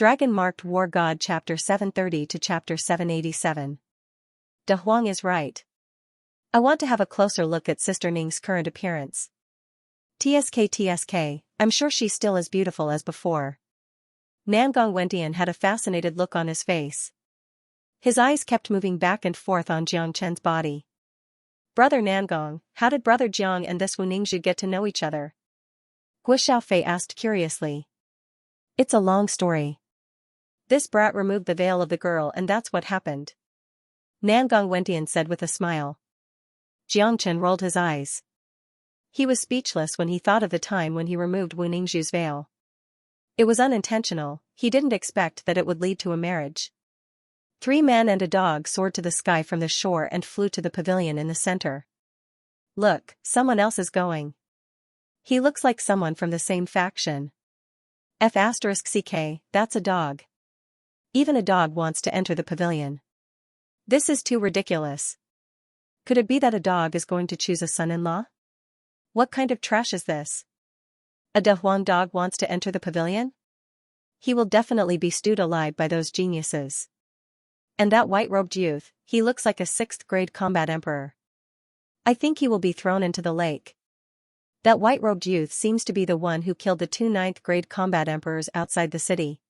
Dragon-Marked War God Chapter 730 to Chapter 787. De Huang is right. I want to have a closer look at Sister Ning's current appearance. TSK, I'm sure she's still as beautiful as before. Nangong Wentian had a fascinated look on his face. His eyes kept moving back and forth on Jiang Chen's body. Brother Nangong, how did Brother Jiang and this Wu Ningzhu get to know each other? Guo Xiaofei asked curiously. It's a long story. This brat removed the veil of the girl and that's what happened. Nangong Wentian said with a smile. Jiang Chen rolled his eyes. He was speechless when he thought of the time when he removed Wu Ningzhu's veil. It was unintentional, he didn't expect that it would lead to a marriage. 3 men and a dog soared to the sky from the shore and flew to the pavilion in the center. Look, someone else is going. He looks like someone from the same faction. F*CK, that's a dog. Even a dog wants to enter the pavilion. This is too ridiculous. Could it be that a dog is going to choose a son-in-law? What kind of trash is this? A De Huang dog wants to enter the pavilion? He will definitely be stewed alive by those geniuses. And that white-robed youth, he looks like a 6th-grade combat emperor. I think he will be thrown into the lake. That white-robed youth seems to be the one who killed the 2 9th-grade combat emperors outside the city.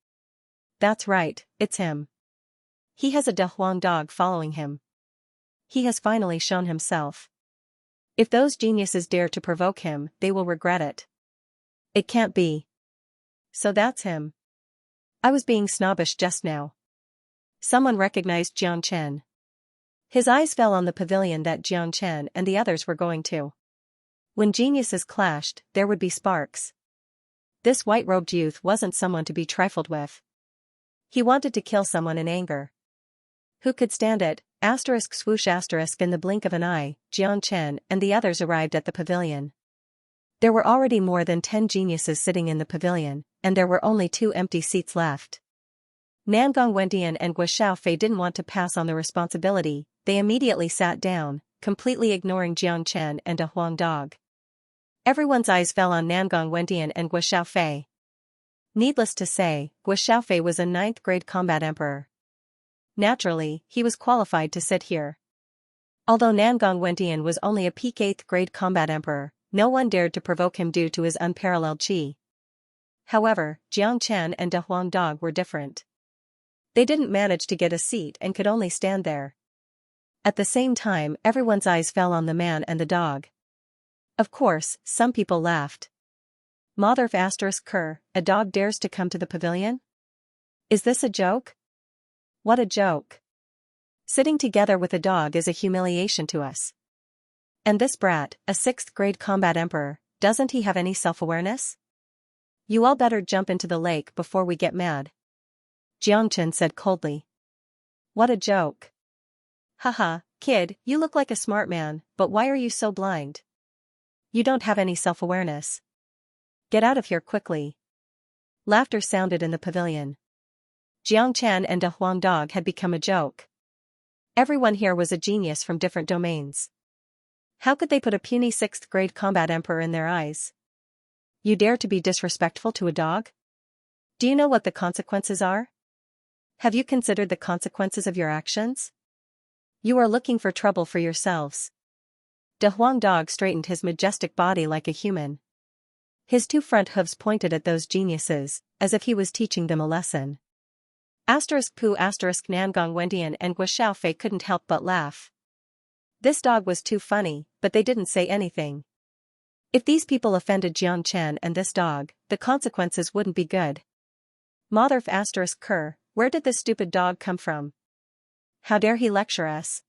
That's right, it's him. He has a De Huang dog following him. He has finally shown himself. If those geniuses dare to provoke him, they will regret it. It can't be. So that's him. I was being snobbish just now. Someone recognized Jiang Chen. His eyes fell on the pavilion that Jiang Chen and the others were going to. When geniuses clashed, there would be sparks. This white-robed youth wasn't someone to be trifled with. He wanted to kill someone in anger. Who could stand it? Swoosh in the blink of an eye, Jiang Chen and the others arrived at the pavilion. There were already more than 10 geniuses sitting in the pavilion, and there were only 2 empty seats left. Nangong Wentian and Guo Xiaofei didn't want to pass on the responsibility, they immediately sat down, completely ignoring Jiang Chen and a Huang dog. Everyone's eyes fell on Nangong Wentian and Guo Xiaofei. Needless to say, Guo Xiaofei was a 9th-grade combat emperor. Naturally, he was qualified to sit here. Although Nangong Wentian was only a peak 8th-grade combat emperor, no one dared to provoke him due to his unparalleled qi. However, Jiang Chen and De Huang dog were different. They didn't manage to get a seat and could only stand there. At the same time, everyone's eyes fell on the man and the dog. Of course, some people laughed. Motherf a dog dares to come to the pavilion? Is this a joke? What a joke. Sitting together with a dog is a humiliation to us. And this brat, a 6th-grade combat emperor, doesn't he have any self-awareness? You all better jump into the lake before we get mad. Jiang Chen said coldly. What a joke. Haha, kid, you look like a smart man, but why are you so blind? You don't have any self-awareness. Get out of here quickly. Laughter sounded in the pavilion. Jiang Chen and a Huang dog had become a joke. Everyone here was a genius from different domains. How could they put a puny 6th-grade combat emperor in their eyes? You dare to be disrespectful to a dog? Do you know what the consequences are? Have you considered the consequences of your actions? You are looking for trouble for yourselves. De Huang dog straightened his majestic body like a human. His 2 front hooves pointed at those geniuses, as if he was teaching them a lesson. Nangong Wentian and Guo Xiaofei couldn't help but laugh. This dog was too funny, but they didn't say anything. If these people offended Jiang Chen and this dog, the consequences wouldn't be good. Motherf where did this stupid dog come from? How dare he lecture us?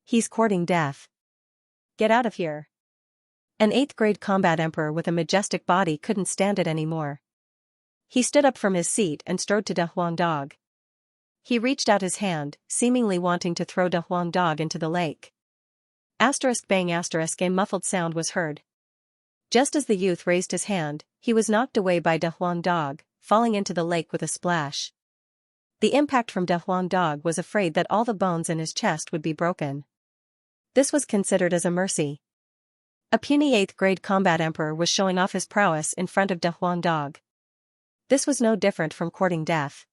He's courting death. Get out of here. An 8th-grade combat emperor with a majestic body couldn't stand it anymore. He stood up from his seat and strode to De Huang dog. He reached out his hand, seemingly wanting to throw De Huang dog into the lake. Bang a muffled sound was heard. Just as the youth raised his hand, he was knocked away by De Huang dog, falling into the lake with a splash. The impact from De Huang dog was afraid that all the bones in his chest would be broken. This was considered as a mercy. A puny 8th-grade combat emperor was showing off his prowess in front of De Huang dog. This was no different from courting death.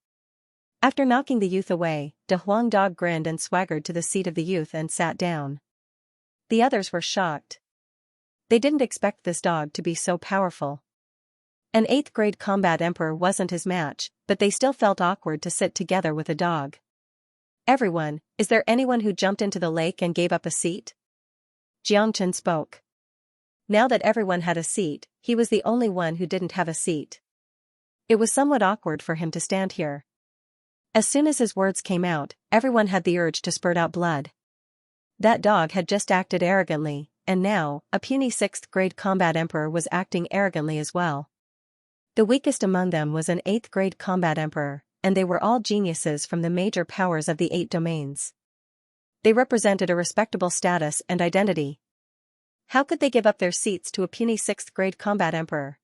After knocking the youth away, De Huang Dog grinned and swaggered to the seat of the youth and sat down. The others were shocked. They didn't expect this dog to be so powerful. An 8th grade combat emperor wasn't his match, but they still felt awkward to sit together with a dog. Everyone, is there anyone who jumped into the lake and gave up a seat? Xianxia spoke. Now that everyone had a seat, he was the only one who didn't have a seat. It was somewhat awkward for him to stand here. As soon as his words came out, everyone had the urge to spurt out blood. That dog had just acted arrogantly, and now, a puny 6th grade combat emperor was acting arrogantly as well. The weakest among them was an 8th grade combat emperor, and they were all geniuses from the major powers of the 8 domains. They represented a respectable status and identity. How could they give up their seats to a puny 6th grade combat emperor?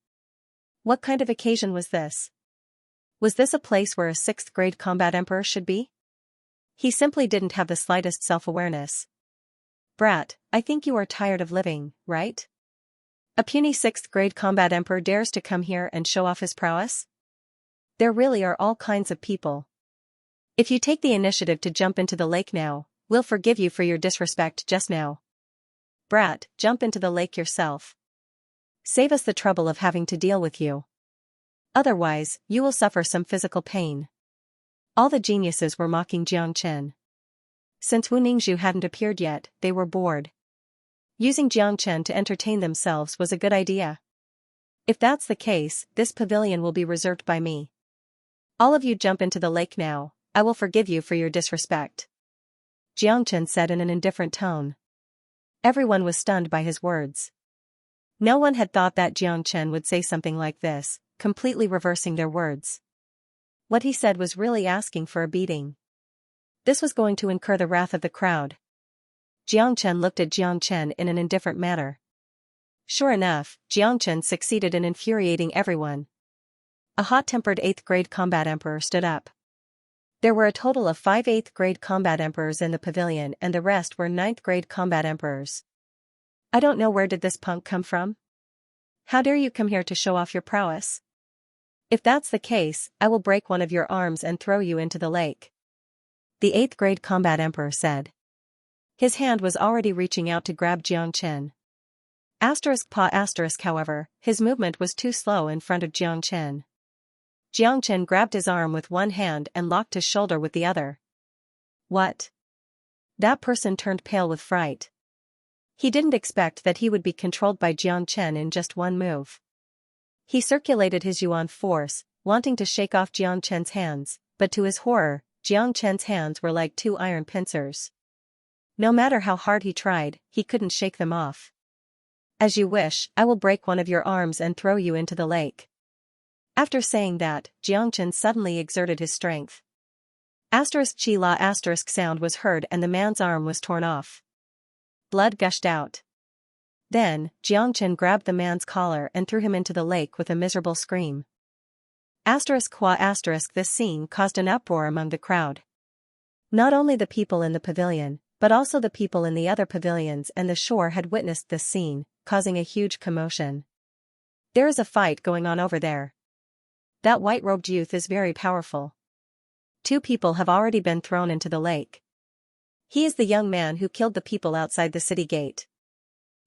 What kind of occasion was this? Was this a place where a 6th grade combat emperor should be? He simply didn't have the slightest self-awareness. Brat, I think you are tired of living, right? A puny 6th grade combat emperor dares to come here and show off his prowess? There really are all kinds of people. If you take the initiative to jump into the lake now, we'll forgive you for your disrespect just now. Brat, jump into the lake yourself. Save us the trouble of having to deal with you. Otherwise, you will suffer some physical pain. All the geniuses were mocking Xianxia. Since Wu Ningzhu hadn't appeared yet, they were bored. Using Xianxia to entertain themselves was a good idea. If that's the case, this pavilion will be reserved by me. All of you jump into the lake now, I will forgive you for your disrespect. Xianxia said in an indifferent tone. Everyone was stunned by his words. No one had thought that Xianxia would say something like this, completely reversing their words. What he said was really asking for a beating. This was going to incur the wrath of the crowd. Xianxia looked at Xianxia in an indifferent manner. Sure enough, Xianxia succeeded in infuriating everyone. A hot-tempered 8th grade combat emperor stood up. There were a total of 5 8th grade combat emperors in the pavilion and the rest were 9th grade combat emperors. I don't know where did this punk come from? How dare you come here to show off your prowess? If that's the case, I will break one of your arms and throw you into the lake. The 8th grade combat emperor said. His hand was already reaching out to grab Xianxia. However, his movement was too slow in front of Xianxia. Xianxia grabbed his arm with one hand and locked his shoulder with the other. What? That person turned pale with fright. He didn't expect that he would be controlled by Xianxia in just one move. He circulated his yuan force, wanting to shake off Xianxia's hands, but to his horror, Xianxia's hands were like 2 iron pincers. No matter how hard he tried, he couldn't shake them off. As you wish, I will break one of your arms and throw you into the lake. After saying that, Xianxia suddenly exerted his strength. Chi la sound was heard and the man's arm was torn off. Blood gushed out. Then, Xianxia grabbed the man's collar and threw him into the lake with a miserable scream. This scene caused an uproar among the crowd. Not only the people in the pavilion, but also the people in the other pavilions and the shore had witnessed this scene, causing a huge commotion. There is a fight going on over there. That white-robed youth is very powerful. 2 people have already been thrown into the lake. He is the young man who killed the people outside the city gate.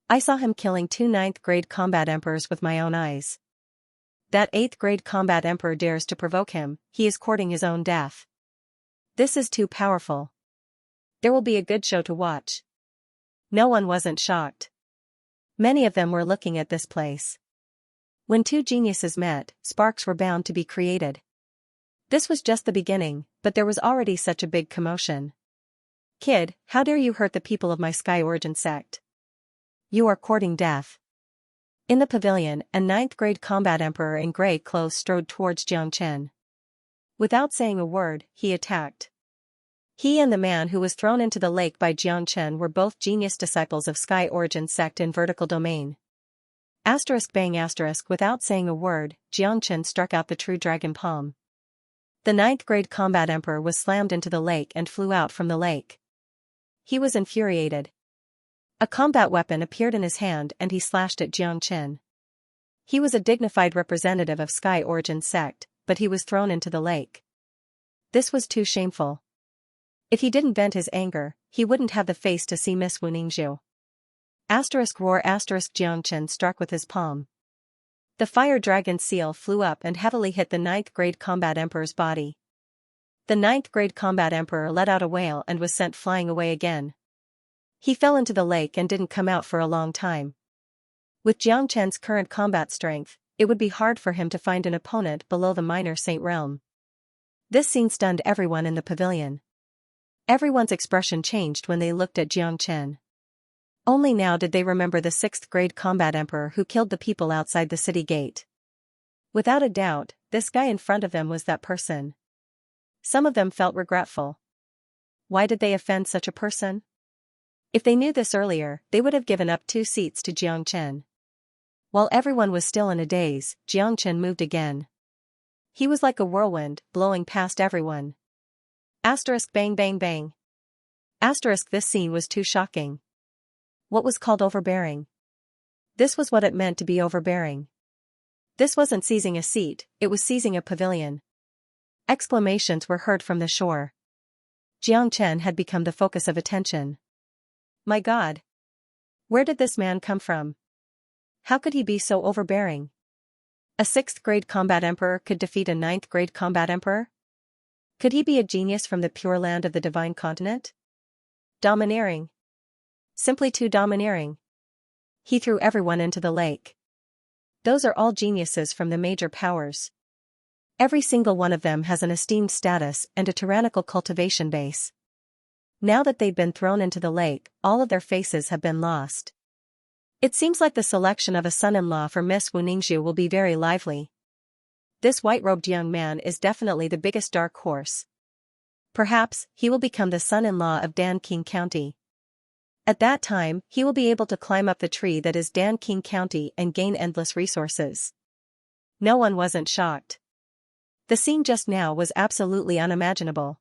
I saw him killing 2 9th grade combat emperors with my own eyes. That 8th grade combat emperor dares to provoke him, he is courting his own death. This is too powerful. There will be a good show to watch. No one wasn't shocked. Many of them were looking at this place. When 2 geniuses met, sparks were bound to be created. This was just the beginning, but there was already such a big commotion. Kid, how dare you hurt the people of my Sky Origin sect? You are courting death. In the pavilion, a 9th grade combat emperor in grey clothes strode towards Xianxia. Without saying a word, he attacked. He and the man who was thrown into the lake by Xianxia were both genius disciples of Sky Origin sect in vertical domain. Bang. Without saying a word, Xianxia struck out the true dragon palm. The 9th grade combat emperor was slammed into the lake and flew out from the lake. He was infuriated. A combat weapon appeared in his hand and he slashed at Xianxia. He was a dignified representative of Sky Origin sect, but he was thrown into the lake. This was too shameful. If he didn't vent his anger, he wouldn't have the face to see Miss Wu Ningzhu. Roar Jiangchen struck with his palm. The fire dragon seal flew up and heavily hit the 9th grade combat emperor's body. The 9th grade combat emperor let out a wail and was sent flying away again. He fell into the lake and didn't come out for a long time. With Jiang Chen's current combat strength, it would be hard for him to find an opponent below the minor saint realm. This scene stunned everyone in the pavilion. Everyone's expression changed when they looked at Jiang Chen. Only now did they remember the 6th grade combat emperor who killed the people outside the city gate. Without a doubt, this guy in front of them was that person. Some of them felt regretful. Why did they offend such a person? If they knew this earlier, they would have given up 2 seats to Jiang Chen. While everyone was still in a daze, Jiang Chen moved again. He was like a whirlwind, blowing past everyone. Bang bang bang. This scene was too shocking. What was called overbearing? This was what it meant to be overbearing. This wasn't seizing a seat, it was seizing a pavilion. Exclamations were heard from the shore. Jiang Chen had become the focus of attention. My God! Where did this man come from? How could he be so overbearing? A 6th grade combat emperor could defeat a 9th grade combat emperor? Could he be a genius from the pure land of the divine continent? Domineering. Simply too domineering. He threw everyone into the lake. Those are all geniuses from the major powers. Every single one of them has an esteemed status and a tyrannical cultivation base. Now that they've been thrown into the lake, all of their faces have been lost. It seems like the selection of a son-in-law for Miss Wu Ningzhu will be very lively. This white-robed young man is definitely the biggest dark horse. Perhaps, he will become the son-in-law of Danqing County. At that time, he will be able to climb up the tree that is Danqing County and gain endless resources. No one wasn't shocked. The scene just now was absolutely unimaginable.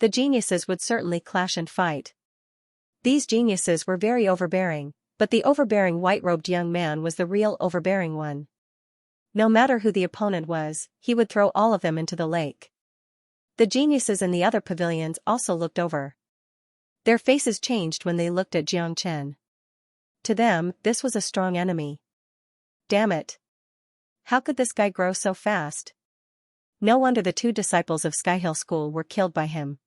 The geniuses would certainly clash and fight. These geniuses were very overbearing, but the overbearing white-robed young man was the real overbearing one. No matter who the opponent was, he would throw all of them into the lake. The geniuses in the other pavilions also looked over. Their faces changed when they looked at Jiang Chen. To them, this was a strong enemy. Damn it! How could this guy grow so fast? No wonder the 2 disciples of Skyhill School were killed by him.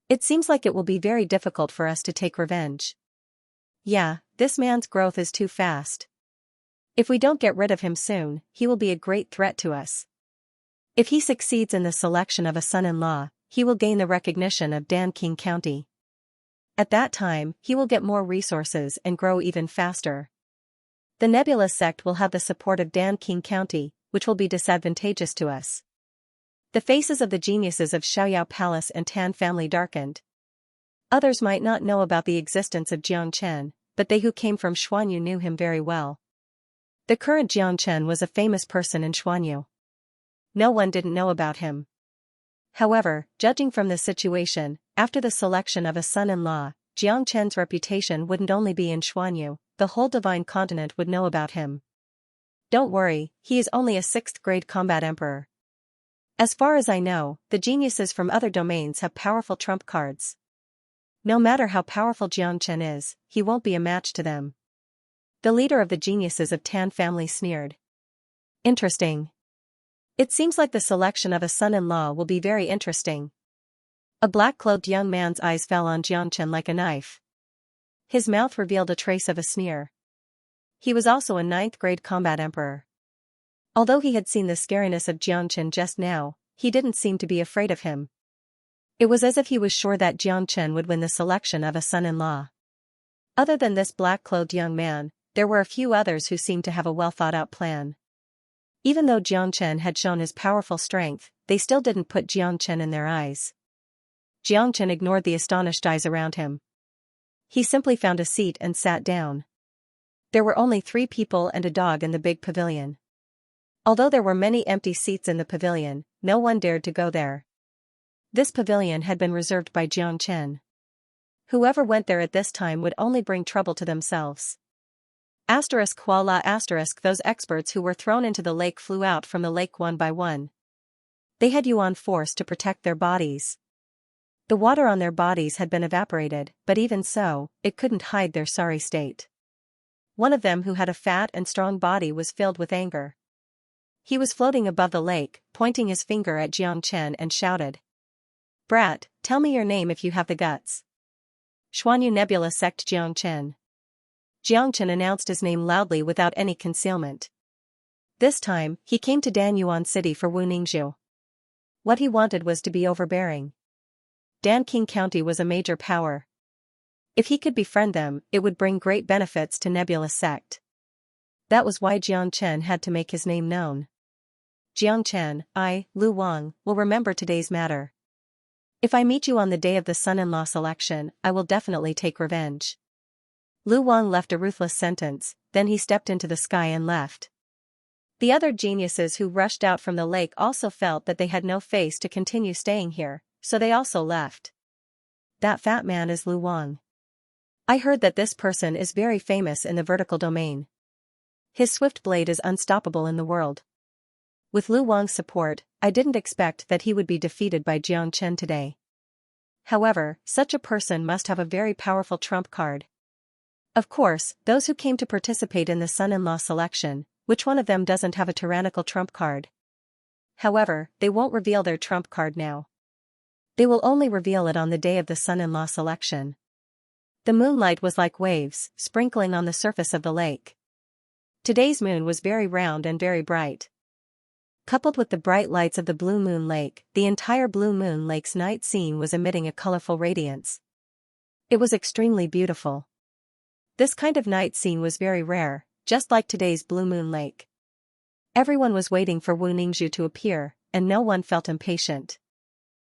It seems like it will be very difficult for us to take revenge. Yeah, this man's growth is too fast. If we don't get rid of him soon, he will be a great threat to us. If he succeeds in the selection of a son-in-law, he will gain the recognition of Danqing County. At that time, he will get more resources and grow even faster. The Nebula sect will have the support of Danqing County, which will be disadvantageous to us. The faces of the geniuses of Xiaoyao Palace and Tan family darkened. Others might not know about the existence of Jiang Chen, but they who came from Xuanyu knew him very well. The current Jiang Chen was a famous person in Xuanyu. No one didn't know about him. However, judging from the situation, after the selection of a son-in-law, Jiang Chen's reputation wouldn't only be in Xuanyu, the whole divine continent would know about him. Don't worry, he is only a 6th grade combat emperor. As far as I know, the geniuses from other domains have powerful trump cards. No matter how powerful Jiang Chen is, he won't be a match to them. The leader of the geniuses of Tan family sneered. Interesting. It seems like the selection of a son-in-law will be very interesting. A black-clothed young man's eyes fell on Jiang Chen like a knife. His mouth revealed a trace of a sneer. He was also a 9th grade combat emperor. Although he had seen the scariness of Jiang Chen just now, he didn't seem to be afraid of him. It was as if he was sure that Jiang Chen would win the selection of a son-in-law. Other than this black-clothed young man, there were a few others who seemed to have a well-thought-out plan. Even though Jiang Chen had shown his powerful strength, they still didn't put Jiang Chen in their eyes. Jiang Chen ignored the astonished eyes around him. He simply found a seat and sat down. There were only 3 people and a dog in the big pavilion. Although there were many empty seats in the pavilion, no one dared to go there. This pavilion had been reserved by Jiang Chen. Whoever went there at this time would only bring trouble to themselves. Those experts who were thrown into the lake flew out from the lake one by one. They had Yuan force to protect their bodies. The water on their bodies had been evaporated, but even so, it couldn't hide their sorry state. One of them who had a fat and strong body was filled with anger. He was floating above the lake, pointing his finger at Xianxia and shouted. "Brat, tell me your name if you have the guts." Xuanyu Nebula sect Xianxia. Xianxia announced his name loudly without any concealment. This time, he came to Danyuan City for Wu Ningzhu. What he wanted was to be overbearing. Danqing County was a major power. If he could befriend them, it would bring great benefits to Nebula sect. That was why Jiangchen had to make his name known. Jiangchen, I, Lu Wang, will remember today's matter. If I meet you on the day of the son-in-law selection, I will definitely take revenge. Lu Wang left a ruthless sentence, then he stepped into the sky and left. The other geniuses who rushed out from the lake also felt that they had no face to continue staying here, so they also left. That fat man is Lu Wang. I heard that this person is very famous in the vertical domain. His swift blade is unstoppable in the world. With Lu Wang's support, I didn't expect that he would be defeated by Jiangchen today. However, such a person must have a very powerful trump card. Of course, those who came to participate in the son-in-law selection, which one of them doesn't have a tyrannical trump card? However, they won't reveal their trump card now. They will only reveal it on the day of the son-in-law selection. The moonlight was like waves, sprinkling on the surface of the lake. Today's moon was very round and very bright. Coupled with the bright lights of the Blue Moon Lake, the entire Blue Moon Lake's night scene was emitting a colorful radiance. It was extremely beautiful. This kind of night scene was very rare, just like today's Blue Moon Lake. Everyone was waiting for Wu Ningzhu to appear, and no one felt impatient.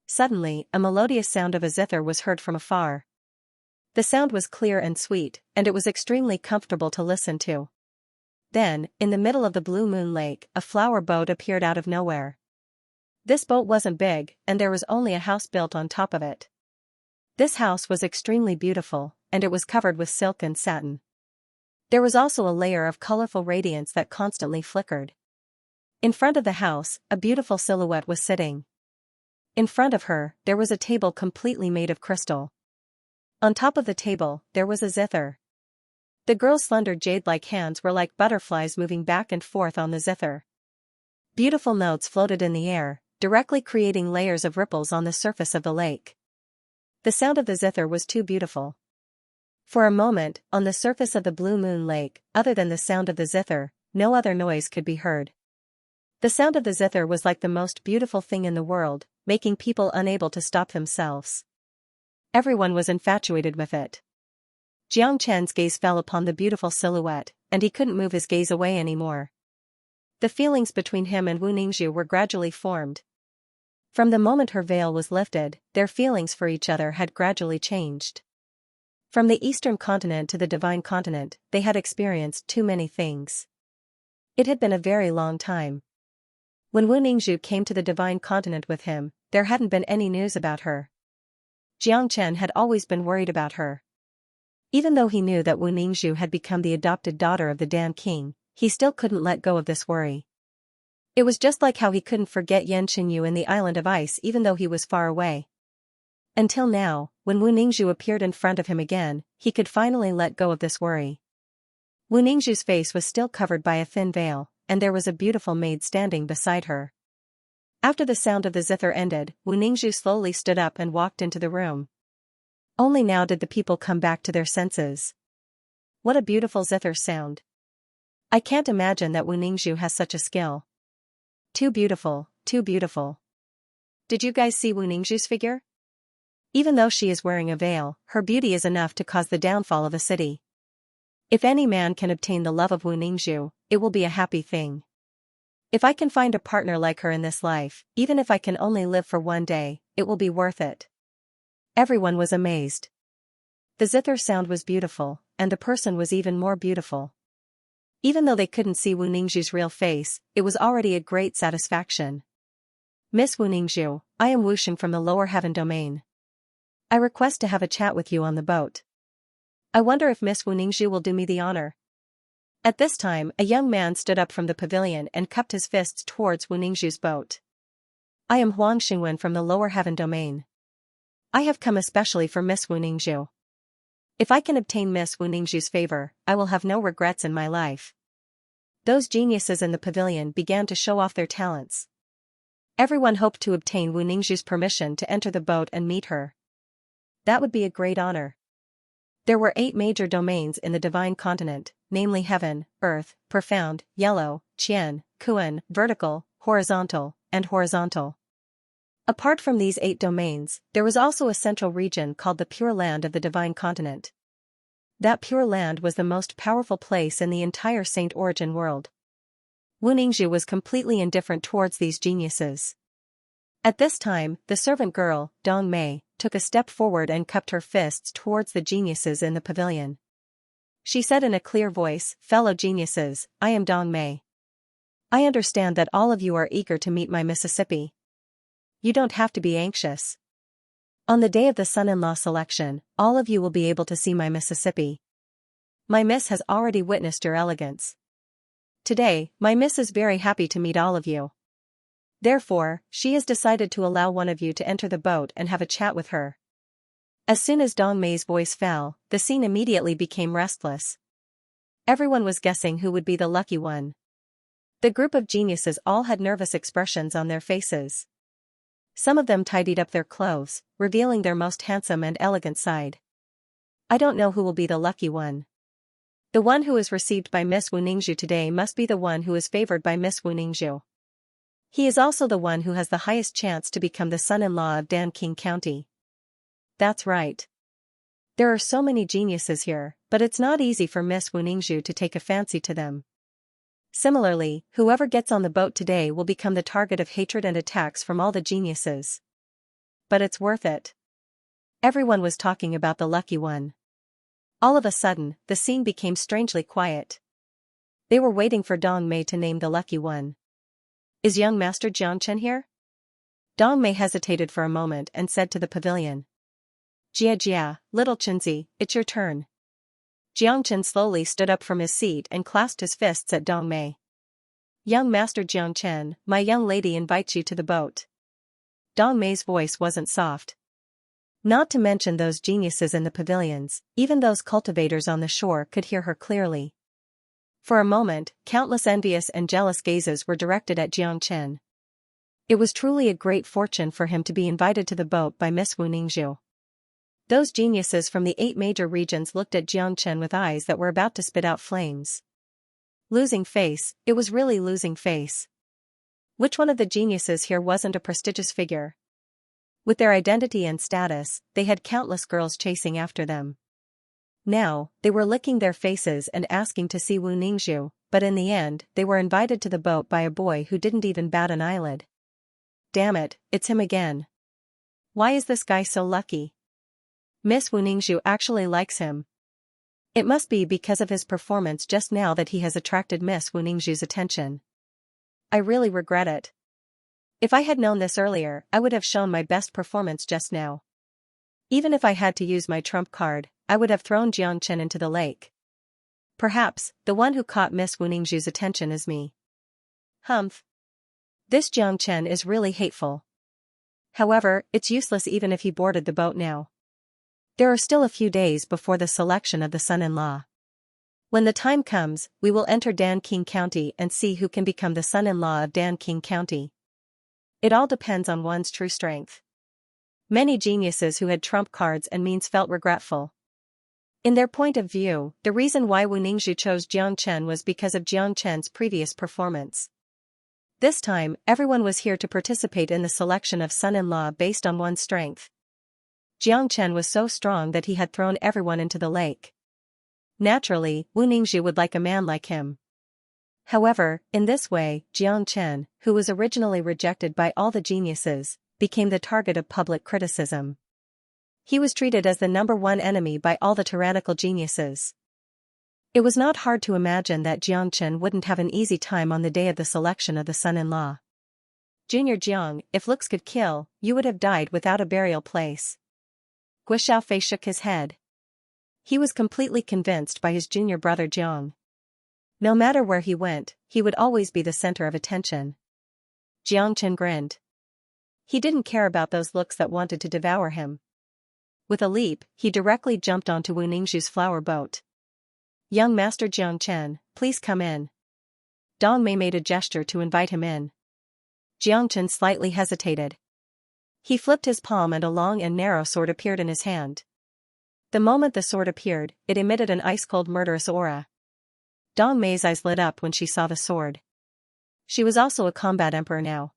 Suddenly, a melodious sound of a zither was heard from afar. The sound was clear and sweet, and it was extremely comfortable to listen to. Then, in the middle of the Blue Moon Lake, a flower boat appeared out of nowhere. This boat wasn't big, and there was only a house built on top of it. This house was extremely beautiful, and it was covered with silk and satin. There was also a layer of colorful radiance that constantly flickered. In front of the house, a beautiful silhouette was sitting. In front of her, there was a table completely made of crystal. On top of the table, there was a zither. The girl's slender jade-like hands were like butterflies moving back and forth on the zither. Beautiful notes floated in the air, directly creating layers of ripples on the surface of the lake. The sound of the zither was too beautiful. For a moment, on the surface of the Blue Moon Lake, other than the sound of the zither, no other noise could be heard. The sound of the zither was like the most beautiful thing in the world, making people unable to stop themselves. Everyone was infatuated with it. Jiangchen's gaze fell upon the beautiful silhouette, and he couldn't move his gaze away anymore. The feelings between him and Wu Ningzhu were gradually formed. From the moment her veil was lifted, their feelings for each other had gradually changed. From the Eastern continent to the Divine continent, they had experienced too many things. It had been a very long time. When Wu Ningzhu came to the Divine continent with him, there hadn't been any news about her. Jiangchen had always been worried about her. Even though he knew that Wu Ningzhu had become the adopted daughter of the Dan King, he still couldn't let go of this worry. It was just like how he couldn't forget Yan Qinyu in the Island of Ice even though he was far away. Until now, when Wu Ningzhu appeared in front of him again, he could finally let go of this worry. Wu Ningzhu's face was still covered by a thin veil, and there was a beautiful maid standing beside her. After the sound of the zither ended, Wu Ningzhu slowly stood up and walked into the room. Only now did the people come back to their senses. What a beautiful zither sound. I can't imagine that Wu Ningzhu has such a skill. Too beautiful, too beautiful. Did you guys see Wu Ningzhu's figure? Even though she is wearing a veil, her beauty is enough to cause the downfall of a city. If any man can obtain the love of Wu Ningzhu, it will be a happy thing. If I can find a partner like her in this life, even if I can only live for one day, it will be worth it. Everyone was amazed. The zither sound was beautiful, and the person was even more beautiful. Even though they couldn't see Wu Ningzhu's real face, it was already a great satisfaction. Miss Wu Ningzhu, I am Wu Sheng from the lower heaven domain. I request to have a chat with you on the boat. I wonder if Miss Wu Ningzhu will do me the honor. At this time, a young man stood up from the pavilion and cupped his fists towards Wu Ningzhu's boat. I am Huang Xingwen from the Lower Heaven Domain. I have come especially for Miss Wu Ningzhu. If I can obtain Miss Wu Ningzhu's favor, I will have no regrets in my life. Those geniuses in the pavilion began to show off their talents. Everyone hoped to obtain Wu Ningzhu's permission to enter the boat and meet her. That would be a great honor. There were 8 major domains in the divine continent, namely heaven, earth, profound, yellow, qian, kuan, vertical, horizontal, and horizontal. Apart from these 8 domains, there was also a central region called the Pure Land of the divine continent. That Pure Land was the most powerful place in the entire Saint Origin world. Wu Ningzhu was completely indifferent towards these geniuses. At this time, the servant girl, Dong Mei, took a step forward and cupped her fists towards the geniuses in the pavilion. She said in a clear voice, "Fellow geniuses, I am Dong Mei. I understand that all of you are eager to meet my Mississippi. You don't have to be anxious. On the day of the son-in-law selection, all of you will be able to see my Mississippi. My miss has already witnessed your elegance. Today, my miss is very happy to meet all of you. Therefore, she has decided to allow one of you to enter the boat and have a chat with her." As soon as Dong Mei's voice fell, the scene immediately became restless. Everyone was guessing who would be the lucky one. The group of geniuses all had nervous expressions on their faces. Some of them tidied up their clothes, revealing their most handsome and elegant side. I don't know who will be the lucky one. The one who is received by Miss Wu Ningzhu today must be the one who is favored by Miss Wu Ningzhu. He is also the one who has the highest chance to become the son-in-law of Danqing County. That's right. There are so many geniuses here, but it's not easy for Miss Wu Ningzhu to take a fancy to them. Similarly, whoever gets on the boat today will become the target of hatred and attacks from all the geniuses. But it's worth it. Everyone was talking about the lucky one. All of a sudden, the scene became strangely quiet. They were waiting for Dong Mei to name the lucky one. Is young Master Xianxia here? Dong Mei hesitated for a moment and said to the pavilion. Jia, little Chenzi, it's your turn. Jiangchen slowly stood up from his seat and clasped his fists at Dong Mei. Young Master Jiangchen, my young lady invites you to the boat. Dong Mei's voice wasn't soft. Not to mention those geniuses in the pavilions, even those cultivators on the shore could hear her clearly. For a moment, countless envious and jealous gazes were directed at Jiangchen. It was truly a great fortune for him to be invited to the boat by Miss Wu Ningzhu. Those geniuses from the 8 major regions looked at Jiangchen with eyes that were about to spit out flames. Losing face, it was really losing face. Which one of the geniuses here wasn't a prestigious figure? With their identity and status, they had countless girls chasing after them. Now, they were licking their faces and asking to see Wu Ningzhu, but in the end, they were invited to the boat by a boy who didn't even bat an eyelid. Damn it, it's him again. Why is this guy so lucky? Miss Wu Ningzhu actually likes him. It must be because of his performance just now that he has attracted Miss Wu Ningzhu's attention. I really regret it. If I had known this earlier, I would have shown my best performance just now. Even if I had to use my trump card, I would have thrown Jiangchen into the lake. Perhaps, the one who caught Miss Wu Ningzhu's attention is me. Humph. This Jiangchen is really hateful. However, it's useless even if he boarded the boat now. There are still a few days before the selection of the son-in-law. When the time comes, we will enter Danqing County and see who can become the son-in-law of Danqing County. It all depends on one's true strength. Many geniuses who had trump cards and means felt regretful. In their point of view, the reason why Wu Ningzhu chose Jiangchen was because of Jiangchen's previous performance. This time, everyone was here to participate in the selection of son-in-law based on one's strength. Jiangchen was so strong that he had thrown everyone into the lake. Naturally, Wu Ningzhu would like a man like him. However, in this way, Jiangchen, who was originally rejected by all the geniuses, became the target of public criticism. He was treated as the #1 enemy by all the tyrannical geniuses. It was not hard to imagine that Jiangchen wouldn't have an easy time on the day of the selection of the son-in-law. Junior Jiang, if looks could kill, you would have died without a burial place. Gui Xiaofei shook his head. He was completely convinced by his junior brother Jiang. No matter where he went, he would always be the center of attention. Jiangchen grinned. He didn't care about those looks that wanted to devour him. With a leap, he directly jumped onto Wu Ningzhu's flower boat. "Young Master Jiangchen, please come in." Dong Mei made a gesture to invite him in. Jiangchen slightly hesitated. He flipped his palm and a long and narrow sword appeared in his hand. The moment the sword appeared, it emitted an ice-cold murderous aura. Dong Mei's eyes lit up when she saw the sword. She was also a combat emperor now.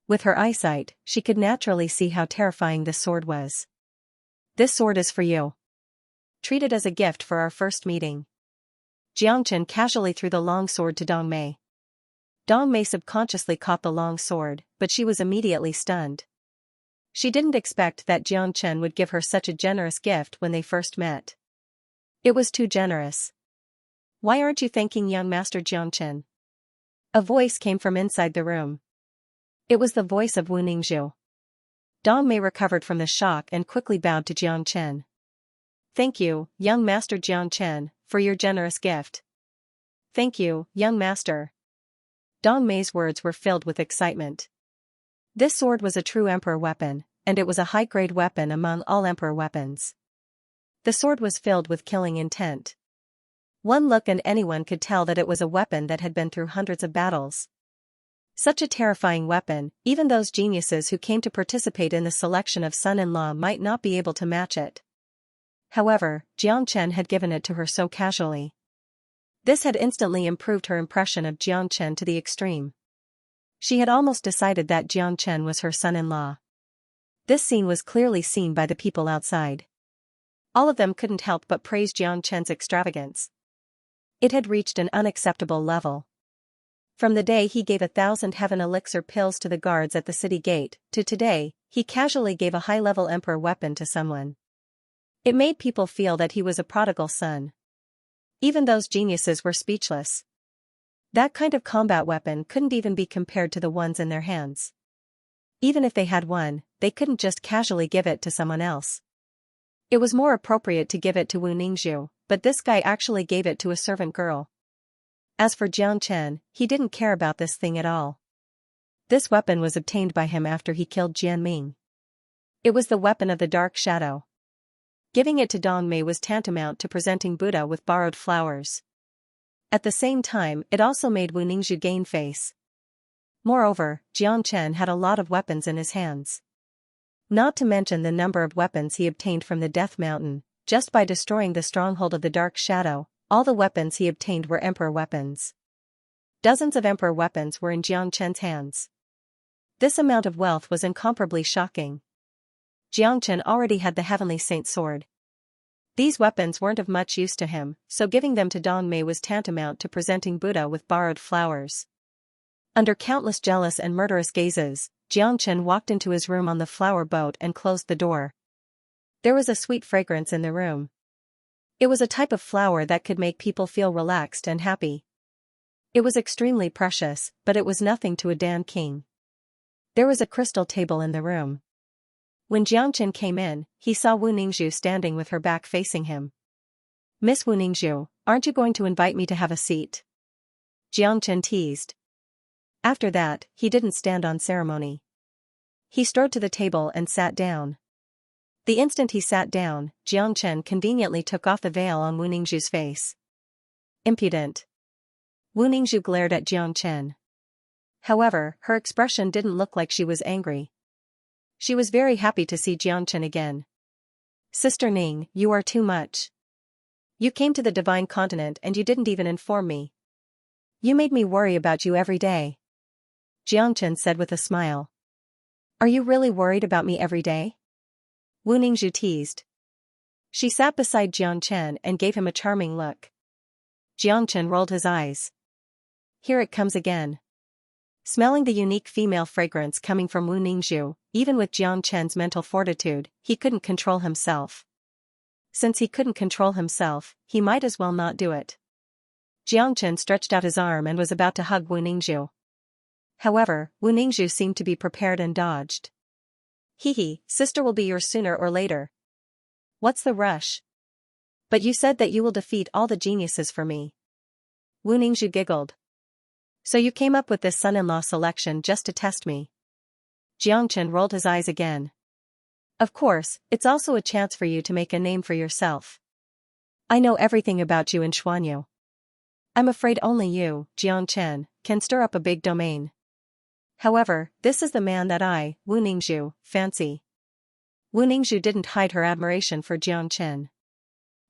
With her eyesight, she could naturally see how terrifying this sword was. "This sword is for you. Treat it as a gift for our first meeting." Jiangchen casually threw the long sword to Dong Mei. Dong Mei subconsciously caught the long sword, but she was immediately stunned. She didn't expect that Jiangchen would give her such a generous gift when they first met. It was too generous. "Why aren't you thanking young Master Jiangchen?" A voice came from inside the room. It was the voice of Wu Ningzhu. Dong Mei recovered from the shock and quickly bowed to Jiangchen. "Thank you, young Master Jiangchen, for your generous gift." "Thank you, young master." Dong Mei's words were filled with excitement. This sword was a true emperor weapon, and it was a high-grade weapon among all emperor weapons. The sword was filled with killing intent. One look and anyone could tell that it was a weapon that had been through hundreds of battles. Such a terrifying weapon, even those geniuses who came to participate in the selection of son-in-law might not be able to match it. However, Jiangchen had given it to her so casually. This had instantly improved her impression of Jiangchen to the extreme. She had almost decided that Jiangchen was her son-in-law. This scene was clearly seen by the people outside. All of them couldn't help but praise Jiangchen's extravagance. It had reached an unacceptable level. From the day he gave 1,000 heaven elixir pills to the guards at the city gate, to today, he casually gave a high-level emperor weapon to someone. It made people feel that he was a prodigal son. Even those geniuses were speechless. That kind of combat weapon couldn't even be compared to the ones in their hands. Even if they had one, they couldn't just casually give it to someone else. It was more appropriate to give it to Wu Ningzhu, but this guy actually gave it to a servant girl. As for Jiangchen, he didn't care about this thing at all. This weapon was obtained by him after he killed Jianming. It was the weapon of the dark shadow. Giving it to Dong Mei was tantamount to presenting Buddha with borrowed flowers. At the same time, it also made Wu Ningzhu gain face. Moreover, Jiangchen had a lot of weapons in his hands. Not to mention the number of weapons he obtained from the Death Mountain. Just by destroying the stronghold of the Dark Shadow, all the weapons he obtained were emperor weapons. Dozens of emperor weapons were in Jiangchen's hands. This amount of wealth was incomparably shocking. Jiangchen already had the Heavenly Saint sword. These weapons weren't of much use to him, so giving them to Dong Mei was tantamount to presenting Buddha with borrowed flowers. Under countless jealous and murderous gazes, Jiangchen walked into his room on the flower boat and closed the door. There was a sweet fragrance in the room. It was a type of flower that could make people feel relaxed and happy. It was extremely precious, but it was nothing to a Dan king. There was a crystal table in the room. When Jiangchen came in, he saw Wu Ningzhu standing with her back facing him. "Miss Wu Ningzhu, aren't you going to invite me to have a seat?" Jiangchen teased. After that, he didn't stand on ceremony. He strode to the table and sat down. The instant he sat down, Jiangchen conveniently took off the veil on Wu Ningzhu's face. "Impudent." Wu Ningzhu glared at Jiangchen. However, her expression didn't look like she was angry. She was very happy to see Jiangchen again. "Sister Ning, you are too much. You came to the divine continent and you didn't even inform me. You made me worry about you every day." Jiangchen said with a smile. "Are you really worried about me every day?" Wu Ningzhu teased. She sat beside Jiangchen and gave him a charming look. Jiangchen rolled his eyes. Here it comes again. Smelling the unique female fragrance coming from Wu Ningzhu, even with Jiangchen's mental fortitude, he couldn't control himself. Since he couldn't control himself, he might as well not do it. Jiangchen stretched out his arm and was about to hug Wu Ningzhu. However, Wu Ningzhu seemed to be prepared and dodged. "Hee, sister will be yours sooner or later. What's the rush? But you said that you will defeat all the geniuses for me." Wu Ningzhu giggled. "So you came up with this son-in-law selection just to test me?" Jiangchen rolled his eyes again. Of course, it's also a chance for you to make a name for yourself. I know everything about you in Xuanyu. I'm afraid only you, Jiangchen, can stir up a big domain. However, this is the man that I, Wu Ningzhu, fancy. Wu Ningzhu didn't hide her admiration for Jiangchen.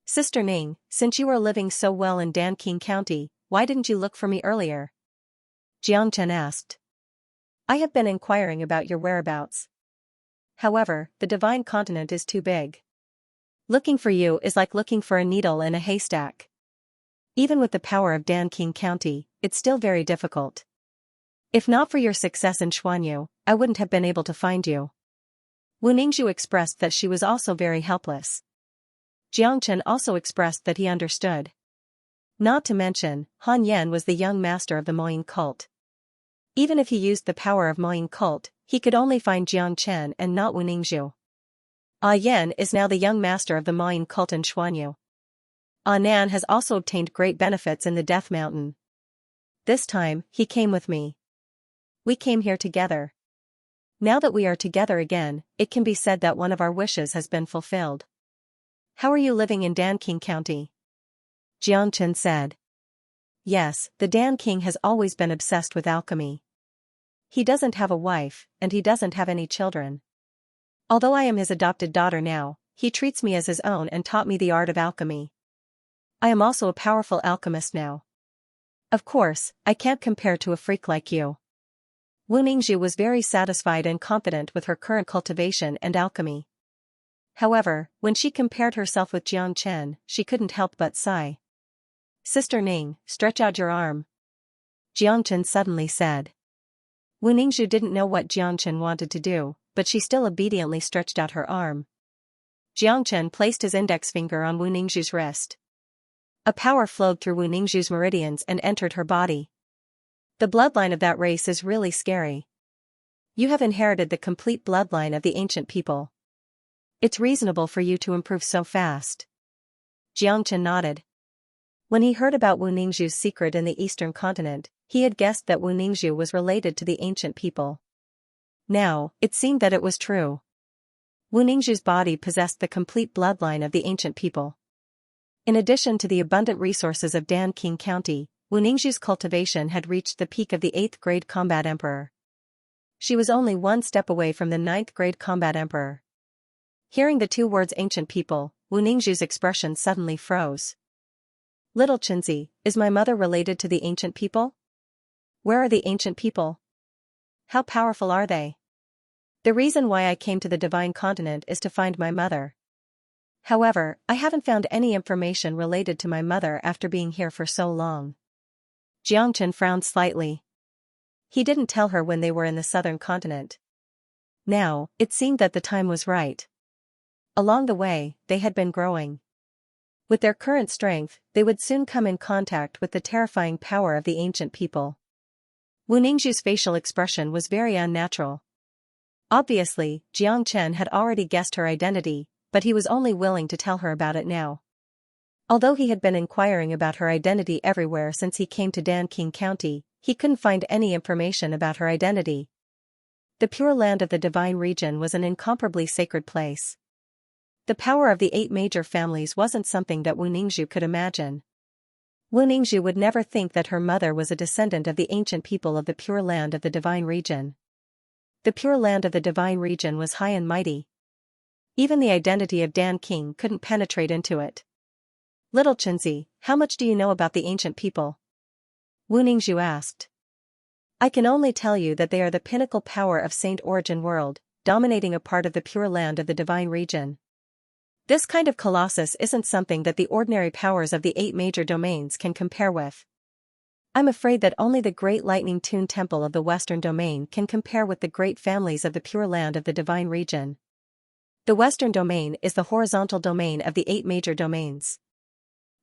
Sister Ning, since you are living so well in Danqing County, why didn't you look for me earlier? Jiangchen asked. I have been inquiring about your whereabouts. However, the divine continent is too big. Looking for you is like looking for a needle in a haystack. Even with the power of Danqing County, it's still very difficult. If not for your success in Xuanyu, I wouldn't have been able to find you. Wu Ningzhu expressed that she was also very helpless. Jiangchen also expressed that he understood. Not to mention, Han Yan was the young master of the Moying cult. Even if he used the power of Moying cult, he could only find Jiangchen and not Wu Ningzhu. Ah Yan is now the young master of the Moying cult in Xuanyu. Ah Nan has also obtained great benefits in the Death Mountain. This time, he came with me. We came here together. Now that we are together again, it can be said that one of our wishes has been fulfilled. How are you living in Danqing County? Jiangchen said. Yes, the Dan King has always been obsessed with alchemy. He doesn't have a wife, and he doesn't have any children. Although I am his adopted daughter now, he treats me as his own and taught me the art of alchemy. I am also a powerful alchemist now. Of course, I can't compare to a freak like you. Wu Ningzhu was very satisfied and confident with her current cultivation and alchemy. However, when she compared herself with Jiangchen, she couldn't help but sigh. Sister Ning, stretch out your arm. Jiangchen suddenly said. Wu Ningzhu didn't know what Jiangchen wanted to do, but she still obediently stretched out her arm. Jiangchen placed his index finger on Wu Ningzhu's wrist. A power flowed through Wu Ningzhu's meridians and entered her body. The bloodline of that race is really scary. You have inherited the complete bloodline of the ancient people. It's reasonable for you to improve so fast. Jiangchen nodded. When he heard about Wu Ningzhu's secret in the eastern continent, he had guessed that Wu Ningzhu was related to the ancient people. Now, it seemed that it was true. Wu Ningzhu's body possessed the complete bloodline of the ancient people. In addition to the abundant resources of Danqing County, Wu Ningzhu's cultivation had reached the peak of the 8th grade combat emperor. She was only one step away from the 9th grade combat emperor. Hearing the two words ancient people, Wu Ningzhu's expression suddenly froze. Little Chinzi, is my mother related to the ancient people? Where are the ancient people? How powerful are they? The reason why I came to the divine continent is to find my mother. However, I haven't found any information related to my mother after being here for so long. Jiangchen frowned slightly. He didn't tell her when they were in the southern continent. Now, it seemed that the time was right. Along the way, they had been growing. With their current strength, they would soon come in contact with the terrifying power of the ancient people. Wu Ningzhu's facial expression was very unnatural. Obviously, Jiangchen had already guessed her identity, but he was only willing to tell her about it now. Although he had been inquiring about her identity everywhere since he came to Danqing County, he couldn't find any information about her identity. The Pure Land of the Divine Region was an incomparably sacred place. The power of the 8 major families wasn't something that Wu Ningzhu could imagine. Wu Ningzhu would never think that her mother was a descendant of the ancient people of the Pure Land of the Divine Region. The Pure Land of the Divine Region was high and mighty. Even the identity of Dan King couldn't penetrate into it. Little Chinzi, how much do you know about the ancient people? Wu Ningzhu asked. I can only tell you that they are the pinnacle power of Saint Origin World, dominating a part of the Pure Land of the Divine Region. This kind of colossus isn't something that the ordinary powers of the 8 major domains can compare with. I'm afraid that only the Great Lightning Tune Temple of the Western Domain can compare with the great families of the Pure Land of the Divine Region. The Western Domain is the horizontal domain of the 8 major domains.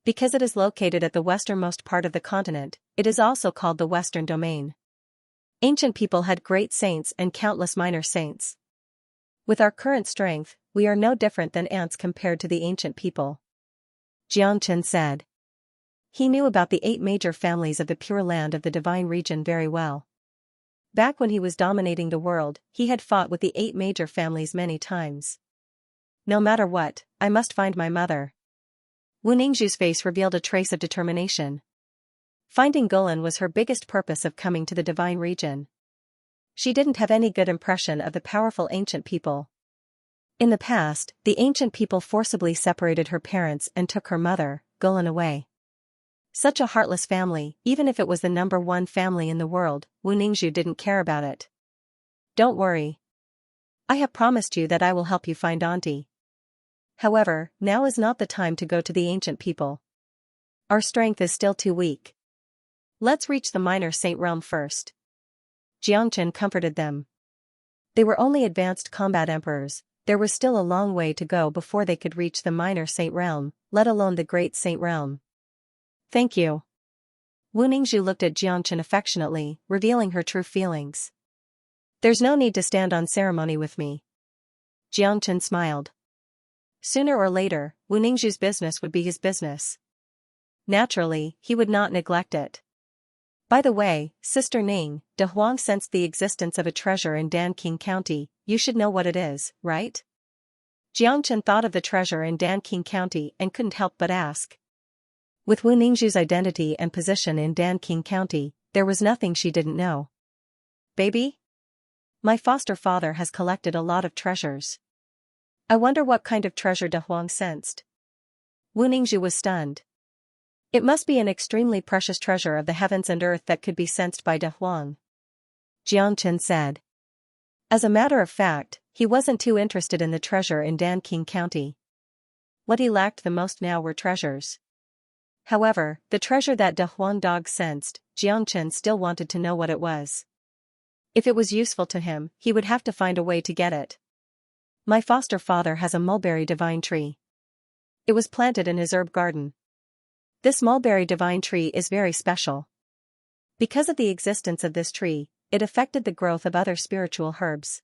Because it is located at the westernmost part of the continent, it is also called the Western Domain. Ancient people had great saints and countless minor saints. With our current strength, we are no different than ants compared to the ancient people. Jiangchen said. He knew about the 8 major families of the Pure Land of the Divine Region very well. Back when he was dominating the world, he had fought with the 8 major families many times. No matter what, I must find my mother. Wu Ningzhu's face revealed a trace of determination. Finding Gulan was her biggest purpose of coming to the divine region. She didn't have any good impression of the powerful ancient people. In the past, the ancient people forcibly separated her parents and took her mother, Gulan, away. Such a heartless family, even if it was the #1 family in the world, Wu Ningzhu didn't care about it. Don't worry. I have promised you that I will help you find Auntie. However, now is not the time to go to the ancient people. Our strength is still too weak. Let's reach the minor saint realm first. Xianxia comforted them. They were only advanced combat emperors, there was still a long way to go before they could reach the minor saint realm, let alone the great saint realm. Thank you. Wu Ningzhu looked at Xianxia affectionately, revealing her true feelings. There's no need to stand on ceremony with me. Xianxia smiled. Sooner or later, Wu Ningzhu's business would be his business. Naturally, he would not neglect it. By the way, Sister Ning, De Huang sensed the existence of a treasure in Danqing County, you should know what it is, right? Xianxia thought of the treasure in Danqing County and couldn't help but ask. With Wu Ningzhu's identity and position in Danqing County, there was nothing she didn't know. Baby? My foster father has collected a lot of treasures. I wonder what kind of treasure De Huang sensed. Wu Ningzhu was stunned. It must be an extremely precious treasure of the heavens and earth that could be sensed by De Huang. Xianxia said. As a matter of fact, he wasn't too interested in the treasure in Danqing County. What he lacked the most now were treasures. However, the treasure that De Huang dog sensed, Xianxia still wanted to know what it was. If it was useful to him, he would have to find a way to get it. My foster father has a mulberry divine tree. It was planted in his herb garden. This mulberry divine tree is very special. Because of the existence of this tree, it affected the growth of other spiritual herbs.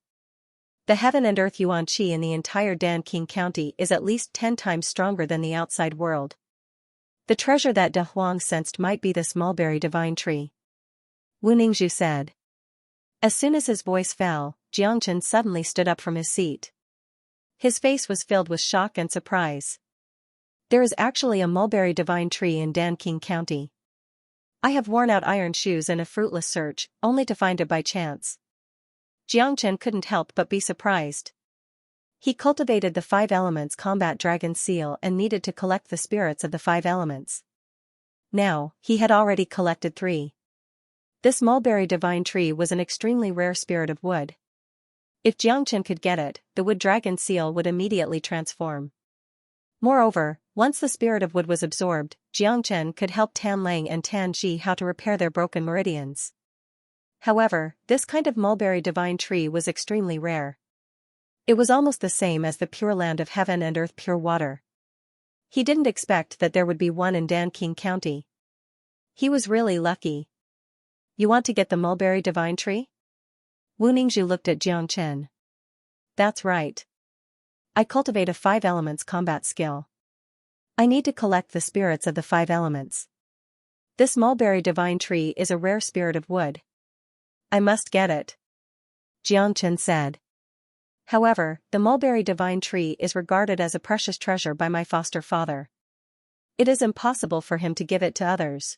The heaven and earth yuan qi in the entire Danqing County is at least 10 times stronger than the outside world. The treasure that De Huang sensed might be this mulberry divine tree. Wu Ningzhu said. As soon as his voice fell, Xianxia suddenly stood up from his seat. His face was filled with shock and surprise. There is actually a mulberry divine tree in Danqing County. I have worn out iron shoes in a fruitless search, only to find it by chance. Xianxia couldn't help but be surprised. He cultivated the 5 elements combat dragon seal and needed to collect the spirits of the 5 elements. Now, he had already collected 3. This mulberry divine tree was an extremely rare spirit of wood. If Xianxia could get it, the wood dragon seal would immediately transform. Moreover, once the spirit of wood was absorbed, Xianxia could help Tan Lang and Tan Ji how to repair their broken meridians. However, this kind of mulberry divine tree was extremely rare. It was almost the same as the pure land of heaven and earth pure water. He didn't expect that there would be one in Danqing County. He was really lucky. You want to get the mulberry divine tree? Wu Ningzhu looked at Xianxia. That's right. I cultivate a 5 elements combat skill. I need to collect the spirits of the 5 elements. This mulberry divine tree is a rare spirit of wood. I must get it. Xianxia said. However, the mulberry divine tree is regarded as a precious treasure by my foster father. It is impossible for him to give it to others.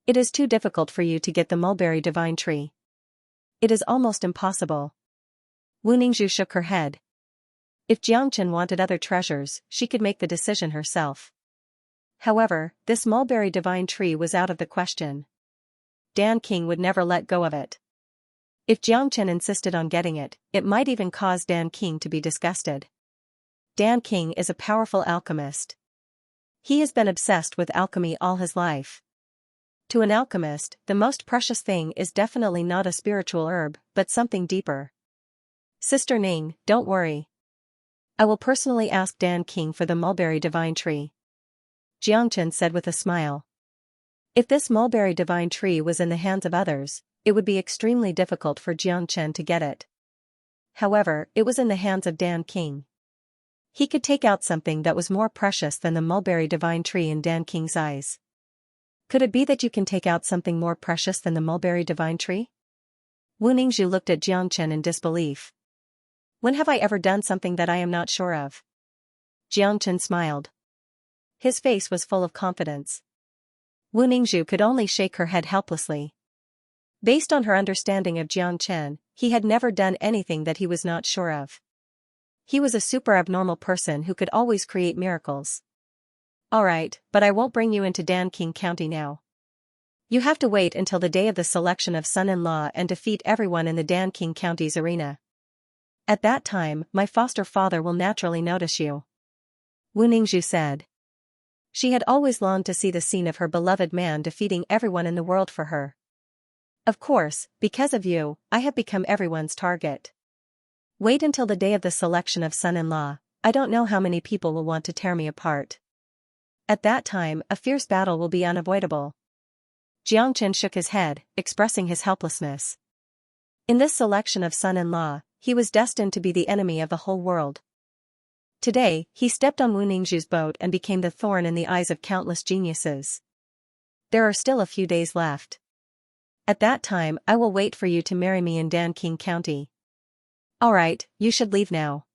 It is too difficult for you to get the mulberry divine tree. It is almost impossible. Wu Ningzhu shook her head. If Xianxia wanted other treasures, she could make the decision herself. However, this mulberry divine tree was out of the question. Danqing would never let go of it. If Xianxia insisted on getting it, it might even cause Danqing to be disgusted. Danqing is a powerful alchemist. He has been obsessed with alchemy all his life. To an alchemist, the most precious thing is definitely not a spiritual herb, but something deeper. Sister Ning, don't worry. I will personally ask Danqing for the mulberry divine tree. Xianxia said with a smile. If this mulberry divine tree was in the hands of others, it would be extremely difficult for Xianxia to get it. However, it was in the hands of Danqing. He could take out something that was more precious than the mulberry divine tree in Danqing's eyes. Could it be that you can take out something more precious than the mulberry divine tree? Wu Ningzhu looked at Jiangchen in disbelief. When have I ever done something that I am not sure of? Jiangchen smiled. His face was full of confidence. Wu Ningzhu could only shake her head helplessly. Based on her understanding of Jiangchen, he had never done anything that he was not sure of. He was a super abnormal person who could always create miracles. Alright, but I won't bring you into Danqing County now. You have to wait until the day of the selection of son-in-law and defeat everyone in the Danqing County's arena. At that time, my foster father will naturally notice you. Wu Ningzhu said. She had always longed to see the scene of her beloved man defeating everyone in the world for her. Of course, because of you, I have become everyone's target. Wait until the day of the selection of son-in-law, I don't know how many people will want to tear me apart. At that time, a fierce battle will be unavoidable. Jiangchen shook his head, expressing his helplessness. In this selection of son-in-law, he was destined to be the enemy of the whole world. Today, he stepped on Wu Ningzhu's boat and became the thorn in the eyes of countless geniuses. There are still a few days left. At that time, I will wait for you to marry me in Danqing County. Alright, you should leave now.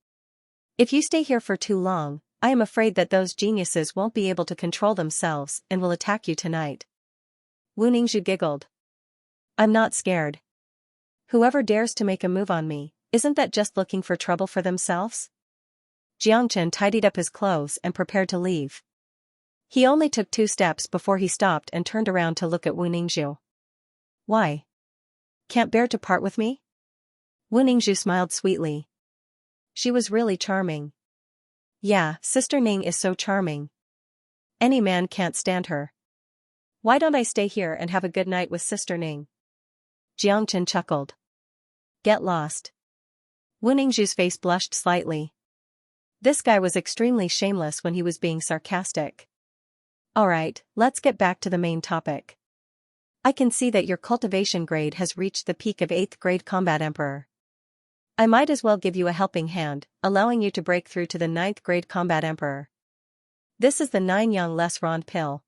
If you stay here for too long, I am afraid that those geniuses won't be able to control themselves and will attack you tonight. Wu Ningzhu giggled. I'm not scared. Whoever dares to make a move on me, isn't that just looking for trouble for themselves? Jiangchen tidied up his clothes and prepared to leave. He only took 2 steps before he stopped and turned around to look at Wu Ningzhu. Why? Can't bear to part with me? Wu Ningzhu smiled sweetly. She was really charming. Yeah, Sister Ning is so charming. Any man can't stand her. Why don't I stay here and have a good night with Sister Ning? Jiangchen chuckled. Get lost. Wu Ningzhu's face blushed slightly. This guy was extremely shameless when he was being sarcastic. Alright, let's get back to the main topic. I can see that your cultivation grade has reached the peak of 8th grade Combat Emperor. I might as well give you a helping hand, allowing you to break through to the 9th grade Combat Emperor. This is the 9 Yang Les Rond pill.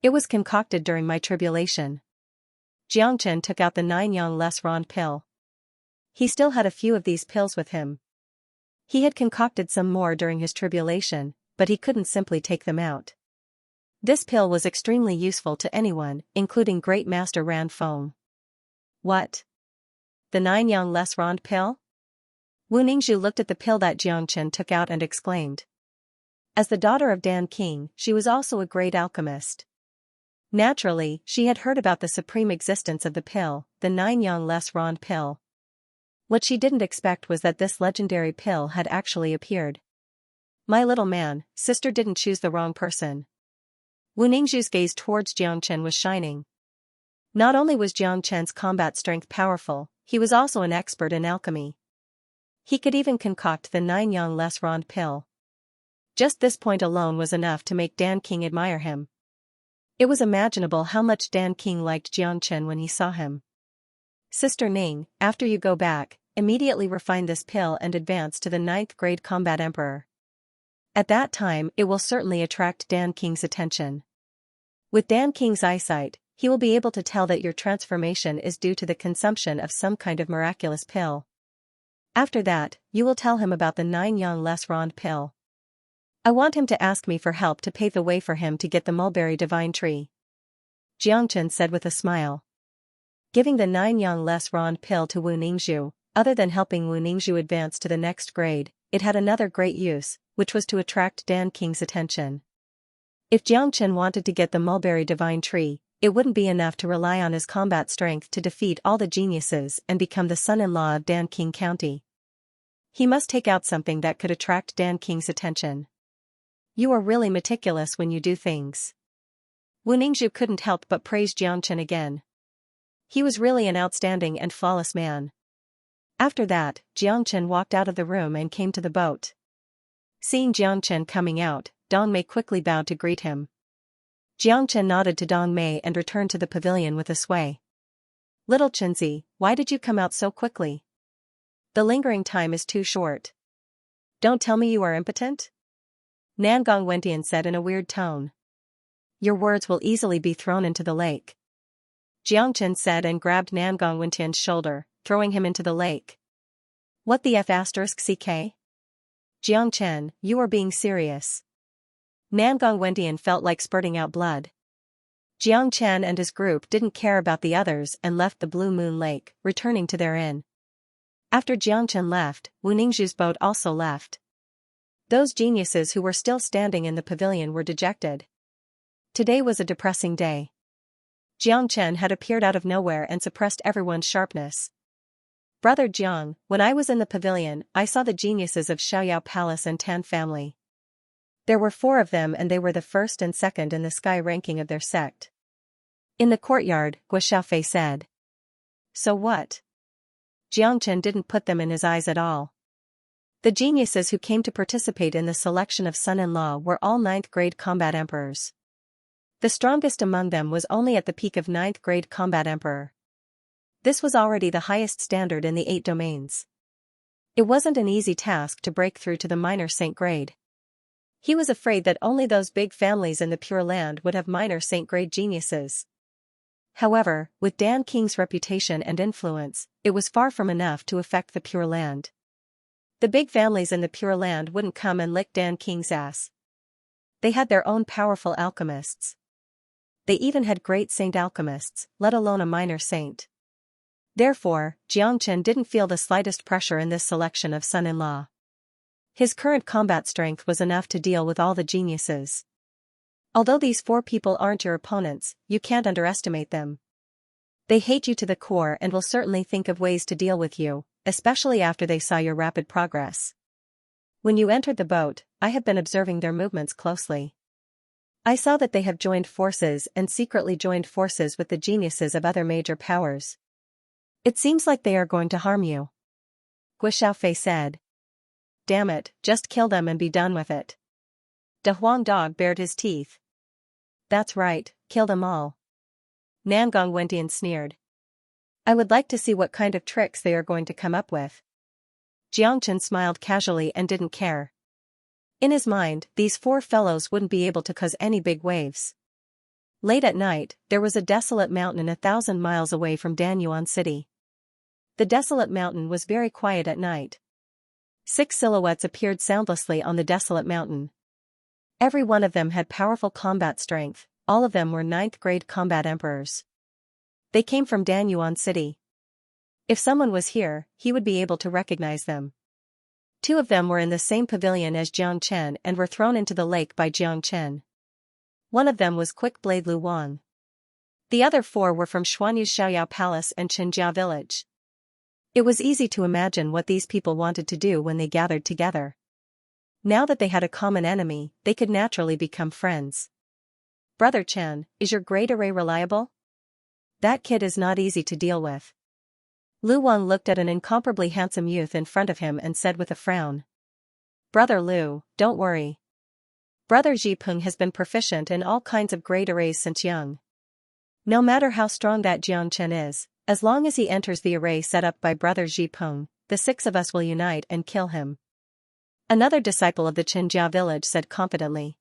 It was concocted during my tribulation. Jiangchen took out the 9 Yang Les Rond pill. He still had a few of these pills with him. He had concocted some more during his tribulation, but he couldn't simply take them out. This pill was extremely useful to anyone, including Great Master Ran Feng. What? The 9 Yang Les Rond pill? Wu Ningzhu looked at the pill that Jiangchen took out and exclaimed. As the daughter of Dan King, she was also a great alchemist. Naturally, she had heard about the supreme existence of the pill, the 9 Yang Les Rond pill. What she didn't expect was that this legendary pill had actually appeared. My little man, sister didn't choose the wrong person. Wu Ningzhu's gaze towards Jiangchen was shining. Not only was Jiangchen's combat strength powerful, he was also an expert in alchemy. He could even concoct the 9 Yang Les Rond pill. Just this point alone was enough to make Dan King admire him. It was imaginable how much Dan King liked Jiangchen when he saw him. Sister Ning, after you go back, immediately refine this pill and advance to the 9th grade Combat Emperor. At that time, it will certainly attract Dan King's attention. With Dan King's eyesight, he will be able to tell that your transformation is due to the consumption of some kind of miraculous pill. After that, you will tell him about the 9 Yang Les Rond pill. I want him to ask me for help to pave the way for him to get the mulberry divine tree. Jiangchen said with a smile. Giving the 9 Yang Les Rond pill to Wu Ningzhu, other than helping Wu Ningzhu advance to the next grade, it had another great use, which was to attract Dan King's attention. If Jiangchen wanted to get the mulberry divine tree, it wouldn't be enough to rely on his combat strength to defeat all the geniuses and become the son-in-law of Dan King County. He must take out something that could attract Dan King's attention. You are really meticulous when you do things. Wu Ningzhu couldn't help but praise Jiangchen again. He was really an outstanding and flawless man. After that, Jiangchen walked out of the room and came to the boat. Seeing Jiangchen coming out, Dong Mei quickly bowed to greet him. Jiangchen nodded to Dong Mei and returned to the pavilion with a sway. Little Chenzi, why did you come out so quickly? The lingering time is too short. Don't tell me you are impotent? Nangong Wentian said in a weird tone. Your words will easily be thrown into the lake. Jiangchen said and grabbed Nangong Wentian's shoulder, throwing him into the lake. What the F***ck? Jiangchen, you are being serious. Nangong Wentian felt like spurting out blood. Jiangchen and his group didn't care about the others and left the Blue Moon Lake, returning to their inn. After Jiangchen left, Wu Ningzhu's boat also left. Those geniuses who were still standing in the pavilion were dejected. Today was a depressing day. Jiangchen had appeared out of nowhere and suppressed everyone's sharpness. Brother Jiang, when I was in the pavilion, I saw the geniuses of Xiaoyao Palace and Tan family. There were 4 of them and they were the first and second in the sky ranking of their sect. In the courtyard, Guo Xiaofei said. So what? Jiangchen didn't put them in his eyes at all. The geniuses who came to participate in the selection of son-in-law were all 9th grade combat emperors. The strongest among them was only at the peak of 9th grade combat emperor. This was already the highest standard in the 8 domains. It wasn't an easy task to break through to the minor saint grade. He was afraid that only those big families in the Pure Land would have minor saint grade geniuses. However, with Dan King's reputation and influence, it was far from enough to affect the Pure Land. The big families in the Pure Land wouldn't come and lick Dan King's ass. They had their own powerful alchemists. They even had great saint alchemists, let alone a minor saint. Therefore, Jiangchen didn't feel the slightest pressure in this selection of son-in-law. His current combat strength was enough to deal with all the geniuses. Although these 4 people aren't your opponents, you can't underestimate them. They hate you to the core and will certainly think of ways to deal with you, especially after they saw your rapid progress. When you entered the boat, I have been observing their movements closely. I saw that they have joined forces and secretly joined forces with the geniuses of other major powers. It seems like they are going to harm you. Guo Xiaofei said. Damn it, just kill them and be done with it. De Huang Dog bared his teeth. That's right, kill them all. Nangong Wentian sneered. I would like to see what kind of tricks they are going to come up with. Jiangchen smiled casually and didn't care. In his mind, these 4 fellows wouldn't be able to cause any big waves. Late at night, there was a desolate mountain 1,000 miles away from Danyuan City. The desolate mountain was very quiet at night. 6 silhouettes appeared soundlessly on the desolate mountain. Every one of them had powerful combat strength, all of them were 9th grade combat emperors. They came from Danyuan City. If someone was here, he would be able to recognize them. 2 of them were in the same pavilion as Jiangchen and were thrown into the lake by Jiangchen. One of them was Quick Blade Lu Wang. The other 4 were from Xuanyu's Xiaoyao Palace and Xianxia village. It was easy to imagine what these people wanted to do when they gathered together. Now that they had a common enemy, they could naturally become friends. Brother Chen, is your grade array reliable? That kid is not easy to deal with. Lu Wang looked at an incomparably handsome youth in front of him and said with a frown. Brother Lu, don't worry. Brother Zhipeng has been proficient in all kinds of grade arrays since young. No matter how strong that Jiangchen is, as long as he enters the array set up by Brother Zhipeng, the 6 of us will unite and kill him. Another disciple of the Xianxia village said confidently.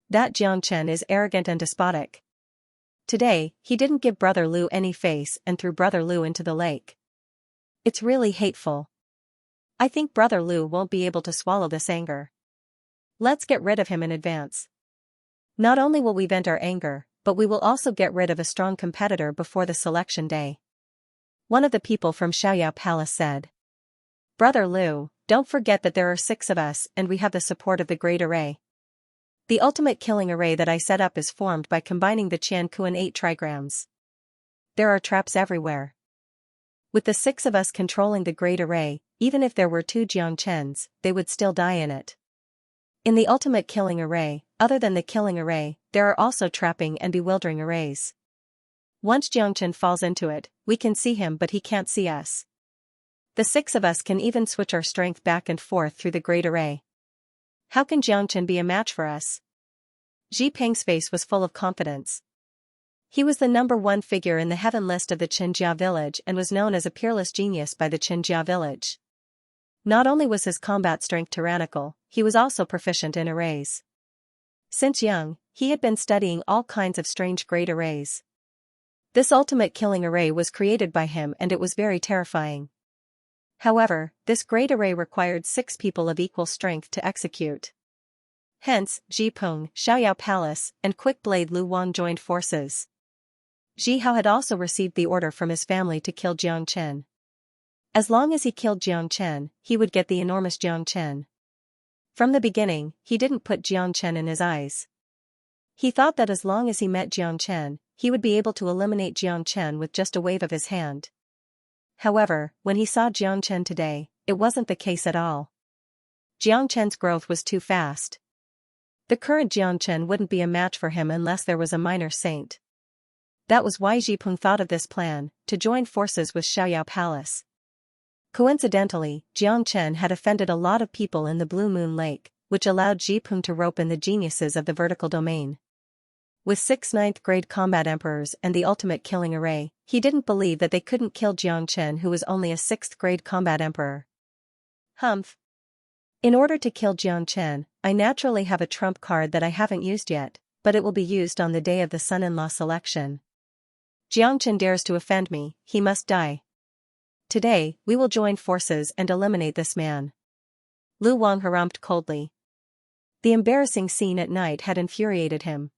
That Jiangchen is arrogant and despotic. Today, he didn't give Brother Lu any face and threw Brother Lu into the lake. It's really hateful. I think Brother Lu won't be able to swallow this anger. Let's get rid of him in advance. Not only will we vent our anger, but we will also get rid of a strong competitor before the selection day. One of the people from Xiaoyao Palace said. Brother Lu, don't forget that there are 6 of us and we have the support of the Great Array. The ultimate killing array that I set up is formed by combining the Qiankuan 8 trigrams. There are traps everywhere. With the 6 of us controlling the Great Array, even if there were 2 Jiangchens, they would still die in it. In the ultimate killing array, other than the killing array, there are also trapping and bewildering arrays. Once Jiangchen falls into it, we can see him but he can't see us. The 6 of us can even switch our strength back and forth through the Great Array. How can Jiangchen be a match for us? Xi Peng's face was full of confidence. He was the number 1 figure in the heaven list of the Xianxia village and was known as a peerless genius by the Xianxia village. Not only was his combat strength tyrannical, he was also proficient in arrays. Since young, he had been studying all kinds of strange great arrays. This ultimate killing array was created by him and it was very terrifying. However, this great array required 6 people of equal strength to execute. Hence, Ji Peng, Xiaoyao Palace, and Quick Blade Lu Wang joined forces. Ji Hao had also received the order from his family to kill Jiang Chen. As long as he killed Jiang Chen, he would get the enormous Jiang Chen. From the beginning, he didn't put Jiang Chen in his eyes. He thought that as long as he met Jiang Chen, he would be able to eliminate Jiang Chen with just a wave of his hand. However, when he saw Jiang Chen today, it wasn't the case at all. Jiang Chen's growth was too fast. The current Jiang Chen wouldn't be a match for him unless there was a minor saint. That was why Ji Peng thought of this plan, to join forces with Xiaoyao Palace. Coincidentally, Jiang Chen had offended a lot of people in the Blue Moon Lake, which allowed Ji Peng to rope in the geniuses of the vertical domain. With 6 ninth-grade combat emperors and the ultimate killing array, he didn't believe that they couldn't kill Jiang Chen, who was only a 6th-grade combat emperor. Humph. In order to kill Jiang Chen, I naturally have a trump card that I haven't used yet, but it will be used on the day of the son-in-law selection. Jiang Chen dares to offend me, he must die. Today, we will join forces and eliminate this man. Lu Wang harrumphed coldly. The embarrassing scene at night had infuriated him.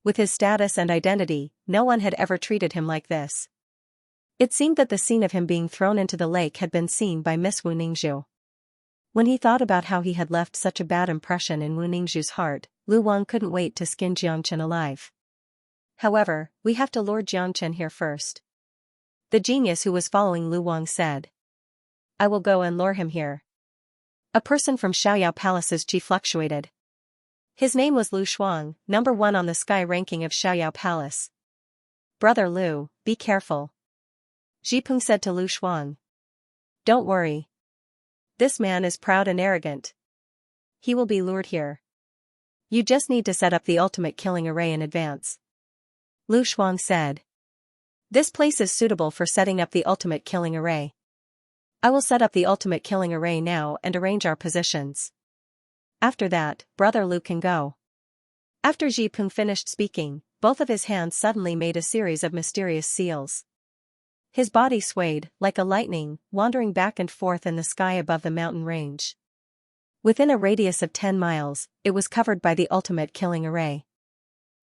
With his status and identity, no one had ever treated him like this. It seemed that the scene of him being thrown into the lake had been seen by Miss Wu Ningzhu. When he thought about how he had left such a bad impression in Wu Ningzhu's heart, Lu Wang couldn't wait to skin Jiang Chen alive. However, we have to lure Jiang Chen here first. The genius who was following Lu Wang said. I will go and lure him here. A person from Xiaoyao Palace's chi fluctuated. His name was Lu Shuang, number 1 on the sky ranking of Xiaoyao Palace. Brother Lu, be careful. Ji Peng said to Lu Shuang. Don't worry. This man is proud and arrogant. He will be lured here. You just need to set up the ultimate killing array in advance. Lu Shuang said. This place is suitable for setting up the ultimate killing array. I will set up the ultimate killing array now and arrange our positions. After that, Brother Lu can go. After Ji Peng finished speaking, both of his hands suddenly made a series of mysterious seals. His body swayed, like a lightning, wandering back and forth in the sky above the mountain range. Within a radius of 10 miles, it was covered by the ultimate killing array.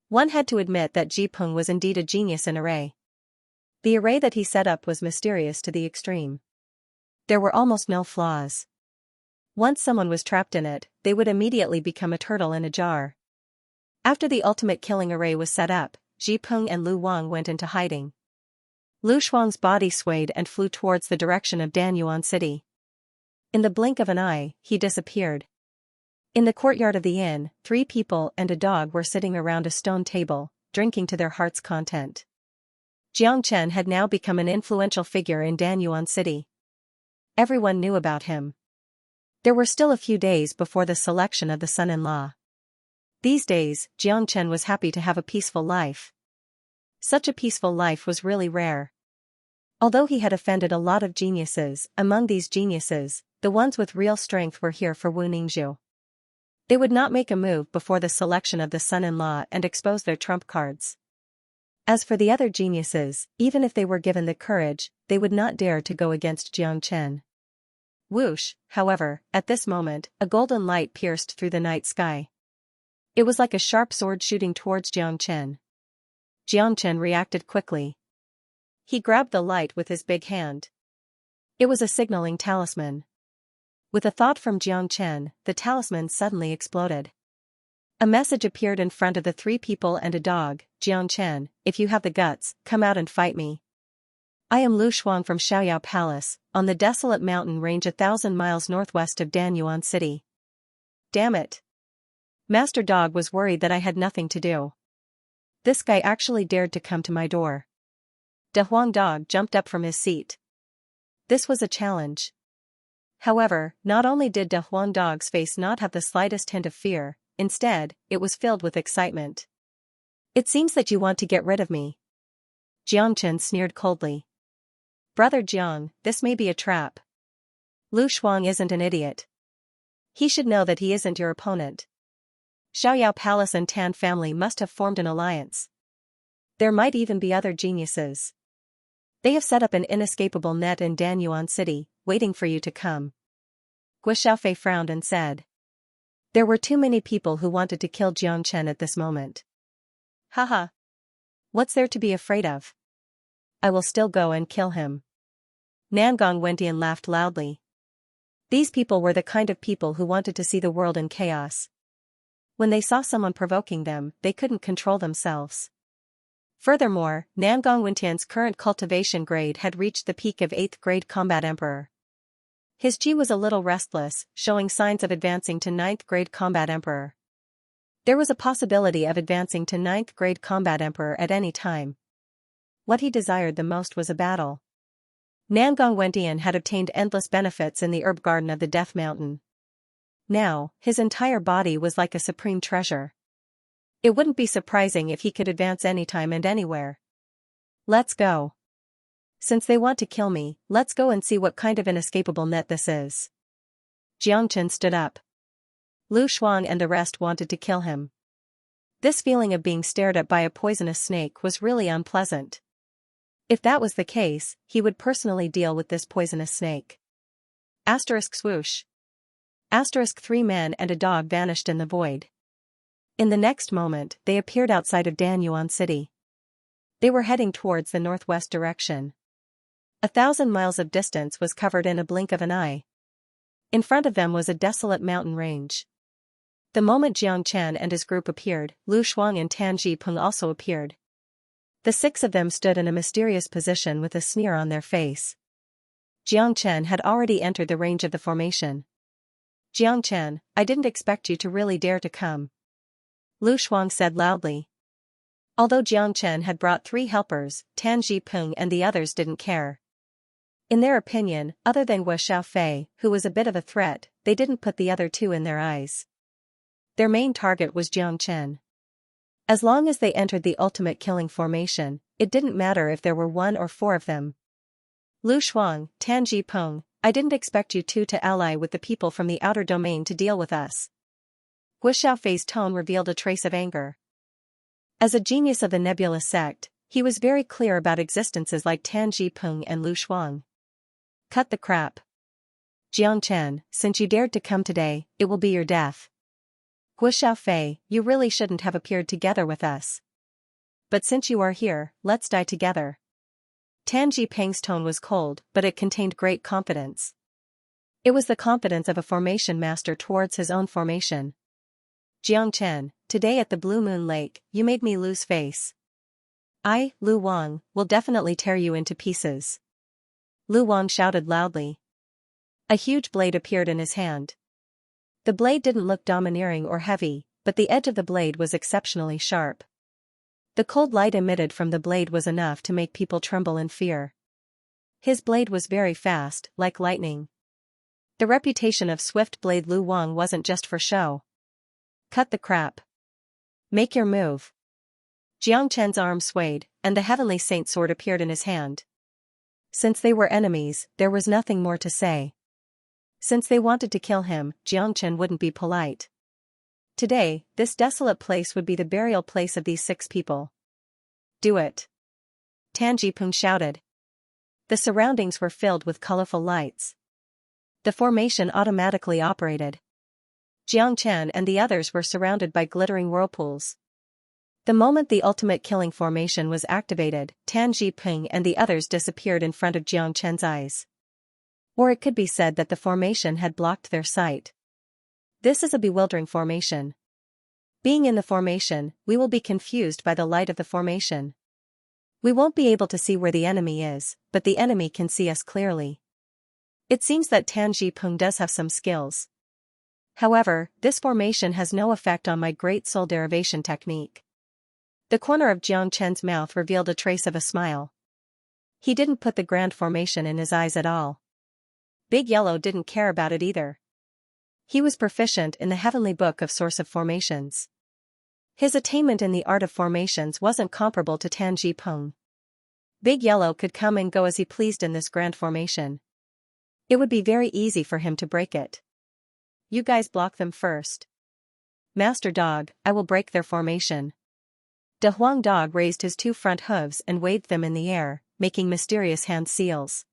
One had to admit that Ji Peng was indeed a genius in array. The array that he set up was mysterious to the extreme. There were almost no flaws. Once someone was trapped in it, they would immediately become a turtle in a jar. After the ultimate killing array was set up, Ji Peng and Lu Wang went into hiding. Lu Shuang's body swayed and flew towards the direction of Danyuan City. In the blink of an eye, he disappeared. In the courtyard of the inn, 3 people and a dog were sitting around a stone table, drinking to their heart's content. Jiang Chen had now become an influential figure in Danyuan City. Everyone knew about him. There were still a few days before the selection of the son-in-law. These days, Jiang Chen was happy to have a peaceful life. Such a peaceful life was really rare. Although he had offended a lot of geniuses, among these geniuses, the ones with real strength were here for Wu Ningzhu. They would not make a move before the selection of the son-in-law and expose their trump cards. As for the other geniuses, even if they were given the courage, they would not dare to go against Jiang Chen. Whoosh, however, at this moment, a golden light pierced through the night sky. It was like a sharp sword shooting towards Jiang Chen. Jiang Chen reacted quickly. He grabbed the light with his big hand. It was a signaling talisman. With a thought from Jiang Chen, the talisman suddenly exploded. A message appeared in front of the 3 people and a dog. Jiang Chen, if you have the guts, come out and fight me. I am Lu Shuang from Xiaoyao Palace, on the desolate mountain range 1,000 miles northwest of Danyuan City. Damn it. Master Dog was worried that I had nothing to do. This guy actually dared to come to my door. De Huang Dog jumped up from his seat. This was a challenge. However, not only did De Huang Dog's face not have the slightest hint of fear, instead, it was filled with excitement. It seems that you want to get rid of me. Jiang Chen sneered coldly. Brother Jiang, this may be a trap. Lu Shuang isn't an idiot. He should know that he isn't your opponent. Xiaoyao Palace and Tan family must have formed an alliance. There might even be other geniuses. They have set up an inescapable net in Danyuan City, waiting for you to come. Guo Xiaofei frowned and said. There were too many people who wanted to kill Jiang Chen at this moment. Haha. What's there to be afraid of? I will still go and kill him. Nangong Wentian laughed loudly. These people were the kind of people who wanted to see the world in chaos. When they saw someone provoking them, they couldn't control themselves. Furthermore, Nangong Wentian's current cultivation grade had reached the peak of 8th grade combat emperor. His Ji was a little restless, showing signs of advancing to 9th grade combat emperor. There was a possibility of advancing to 9th grade combat emperor at any time. What he desired the most was a battle. Nangong Wentian had obtained endless benefits in the herb garden of the Death Mountain. Now, his entire body was like a supreme treasure. It wouldn't be surprising if he could advance anytime and anywhere. Let's go. Since they want to kill me, let's go and see what kind of inescapable net this is. Jiang Chen stood up. Lu Shuang and the rest wanted to kill him. This feeling of being stared at by a poisonous snake was really unpleasant. If that was the case, he would personally deal with this poisonous snake. Asterisk swoosh. Asterisk 3 men and a dog vanished in the void. In the next moment, they appeared outside of Danyuan City. They were heading towards the northwest direction. 1,000 miles of distance was covered in a blink of an eye. In front of them was a desolate mountain range. The moment Jiang Chen and his group appeared, Lu Shuang and Tan Jipeng also appeared. The 6 of them stood in a mysterious position with a sneer on their face. Jiang Chen had already entered the range of the formation. Jiang Chen, I didn't expect you to really dare to come. Lu Shuang said loudly. Although Jiang Chen had brought 3 helpers, Tan Jipeng and the others didn't care. In their opinion, other than Guo Xiaofei, who was a bit of a threat, they didn't put the other 2 in their eyes. Their main target was Jiang Chen. As long as they entered the ultimate killing formation, it didn't matter if there were 1 or 4 of them. Lu Shuang, Tan Jipeng, I didn't expect you 2 to ally with the people from the outer domain to deal with us. Guo Xiaofei's tone revealed a trace of anger. As a genius of the Nebula sect, he was very clear about existences like Tan Jipeng and Lu Shuang. Cut the crap. Jiang Chen, since you dared to come today, it will be your death. Guo Xiaofei, you really shouldn't have appeared together with us. But since you are here, let's die together. Tan Jipeng's tone was cold, but it contained great confidence. It was the confidence of a formation master towards his own formation. Jiang Chen, today at the Blue Moon Lake, you made me lose face. I, Lu Wang, will definitely tear you into pieces. Lu Wang shouted loudly. A huge blade appeared in his hand. The blade didn't look domineering or heavy, but the edge of the blade was exceptionally sharp. The cold light emitted from the blade was enough to make people tremble in fear. His blade was very fast, like lightning. The reputation of Swift Blade Lu Wang wasn't just for show. Cut the crap. Make your move. Jiang Chen's arm swayed, and the Heavenly Saint sword appeared in his hand. Since they were enemies, there was nothing more to say. Since they wanted to kill him, Jiang Chen wouldn't be polite. Today, this desolate place would be the burial place of these 6 people. Do it. Tan Jipeng shouted. The surroundings were filled with colorful lights. The formation automatically operated. Jiang Chen and the others were surrounded by glittering whirlpools. The moment the ultimate killing formation was activated, Tan Jipeng and the others disappeared in front of Jiang Chen's eyes. Or it could be said that the formation had blocked their sight. This is a bewildering formation. Being in the formation, we will be confused by the light of the formation. We won't be able to see where the enemy is, but the enemy can see us clearly. It seems that Tan Jipeng does have some skills. However, this formation has no effect on my Great Soul Derivation technique. The corner of Jiang Chen's mouth revealed a trace of a smile. He didn't put the grand formation in his eyes at all. Big Yellow didn't care about it either. He was proficient in the Heavenly Book of Source of Formations. His attainment in the art of formations wasn't comparable to Tan Jipeng. Big Yellow could come and go as he pleased in this grand formation. It would be very easy for him to break it. You guys block them first. Master Dog, I will break their formation. De Huang dog raised his two front hooves and waved them in the air, making mysterious hand seals.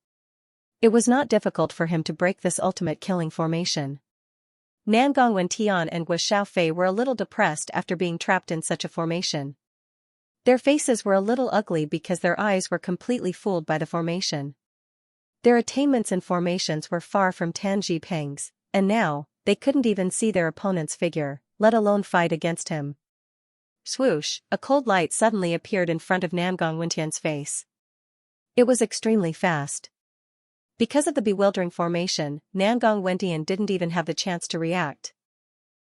It was not difficult for him to break this ultimate killing formation. Nangong Wentian and Wu Xiaofei were a little depressed after being trapped in such a formation. Their faces were a little ugly because their eyes were completely fooled by the formation. Their attainments in formations were far from Tan Jiping's, and now, they couldn't even see their opponent's figure, let alone fight against him. Swoosh, a cold light suddenly appeared in front of Nangong Wentian's face. It was extremely fast. Because of the bewildering formation, Nangong Wentian didn't even have the chance to react.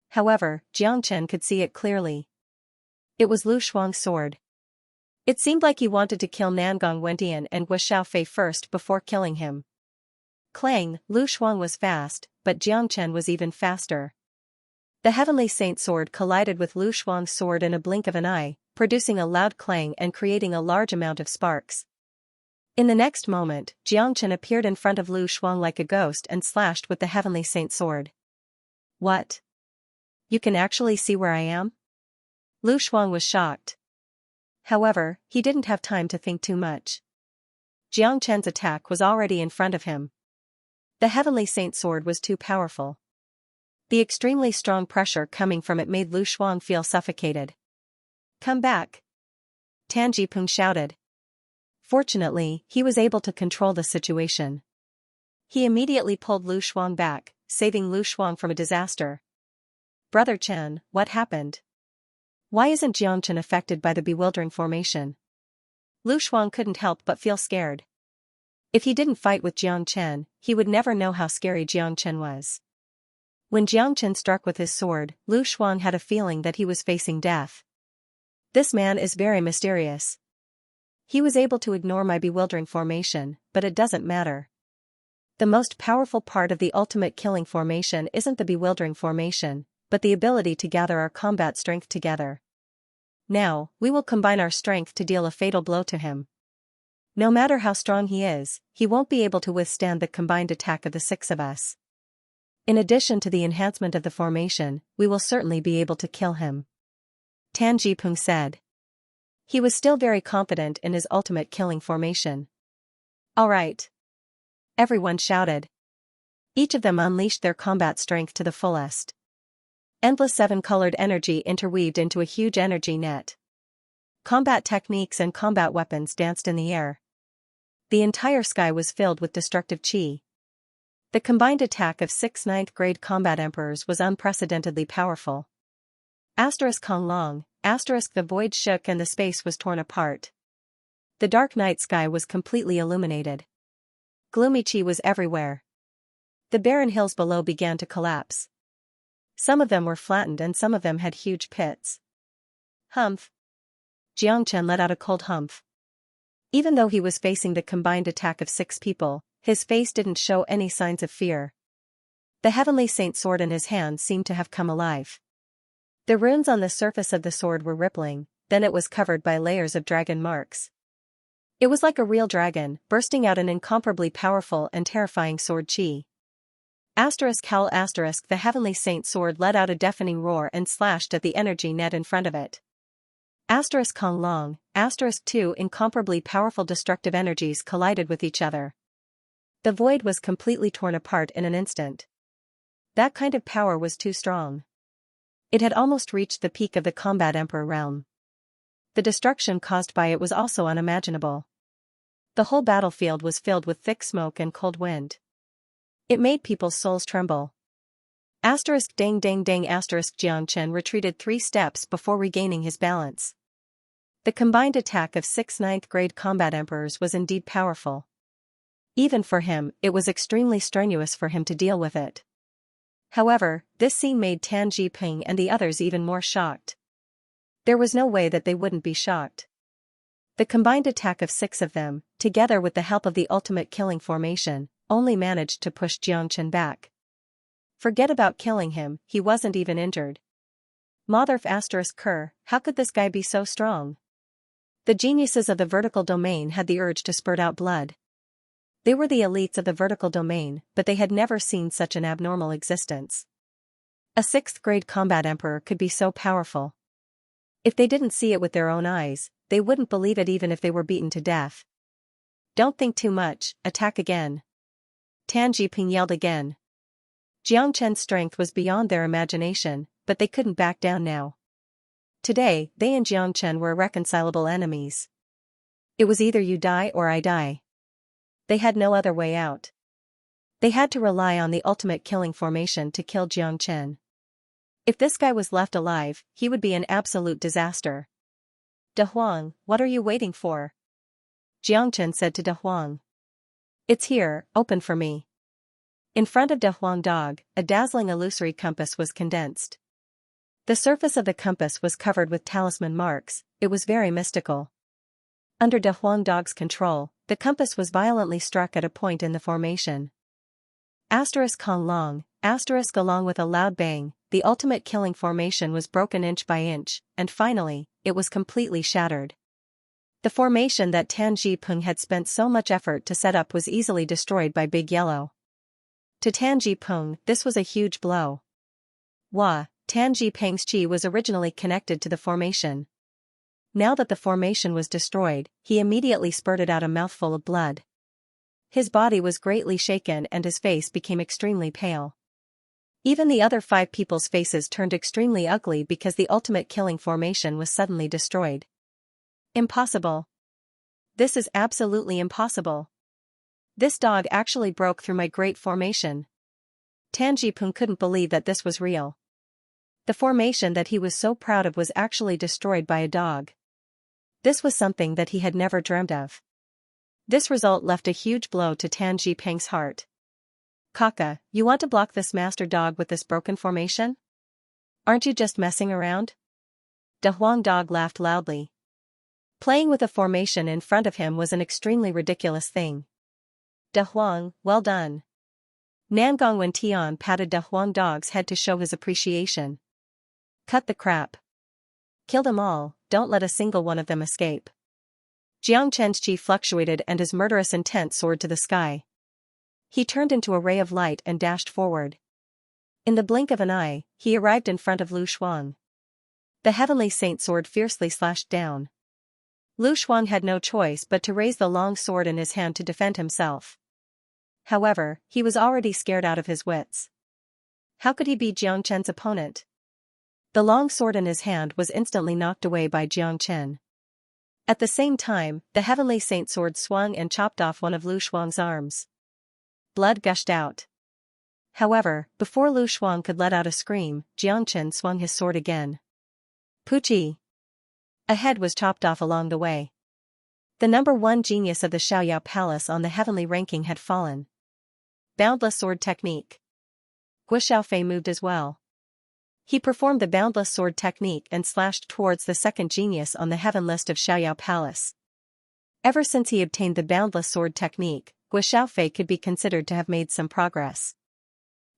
However, Jiang Chen could see it clearly. It was Lu Shuang's sword. It seemed like he wanted to kill Nangong Wentian and Wu Xiaofei first before killing him. Clang, Lu Shuang was fast, but Jiang Chen was even faster. The Heavenly Saint sword collided with Lu Shuang's sword in a blink of an eye, producing a loud clang and creating a large amount of sparks. In the next moment, Jiang Chen appeared in front of Lu Shuang like a ghost and slashed with the Heavenly Saint sword. What? You can actually see where I am? Lu Shuang was shocked. However, he didn't have time to think too much. Jiang Chen's attack was already in front of him. The Heavenly Saint sword was too powerful. The extremely strong pressure coming from it made Lu Shuang feel suffocated. Come back! Tan Jiping shouted. Fortunately, he was able to control the situation. He immediately pulled Lu Shuang back, saving Lu Shuang from a disaster. Brother Chen, what happened? Why isn't Jiang Chen affected by the bewildering formation? Lu Shuang couldn't help but feel scared. If he didn't fight with Jiang Chen, he would never know how scary Jiang Chen was. When Jiang Chen struck with his sword, Lu Shuang had a feeling that he was facing death. This man is very mysterious. He was able to ignore my bewildering formation, but it doesn't matter. The most powerful part of the ultimate killing formation isn't the bewildering formation, but the ability to gather our combat strength together. Now, we will combine our strength to deal a fatal blow to him. No matter how strong he is, he won't be able to withstand the combined attack of the six of us. In addition to the enhancement of the formation, we will certainly be able to kill him. Tan Jiping said. He was still very confident in his ultimate killing formation. All right. Everyone shouted. Each of them unleashed their combat strength to the fullest. Endless seven-colored energy interweaved into a huge energy net. Combat techniques and combat weapons danced in the air. The entire sky was filled with destructive chi. The combined attack of 6 ninth-grade combat emperors was unprecedentedly powerful. Kong Long, the void shook and the space was torn apart. The dark night sky was completely illuminated. Gloomy chi was everywhere. The barren hills below began to collapse. Some of them were flattened and some of them had huge pits. Humph. Jiang Chen let out a cold humph. Even though he was facing the combined attack of 6 people, his face didn't show any signs of fear. The Heavenly Saint sword in his hand seemed to have come alive. The runes on the surface of the sword were rippling, then it was covered by layers of dragon marks. It was like a real dragon, bursting out an incomparably powerful and terrifying sword chi. Howl! The Heavenly Saint sword let out a deafening roar and slashed at the energy net in front of it. Kong Long, 2 incomparably powerful destructive energies collided with each other. The void was completely torn apart in an instant. That kind of power was too strong. It had almost reached the peak of the combat emperor realm. The destruction caused by it was also unimaginable. The whole battlefield was filled with thick smoke and cold wind. It made people's souls tremble. Dang. Jiang Chen retreated 3 steps before regaining his balance. The combined attack of 6 ninth-grade combat emperors was indeed powerful. Even for him, it was extremely strenuous for him to deal with it. However, this scene made Tan Jiping and the others even more shocked. There was no way that they wouldn't be shocked. The combined attack of 6 of them, together with the help of the ultimate killing formation, only managed to push Jiang Chen back. Forget about killing him, he wasn't even injured. Motherf *Ker, how could this guy be so strong? The geniuses of the vertical domain had the urge to spurt out blood. They were the elites of the vertical domain, but they had never seen such an abnormal existence. A 6th-grade combat emperor could be so powerful. If they didn't see it with their own eyes, they wouldn't believe it even if they were beaten to death. Don't think too much, attack again. Tan Jiping yelled again. Jiang Chen's strength was beyond their imagination, but they couldn't back down now. Today, they and Jiang Chen were irreconcilable enemies. It was either you die or I die. They had no other way out. They had to rely on the ultimate killing formation to kill Jiang Chen. If this guy was left alive, he would be an absolute disaster. De Huang, what are you waiting for? Jiang Chen said to De Huang. It's here, open for me. In front of De Huang Dog, a dazzling illusory compass was condensed. The surface of the compass was covered with talisman marks, it was very mystical. Under De Huang Dog's control, the compass was violently struck at a point in the formation. Kong Long, along with a loud bang, the ultimate killing formation was broken inch by inch, and finally, it was completely shattered. The formation that Tan Jiping had spent so much effort to set up was easily destroyed by Big Yellow. To Tan Jiping, this was a huge blow. Tan Jiping's chi was originally connected to the formation. Now that the formation was destroyed, he immediately spurted out a mouthful of blood. His body was greatly shaken and his face became extremely pale. Even the other 5 people's faces turned extremely ugly because the ultimate killing formation was suddenly destroyed. Impossible. This is absolutely impossible. This dog actually broke through my great formation. Tan Jiping couldn't believe that this was real. The formation that he was so proud of was actually destroyed by a dog. This was something that he had never dreamt of. This result left a huge blow to Tan Jiping's heart. Kaka, you want to block this master dog with this broken formation? Aren't you just messing around? De Huang Dog laughed loudly. Playing with a formation in front of him was an extremely ridiculous thing. De Huang, well done. Nangong Wentian patted De Huang Dog's head to show his appreciation. Cut the crap. Kill them all, don't let a single one of them escape. Jiang Chen's chi fluctuated and his murderous intent soared to the sky. He turned into a ray of light and dashed forward. In the blink of an eye, he arrived in front of Lu Shuang. The heavenly saint sword fiercely slashed down. Lu Shuang had no choice but to raise the long sword in his hand to defend himself. However, he was already scared out of his wits. How could he be Jiang Chen's opponent? The long sword in his hand was instantly knocked away by Jiang Chen. At the same time, the heavenly saint sword swung and chopped off one of Lu Shuang's arms. Blood gushed out. However, before Lu Shuang could let out a scream, Jiang Chen swung his sword again. Puchi! A head was chopped off along the way. The number 1 genius of the Xiaoyao Palace on the heavenly ranking had fallen. Boundless sword technique. Guo Xiaofei moved as well. He performed the boundless sword technique and slashed towards the second genius on the heaven list of Xiaoyao Palace. Ever since he obtained the boundless sword technique, Guo Xiaofei could be considered to have made some progress.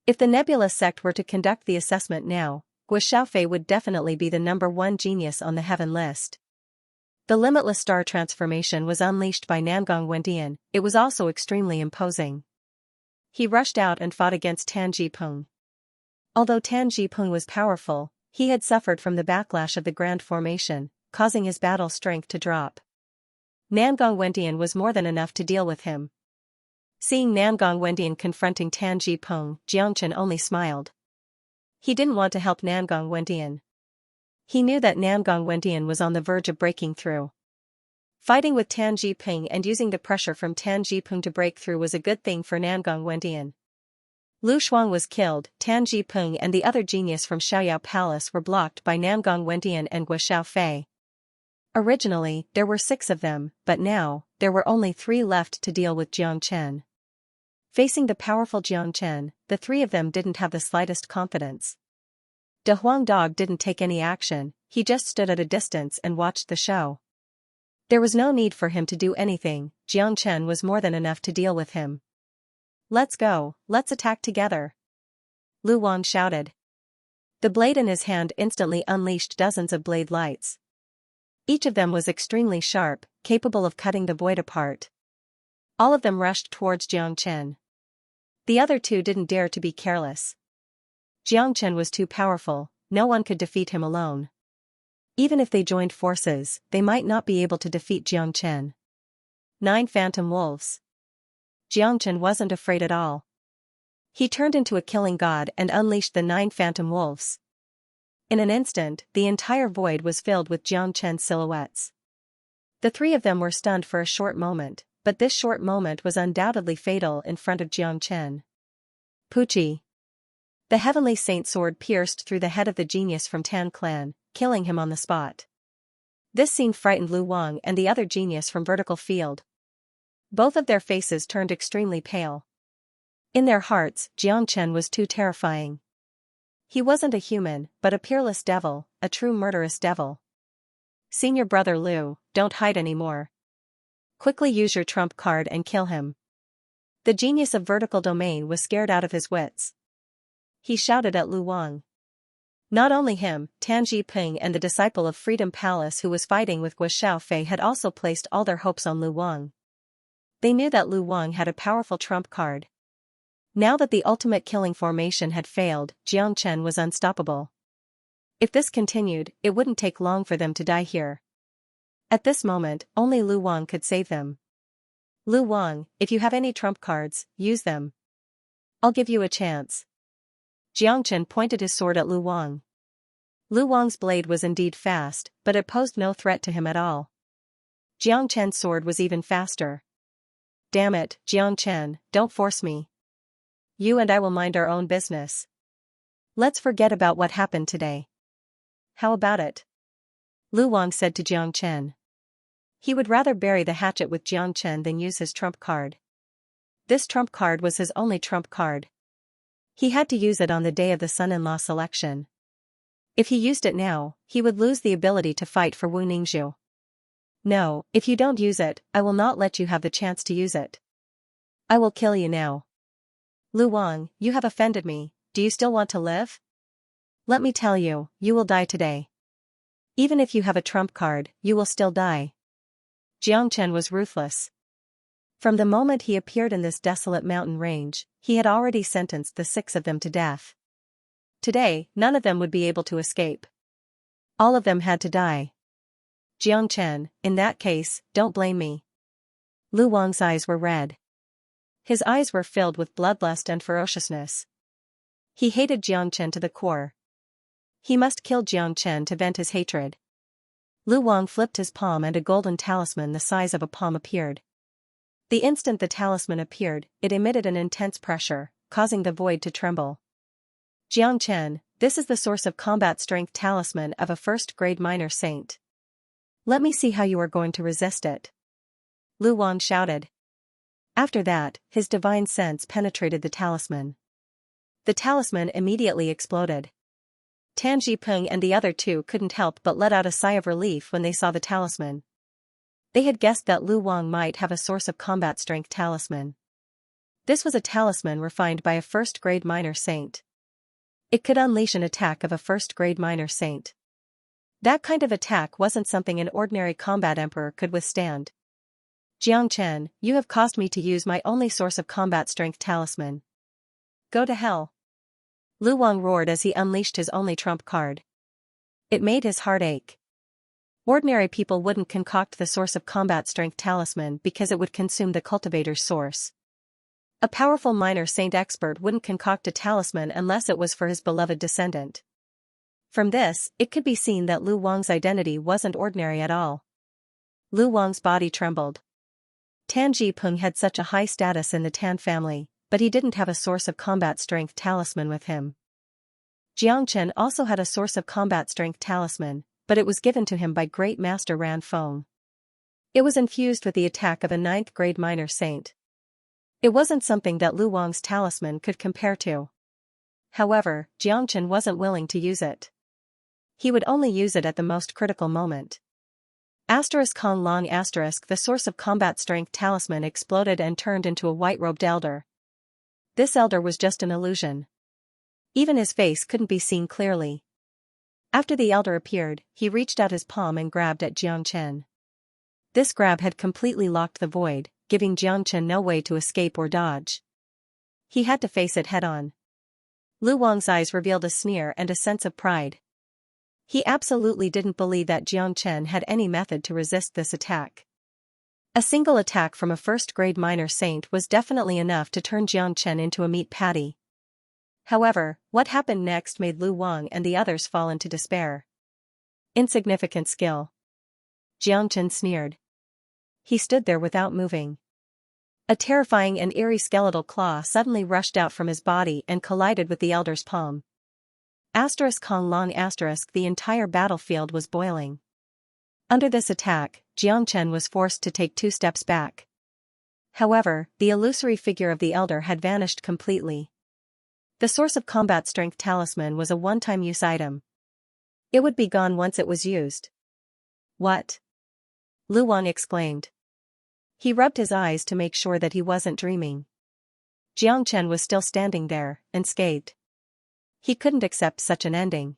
If the Nebula sect were to conduct the assessment now, Guo Xiaofei would definitely be the number 1 genius on the heaven list. The limitless star transformation was unleashed by Nangong Wendian, it was also extremely imposing. He rushed out and fought against Tan Jiping. Although Tan Jiping was powerful, he had suffered from the backlash of the grand formation, causing his battle strength to drop. Nangong Wendian was more than enough to deal with him. Seeing Nangong Wendian confronting Tan Jiping, Jiang Chen only smiled. He didn't want to help Nangong Wendian. He knew that Nangong Wendian was on the verge of breaking through. Fighting with Tan Jiping and using the pressure from Tan Jiping to break through was a good thing for Nangong Wendian. Lu Shuang was killed, Tan Jiping and the other genius from Xiaoyao Palace were blocked by Nangong Wendian and Guo Xiaofei. Originally, there were 6 of them, but now, there were only 3 left to deal with Jiang Chen. Facing the powerful Jiang Chen, the 3 of them didn't have the slightest confidence. De Huang Dog didn't take any action, he just stood at a distance and watched the show. There was no need for him to do anything, Jiang Chen was more than enough to deal with him. Let's go, let's attack together. Lu Wang shouted. The blade in his hand instantly unleashed dozens of blade lights. Each of them was extremely sharp, capable of cutting the void apart. All of them rushed towards Jiang Chen. The other 2 didn't dare to be careless. Jiang Chen was too powerful, no one could defeat him alone. Even if they joined forces, they might not be able to defeat Xianxia. 9 Phantom Wolves. Xianxia wasn't afraid at all. He turned into a killing god and unleashed the 9 Phantom Wolves. In an instant, the entire void was filled with Xianxia's silhouettes. The 3 of them were stunned for a short moment, but this short moment was undoubtedly fatal in front of Xianxia. Pucci. The heavenly saint sword pierced through the head of the genius from Tan clan, killing him on the spot. This scene frightened Lu Wang and the other genius from Vertical Field. Both of their faces turned extremely pale. In their hearts, Xianxia was too terrifying. He wasn't a human, but a peerless devil, a true murderous devil. Senior brother Lu, don't hide anymore. Quickly use your trump card and kill him. The genius of Vertical Domain was scared out of his wits. He shouted at Lu Wang. Not only him, Tan Ping and the disciple of Freedom Palace who was fighting with Guo Xiaofei had also placed all their hopes on Lu Wang. They knew that Lu Wang had a powerful trump card. Now that the ultimate killing formation had failed, Xianxia was unstoppable. If this continued, it wouldn't take long for them to die here. At this moment, only Lu Wang could save them. Lu Wang, if you have any trump cards, use them. I'll give you a chance. Xianxia pointed his sword at Lu Wang. Lu Wang's blade was indeed fast, but it posed no threat to him at all. Xianxia's sword was even faster. Damn it, Xianxia, don't force me. You and I will mind our own business. Let's forget about what happened today. How about it? Lu Wang said to Xianxia. He would rather bury the hatchet with Xianxia than use his trump card. This trump card was his only trump card. He had to use it on the day of the son-in-law selection. If he used it now, he would lose the ability to fight for Wu Ningzhu. No, if you don't use it, I will not let you have the chance to use it. I will kill you now. Lu Wang, you have offended me, do you still want to live? Let me tell you, you will die today. Even if you have a trump card, you will still die. Xianxia was ruthless. From the moment he appeared in this desolate mountain range, he had already sentenced the 6 of them to death. Today, none of them would be able to escape. All of them had to die. Xianxia, in that case, don't blame me. Lu Wang's eyes were red. His eyes were filled with bloodlust and ferociousness. He hated Xianxia to the core. He must kill Xianxia to vent his hatred. Lu Wang flipped his palm and a golden talisman the size of a palm appeared. The instant the talisman appeared, it emitted an intense pressure, causing the void to tremble. Xianxia, this is the source of combat strength talisman of a first-grade minor saint. Let me see how you are going to resist it. Lu Wang shouted. After that, his divine sense penetrated the talisman. The talisman immediately exploded. Tan Ping and the other 2 couldn't help but let out a sigh of relief when they saw the talisman. They had guessed that Lu Wang might have a source of combat strength talisman. This was a talisman refined by a first-grade minor saint. It could unleash an attack of a first-grade minor saint. That kind of attack wasn't something an ordinary combat emperor could withstand. Xianxia, you have caused me to use my only source of combat strength talisman. Go to hell. Lu Wang roared as he unleashed his only trump card. It made his heart ache. Ordinary people wouldn't concoct the source of combat strength talisman because it would consume the cultivator's source. A powerful minor saint expert wouldn't concoct a talisman unless it was for his beloved descendant. From this, it could be seen that Lu Wang's identity wasn't ordinary at all. Lu Wang's body trembled. Tan Ping had such a high status in the Tan family, but he didn't have a source of combat strength talisman with him. Xianxia also had a source of combat strength talisman, but it was given to him by Great Master Ran Feng. It was infused with the attack of a 9th-grade minor saint. It wasn't something that Lu Wang's talisman could compare to. However, Xianxia wasn't willing to use it. He would only use it at the most critical moment. Kong Long the source of combat strength talisman exploded and turned into a white-robed elder. This elder was just an illusion. Even his face couldn't be seen clearly. After the elder appeared, he reached out his palm and grabbed at Xianxia. This grab had completely locked the void, giving Xianxia no way to escape or dodge. He had to face it head-on. Lu Wang's eyes revealed a sneer and a sense of pride. He absolutely didn't believe that Xianxia had any method to resist this attack. A single attack from a first-grade minor saint was definitely enough to turn Xianxia into a meat patty. However, what happened next made Lu Wang and the others fall into despair. Insignificant skill. Xianxia sneered. He stood there without moving. A terrifying and eerie skeletal claw suddenly rushed out from his body and collided with the elder's palm. Kong long the entire battlefield was boiling. Under this attack, Xianxia was forced to take 2 steps back. However, the illusory figure of the elder had vanished completely. The source of combat strength talisman was a one-time use item. It would be gone once it was used. What? Lu Wang exclaimed. He rubbed his eyes to make sure that he wasn't dreaming. Xianxia was still standing there, unscathed. He couldn't accept such an ending.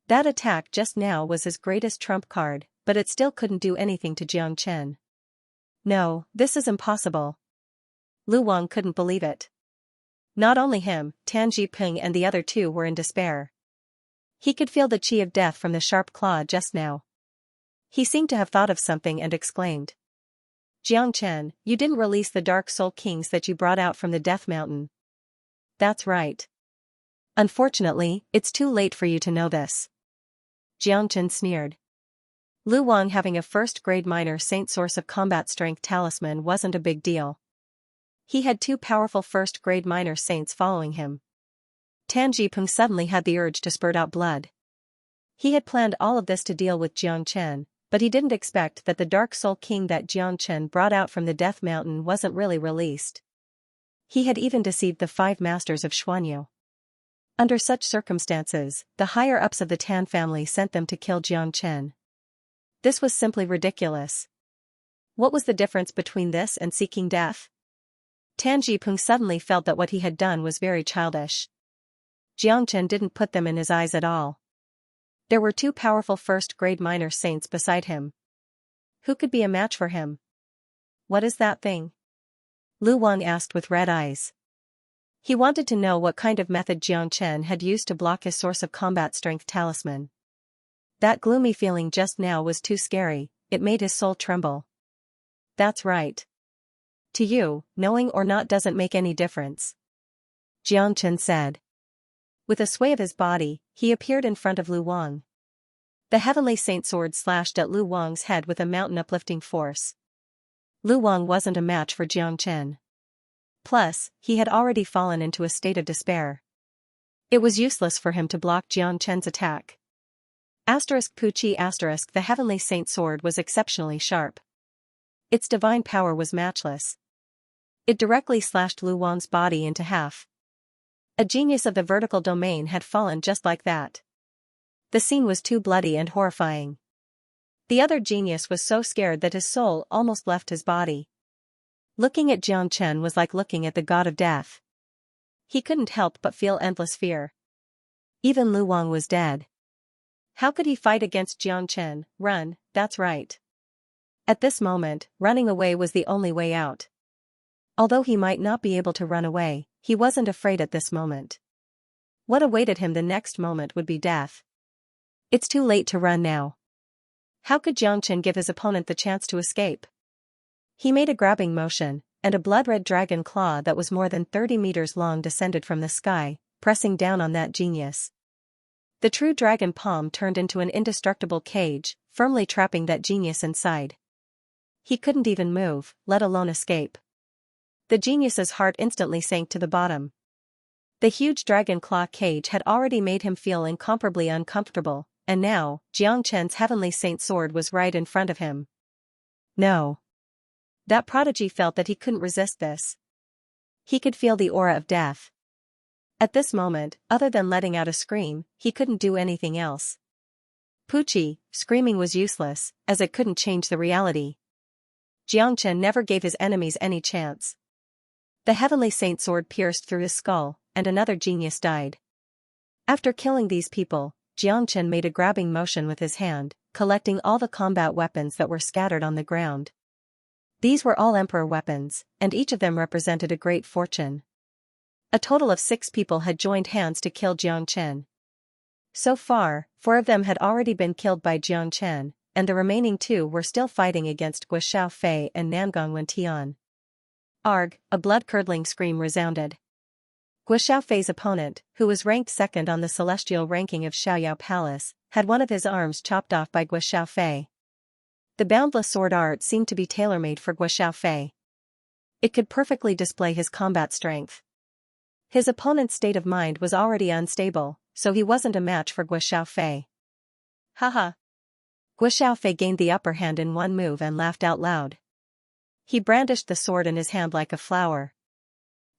That attack just now was his greatest trump card, but it still couldn't do anything to Xianxia. No, this is impossible. Lu Wang couldn't believe it. Not only him, Tan Jiping and the other 2 were in despair. He could feel the chi of death from the sharp claw just now. He seemed to have thought of something and exclaimed. Xianxia, you didn't release the Dark Soul Kings that you brought out from the Death Mountain. That's right. Unfortunately, it's too late for you to know this. Xianxia sneered. Lu Wang having a first-grade minor saint source of combat strength talisman wasn't a big deal. He had 2 powerful first-grade minor saints following him. Tan Jiping suddenly had the urge to spurt out blood. He had planned all of this to deal with Xianxia, but he didn't expect that the Dark Soul King that Xianxia brought out from the Death Mountain wasn't really released. He had even deceived the 5 masters of Xuanyu. Under such circumstances, the higher-ups of the Tan family sent them to kill Xianxia. This was simply ridiculous. What was the difference between this and seeking death? Tan Jiping suddenly felt that what he had done was very childish. Xianxia didn't put them in his eyes at all. There were 2 powerful first-grade minor saints beside him. Who could be a match for him? What is that thing? Lu Wang asked with red eyes. He wanted to know what kind of method Xianxia had used to block his source of combat strength talisman. That gloomy feeling just now was too scary, it made his soul tremble. That's right. To you, knowing or not doesn't make any difference. Xianxia said. With a sway of his body, he appeared in front of Lu Wang. The heavenly saint sword slashed at Lu Wang's head with a mountain-uplifting force. Lu Wang wasn't a match for Xianxia. Plus, he had already fallen into a state of despair. It was useless for him to block Xianxia's attack. The heavenly saint sword was exceptionally sharp. Its divine power was matchless. It directly slashed Lu Wang's body into half. A genius of the vertical domain had fallen just like that. The scene was too bloody and horrifying. The other genius was so scared that his soul almost left his body. Looking at Xianxia was like looking at the god of death. He couldn't help but feel endless fear. Even Lu Wang was dead. How could he fight against Xianxia? Run, that's right. At this moment, running away was the only way out. Although he might not be able to run away, he wasn't afraid at this moment. What awaited him the next moment would be death. It's too late to run now. How could Xianxia give his opponent the chance to escape? He made a grabbing motion, and a blood-red dragon claw that was more than 30 meters long descended from the sky, pressing down on that genius. The true dragon palm turned into an indestructible cage, firmly trapping that genius inside. He couldn't even move, let alone escape. The genius's heart instantly sank to the bottom. The huge dragon claw cage had already made him feel incomparably uncomfortable, and now, Xianxia's heavenly saint sword was right in front of him. No. That prodigy felt that he couldn't resist this. He could feel the aura of death. At this moment, other than letting out a scream, he couldn't do anything else. Pucci, screaming was useless, as it couldn't change the reality. Xianxia never gave his enemies any chance. The heavenly saint sword pierced through his skull, and another genius died. After killing these people, Xianxia made a grabbing motion with his hand, collecting all the combat weapons that were scattered on the ground. These were all emperor weapons, and each of them represented a great fortune. A total of 6 people had joined hands to kill Xianxia. So far, 4 of them had already been killed by Jiang Chen, and the remaining 2 were still fighting against Guo Xiaofei and Nangong Wentian. Arg, a blood-curdling scream resounded. Guo Xiaofei's opponent, who was ranked second on the celestial ranking of Xiaoyao Palace, had one of his arms chopped off by Guo Xiaofei. The boundless sword art seemed to be tailor-made for Guo Xiaofei. It could perfectly display his combat strength. His opponent's state of mind was already unstable, so he wasn't a match for Guo Xiaofei. Haha. Guo Xiaofei gained the upper hand in one move and laughed out loud. He brandished the sword in his hand like a flower.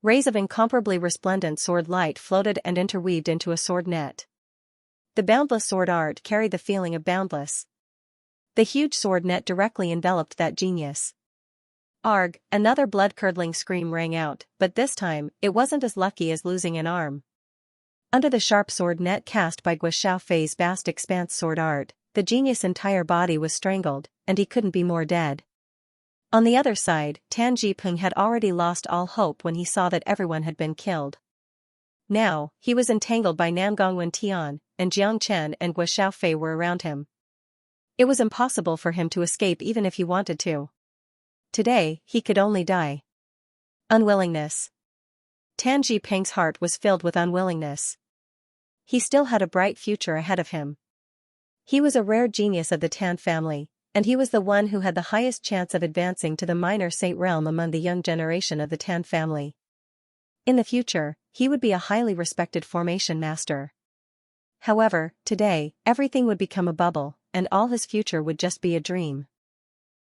Rays of incomparably resplendent sword light floated and interweaved into a sword net. The boundless sword art carried the feeling of boundless. The huge sword net directly enveloped that genius. Arg, another blood-curdling scream rang out, but this time, it wasn't as lucky as losing an arm. Under the sharp sword net cast by Guo Xiaofei's vast expanse sword art, the genius' entire body was strangled, and he couldn't be more dead. On the other side, Tan Jipeng had already lost all hope when he saw that everyone had been killed. Now, he was entangled by Nangong Wentian, and Jiang Chen and Guo Xiaofei were around him. It was impossible for him to escape even if he wanted to. Today, he could only die. Unwillingness. Tan Jipeng's heart was filled with unwillingness. He still had a bright future ahead of him. He was a rare genius of the Tan family, and he was the one who had the highest chance of advancing to the minor saint realm among the young generation of the Tan family. In the future, he would be a highly respected formation master. However, today, everything would become a bubble, and all his future would just be a dream.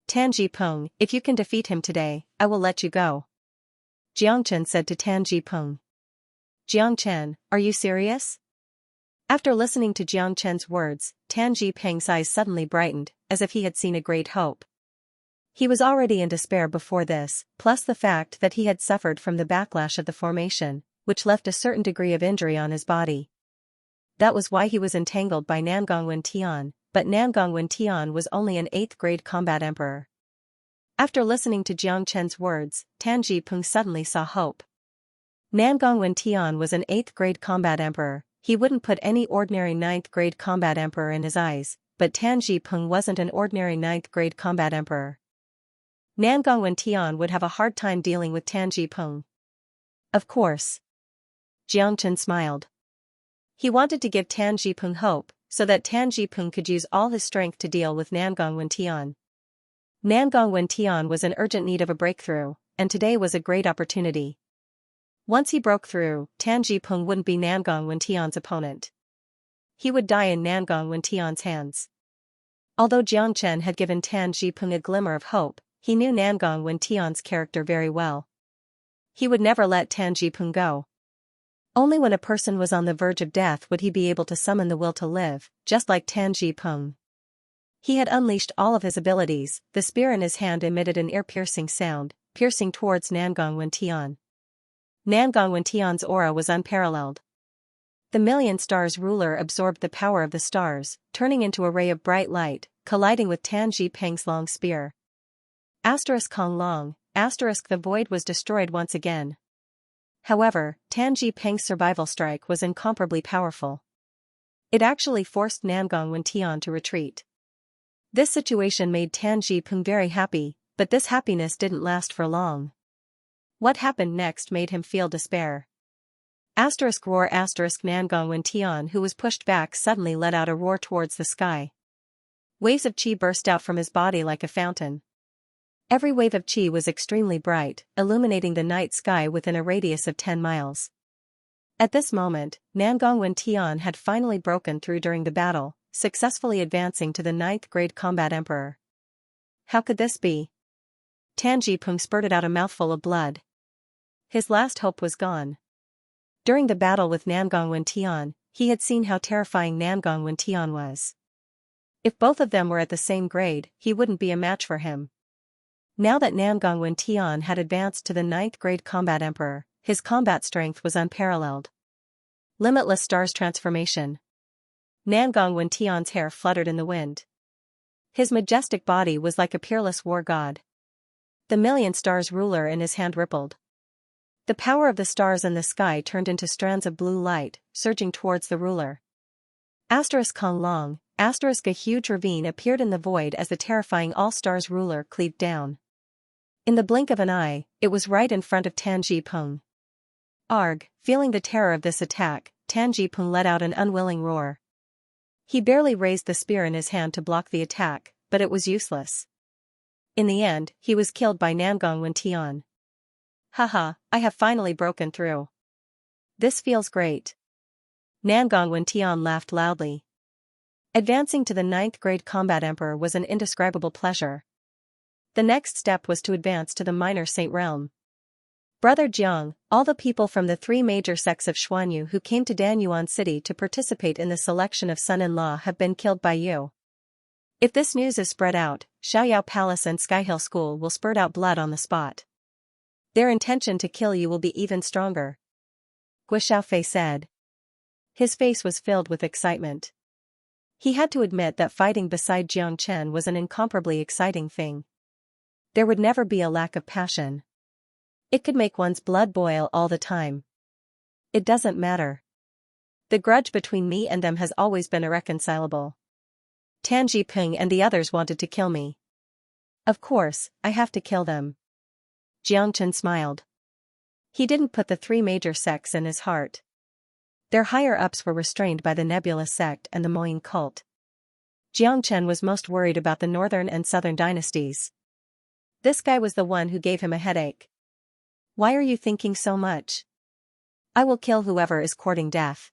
Tan Jipeng, if you can defeat him today, I will let you go. Jiang Chen said to Tan Jipeng. Jiang Chen, are you serious? After listening to Jiang Chen's words, Tan Jipeng's eyes suddenly brightened, as if he had seen a great hope. He was already in despair before this, plus the fact that he had suffered from the backlash of the formation, which left a certain degree of injury on his body. That was why he was entangled by Nangong Wentian, but Nangong Wentian was only an 8th grade combat emperor. After listening to Jiang Chen's words, Tan Jipeng suddenly saw hope. Nangong Wentian was an 8th grade combat emperor. He wouldn't put any ordinary 9th grade combat emperor in his eyes, but Tan Jipeng wasn't an ordinary 9th grade combat emperor. Nangong Wentian would have a hard time dealing with Tan Jipeng. Of course. Jiang Chen smiled. He wanted to give Tan Jipeng hope, so that Tan Jipeng could use all his strength to deal with Nangong Wentian. Nangong Wentian was in urgent need of a breakthrough, and today was a great opportunity. Once he broke through, Tan Jipeng wouldn't be Nangong Wentian's opponent. He would die in Nangong Wentian's hands. Although Jiang Chen had given Tan Jipeng a glimmer of hope, he knew Nangong Wentian's character very well. He would never let Tan Jipeng go. Only when a person was on the verge of death would he be able to summon the will to live, just like Tan Jipeng. He had unleashed all of his abilities. The spear in his hand emitted an ear-piercing sound, piercing towards Nangong Wentian. Nangong Wentian's aura was unparalleled. The million stars ruler absorbed the power of the stars, turning into a ray of bright light, colliding with Tan Jipeng's long spear. Kong long, the void was destroyed once again. However, Tan Jipeng's survival strike was incomparably powerful. It actually forced Nangong Wentian to retreat. This situation made Tan Jipeng very happy, but this happiness didn't last for long. What happened next made him feel despair. Roar Nangong Wentian, who was pushed back, suddenly let out a roar towards the sky. Waves of qi burst out from his body like a fountain. Every wave of qi was extremely bright, illuminating the night sky within a radius of 10 miles. At this moment, Nangong Wentian had finally broken through during the battle, successfully advancing to the 9th grade combat emperor. How could this be? Tan Jipeng spurted out a mouthful of blood. His last hope was gone. During the battle with Nangong Wentian, he had seen how terrifying Nangong Wentian was. If both of them were at the same grade, he wouldn't be a match for him. Now that Nangong Wentian had advanced to the 9th grade combat emperor, his combat strength was unparalleled. Limitless stars transformation. Nangong Wentian's hair fluttered in the wind. His majestic body was like a peerless war god. The million stars ruler in his hand rippled. The power of the stars in the sky turned into strands of blue light, surging towards the ruler. Kong Long, a huge ravine appeared in the void as the terrifying All-Stars ruler cleaved down. In the blink of an eye, it was right in front of Tan Ji-peng. Arg, feeling the terror of this attack, Tan Ji-peng let out an unwilling roar. He barely raised the spear in his hand to block the attack, but it was useless. In the end, he was killed by Nangong Wentian. Haha, I have finally broken through. This feels great. Nangong Wentian laughed loudly. Advancing to the 9th grade combat emperor was an indescribable pleasure. The next step was to advance to the minor saint realm. Brother Jiang, all the people from the 3 major sects of Xuanyu who came to Danyuan City to participate in the selection of son-in-law have been killed by you. If this news is spread out, Xiaoyao Palace and Skyhill School will spurt out blood on the spot. Their intention to kill you will be even stronger. Gui Xiaofei said. His face was filled with excitement. He had to admit that fighting beside Jiang Chen was an incomparably exciting thing. There would never be a lack of passion. It could make one's blood boil all the time. It doesn't matter. The grudge between me and them has always been irreconcilable. Tan Ji-peng and the others wanted to kill me. Of course, I have to kill them. Jiang Chen smiled. He didn't put the 3 major sects in his heart. Their higher-ups were restrained by the Nebula sect and the Moying cult. Jiang Chen was most worried about the northern and southern dynasties. This guy was the one who gave him a headache. Why are you thinking so much? I will kill whoever is courting death.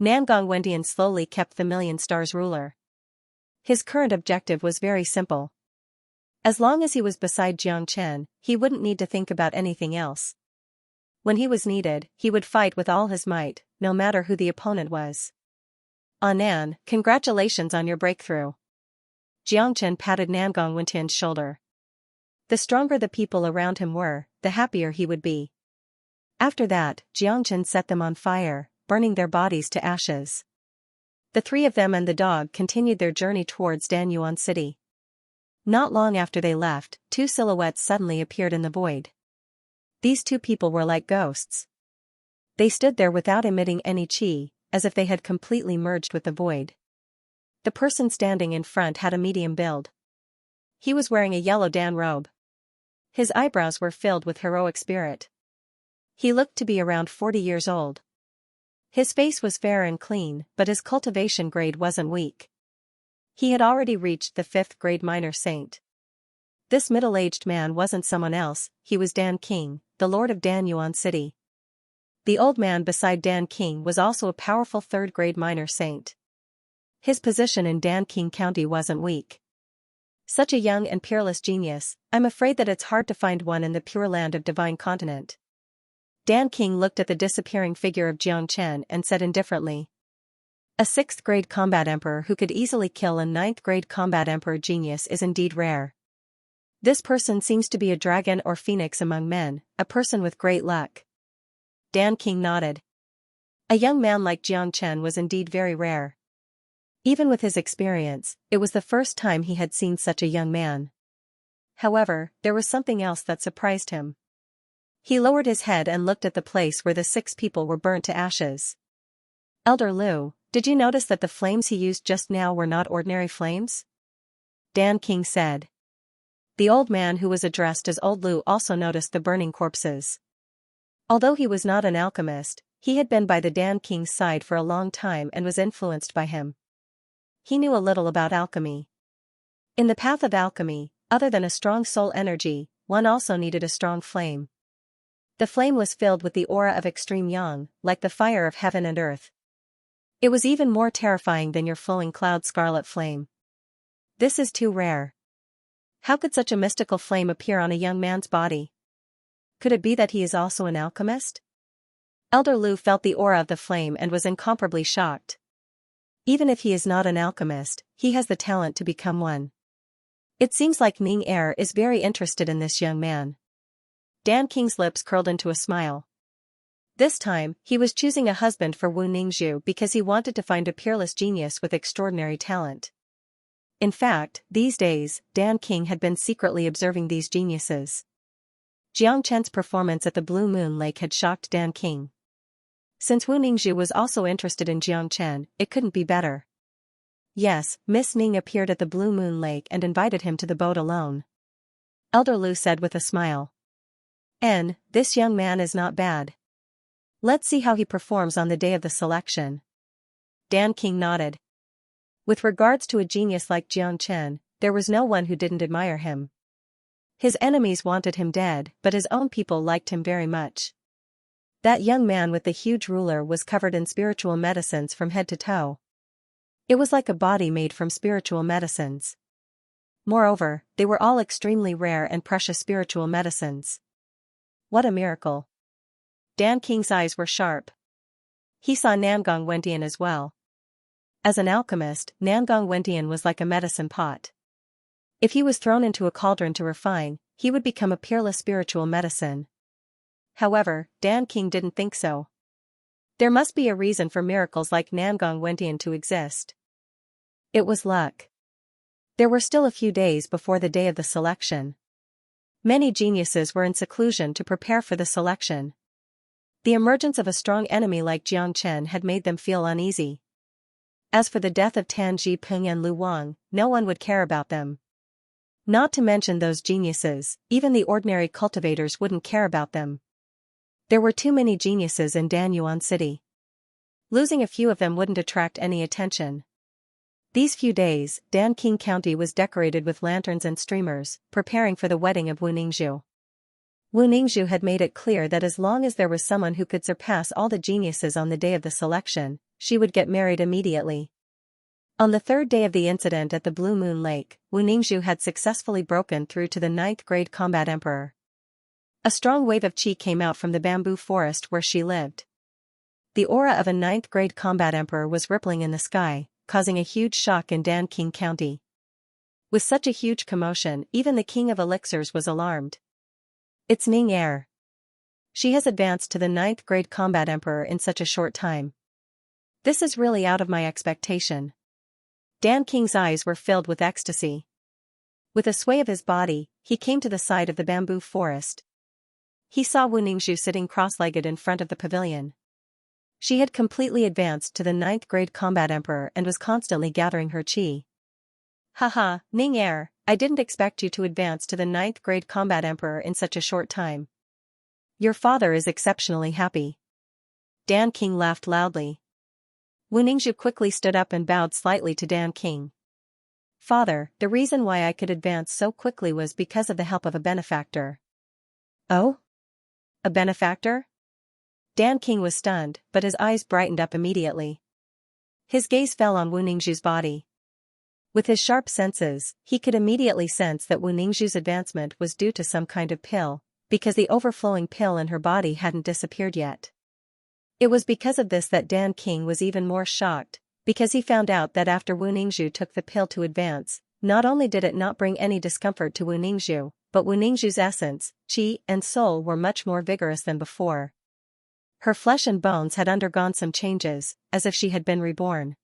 Nangong Wendian slowly kept the Million Stars ruler. His current objective was very simple. As long as he was beside Jiang Chen, he wouldn't need to think about anything else. When he was needed, he would fight with all his might, no matter who the opponent was. Nan, congratulations on your breakthrough. Jiang Chen patted Nangong Wendian's shoulder. The stronger the people around him were, the happier he would be. After that, Jiang Chen set them on fire, burning their bodies to ashes. The 3 of them and the dog continued their journey towards Danyuan City. Not long after they left, 2 silhouettes suddenly appeared in the void. These 2 people were like ghosts. They stood there without emitting any qi, as if they had completely merged with the void. The person standing in front had a medium build. He was wearing a yellow Dan robe. His eyebrows were filled with heroic spirit. He looked to be around 40 years old. His face was fair and clean, but his cultivation grade wasn't weak. He had already reached the 5th grade minor saint. This middle-aged man wasn't someone else, he was Dan King, the lord of Danyuan City. The old man beside Dan King was also a powerful 3rd grade minor saint. His position in Dan King County wasn't weak. Such a young and peerless genius, I'm afraid that it's hard to find one in the pure land of Divine Continent. Dan King looked at the disappearing figure of Jiang Chen and said indifferently. A 6th grade combat emperor who could easily kill a 9th grade combat emperor genius is indeed rare. This person seems to be a dragon or phoenix among men, a person with great luck. Dan King nodded. A young man like Jiang Chen was indeed very rare. Even with his experience, it was the first time he had seen such a young man. However, there was something else that surprised him. He lowered his head and looked at the place where the 6 people were burnt to ashes. Elder Liu, did you notice that the flames he used just now were not ordinary flames? Dan King said. The old man who was addressed as Old Liu also noticed the burning corpses. Although he was not an alchemist, he had been by the Dan King's side for a long time and was influenced by him. He knew a little about alchemy. In the path of alchemy, other than a strong soul energy, one also needed a strong flame. The flame was filled with the aura of extreme yang, like the fire of heaven and earth. It was even more terrifying than your flowing cloud scarlet flame. This is too rare. How could such a mystical flame appear on a young man's body? Could it be that he is also an alchemist? Elder Liu felt the aura of the flame and was incomparably shocked. Even if he is not an alchemist, he has the talent to become one. It seems like Ning Er is very interested in this young man. Dan King's lips curled into a smile. This time, he was choosing a husband for Wu Ningzhu because he wanted to find a peerless genius with extraordinary talent. In fact, these days, Dan King had been secretly observing these geniuses. Jiang Chen's performance at the Blue Moon Lake had shocked Dan King. Since Wu Ningzhu was also interested in Jiang Chen, it couldn't be better. Yes, Miss Ning appeared at the Blue Moon Lake and invited him to the boat alone. Elder Lu said with a smile. This young man is not bad. Let's see how he performs on the day of the selection. Dan King nodded. With regards to a genius like Jiang Chen, there was no one who didn't admire him. His enemies wanted him dead, but his own people liked him very much. That young man with the huge ruler was covered in spiritual medicines from head to toe. It was like a body made from spiritual medicines. Moreover, they were all extremely rare and precious spiritual medicines. What a miracle. Dan King's eyes were sharp. He saw Nangong Wentian as well. As an alchemist, Nangong Wentian was like a medicine pot. If he was thrown into a cauldron to refine, he would become a peerless spiritual medicine. However, Dan King didn't think so. There must be a reason for miracles like Nangong Wentian to exist. It was luck. There were still a few days before the day of the selection. Many geniuses were in seclusion to prepare for the selection. The emergence of a strong enemy like Jiang Chen had made them feel uneasy. As for the death of Tan Jiping and Lu Wang, no one would care about them. Not to mention those geniuses, even the ordinary cultivators wouldn't care about them. There were too many geniuses in Danyuan City. Losing a few of them wouldn't attract any attention. These few days, Danqing County was decorated with lanterns and streamers, preparing for the wedding of Wu Ningzhu. Wu Ningzhu had made it clear that as long as there was someone who could surpass all the geniuses on the day of the selection, she would get married immediately. On the third day of the incident at the Blue Moon Lake, Wu Ningzhu had successfully broken through to the 9th grade combat emperor. A strong wave of qi came out from the bamboo forest where she lived. The aura of a 9th grade combat emperor was rippling in the sky, causing a huge shock in Danqing County. With such a huge commotion, even the king of elixirs was alarmed. It's Ning Er. She has advanced to the 9th grade combat emperor in such a short time. This is really out of my expectation. Dan King's eyes were filled with ecstasy. With a sway of his body, he came to the side of the bamboo forest. He saw Wu Ningzhu sitting cross-legged in front of the pavilion. She had completely advanced to the 9th grade combat emperor and was constantly gathering her qi. Haha, Ning Er, I didn't expect you to advance to the 9th grade combat emperor in such a short time. Your father is exceptionally happy. Dan King laughed loudly. Wu Ningzhu quickly stood up and bowed slightly to Dan King. Father, the reason why I could advance so quickly was because of the help of a benefactor. Oh? A benefactor? Dan King was stunned, but his eyes brightened up immediately. His gaze fell on Wu Ningzhu's body. With his sharp senses, he could immediately sense that Wu Ningzhu's advancement was due to some kind of pill, because the overflowing pill in her body hadn't disappeared yet. It was because of this that Dan King was even more shocked, because he found out that after Wu Ningzhu took the pill to advance, not only did it not bring any discomfort to Wu Ningzhu, but Wu Ningzhu's essence, qi, and soul were much more vigorous than before. Her flesh and bones had undergone some changes, as if she had been reborn.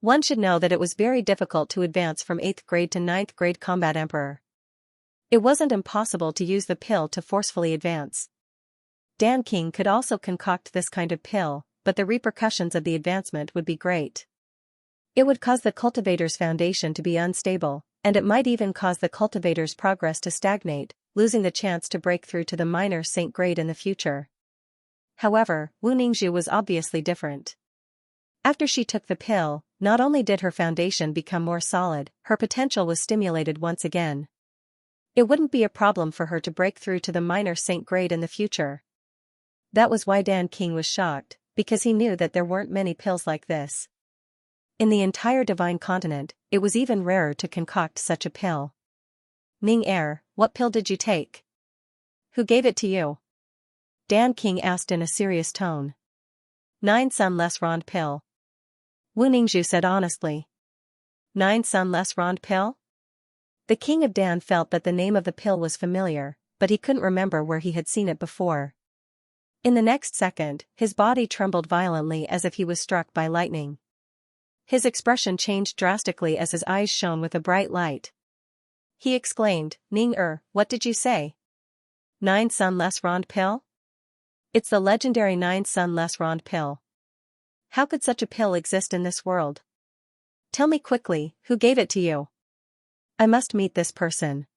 One should know that it was very difficult to advance from 8th grade to 9th grade combat emperor. It wasn't impossible to use the pill to forcefully advance. Dan King could also concoct this kind of pill, but the repercussions of the advancement would be great. It would cause the cultivator's foundation to be unstable, and it might even cause the cultivator's progress to stagnate, losing the chance to break through to the minor saint grade in the future. However, Wu Ningzhu was obviously different. After she took the pill, not only did her foundation become more solid, her potential was stimulated once again. It wouldn't be a problem for her to break through to the minor saint grade in the future. That was why Dan King was shocked, because he knew that there weren't many pills like this. In the entire divine continent, it was even rarer to concoct such a pill. Ning Er, what pill did you take? Who gave it to you? Dan King asked in a serious tone. 9 sun less rond pill. Wu Ningzhu said honestly. 9 sun less rond pill? The king of Dan felt that the name of the pill was familiar, but he couldn't remember where he had seen it before. In the next second, his body trembled violently as if he was struck by lightning. His expression changed drastically as his eyes shone with a bright light. He exclaimed, Ning Er, what did you say? 9 sun less rond pill? It's the legendary 9-sun less rond pill. How could such a pill exist in this world? Tell me quickly, who gave it to you? I must meet this person.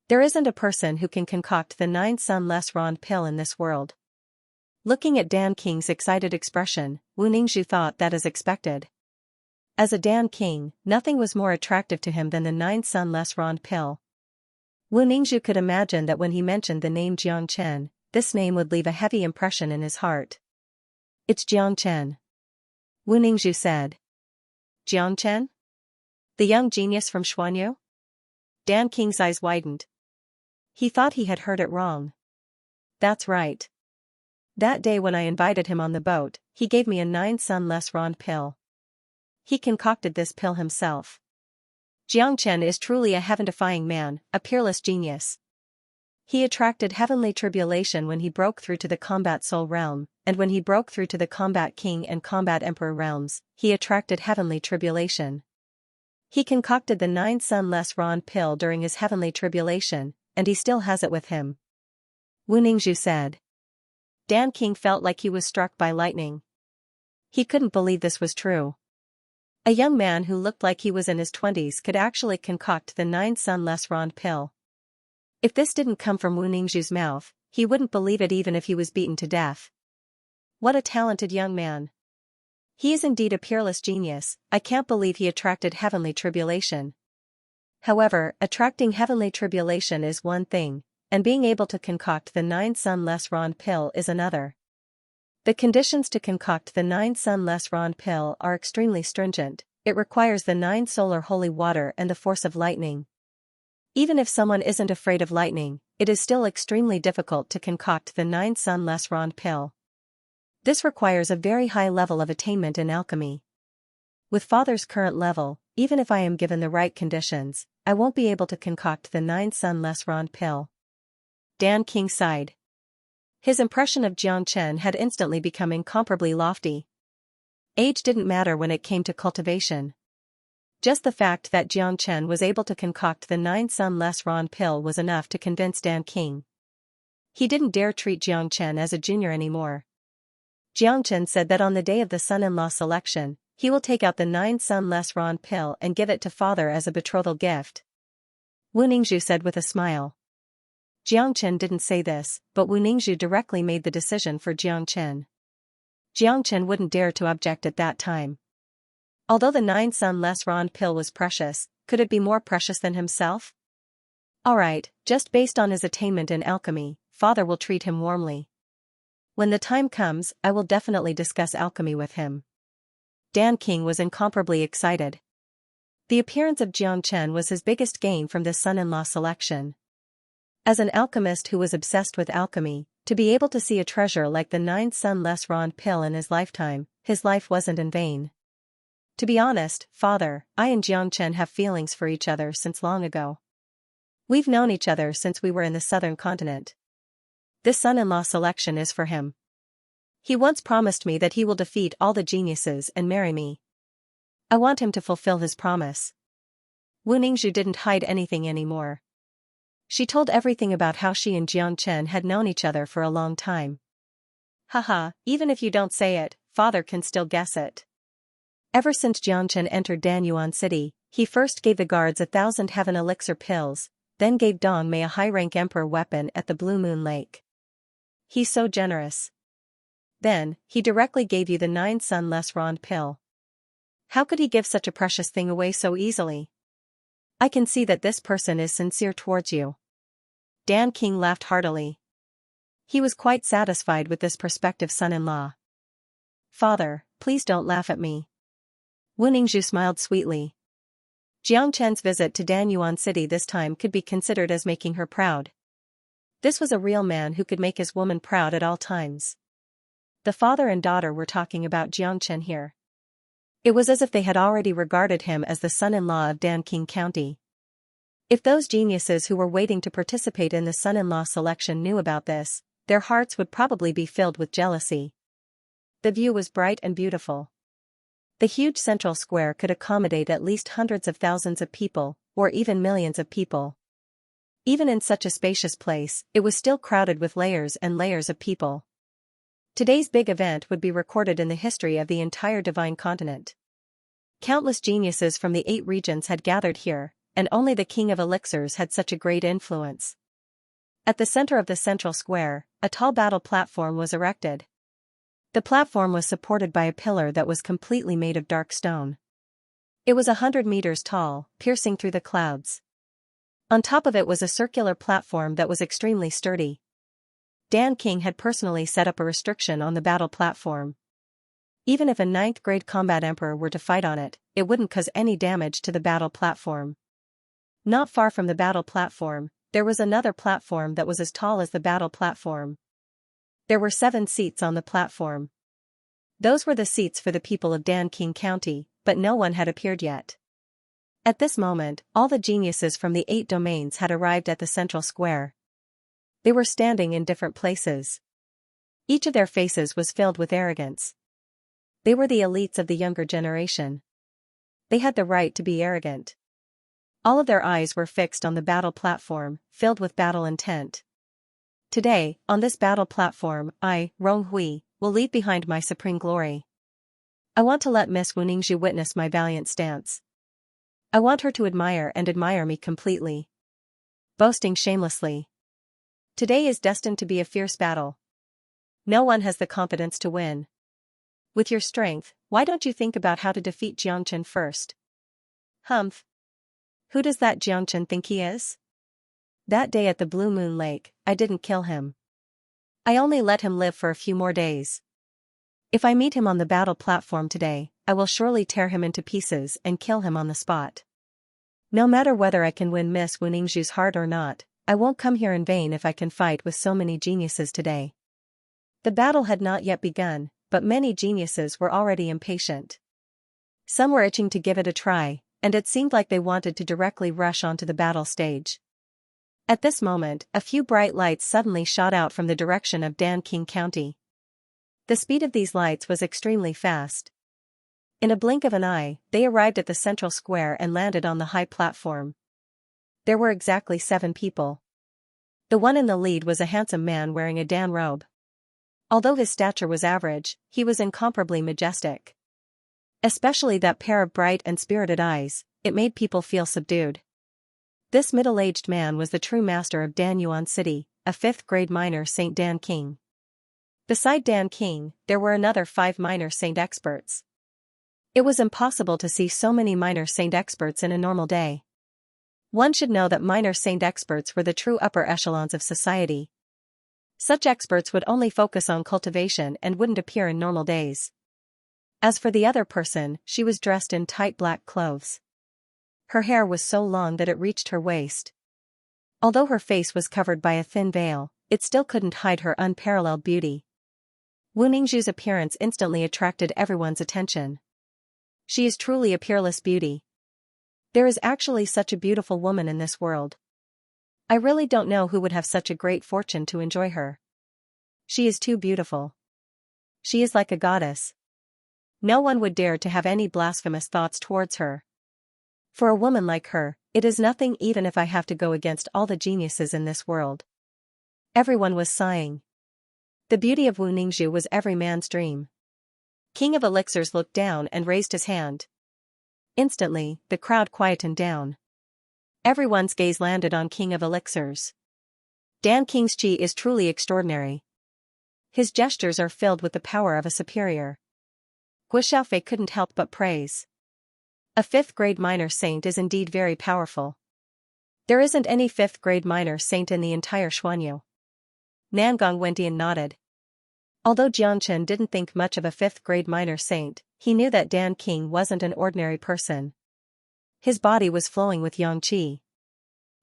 There isn't a person who can concoct the 9-sun less rond pill in this world. Looking at Dan King's excited expression, Wu Ningzhu thought that as expected. As a Dan King, nothing was more attractive to him than the 9-sun less rond pill. Wu Ningzhu could imagine that when he mentioned the name Jiang Chen, this name would leave a heavy impression in his heart. It's Jiang Chen. Wu Ningzhu said. Jiang Chen? The young genius from Xuanyu? Dan King's eyes widened. He thought he had heard it wrong. That's right. That day when I invited him on the boat, he gave me a 9-sun less rond pill. He concocted this pill himself. Jiang Chen is truly a heaven-defying man, a peerless genius. He attracted heavenly tribulation when he broke through to the combat soul realm, and when he broke through to the combat king and combat emperor realms, he attracted heavenly tribulation. He concocted the 9-sun less rond pill during his heavenly tribulation, and he still has it with him. Wu Ningzhu said. Dan King felt like he was struck by lightning. He couldn't believe this was true. A young man who looked like he was in his 20s could actually concoct the 9-sun less rond pill. If this didn't come from Wu Ningzhu's mouth, he wouldn't believe it even if he was beaten to death. What a talented young man. He is indeed a peerless genius. I can't believe he attracted heavenly tribulation. However, attracting heavenly tribulation is one thing, and being able to concoct the 9-sun less rond pill is another. The conditions to concoct the 9-sun less rond pill are extremely stringent. It requires the 9 solar holy water and the force of lightning. Even if someone isn't afraid of lightning, it is still extremely difficult to concoct the 9-sun less rond pill. This requires a very high level of attainment in alchemy. With Father's current level, even if I am given the right conditions, I won't be able to concoct the 9-sun less rond pill. Dan King sighed. His impression of Jiang Chen had instantly become incomparably lofty. Age didn't matter when it came to cultivation. Just the fact that Jiang Chen was able to concoct the 9-sun less rond pill was enough to convince Dan King. He didn't dare treat Jiang Chen as a junior anymore. Jiang Chen said that on the day of the son-in-law selection, he will take out the 9-sun less rond pill and give it to Father as a betrothal gift. Wu Ningzhu said with a smile. Jiang Chen didn't say this, but Wu Ningzhu directly made the decision for Jiang Chen. Jiang Chen wouldn't dare to object at that time. Although the 9-sun less rond pill was precious, could it be more precious than himself? Alright, just based on his attainment in alchemy, Father will treat him warmly. When the time comes, I will definitely discuss alchemy with him. Dan King was incomparably excited. The appearance of Jiang Chen was his biggest gain from this son-in-law selection. As an alchemist who was obsessed with alchemy, to be able to see a treasure like the 9-sun less rond pill in his lifetime, his life wasn't in vain. To be honest, Father, I and Jiang Chen have feelings for each other since long ago. We've known each other since we were in the southern continent. This son-in-law selection is for him. He once promised me that he will defeat all the geniuses and marry me. I want him to fulfill his promise. Wu Ningzhu didn't hide anything anymore. She told everything about how she and Jiang Chen had known each other for a long time. Haha, even if you don't say it, Father can still guess it. Ever since Jiang Chen entered Danyuan City, he first gave the guards 1,000 heaven elixir pills, then gave Dong Mei a high-rank emperor weapon at the Blue Moon Lake. He's so generous. Then, he directly gave you the 9-sun less rond pill. How could he give such a precious thing away so easily? I can see that this person is sincere towards you. Dan King laughed heartily. He was quite satisfied with this prospective son-in-law. Father, please don't laugh at me. Wu Ningzhu smiled sweetly. Jiang Chen's visit to Danyuan City this time could be considered as making her proud. This was a real man who could make his woman proud at all times. The father and daughter were talking about Jiang Chen here. It was as if they had already regarded him as the son-in-law of Dan King County. If those geniuses who were waiting to participate in the son-in-law selection knew about this, their hearts would probably be filled with jealousy. The view was bright and beautiful. The huge central square could accommodate at least hundreds of thousands of people, or even millions of people. Even in such a spacious place, it was still crowded with layers and layers of people. Today's big event would be recorded in the history of the entire divine continent. Countless geniuses from the 8 regions had gathered here, and only the king of elixirs had such a great influence. At the center of the central square, a tall battle platform was erected. The platform was supported by a pillar that was completely made of dark stone. It was 100 meters tall, piercing through the clouds. On top of it was a circular platform that was extremely sturdy. Dan King had personally set up a restriction on the battle platform. Even if a 9th grade combat emperor were to fight on it, it wouldn't cause any damage to the battle platform. Not far from the battle platform, there was another platform that was as tall as the battle platform. There were 7 seats on the platform. Those were the seats for the people of Dan King County, but no one had appeared yet. At this moment, all the geniuses from the 8 domains had arrived at the central square. They were standing in different places. Each of their faces was filled with arrogance. They were the elites of the younger generation. They had the right to be arrogant. All of their eyes were fixed on the battle platform, filled with battle intent. Today, on this battle platform, I, Rong Hui, will leave behind my supreme glory. I want to let Miss Wu Ningzhu witness my valiant stance. I want her to admire me completely. Boasting shamelessly. Today is destined to be a fierce battle. No one has the confidence to win. With your strength, why don't you think about how to defeat Xianxia first? Humph. Who does that Xianxia think he is? That day at the Blue Moon Lake, I didn't kill him. I only let him live for a few more days. If I meet him on the battle platform today, I will surely tear him into pieces and kill him on the spot. No matter whether I can win Miss Wu Ningzhu's heart or not, I won't come here in vain if I can fight with so many geniuses today. The battle had not yet begun, but many geniuses were already impatient. Some were itching to give it a try, and it seemed like they wanted to directly rush onto the battle stage. At this moment, a few bright lights suddenly shot out from the direction of Dan King County. The speed of these lights was extremely fast. In a blink of an eye, they arrived at the central square and landed on the high platform. There were exactly 7 people. The one in the lead was a handsome man wearing a Dan robe. Although his stature was average, he was incomparably majestic. Especially that pair of bright and spirited eyes, it made people feel subdued. This middle-aged man was the true master of Dan Yuan City, a 5th grade minor Saint Dan King. Beside Dan King, there were another 5 minor saint experts. It was impossible to see so many minor saint experts in a normal day. One should know that minor saint experts were the true upper echelons of society. Such experts would only focus on cultivation and wouldn't appear in normal days. As for the other person, she was dressed in tight black clothes. Her hair was so long that it reached her waist. Although her face was covered by a thin veil, it still couldn't hide her unparalleled beauty. Wu Ningzhu's appearance instantly attracted everyone's attention. She is truly a peerless beauty. There is actually such a beautiful woman in this world. I really don't know who would have such a great fortune to enjoy her. She is too beautiful. She is like a goddess. No one would dare to have any blasphemous thoughts towards her. For a woman like her, it is nothing even if I have to go against all the geniuses in this world. Everyone was sighing. The beauty of Wu Ningzhu was every man's dream. King of Elixirs looked down and raised his hand. Instantly, the crowd quietened down. Everyone's gaze landed on King of Elixirs. Dan King's chi is truly extraordinary. His gestures are filled with the power of a superior. Guo Xiaofei couldn't help but praise. A 5th grade minor saint is indeed very powerful. There isn't any 5th grade minor saint in the entire Xuanyu. Nangong Wentian nodded. Although Jiangchen didn't think much of a 5th grade minor saint, he knew that Dan King wasn't an ordinary person. His body was flowing with yang qi.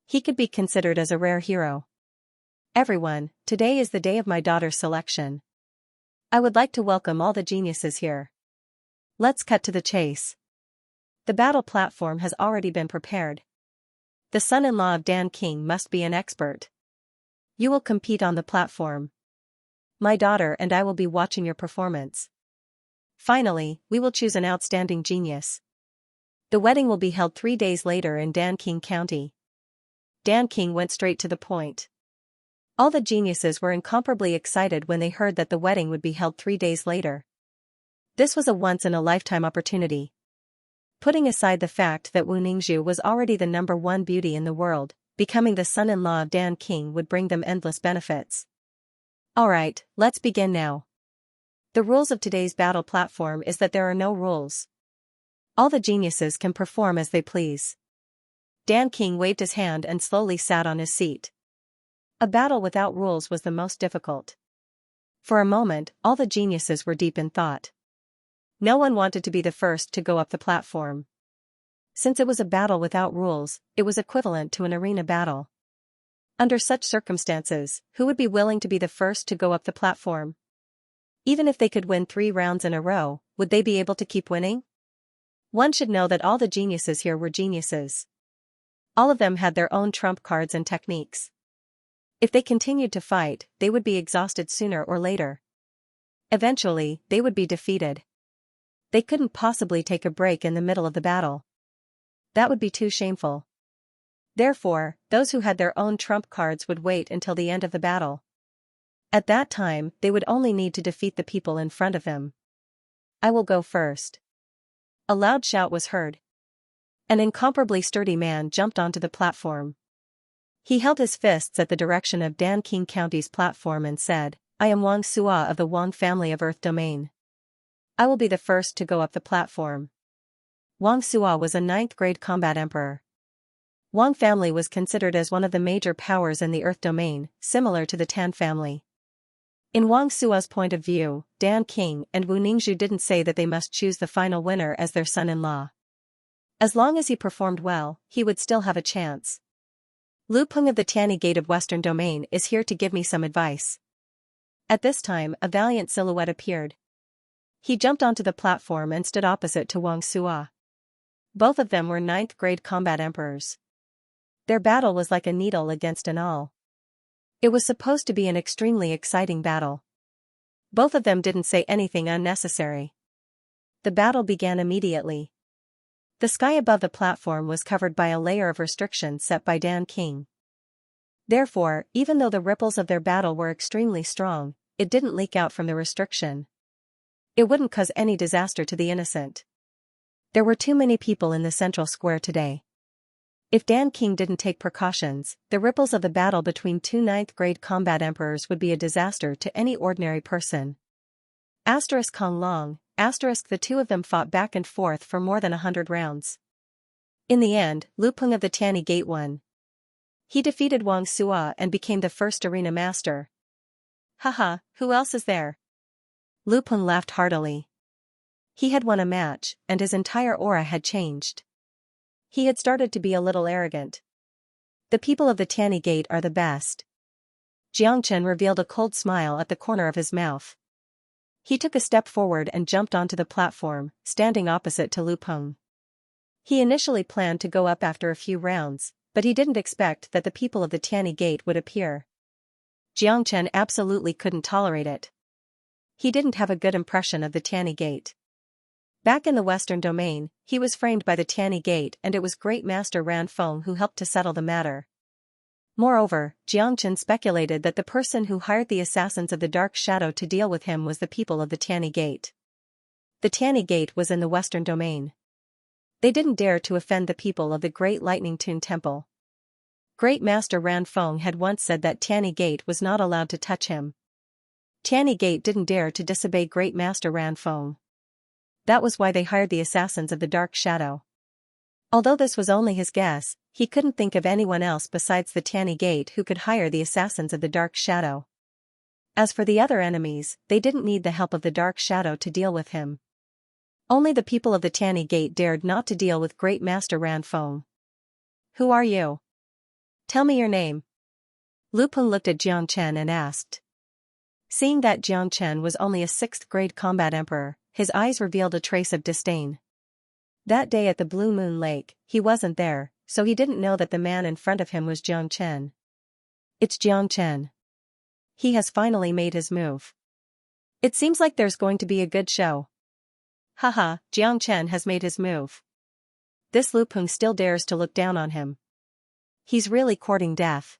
He could be considered as a rare hero. Everyone, today is the day of my daughter's selection. I would like to welcome all the geniuses here. Let's cut to the chase. The battle platform has already been prepared. The son-in-law of Dan King must be an expert. You will compete on the platform. My daughter and I will be watching your performance. Finally, we will choose an outstanding genius. The wedding will be held 3 days later in Dan King County. Dan King went straight to the point. All the geniuses were incomparably excited when they heard that the wedding would be held 3 days later. This was a once-in-a-lifetime opportunity. Putting aside the fact that Wu Ningzhu was already the #1 beauty in the world, becoming the son-in-law of Dan King would bring them endless benefits. Alright, let's begin now. The rules of today's battle platform is that there are no rules. All the geniuses can perform as they please. Dan King waved his hand and slowly sat on his seat. A battle without rules was the most difficult. For a moment, all the geniuses were deep in thought. No one wanted to be the first to go up the platform. Since it was a battle without rules, it was equivalent to an arena battle. Under such circumstances, who would be willing to be the first to go up the platform? Even if they could win 3 rounds in a row, would they be able to keep winning? One should know that all the geniuses here were geniuses. All of them had their own trump cards and techniques. If they continued to fight, they would be exhausted sooner or later. Eventually, they would be defeated. They couldn't possibly take a break in the middle of the battle. That would be too shameful. Therefore, those who had their own trump cards would wait until the end of the battle. At that time, they would only need to defeat the people in front of them. I will go first. A loud shout was heard. An incomparably sturdy man jumped onto the platform. He held his fists at the direction of Dan King County's platform and said, "I am Wang Sua of the Wang family of Earth Domain. I will be the first to go up the platform." Wang Sua was a 9th grade combat emperor. Wang family was considered as one of the major powers in the Earth Domain, similar to the Tan family. In Wang Sua's point of view, Dan King and Wu Ningzhu didn't say that they must choose the final winner as their son-in-law. As long as he performed well, he would still have a chance. Lu Peng of the Tianyi Gate of Western Domain is here to give me some advice. At this time, a valiant silhouette appeared. He jumped onto the platform and stood opposite to Wang Sua. Both of them were 9th grade combat emperors. Their battle was like a needle against an awl. It was supposed to be an extremely exciting battle. Both of them didn't say anything unnecessary. The battle began immediately. The sky above the platform was covered by a layer of restriction set by Dan King. Therefore, even though the ripples of their battle were extremely strong, it didn't leak out from the restriction. It wouldn't cause any disaster to the innocent. There were too many people in the central square today. If Dan King didn't take precautions, the ripples of the battle between 2 9th grade combat emperors would be a disaster to any ordinary person. Kong Long, the two of them fought back and forth for more than 100 rounds. In the end, Lu Peng of the Tianyi Gate won. He defeated Wang Sua and became the first arena master. Haha, who else is there? Lu Peng laughed heartily. He had won a match, and his entire aura had changed. He had started to be a little arrogant. The people of the Tianyi Gate are the best. Xianxia revealed a cold smile at the corner of his mouth. He took a step forward and jumped onto the platform, standing opposite to Lu Peng. He initially planned to go up after a few rounds, but he didn't expect that the people of the Tianyi Gate would appear. Xianxia absolutely couldn't tolerate it. He didn't have a good impression of the Tianyi Gate. Back in the Western Domain, he was framed by the Tianyi Gate and it was Great Master Ran Feng who helped to settle the matter. Moreover, Xianxia speculated that the person who hired the assassins of the Dark Shadow to deal with him was the people of the Tianyi Gate. The Tianyi Gate was in the Western Domain. They didn't dare to offend the people of the Great Lightning Tune Temple. Great Master Ran Feng had once said that Tianyi Gate was not allowed to touch him. Tianyi Gate didn't dare to disobey Great Master Ran Feng. That was why they hired the assassins of the Dark Shadow. Although this was only his guess, he couldn't think of anyone else besides the Tianyi Gate who could hire the assassins of the Dark Shadow. As for the other enemies, they didn't need the help of the Dark Shadow to deal with him. Only the people of the Tianyi Gate dared not to deal with Great Master Ran Feng. Who are you? Tell me your name. Lu Peng looked at Xianxia and asked. Seeing that Xianxia was only a 6th grade combat emperor, his eyes revealed a trace of disdain. That day at the Blue Moon Lake, he wasn't there, so he didn't know that the man in front of him was Xianxia. It's Xianxia. He has finally made his move. It seems like there's going to be a good show. Haha, Xianxia has made his move. This Lu Peng still dares to look down on him. He's really courting death.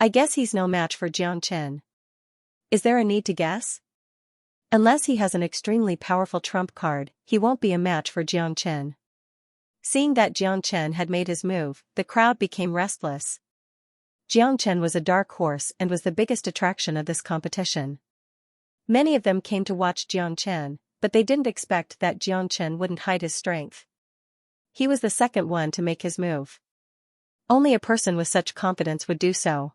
I guess he's no match for Jiang Chen. Is there a need to guess? Unless he has an extremely powerful trump card, he won't be a match for Jiang Chen. Seeing that Jiang Chen had made his move, the crowd became restless. Jiang Chen was a dark horse and was the biggest attraction of this competition. Many of them came to watch Jiang Chen, but they didn't expect that Jiang Chen wouldn't hide his strength. He was the second one to make his move. Only a person with such confidence would do so.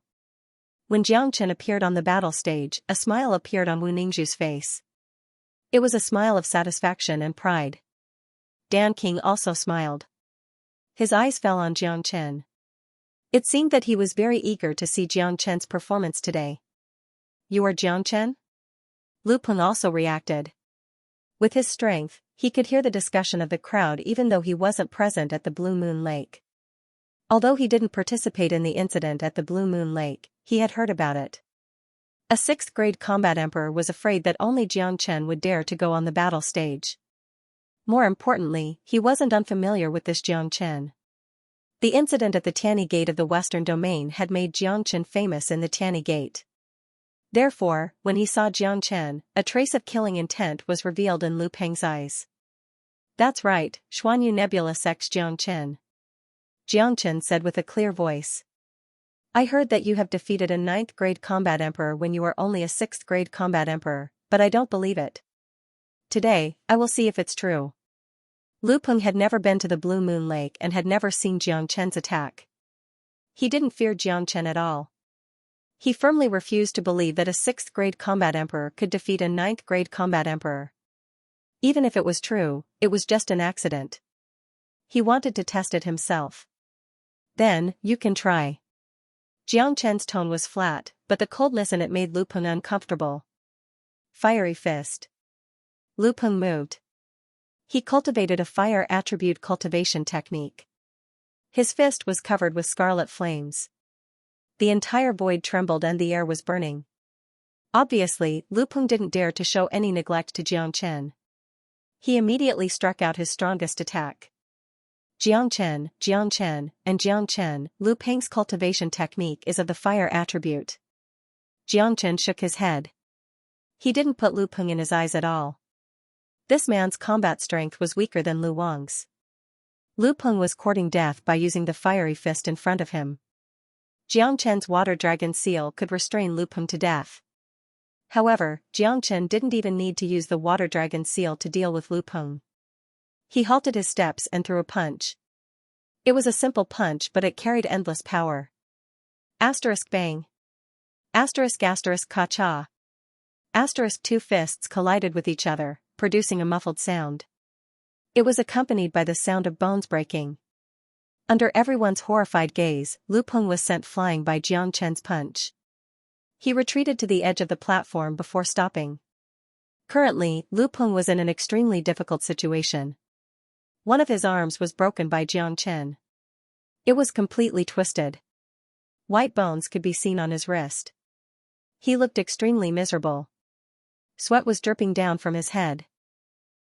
When Jiang Chen appeared on the battle stage, a smile appeared on Wu Ningzhu's face. It was a smile of satisfaction and pride. Dan King also smiled. His eyes fell on Jiang Chen. It seemed that he was very eager to see Jiang Chen's performance today. You are Jiang Chen? Lu Peng also reacted. With his strength, he could hear the discussion of the crowd even though he wasn't present at the Blue Moon Lake. Although he didn't participate in the incident at the Blue Moon Lake, he had heard about it. A 6th grade combat emperor was afraid that only Jiang Chen would dare to go on the battle stage. More importantly, he wasn't unfamiliar with this Jiang Chen. The incident at the Tianyi Gate of the Western Domain had made Jiang Chen famous in the Tianyi Gate. Therefore, when he saw Jiang Chen, a trace of killing intent was revealed in Lu Peng's eyes. That's right, Xuanyu Nebula Sex Jiang Chen. Jiang Chen said with a clear voice. I heard that you have defeated a 9th grade combat emperor when you are only a 6th grade combat emperor, but I don't believe it. Today, I will see if it's true. Lu Peng had never been to the Blue Moon Lake and had never seen Jiang Chen's attack. He didn't fear Jiang Chen at all. He firmly refused to believe that a 6th grade combat emperor could defeat a 9th grade combat emperor. Even if it was true, it was just an accident. He wanted to test it himself. Then, you can try. Jiang Chen's tone was flat, but the coldness in it made Lu Peng uncomfortable. Fiery fist. Lu Peng moved. He cultivated a fire attribute cultivation technique. His fist was covered with scarlet flames. The entire void trembled and the air was burning. Obviously, Lu Peng didn't dare to show any neglect to Jiang Chen. He immediately struck out his strongest attack. Jiang Chen, and Jiang Chen, Lu Peng's cultivation technique is of the fire attribute. Jiang Chen shook his head. He didn't put Lu Peng in his eyes at all. This man's combat strength was weaker than Lu Wang's. Lu Peng was courting death by using the fiery fist in front of him. Jiang Chen's water dragon seal could restrain Lu Peng to death. However, Jiang Chen didn't even need to use the water dragon seal to deal with Lu Peng. He halted his steps and threw a punch. It was a simple punch but it carried endless power. Asterisk bang. Asterisk ka-cha. Asterisk two fists collided with each other, producing a muffled sound. It was accompanied by the sound of bones breaking. Under everyone's horrified gaze, Lu Peng was sent flying by Jiang Chen's punch. He retreated to the edge of the platform before stopping. Currently, Lu Peng was in an extremely difficult situation. One of his arms was broken by Jiang Chen. It was completely twisted. White bones could be seen on his wrist. He looked extremely miserable. Sweat was dripping down from his head.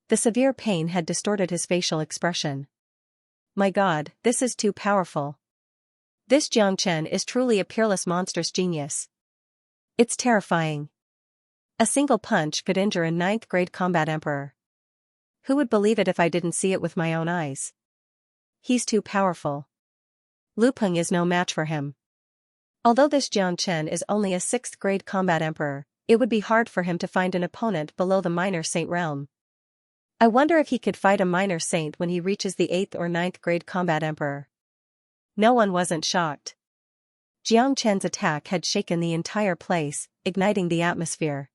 The severe pain had distorted his facial expression. My God, this is too powerful. This Jiang Chen is truly a peerless monstrous genius. It's terrifying. A single punch could injure a 9th grade combat emperor. Who would believe it if I didn't see it with my own eyes? He's too powerful. Lu Peng is no match for him. Although this Jiang Chen is only a 6th grade combat emperor, it would be hard for him to find an opponent below the minor saint realm. I wonder if he could fight a minor saint when he reaches the 8th or 9th grade combat emperor. No one wasn't shocked. Jiang Chen's attack had shaken the entire place, igniting the atmosphere.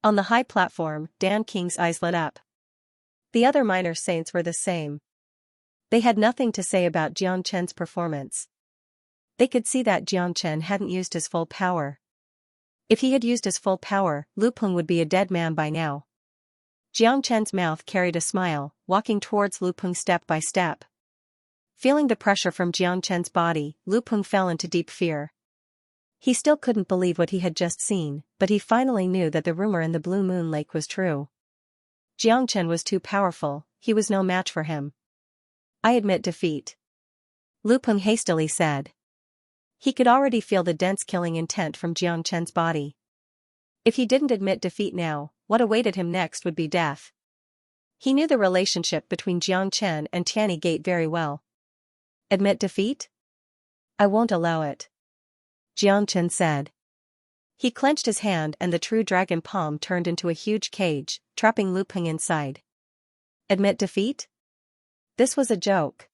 On the high platform, Dan King's eyes lit up. The other minor saints were the same. They had nothing to say about Jiang Chen's performance. They could see that Jiang Chen hadn't used his full power. If he had used his full power, Lu Peng would be a dead man by now. Jiang Chen's mouth carried a smile, walking towards Lu Peng step by step. Feeling the pressure from Jiang Chen's body, Lu Peng fell into deep fear. He still couldn't believe what he had just seen, but he finally knew that the rumor in the Blue Moon Lake was true. Jiang Chen was too powerful, he was no match for him. I admit defeat. Lu Peng hastily said. He could already feel the dense killing intent from Jiang Chen's body. If he didn't admit defeat now, what awaited him next would be death. He knew the relationship between Jiang Chen and Tiany Gate very well. Admit defeat? I won't allow it, Jiang Chen said. He clenched his hand and the true dragon palm turned into a huge cage, trapping Lu Peng inside. Admit defeat? This was a joke.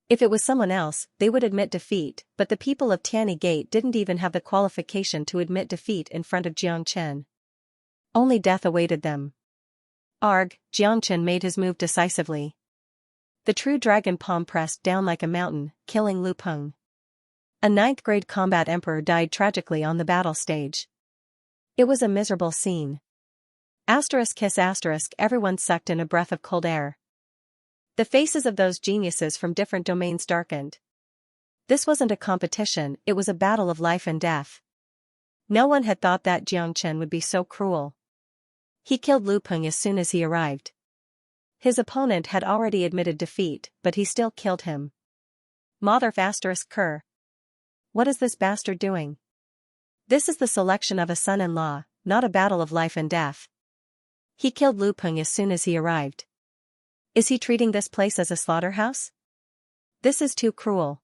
If it was someone else, they would admit defeat, but the people of Tiany Gate didn't even have the qualification to admit defeat in front of Jiang Chen. Only death awaited them. Arg, Jiang Chen made his move decisively. The true dragon palm pressed down like a mountain, killing Lu Peng. A 9th grade combat emperor died tragically on the battle stage. It was a miserable scene. Kiss everyone sucked in a breath of cold air. The faces of those geniuses from different domains darkened. This wasn't a competition, it was a battle of life and death. No one had thought that Jiang Chen would be so cruel. He killed Lu Peng as soon as he arrived. His opponent had already admitted defeat, but he still killed him. Mother Cur. What is this bastard doing? This is the selection of a son-in-law, not a battle of life and death. He killed Lu Peng as soon as he arrived. Is he treating this place as a slaughterhouse? This is too cruel.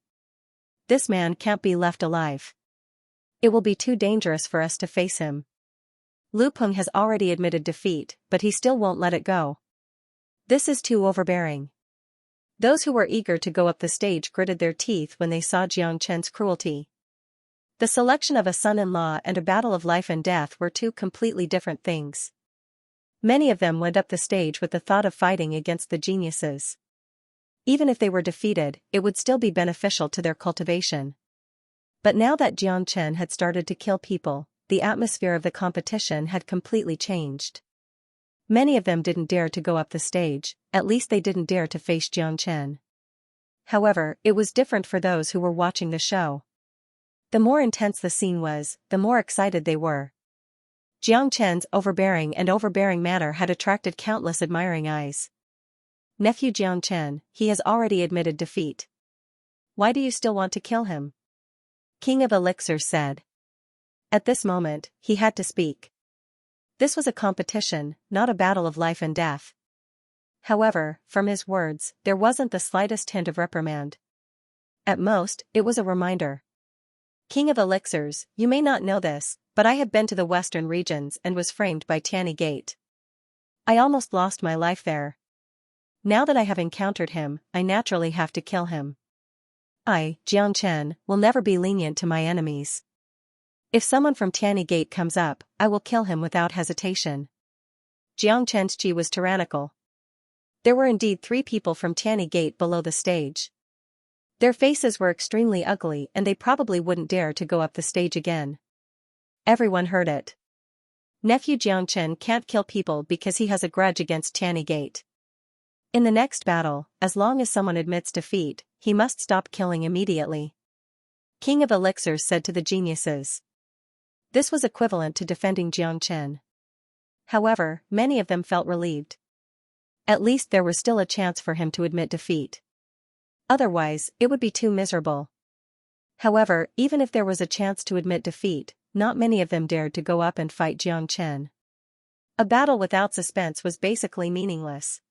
This man can't be left alive. It will be too dangerous for us to face him. Lu Peng has already admitted defeat, but he still won't let it go. This is too overbearing. Those who were eager to go up the stage gritted their teeth when they saw Jiang Chen's cruelty. The selection of a son-in-law and a battle of life and death were two completely different things. Many of them went up the stage with the thought of fighting against the geniuses. Even if they were defeated, it would still be beneficial to their cultivation. But now that Jiang Chen had started to kill people, the atmosphere of the competition had completely changed. Many of them didn't dare to go up the stage, at least they didn't dare to face Jiang Chen. However, it was different for those who were watching the show. The more intense the scene was, the more excited they were. Jiang Chen's overbearing manner had attracted countless admiring eyes. Nephew Jiang Chen, he has already admitted defeat. Why do you still want to kill him? King of Elixirs said. At this moment, he had to speak. This was a competition, not a battle of life and death. However, from his words, there wasn't the slightest hint of reprimand. At most, it was a reminder. King of Elixirs, you may not know this, but I have been to the western regions and was framed by Tiany Gate. I almost lost my life there. Now that I have encountered him, I naturally have to kill him. I, Jiang Chen, will never be lenient to my enemies. If someone from Tiany Gate comes up, I will kill him without hesitation. Jiang Chen's chi was tyrannical. There were indeed 3 people from Tiany Gate below the stage. Their faces were extremely ugly and they probably wouldn't dare to go up the stage again. Everyone heard it. Nephew Jiang Chen can't kill people because he has a grudge against Tiany Gate. In the next battle, as long as someone admits defeat, he must stop killing immediately. King of Elixirs said to the geniuses. This was equivalent to defending Jiang Chen. However, many of them felt relieved. At least there was still a chance for him to admit defeat. Otherwise, it would be too miserable. However, even if there was a chance to admit defeat, not many of them dared to go up and fight Jiang Chen. A battle without suspense was basically meaningless.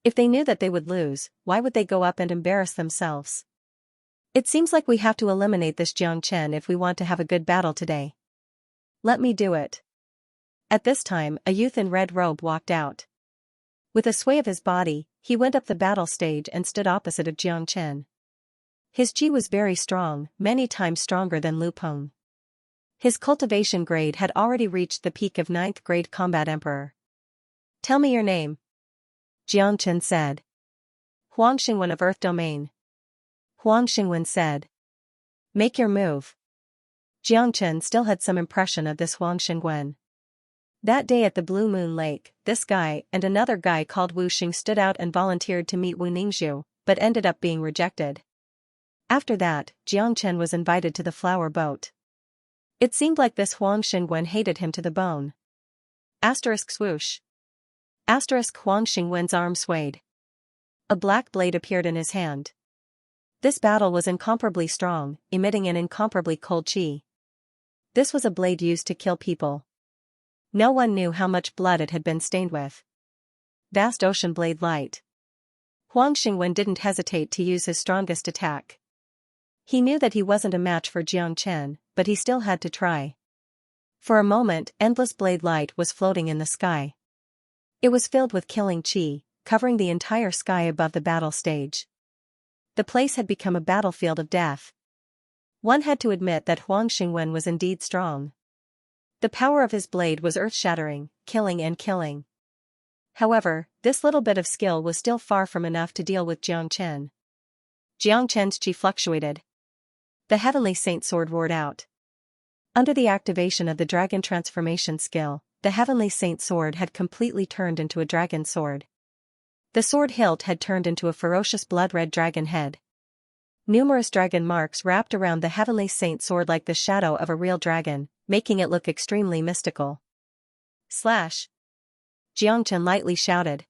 If they knew that they would lose, why would they go up and embarrass themselves? It seems like we have to eliminate this Jiang Chen if we want to have a good battle today. Let me do it. At this time, a youth in red robe walked out. With a sway of his body, he went up the battle stage and stood opposite of Jiang Chen. His chi was very strong, many times stronger than Lu Peng. His cultivation grade had already reached the peak of 9th grade combat emperor. Tell me your name, Jiang Chen said. Huang Xingwen of Earth Domain. Huang Xingwen said. Make your move. Jiang Chen still had some impression of this Huang Xingwen. That day at the Blue Moon Lake, this guy and another guy called Wu Xing stood out and volunteered to meet Wu Ningzhu, but ended up being rejected. After that, Jiang Chen was invited to the flower boat. It seemed like this Huang Xingwen hated him to the bone. Swoosh. Huang Xingwen's arm swayed. A black blade appeared in his hand. This battle was incomparably strong, emitting an incomparably cold chi. This was a blade used to kill people. No one knew how much blood it had been stained with. Vast ocean blade light. Huang Xingwen didn't hesitate to use his strongest attack. He knew that he wasn't a match for Jiang Chen, but he still had to try. For a moment, endless blade light was floating in the sky. It was filled with killing chi, covering the entire sky above the battle stage. The place had become a battlefield of death. One had to admit that Huang Xingwen was indeed strong. The power of his blade was earth-shattering, killing and killing. However, this little bit of skill was still far from enough to deal with Jiang Chen. Jiang Chen's chi fluctuated. The Heavenly Saint Sword roared out. Under the activation of the Dragon Transformation skill, the Heavenly Saint Sword had completely turned into a dragon sword. The sword hilt had turned into a ferocious blood-red dragon head. Numerous dragon marks wrapped around the Heavenly Saint Sword like the shadow of a real dragon, making it look extremely mystical. Slash! Jiang Chen lightly shouted.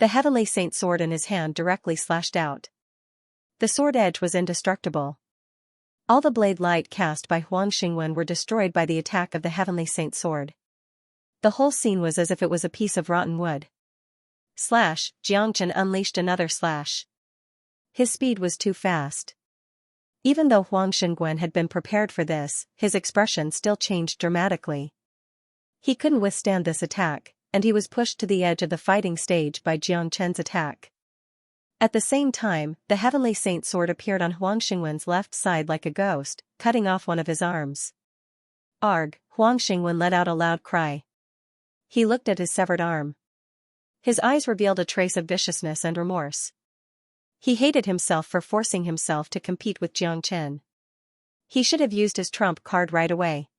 The Heavenly Saint Sword in his hand directly slashed out. The sword edge was indestructible. All the blade light cast by Huang Xingwen were destroyed by the attack of the Heavenly Saint Sword. The whole scene was as if it was a piece of rotten wood. Slash! Jiang Chen unleashed another slash. His speed was too fast. Even though Huang Xingwen had been prepared for this, his expression still changed dramatically. He couldn't withstand this attack, and he was pushed to the edge of the fighting stage by Jiang Chen's attack. At the same time, the Heavenly Saint Sword appeared on Huang Xingwen's left side like a ghost, cutting off one of his arms. Arg! Huang Xingwen let out a loud cry. He looked at his severed arm. His eyes revealed a trace of viciousness and remorse. He hated himself for forcing himself to compete with Jiang Chen. He should have used his trump card right away.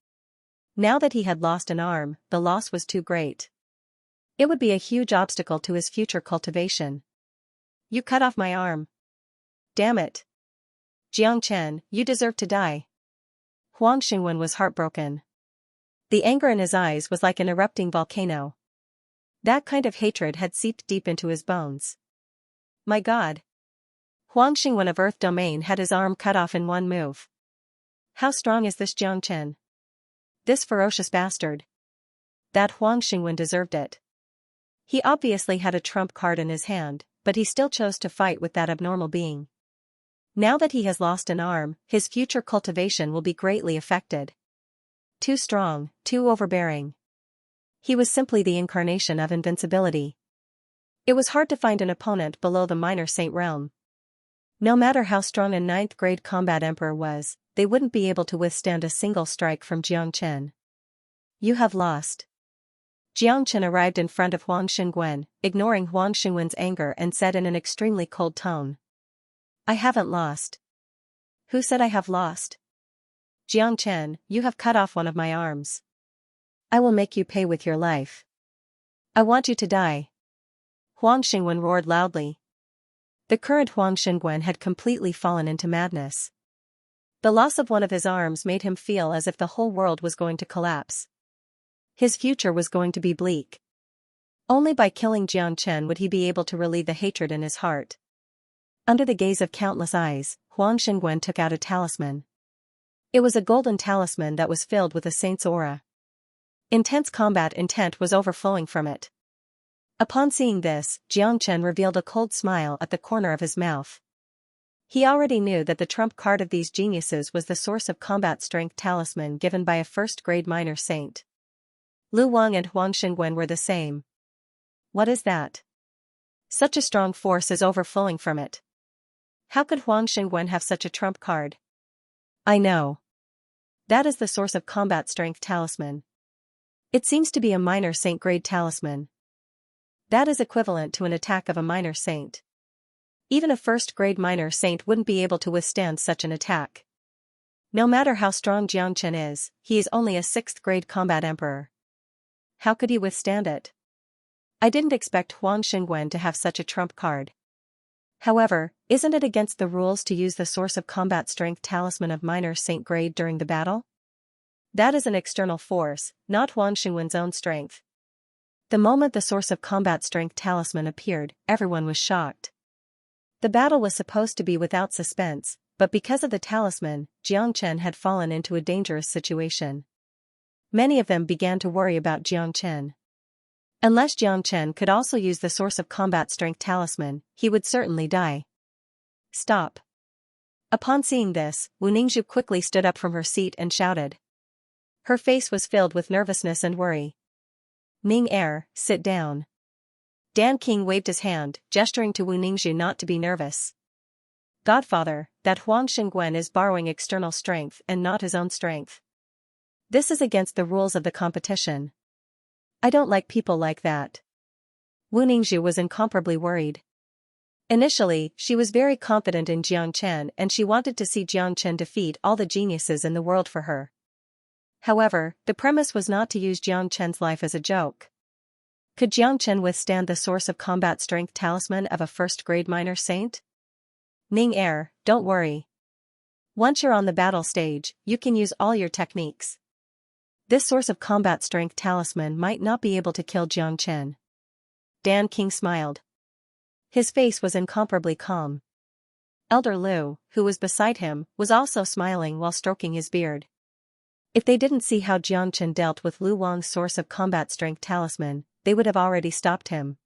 Now that he had lost an arm, the loss was too great. It would be a huge obstacle to his future cultivation. You cut off my arm. Damn it. Jiang Chen, you deserve to die. Huang Xingwen was heartbroken. The anger in his eyes was like an erupting volcano. That kind of hatred had seeped deep into his bones. My God. Huang Xingwen of Earth Domain had his arm cut off in one move. How strong is this Jiang Chen? This ferocious bastard. That Huang Xingwen deserved it. He obviously had a trump card in his hand, but he still chose to fight with that abnormal being. Now that he has lost an arm, his future cultivation will be greatly affected. Too strong, too overbearing. He was simply the incarnation of invincibility. It was hard to find an opponent below the minor saint realm. No matter how strong a 9th grade combat emperor was, they wouldn't be able to withstand a single strike from Jiang Chen. You have lost. Jiang Chen arrived in front of Huang Xingwen, ignoring Huang Xingwen's anger, and said in an extremely cold tone. I haven't lost. Who said I have lost? Jiang Chen, you have cut off one of my arms. I will make you pay with your life. I want you to die. Huang Xingwen roared loudly. The current Huang Xingwen had completely fallen into madness. The loss of one of his arms made him feel as if the whole world was going to collapse. His future was going to be bleak. Only by killing Jiang Chen would he be able to relieve the hatred in his heart. Under the gaze of countless eyes, Huang Xingwen took out a talisman. It was a golden talisman that was filled with a saint's aura. Intense combat intent was overflowing from it. Upon seeing this, Jiang Chen revealed a cold smile at the corner of his mouth. He already knew that the trump card of these geniuses was the source of combat strength talisman given by a first-grade minor saint. Lu Wang and Huang Xingwen were the same. What is that? Such a strong force is overflowing from it. How could Huang Xingwen have such a trump card? I know. That is the source of combat strength talisman. It seems to be a minor saint-grade talisman. That is equivalent to an attack of a minor saint. Even a first-grade minor saint wouldn't be able to withstand such an attack. No matter how strong Jiang Chen is, he is only a 6th-grade combat emperor. How could he withstand it? I didn't expect Huang Xingwen to have such a trump card. However, isn't it against the rules to use the source of combat strength talisman of minor saint grade during the battle? That is an external force, not Huang Xingwen's own strength. The moment the source of combat strength talisman appeared, everyone was shocked. The battle was supposed to be without suspense, but because of the talisman, Xianxia had fallen into a dangerous situation. Many of them began to worry about Xianxia. Unless Xianxia could also use the source of combat strength talisman, he would certainly die. Stop. Upon seeing this, Wu Ningzhu quickly stood up from her seat and shouted. Her face was filled with nervousness and worry. Ning Er, sit down. Dan King waved his hand, gesturing to Wu Ningzhu not to be nervous. Godfather, that Huang Xingwen is borrowing external strength and not his own strength. This is against the rules of the competition. I don't like people like that. Wu Ningzhu was incomparably worried. Initially, she was very confident in Xianxia and she wanted to see Xianxia defeat all the geniuses in the world for her. However, the premise was not to use Xianxia's life as a joke. Could Xianxia withstand the source of combat strength talisman of a first-grade minor saint? Ning Er, don't worry. Once you're on the battle stage, you can use all your techniques. This source of combat strength talisman might not be able to kill Xianxia. Dan King smiled. His face was incomparably calm. Elder Liu, who was beside him, was also smiling while stroking his beard. If they didn't see how Xianxia dealt with Lu Wang's source of combat strength talisman, they would have already stopped him.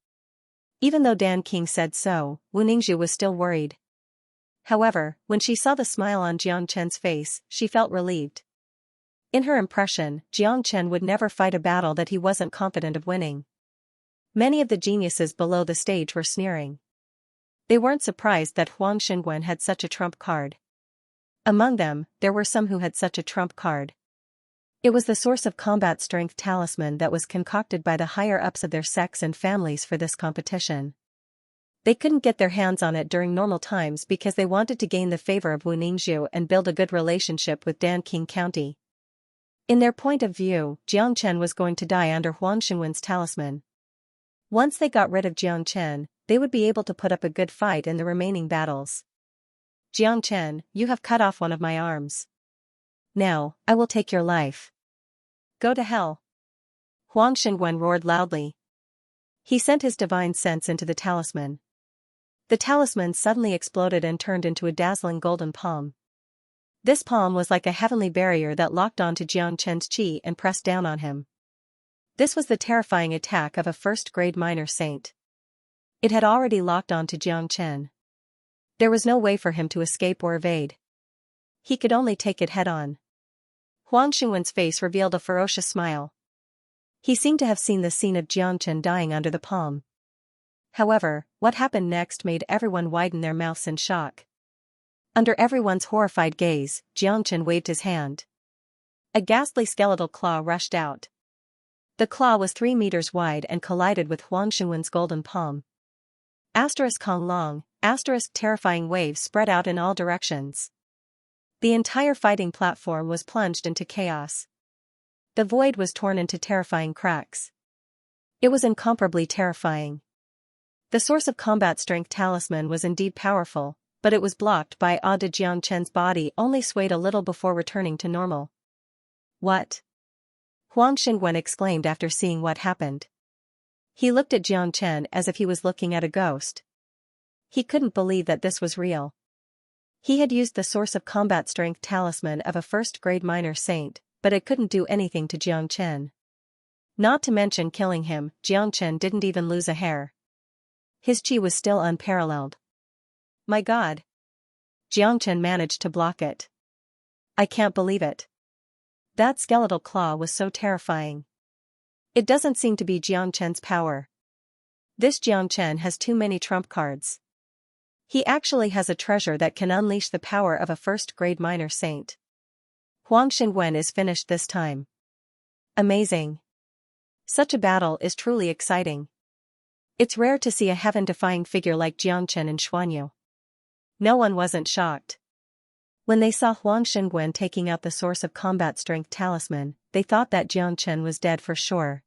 Even though Dan King said so, Wu Ningzhu was still worried. However, when she saw the smile on Xianxia's face, she felt relieved. In her impression, Xianxia would never fight a battle that he wasn't confident of winning. Many of the geniuses below the stage were sneering. They weren't surprised that Huang Xingwen had such a trump card. Among them, there were some who had such a trump card. It was the source of combat strength talisman that was concocted by the higher-ups of their sects and families for this competition. They couldn't get their hands on it during normal times because they wanted to gain the favor of Wu Ningzhu and build a good relationship with Dan King County. In their point of view, Xianxia was going to die under Huang Xingwen's talisman. Once they got rid of Xianxia, they would be able to put up a good fight in the remaining battles. Xianxia, you have cut off one of my arms. Now, I will take your life. Go to hell. Huang Xingwen roared loudly. He sent his divine sense into the talisman. The talisman suddenly exploded and turned into a dazzling golden palm. This palm was like a heavenly barrier that locked onto Xianxia's qi and pressed down on him. This was the terrifying attack of a first-grade minor saint. It had already locked onto Xianxia. There was no way for him to escape or evade. He could only take it head-on. Huang Xingwen's face revealed a ferocious smile. He seemed to have seen the scene of Xianxia dying under the palm. However, what happened next made everyone widen their mouths in shock. Under everyone's horrified gaze, Xianxia waved his hand. A ghastly skeletal claw rushed out. The claw was 3 meters wide and collided with Huang Xingwen's golden palm. Kong long, terrifying waves spread out in all directions. The entire fighting platform was plunged into chaos. The void was torn into terrifying cracks. It was incomparably terrifying. The source of combat strength talisman was indeed powerful, but it was blocked by Xianxia's body only swayed a little before returning to normal. What? Huang Xingwen exclaimed after seeing what happened. He looked at Xianxia as if he was looking at a ghost. He couldn't believe that this was real. He had used the source of combat strength talisman of a first-grade minor saint, but it couldn't do anything to Xianxia. Not to mention killing him, Xianxia didn't even lose a hair. His qi was still unparalleled. My God! Xianxia managed to block it. I can't believe it. That skeletal claw was so terrifying. It doesn't seem to be Xianxia's power. This Xianxia has too many trump cards. He actually has a treasure that can unleash the power of a first-grade minor saint. Huang Xingwen is finished this time. Amazing. Such a battle is truly exciting. It's rare to see a heaven-defying figure like Xianxia in Xuanyu. No one wasn't shocked. When they saw Huang Xingwen taking out the source of combat strength talisman, they thought that Xianxia was dead for sure.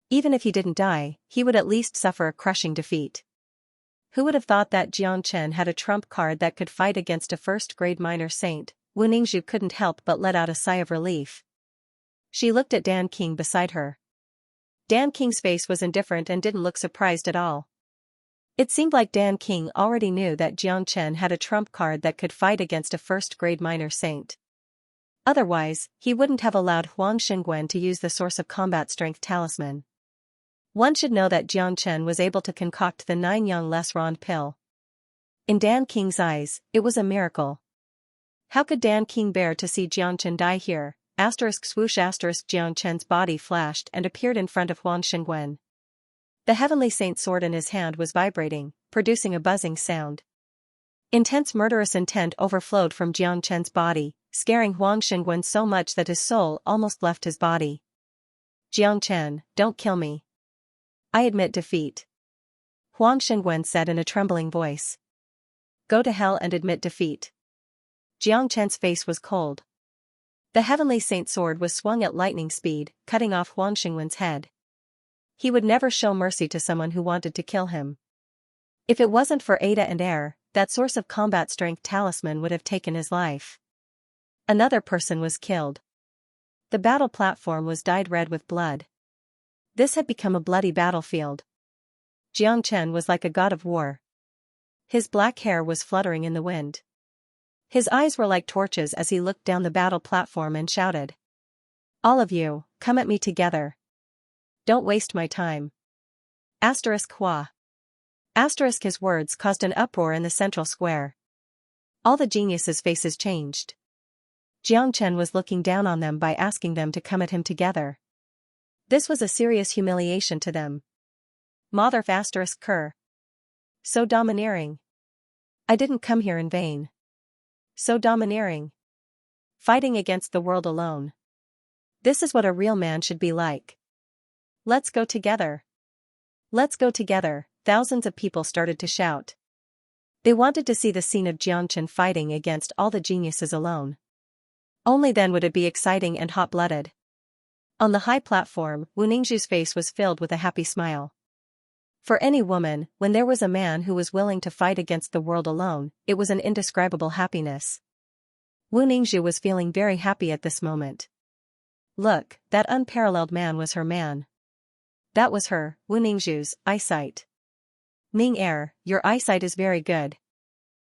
Even if he didn't die, he would at least suffer a crushing defeat. Who would have thought that Xianxia had a trump card that could fight against a first-grade minor saint? Wu Ningzhu couldn't help but let out a sigh of relief. She looked at Dan King beside her. Dan King's face was indifferent and didn't look surprised at all. It seemed like Dan King already knew that Xianxia had a trump card that could fight against a first-grade minor saint. Otherwise, he wouldn't have allowed Huang Xingwen to use the source of combat strength talisman. One should know that Xianxia was able to concoct the 9 young Les Rond pill. In Dan King's eyes, it was a miracle. How could Dan King bear to see Xianxia die here? Swoosh Xianxia's body flashed and appeared in front of Huang Xingwen. The heavenly saint's sword in his hand was vibrating, producing a buzzing sound. Intense murderous intent overflowed from Xianxia's body, scaring Huang Xingwen so much that his soul almost left his body. Xianxia, don't kill me. I admit defeat. Huang Xingwen said in a trembling voice. Go to hell and admit defeat. Xianxia's face was cold. The heavenly saint's sword was swung at lightning speed, cutting off Huang Xingwen's head. He would never show mercy to someone who wanted to kill him. If it wasn't for Ada and Air, that source of combat strength talisman would have taken his life. Another person was killed. The battle platform was dyed red with blood. This had become a bloody battlefield. Xianxia was like a god of war. His black hair was fluttering in the wind. His eyes were like torches as he looked down the battle platform and shouted. All of you, come at me together. Don't waste my time. Hua. His words caused an uproar in the central square. All the geniuses' faces changed. Xianxia was looking down on them by asking them to come at him together. This was a serious humiliation to them. Mother Cur. So domineering. I didn't come here in vain. So domineering. Fighting against the world alone. This is what a real man should be like. Let's go together. Let's go together, thousands of people started to shout. They wanted to see the scene of Xianxia fighting against all the geniuses alone. Only then would it be exciting and hot-blooded. On the high platform, Wu Ningzhu's face was filled with a happy smile. For any woman, when there was a man who was willing to fight against the world alone, it was an indescribable happiness. Wu Ningzhu was feeling very happy at this moment. Look, that unparalleled man was her man. That was her, Wu Ningzhu's, eyesight. Ming Er, your eyesight is very good.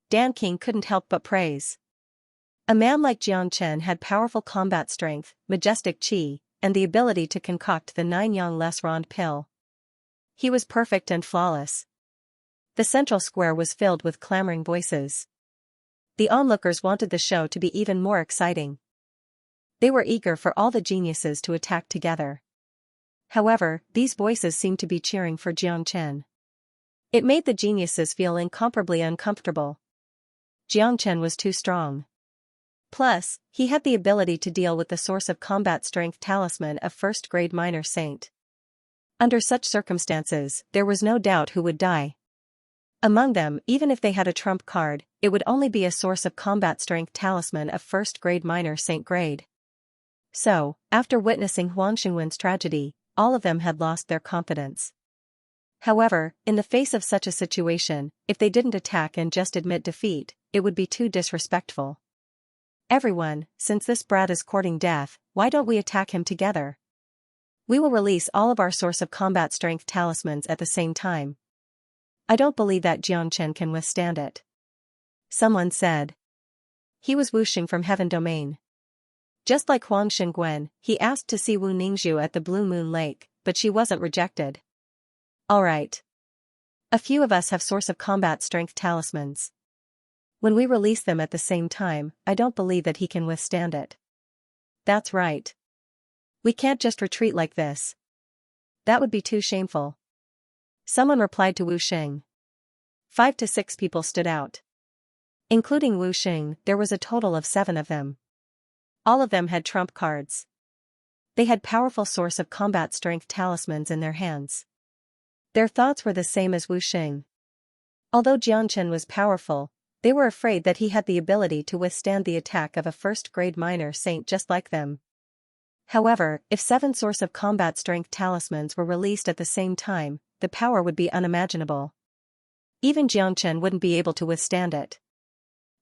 Dan King couldn't help but praise. A man like Xianxia had powerful combat strength, majestic qi, and the ability to concoct the 9 young Les Rond pill. He was perfect and flawless. The central square was filled with clamoring voices. The onlookers wanted the show to be even more exciting. They were eager for all the geniuses to attack together. However, these voices seemed to be cheering for Xianxia. It made the geniuses feel incomparably uncomfortable. Xianxia was too strong. Plus, he had the ability to deal with the source of combat strength talisman of first-grade minor saint. Under such circumstances, there was no doubt who would die. Among them, even if they had a trump card, it would only be a source of combat strength talisman of first-grade minor saint grade. So, after witnessing Huang Xingwen's tragedy, all of them had lost their confidence. However, in the face of such a situation, if they didn't attack and just admit defeat, it would be too disrespectful. Everyone, since this brat is courting death, why don't we attack him together? We will release all of our source of combat strength talismans at the same time. I don't believe that Xianxia can withstand it. Someone said. He was whooshing from Heaven Domain. Just like Huang Xingwen, he asked to see Wu Ningzhu at the Blue Moon Lake, but she wasn't rejected. Alright. A few of us have source of combat strength talismans. When we release them at the same time, I don't believe that he can withstand it. That's right. We can't just retreat like this. That would be too shameful. Someone replied to Wu Xing. 5 to 6 people stood out. Including Wu Xing, there was a total of 7 of them. All of them had trump cards. They had powerful source of combat strength talismans in their hands. Their thoughts were the same as Wu Xing. Although Xianxia was powerful, they were afraid that he had the ability to withstand the attack of a first-grade minor saint just like them. However, if 7 source of combat strength talismans were released at the same time, the power would be unimaginable. Even Xianxia wouldn't be able to withstand it.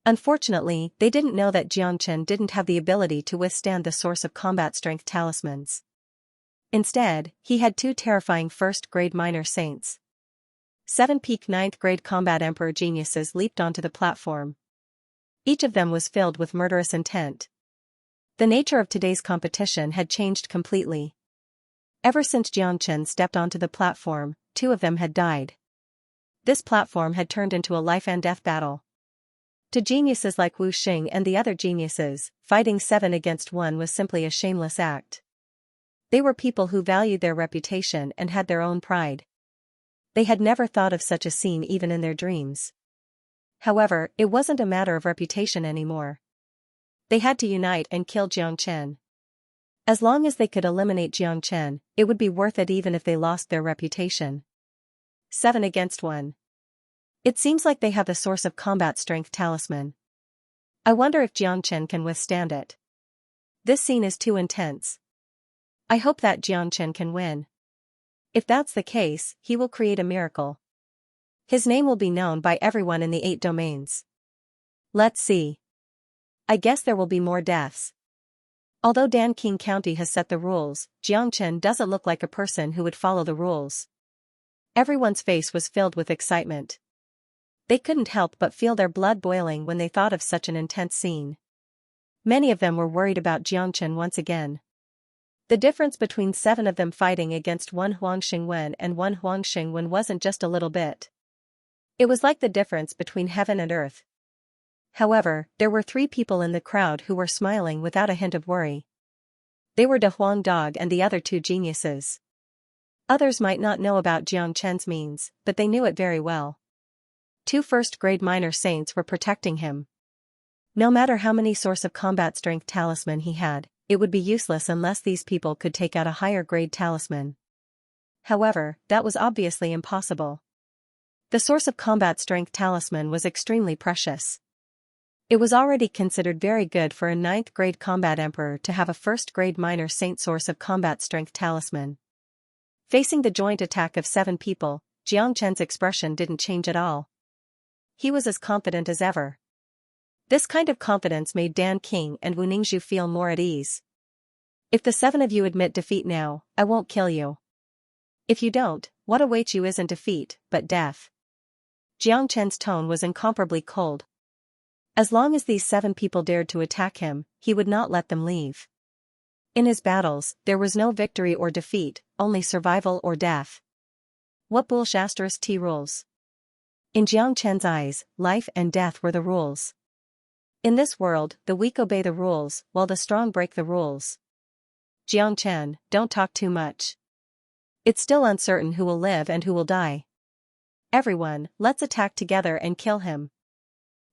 Unfortunately, they didn't know that Xianxia didn't have the ability to withstand the source of combat strength talismans. Instead, he had 2 terrifying first-grade minor saints. 7 peak ninth grade combat emperor geniuses leaped onto the platform. Each of them was filled with murderous intent. The nature of today's competition had changed completely. Ever since Xianxia stepped onto the platform, 2 of them had died. This platform had turned into a life-and-death battle. To geniuses like Wu Xing and the other geniuses, fighting 7 against 1 was simply a shameless act. They were people who valued their reputation and had their own pride. They had never thought of such a scene even in their dreams. However, it wasn't a matter of reputation anymore. They had to unite and kill Xianxia. As long as they could eliminate Xianxia, it would be worth it even if they lost their reputation. 7 against 1. It seems like they have the source of combat strength talisman. I wonder if Xianxia can withstand it. This scene is too intense. I hope that Xianxia can win. If that's the case, he will create a miracle. His name will be known by everyone in the 8 domains. Let's see. I guess there will be more deaths. Although Danqing County has set the rules, Xianxia doesn't look like a person who would follow the rules. Everyone's face was filled with excitement. They couldn't help but feel their blood boiling when they thought of such an intense scene. Many of them were worried about Xianxia once again. The difference between 7 of them fighting against 1 Huangxingwen and 1 Huangxingwen wasn't just a little bit. It was like the difference between heaven and earth. However, there were 3 people in the crowd who were smiling without a hint of worry. They were De Huang Dog and the other 2 geniuses. Others might not know about Xianxia's means, but they knew it very well. 2 first-grade minor saints were protecting him. No matter how many source of combat strength talisman he had, it would be useless unless these people could take out a higher grade talisman. However, that was obviously impossible. The source of combat strength talisman was extremely precious. It was already considered very good for a 9th grade combat emperor to have a 1st grade minor saint source of combat strength talisman. Facing the joint attack of 7 people, Xianxia's expression didn't change at all. He was as confident as ever. This kind of confidence made Dan King and Wu Ningzhu feel more at ease. If the 7 of you admit defeat now, I won't kill you. If you don't, what awaits you isn't defeat, but death. Xianxia's tone was incomparably cold. As long as these 7 people dared to attack him, he would not let them leave. In his battles, there was no victory or defeat, only survival or death. What bullshit T rules? In Xianxia's eyes, life and death were the rules. In this world, the weak obey the rules, while the strong break the rules. Xianxia, don't talk too much. It's still uncertain who will live and who will die. Everyone, let's attack together and kill him.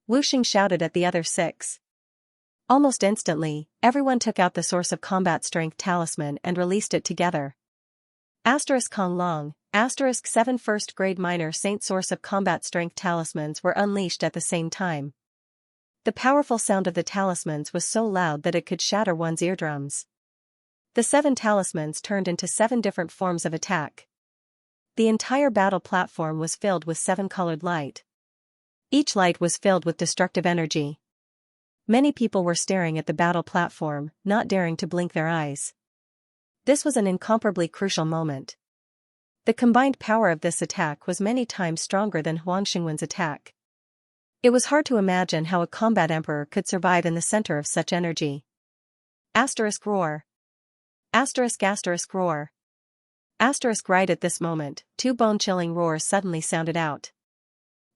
Wu Xing shouted at the other 6. Almost instantly, everyone took out the source of combat strength talisman and released it together. Kong Long, 7 first grade minor saint source of combat strength talismans were unleashed at the same time. The powerful sound of the talismans was so loud that it could shatter one's eardrums. The 7 talismans turned into 7 different forms of attack. The entire battle platform was filled with 7 colored light. Each light was filled with destructive energy. Many people were staring at the battle platform, not daring to blink their eyes. This was an incomparably crucial moment. The combined power of this attack was many times stronger than Huangxingwen's attack. It was hard to imagine how a combat emperor could survive in the center of such energy. Roar. Roar. Right at this moment, 2 bone-chilling roars suddenly sounded out.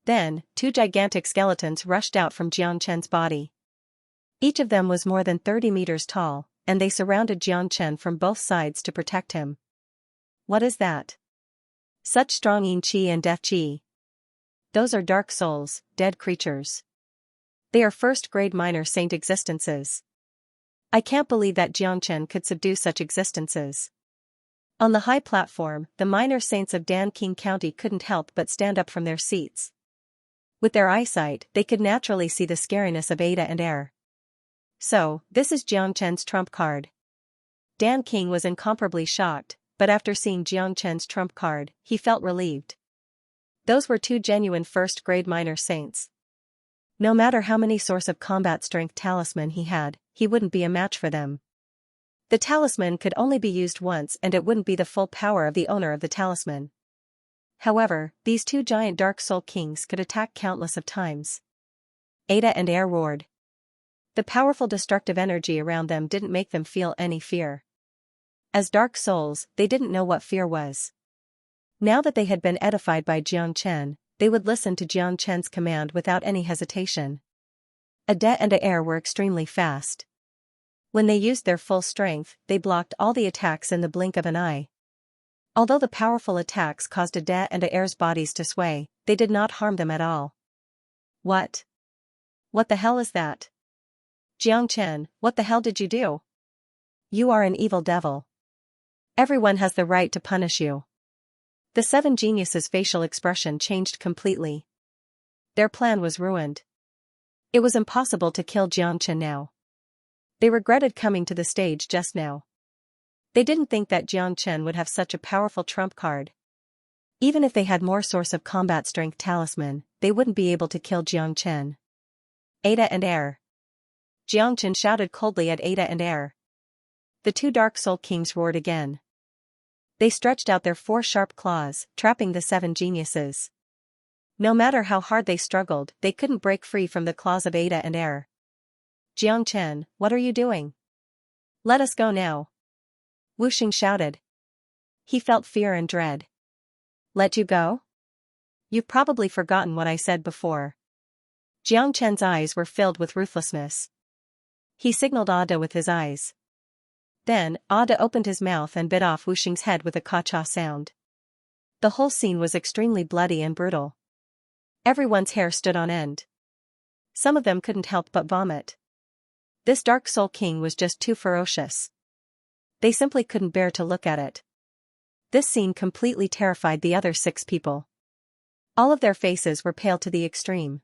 Then, 2 gigantic skeletons rushed out from Xianxia's body. Each of them was more than 30 meters tall, and they surrounded Xianxia from both sides to protect him. What is that? Such strong yin qi and death qi. Those are dark souls, dead creatures. They are 1st grade minor saint existences. I can't believe that Xianxia could subdue such existences. On the high platform, the minor saints of Danqing County couldn't help but stand up from their seats. With their eyesight, they could naturally see the scariness of Ada and Air. So, this is Xianxia's trump card. Dan King was incomparably shocked, but after seeing Xianxia's trump card, he felt relieved. Those were 2 genuine 1st grade minor saints. No matter how many source of combat strength talisman he had, he wouldn't be a match for them. The talisman could only be used once and it wouldn't be the full power of the owner of the talisman. However, these two giant Dark Soul Kings could attack countless of times. Ada and Air roared. The powerful destructive energy around them didn't make them feel any fear. As Dark Souls, they didn't know what fear was. Now that they had been edified by Xianxia, they would listen to Xianxia's command without any hesitation. Ada and Air were extremely fast. When they used their full strength, they blocked all the attacks in the blink of an eye. Although the powerful attacks caused Ada and Air's bodies to sway, they did not harm them at all. What? What the hell is that? Xianxia, what the hell did you do? You are an evil devil. Everyone has the right to punish you. The seven geniuses' facial expression changed completely. Their plan was ruined. It was impossible to kill Xianxia now. They regretted coming to the stage just now. They didn't think that Xianxia would have such a powerful trump card. Even if they had more source of combat strength talisman, they wouldn't be able to kill Xianxia. Ada and Air. Xianxia shouted coldly at Ada and Air. The two Dark Soul Kings roared again. They stretched out their four sharp claws, trapping the seven geniuses. No matter how hard they struggled, they couldn't break free from the claws of Ada and Air. Xianxia, what are you doing? Let us go now. Wuxing shouted. He felt fear and dread. Let you go? You've probably forgotten what I said before. Xianxia's eyes were filled with ruthlessness. He signaled Ada with his eyes. Then, Ada opened his mouth and bit off Wuxing's head with a ka-cha sound. The whole scene was extremely bloody and brutal. Everyone's hair stood on end. Some of them couldn't help but vomit. This Dark Soul King was just too ferocious. They simply couldn't bear to look at it. This scene completely terrified the other 6 people. All of their faces were pale to the extreme.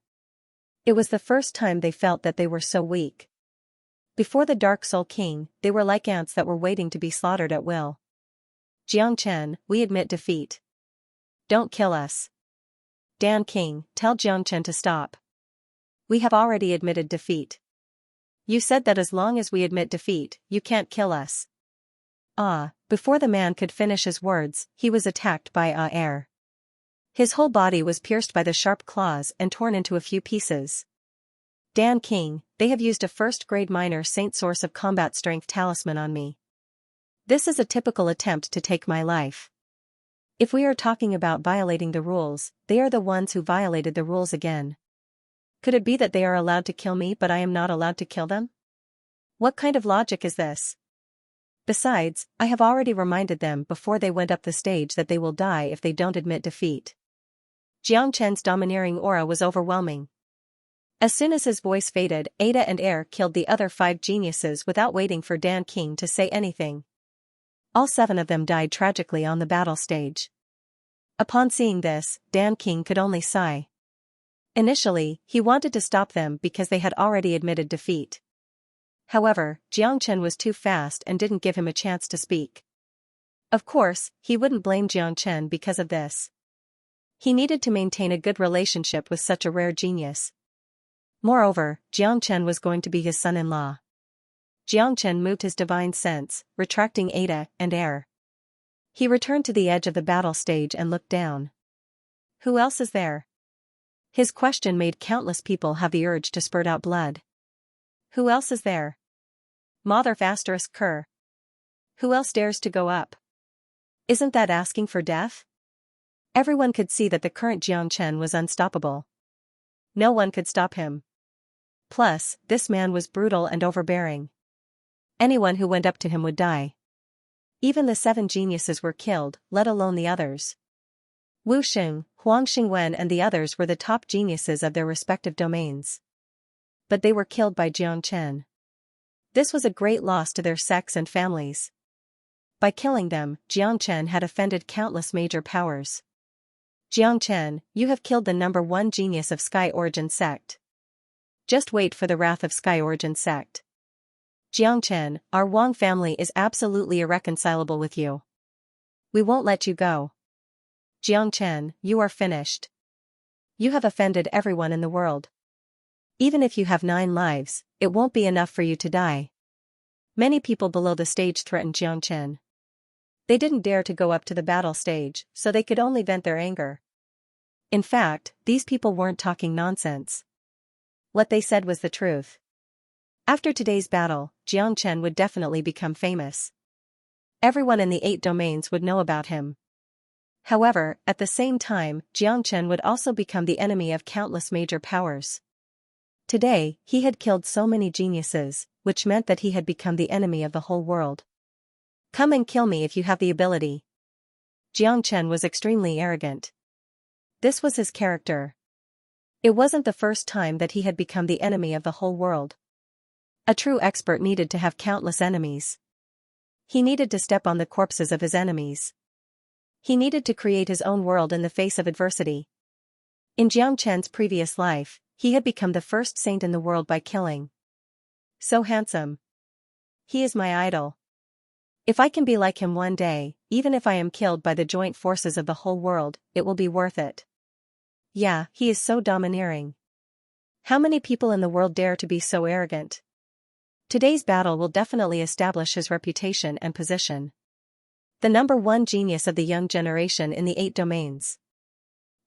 It was the first time they felt that they were so weak. Before the Dark Soul King, they were like ants that were waiting to be slaughtered at will. Xianxia, we admit defeat. Don't kill us. Dan King, tell Xianxia to stop. We have already admitted defeat. You said that as long as we admit defeat, you can't kill us. Before the man could finish his words, he was attacked by Air. His whole body was pierced by the sharp claws and torn into a few pieces. Dan King, they have used a first-grade minor saint source of combat strength talisman on me. This is a typical attempt to take my life. If we are talking about violating the rules, they are the ones who violated the rules again. Could it be that they are allowed to kill me but I am not allowed to kill them? What kind of logic is this? Besides, I have already reminded them before they went up the stage that they will die if they don't admit defeat. Xianxia's domineering aura was overwhelming. As soon as his voice faded, Ada and Air killed the other 5 geniuses without waiting for Dan King to say anything. All 7 of them died tragically on the battle stage. Upon seeing this, Dan King could only sigh. Initially, he wanted to stop them because they had already admitted defeat. However, Xianxia was too fast and didn't give him a chance to speak. Of course, he wouldn't blame Xianxia because of this. He needed to maintain a good relationship with such a rare genius. Moreover, Xianxia was going to be his son-in-law. Xianxia moved his divine sense, retracting Ada and Air. He returned to the edge of the battle stage and looked down. Who else is there? His question made countless people have the urge to spurt out blood. Who else is there? Mother ****. Who else dares to go up? Isn't that asking for death? Everyone could see that the current Xianxia was unstoppable. No one could stop him. Plus, this man was brutal and overbearing. Anyone who went up to him would die. Even the 7 geniuses were killed, let alone the others. Wuxing, Huang Xingwen and the others were the top geniuses of their respective domains. But they were killed by Xianxia. This was a great loss to their sects and families. By killing them, Xianxia had offended countless major powers. Xianxia, you have killed the #1 genius of Sky Origin Sect. Just wait for the wrath of Sky Origin Sect. Xianxia, our Wang family is absolutely irreconcilable with you. We won't let you go. Xianxia, you are finished. You have offended everyone in the world. Even if you have 9 lives, it won't be enough for you to die. Many people below the stage threatened Xianxia. They didn't dare to go up to the battle stage, so they could only vent their anger. In fact, these people weren't talking nonsense. What they said was the truth. After today's battle, Xianxia would definitely become famous. Everyone in the 8 domains would know about him. However, at the same time, Xianxia would also become the enemy of countless major powers. Today, he had killed so many geniuses, which meant that he had become the enemy of the whole world. Come and kill me if you have the ability. Xianxia was extremely arrogant. This was his character. It wasn't the first time that he had become the enemy of the whole world. A true expert needed to have countless enemies. He needed to step on the corpses of his enemies. He needed to create his own world in the face of adversity. In Xianxia's previous life, he had become the first saint in the world by killing. So handsome. He is my idol. If I can be like him one day, even if I am killed by the joint forces of the whole world, it will be worth it. Yeah, he is so domineering. How many people in the world dare to be so arrogant? Today's battle will definitely establish his reputation and position. The #1 genius of the young generation in the 8 domains.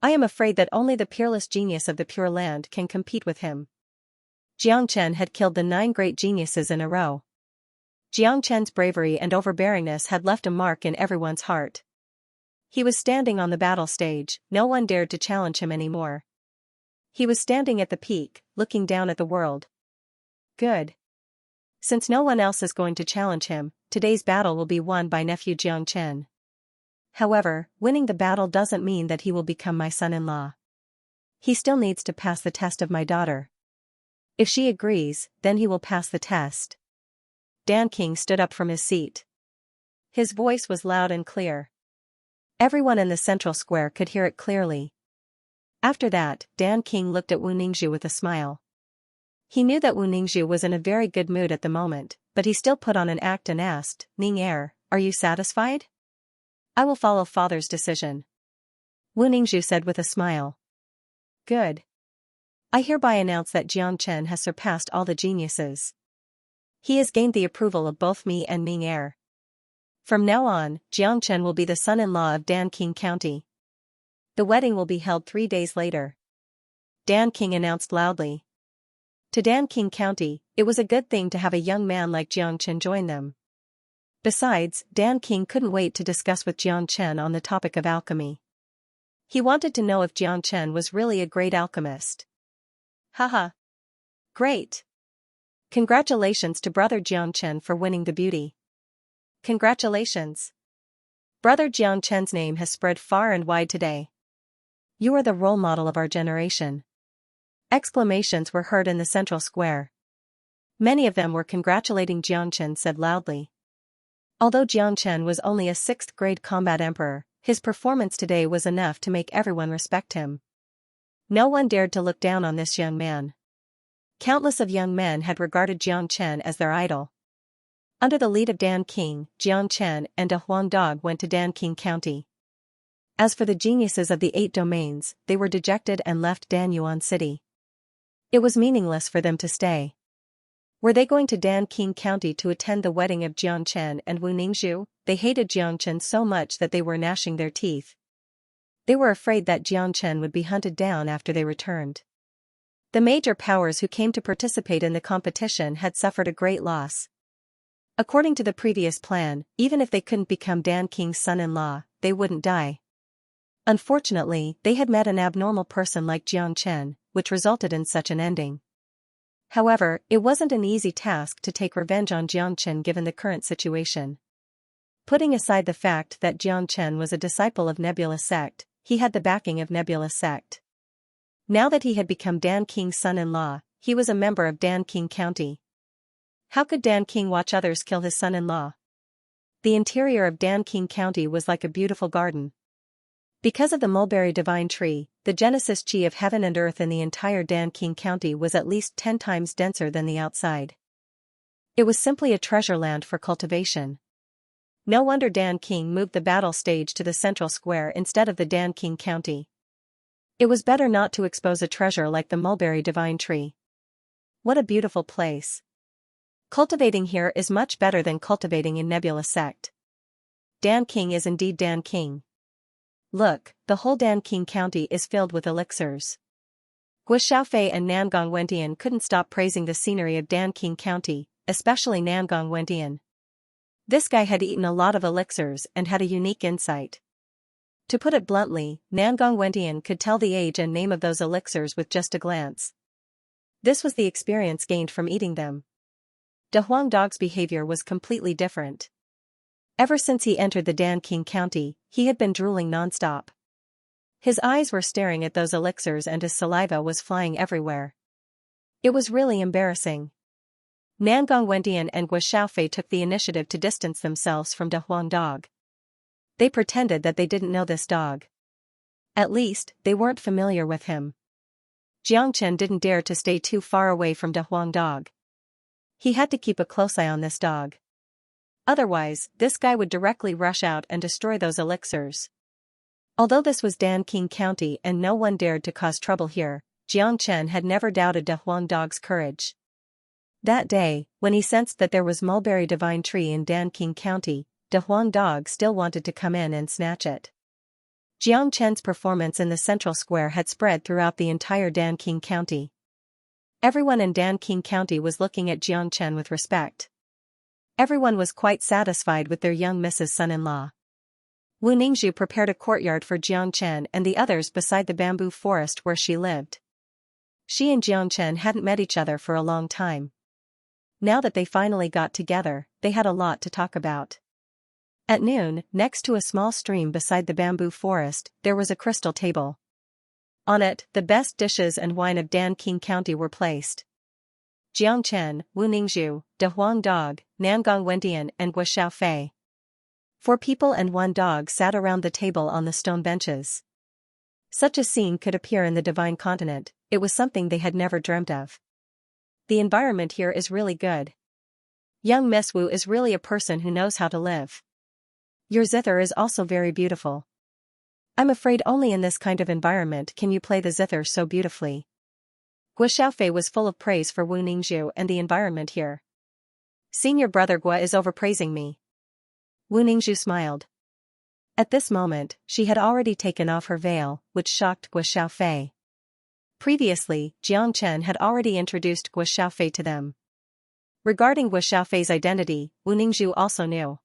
I am afraid that only the peerless genius of the Pure Land can compete with him. Xianxia had killed the 9 great geniuses in a row. Xianxia's bravery and overbearingness had left a mark in everyone's heart. He was standing on the battle stage, no one dared to challenge him anymore. He was standing at the peak, looking down at the world. Good. Since no one else is going to challenge him, today's battle will be won by nephew Xianxia. However, winning the battle doesn't mean that he will become my son-in-law. He still needs to pass the test of my daughter. If she agrees, then he will pass the test. Dan King stood up from his seat. His voice was loud and clear. Everyone in the central square could hear it clearly. After that, Dan King looked at Wu Ningzhu with a smile. He knew that Wu Ningzhu was in a very good mood at the moment, but he still put on an act and asked, "Ning Er, are you satisfied?" "I will follow father's decision," Wu Ningzhu said with a smile. "Good. I hereby announce that Xianxia has surpassed all the geniuses. He has gained the approval of both me and Ning Er. From now on, Xianxia will be the son-in-law of Dan King County. The wedding will be held 3 days later," Dan King announced loudly. To Dan King County, it was a good thing to have a young man like Xianxia join them. Besides, Dan King couldn't wait to discuss with Xianxia on the topic of alchemy. He wanted to know if Xianxia was really a great alchemist. Haha. Great. Congratulations to brother Xianxia for winning the beauty. Congratulations. Brother Xianxia's name has spread far and wide today. You are the role model of our generation. Exclamations were heard in the central square. Many of them were congratulating Xianxia said loudly. Although Xianxia was only a 6th grade combat emperor, his performance today was enough to make everyone respect him. No one dared to look down on this young man. Countless of young men had regarded Xianxia as their idol. Under the lead of Dan King, Xianxia and a Huang dog went to Dan King County. As for the geniuses of the 8 domains, they were dejected and left Dan Yuan City. It was meaningless for them to stay. Were they going to Dan King County to attend the wedding of Xianxia and Wu Ningzhu? They hated Xianxia so much that they were gnashing their teeth. They were afraid that Xianxia would be hunted down after they returned. The major powers who came to participate in the competition had suffered a great loss. According to the previous plan, even if they couldn't become Dan King's son-in-law, they wouldn't die. Unfortunately, they had met an abnormal person like Xianxia, which resulted in such an ending. However, it wasn't an easy task to take revenge on Xianxia given the current situation. Putting aside the fact that Xianxia was a disciple of Nebula Sect, he had the backing of Nebula Sect. Now that he had become Dan King's son-in-law, he was a member of Dan King County. How could Dan King watch others kill his son-in-law? The interior of Dan King County was like a beautiful garden. Because of the mulberry divine tree, the Genesis chi of heaven and earth in the entire Dan King County was at least 10 times denser than the outside. It was simply a treasure land for cultivation. No wonder Dan King moved the battle stage to the central square instead of the Dan King County. It was better not to expose a treasure like the mulberry divine tree. What a beautiful place. Cultivating here is much better than cultivating in Nebula Sect. Dan King is indeed Dan King. Look, the whole Dan King County is filled with elixirs. Guo Xiaofei and Nangong Wendian couldn't stop praising the scenery of Dan King County, especially Nangong Wendian. This guy had eaten a lot of elixirs and had a unique insight. To put it bluntly, Nangong Wendian could tell the age and name of those elixirs with just a glance. This was the experience gained from eating them. De Huang Dog's behavior was completely different. Ever since he entered the Dan King County, he had been drooling nonstop. His eyes were staring at those elixirs and his saliva was flying everywhere. It was really embarrassing. Nangong Wendian and Guo Xiaofei took the initiative to distance themselves from De Huang Dog. They pretended that they didn't know this dog. At least, they weren't familiar with him. Xianxia didn't dare to stay too far away from De Huang Dog. He had to keep a close eye on this dog. Otherwise, this guy would directly rush out and destroy those elixirs. Although this was Dan King County and no one dared to cause trouble here, Xianxia had never doubted De Huang Dog's courage. That day, when he sensed that there was mulberry divine tree in Dan King County, De Huang Dog still wanted to come in and snatch it. Xianxia's performance in the central square had spread throughout the entire Dan King County. Everyone in Dan King County was looking at Xianxia with respect. Everyone was quite satisfied with their young Mrs. Son-in-law. Wu Ningzhu prepared a courtyard for Xianxia and the others beside the bamboo forest where she lived. She and Xianxia hadn't met each other for a long time. Now that they finally got together, they had a lot to talk about. At noon, next to a small stream beside the bamboo forest, there was a crystal table. On it, the best dishes and wine of Dan King County were placed. Xianxia, Wu Ningzhu, De Huang Dog, Nangong Wendian and Guo Xiaofei. 4 people and 1 dog sat around the table on the stone benches. Such a scene could appear in the divine continent, it was something they had never dreamt of. The environment here is really good. Young Miss Wu is really a person who knows how to live. Your zither is also very beautiful. I'm afraid only in this kind of environment can you play the zither so beautifully. Guo Xiaofei was full of praise for Wu Ningzhu and the environment here. Senior brother Guo is overpraising me. Wu Ningzhu smiled. At this moment, she had already taken off her veil, which shocked Guo Xiaofei. Previously, Xianxia had already introduced Guo Xiaofei to them. Regarding Guo Xiaofei's identity, Wu Ningzhu also knew.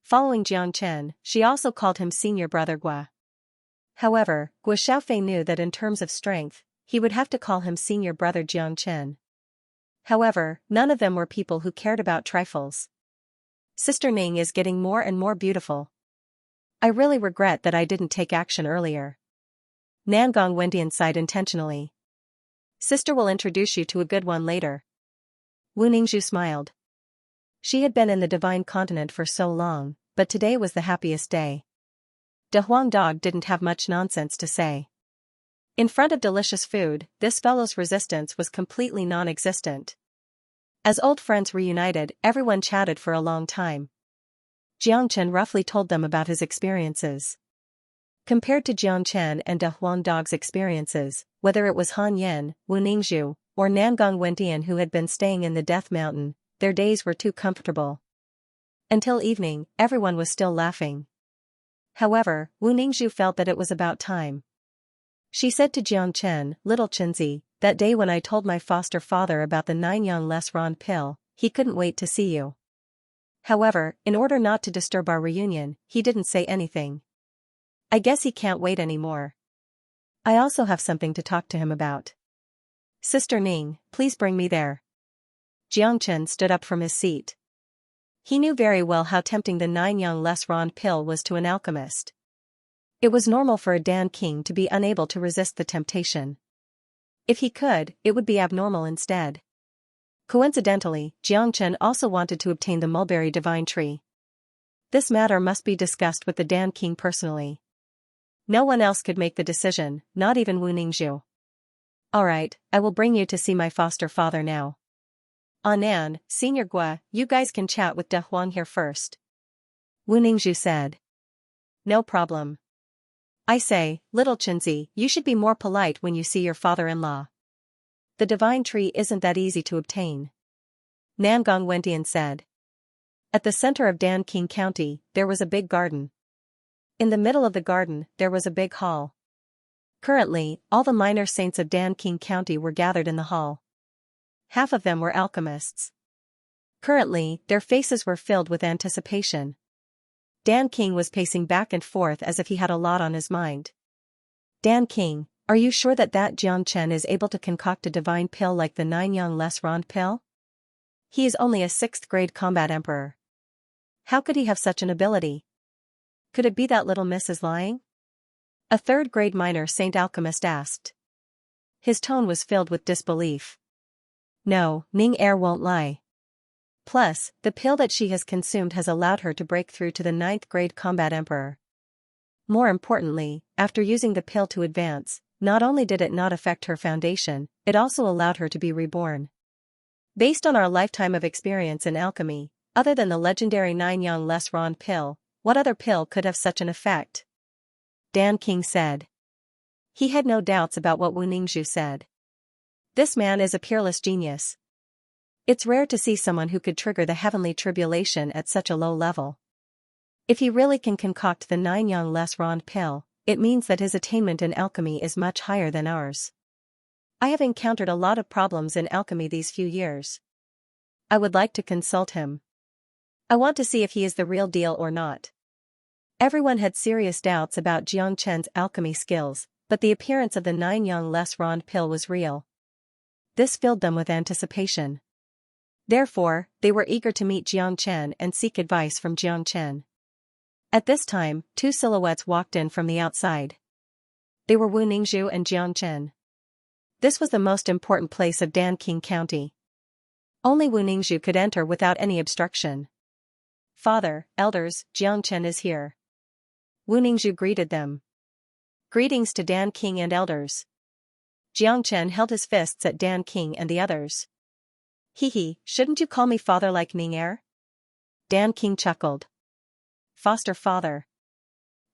Following Xianxia, she also called him Senior Brother Guo. However, Guo Xiaofei knew that in terms of strength, he would have to call him Senior Brother Xianxia. However, none of them were people who cared about trifles. Sister Ning is getting more and more beautiful. I really regret that I didn't take action earlier. Nangong Wendian sighed intentionally. Sister will introduce you to a good one later. Wu Ningzhu smiled. She had been in the divine continent for so long, but today was the happiest day. De Huang Dog didn't have much nonsense to say. In front of delicious food, this fellow's resistance was completely non-existent. As old friends reunited, everyone chatted for a long time. Xianxia roughly told them about his experiences. Compared to Xianxia and De Huang Dog's experiences, whether it was Han Yan, Wu Ningzhu, or Nangong Wendian who had been staying in the Death Mountain, their days were too comfortable. Until evening, everyone was still laughing. However, Wu Ningzhu felt that it was about time. She said to Xianxia, "Little Chenzi, that day when I told my foster father about the 9 yang less rond pill, he couldn't wait to see you. However, in order not to disturb our reunion, he didn't say anything. I guess he can't wait anymore. I also have something to talk to him about. Sister Ning, please bring me there." Xianxia stood up from his seat. He knew very well how tempting the 9 yang less rond pill was to an alchemist. It was normal for a Dan King to be unable to resist the temptation. If he could, it would be abnormal instead. Coincidentally, Xianxia also wanted to obtain the mulberry divine tree. This matter must be discussed with the Dan King personally. No one else could make the decision, not even Wu Ningzhu. Alright, I will bring you to see my foster father now. Anan, Senior Guo, you guys can chat with De Huang here first. Wu Ningzhu said. No problem. I say, little Chenzi, you should be more polite when you see your father-in-law. The divine tree isn't that easy to obtain. Nangong Wendian said. At the center of Danqing County, there was a big garden. In the middle of the garden, there was a big hall. Currently, all the minor saints of Danqing County were gathered in the hall. Half of them were alchemists. Currently, their faces were filled with anticipation. Danqing was pacing back and forth as if he had a lot on his mind. Danqing, are you sure that Jiangchen is able to concoct a divine pill like the 9 less Rond pill? He is only a 6th grade combat emperor. How could he have such an ability? Could it be that little miss is lying? A 3rd grade minor saint alchemist asked. His tone was filled with disbelief. No, Ning Er won't lie. Plus, the pill that she has consumed has allowed her to break through to the 9th grade combat emperor. More importantly, after using the pill to advance, not only did it not affect her foundation, it also allowed her to be reborn. Based on our lifetime of experience in alchemy, other than the legendary 9 less Rond pill, what other pill could have such an effect? Danqing said. He had no doubts about what Wu Ningzhu said. This man is a peerless genius. It's rare to see someone who could trigger the heavenly tribulation at such a low level. If he really can concoct the 9 less Rond pill, it means that his attainment in alchemy is much higher than ours. I have encountered a lot of problems in alchemy these few years. I would like to consult him. I want to see if he is the real deal or not. Everyone had serious doubts about Jiangchen's alchemy skills, but the appearance of the 9 less Rond pill was real. This filled them with anticipation. Therefore, they were eager to meet Jiangchen and seek advice from Jiangchen. At this time, 2 silhouettes walked in from the outside. They were Wu Ningzhu and Jiangchen. This was the most important place of Danqing County. Only Wu Ningzhu could enter without any obstruction. Father, elders, Jiangchen is here. Wu Ningzhu greeted them. Greetings to Danqing and elders. Jiangchen held his fists at Danqing and the others. Hee, shouldn't you call me father like Ning Er? Danqing chuckled. Foster father.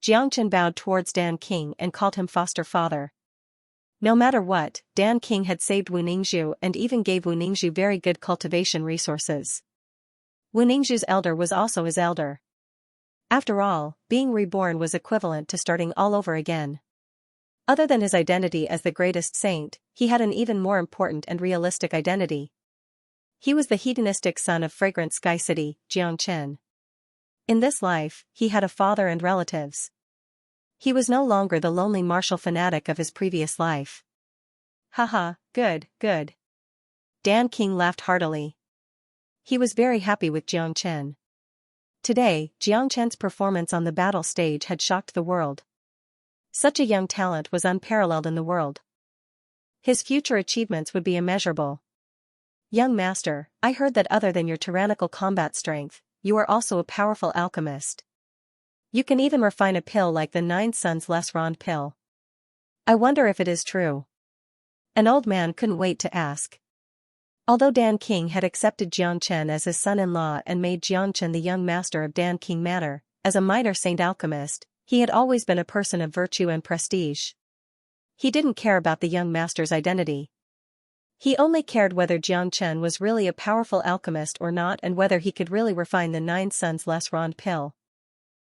Jiangchen bowed towards Danqing and called him foster father. No matter what, Danqing had saved Wu Ningzhu and even gave Wu Ningzhu very good cultivation resources. Wu Ningzhu's elder was also his elder. After all, being reborn was equivalent to starting all over again. Other than his identity as the greatest saint, he had an even more important and realistic identity. He was the hedonistic son of fragrant Sky City, Jiangchen. In this life, he had a father and relatives. He was no longer the lonely martial fanatic of his previous life. Haha, good. Danqing laughed heartily. He was very happy with Jiangchen. Today, Jiangchen's performance on the battle stage had shocked the world. Such a young talent was unparalleled in the world. His future achievements would be immeasurable. Young master, I heard that other than your tyrannical combat strength, you are also a powerful alchemist. You can even refine a pill like the 9 less Rond pill. I wonder if it is true. An old man couldn't wait to ask. Although Danqing had accepted Jiangchen as his son-in-law and made Jiangchen the young master of Danqing Manor, as a minor saint alchemist, he had always been a person of virtue and prestige. He didn't care about the young master's identity. He only cared whether Jiangchen was really a powerful alchemist or not and whether he could really refine the 9 less Rond pill.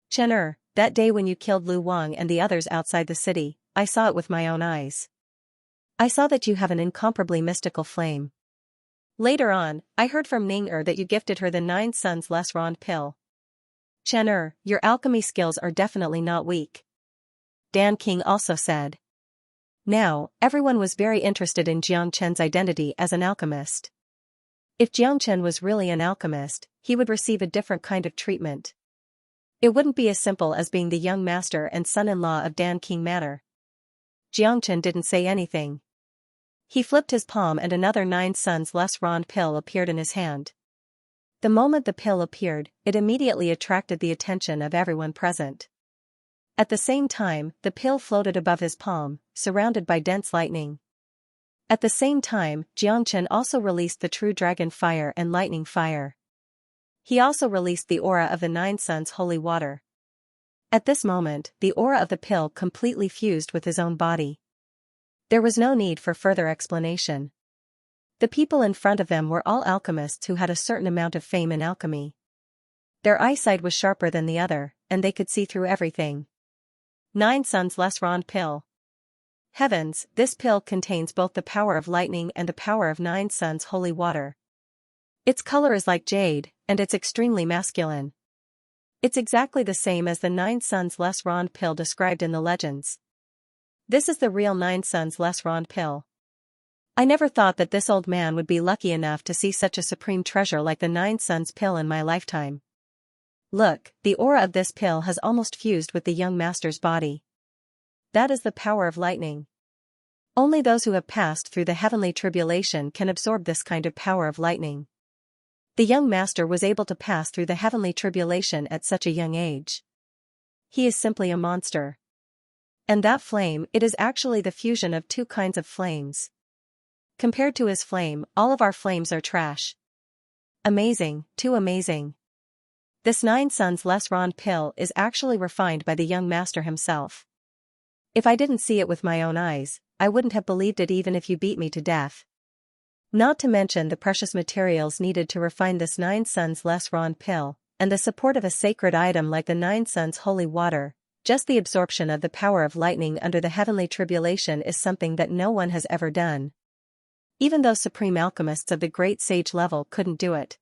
Chen that day when you killed Lu Wang and the others outside the city, I saw it with my own eyes. I saw that you have an incomparably mystical flame. Later on, I heard from Ning Er that you gifted her the 9 less Rond pill. Chen your alchemy skills are definitely not weak. Danqing also said. Now, everyone was very interested in Jiangchen's identity as an alchemist. If Jiangchen was really an alchemist, he would receive a different kind of treatment. It wouldn't be as simple as being the young master and son-in-law of Danqing Manor. Jiangchen didn't say anything. He flipped his palm and another 9 less Rond pill appeared in his hand. The moment the pill appeared, it immediately attracted the attention of everyone present. At the same time, the pill floated above his palm, surrounded by dense lightning. At the same time, Jiangchen also released the true dragon fire and lightning fire. He also released the aura of the 9 suns holy water. At this moment, the aura of the pill completely fused with his own body. There was no need for further explanation. The people in front of them were all alchemists who had a certain amount of fame in alchemy. Their eyesight was sharper than the other, and they could see through everything. 9 Suns Less Rond Pill. Heavens, this pill contains both the power of lightning and the power of 9 suns holy water. Its color is like jade, and it's extremely masculine. It's exactly the same as the 9 Suns Less Rond pill described in the legends. This is the real 9 Suns Less Rond pill. I never thought that this old man would be lucky enough to see such a supreme treasure like the 9 Suns pill in my lifetime. Look, the aura of this pill has almost fused with the young master's body. That is the power of lightning. Only those who have passed through the heavenly tribulation can absorb this kind of power of lightning. The young master was able to pass through the heavenly tribulation at such a young age. He is simply a monster. And that flame, it is actually the fusion of two kinds of flames. Compared to his flame, all of our flames are trash. Amazing, too amazing. This 9 Suns Less Rond pill is actually refined by the young master himself. If I didn't see it with my own eyes, I wouldn't have believed it even if you beat me to death. Not to mention the precious materials needed to refine this 9 Suns Less Rond pill, and the support of a sacred item like the 9 Suns holy water. Just the absorption of the power of lightning under the heavenly tribulation is something that no one has ever done. Even those supreme alchemists of the great sage level couldn't do it.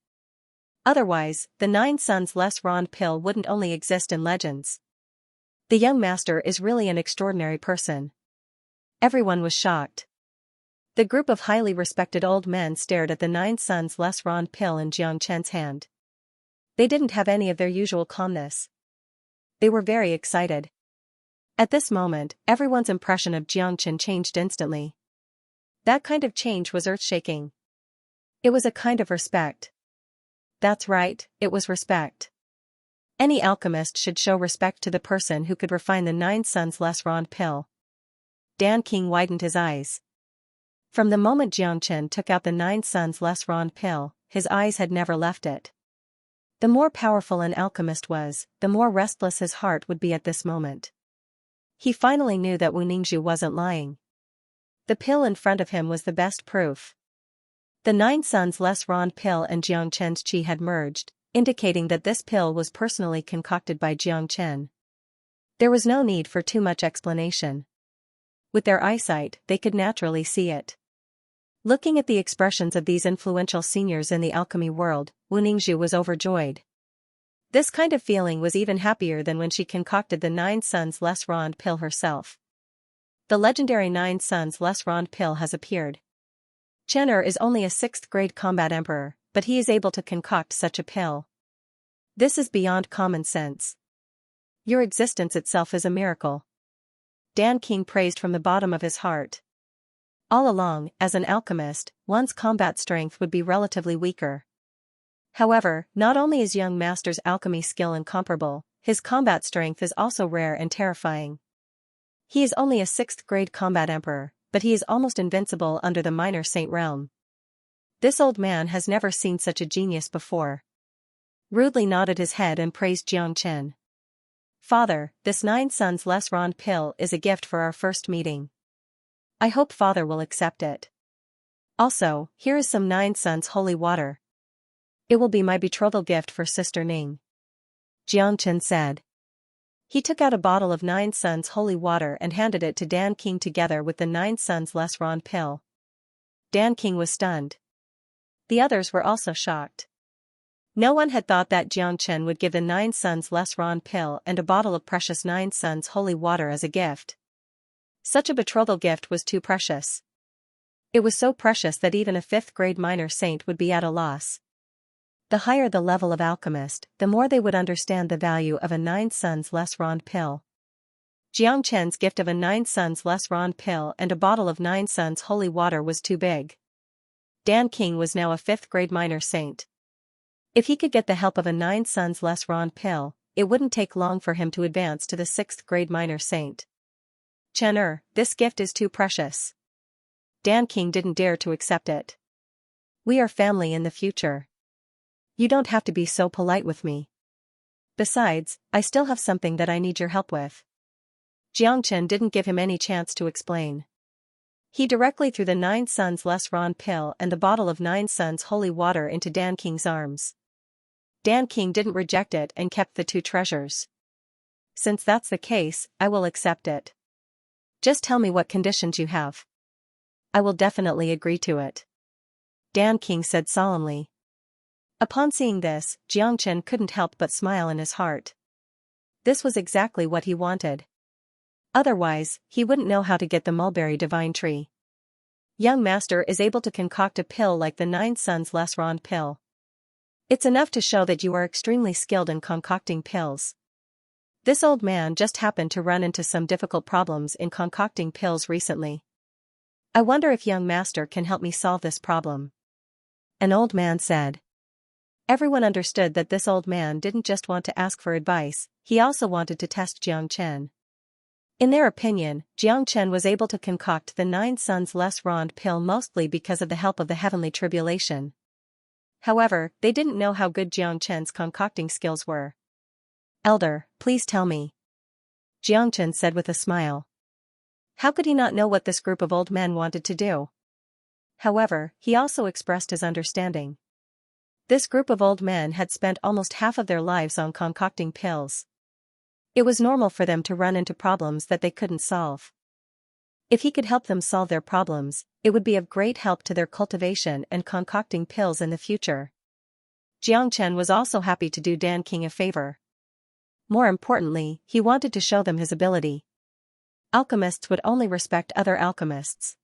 Otherwise, the 9 Suns Less Rond pill wouldn't only exist in legends. The young master is really an extraordinary person. Everyone was shocked. The group of highly respected old men stared at the 9 Suns Less Rond pill in Xianxia's hand. They didn't have any of their usual calmness. They were very excited. At this moment, everyone's impression of Xianxia changed instantly. That kind of change was earth-shaking. It was a kind of respect. That's right, it was respect. Any alchemist should show respect to the person who could refine the 9 Suns Less Rond pill. Dan King widened his eyes. From the moment Xianxia took out the 9 Suns Less Rond pill, his eyes had never left it. The more powerful an alchemist was, the more restless his heart would be at this moment. He finally knew that Wu Ningzhu wasn't lying. The pill in front of him was the best proof. The 9 Suns Less Rond pill and Xianxia's qi had merged, indicating that this pill was personally concocted by Xianxia. There was no need for too much explanation. With their eyesight, they could naturally see it. Looking at the expressions of these influential seniors in the alchemy world, Wu Ningzhu was overjoyed. This kind of feeling was even happier than when she concocted the 9 Suns Less Rond pill herself. The legendary 9 Suns Less Rond pill has appeared. Chen Er is only a 6th grade combat emperor, but he is able to concoct such a pill. This is beyond common sense. Your existence itself is a miracle. Dan King praised from the bottom of his heart. All along, as an alchemist, one's combat strength would be relatively weaker. However, not only is young master's alchemy skill incomparable, his combat strength is also rare and terrifying. He is only a 6th grade combat emperor, but he is almost invincible under the minor saint realm. This old man has never seen such a genius before. Rudely nodded his head and praised Xianxia. Father, this 9 Suns Less Rond pill is a gift for our first meeting. I hope Father will accept it. Also, here is some 9 Suns holy water. It will be my betrothal gift for Sister Ning. Xianxia said. He took out a bottle of 9 Suns holy water and handed it to Dan King together with the 9 Suns Less Rond pill. Dan King was stunned. The others were also shocked. No one had thought that Xianxia would give the 9 Suns Less Rond pill and a bottle of precious 9 Suns holy water as a gift. Such a betrothal gift was too precious. It was so precious that even a 5th grade minor saint would be at a loss. The higher the level of alchemist, the more they would understand the value of a 9 Suns Less Rond pill. Xianxia's gift of a 9 Suns Less Rond pill and a bottle of 9 Suns holy water was too big. Dan King was now a 5th grade minor saint. If he could get the help of a 9 Suns Less Rond pill, it wouldn't take long for him to advance to the 6th grade minor saint. Chen Er, this gift is too precious. Dan King didn't dare to accept it. We are family in the future. You don't have to be so polite with me. Besides, I still have something that I need your help with. Xianxia didn't give him any chance to explain. He directly threw the 9 Suns Less Rond pill and the bottle of 9 Suns holy water into Dan King's arms. Dan King didn't reject it and kept the two treasures. Since that's the case, I will accept it. Just tell me what conditions you have. I will definitely agree to it. Dan King said solemnly. Upon seeing this, Xianxia couldn't help but smile in his heart. This was exactly what he wanted. Otherwise, he wouldn't know how to get the mulberry divine tree. Young master is able to concoct a pill like the 9 Suns Les Rond pill. It's enough to show that you are extremely skilled in concocting pills. This old man just happened to run into some difficult problems in concocting pills recently. I wonder if young master can help me solve this problem. An old man said. Everyone understood that this old man didn't just want to ask for advice, he also wanted to test Xianxia. In their opinion, Xianxia was able to concoct the 9 Suns Les Rond pill mostly because of the help of the heavenly tribulation. However, they didn't know how good Xianxia's concocting skills were. Elder, please tell me. Xianxia said with a smile. How could he not know what this group of old men wanted to do? However, he also expressed his understanding. This group of old men had spent almost half of their lives on concocting pills. It was normal for them to run into problems that they couldn't solve. If he could help them solve their problems, it would be of great help to their cultivation and concocting pills in the future. Xianxia was also happy to do Dan King a favor. More importantly, he wanted to show them his ability. Alchemists would only respect other alchemists.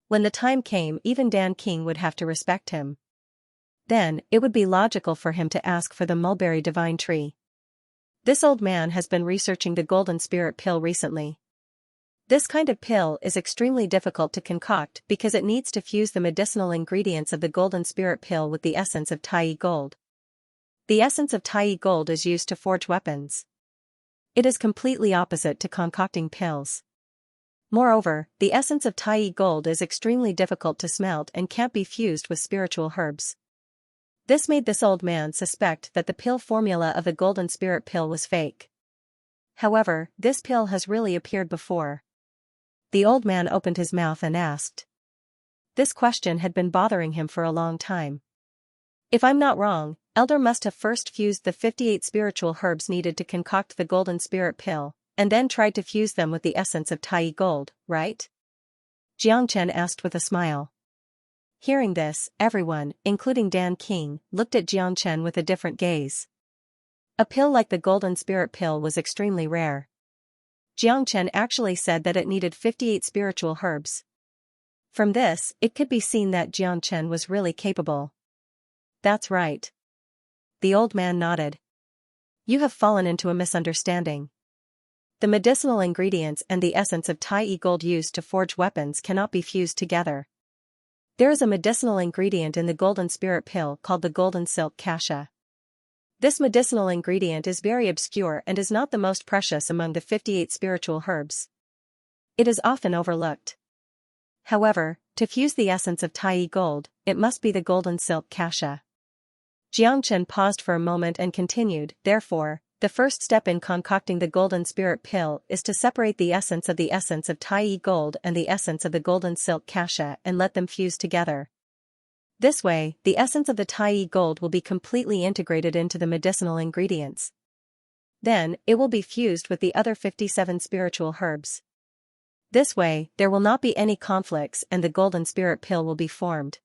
When the time came, even Dan King would have to respect him. Then, it would be logical for him to ask for the mulberry divine tree. This old man has been researching the golden spirit pill recently. This kind of pill is extremely difficult to concoct because it needs to fuse the medicinal ingredients of the golden spirit pill with the essence of Tai gold. The essence of Tai gold is used to forge weapons. It is completely opposite to concocting pills. Moreover, the essence of Tai gold is extremely difficult to smelt and can't be fused with spiritual herbs. This made this old man suspect that the pill formula of the golden spirit pill was fake. However, this pill has really appeared before. The old man opened his mouth and asked. This question had been bothering him for a long time. If I'm not wrong, Elder must have first fused the 58 spiritual herbs needed to concoct the golden spirit pill, and then tried to fuse them with the essence of Tai gold, right? Xianxia asked with a smile. Hearing this, everyone, including Dan King, looked at Xianxia with a different gaze. A pill like the golden spirit pill was extremely rare. Xianxia actually said that it needed 58 spiritual herbs. From this, it could be seen that Xianxia was really capable. That's right. The old man nodded. You have fallen into a misunderstanding. The medicinal ingredients and the essence of Tai gold used to forge weapons cannot be fused together. There is a medicinal ingredient in the golden spirit pill called the golden silk Xianxia. This medicinal ingredient is very obscure and is not the most precious among the 58 spiritual herbs. It is often overlooked. However, to fuse the essence of Tai gold, it must be the golden silk Xianxia. Xianxia paused for a moment and continued, therefore, the first step in concocting the golden spirit pill is to separate the essence of Tai gold and the essence of the golden silk Xianxia and let them fuse together. This way, the essence of the Tai gold will be completely integrated into the medicinal ingredients. Then, it will be fused with the other 57 spiritual herbs. This way, there will not be any conflicts and the golden spirit pill will be formed.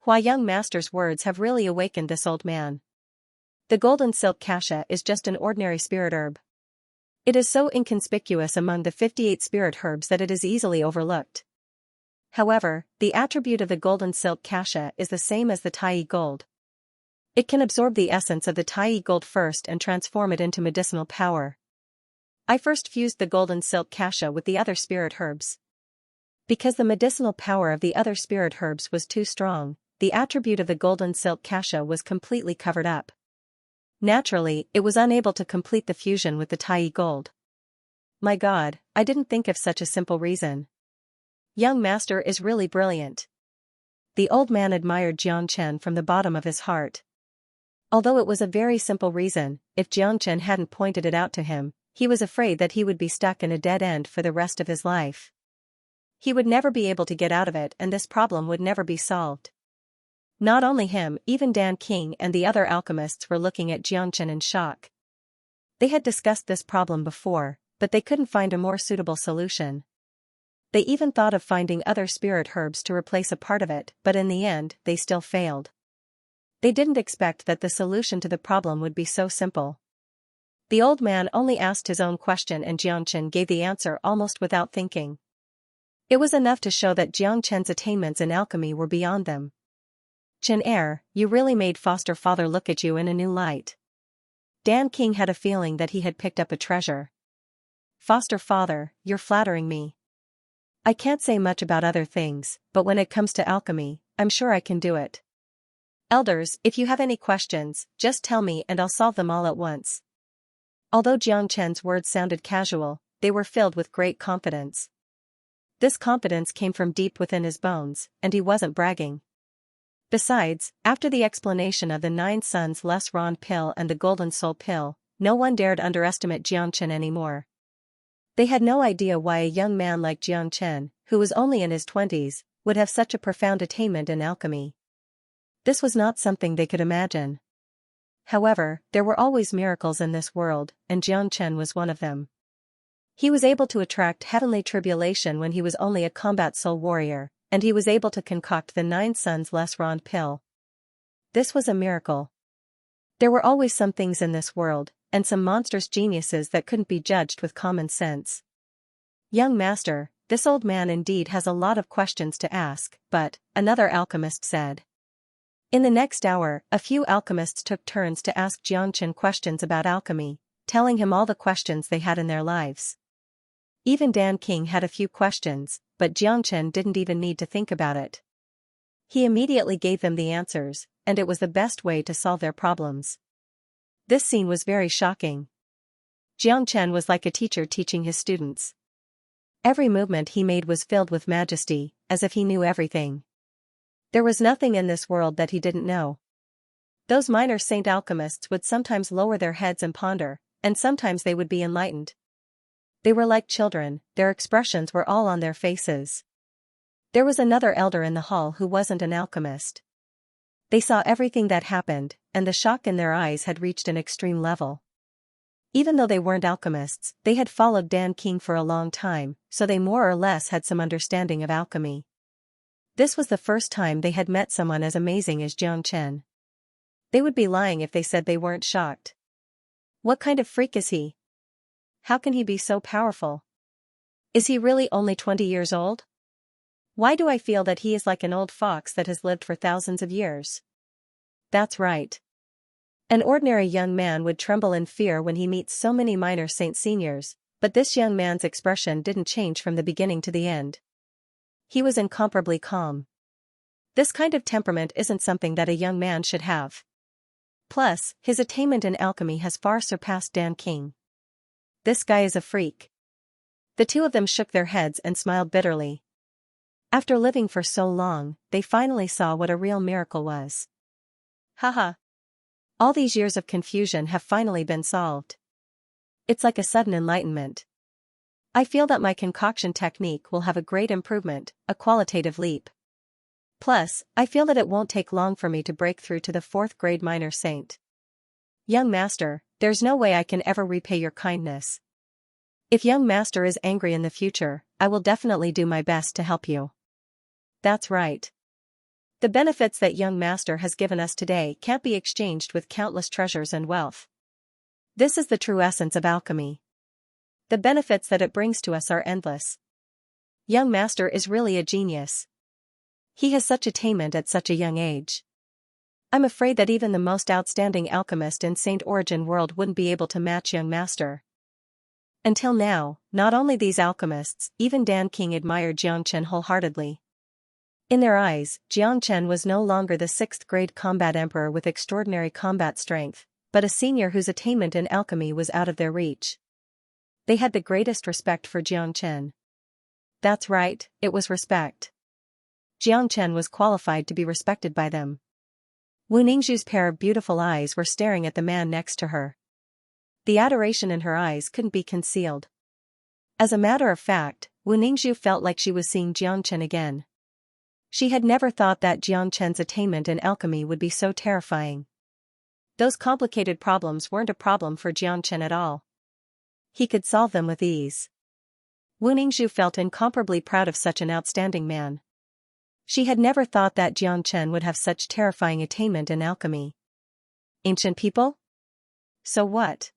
Hua Young Master's words have really awakened this old man. The golden silk Xianxia is just an ordinary spirit herb. It is so inconspicuous among the 58 spirit herbs that it is easily overlooked. However, the attribute of the golden silk Xianxia is the same as the Tai gold. It can absorb the essence of the Tai gold first and transform it into medicinal power. I first fused the golden silk Xianxia with the other spirit herbs. Because the medicinal power of the other spirit herbs was too strong, the attribute of the golden silk Xianxia was completely covered up. Naturally, it was unable to complete the fusion with the Tai gold. My God, I didn't think of such a simple reason. Young master is really brilliant. The old man admired Xianxia from the bottom of his heart. Although it was a very simple reason, if Xianxia hadn't pointed it out to him, he was afraid that he would be stuck in a dead end for the rest of his life. He would never be able to get out of it and this problem would never be solved. Not only him, even Dan King and the other alchemists were looking at Xianxia in shock. They had discussed this problem before, but they couldn't find a more suitable solution. They even thought of finding other spirit herbs to replace a part of it, but in the end, they still failed. They didn't expect that the solution to the problem would be so simple. The old man only asked his own question and Xianxia gave the answer almost without thinking. It was enough to show that Xianxia's attainments in alchemy were beyond them. Chen, you really made foster father look at you in a new light. Dan King had a feeling that he had picked up a treasure. Foster father, you're flattering me. I can't say much about other things, but when it comes to alchemy, I'm sure I can do it. Elders, if you have any questions, just tell me and I'll solve them all at once. Although Xianxia's words sounded casual, they were filled with great confidence. This confidence came from deep within his bones, and he wasn't bragging. Besides, after the explanation of the 9 Suns less Rond pill and the Golden Soul pill, no one dared underestimate Xianxia anymore. They had no idea why a young man like Xianxia, who was only in his 20s, would have such a profound attainment in alchemy. This was not something they could imagine. However, there were always miracles in this world, and Xianxia was one of them. He was able to attract heavenly tribulation when he was only a combat soul warrior, and he was able to concoct the 9 Suns less Rond pill. This was a miracle. There were always some things in this world, and some monstrous geniuses that couldn't be judged with common sense. Young master, this old man indeed has a lot of questions to ask, but, another alchemist said. In the next hour, a few alchemists took turns to ask Xianxia questions about alchemy, telling him all the questions they had in their lives. Even Dan King had a few questions, but Xianxia didn't even need to think about it. He immediately gave them the answers, and it was the best way to solve their problems. This scene was very shocking. Xianxia was like a teacher teaching his students. Every movement he made was filled with majesty, as if he knew everything. There was nothing in this world that he didn't know. Those minor saint alchemists would sometimes lower their heads and ponder, and sometimes they would be enlightened. They were like children, their expressions were all on their faces. There was another elder in the hall who wasn't an alchemist. They saw everything that happened, and the shock in their eyes had reached an extreme level. Even though they weren't alchemists, they had followed Dan King for a long time, so they more or less had some understanding of alchemy. This was the first time they had met someone as amazing as Xianxia. They would be lying if they said they weren't shocked. What kind of freak is he? How can he be so powerful? Is he really only 20 years old? Why do I feel that he is like an old fox that has lived for thousands of years? That's right. An ordinary young man would tremble in fear when he meets so many minor saint seniors, but this young man's expression didn't change from the beginning to the end. He was incomparably calm. This kind of temperament isn't something that a young man should have. Plus, his attainment in alchemy has far surpassed Dan King. This guy is a freak. The two of them shook their heads and smiled bitterly. After living for so long, they finally saw what a real miracle was. Haha. All these years of confusion have finally been solved. It's like a sudden enlightenment. I feel that my concoction technique will have a great improvement, a qualitative leap. Plus, I feel that it won't take long for me to break through to the 4th grade minor saint. Young master, there's no way I can ever repay your kindness. If young master is angry in the future, I will definitely do my best to help you. That's right. The benefits that young master has given us today can't be exchanged with countless treasures and wealth. This is the true essence of alchemy. The benefits that it brings to us are endless. Young master is really a genius. He has such attainment at such a young age. I'm afraid that even the most outstanding alchemist in Saint Origin world wouldn't be able to match young master. Until now, not only these alchemists, even Dan King admired Xianxia wholeheartedly. In their eyes, Xianxia was no longer the 6th grade combat emperor with extraordinary combat strength, but a senior whose attainment in alchemy was out of their reach. They had the greatest respect for Xianxia. That's right, it was respect. Xianxia was qualified to be respected by them. Wu Ningzhu's pair of beautiful eyes were staring at the man next to her. The adoration in her eyes couldn't be concealed. As a matter of fact, Wu Ningzhu felt like she was seeing Xianxia again. She had never thought that Xianxia's attainment in alchemy would be so terrifying. Those complicated problems weren't a problem for Xianxia at all. He could solve them with ease. Wu Ningzhu felt incomparably proud of such an outstanding man. She had never thought that Xianxia would have such terrifying attainment in alchemy. Ancient people? So what?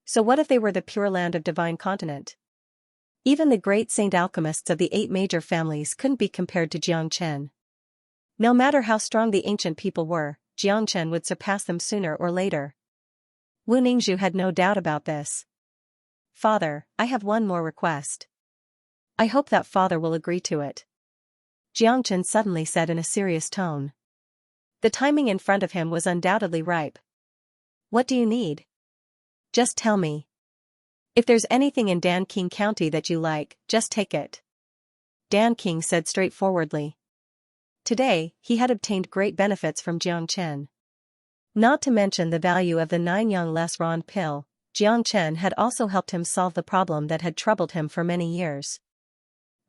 So what if they were the Pure Land of Divine Continent? Even the great saint alchemists of the 8 major families couldn't be compared to Xianxia. No matter how strong the ancient people were, Xianxia would surpass them sooner or later. Wu Ningzhu had no doubt about this. Father, I have one more request. I hope that father will agree to it. Xianxia suddenly said in a serious tone. The timing in front of him was undoubtedly ripe. What do you need? Just tell me. If there's anything in Danqing County that you like, just take it. Danqing said straightforwardly. Today, he had obtained great benefits from Xianxia. Not to mention the value of the 9 yang less rond pill, Xianxia had also helped him solve the problem that had troubled him for many years.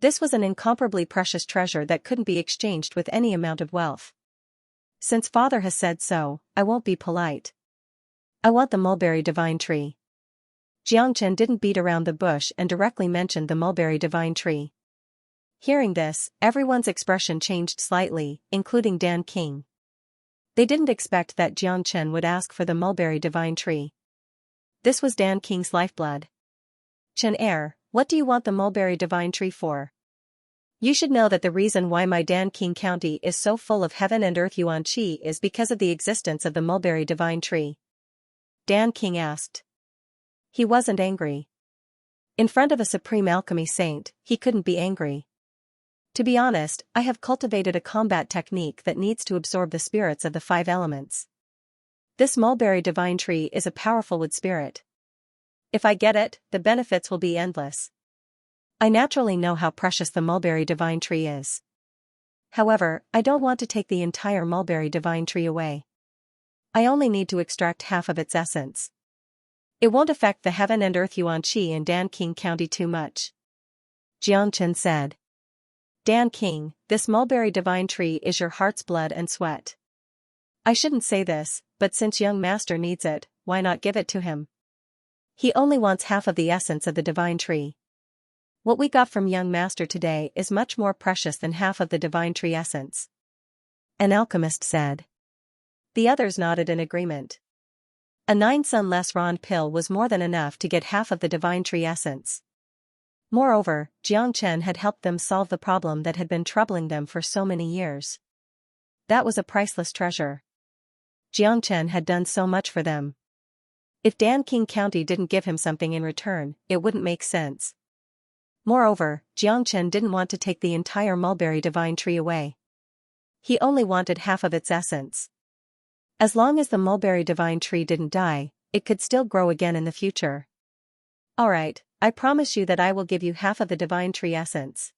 This was an incomparably precious treasure that couldn't be exchanged with any amount of wealth. Since father has said so, I won't be polite. I want the mulberry divine tree. Xianxia didn't beat around the bush and directly mentioned the mulberry divine tree. Hearing this, everyone's expression changed slightly, including Danqing. They didn't expect that Xianxia would ask for the mulberry divine tree. This was Danqing's lifeblood. Chen, what do you want the mulberry divine tree for? You should know that the reason why my Danqing County is so full of heaven and earth yuan qi is because of the existence of the mulberry divine tree. Danqing asked. He wasn't angry. In front of a supreme alchemy saint, he couldn't be angry. To be honest, I have cultivated a combat technique that needs to absorb the spirits of the 5 elements. This mulberry divine tree is a powerful wood spirit. If I get it, the benefits will be endless. I naturally know how precious the mulberry divine tree is. However, I don't want to take the entire mulberry divine tree away. I only need to extract half of its essence. It won't affect the heaven and earth yuan qi in Danqing County too much. Xianxia said. Danqing, this mulberry divine tree is your heart's blood and sweat. I shouldn't say this, but since young master needs it, why not give it to him? He only wants half of the essence of the divine tree. What we got from young master today is much more precious than half of the divine tree essence. An alchemist said. The others nodded in agreement. A 9 sun less rond pill was more than enough to get half of the divine tree essence. Moreover, Xianxia had helped them solve the problem that had been troubling them for so many years. That was a priceless treasure. Xianxia had done so much for them. If Danqing County didn't give him something in return, it wouldn't make sense. Moreover, Xianxia didn't want to take the entire mulberry divine tree away. He only wanted half of its essence. As long as the mulberry divine tree didn't die, it could still grow again in the future. Alright, I promise you that I will give you half of the divine tree essence.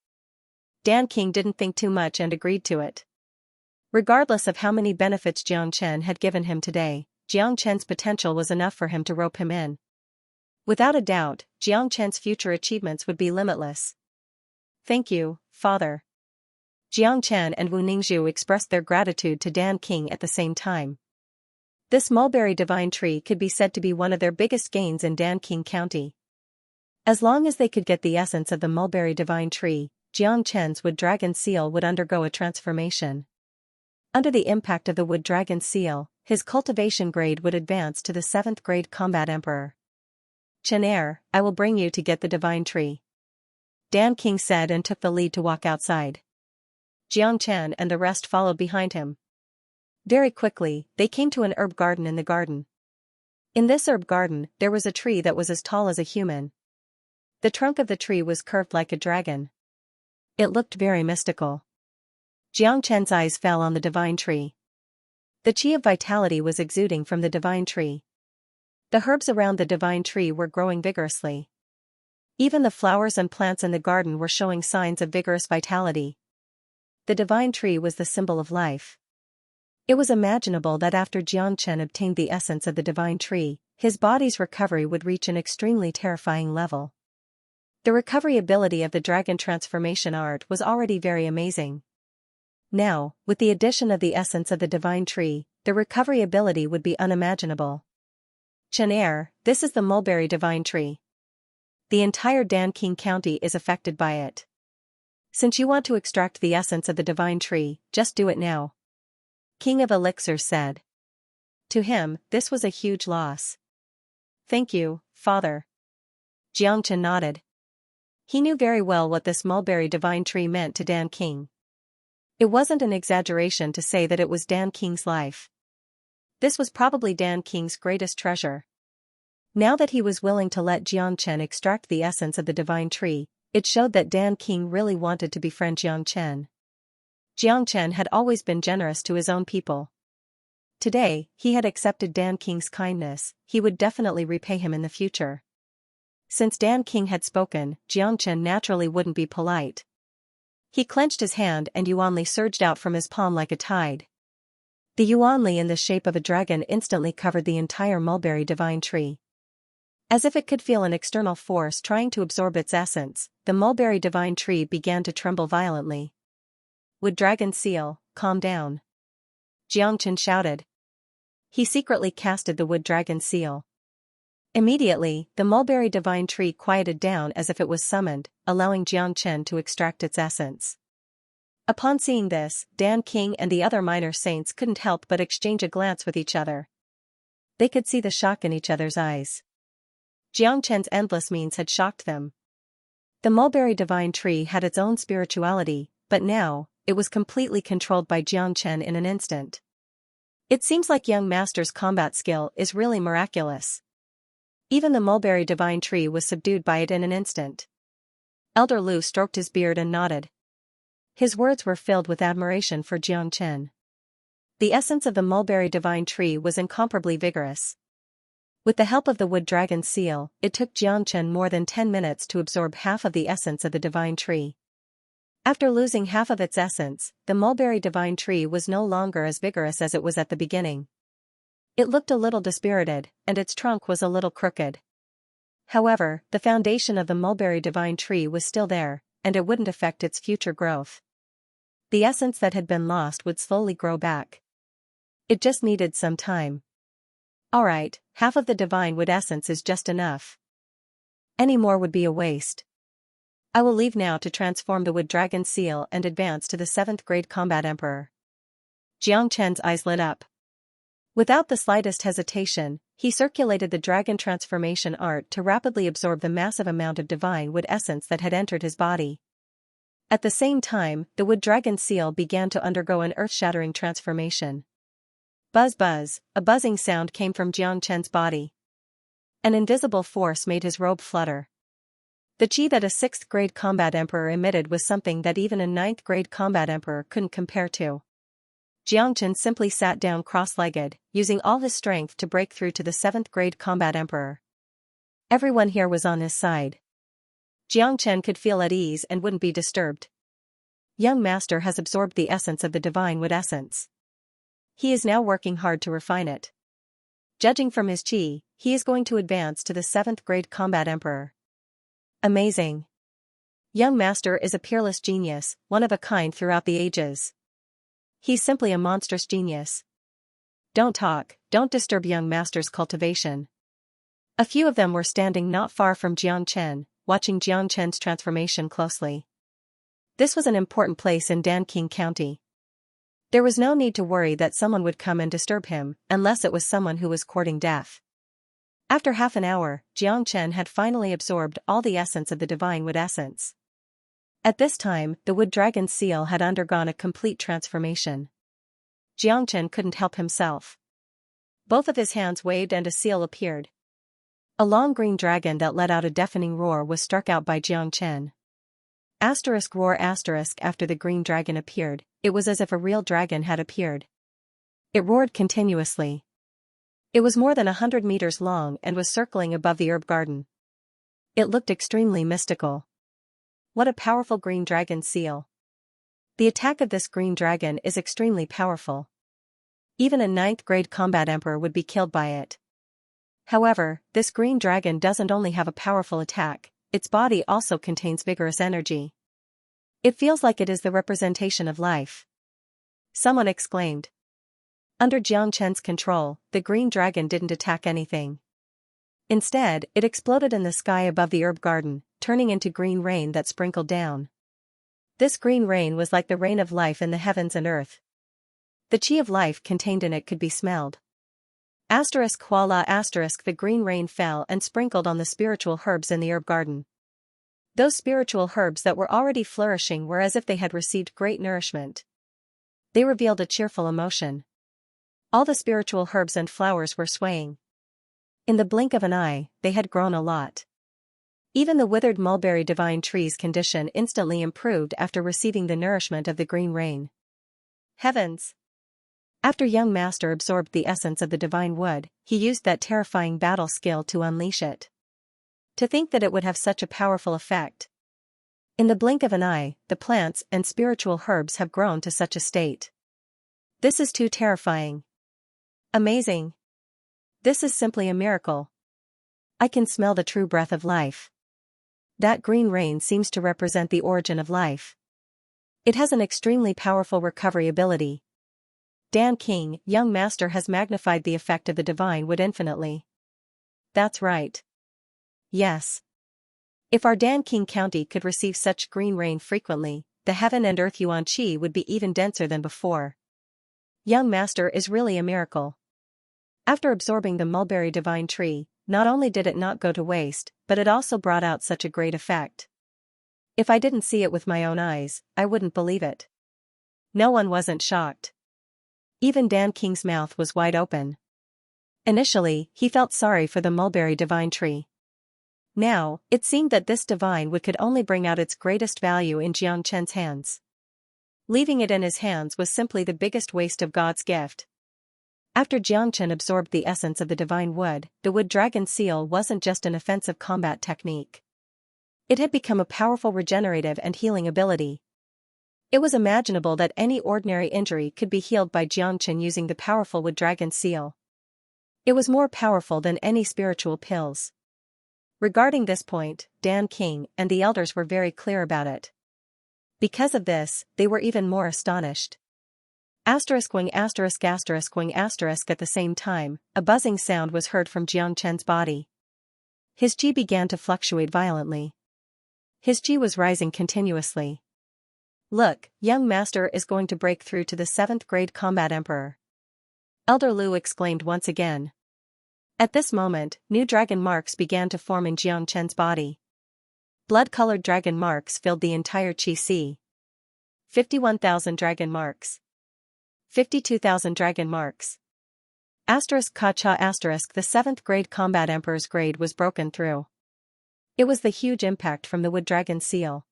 Danqing didn't think too much and agreed to it. Regardless of how many benefits Xianxia had given him today, Xianxia's potential was enough for him to rope him in. Without a doubt, Xianxia's future achievements would be limitless. Thank you, father. Xianxia and Wu Ningzhu expressed their gratitude to Danqing at the same time. This mulberry divine tree could be said to be one of their biggest gains in Danqing County. As long as they could get the essence of the mulberry divine tree, Xianxia's wood dragon seal would undergo a transformation. Under the impact of the wood dragon seal, his cultivation grade would advance to the 7th grade combat emperor. Chen, I will bring you to get the divine tree. Danqing said and took the lead to walk outside. Xianxia and the rest followed behind him. Very quickly, they came to an herb garden in the garden. In this herb garden, there was a tree that was as tall as a human. The trunk of the tree was curved like a dragon. It looked very mystical. Xianxia's eyes fell on the divine tree. The chi of vitality was exuding from the divine tree. The herbs around the divine tree were growing vigorously. Even the flowers and plants in the garden were showing signs of vigorous vitality. The divine tree was the symbol of life. It was imaginable that after Xianxia obtained the essence of the divine tree, his body's recovery would reach an extremely terrifying level. The recovery ability of the dragon transformation art was already very amazing. Now, with the addition of the essence of the divine tree, the recovery ability would be unimaginable. Xianxia, this is the mulberry divine tree. The entire Danqing County is affected by it. Since you want to extract the essence of the divine tree, just do it now. King of Elixirs said. To him, this was a huge loss. Thank you, father. Xianxia nodded. He knew very well what this mulberry divine tree meant to Danqing. It wasn't an exaggeration to say that it was Danqing's life. This was probably Danqing's greatest treasure. Now that he was willing to let Xianxia extract the essence of the divine tree, it showed that Danqing really wanted to befriend Xianxia. Xianxia had always been generous to his own people. Today, he had accepted Danqing's kindness, he would definitely repay him in the future. Since Danqing had spoken, Xianxia naturally wouldn't be polite. He clenched his hand and Yuanli surged out from his palm like a tide. The Yuanli in the shape of a dragon instantly covered the entire mulberry divine tree. As if it could feel an external force trying to absorb its essence, the mulberry divine tree began to tremble violently. Wood dragon seal, calm down. Xianxia shouted. He secretly casted the wood dragon seal. Immediately, the mulberry divine tree quieted down as if it was summoned, allowing Xianxia to extract its essence. Upon seeing this, Danqing and the other minor saints couldn't help but exchange a glance with each other. They could see the shock in each other's eyes. Xianxia's endless means had shocked them. The mulberry divine tree had its own spirituality, but now, it was completely controlled by Xianxia in an instant. It seems like young master's combat skill is really miraculous. Even the mulberry divine tree was subdued by it in an instant. Elder Lu stroked his beard and nodded. His words were filled with admiration for Xianxia. The essence of the mulberry divine tree was incomparably vigorous. With the help of the wood dragon seal, it took Xianxia more than 10 minutes to absorb half of the essence of the divine tree. After losing half of its essence, the mulberry divine tree was no longer as vigorous as it was at the beginning. It looked a little dispirited, and its trunk was a little crooked. However, the foundation of the mulberry divine tree was still there, and it wouldn't affect its future growth. The essence that had been lost would slowly grow back. It just needed some time. Alright, half of the divine wood essence is just enough. Any more would be a waste. I will leave now to transform the wood dragon seal and advance to the 7th grade combat emperor. Xianxia's eyes lit up. Without the slightest hesitation, he circulated the dragon transformation art to rapidly absorb the massive amount of divine wood essence that had entered his body. At the same time, the wood dragon seal began to undergo an earth-shattering transformation. Buzz buzz, a buzzing sound came from Xianxia's body. An invisible force made his robe flutter. The chi that a 6th grade combat emperor emitted was something that even a 9th grade combat emperor couldn't compare to. Xianxia simply sat down cross-legged, using all his strength to break through to the 7th grade combat emperor. Everyone here was on his side. Xianxia could feel at ease and wouldn't be disturbed. Young master has absorbed the essence of the divine wood essence. He is now working hard to refine it. Judging from his chi, he is going to advance to the 7th grade combat emperor. Amazing. Young master is a peerless genius, one of a kind throughout the ages. He's simply a monstrous genius. Don't talk, don't disturb young master's cultivation. A few of them were standing not far from Xianxia, watching Xianxia's transformation closely. This was an important place in Danqing County. There was no need to worry that someone would come and disturb him, unless it was someone who was courting death. After half an hour, Xianxia had finally absorbed all the essence of the divine wood essence. At this time, the wood dragon seal had undergone a complete transformation. Xianxia couldn't help himself. Both of his hands waved and a seal appeared. A long green dragon that let out a deafening roar was struck out by Xianxia. Asterisk roar asterisk after the green dragon appeared, it was as if a real dragon had appeared. It roared continuously. It was more than 100 meters long and was circling above the herb garden. It looked extremely mystical. What a powerful green dragon seal. The attack of this green dragon is extremely powerful. Even a 9th grade combat emperor would be killed by it. However, this green dragon doesn't only have a powerful attack, its body also contains vigorous energy. It feels like it is the representation of life. Someone exclaimed. Under Xianxia's control, the green dragon didn't attack anything. Instead, it exploded in the sky above the herb garden, turning into green rain that sprinkled down. This green rain was like the rain of life in the heavens and earth. The chi of life contained in it could be smelled. Voila! The green rain fell and sprinkled on the spiritual herbs in the herb garden. Those spiritual herbs that were already flourishing were as if they had received great nourishment. They revealed a cheerful emotion. All the spiritual herbs and flowers were swaying. In the blink of an eye, they had grown a lot. Even the withered mulberry divine tree's condition instantly improved after receiving the nourishment of the green rain. Heavens! After young master absorbed the essence of the divine wood, he used that terrifying battle skill to unleash it. To think that it would have such a powerful effect. In the blink of an eye, the plants and spiritual herbs have grown to such a state. This is too terrifying. Amazing. This is simply a miracle. I can smell the true breath of life. That green rain seems to represent the origin of life. It has an extremely powerful recovery ability. Dan King, young master has magnified the effect of the divine wood infinitely. That's right. Yes. If our Dan King County could receive such green rain frequently, the heaven and earth yuan qi would be even denser than before. Young master is really a miracle. After absorbing the mulberry divine tree, not only did it not go to waste, but it also brought out such a great effect. If I didn't see it with my own eyes, I wouldn't believe it. No one wasn't shocked. Even Dan King's mouth was wide open. Initially, he felt sorry for the mulberry divine tree. Now, it seemed that this divine wood could only bring out its greatest value in Xianxia's hands. Leaving it in his hands was simply the biggest waste of God's gift. After Xianxia absorbed the essence of the divine wood, the wood dragon seal wasn't just an offensive combat technique. It had become a powerful regenerative and healing ability. It was imaginable that any ordinary injury could be healed by Xianxia using the powerful wood dragon seal. It was more powerful than any spiritual pills. Regarding this point, Dan King and the elders were very clear about it. Because of this, they were even more astonished. Wing at the same time, a buzzing sound was heard from Xianxia's body. His chi began to fluctuate violently. His chi was rising continuously. Look, young master is going to break through to the 7th grade combat emperor. Elder Lu exclaimed once again. At this moment, new dragon marks began to form in Xianxia's body. Blood-colored dragon marks filled the entire chi sea. 51,000 dragon marks. 52,000 dragon marks. The 7th grade combat emperor's grade was broken through. It was the huge impact from the wood dragon seal.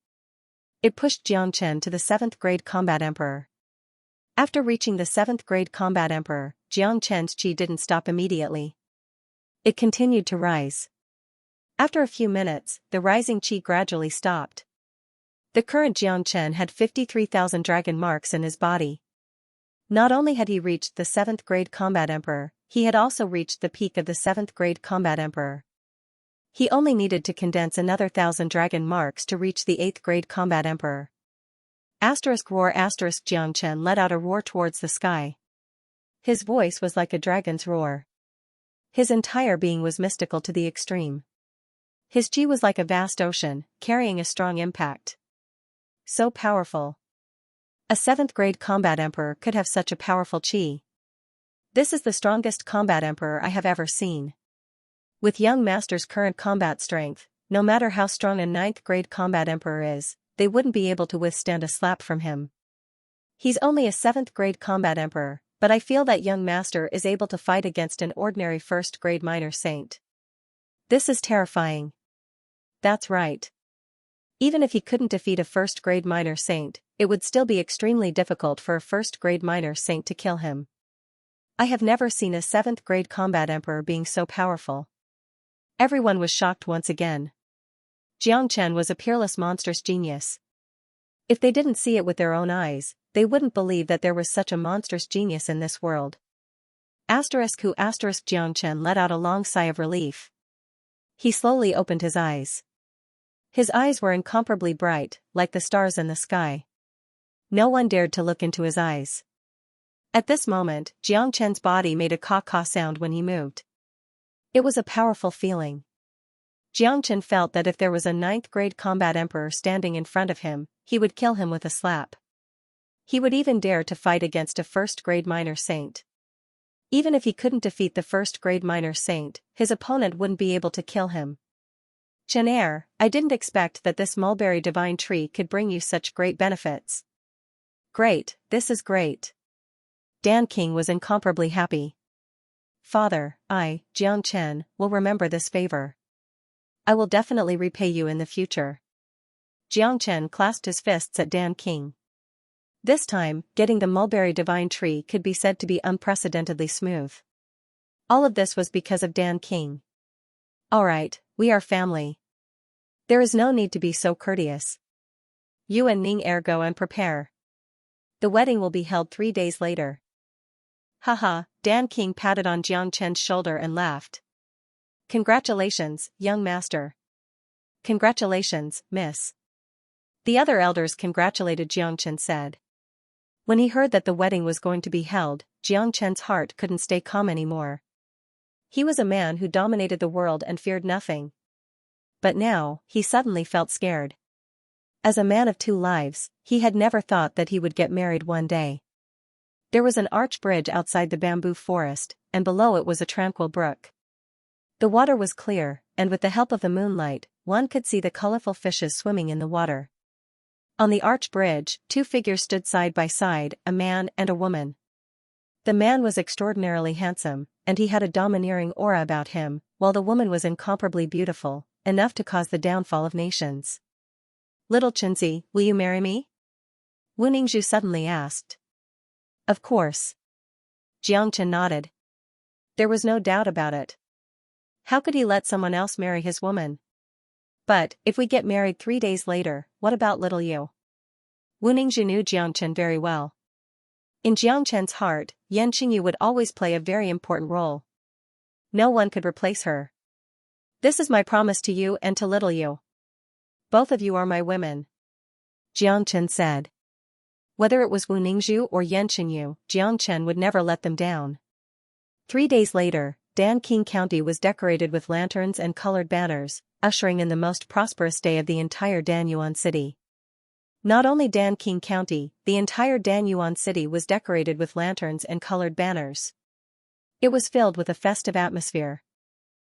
It pushed Xianxia to the 7th grade combat emperor. After reaching the 7th grade combat emperor, Xianxia's chi didn't stop immediately. It continued to rise. After a few minutes, the rising chi gradually stopped. The current Xianxia had 53,000 dragon marks in his body. Not only had he reached the 7th grade combat emperor, he had also reached the peak of the 7th grade combat emperor. He only needed to condense another 1,000 dragon marks to reach the 8th grade combat emperor. Roar Xianxia let out a roar towards the sky. His voice was like a dragon's roar. His entire being was mystical to the extreme. His chi was like a vast ocean, carrying a strong impact. So powerful. A 7th grade combat emperor could have such a powerful chi. This is the strongest combat emperor I have ever seen. With young master's current combat strength, no matter how strong a 9th grade combat emperor is, they wouldn't be able to withstand a slap from him. He's only a 7th grade combat emperor, but I feel that young master is able to fight against an ordinary 1st grade minor saint. This is terrifying. That's right. Even if he couldn't defeat a 1st grade minor saint, it would still be extremely difficult for a 1st grade minor saint to kill him. I have never seen a 7th grade combat emperor being so powerful. Everyone was shocked once again. Xianxia was a peerless monstrous genius. If they didn't see it with their own eyes, they wouldn't believe that there was such a monstrous genius in this world. Xianxia let out a long sigh of relief. He slowly opened his eyes. His eyes were incomparably bright, like the stars in the sky. No one dared to look into his eyes. At this moment, Xianxia's body made a caw-caw sound when he moved. It was a powerful feeling. Xianxia felt that if there was a 9th-grade combat emperor standing in front of him, he would kill him with a slap. He would even dare to fight against a 1st-grade minor saint. Even if he couldn't defeat the 1st-grade minor saint, his opponent wouldn't be able to kill him. Xian'er, I didn't expect that this mulberry divine tree could bring you such great benefits. Great, this is great. Dan King was incomparably happy. Father, I, Xianxia, will remember this favor. I will definitely repay you in the future. Xianxia clasped his fists at Dan King. This time, getting the mulberry divine tree could be said to be unprecedentedly smooth. All of this was because of Dan King. Alright, we are family. There is no need to be so courteous. You and Ning go and prepare. The wedding will be held 3 days later. Haha, Dan King patted on Xianxia's shoulder and laughed. Congratulations, young master. Congratulations, miss. The other elders congratulated Xianxia said. When he heard that the wedding was going to be held, Xianxia's heart couldn't stay calm anymore. He was a man who dominated the world and feared nothing. But now, he suddenly felt scared. As a man of 2 lives, he had never thought that he would get married one day. There was an arch bridge outside the bamboo forest, and below it was a tranquil brook. The water was clear, and with the help of the moonlight, one could see the colorful fishes swimming in the water. On the arch bridge, 2 figures stood side by side, a man and a woman. The man was extraordinarily handsome, and he had a domineering aura about him, while the woman was incomparably beautiful, enough to cause the downfall of nations. Little Xianxia, will you marry me? Wu Ningzhu suddenly asked. Of course. Xianxia nodded. There was no doubt about it. How could he let someone else marry his woman? But, if we get married 3 days later, what about little you? Wu Ningzhu knew Xianxia very well. In Xianxia's heart, Yan Qingyu would always play a very important role. No one could replace her. This is my promise to you and to little you. Both of you are my women. Xianxia said. Whether it was Wu Ningzhu or Yan Qingyu, Xianxia would never let them down. 3 days later, Danqing County was decorated with lanterns and colored banners, ushering in the most prosperous day of the entire Danyuan city. Not only Danqing County, the entire Danyuan city was decorated with lanterns and colored banners. It was filled with a festive atmosphere.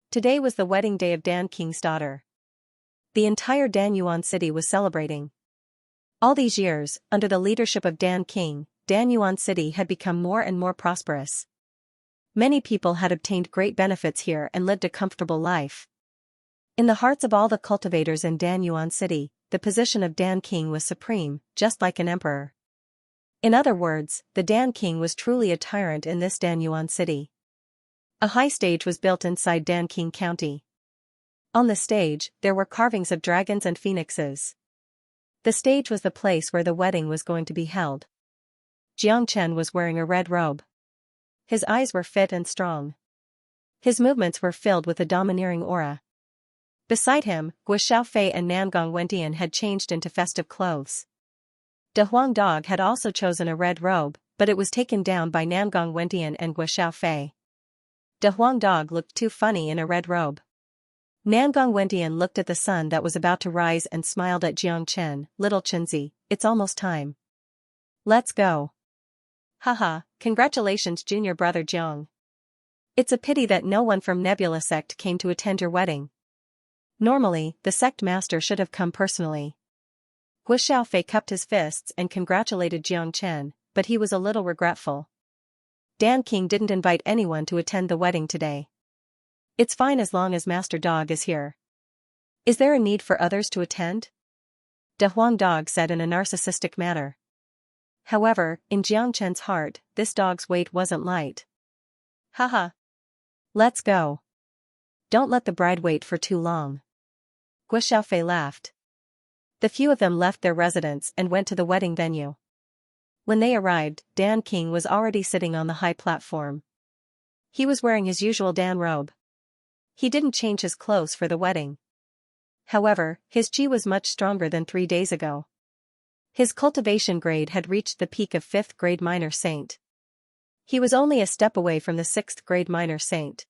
Today was the wedding day of Dan King's daughter. The entire Danyuan city was celebrating. All these years, under the leadership of Dan King, Danyuan city had become more and more prosperous. Many people had obtained great benefits here and lived a comfortable life. In the hearts of all the cultivators in Danyuan city, the position of Dan King was supreme, just like an emperor. In other words, the Dan King was truly a tyrant in this Danyuan city. A high stage was built inside Danqing County. On the stage, there were carvings of dragons and phoenixes. The stage was the place where the wedding was going to be held. Xianxia was wearing a red robe. His eyes were fit and strong. His movements were filled with a domineering aura. Beside him, Gui Xiaofei and Nangong Wendian had changed into festive clothes. De Huang Dog had also chosen a red robe, but it was taken down by Nangong Wendian and Gui Xiaofei. De Huang Dog looked too funny in a red robe. Nangong Wendian looked at the sun that was about to rise and smiled at Xianxia. Little Xianxia, it's almost time. Let's go. Haha, congratulations junior brother Jiang. It's a pity that no one from Nebula sect came to attend your wedding. Normally, the sect master should have come personally. Gui Xiaofei cupped his fists and congratulated Xianxia, but he was a little regretful. Dan King didn't invite anyone to attend the wedding today. It's fine as long as Master Dog is here. Is there a need for others to attend? De Huang Dog said in a narcissistic manner. However, in Xianxia's heart, this dog's weight wasn't light. Haha. Let's go. Don't let the bride wait for too long. Gui Xiaofei laughed. The few of them left their residence and went to the wedding venue. When they arrived, Dan King was already sitting on the high platform. He was wearing his usual Dan robe. He didn't change his clothes for the wedding. However, his chi was much stronger than 3 days ago. His cultivation grade had reached the peak of 5th grade minor saint. He was only a step away from the 6th grade minor saint.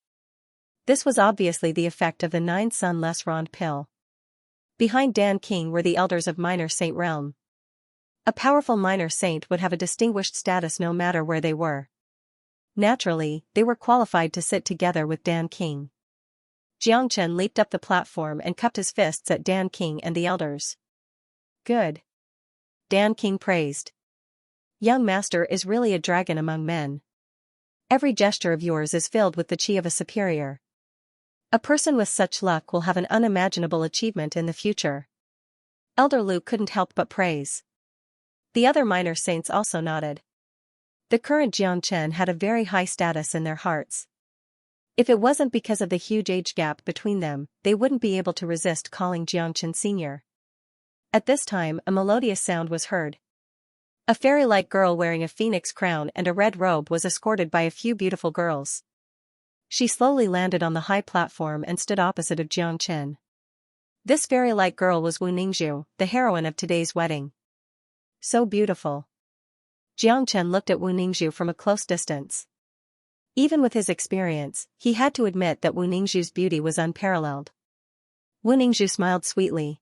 This was obviously the effect of the 9 Sun less Rond pill. Behind Dan King were the elders of minor saint realm. A powerful minor saint would have a distinguished status no matter where they were. Naturally, they were qualified to sit together with Dan King. Xianxia leaped up the platform and cupped his fists at Dan King and the elders. Good. Dan King praised. Young master is really a dragon among men. Every gesture of yours is filled with the chi of a superior. A person with such luck will have an unimaginable achievement in the future. Elder Lu couldn't help but praise. The other minor saints also nodded. The current Xianxia had a very high status in their hearts. If it wasn't because of the huge age gap between them, they wouldn't be able to resist calling Xianxia senior. At this time, a melodious sound was heard. A fairy-like girl wearing a phoenix crown and a red robe was escorted by a few beautiful girls. She slowly landed on the high platform and stood opposite of Xianxia. This fairy-like girl was Wu Ningzhu, the heroine of today's wedding. So beautiful. Xianxia looked at Wu Ningzhu from a close distance. Even with his experience, he had to admit that Wu Ningzhu's beauty was unparalleled. Wu Ningzhu smiled sweetly.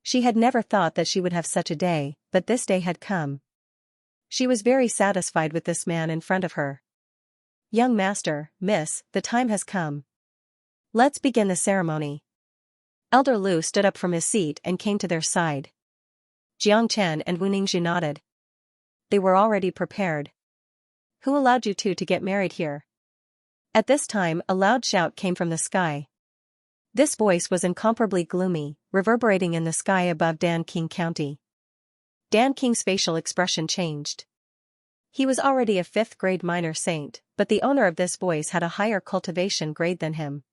She had never thought that she would have such a day, but this day had come. She was very satisfied with this man in front of her. Young master, miss, the time has come. Let's begin the ceremony. Elder Lu stood up from his seat and came to their side. Xianxia and Wu Ningzhu nodded. They were already prepared. Who allowed you two to get married here? At this time, a loud shout came from the sky. This voice was incomparably gloomy, reverberating in the sky above Dan King County. Dan King's facial expression changed. He was already a 5th grade minor saint, but the owner of this voice had a higher cultivation grade than him.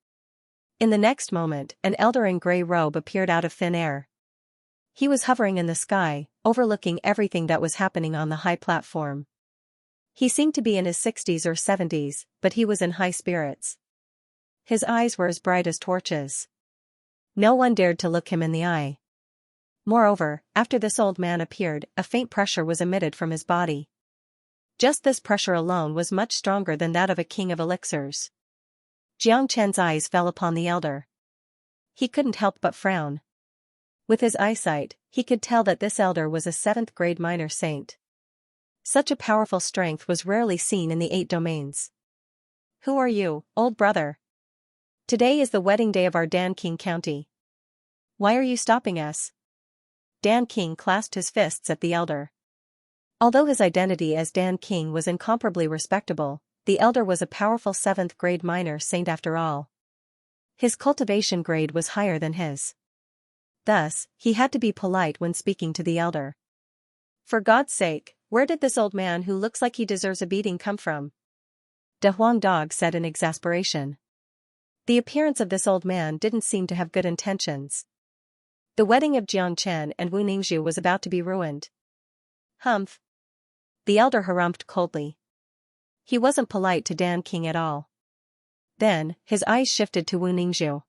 In the next moment, an elder in gray robe appeared out of thin air. He was hovering in the sky, overlooking everything that was happening on the high platform. He seemed to be in his 60s or 70s, but he was in high spirits. His eyes were as bright as torches. No one dared to look him in the eye. Moreover, after this old man appeared, a faint pressure was emitted from his body. Just this pressure alone was much stronger than that of a king of elixirs. Xianxia's eyes fell upon the elder. He couldn't help but frown. With his eyesight, he could tell that this elder was a 7th grade minor saint. Such a powerful strength was rarely seen in the 8 domains. Who are you, old brother? Today is the wedding day of our Dan King County. Why are you stopping us? Dan King clasped his fists at the elder. Although his identity as Dan King was incomparably respectable, the elder was a powerful 7th grade minor saint after all. His cultivation grade was higher than his. Thus, he had to be polite when speaking to the elder. For God's sake, where did this old man who looks like he deserves a beating come from? De Huang Dog said in exasperation. The appearance of this old man didn't seem to have good intentions. The wedding of Xianxia and Wu Ningzhu was about to be ruined. Humph. The elder harumphed coldly. He wasn't polite to Dan King at all. Then, his eyes shifted to Wu Ningzhu.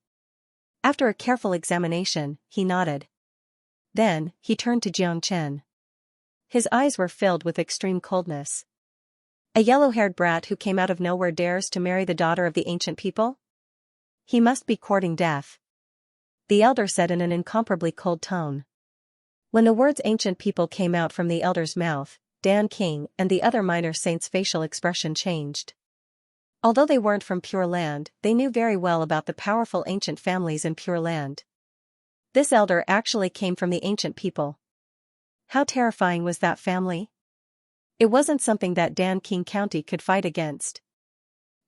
After a careful examination, he nodded. Then, he turned to Xianxia. His eyes were filled with extreme coldness. A yellow-haired brat who came out of nowhere dares to marry the daughter of the ancient people? He must be courting death. The elder said in an incomparably cold tone. When the words ancient people came out from the elder's mouth, Dan King and the other minor saints' facial expression changed. Although they weren't from Pure Land, they knew very well about the powerful ancient families in Pure Land. This elder actually came from the ancient people. How terrifying was that family? It wasn't something that Dan King County could fight against.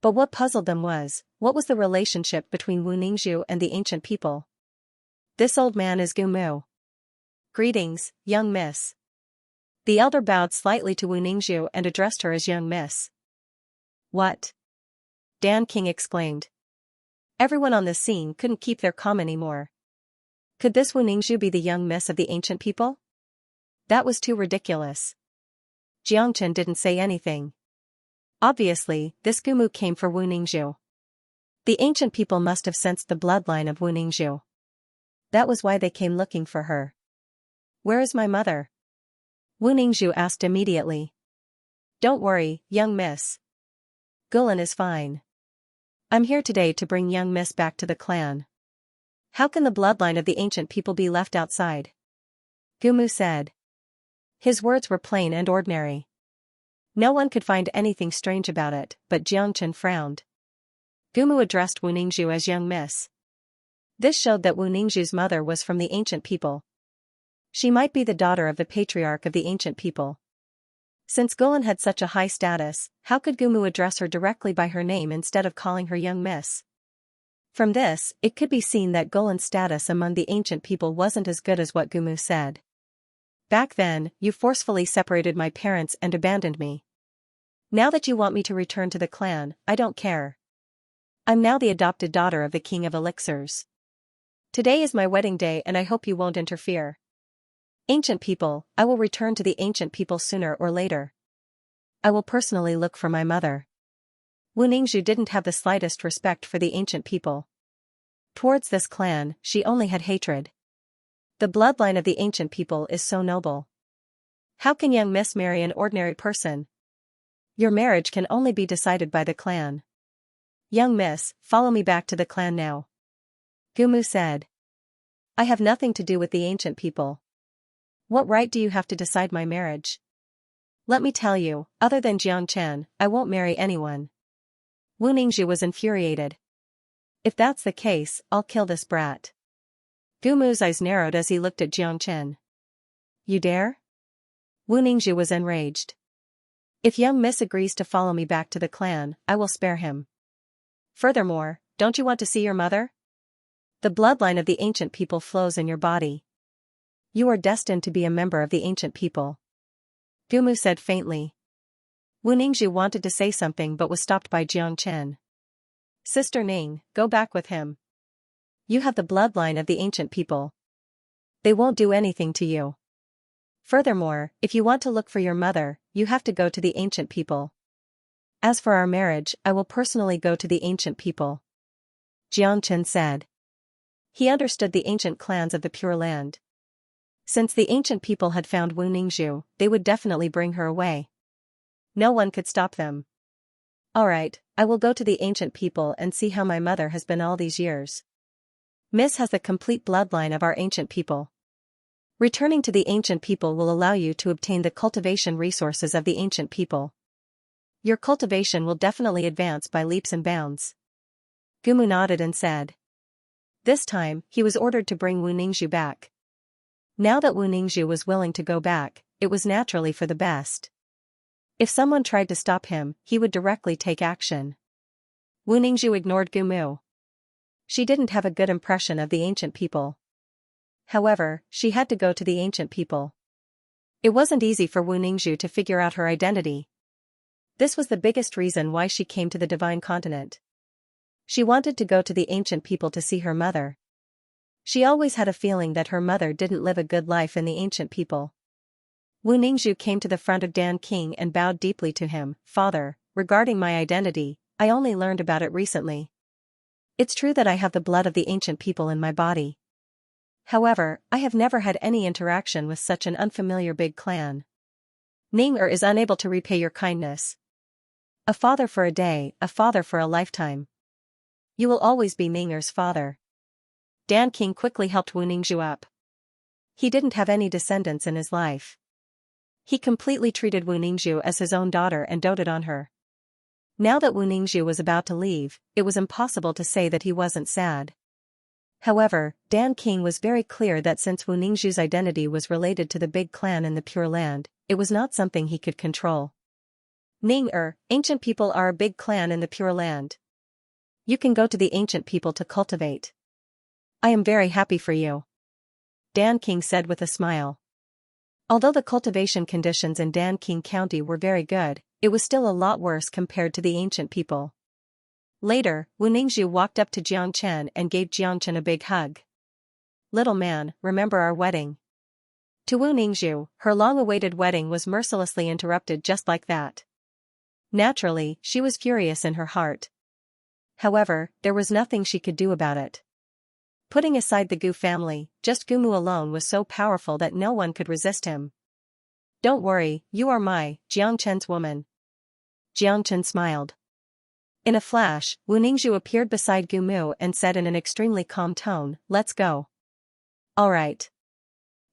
But what puzzled them was, what was the relationship between Wu Ningzhu and the ancient people? This old man is Gumu. Greetings, young miss. The elder bowed slightly to Wu Ningzhu and addressed her as young miss. What? Dan King exclaimed. Everyone on the scene couldn't keep their calm anymore. Could this Wu Ningzhu be the young miss of the ancient people? That was too ridiculous. Xianxia didn't say anything. Obviously, this Gumu came for Wu Ningzhu. The ancient people must have sensed the bloodline of Wu Ningzhu. That was why they came looking for her. Where is my mother? Wu Ningzhu asked immediately. Don't worry, young miss. Gulen is fine. I'm here today to bring young miss back to the clan. How can the bloodline of the ancient people be left outside? Gumu said. His words were plain and ordinary. No one could find anything strange about it, but Xianxia frowned. Gumu addressed Wu Ningzhu as young miss. This showed that Wu Ningzhu's mother was from the ancient people. She might be the daughter of the patriarch of the ancient people. Since Gulen had such a high status, how could Gumu address her directly by her name instead of calling her young miss? From this, it could be seen that Gulen's status among the ancient people wasn't as good as what Gumu said. Back then, you forcefully separated my parents and abandoned me. Now that you want me to return to the clan, I don't care. I'm now the adopted daughter of the King of Elixirs. Today is my wedding day and I hope you won't interfere. Ancient people, I will return to the ancient people sooner or later. I will personally look for my mother. Wu Ningzhu didn't have the slightest respect for the ancient people. Towards this clan, she only had hatred. The bloodline of the ancient people is so noble. How can young miss marry an ordinary person? Your marriage can only be decided by the clan. Young miss, follow me back to the clan now. Gumu said. I have nothing to do with the ancient people. What right do you have to decide my marriage? Let me tell you, other than Xianxia, I won't marry anyone. Wu Ningzhu was infuriated. If that's the case, I'll kill this brat. Gumu's eyes narrowed as he looked at Xianxia. You dare? Wu Ningzhu was enraged. If young miss agrees to follow me back to the clan, I will spare him. Furthermore, don't you want to see your mother? The bloodline of the ancient people flows in your body. You are destined to be a member of the ancient people. Gumu said faintly. Wu Ningzhu wanted to say something but was stopped by Xianxia. Sister Ning, go back with him. You have the bloodline of the ancient people. They won't do anything to you. Furthermore, if you want to look for your mother, you have to go to the ancient people. As for our marriage, I will personally go to the ancient people. Xianxia said. He understood the ancient clans of the Pure Land. Since the ancient people had found Wu Ningzhu, they would definitely bring her away. No one could stop them. Alright, I will go to the ancient people and see how my mother has been all these years. Miss has the complete bloodline of our ancient people. Returning to the ancient people will allow you to obtain the cultivation resources of the ancient people. Your cultivation will definitely advance by leaps and bounds. Gumu nodded and said. This time, he was ordered to bring Wu Ningzhu back. Now that Wu Ningzhu was willing to go back, it was naturally for the best. If someone tried to stop him, he would directly take action. Wu Ningzhu ignored Gumu. She didn't have a good impression of the ancient people. However, she had to go to the ancient people. It wasn't easy for Wu Ningzhu to figure out her identity. This was the biggest reason why she came to the Divine Continent. She wanted to go to the ancient people to see her mother. She always had a feeling that her mother didn't live a good life in the ancient people. Wu Ningzhu came to the front of Dan King and bowed deeply to him. Father, regarding my identity, I only learned about it recently. It's true that I have the blood of the ancient people in my body. However, I have never had any interaction with such an unfamiliar big clan. Ning-er is unable to repay your kindness. A father for a day, a father for a lifetime. You will always be Ning-er's father. Dan King quickly helped Wu Ningzhu up. He didn't have any descendants in his life. He completely treated Wu Ningzhu as his own daughter and doted on her. Now that Wu Ningzhu was about to leave, it was impossible to say that he wasn't sad. However, Dan King was very clear that since Wu Ningzhu's identity was related to the big clan in the Pure Land, it was not something he could control. Ning-er, ancient people are a big clan in the Pure Land. You can go to the ancient people to cultivate. I am very happy for you. Dan King said with a smile. Although the cultivation conditions in Dan King County were very good, it was still a lot worse compared to the ancient people. Later, Wu Ningzhu walked up to Xianxia and gave Xianxia a big hug. Little man, remember our wedding. To Wu Ningzhu, her long-awaited wedding was mercilessly interrupted just like that. Naturally, she was furious in her heart. However, there was nothing she could do about it. Putting aside the Gu family, just Gumu alone was so powerful that no one could resist him. Don't worry, you are my, Xianxia's woman. Jiangchen smiled. In a flash, Wu Ningzhu appeared beside Gumu and said in an extremely calm tone, "Let's go." "All right."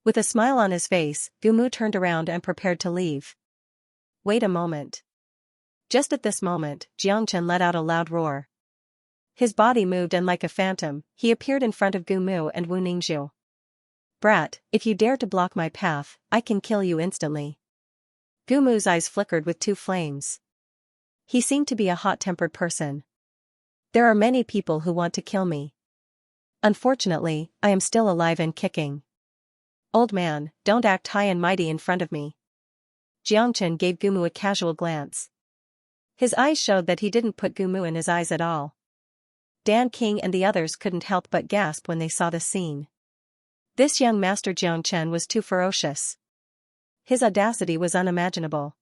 With a smile on his face, Gumu turned around and prepared to leave. "Wait a moment." Just at this moment, Jiangchen let out a loud roar. His body moved and like a phantom, he appeared in front of Gumu and Wu Ningzhu. "Brat, if you dare to block my path, I can kill you instantly." Gumu's eyes flickered with two flames. He seemed to be a hot-tempered person. "There are many people who want to kill me. Unfortunately, I am still alive and kicking. Old man, don't act high and mighty in front of me." Jiangchen gave Gumu a casual glance. His eyes showed that he didn't put Gumu in his eyes at all. Dan King and the others couldn't help but gasp when they saw the scene. This young master Jiangchen was too ferocious. His audacity was unimaginable.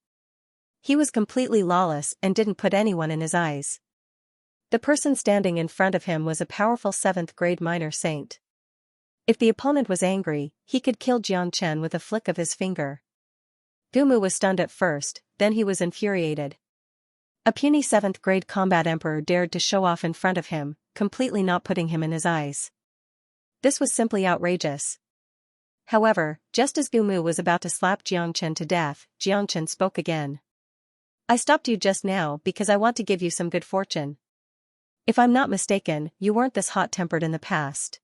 He was completely lawless and didn't put anyone in his eyes. The person standing in front of him was a powerful 7th grade minor saint. If the opponent was angry, he could kill Jiangchen with a flick of his finger. Gumu was stunned at first, then he was infuriated. A puny 7th grade combat emperor dared to show off in front of him, completely not putting him in his eyes. This was simply outrageous. However, just as Gumu was about to slap Jiangchen to death, Jiangchen spoke again. "I stopped you just now because I want to give you some good fortune. If I'm not mistaken, you weren't this hot-tempered in the past.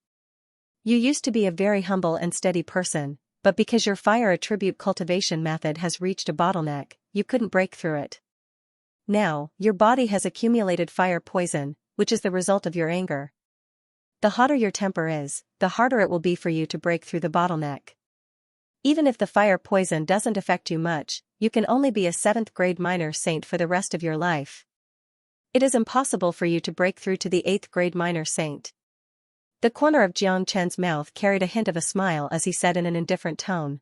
You used to be a very humble and steady person, but because your fire attribute cultivation method has reached a bottleneck, you couldn't break through it. Now, your body has accumulated fire poison, which is the result of your anger. The hotter your temper is, the harder it will be for you to break through the bottleneck. Even if the fire poison doesn't affect you much, you can only be a 7th grade minor saint for the rest of your life. It is impossible for you to break through to the 8th grade minor saint." The corner of Jiangchen's mouth carried a hint of a smile as he said in an indifferent tone.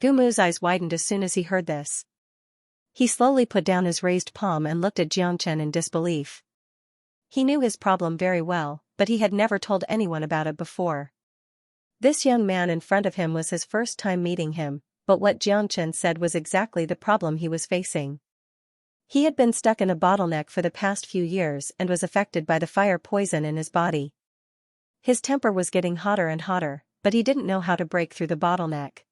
Gumu's eyes widened as soon as he heard this. He slowly put down his raised palm and looked at Jiangchen in disbelief. He knew his problem very well, but he had never told anyone about it before. This young man in front of him was his first time meeting him, but what Jiangchen said was exactly the problem he was facing. He had been stuck in a bottleneck for the past few years and was affected by the fire poison in his body. His temper was getting hotter and hotter, but he didn't know how to break through the bottleneck.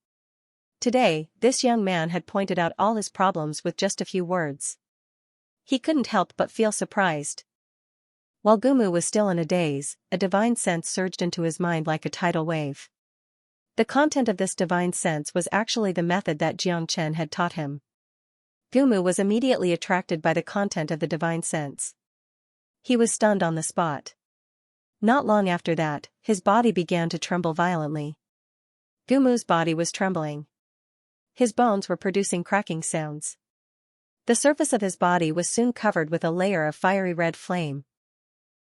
Today, this young man had pointed out all his problems with just a few words. He couldn't help but feel surprised. While Gumu was still in a daze, a divine sense surged into his mind like a tidal wave. The content of this divine sense was actually the method that Jiangchen had taught him. Gumu was immediately attracted by the content of the divine sense. He was stunned on the spot. Not long after that, his body began to tremble violently. Gumu's body was trembling. His bones were producing cracking sounds. The surface of his body was soon covered with a layer of fiery red flame.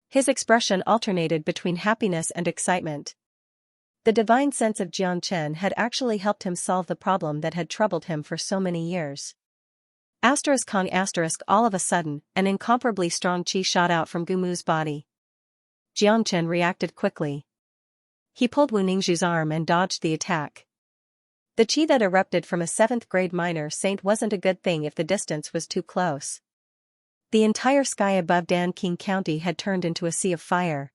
His expression alternated between happiness and excitement. The divine sense of Jiangchen had actually helped him solve the problem that had troubled him for so many years. All of a sudden, an incomparably strong qi shot out from Gumu's body. Jiangchen reacted quickly. He pulled Wu Ningzhu's arm and dodged the attack. The qi that erupted from a 7th grade minor saint wasn't a good thing if the distance was too close. The entire sky above Danqing County had turned into a sea of fire.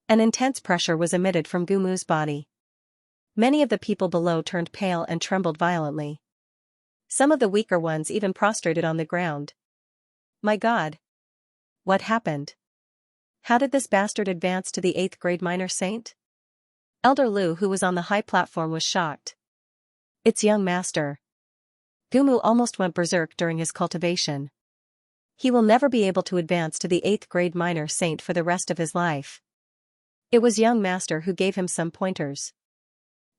An intense pressure was emitted from Gumu's body. Many of the people below turned pale and trembled violently. Some of the weaker ones even prostrated on the ground. My God! What happened? How did this bastard advance to the 8th grade minor saint? Elder Lu, who was on the high platform, was shocked. It's young master. Gumu almost went berserk during his cultivation. He will never be able to advance to the 8th grade minor saint for the rest of his life. It was young master who gave him some pointers.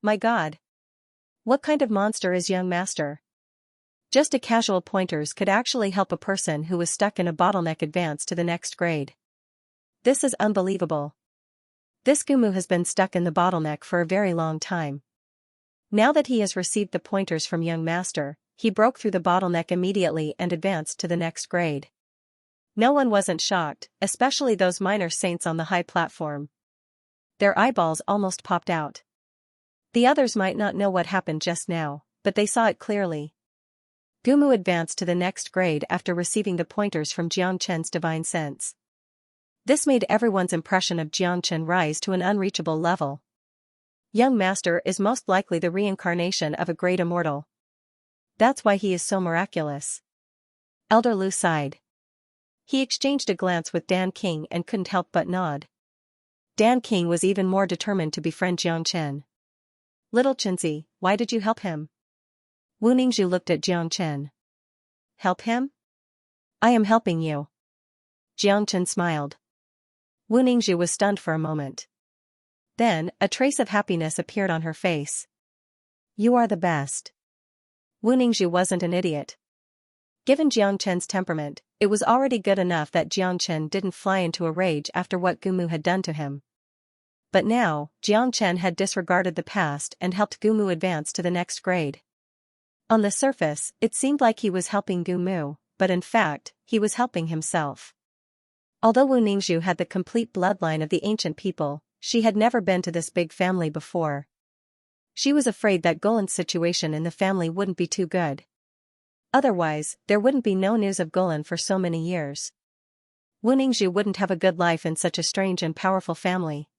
My God! What kind of monster is young master? Just a casual pointers could actually help a person who was stuck in a bottleneck advance to the next grade. This is unbelievable. This Gumu has been stuck in the bottleneck for a very long time. Now that he has received the pointers from young master, he broke through the bottleneck immediately and advanced to the next grade. No one wasn't shocked, especially those minor saints on the high platform. Their eyeballs almost popped out. The others might not know what happened just now, but they saw it clearly. Gumu advanced to the next grade after receiving the pointers from Xianxia's divine sense. This made everyone's impression of Xianxia rise to an unreachable level. Young master is most likely the reincarnation of a great immortal. That's why he is so miraculous. Elder Lu sighed. He exchanged a glance with Dan King and couldn't help but nod. Dan King was even more determined to befriend Xianxia. Little Chenzi, why did you help him? Wu Ningzhu looked at Xianxia. Help him? I am helping you. Xianxia smiled. Wu Ningzhu was stunned for a moment. Then, a trace of happiness appeared on her face. You are the best. Wu Ningzhu wasn't an idiot. Given Xianxia's temperament, it was already good enough that Xianxia didn't fly into a rage after what Gumu had done to him. But now, Xianxia had disregarded the past and helped Gumu advance to the next grade. On the surface, it seemed like he was helping Gumu, but in fact, he was helping himself. Although Wu Ningzhu had the complete bloodline of the ancient people, she had never been to this big family before. She was afraid that Golan's situation in the family wouldn't be too good. Otherwise, there wouldn't be no news of Golan for so many years. Wu Ningzhu wouldn't have a good life in such a strange and powerful family.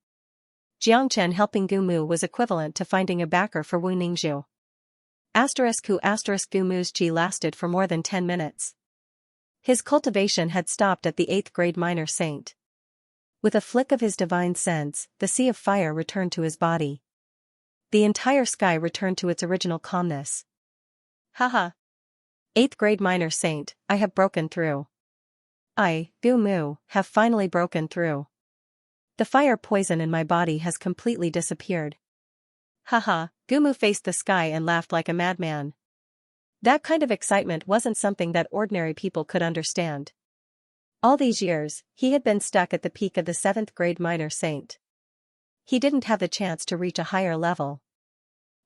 Xianxia helping Gumu was equivalent to finding a backer for Wu Ningzhu. Gumu's qi lasted for more than 10 minutes. His cultivation had stopped at the 8th grade minor saint. With a flick of his divine sense, the sea of fire returned to his body. The entire sky returned to its original calmness. Haha. 8th grade minor saint, I have broken through. I, Gumu, have finally broken through. The fire poison in my body has completely disappeared. Haha, Gumu faced the sky and laughed like a madman. That kind of excitement wasn't something that ordinary people could understand. All these years, he had been stuck at the peak of the 7th grade minor saint. He didn't have the chance to reach a higher level.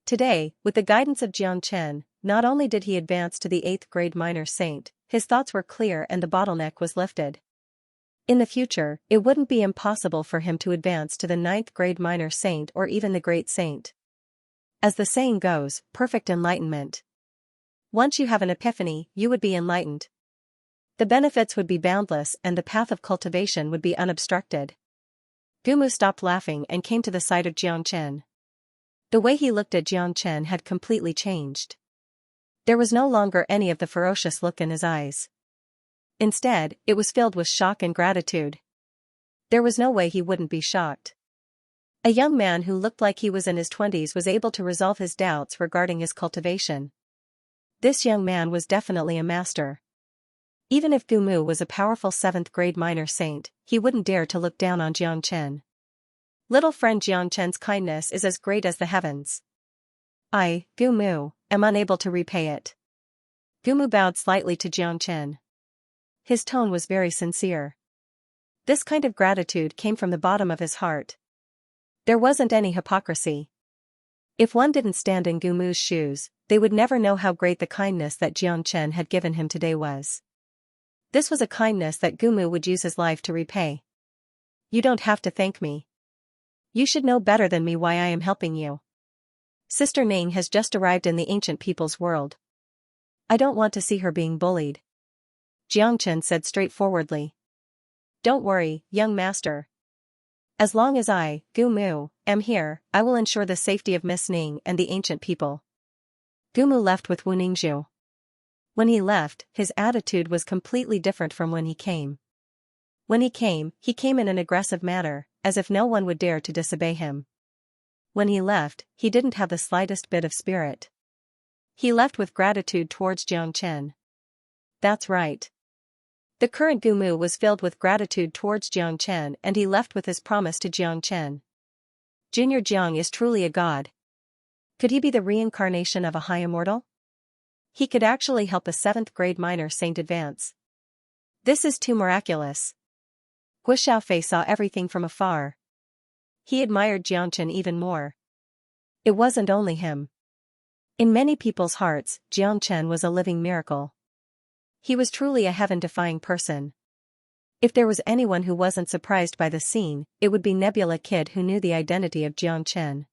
Today, with the guidance of Xianxia, not only did he advance to the 8th grade minor saint, his thoughts were clear and the bottleneck was lifted. In the future, it wouldn't be impossible for him to advance to the 9th grade minor saint or even the great saint. As the saying goes, perfect enlightenment. Once you have an epiphany, you would be enlightened. The benefits would be boundless and the path of cultivation would be unobstructed. Gumu stopped laughing and came to the side of Xianxia. The way he looked at Xianxia had completely changed. There was no longer any of the ferocious look in his eyes. Instead, it was filled with shock and gratitude. There was no way he wouldn't be shocked. A young man who looked like he was in his 20s was able to resolve his doubts regarding his cultivation. This young man was definitely a master. Even if Gumu was a powerful 7th grade minor saint, he wouldn't dare to look down on Xianxia. Little friend Xianxia's kindness is as great as the heavens. I, Gumu, am unable to repay it. Gumu bowed slightly to Xianxia. His tone was very sincere. This kind of gratitude came from the bottom of his heart. There wasn't any hypocrisy. If one didn't stand in Gumu's shoes, they would never know how great the kindness that Xianxia had given him today was. This was a kindness that Gumu would use his life to repay. You don't have to thank me. You should know better than me why I am helping you. Sister Ning has just arrived in the ancient people's world. I don't want to see her being bullied. Xianxia said straightforwardly. Don't worry, young master. As long as I, Gumu, am here, I will ensure the safety of Miss Ning and the ancient people. Gumu left with Wu Ningzhu. When he left, his attitude was completely different from when he came. When he came in an aggressive manner, as if no one would dare to disobey him. When he left, he didn't have the slightest bit of spirit. He left with gratitude towards Xianxia. That's right. The current Gumu was filled with gratitude towards Xianxia and he left with his promise to Xianxia. Junior Jiang is truly a god. Could he be the reincarnation of a high immortal? He could actually help a 7th grade minor saint advance. This is too miraculous. Guo Xiaofei saw everything from afar. He admired Xianxia even more. It wasn't only him. In many people's hearts, Xianxia was a living miracle. He was truly a heaven-defying person. If there was anyone who wasn't surprised by the scene, it would be Nebula Kid who knew the identity of Xianxia.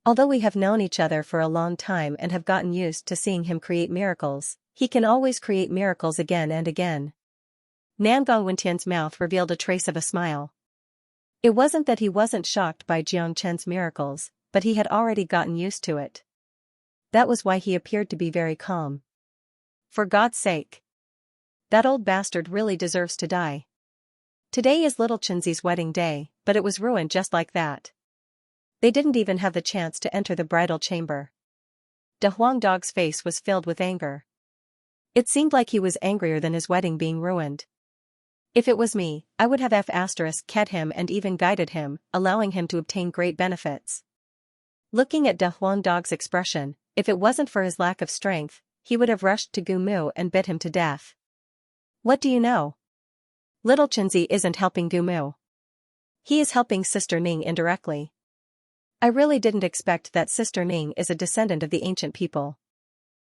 Although we have known each other for a long time and have gotten used to seeing him create miracles, He can always create miracles again and again. Nangong Wentian's mouth revealed a trace of a smile. It wasn't that he wasn't shocked by Jiang Chen's miracles, but he had already gotten used to it. That was why he appeared to be very calm. For God's sake. That old bastard really deserves to die. Today is little Chenzi's wedding day, but it was ruined just like that. They didn't even have the chance to enter the bridal chamber. De Huang Dog's face was filled with anger. It seemed like he was angrier than his wedding being ruined. If it was me, I would have kept him and even guided him, allowing him to obtain great benefits. Looking at De Huang Dog's expression, if it wasn't for his lack of strength, he would have rushed to Gu Mu and bit him to death. What do you know? Little Chenzi isn't helping Gu Mu. He is helping Sister Ning indirectly. I really didn't expect that Sister Ning is a descendant of the ancient people.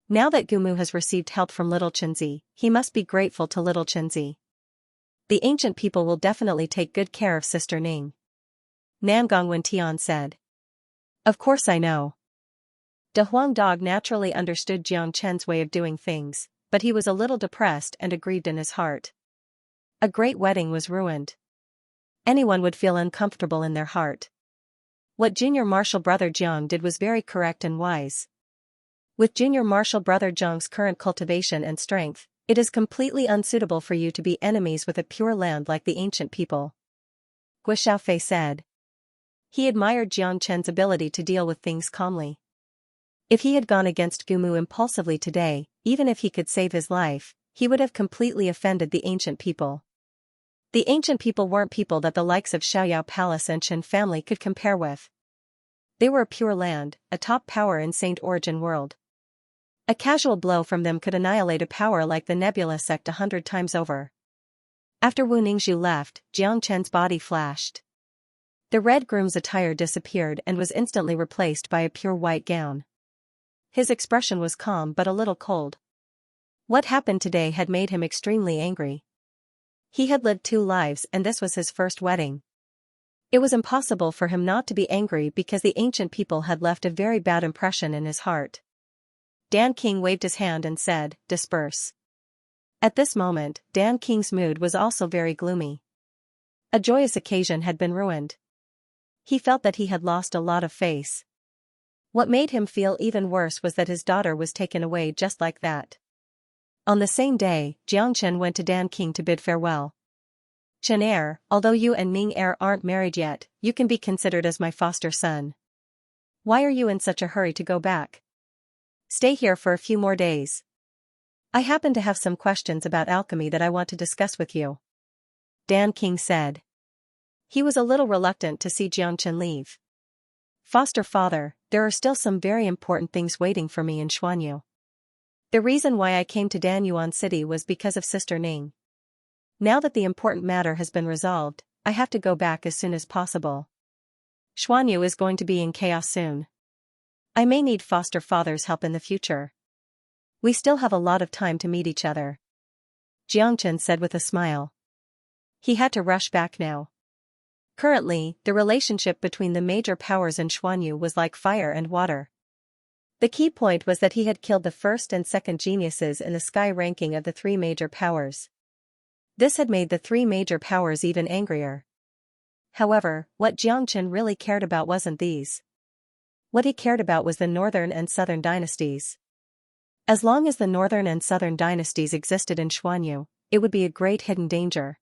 Now that Gu Mu has received help from little Chenzi, he must be grateful to little Chenzi. The ancient people will definitely take good care of Sister Ning. Nangong Wentian said. Of course I know. De Huang Dog naturally understood Jiang Chen's way of doing things, but he was a little depressed and aggrieved in his heart. A great wedding was ruined. Anyone would feel uncomfortable in their heart. What Junior Marshal Brother Jiang did was very correct and wise. With Junior Marshal Brother Jiang's current cultivation and strength, it is completely unsuitable for you to be enemies with a pure land like the ancient people. Gui Xiaofei said. He admired Jiang Chen's ability to deal with things calmly. If he had gone against Gu Mu impulsively today, even if he could save his life, he would have completely offended the ancient people. The ancient people weren't people that the likes of Xiaoyao Palace and Chen family could compare with. They were a pure land, a top power in Saint Origin world. A casual blow from them could annihilate a power like the Nebula sect 100 times over. After Wu Ningzhu left, Jiang Chen's body flashed. The red groom's attire disappeared and was instantly replaced by a pure white gown. His expression was calm but a little cold. What happened today had made him extremely angry. He had lived 2 lives and this was his first wedding. It was impossible for him not to be angry because the ancient people had left a very bad impression in his heart. Dan King waved his hand and said, "Disperse." At this moment, Dan King's mood was also very gloomy. A joyous occasion had been ruined. He felt that he had lost a lot of face. What made him feel even worse was that his daughter was taken away just like that. On the same day, Jiang Chen went to Dan King to bid farewell. "Chen heir, although you and Ning heir aren't married yet, you can be considered as my foster son. Why are you in such a hurry to go back? Stay here for a few more days. I happen to have some questions about alchemy that I want to discuss with you," Dan King said. He was a little reluctant to see Jiang Chen leave. "Foster father, there are still some very important things waiting for me in Xuanyu. The reason why I came to Danyuan City was because of Sister Ning. Now that the important matter has been resolved, I have to go back as soon as possible. Xuanyu is going to be in chaos soon. I may need foster father's help in the future. We still have a lot of time to meet each other," Jiang Chen said with a smile. He had to rush back now. Currently, the relationship between the major powers in Xuanyu was like fire and water. The key point was that he had killed the first and second geniuses in the sky ranking of the 3 major powers. This had made the 3 major powers even angrier. However, what Jiang Chen really cared about wasn't these. What he cared about was the northern and southern dynasties. As long as the northern and southern dynasties existed in Xuanyu, it would be a great hidden danger.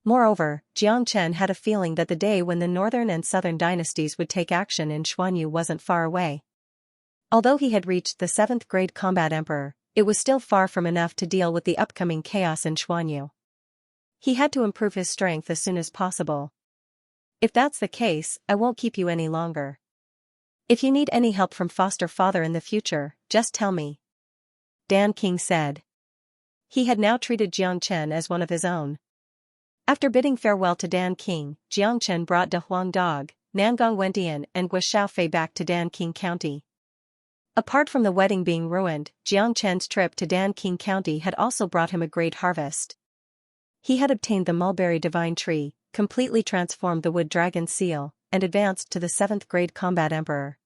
Moreover, Jiang Chen had a feeling that the day when the northern and southern dynasties would take action in Xuanyu wasn't far away. Although he had reached the 7th grade combat emperor, it was still far from enough to deal with the upcoming chaos in Xuanyu. He had to improve his strength as soon as possible. "If that's the case, I won't keep you any longer. If you need any help from foster father in the future, just tell me," Dan King said. He had now treated Jiang Chen as one of his own. After bidding farewell to Dan King, Jiang Chen brought De Huang Dog, Nangong Wentian and Gui Xiaofei back to Dan King County. Apart from the wedding being ruined, Jiang Chen's trip to Dan King County had also brought him a great harvest. He had obtained the mulberry divine tree, completely transformed the wood dragon seal, and advanced to the 7th grade combat emperor.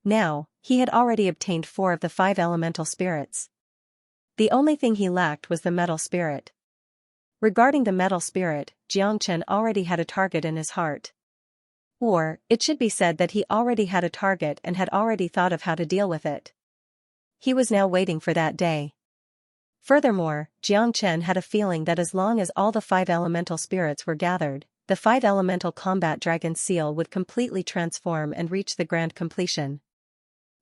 Now, he had already obtained 4 of the 5 elemental spirits. The only thing he lacked was the metal spirit. Regarding the metal spirit, Xianxia already had a target in his heart. Or, it should be said that he already had a target and had already thought of how to deal with it. He was now waiting for that day. Furthermore, Xianxia had a feeling that as long as all the 5 elemental spirits were gathered, the 5 elemental combat dragon seal would completely transform and reach the grand completion.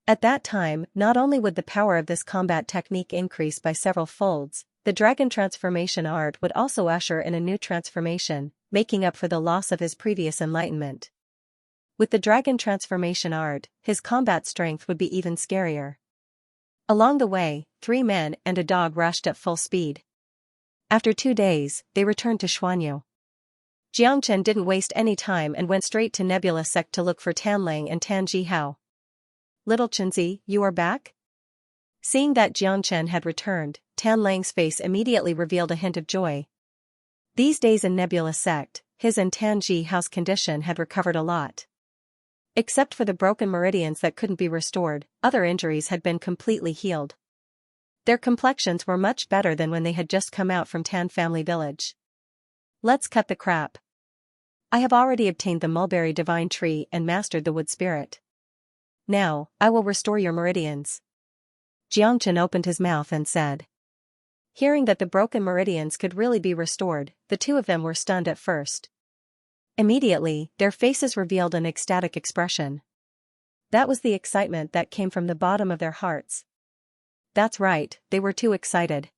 At that time, not only would the power of this combat technique increase by several folds, the dragon transformation art would also usher in a new transformation, making up for the loss of his previous enlightenment. With the dragon transformation art, his combat strength would be even scarier. Along the way, 3 men and a dog rushed at full speed. After 2 days, they returned to Xuanyu. Xianxia didn't waste any time and went straight to Nebula Sect to look for Tanlang and Tan Jihao. "Little Chenzi, you are back?" Seeing that Xianxia had returned, Tanlang's face immediately revealed a hint of joy. These days in Nebula Sect, his and Tan Jihao's condition had recovered a lot. Except for the broken meridians that couldn't be restored, other injuries had been completely healed. Their complexions were much better than when they had just come out from Tan Family Village. "Let's cut the crap. I have already obtained the mulberry divine tree and mastered the wood spirit. Now, I will restore your meridians." Xianxia opened his mouth and said. Hearing that the broken meridians could really be restored, the 2 of them were stunned at first. Immediately, their faces revealed an ecstatic expression. That was the excitement that came from the bottom of their hearts. That's right, they were too excited.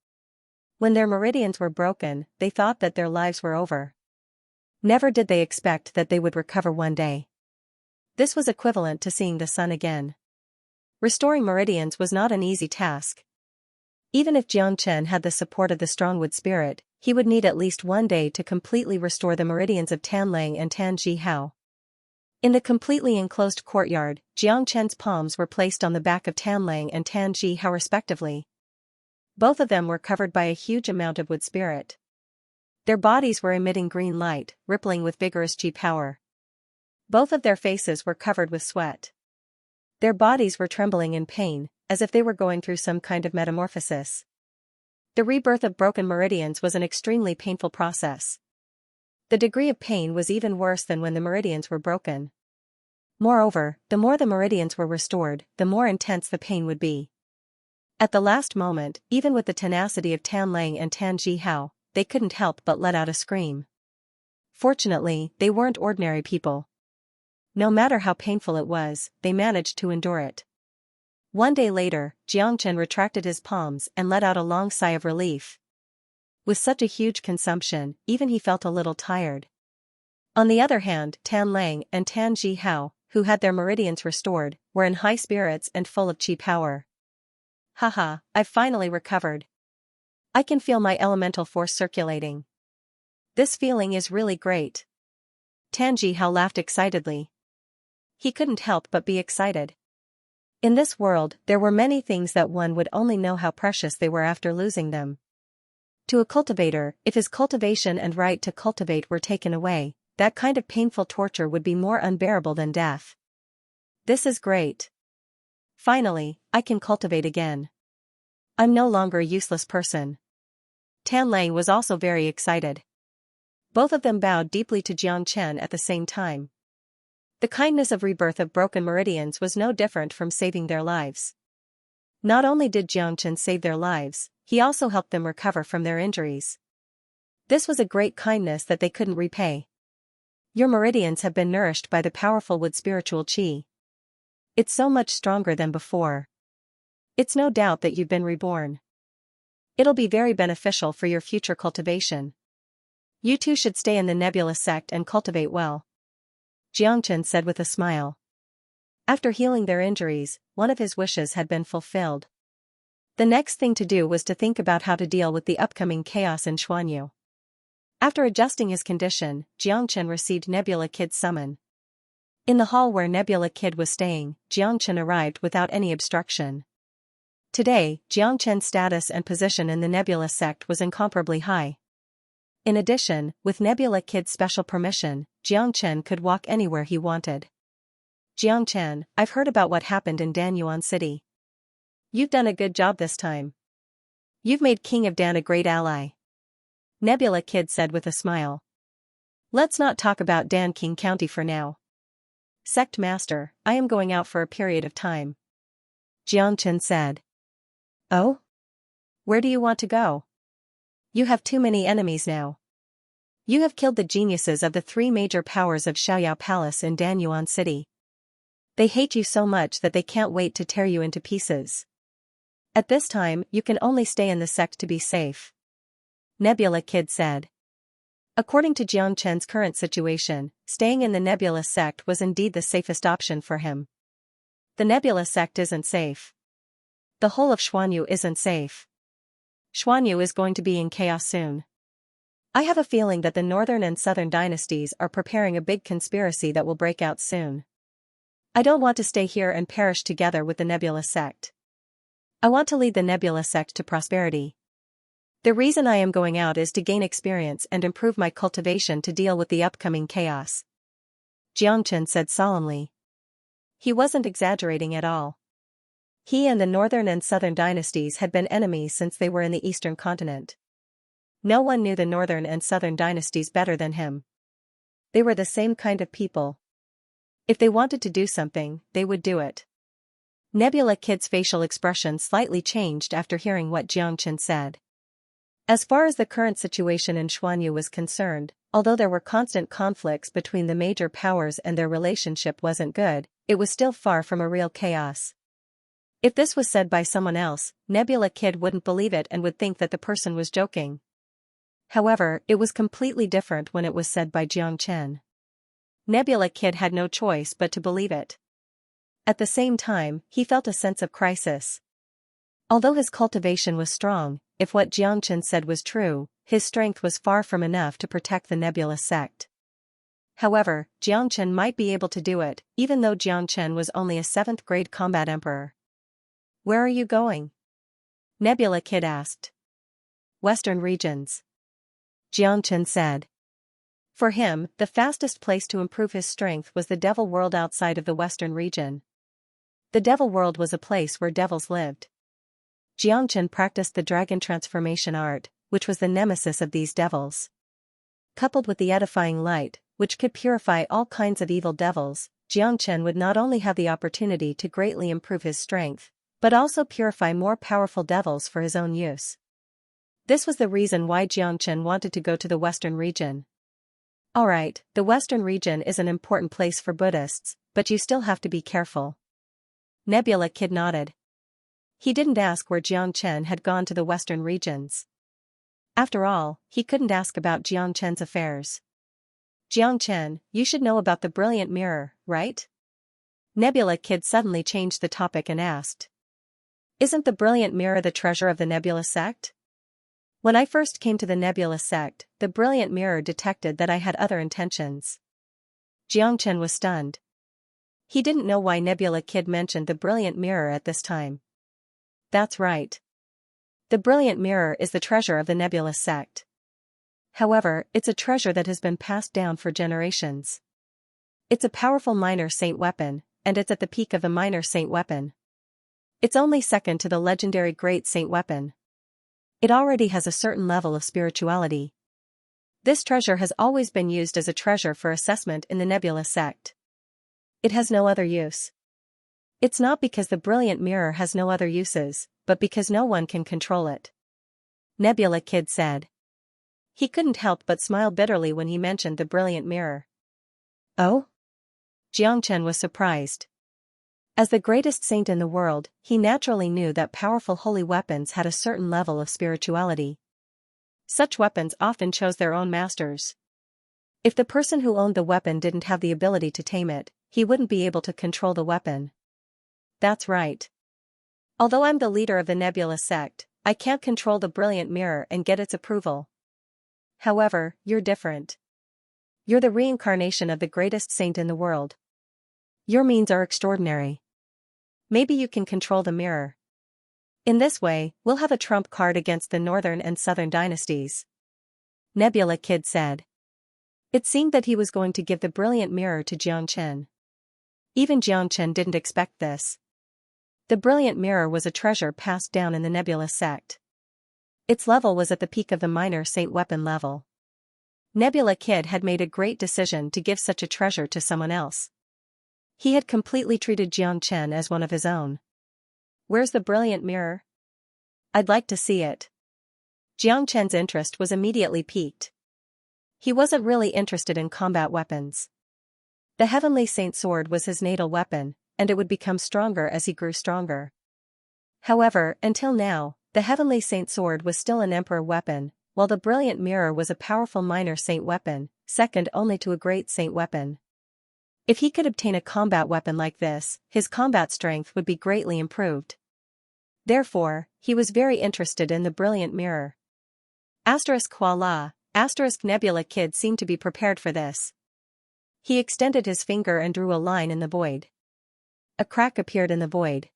When their meridians were broken, they thought that their lives were over. Never did they expect that they would recover one day. This was equivalent to seeing the sun again. Restoring meridians was not an easy task. Even if Xianxia had the support of the strong wood spirit, he would need at least 1 day to completely restore the meridians of Tanlang and Tan Jihao. In the completely enclosed courtyard, Xianxia's palms were placed on the back of Tanlang and Tan Jihao respectively. Both of them were covered by a huge amount of wood spirit. Their bodies were emitting green light, rippling with vigorous chi power. Both of their faces were covered with sweat. Their bodies were trembling in pain, as if they were going through some kind of metamorphosis. The rebirth of broken meridians was an extremely painful process. The degree of pain was even worse than when the meridians were broken. Moreover, the more the meridians were restored, the more intense the pain would be. At the last moment, even with the tenacity of Tanlang and Tan Jihao, they couldn't help but let out a scream. Fortunately, they weren't ordinary people. No matter how painful it was, they managed to endure it. 1 day later, Xianxia retracted his palms and let out a long sigh of relief. With such a huge consumption, even he felt a little tired. On the other hand, Tanlang and Tan Jihao, who had their meridians restored, were in high spirits and full of chi power. "Haha, I've finally recovered. I can feel my elemental force circulating. This feeling is really great." Tan Jihao laughed excitedly. He couldn't help but be excited. In this world, there were many things that one would only know how precious they were after losing them. To a cultivator, if his cultivation and right to cultivate were taken away, that kind of painful torture would be more unbearable than death. This is great. Finally, I can cultivate again. I'm no longer a useless person. Tanlang was also very excited. Both of them bowed deeply to Xianxia at the same time. The kindness of rebirth of broken meridians was no different from saving their lives. Not only did Xianxia save their lives, he also helped them recover from their injuries. This was a great kindness that they couldn't repay. Your meridians have been nourished by the powerful wood spiritual chi. It's so much stronger than before. It's no doubt that you've been reborn. It'll be very beneficial for your future cultivation. You two should stay in the Nebula Sect and cultivate well," Xianxia said with a smile. After healing their injuries, one of his wishes had been fulfilled. The next thing to do was to think about how to deal with the upcoming chaos in Xuanyu. After adjusting his condition, Xianxia received Nebula Kid's summon. In the hall where Nebula Kid was staying, Xianxia arrived without any obstruction. Today, Xianxia's status and position in the Nebula Sect was incomparably high. In addition, with Nebula Kid's special permission, Xianxia could walk anywhere he wanted. "Xianxia, I've heard about what happened in Danyuan City. You've done a good job this time. You've made King of Dan a great ally. Nebula Kid said with a smile. Let's not talk about Dan King County for now. Sect Master, I am going out for a period of time. Xianxia said. Oh? Where do you want to go? You have too many enemies now. You have killed the geniuses of the three major powers of Xiaoyao Palace in Danyuan City. They hate you so much that they can't wait to tear you into pieces. At this time, you can only stay in the sect to be safe. Nebula Kid said. According to Xianxia's current situation, staying in the Nebula sect was indeed the safest option for him. The Nebula sect isn't safe. The whole of Xuanyu isn't safe. Xuanyu is going to be in chaos soon. I have a feeling that the northern and southern dynasties are preparing a big conspiracy that will break out soon. I don't want to stay here and perish together with the Nebula sect. I want to lead the Nebula sect to prosperity. The reason I am going out is to gain experience and improve my cultivation to deal with the upcoming chaos. Xianxia said solemnly. He wasn't exaggerating at all. He and the northern and southern dynasties had been enemies since they were in the eastern continent. No one knew the northern and southern dynasties better than him. They were the same kind of people. If they wanted to do something, they would do it. Nebula Kid's facial expression slightly changed after hearing what Xianxia said. As far as the current situation in Xuanyu was concerned, although there were constant conflicts between the major powers and their relationship wasn't good, it was still far from a real chaos. If this was said by someone else, Nebula Kid wouldn't believe it and would think that the person was joking. However, it was completely different when it was said by Xianxia. Nebula Kid had no choice but to believe it. At the same time, he felt a sense of crisis. Although his cultivation was strong, if what Xianxia said was true, his strength was far from enough to protect the Nebula sect. However, Xianxia might be able to do it, even though Xianxia was only a 7th grade combat emperor. Where are you going? Nebula Kid asked. Western regions. Xianxia said. For him, the fastest place to improve his strength was the devil world outside of the western region. The devil world was a place where devils lived. Xianxia practiced the dragon transformation art, which was the nemesis of these devils. Coupled with the edifying light, which could purify all kinds of evil devils, Xianxia would not only have the opportunity to greatly improve his strength, but also purify more powerful devils for his own use. This was the reason why Xianxia wanted to go to the western region. Alright, the western region is an important place for Buddhists, but you still have to be careful. Nebula Kid nodded. He didn't ask where Xianxia had gone to the western regions. After all, he couldn't ask about Xianxia's affairs. Xianxia, you should know about the brilliant mirror, right? Nebula Kid suddenly changed the topic and asked. Isn't the brilliant mirror the treasure of the Nebula sect? When I first came to the Nebula sect, the brilliant mirror detected that I had other intentions. Xianxia was stunned. He didn't know why Nebula Kid mentioned the brilliant mirror at this time. That's right. The brilliant mirror is the treasure of the Nebula sect. However, it's a treasure that has been passed down for generations. It's a powerful minor saint weapon, and it's at the peak of the minor saint weapon. It's only second to the legendary great saint weapon. It already has a certain level of spirituality. This treasure has always been used as a treasure for assessment in the Nebula sect. It has no other use. It's not because the brilliant mirror has no other uses, but because no one can control it. Nebula Kid said. He couldn't help but smile bitterly when he mentioned the brilliant mirror. Oh? Xianxia was surprised. As the greatest saint in the world, he naturally knew that powerful holy weapons had a certain level of spirituality. Such weapons often chose their own masters. If the person who owned the weapon didn't have the ability to tame it, he wouldn't be able to control the weapon. That's right. Although I'm the leader of the Nebula sect, I can't control the brilliant mirror and get its approval. However, you're different. You're the reincarnation of the greatest saint in the world. Your means are extraordinary. Maybe you can control the mirror. In this way, we'll have a trump card against the northern and southern dynasties. Nebula Kid said. It seemed that he was going to give the brilliant mirror to Xianxia. Even Xianxia didn't expect this. The brilliant mirror was a treasure passed down in the Nebula sect. Its level was at the peak of the minor saint weapon level. Nebula Kid had made a great decision to give such a treasure to someone else. He had completely treated Xianxia as one of his own. Where's the brilliant mirror? I'd like to see it. Xianxia's interest was immediately piqued. He wasn't really interested in combat weapons. The Heavenly Saint sword was his natal weapon, and it would become stronger as he grew stronger. However, until now, the Heavenly Saint sword was still an emperor weapon, while the brilliant mirror was a powerful minor saint weapon, second only to a great saint weapon. If he could obtain a combat weapon like this, his combat strength would be greatly improved. Therefore, he was very interested in the brilliant mirror. Voila! Nebula Kid seemed to be prepared for this. He extended his finger and drew a line in the void. A crack appeared in the void.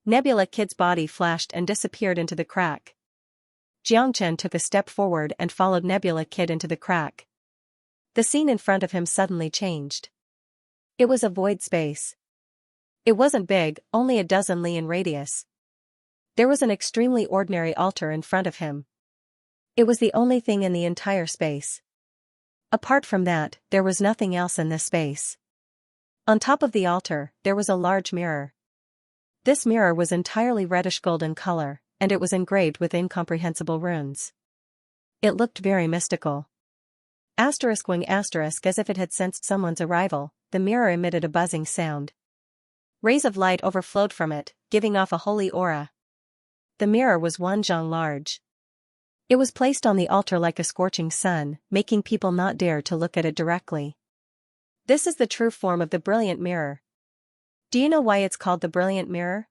Nebula Kid's body flashed and disappeared into the crack. Xianxia took a step forward and followed Nebula Kid into the crack. The scene in front of him suddenly changed. It was a void space. It wasn't big, only a dozen li in radius. There was an extremely ordinary altar in front of him. It was the only thing in the entire space. Apart from that, there was nothing else in this space. On top of the altar, there was a large mirror. This mirror was entirely reddish-gold in color, and it was engraved with incomprehensible runes. It looked very mystical. Wing as if it had sensed someone's arrival, the mirror emitted a buzzing sound. Rays of light overflowed from it, giving off a holy aura. The mirror was 1 zhang large. It was placed on the altar like a scorching sun, making people not dare to look at it directly. This is the true form of the brilliant mirror. Do you know why it's called the brilliant mirror?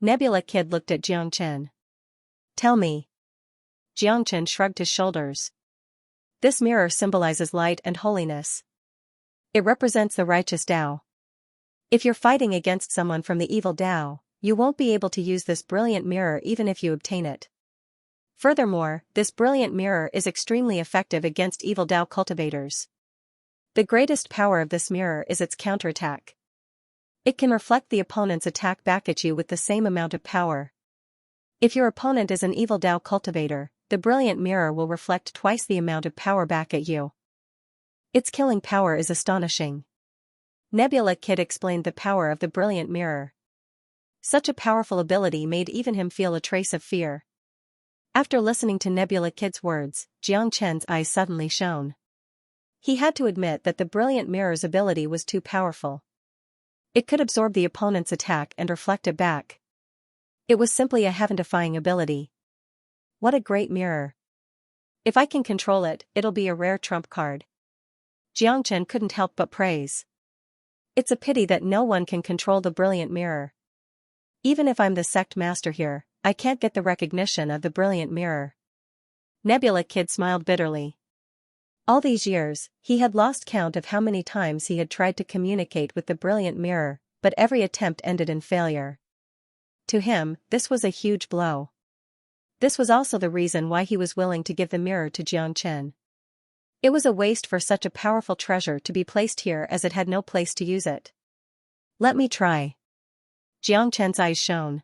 Nebula Kid looked at Xianxia. Tell me. Xianxia shrugged his shoulders. This mirror symbolizes light and holiness. It represents the righteous Tao. If you're fighting against someone from the evil Tao, you won't be able to use this brilliant mirror even if you obtain it. Furthermore, this brilliant mirror is extremely effective against evil Tao cultivators. The greatest power of this mirror is its counterattack. It can reflect the opponent's attack back at you with the same amount of power. If your opponent is an evil Tao cultivator, the brilliant mirror will reflect twice the amount of power back at you. Its killing power is astonishing. Nebula Kid explained the power of the brilliant mirror. Such a powerful ability made even him feel a trace of fear. After listening to Nebula Kid's words, Xianxia's eyes suddenly shone. He had to admit that the brilliant mirror's ability was too powerful. It could absorb the opponent's attack and reflect it back. It was simply a heaven-defying ability. What a great mirror. If I can control it, it'll be a rare trump card. Xianxia couldn't help but praise. It's a pity that no one can control the brilliant mirror. Even if I'm the sect master here, I can't get the recognition of the brilliant mirror. Nebula Kid smiled bitterly. All these years, he had lost count of how many times he had tried to communicate with the brilliant mirror, but every attempt ended in failure. To him, this was a huge blow. This was also the reason why he was willing to give the mirror to Xianxia. It was a waste for such a powerful treasure to be placed here as it had no place to use it. Let me try. Xianxia's eyes shone.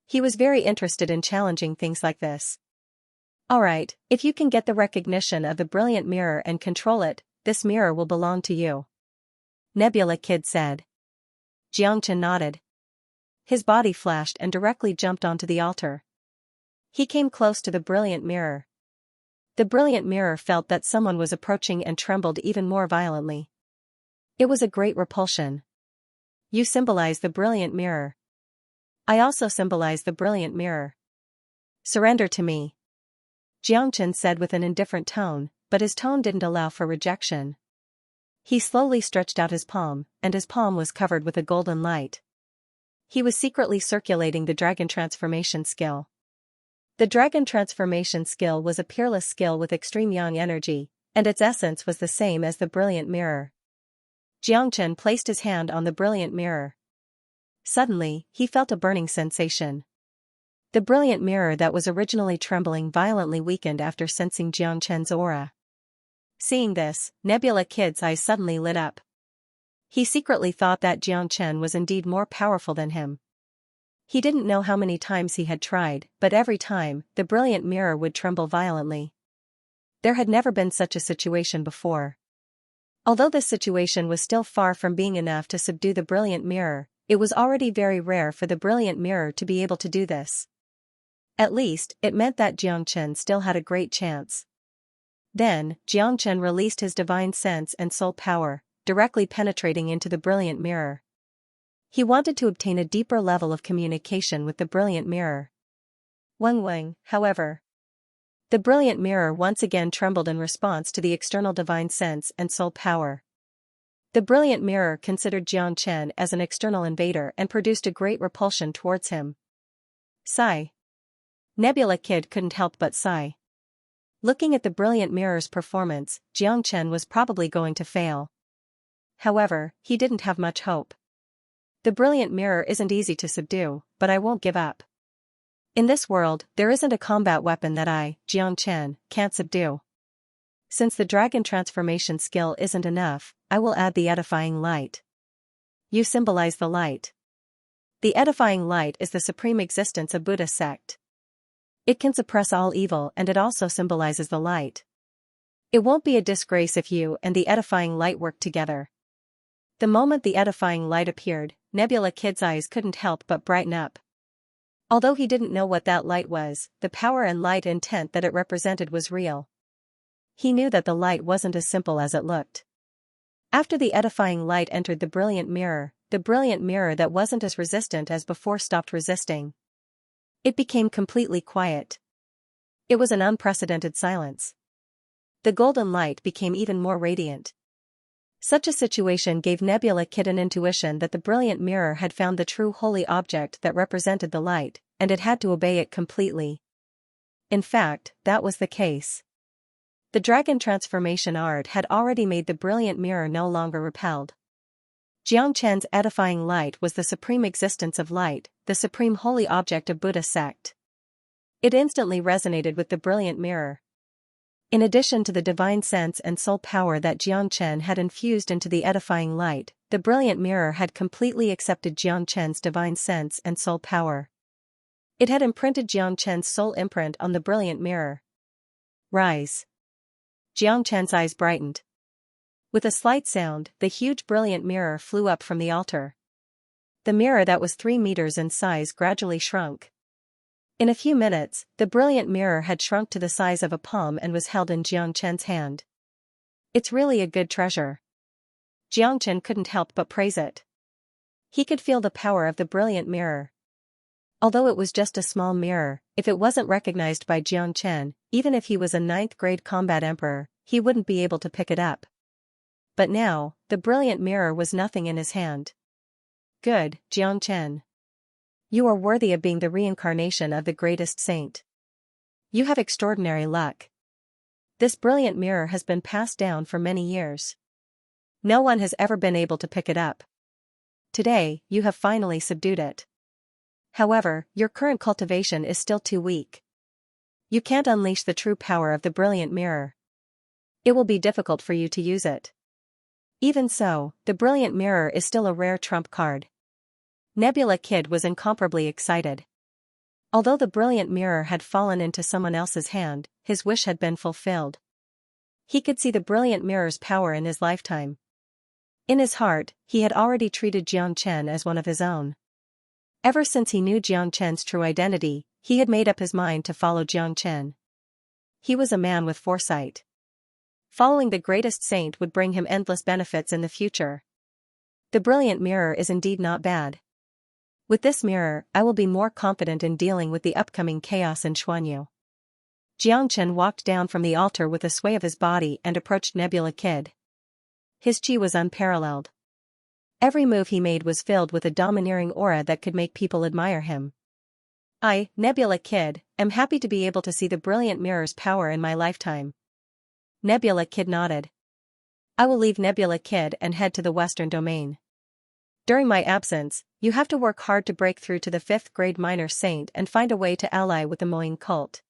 He was very interested in challenging things like this. Alright, if you can get the recognition of the brilliant mirror and control it, this mirror will belong to you. Nebula Kid said. Xianxia nodded. His body flashed and directly jumped onto the altar. He came close to the brilliant mirror. The brilliant mirror felt that someone was approaching and trembled even more violently. It was a great repulsion. You symbolize the brilliant mirror. I also symbolize the brilliant mirror. Surrender to me. Xianxia said with an indifferent tone, but his tone didn't allow for rejection. He slowly stretched out his palm, and his palm was covered with a golden light. He was secretly circulating the dragon transformation skill. The dragon transformation skill was a peerless skill with extreme yang energy, and its essence was the same as the brilliant mirror. Xianxia placed his hand on the brilliant mirror. Suddenly, he felt a burning sensation. The brilliant mirror that was originally trembling violently weakened after sensing Xianxia's aura. Seeing this, Nebula Kid's eyes suddenly lit up. He secretly thought that Xianxia was indeed more powerful than him. He didn't know how many times he had tried, but every time, the brilliant mirror would tremble violently. There had never been such a situation before. Although this situation was still far from being enough to subdue the brilliant mirror, it was already very rare for the brilliant mirror to be able to do this. At least, it meant that Xianxia still had a great chance. Then, Xianxia released his divine sense and soul power, directly penetrating into the brilliant mirror. He wanted to obtain a deeper level of communication with the brilliant mirror. Wang, however. The brilliant mirror once again trembled in response to the external divine sense and soul power. The brilliant mirror considered Xianxia as an external invader and produced a great repulsion towards him. Sigh. Nebula Kid couldn't help but sigh. Looking at the brilliant mirror's performance, Xianxia was probably going to fail. However, he didn't have much hope. The brilliant mirror isn't easy to subdue, but I won't give up. In this world, there isn't a combat weapon that I, Xianxia, can't subdue. Since the dragon transformation skill isn't enough, I will add the edifying light. You symbolize the light. The edifying light is the supreme existence of Buddha sect. It can suppress all evil and it also symbolizes the light. It won't be a disgrace if you and the edifying light work together. The moment the edifying light appeared, Nebula Kid's eyes couldn't help but brighten up. Although he didn't know what that light was, the power and light intent that it represented was real. He knew that the light wasn't as simple as it looked. After the edifying light entered the brilliant mirror that wasn't as resistant as before stopped resisting. It became completely quiet. It was an unprecedented silence. The golden light became even more radiant. Such a situation gave Nebula Kid an intuition that the brilliant mirror had found the true holy object that represented the light, and it had to obey it completely. In fact, that was the case. The dragon transformation art had already made the brilliant mirror no longer repelled. Xianxia's edifying light was the supreme existence of light, the supreme holy object of Buddha sect. It instantly resonated with the brilliant mirror. In addition to the divine sense and soul power that Xianxia had infused into the edifying light, the brilliant mirror had completely accepted Xianxia's divine sense and soul power. It had imprinted Xianxia's soul imprint on the brilliant mirror. Rise. Xianxia's eyes brightened. With a slight sound, the huge brilliant mirror flew up from the altar. The mirror that was 3 meters in size gradually shrunk. In a few minutes, the brilliant mirror had shrunk to the size of a palm and was held in Xianxia's hand. It's really a good treasure. Xianxia couldn't help but praise it. He could feel the power of the brilliant mirror. Although it was just a small mirror, if it wasn't recognized by Xianxia, even if he was a 9th grade combat emperor, he wouldn't be able to pick it up. But now, the brilliant mirror was nothing in his hand. Good, Xianxia. You are worthy of being the reincarnation of the greatest saint. You have extraordinary luck. This brilliant mirror has been passed down for many years. No one has ever been able to pick it up. Today, you have finally subdued it. However, your current cultivation is still too weak. You can't unleash the true power of the brilliant mirror. It will be difficult for you to use it. Even so, the brilliant mirror is still a rare trump card. Nebula Kid was incomparably excited. Although the brilliant mirror had fallen into someone else's hand, his wish had been fulfilled. He could see the brilliant mirror's power in his lifetime. In his heart, he had already treated Xianxia as one of his own. Ever since he knew Xianxia's true identity, he had made up his mind to follow Xianxia. He was a man with foresight. Following the greatest saint would bring him endless benefits in the future. The brilliant mirror is indeed not bad. With this mirror, I will be more confident in dealing with the upcoming chaos in Xuanyu. Xianxia walked down from the altar with a sway of his body and approached Nebula Kid. His chi was unparalleled. Every move he made was filled with a domineering aura that could make people admire him. I, Nebula Kid, am happy to be able to see the brilliant mirror's power in my lifetime. Nebula Kid nodded. I will leave Nebula Kid and head to the Western Domain. During my absence, you have to work hard to break through to the 5th grade minor saint and find a way to ally with the Moing cult.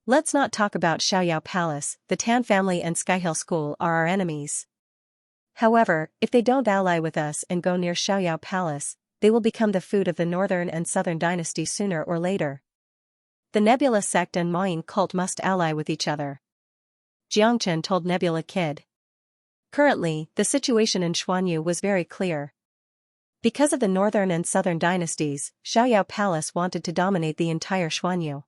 Let's not talk about Xiaoyao Palace, the Tan family and Skyhill School are our enemies. However, if they don't ally with us and go near Xiaoyao Palace, they will become the food of the northern and southern dynasties sooner or later. The Nebula sect and Moyin cult must ally with each other, Xianxia told Nebula Kid. Currently, the situation in Xuanyu was very clear. Because of the northern and southern dynasties, Xiaoyao Palace wanted to dominate the entire Xuanyu.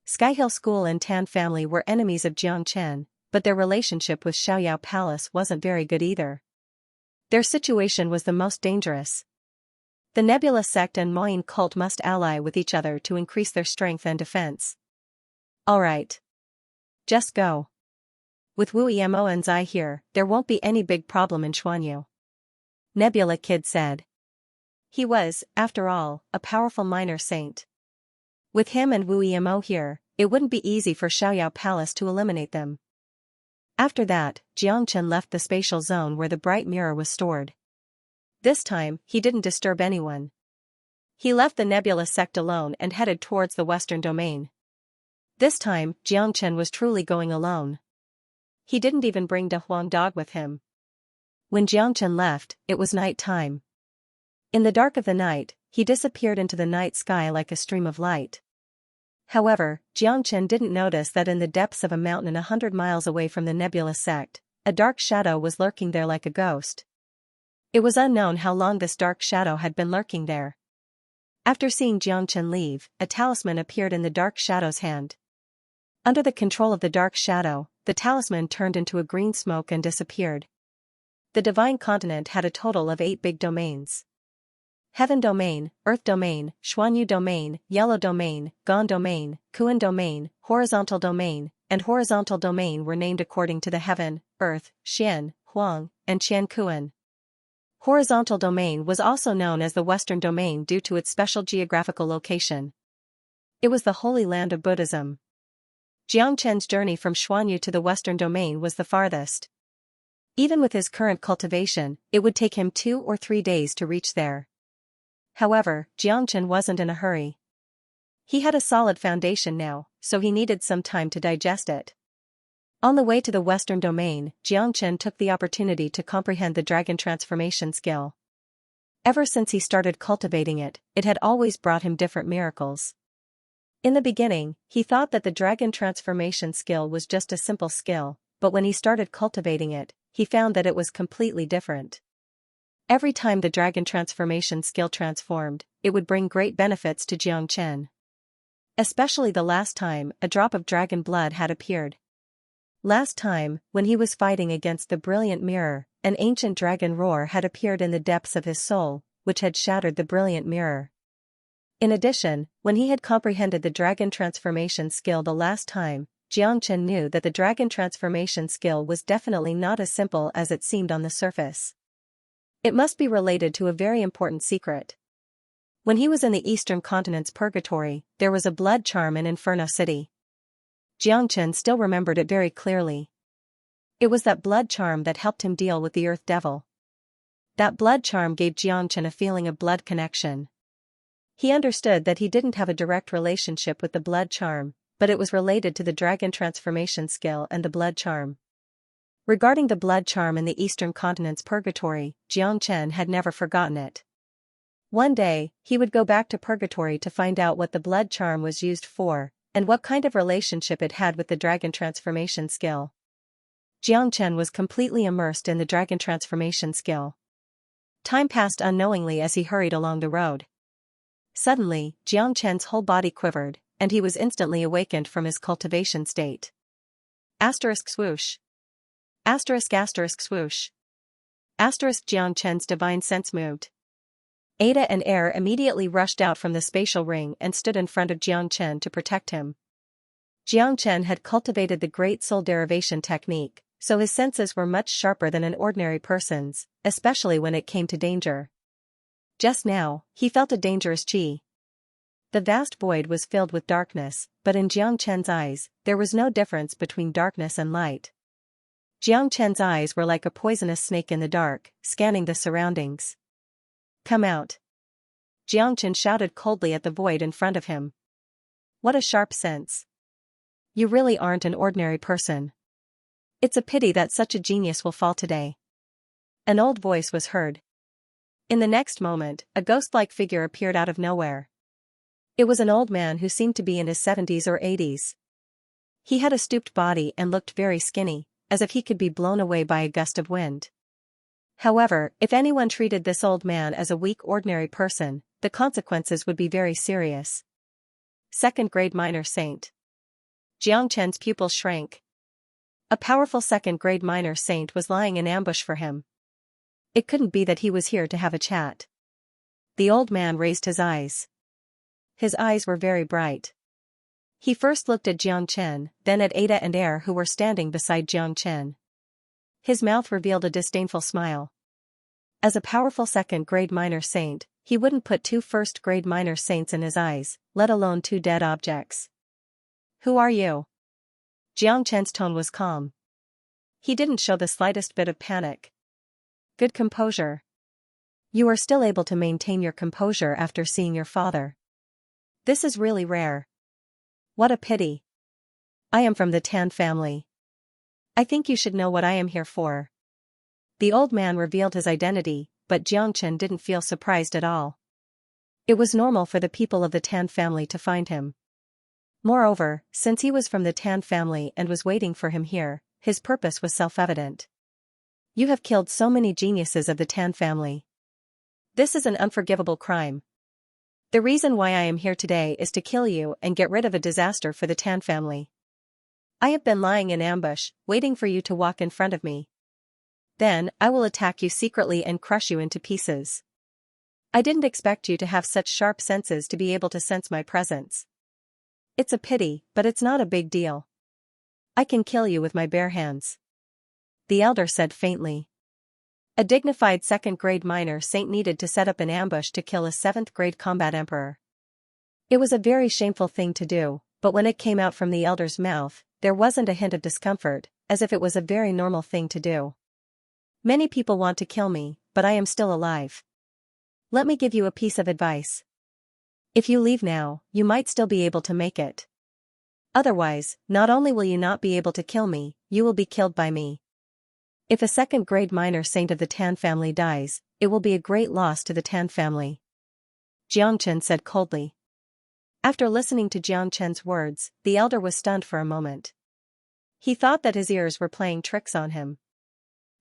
Skyhill School and Tan family were enemies of Xianxia, but their relationship with Xiaoyao Palace wasn't very good either. Their situation was the most dangerous. The Nebula sect and Moyin cult must ally with each other to increase their strength and defense. Alright. Just go. With Wu Emo and Zai here, there won't be any big problem in Xuanyu, Nebula Kid said. He was, after all, a powerful minor saint. With him and Wu Emo here, it wouldn't be easy for Xiaoyao Palace to eliminate them. After that, Xianxia left the spatial zone where the bright mirror was stored. This time, he didn't disturb anyone. He left the Nebula sect alone and headed towards the western domain. This time, Xianxia was truly going alone. He didn't even bring De Huang Dog with him. When Xianxia left, it was night time. In the dark of the night, he disappeared into the night sky like a stream of light. However, Xianxia didn't notice that in the depths of a mountain 100 miles away from the Nebula sect, a dark shadow was lurking there like a ghost. It was unknown how long this dark shadow had been lurking there. After seeing Xianxia leave, a talisman appeared in the dark shadow's hand. Under the control of the dark shadow, the talisman turned into a green smoke and disappeared. The divine continent had a total of 8 big domains. Heaven Domain, Earth Domain, Xuanyu Domain, Yellow Domain, Gan Domain, Kuan Domain, Horizontal Domain, and Horizontal Domain were named according to the Heaven, Earth, Xian, Huang, and Qian Kuan. Horizontal Domain was also known as the Western Domain due to its special geographical location. It was the Holy Land of Buddhism. Xianxia's journey from Xuanyu to the Western Domain was the farthest. Even with his current cultivation, it would take him 2 or 3 days to reach there. However, Xianxia wasn't in a hurry. He had a solid foundation now, so he needed some time to digest it. On the way to the Western Domain, Xianxia took the opportunity to comprehend the dragon transformation skill. Ever since he started cultivating it, it had always brought him different miracles. In the beginning, he thought that the dragon transformation skill was just a simple skill, but when he started cultivating it, he found that it was completely different. Every time the dragon transformation skill transformed, it would bring great benefits to Xianxia. Especially the last time a drop of dragon blood had appeared. Last time, when he was fighting against the brilliant mirror, an ancient dragon roar had appeared in the depths of his soul, which had shattered the brilliant mirror. In addition, when he had comprehended the dragon transformation skill the last time, Xianxia knew that the dragon transformation skill was definitely not as simple as it seemed on the surface. It must be related to a very important secret. When he was in the eastern continent's purgatory, there was a blood charm in Inferno City. Xianxia still remembered it very clearly. It was that blood charm that helped him deal with the Earth Devil. That blood charm gave Xianxia a feeling of blood connection. He understood that he didn't have a direct relationship with the blood charm, but it was related to the dragon transformation skill and the blood charm. Regarding the blood charm in the eastern continent's purgatory, Xianxia had never forgotten it. One day, he would go back to purgatory to find out what the blood charm was used for, and what kind of relationship it had with the dragon transformation skill. Xianxia was completely immersed in the dragon transformation skill. Time passed unknowingly as he hurried along the road. Suddenly, Xianxia's whole body quivered, and he was instantly awakened from his cultivation state. Asterisk swoosh. Asterisk swoosh. Asterisk Xianxia's divine sense moved. Ada and Air immediately rushed out from the spatial ring and stood in front of Xianxia to protect him. Xianxia had cultivated the Great Soul Derivation technique, so his senses were much sharper than an ordinary person's, especially when it came to danger. Just now, he felt a dangerous qi. The vast void was filled with darkness, but in Xianxia's eyes, there was no difference between darkness and light. Xianxia's eyes were like a poisonous snake in the dark, scanning the surroundings. Come out. Xianxia shouted coldly at the void in front of him. What a sharp sense. You really aren't an ordinary person. It's a pity that such a genius will fall today. An old voice was heard. In the next moment, a ghost-like figure appeared out of nowhere. It was an old man who seemed to be in his 70s or 80s. He had a stooped body and looked very skinny, as if he could be blown away by a gust of wind. However, if anyone treated this old man as a weak ordinary person, the consequences would be very serious. Second-grade minor saint. Xianxia's pupils shrank. A powerful second-grade minor saint was lying in ambush for him. It couldn't be that he was here to have a chat. The old man raised his eyes. His eyes were very bright. He first looked at Xianxia, then at Ada and Er who were standing beside Xianxia. His mouth revealed a disdainful smile. As a powerful second-grade minor saint, he wouldn't put two first-grade minor saints in his eyes, let alone two dead objects. Who are you? Xianxia's tone was calm. He didn't show the slightest bit of panic. Good composure. You are still able to maintain your composure after seeing your father. This is really rare. What a pity. I am from the Tan family. I think you should know what I am here for. The old man revealed his identity, but Xianxia didn't feel surprised at all. It was normal for the people of the Tan family to find him. Moreover, since he was from the Tan family and was waiting for him here, his purpose was self-evident. You have killed so many geniuses of the Tan family. This is an unforgivable crime. The reason why I am here today is to kill you and get rid of a disaster for the Tan family. I have been lying in ambush, waiting for you to walk in front of me. Then, I will attack you secretly and crush you into pieces. I didn't expect you to have such sharp senses to be able to sense my presence. It's a pity, but it's not a big deal. I can kill you with my bare hands. The elder said faintly. A dignified second-grade minor saint needed to set up an ambush to kill a seventh-grade combat emperor. It was a very shameful thing to do, but when it came out from the elder's mouth, there wasn't a hint of discomfort, as if it was a very normal thing to do. Many people want to kill me, but I am still alive. Let me give you a piece of advice. If you leave now, you might still be able to make it. Otherwise, not only will you not be able to kill me, you will be killed by me. If a second-grade minor saint of the Tan family dies, it will be a great loss to the Tan family. Xianxia said coldly. After listening to Xianxia's words, the elder was stunned for a moment. He thought that his ears were playing tricks on him.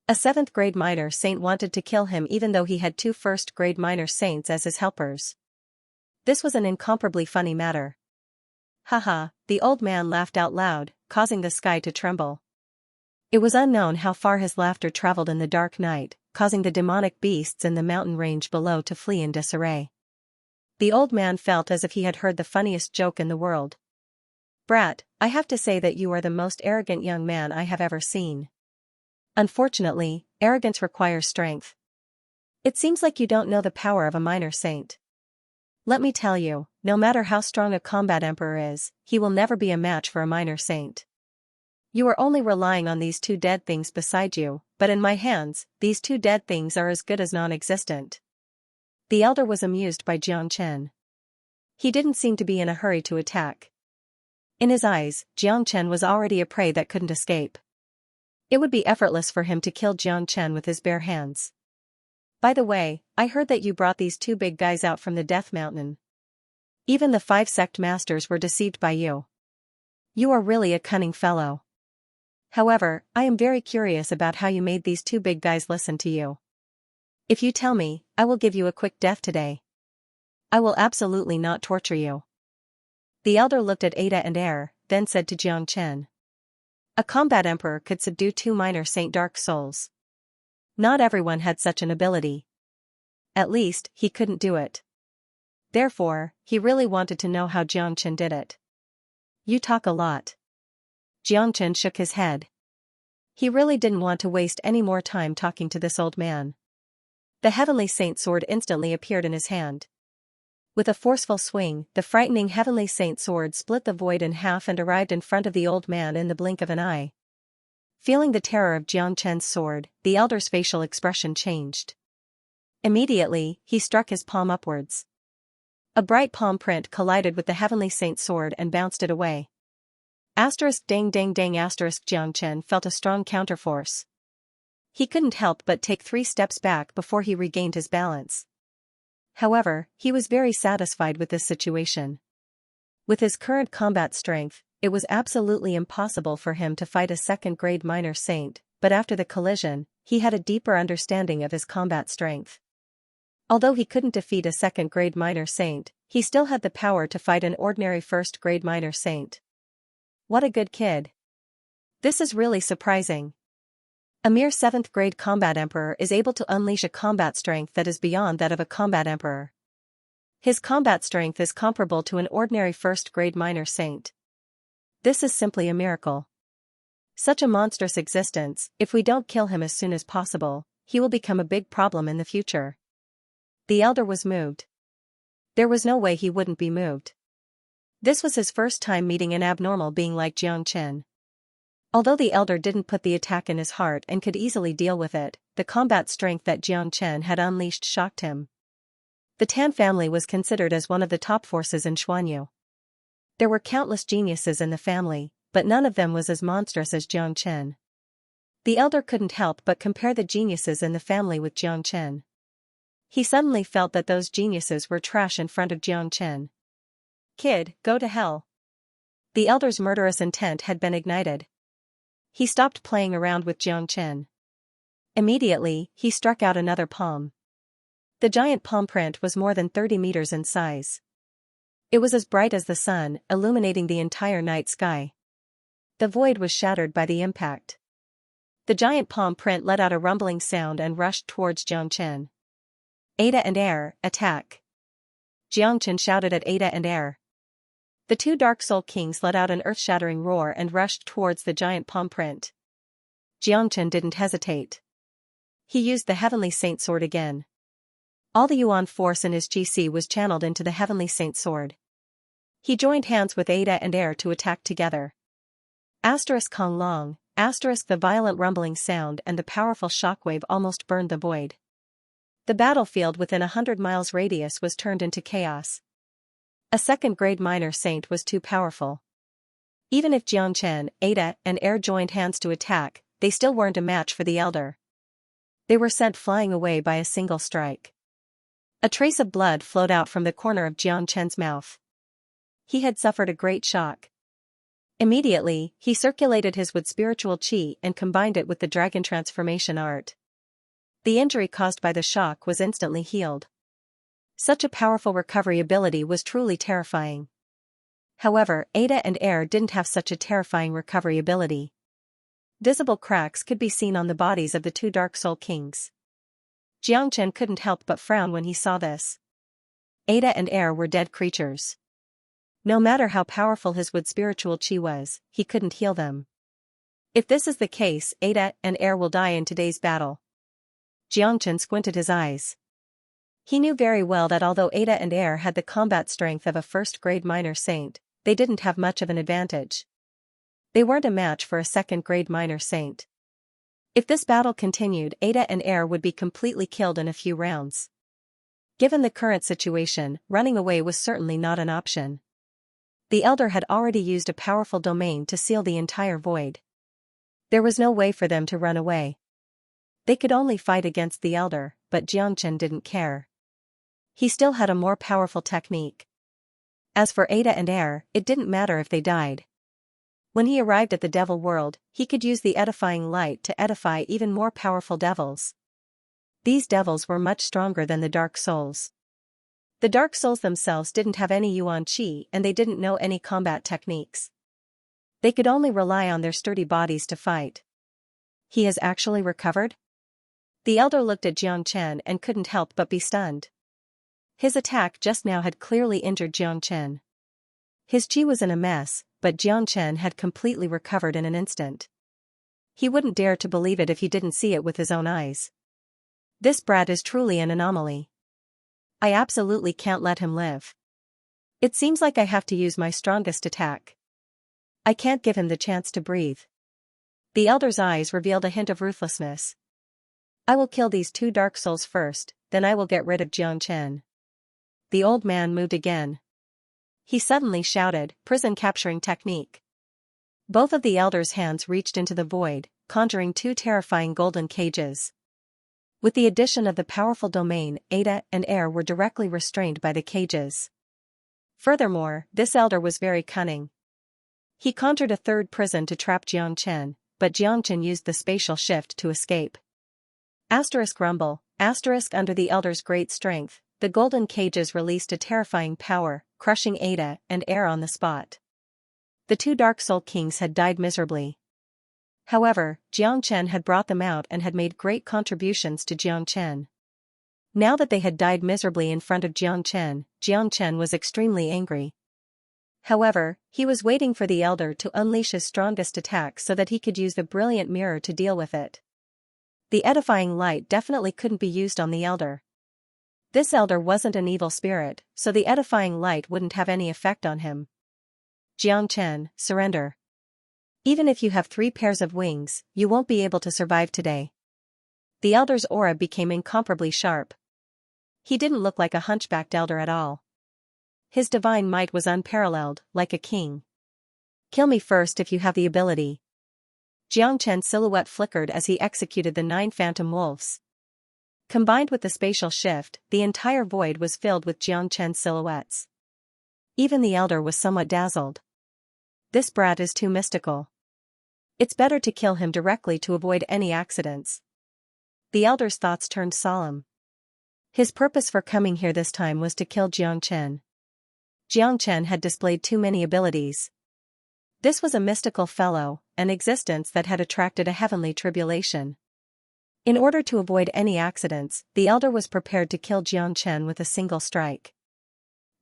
A seventh-grade minor saint wanted to kill him even though he had two first-grade minor saints as his helpers. This was an incomparably funny matter. Haha, the old man laughed out loud, causing the sky to tremble. It was unknown how far his laughter traveled in the dark night, causing the demonic beasts in the mountain range below to flee in disarray. The old man felt as if he had heard the funniest joke in the world. Brat, I have to say that you are the most arrogant young man I have ever seen. Unfortunately, arrogance requires strength. It seems like you don't know the power of a minor saint. Let me tell you, no matter how strong a combat emperor is, he will never be a match for a minor saint. You are only relying on these two dead things beside you, but in my hands, these two dead things are as good as non-existent. The elder was amused by Xianxia. He didn't seem to be in a hurry to attack. In his eyes, Xianxia was already a prey that couldn't escape. It would be effortless for him to kill Xianxia with his bare hands. By the way, I heard that you brought these two big guys out from the Death Mountain. Even the 5 sect masters were deceived by you. You are really a cunning fellow. However, I am very curious about how you made these two big guys listen to you. If you tell me, I will give you a quick death today. I will absolutely not torture you. The elder looked at Ada and Er, then said to Xianxia. A combat emperor could subdue 2 minor saint dark souls. Not everyone had such an ability. At least, he couldn't do it. Therefore, he really wanted to know how Xianxia did it. You talk a lot. Xianxia shook his head. He really didn't want to waste any more time talking to this old man. The Heavenly Saint sword instantly appeared in his hand. With a forceful swing, the frightening Heavenly Saint sword split the void in half and arrived in front of the old man in the blink of an eye. Feeling the terror of Xianxia's sword, the elder's facial expression changed. Immediately, he struck his palm upwards. A bright palm print collided with the Heavenly Saint's sword and bounced it away. Asterisk dang dang dang asterisk Xianxia felt a strong counterforce. He couldn't help but take 3 steps back before he regained his balance. However, he was very satisfied with this situation. With his current combat strength, it was absolutely impossible for him to fight a second-grade minor saint, but after the collision, he had a deeper understanding of his combat strength. Although he couldn't defeat a second-grade minor saint, he still had the power to fight an ordinary first-grade minor saint. What a good kid. This is really surprising. A mere 7th-grade combat emperor is able to unleash a combat strength that is beyond that of a combat emperor. His combat strength is comparable to an ordinary first-grade minor saint. This is simply a miracle. Such a monstrous existence, if we don't kill him as soon as possible, he will become a big problem in the future. The elder was moved. There was no way he wouldn't be moved. This was his first time meeting an abnormal being like Xianxia. Although the elder didn't put the attack in his heart and could easily deal with it, the combat strength that Xianxia had unleashed shocked him. The Tan family was considered as one of the top forces in Xuanyu. There were countless geniuses in the family, but none of them was as monstrous as Xianxia. The elder couldn't help but compare the geniuses in the family with Xianxia. He suddenly felt that those geniuses were trash in front of Xianxia. Kid, go to hell. The elder's murderous intent had been ignited. He stopped playing around with Xianxia. Immediately, he struck out another palm. The giant palm print was more than 30 meters in size. It was as bright as the sun, illuminating the entire night sky. The void was shattered by the impact. The giant palm print let out a rumbling sound and rushed towards Xianxia. Ada and Air, attack! Xianxia shouted at Ada and Air. The 2 Dark Soul Kings let out an earth-shattering roar and rushed towards the giant palm print. Xianxia didn't hesitate. He used the Heavenly Saint Sword again. All the Yuan force in his GC was channeled into the Heavenly Saint Sword. He joined hands with Ada and Air to attack together. Kong Long, the violent rumbling sound and the powerful shockwave almost burned the void. The battlefield within 100 miles radius was turned into chaos. A second-grade minor saint was too powerful. Even if Xianxia, Ada, and Air joined hands to attack, they still weren't a match for the elder. They were sent flying away by a single strike. A trace of blood flowed out from the corner of Xianxia's mouth. He had suffered a great shock. Immediately, he circulated his wood spiritual qi and combined it with the dragon transformation art. The injury caused by the shock was instantly healed. Such a powerful recovery ability was truly terrifying. However, Ada and Air didn't have such a terrifying recovery ability. Visible cracks could be seen on the bodies of the 2 Dark Soul Kings. Xianxia couldn't help but frown when he saw this. Ada and Air were dead creatures. No matter how powerful his wood spiritual qi was, he couldn't heal them. If this is the case, Ada and Air will die in today's battle. Xianxia squinted his eyes. He knew very well that although Ada and Air had the combat strength of a first-grade minor saint, they didn't have much of an advantage. They weren't a match for a second-grade minor saint. If this battle continued, Ada and Air would be completely killed in a few rounds. Given the current situation, running away was certainly not an option. The elder had already used a powerful domain to seal the entire void. There was no way for them to run away. They could only fight against the elder, but Xianxia didn't care. He still had a more powerful technique. As for Ada and Air, it didn't matter if they died. When he arrived at the devil world, he could use the edifying light to edify even more powerful devils. These devils were much stronger than the Dark Souls. The Dark Souls themselves didn't have any Yuan Qi and they didn't know any combat techniques. They could only rely on their sturdy bodies to fight. He has actually recovered? The elder looked at Xianxia and couldn't help but be stunned. His attack just now had clearly injured Xianxia. His qi was in a mess, but Xianxia had completely recovered in an instant. He wouldn't dare to believe it if he didn't see it with his own eyes. This brat is truly an anomaly. I absolutely can't let him live. It seems like I have to use my strongest attack. I can't give him the chance to breathe. The elder's eyes revealed a hint of ruthlessness. I will kill these 2 Dark Souls first, then I will get rid of Xianxia. The old man moved again. He suddenly shouted, prison capturing technique. Both of the elder's hands reached into the void, conjuring two terrifying golden cages. With the addition of the powerful domain, Ada and Air were directly restrained by the cages. Furthermore, this elder was very cunning. He conjured a third prison to trap Xianxia, but Xianxia used the spatial shift to escape. Rumble, under the elder's great strength, the golden cages released a terrifying power, crushing Ada and Air on the spot. The two Dark Soul Kings had died miserably. However, Xianxia had brought them out and had made great contributions to Xianxia. Now that they had died miserably in front of Xianxia was extremely angry. However, he was waiting for the elder to unleash his strongest attack so that he could use the brilliant mirror to deal with it. The edifying light definitely couldn't be used on the elder. This elder wasn't an evil spirit, so the edifying light wouldn't have any effect on him. Xianxia, surrender. Even if you have 3 pairs of wings, you won't be able to survive today. The elder's aura became incomparably sharp. He didn't look like a hunchbacked elder at all. His divine might was unparalleled, like a king. Kill me first if you have the ability. Xianxia's silhouette flickered as he executed the 9 phantom wolves. Combined with the spatial shift, the entire void was filled with Xianxia's silhouettes. Even the elder was somewhat dazzled. This brat is too mystical. It's better to kill him directly to avoid any accidents. The elder's thoughts turned solemn. His purpose for coming here this time was to kill Xianxia. Xianxia had displayed too many abilities. This was a mystical fellow, an existence that had attracted a heavenly tribulation. In order to avoid any accidents, the elder was prepared to kill Xianxia with a single strike.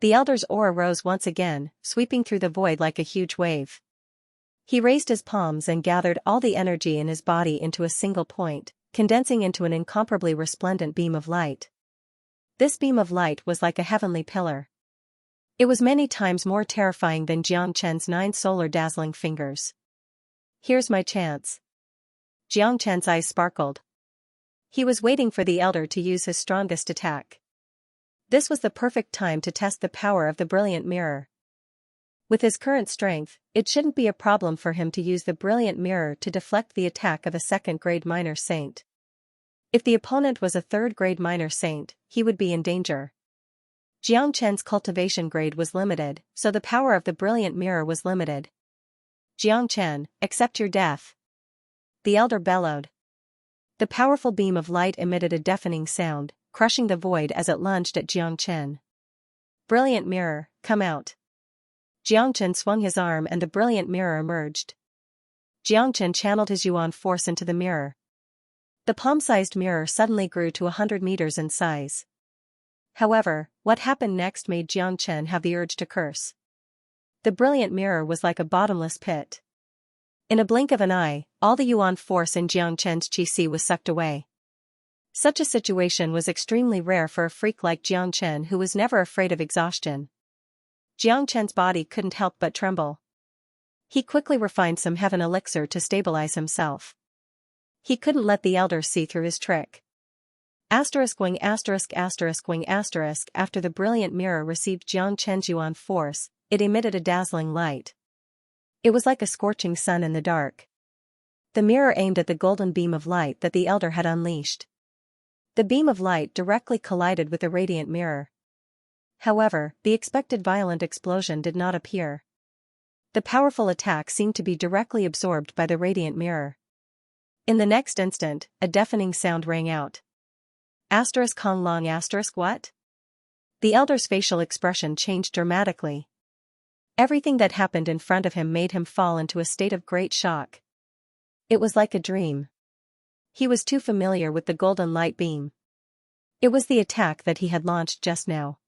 The elder's aura rose once again, sweeping through the void like a huge wave. He raised his palms and gathered all the energy in his body into a single point, condensing into an incomparably resplendent beam of light. This beam of light was like a heavenly pillar. It was many times more terrifying than Xianxia's 9 solar dazzling fingers. Here's my chance. Xianxia's eyes sparkled. He was waiting for the elder to use his strongest attack. This was the perfect time to test the power of the brilliant mirror. With his current strength, it shouldn't be a problem for him to use the brilliant mirror to deflect the attack of a 2nd-grade minor saint. If the opponent was a 3rd-grade minor saint, he would be in danger. Xianxia's cultivation grade was limited, so the power of the brilliant mirror was limited. Xianxia, accept your death. The elder bellowed. The powerful beam of light emitted a deafening sound, crushing the void as it lunged at Xianxia. Brilliant mirror, come out. Xianxia swung his arm and the brilliant mirror emerged. Xianxia channeled his yuan force into the mirror. The palm-sized mirror suddenly grew to 100 meters in size. However, what happened next made Xianxia have the urge to curse. The brilliant mirror was like a bottomless pit. In a blink of an eye, all the yuan force in Xianxia's qi was sucked away. Such a situation was extremely rare for a freak like Xianxia who was never afraid of exhaustion. Xianxia's body couldn't help but tremble. He quickly refined some heaven elixir to stabilize himself. He couldn't let the elder see through his trick. Wing after the brilliant mirror received Xianxia's yuan force, it emitted a dazzling light. It was like a scorching sun in the dark. The mirror aimed at the golden beam of light that the elder had unleashed. The beam of light directly collided with the radiant mirror. However, the expected violent explosion did not appear. The powerful attack seemed to be directly absorbed by the radiant mirror. In the next instant, a deafening sound rang out. Kong long what? The elder's facial expression changed dramatically. Everything that happened in front of him made him fall into a state of great shock. It was like a dream. He was too familiar with the golden light beam. It was the attack that he had launched just now.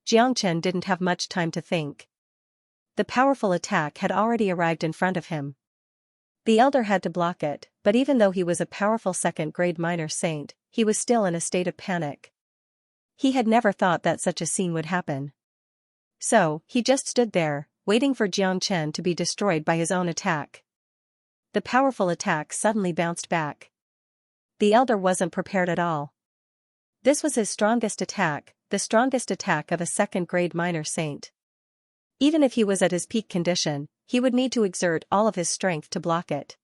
Xianxia didn't have much time to think. The powerful attack had already arrived in front of him. The elder had to block it, but even though he was a powerful 2nd-grade minor saint, he was still in a state of panic. He had never thought that such a scene would happen. So, he just stood there, waiting for Xianxia to be destroyed by his own attack. The powerful attack suddenly bounced back. The elder wasn't prepared at all. This was his strongest attack, the strongest attack of a 2nd-grade minor saint. Even if he was at his peak condition, he would need to exert all of his strength to block it.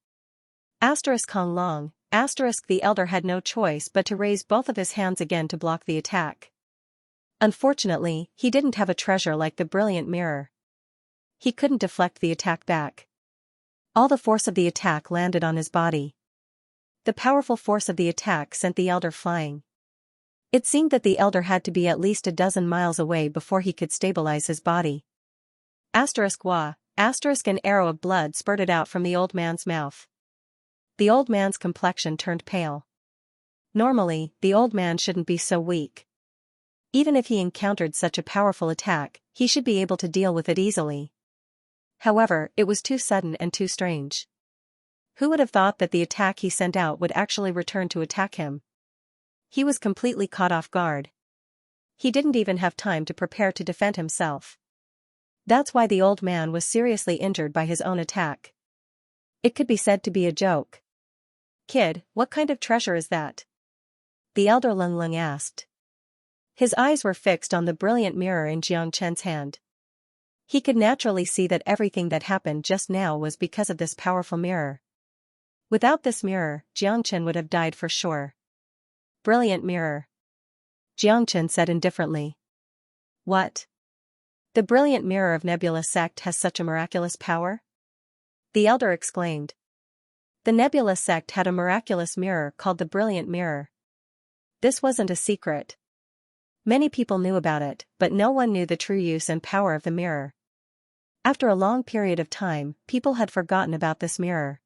Kong Long, the elder had no choice but to raise both of his hands again to block the attack. Unfortunately, he didn't have a treasure like the brilliant mirror. He couldn't deflect the attack back. All the force of the attack landed on his body. The powerful force of the attack sent the elder flying. It seemed that the elder had to be at least a dozen miles away before he could stabilize his body. Wah, an arrow of blood spurted out from the old man's mouth. The old man's complexion turned pale. Normally, the old man shouldn't be so weak. Even if he encountered such a powerful attack, he should be able to deal with it easily. However, it was too sudden and too strange. Who would have thought that the attack he sent out would actually return to attack him? He was completely caught off guard. He didn't even have time to prepare to defend himself. That's why the old man was seriously injured by his own attack. It could be said to be a joke. "Kid, what kind of treasure is that?" the elder Lung Lung asked. His eyes were fixed on the brilliant mirror in Jiang Chen's hand. He could naturally see that everything that happened just now was because of this powerful mirror. Without this mirror, Jiang Chen would have died for sure. "Brilliant mirror," Jiang Chen said indifferently. "What? The brilliant mirror of Nebula sect has such a miraculous power?" the elder exclaimed. The Nebula sect had a miraculous mirror called the brilliant mirror. This wasn't a secret. Many people knew about it, but no one knew the true use and power of the mirror. After a long period of time, people had forgotten about this mirror.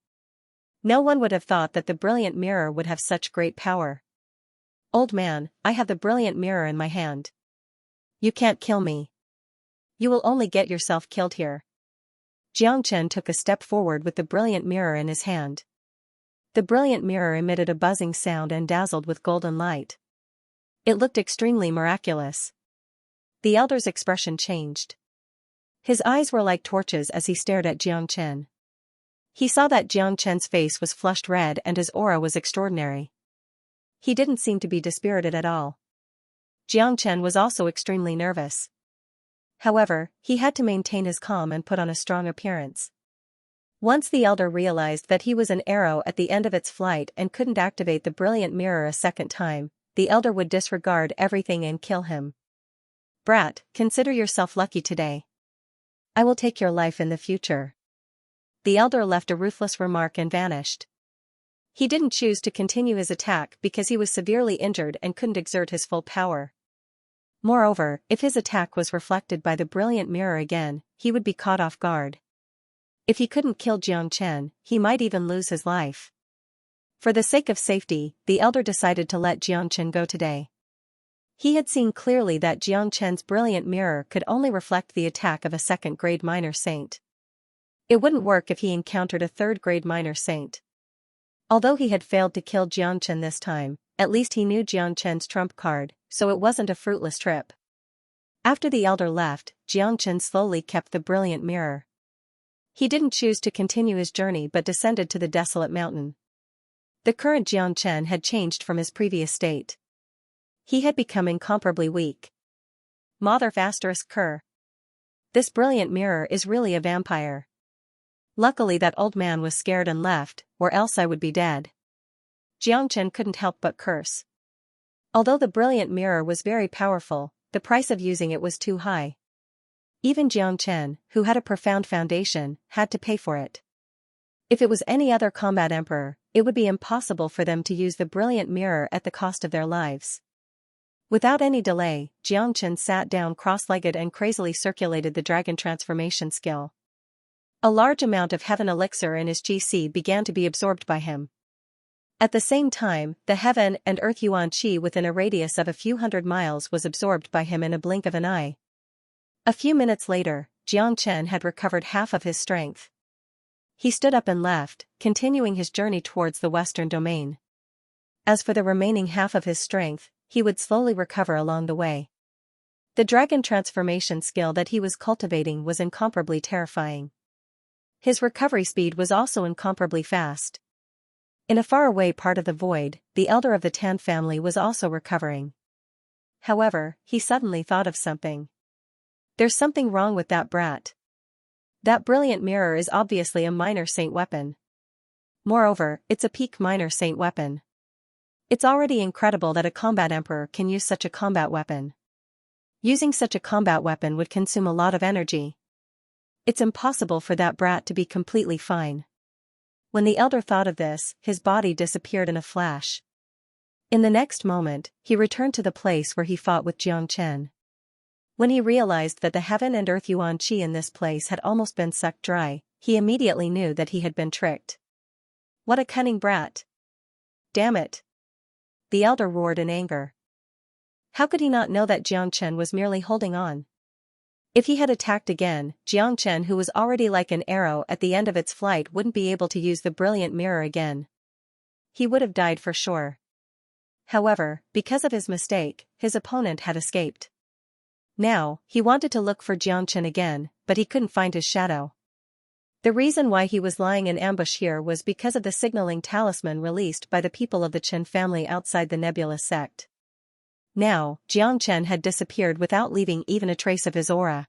No one would have thought that the brilliant mirror would have such great power. "Old man, I have the brilliant mirror in my hand. You can't kill me. You will only get yourself killed here." Jiang Chen took a step forward with the brilliant mirror in his hand. The brilliant mirror emitted a buzzing sound and dazzled with golden light. It looked extremely miraculous. The elder's expression changed. His eyes were like torches as he stared at Jiang Chen. He saw that Jiang Chen's face was flushed red and his aura was extraordinary. He didn't seem to be dispirited at all. Jiang Chen was also extremely nervous. However, he had to maintain his calm and put on a strong appearance. Once the elder realized that he was an arrow at the end of its flight and couldn't activate the brilliant mirror a second time, the elder would disregard everything and kill him. "Brat, consider yourself lucky today. I will take your life in the future." The elder left a ruthless remark and vanished. He didn't choose to continue his attack because he was severely injured and couldn't exert his full power. Moreover, if his attack was reflected by the brilliant mirror again, he would be caught off guard. If he couldn't kill Jiang Chen, he might even lose his life. For the sake of safety, the elder decided to let Jiang Chen go today. He had seen clearly that Jiang Chen's brilliant mirror could only reflect the attack of a second-grade minor saint. It wouldn't work if he encountered a third-grade minor saint. Although he had failed to kill Jiang Chen this time, at least he knew Jiang Chen's trump card, so it wasn't a fruitless trip. After the elder left, Jiang Chen slowly kept the brilliant mirror. He didn't choose to continue his journey but descended to the desolate mountain. The current Jiang Chen had changed from his previous state. He had become incomparably weak. Mother *Cur. This brilliant mirror is really a vampire. Luckily that old man was scared and left, or else I would be dead. Jiang Chen couldn't help but curse. Although the brilliant mirror was very powerful, the price of using it was too high. Even Jiang Chen, who had a profound foundation, had to pay for it. If it was any other combat emperor, it would be impossible for them to use the brilliant mirror at the cost of their lives. Without any delay, Jiang Chen sat down cross-legged and crazily circulated the dragon transformation skill. A large amount of heaven elixir in his GC began to be absorbed by him. At the same time, the heaven and earth yuan qi within a radius of a few hundred miles was absorbed by him in a blink of an eye. A few minutes later, Jiang Chen had recovered half of his strength. He stood up and left, continuing his journey towards the western domain. As for the remaining half of his strength, he would slowly recover along the way. The dragon transformation skill that he was cultivating was incomparably terrifying. His recovery speed was also incomparably fast. In a faraway part of the void, the elder of the Tan family was also recovering. However, he suddenly thought of something. There's something wrong with that brat. That brilliant mirror is obviously a minor saint weapon. Moreover, it's a peak minor saint weapon. It's already incredible that a combat emperor can use such a combat weapon. Using such a combat weapon would consume a lot of energy. It's impossible for that brat to be completely fine. When the elder thought of this, his body disappeared in a flash. In the next moment, he returned to the place where he fought with Xianxia. When he realized that the heaven and earth yuan qi in this place had almost been sucked dry, he immediately knew that he had been tricked. What a cunning brat! Damn it! The elder roared in anger. How could he not know that Xianxia was merely holding on? If he had attacked again, Xianxia, who was already like an arrow at the end of its flight, wouldn't be able to use the brilliant mirror again. He would have died for sure. However, because of his mistake, his opponent had escaped. Now, he wanted to look for Xianxia again, but he couldn't find his shadow. The reason why he was lying in ambush here was because of the signaling talisman released by the people of the Qin family outside the nebulous sect. Now, Xianxia had disappeared without leaving even a trace of his aura.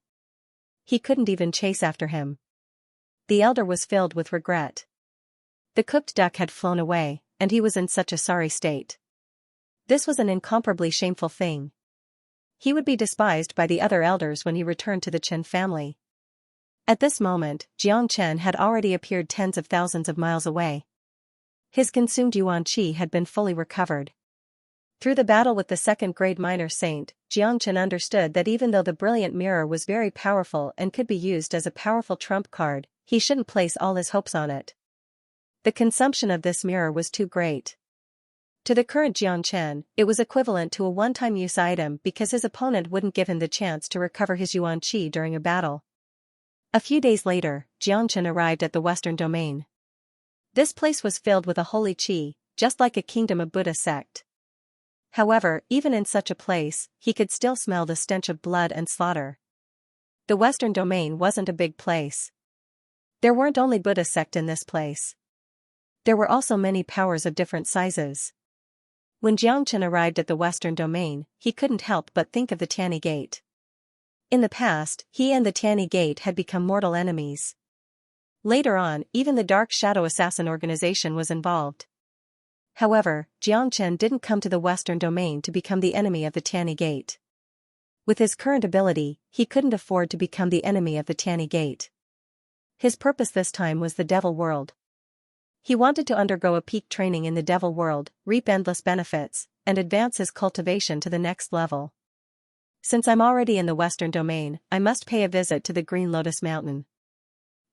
He couldn't even chase after him. The elder was filled with regret. The cooked duck had flown away, and he was in such a sorry state. This was an incomparably shameful thing. He would be despised by the other elders when he returned to the Qin family. At this moment, Xianxia had already appeared tens of thousands of miles away. His consumed yuan qi had been fully recovered. Through the battle with the second-grade minor saint, Xianxia understood that even though the brilliant mirror was very powerful and could be used as a powerful trump card, he shouldn't place all his hopes on it. The consumption of this mirror was too great. To the current Xianxia, it was equivalent to a one-time use item because his opponent wouldn't give him the chance to recover his yuan qi during a battle. A few days later, Xianxia arrived at the Western Domain. This place was filled with a holy qi, just like a kingdom of Buddha sect. However, even in such a place, he could still smell the stench of blood and slaughter. The Western Domain wasn't a big place. There weren't only Buddha sect in this place. There were also many powers of different sizes. When Xianxia arrived at the Western Domain, he couldn't help but think of the Tianyi Gate. In the past, he and the Tianyi Gate had become mortal enemies. Later on, even the Dark Shadow Assassin organization was involved. However, Xianxia didn't come to the Western Domain to become the enemy of the Tianyi Gate. With his current ability, he couldn't afford to become the enemy of the Tianyi Gate. His purpose this time was the Devil World. He wanted to undergo a peak training in the Devil World, reap endless benefits, and advance his cultivation to the next level. Since I'm already in the Western Domain, I must pay a visit to the Green Lotus Mountain.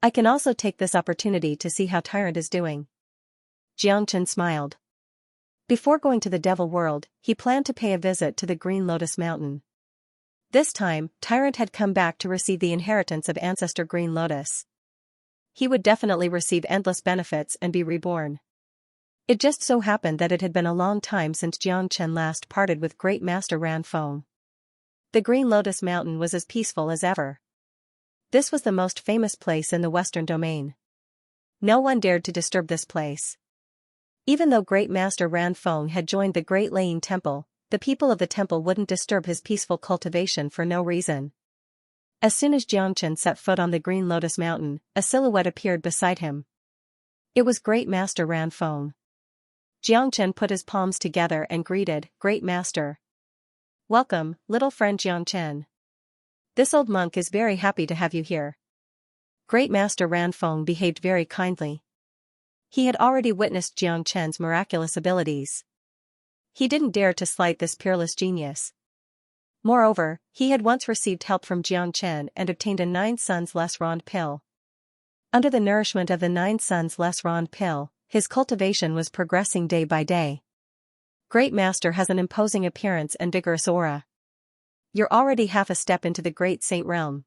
I can also take this opportunity to see how Tyrant is doing. Xianxia smiled. Before going to the Devil World, he planned to pay a visit to the Green Lotus Mountain. This time, Tyrant had come back to receive the inheritance of Ancestor Green Lotus. He would definitely receive endless benefits and be reborn. It just so happened that it had been a long time since Xianxia last parted with Great Master Ranfeng. The Green Lotus Mountain was as peaceful as ever. This was the most famous place in the Western Domain. No one dared to disturb this place. Even though Great Master Ranfeng had joined the Great Laying Temple, the people of the temple wouldn't disturb his peaceful cultivation for no reason. As soon as Xianxia set foot on the Green Lotus Mountain, a silhouette appeared beside him. It was Great Master Ranfeng. Xianxia put his palms together and greeted, "Great Master." "Welcome, little friend Xianxia. This old monk is very happy to have you here." Great Master Ranfeng behaved very kindly. He had already witnessed Xianxia's miraculous abilities. He didn't dare to slight this peerless genius. Moreover, he had once received help from Xianxia and obtained a 9 Suns Less Rond pill. Under the nourishment of the 9 Suns Less Rond pill, his cultivation was progressing day by day. Great Master has an imposing appearance and vigorous aura. You're already half a step into the Great Saint Realm.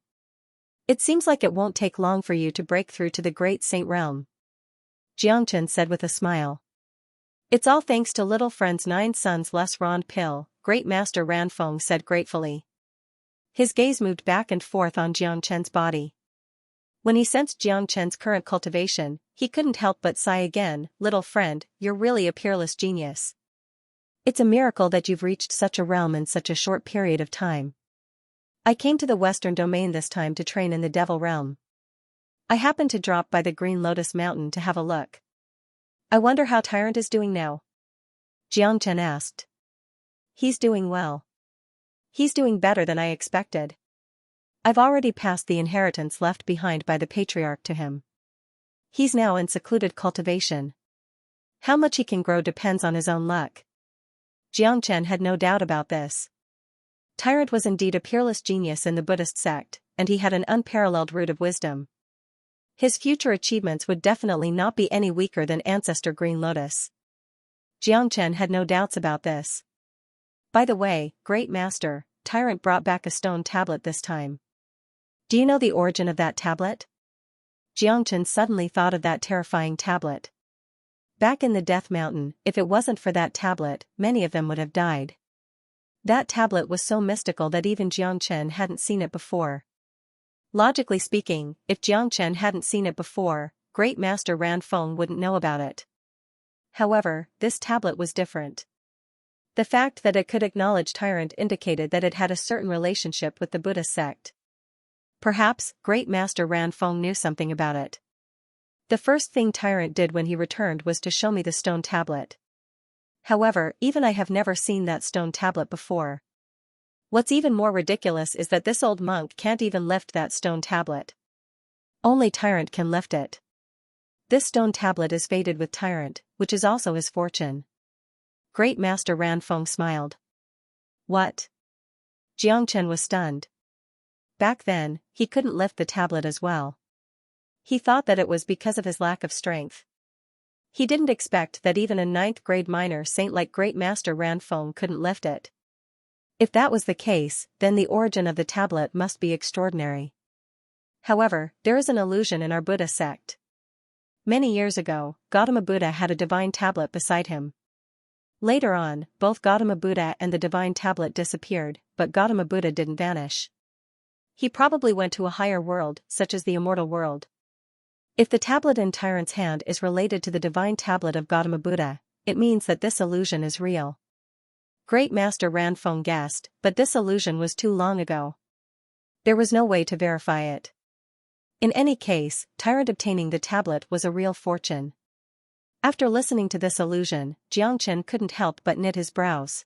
It seems like it won't take long for you to break through to the Great Saint Realm. Xianxia said with a smile. It's all thanks to little friend's 9 Suns Less Rond pill, Great Master Ranfeng said gratefully. His gaze moved back and forth on Xianxia's body. When he sensed Xianxia's current cultivation, he couldn't help but sigh again. "Little friend, you're really a peerless genius. It's a miracle that you've reached such a realm in such a short period of time. I came to the Western Domain this time to train in the Devil Realm. I happened to drop by the Green Lotus Mountain to have a look. I wonder how Tyrant is doing now? Xianxia asked. He's doing well. He's doing better than I expected. I've already passed the inheritance left behind by the patriarch to him. He's now in secluded cultivation. How much he can grow depends on his own luck. Xianxia had no doubt about this. Tyrant was indeed a peerless genius in the Buddhist sect, and he had an unparalleled root of wisdom. His future achievements would definitely not be any weaker than ancestor Green Lotus. Xianxia had no doubts about this. By the way, Great Master, Tyrant brought back a stone tablet this time. Do you know the origin of that tablet? Xianxia suddenly thought of that terrifying tablet. Back in the Death Mountain, if it wasn't for that tablet, many of them would have died. That tablet was so mystical that even Xianxia hadn't seen it before. Logically speaking, if Xianxia hadn't seen it before, Great Master Ranfeng wouldn't know about it. However, this tablet was different. The fact that it could acknowledge Tyrant indicated that it had a certain relationship with the Buddhist sect. Perhaps, Great Master Ranfeng knew something about it. The first thing Tyrant did when he returned was to show me the stone tablet. However, even I have never seen that stone tablet before. What's even more ridiculous is that this old monk can't even lift that stone tablet. Only Tyrant can lift it. This stone tablet is fated with Tyrant, which is also his fortune. Great Master Ranfeng smiled. What? Xianxia was stunned. Back then, he couldn't lift the tablet as well. He thought that it was because of his lack of strength. He didn't expect that even a 9th-grade minor saint like Great Master Ranfeng couldn't lift it. If that was the case, then the origin of the tablet must be extraordinary. However, there is an illusion in our Buddha sect. Many years ago, Gautama Buddha had a divine tablet beside him. Later on, both Gautama Buddha and the divine tablet disappeared, but Gautama Buddha didn't vanish. He probably went to a higher world, such as the immortal world. If the tablet in Tyrant's hand is related to the divine tablet of Gautama Buddha, it means that this illusion is real. Great Master Ranfeng guessed, but this illusion was too long ago. There was no way to verify it. In any case, Tyrant obtaining the tablet was a real fortune. After listening to this illusion, Xianxia couldn't help but knit his brows.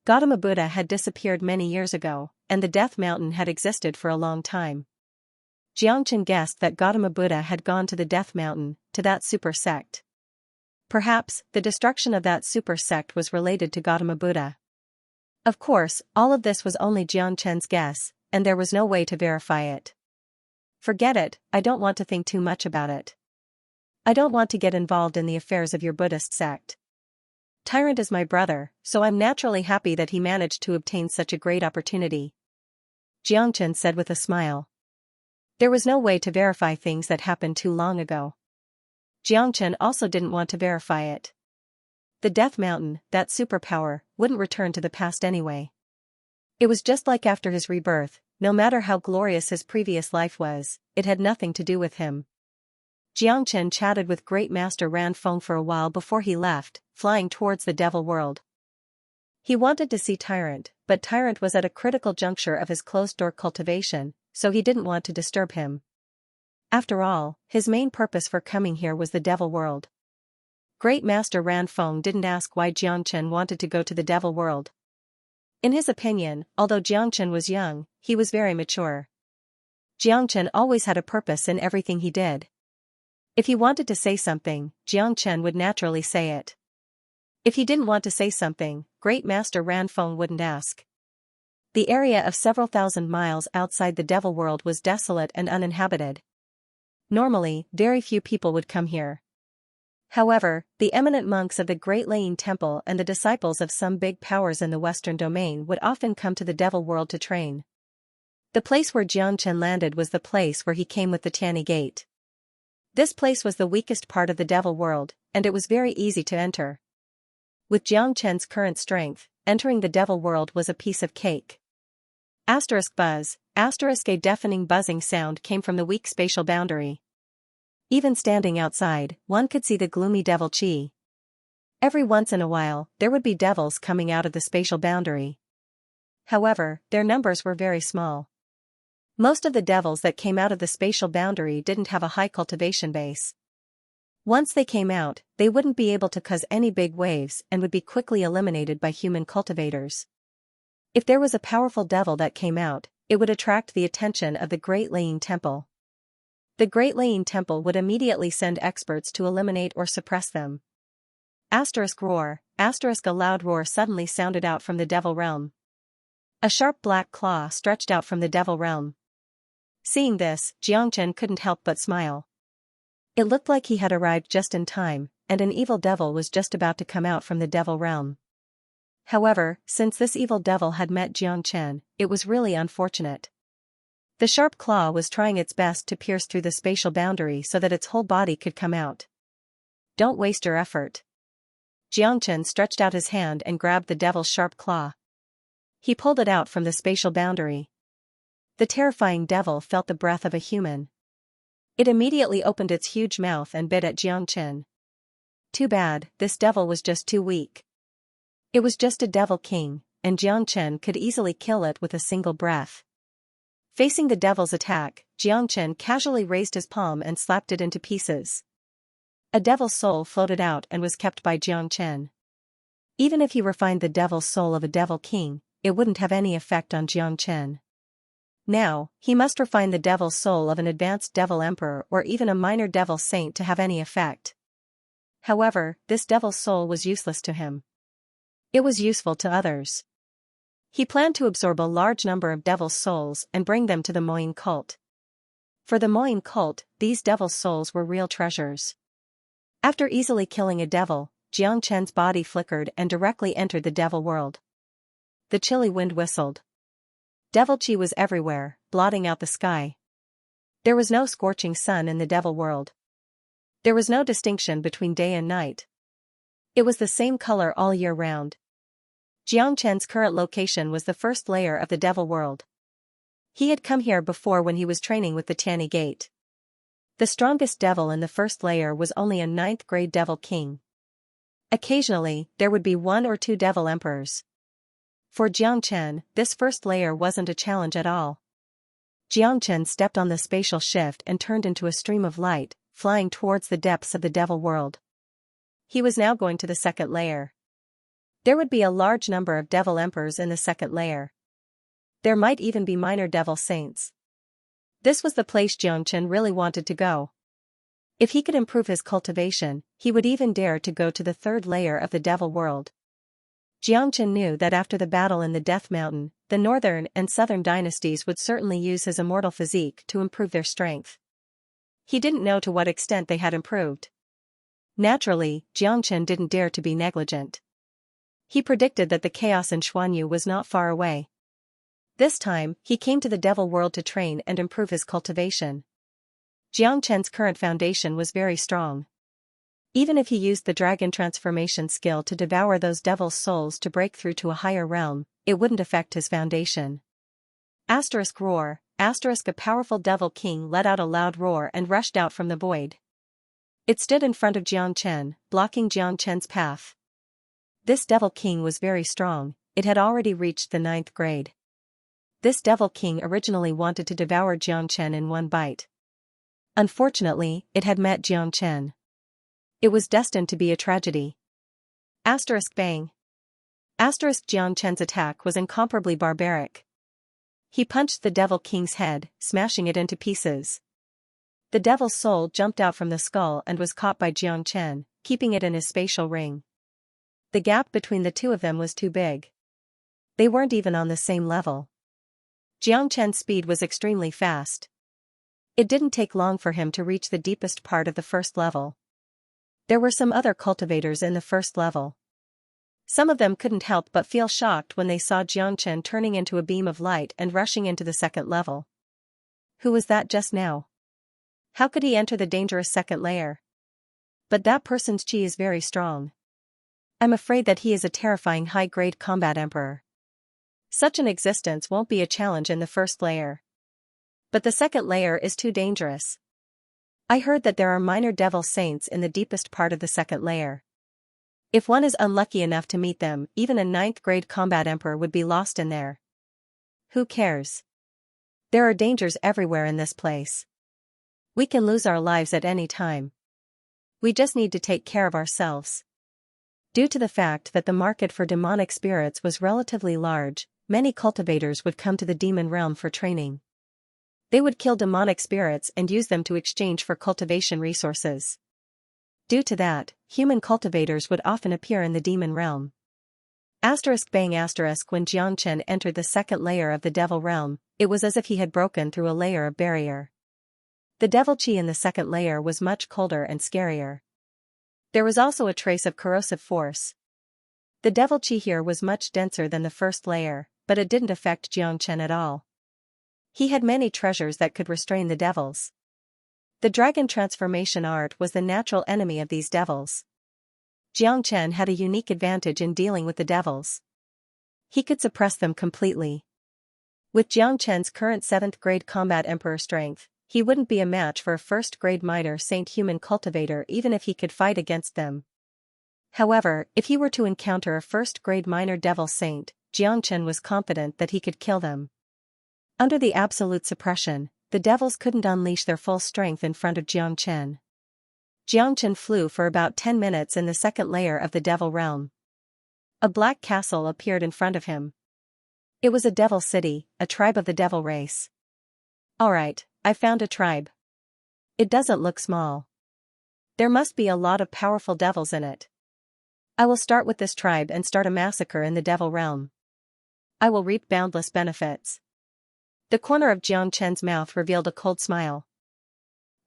Gautama Buddha had disappeared many years ago, and the Death Mountain had existed for a long time. Xianxia guessed that Gautama Buddha had gone to the Death Mountain, to that super sect. Perhaps, the destruction of that super sect was related to Gautama Buddha. Of course, all of this was only Xianxia's guess, and there was no way to verify it. Forget it, I don't want to think too much about it. I don't want to get involved in the affairs of your Buddhist sect. Tyrant is my brother, so I'm naturally happy that he managed to obtain such a great opportunity. Xianxia said with a smile. There was no way to verify things that happened too long ago. Xianxia also didn't want to verify it. The Death Mountain, that superpower, wouldn't return to the past anyway. It was just like after his rebirth, no matter how glorious his previous life was, it had nothing to do with him. Xianxia chatted with Great Master Ranfeng for a while before he left, flying towards the Devil World. He wanted to see Tyrant, but Tyrant was at a critical juncture of his closed-door cultivation, so he didn't want to disturb him. After all, his main purpose for coming here was the Devil World. Great Master Ranfeng didn't ask why Xianxia wanted to go to the Devil World. In his opinion, although Xianxia was young, he was very mature. Xianxia always had a purpose in everything he did. If he wanted to say something, Xianxia would naturally say it. If he didn't want to say something, Great Master Ranfeng wouldn't ask. The area of several thousand miles outside the Devil World was desolate and uninhabited. Normally, very few people would come here. However, the eminent monks of the Great Laying Temple and the disciples of some big powers in the Western Domain would often come to the Devil World to train. The place where Xianxia landed was the place where he came with the Tani Gate. This place was the weakest part of the Devil World, and it was very easy to enter. With Xianxia's current strength, entering the Devil World was a piece of cake. Buzz, a deafening buzzing sound came from the weak spatial boundary. Even standing outside, one could see the gloomy devil chi. Every once in a while, there would be devils coming out of the spatial boundary. However, their numbers were very small. Most of the devils that came out of the spatial boundary didn't have a high cultivation base. Once they came out, they wouldn't be able to cause any big waves and would be quickly eliminated by human cultivators. If there was a powerful devil that came out, it would attract the attention of the Great Laying Temple. The Great Laying Temple would immediately send experts to eliminate or suppress them. Roar, a loud roar suddenly sounded out from the devil realm. A sharp black claw stretched out from the devil realm. Seeing this, Xianxia couldn't help but smile. It looked like he had arrived just in time, and an evil devil was just about to come out from the devil realm. However, since this evil devil had met Xianxia, it was really unfortunate. The sharp claw was trying its best to pierce through the spatial boundary so that its whole body could come out. Don't waste your effort. Xianxia stretched out his hand and grabbed the devil's sharp claw. He pulled it out from the spatial boundary. The terrifying devil felt the breath of a human. It immediately opened its huge mouth and bit at Xianxia. Too bad, this devil was just too weak. It was just a devil king, and Xianxia could easily kill it with a single breath. Facing the devil's attack, Xianxia casually raised his palm and slapped it into pieces. A devil's soul floated out and was kept by Xianxia. Even if he refined the devil's soul of a devil king, it wouldn't have any effect on Xianxia. Now, he must refine the devil's soul of an advanced devil emperor or even a minor devil saint to have any effect. However, this devil's soul was useless to him. It was useful to others. He planned to absorb a large number of devil's souls and bring them to the Moying cult. For the Moying cult, these devil's souls were real treasures. After easily killing a devil, Xianxia's body flickered and directly entered the devil world. The chilly wind whistled. Devil chi was everywhere, blotting out the sky. There was no scorching sun in the devil world. There was no distinction between day and night. It was the same color all year round. Xianxia's current location was the first layer of the devil world. He had come here before when he was training with the Tianyi Gate. The strongest devil in the first layer was only a 9th grade devil king. Occasionally, there would be 1 or 2 devil emperors. For Xianxia, this first layer wasn't a challenge at all. Xianxia stepped on the spatial shift and turned into a stream of light, flying towards the depths of the devil world. He was now going to the second layer. There would be a large number of devil emperors in the second layer. There might even be minor devil saints. This was the place Xianxia really wanted to go. If he could improve his cultivation, he would even dare to go to the third layer of the devil world. Xianxia knew that after the battle in the Death Mountain, the northern and southern dynasties would certainly use his immortal physique to improve their strength. He didn't know to what extent they had improved. Naturally, Xianxia didn't dare to be negligent. He predicted that the chaos in Xuanyu was not far away. This time, he came to the devil world to train and improve his cultivation. Xianxia's current foundation was very strong. Even if he used the dragon transformation skill to devour those devil's souls to break through to a higher realm, it wouldn't affect his foundation. Roar, a powerful devil king let out a loud roar and rushed out from the void. It stood in front of Xianxia, blocking Xianxia's path. This devil king was very strong, it had already reached the 9th grade. This devil king originally wanted to devour Xianxia in one bite. Unfortunately, it had met Xianxia. It was destined to be a tragedy. Bang. Xianxia's attack was incomparably barbaric. He punched the devil king's head, smashing it into pieces. The devil's soul jumped out from the skull and was caught by Xianxia, keeping it in his spatial ring. The gap between the two of them was too big. They weren't even on the same level. Xianxia's speed was extremely fast. It didn't take long for him to reach the deepest part of the first level. There were some other cultivators in the first level. Some of them couldn't help but feel shocked when they saw Xianxia turning into a beam of light and rushing into the second level. Who was that just now? How could he enter the dangerous second layer? But that person's chi is very strong. I'm afraid that he is a terrifying high-grade combat emperor. Such an existence won't be a challenge in the first layer. But the second layer is too dangerous. I heard that there are minor devil saints in the deepest part of the second layer. If one is unlucky enough to meet them, even a 9th grade combat emperor would be lost in there. Who cares? There are dangers everywhere in this place. We can lose our lives at any time. We just need to take care of ourselves. Due to the fact that the market for demonic spirits was relatively large, many cultivators would come to the demon realm for training. They would kill demonic spirits and use them to exchange for cultivation resources. Due to that, human cultivators would often appear in the demon realm. Bang when Xianxia entered the second layer of the devil realm, it was as if he had broken through a layer of barrier. The devil chi in the second layer was much colder and scarier. There was also a trace of corrosive force. The devil chi here was much denser than the first layer, but it didn't affect Xianxia at all. He had many treasures that could restrain the devils. The dragon transformation art was the natural enemy of these devils. Xianxia had a unique advantage in dealing with the devils. He could suppress them completely. With Xianxia's current 7th grade combat emperor strength, he wouldn't be a match for a 1st grade minor saint human cultivator even if he could fight against them. However, if he were to encounter a 1st grade minor devil saint, Xianxia was confident that he could kill them. Under the absolute suppression, the devils couldn't unleash their full strength in front of Xianxia. Xianxia flew for about 10 minutes in the second layer of the devil realm. A black castle appeared in front of him. It was a devil city, a tribe of the devil race. Alright, I found a tribe. It doesn't look small. There must be a lot of powerful devils in it. I will start with this tribe and start a massacre in the devil realm. I will reap boundless benefits. The corner of Xianxia's mouth revealed a cold smile.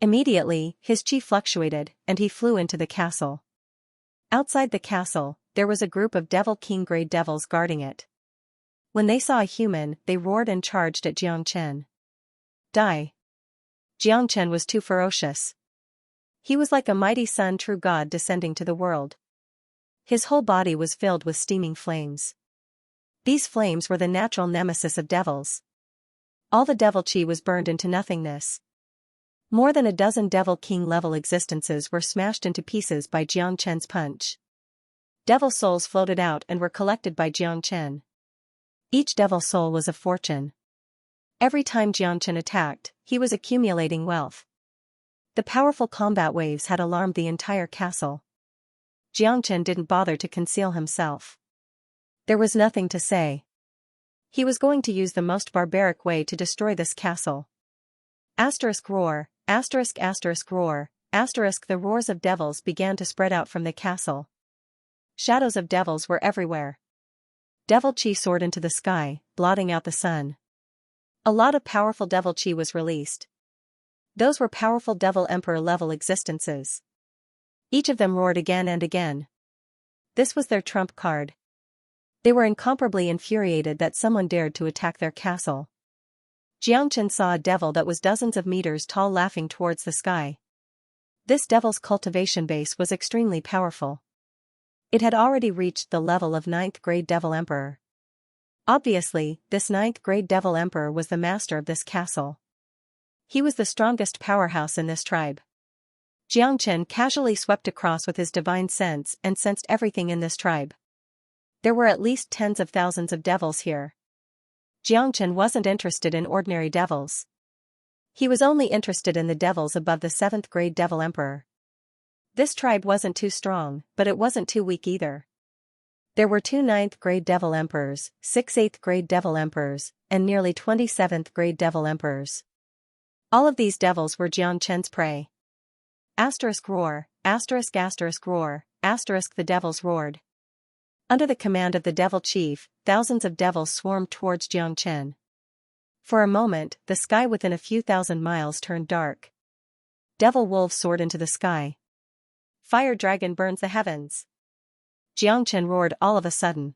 Immediately, his chi fluctuated, and he flew into the castle. Outside the castle, there was a group of Devil King grade devils guarding it. When they saw a human, they roared and charged at Xianxia. Die. Xianxia was too ferocious. He was like a mighty sun true god descending to the world. His whole body was filled with steaming flames. These flames were the natural nemesis of devils. All the devil chi was burned into nothingness. More than a dozen Devil King level existences were smashed into pieces by Xianxia's punch. Devil souls floated out and were collected by Xianxia. Each devil soul was a fortune. Every time Xianxia attacked, he was accumulating wealth. The powerful combat waves had alarmed the entire castle. Xianxia didn't bother to conceal himself. There was nothing to say. He was going to use the most barbaric way to destroy this castle. Roar, roar, the roars of devils began to spread out from the castle. Shadows of devils were everywhere. Devil chi soared into the sky, blotting out the sun. A lot of powerful devil chi was released. Those were powerful devil emperor level existences. Each of them roared again and again. This was their trump card. They were incomparably infuriated that someone dared to attack their castle. Xianxia saw a devil that was dozens of meters tall laughing towards the sky. This devil's cultivation base was extremely powerful. It had already reached the level of 9th grade devil emperor. Obviously, this 9th grade devil emperor was the master of this castle. He was the strongest powerhouse in this tribe. Xianxia casually swept across with his divine sense and sensed everything in this tribe. There were at least tens of thousands of devils here. Xianxia wasn't interested in ordinary devils. He was only interested in the devils above the 7th grade devil emperor. This tribe wasn't too strong, but it wasn't too weak either. There were 2 9th grade devil emperors, 6 8th grade devil emperors, and nearly 27th grade devil emperors. All of these devils were Xianxia's prey. Roar, roar, the devils roared. Under the command of the devil chief, thousands of devils swarmed towards Xianxia. For a moment, the sky within a few thousand miles turned dark. Devil wolves soared into the sky. Fire dragon burns the heavens. Xianxia roared all of a sudden.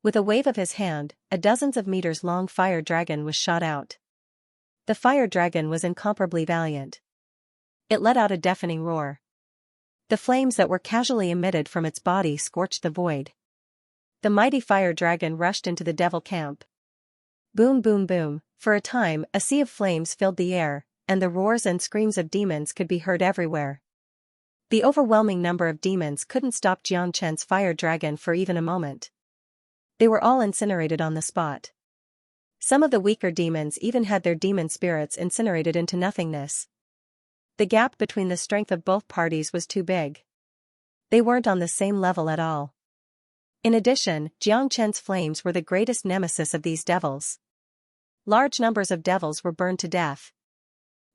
With a wave of his hand, a dozens of meters long fire dragon was shot out. The fire dragon was incomparably valiant. It let out a deafening roar. The flames that were casually emitted from its body scorched the void. The mighty fire dragon rushed into the devil camp. Boom boom boom, for a time a sea of flames filled the air, and the roars and screams of demons could be heard everywhere. The overwhelming number of demons couldn't stop Xianxia's fire dragon for even a moment. They were all incinerated on the spot. Some of the weaker demons even had their demon spirits incinerated into nothingness. The gap between the strength of both parties was too big. They weren't on the same level at all. In addition, Xianxia's flames were the greatest nemesis of these devils. Large numbers of devils were burned to death.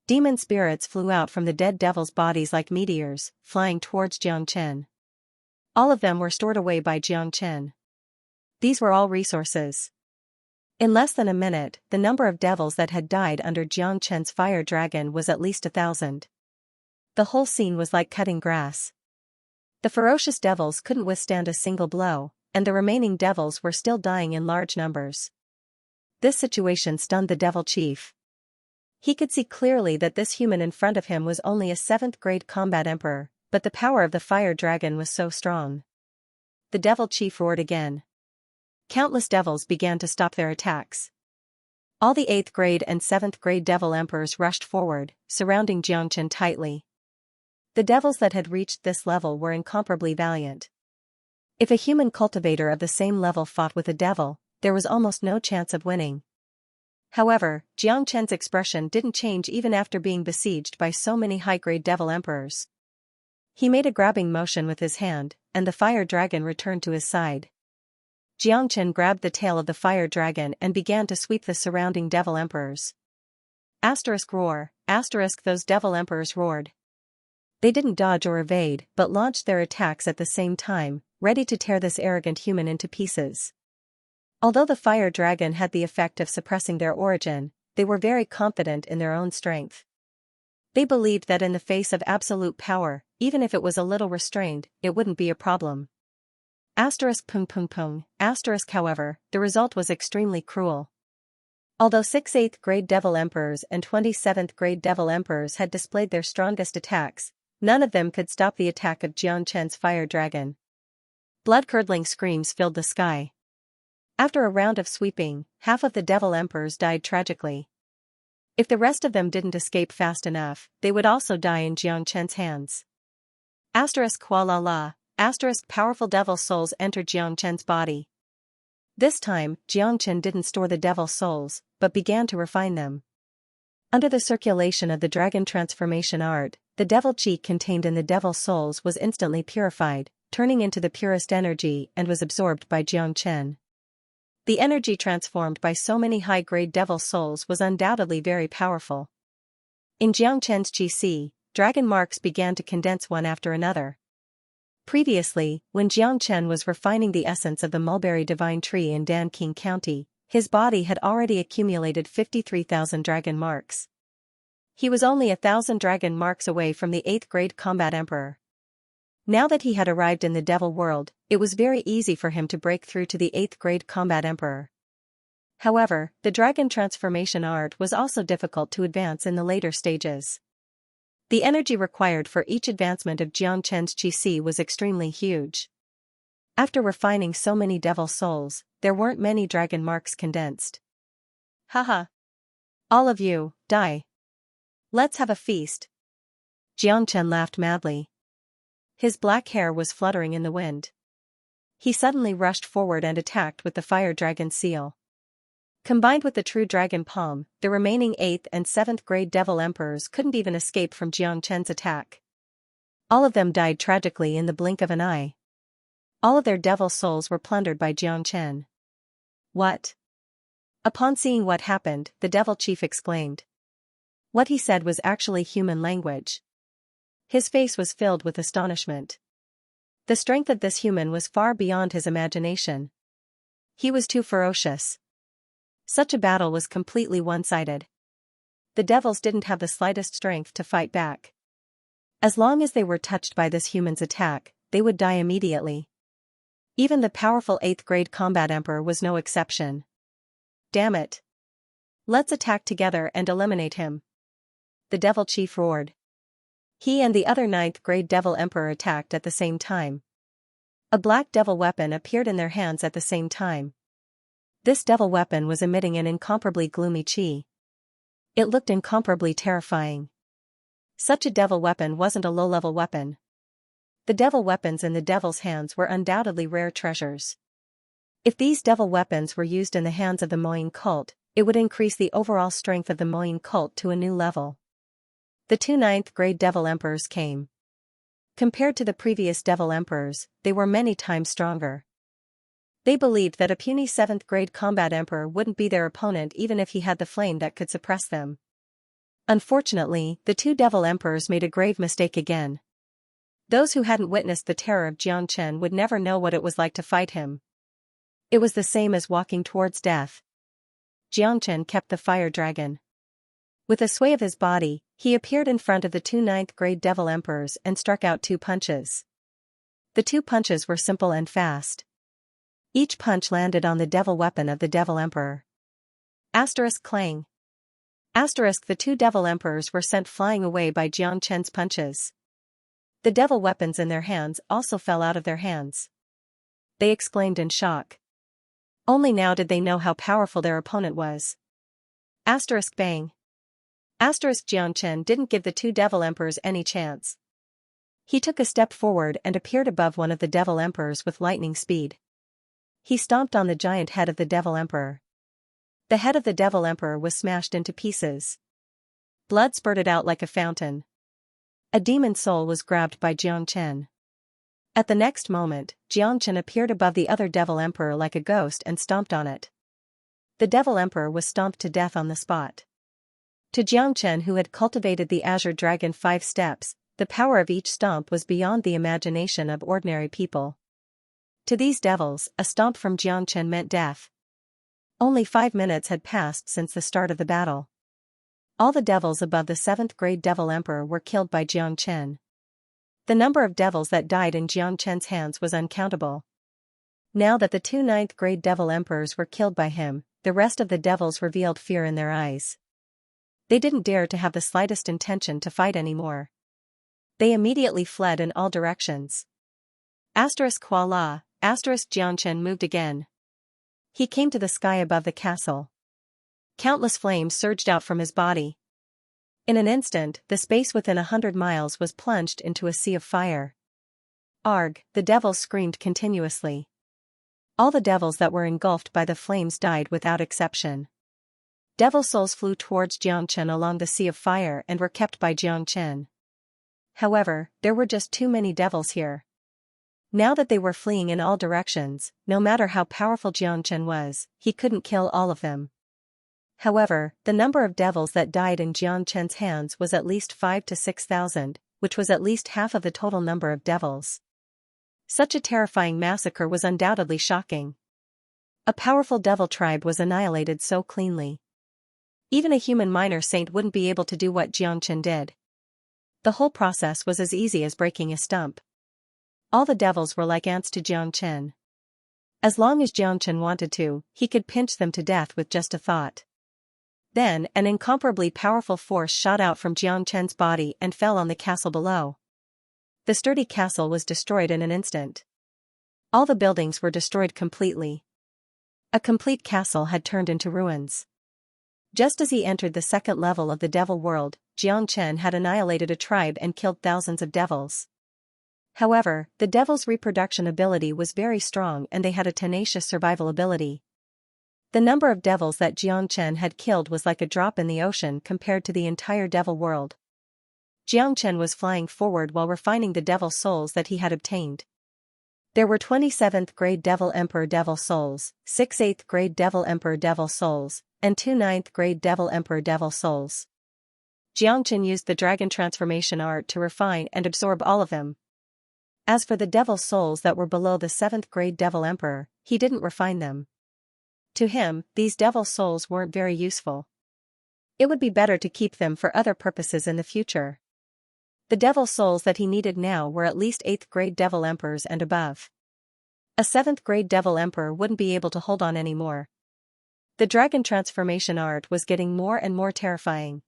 Demon spirits flew out from the dead devils' bodies like meteors, flying towards Xianxia. All of them were stored away by Xianxia. These were all resources. In less than a minute, the number of devils that had died under Xianxia's fire dragon was at least 1,000. The whole scene was like cutting grass. The ferocious devils couldn't withstand a single blow, and the remaining devils were still dying in large numbers. This situation stunned the devil chief. He could see clearly that this human in front of him was only a 7th-grade combat emperor, but the power of the fire dragon was so strong. The devil chief roared again. Countless devils began to stop their attacks. All the 8th-grade and 7th-grade devil emperors rushed forward, surrounding Xianxia tightly. The devils that had reached this level were incomparably valiant. If a human cultivator of the same level fought with a devil, there was almost no chance of winning. However, Xianxia's expression didn't change even after being besieged by so many high-grade devil emperors. He made a grabbing motion with his hand, and the fire dragon returned to his side. Xianxia grabbed the tail of the fire dragon and began to sweep the surrounding devil emperors. Roar, those devil emperors roared. They didn't dodge or evade but launched their attacks at the same time, ready to tear this arrogant human into pieces. Although the fire dragon had the effect of suppressing their origin, they were very confident in their own strength. They believed that in the face of absolute power, even if it was a little restrained, it wouldn't be a problem. However, the result was extremely cruel. Although 6 8th-grade devil emperors and 27th-grade devil emperors had displayed their strongest attacks, none of them could stop the attack of Xianxia's fire dragon. Blood-curdling screams filled the sky. After a round of sweeping, half of the devil emperors died tragically. If the rest of them didn't escape fast enough, they would also die in Xianxia's hands. Powerful devil souls entered Xianxia's body. This time, Xianxia didn't store the devil souls, but began to refine them. Under the circulation of the dragon transformation art, the devil chi contained in the devil souls was instantly purified, turning into the purest energy and was absorbed by Xianxia. The energy transformed by so many high-grade devil souls was undoubtedly very powerful. In Xianxia's qi, dragon marks began to condense one after another. Previously, when Xianxia was refining the essence of the mulberry divine tree in Danqing County, his body had already accumulated 53,000 dragon marks. He was only 1,000 dragon marks away from the 8th-grade combat emperor. Now that he had arrived in the devil world, it was very easy for him to break through to the 8th-grade combat emperor. However, the dragon transformation art was also difficult to advance in the later stages. The energy required for each advancement of Xianxia's qi was extremely huge. After refining so many devil souls, there weren't many dragon marks condensed. Haha. All of you, die. Let's have a feast. Xianxia laughed madly. His black hair was fluttering in the wind. He suddenly rushed forward and attacked with the fire dragon seal. Combined with the true dragon palm, the remaining 8th and 7th grade devil emperors couldn't even escape from Xianxia's attack. All of them died tragically in the blink of an eye. All of their devil souls were plundered by Xianxia. What? Upon seeing what happened, the devil chief exclaimed. What he said was actually human language. His face was filled with astonishment. The strength of this human was far beyond his imagination. He was too ferocious. Such a battle was completely one-sided. The devils didn't have the slightest strength to fight back. As long as they were touched by this human's attack, they would die immediately. Even the powerful 8th grade combat emperor was no exception. Damn it. Let's attack together and eliminate him. The devil chief roared. He and the other 9th grade devil emperor attacked at the same time. A black devil weapon appeared in their hands at the same time. This devil weapon was emitting an incomparably gloomy chi. It looked incomparably terrifying. Such a devil weapon wasn't a low-level weapon. The devil weapons in the devil's hands were undoubtedly rare treasures. If these devil weapons were used in the hands of the Moying cult, it would increase the overall strength of the Moying cult to a new level. The two ninth-grade Devil Emperors came. Compared to the previous Devil Emperors, they were many times stronger. They believed that a puny 7th-grade combat emperor wouldn't be their opponent even if he had the flame that could suppress them. Unfortunately, the two Devil Emperors made a grave mistake again. Those who hadn't witnessed the terror of Xianxia would never know what it was like to fight him. It was the same as walking towards death. Xianxia kept the fire dragon. With a sway of his body, he appeared in front of the two 9th-grade Devil Emperors and struck out 2 punches. The 2 punches were simple and fast. Each punch landed on the devil weapon of the Devil Emperor. Clang. The 2 Devil Emperors were sent flying away by Xianxia's punches. The devil weapons in their hands also fell out of their hands. They exclaimed in shock. Only now did they know how powerful their opponent was. Bang. Xianxia didn't give the 2 Devil Emperors any chance. He took a step forward and appeared above one of the Devil Emperors with lightning speed. He stomped on the giant head of the Devil Emperor. The head of the Devil Emperor was smashed into pieces. Blood spurted out like a fountain. A demon soul was grabbed by Xianxia. At the next moment, Xianxia appeared above the other Devil Emperor like a ghost and stomped on it. The Devil Emperor was stomped to death on the spot. To Xianxia, who had cultivated the Azure Dragon 5 steps, the power of each stomp was beyond the imagination of ordinary people. To these devils, a stomp from Xianxia meant death. Only 5 minutes had passed since the start of the battle. All the devils above the 7th-grade Devil Emperor were killed by Xianxia. The number of devils that died in Xianxia's hands was uncountable. Now that the 2 9th-grade Devil Emperors were killed by him, the rest of the devils revealed fear in their eyes. They didn't dare to have the slightest intention to fight anymore. They immediately fled in all directions. Voila! Xianxia moved again. He came to the sky above the castle. Countless flames surged out from his body. In an instant, the space within 100 miles was plunged into a sea of fire. Arg! The devils screamed continuously. All the devils that were engulfed by the flames died without exception. Devil souls flew towards Xianxia along the sea of fire and were kept by Xianxia. However, there were just too many devils here. Now that they were fleeing in all directions, no matter how powerful Xianxia was, he couldn't kill all of them. However, the number of devils that died in Xianxia's hands was at least 5,000 to 6,000, which was at least half of the total number of devils. Such a terrifying massacre was undoubtedly shocking. A powerful devil tribe was annihilated so cleanly. Even a human minor saint wouldn't be able to do what Xianxia did. The whole process was as easy as breaking a stump. All the devils were like ants to Xianxia. As long as Xianxia wanted to, he could pinch them to death with just a thought. Then, an incomparably powerful force shot out from Xianxia's body and fell on the castle below. The sturdy castle was destroyed in an instant. All the buildings were destroyed completely. A complete castle had turned into ruins. Just as he entered the second level of the devil world, Xianxia had annihilated a tribe and killed thousands of devils. However, the devils' reproduction ability was very strong and they had a tenacious survival ability. The number of devils that Xianxia had killed was like a drop in the ocean compared to the entire devil world. Xianxia was flying forward while refining the devil souls that he had obtained. There were 27th-grade Devil Emperor Devil Souls, 6 8th-grade Devil Emperor Devil Souls, and 2 9th-grade Devil Emperor Devil Souls. Xianxia used the dragon transformation art to refine and absorb all of them. As for the devil souls that were below the 7th-grade Devil Emperor, he didn't refine them. To him, these devil souls weren't very useful. It would be better to keep them for other purposes in the future. The devil souls that he needed now were at least 8th-grade Devil Emperors and above. A 7th-grade Devil Emperor wouldn't be able to hold on anymore. The dragon transformation art was getting more and more terrifying.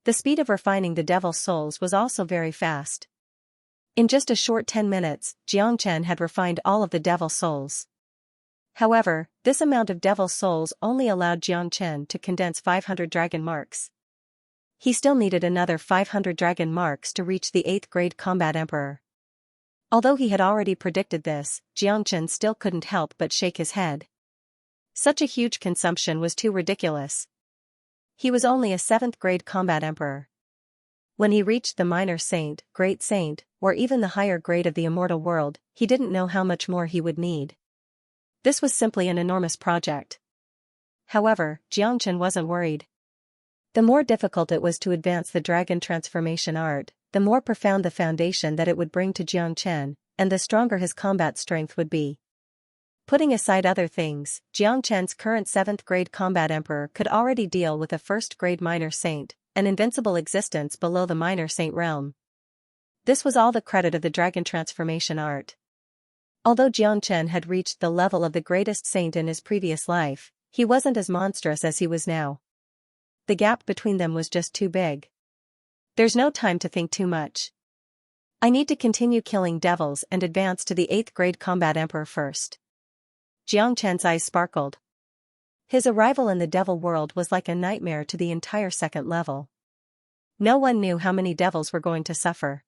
The speed of refining the devil souls was also very fast. In just a short 10 minutes, Xianxia had refined all of the devil souls. However, this amount of devil souls only allowed Xianxia to condense 500 dragon marks. He still needed another 500 dragon marks to reach the 8th-grade combat emperor. Although he had already predicted this, Xianxia still couldn't help but shake his head. Such a huge consumption was too ridiculous. He was only a 7th-grade combat emperor. When he reached the minor saint, great saint, or even the higher grade of the immortal world, he didn't know how much more he would need. This was simply an enormous project. However, Xianxia wasn't worried. The more difficult it was to advance the dragon transformation art, the more profound the foundation that it would bring to Xianxia, and the stronger his combat strength would be. Putting aside other things, Xianxia's current 7th grade combat emperor could already deal with a 1st grade minor saint, an invincible existence below the minor saint realm. This was all the credit of the dragon transformation art. Although Xianxia had reached the level of the greatest saint in his previous life, he wasn't as monstrous as he was now. The gap between them was just too big. There's no time to think too much. I need to continue killing devils and advance to the 8th grade combat emperor first. Xianxia's eyes sparkled. His arrival in the devil world was like a nightmare to the entire 2nd level. No one knew how many devils were going to suffer.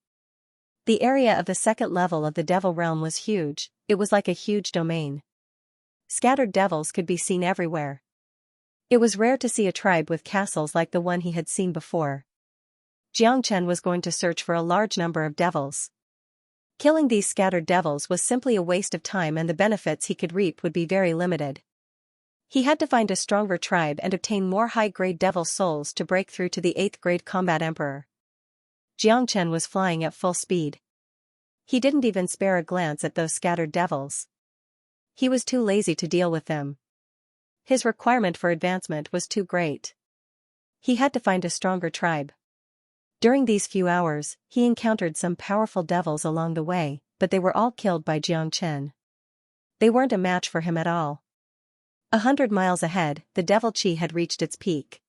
The area of the 2nd level of the devil realm was huge, it was like a huge domain. Scattered devils could be seen everywhere. It was rare to see a tribe with castles like the one he had seen before. Xianxia was going to search for a large number of devils. Killing these scattered devils was simply a waste of time, and the benefits he could reap would be very limited. He had to find a stronger tribe and obtain more high-grade devil souls to break through to the 8th grade combat emperor. Xianxia was flying at full speed. He didn't even spare a glance at those scattered devils. He was too lazy to deal with them. His requirement for advancement was too great. He had to find a stronger tribe. During these few hours, he encountered some powerful devils along the way, but they were all killed by Xianxia. They weren't a match for him at all. 100 miles ahead, the devil chi had reached its peak.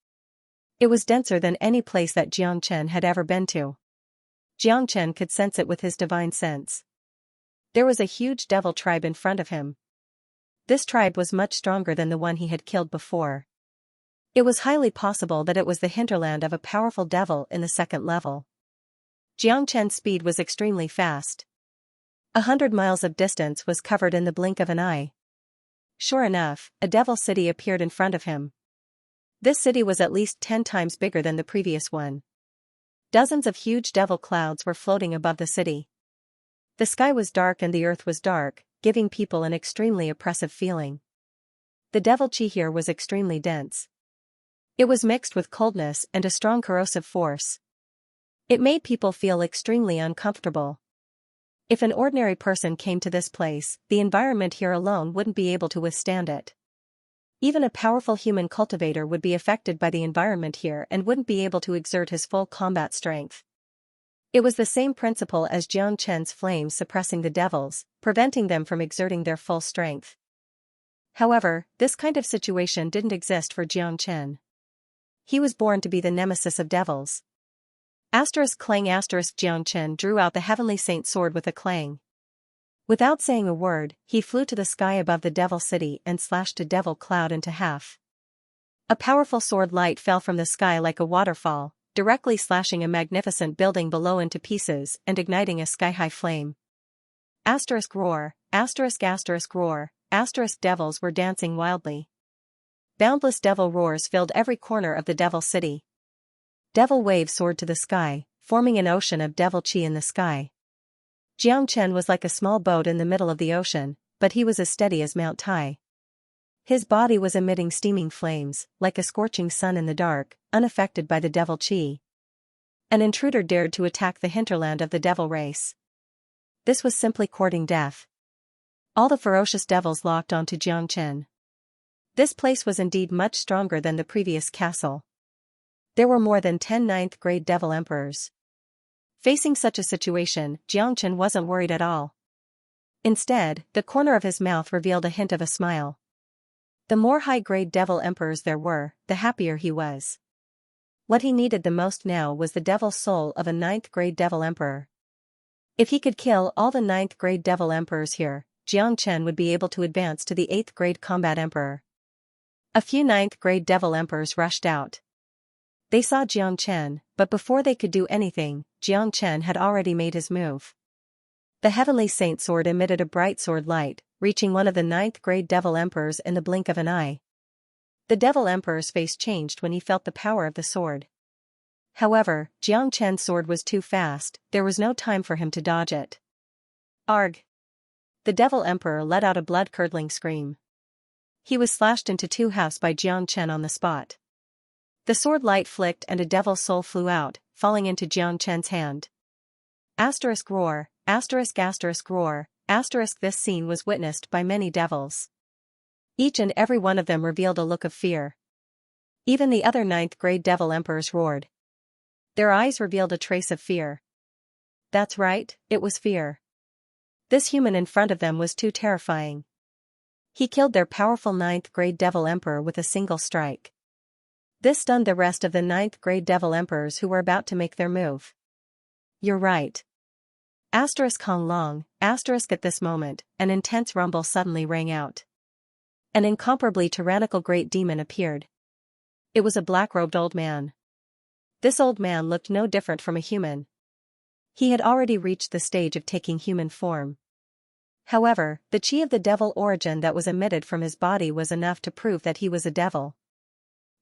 It was denser than any place that Xianxia had ever been to. Xianxia could sense it with his divine sense. There was a huge devil tribe in front of him. This tribe was much stronger than the one he had killed before. It was highly possible that it was the hinterland of a powerful devil in the 2nd level. Xianxia's speed was extremely fast. 100 miles of distance was covered in the blink of an eye. Sure enough, a devil city appeared in front of him. This city was at least 10 times bigger than the previous one. Dozens of huge devil clouds were floating above the city. The sky was dark and the earth was dark, giving people an extremely oppressive feeling. The devil chi here was extremely dense. It was mixed with coldness and a strong corrosive force. It made people feel extremely uncomfortable. If an ordinary person came to this place, the environment here alone wouldn't be able to withstand it. Even a powerful human cultivator would be affected by the environment here and wouldn't be able to exert his full combat strength. It was the same principle as Xianxia's flames suppressing the devils, preventing them from exerting their full strength. However, this kind of situation didn't exist for Xianxia. He was born to be the nemesis of devils. Clang Xianxia drew out the heavenly saint sword with a clang. Without saying a word, he flew to the sky above the devil city and slashed a devil cloud into half. A powerful sword light fell from the sky like a waterfall, directly slashing a magnificent building below into pieces and igniting a sky-high flame. Roar, roar, devils were dancing wildly. Boundless devil roars filled every corner of the devil city. Devil waves soared to the sky, forming an ocean of devil chi in the sky. Xianxia was like a small boat in the middle of the ocean, but he was as steady as Mount Tai. His body was emitting steaming flames, like a scorching sun in the dark, unaffected by the devil chi. An intruder dared to attack the hinterland of the devil race. This was simply courting death. All the ferocious devils locked onto Xianxia. This place was indeed much stronger than the previous castle. There were more than 10 ninth grade devil emperors. Facing such a situation, Xianxia wasn't worried at all. Instead, the corner of his mouth revealed a hint of a smile. The more high-grade devil emperors there were, the happier he was. What he needed the most now was the devil soul of a 9th grade devil emperor. If he could kill all the 9th grade devil emperors here, Xianxia would be able to advance to the 8th grade combat emperor. A few 9th grade devil emperors rushed out. They saw Xianxia, but before they could do anything, Xianxia had already made his move. The heavenly saint sword emitted a bright sword light, reaching one of the 9th grade devil emperors in the blink of an eye. The devil emperor's face changed when he felt the power of the sword. However, Jiang Chen's sword was too fast, there was no time for him to dodge it. Arg! The Devil Emperor let out a blood-curdling scream. He was slashed into two halves by Jiang Chen on the spot. The sword light flicked and a devil's soul flew out, falling into Jiang Chen's hand. Asterisk roar, asterisk roar, asterisk. This scene was witnessed by many devils. Each and every one of them revealed a look of fear. Even the other ninth-grade devil emperors roared. Their eyes revealed a trace of fear. That's right, it was fear. This human in front of them was too terrifying. He killed their powerful ninth-grade devil emperor with a single strike. This stunned the rest of the ninth-grade devil emperors who were about to make their move. You're right. Asterisk Hong Long, asterisk. At this moment, an intense rumble suddenly rang out. An incomparably tyrannical great demon appeared. It was a black-robed old man. This old man looked no different from a human. He had already reached the stage of taking human form. However, the chi of the devil origin that was emitted from his body was enough to prove that he was a devil.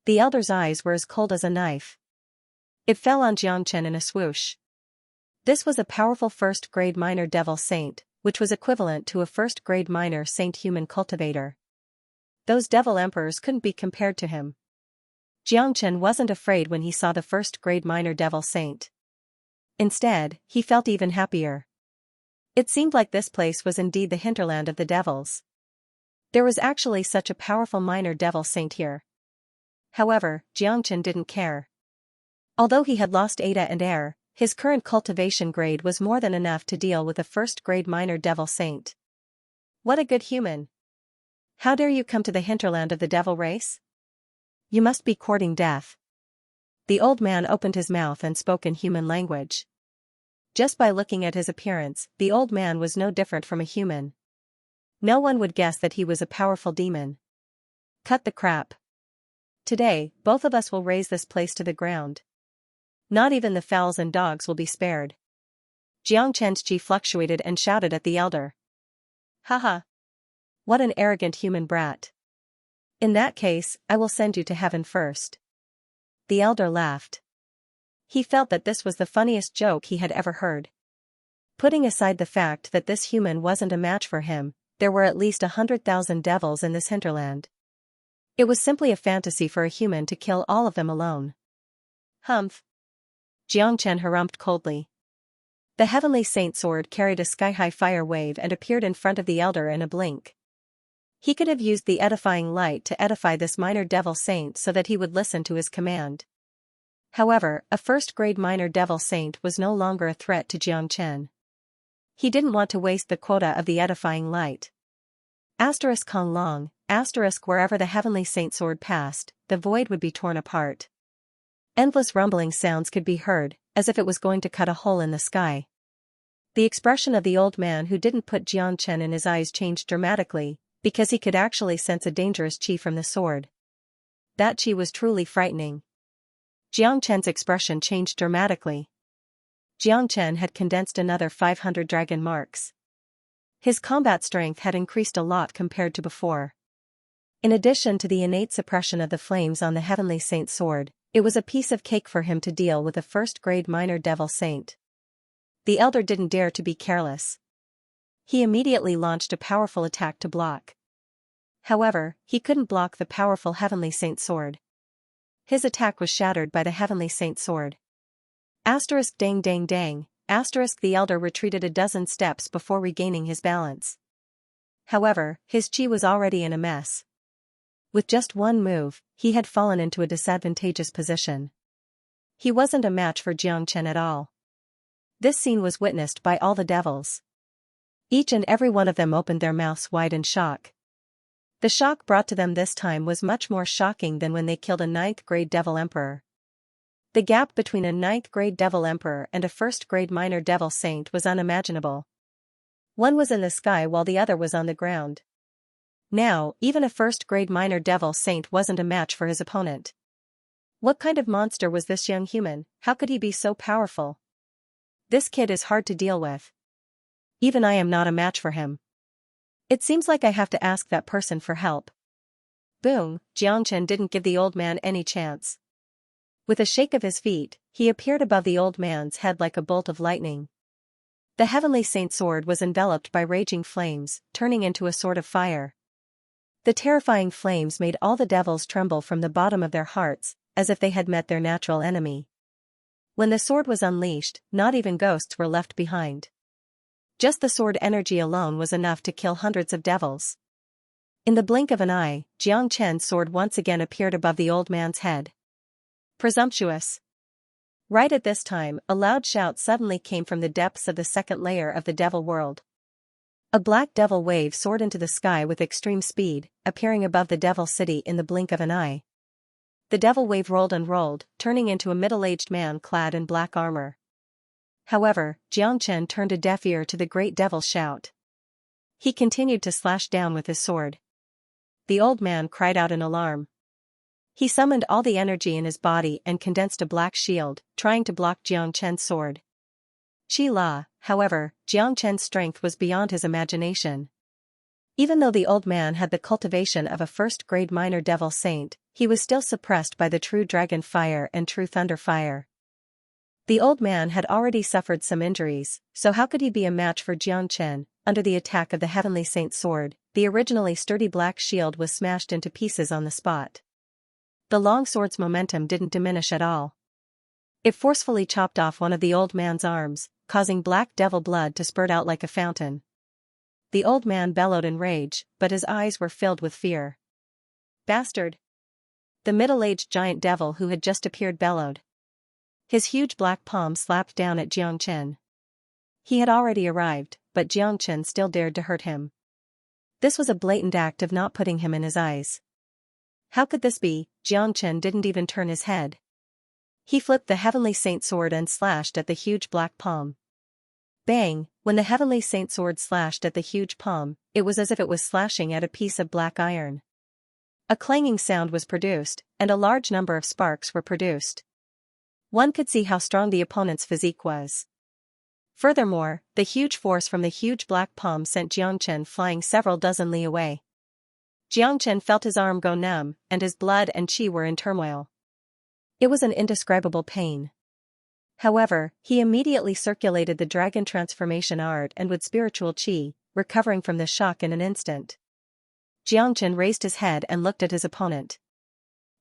The elder's eyes were as cold as a knife. It fell on Jiang Chen in a swoosh. This was a powerful first-grade minor devil saint, which was equivalent to a first-grade minor saint human cultivator. Those devil emperors couldn't be compared to him. Jiang Chen wasn't afraid when he saw the first-grade minor devil saint. Instead, he felt even happier. It seemed like this place was indeed the hinterland of the devils. There was actually such a powerful minor devil saint here. However, Jiang Chen didn't care. Although he had lost Ada and Air, his current cultivation grade was more than enough to deal with a first-grade minor devil saint. What a good human! How dare you come to the hinterland of the devil race? You must be courting death. The old man opened his mouth and spoke in human language. Just by looking at his appearance, the old man was no different from a human. No one would guess that he was a powerful demon. Cut the crap. Today, both of us will raze this place to the ground. Not even the fowls and dogs will be spared. Jiang Chen's chi fluctuated and shouted at the elder. Haha. What an arrogant human brat. In that case, I will send you to heaven first. The elder laughed. He felt that this was the funniest joke he had ever heard. Putting aside the fact that this human wasn't a match for him, there were at least 100,000 devils in this hinterland. It was simply a fantasy for a human to kill all of them alone. Humph. Jiang Chen harumphed coldly. The heavenly saint sword carried a sky-high fire wave and appeared in front of the elder in a blink. He could have used the edifying light to edify this minor devil saint so that he would listen to his command. However, a first-grade minor devil saint was no longer a threat to Jiang Chen. He didn't want to waste the quota of the edifying light. Asterisk Hong Long, asterisk. Wherever the heavenly saint sword passed, the void would be torn apart. Endless rumbling sounds could be heard, as if it was going to cut a hole in the sky. The expression of the old man who didn't put Jiang Chen in his eyes changed dramatically, because he could actually sense a dangerous chi from the sword. That chi was truly frightening. Jiang Chen's expression changed dramatically. Jiang Chen had condensed another 500 dragon marks. His combat strength had increased a lot compared to before. In addition to the innate suppression of the flames on the heavenly saint's sword, it was a piece of cake for him to deal with a first-grade minor devil saint. The elder didn't dare to be careless. He immediately launched a powerful attack to block. However, he couldn't block the powerful heavenly saint's sword. His attack was shattered by the heavenly saint's sword. Asterisk dang dang dang, asterisk. The elder retreated a dozen steps before regaining his balance. However, his chi was already in a mess. With just one move, he had fallen into a disadvantageous position. He wasn't a match for Jiang Chen at all. This scene was witnessed by all the devils. Each and every one of them opened their mouths wide in shock. The shock brought to them this time was much more shocking than when they killed a ninth-grade devil emperor. The gap between a ninth-grade devil emperor and a first-grade minor devil saint was unimaginable. One was in the sky while the other was on the ground. Now, even a first-grade minor devil saint wasn't a match for his opponent. What kind of monster was this young human? How could he be so powerful? This kid is hard to deal with. Even I am not a match for him. It seems like I have to ask that person for help. Boom, Jiang Chen didn't give the old man any chance. With a shake of his feet, he appeared above the old man's head like a bolt of lightning. The heavenly saint's sword was enveloped by raging flames, turning into a sword of fire. The terrifying flames made all the devils tremble from the bottom of their hearts, as if they had met their natural enemy. When the sword was unleashed, not even ghosts were left behind. Just the sword energy alone was enough to kill hundreds of devils. In the blink of an eye, Xianxia's sword once again appeared above the old man's head. Presumptuous! Right at this time, a loud shout suddenly came from the depths of the second layer of the devil world. A black devil wave soared into the sky with extreme speed, appearing above the devil city in the blink of an eye. The devil wave rolled and rolled, turning into a middle-aged man clad in black armor. However, Xianxia turned a deaf ear to the great devil's shout. He continued to slash down with his sword. The old man cried out in alarm. He summoned all the energy in his body and condensed a black shield, trying to block Xianxia's sword. However, Xianxia's strength was beyond his imagination. Even though the old man had the cultivation of a first-grade minor devil saint, he was still suppressed by the true dragon fire and true thunder fire. The old man had already suffered some injuries, so how could he be a match for Xianxia? Under the attack of the heavenly saint's sword, the originally sturdy black shield was smashed into pieces on the spot. The long sword's momentum didn't diminish at all. It forcefully chopped off one of the old man's arms, causing black devil blood to spurt out like a fountain. The old man bellowed in rage, but his eyes were filled with fear. "Bastard!" The middle-aged giant devil who had just appeared bellowed. His huge black palm slapped down at Xianxia. He had already arrived, but Xianxia still dared to hurt him. This was a blatant act of not putting him in his eyes. How could this be? Xianxia didn't even turn his head. He flipped the heavenly saint sword and slashed at the huge black palm. Bang! When the heavenly saint sword slashed at the huge palm, it was as if it was slashing at a piece of black iron. A clanging sound was produced, and a large number of sparks were produced. One could see how strong the opponent's physique was. Furthermore, the huge force from the huge black palm sent Xianxia flying several dozen li away. Xianxia felt his arm go numb, and his blood and qi were in turmoil. It was an indescribable pain. However, he immediately circulated the dragon transformation art and with spiritual qi, recovering from the shock in an instant. Xianxia raised his head and looked at his opponent.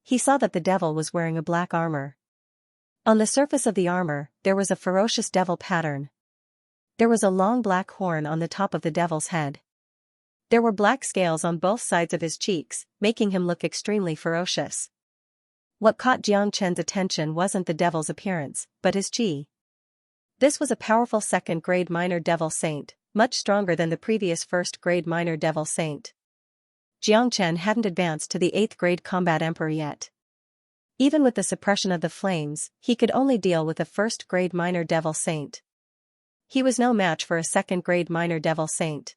He saw that the devil was wearing a black armor. On the surface of the armor, there was a ferocious devil pattern. There was a long black horn on the top of the devil's head. There were black scales on both sides of his cheeks, making him look extremely ferocious. What caught Xianxia's attention wasn't the devil's appearance, but his qi. This was a powerful second-grade minor devil saint, much stronger than the previous first-grade minor devil saint. Xianxia hadn't advanced to the 8th-grade combat emperor yet. Even with the suppression of the flames, he could only deal with a first-grade minor devil saint. He was no match for a second-grade minor devil saint.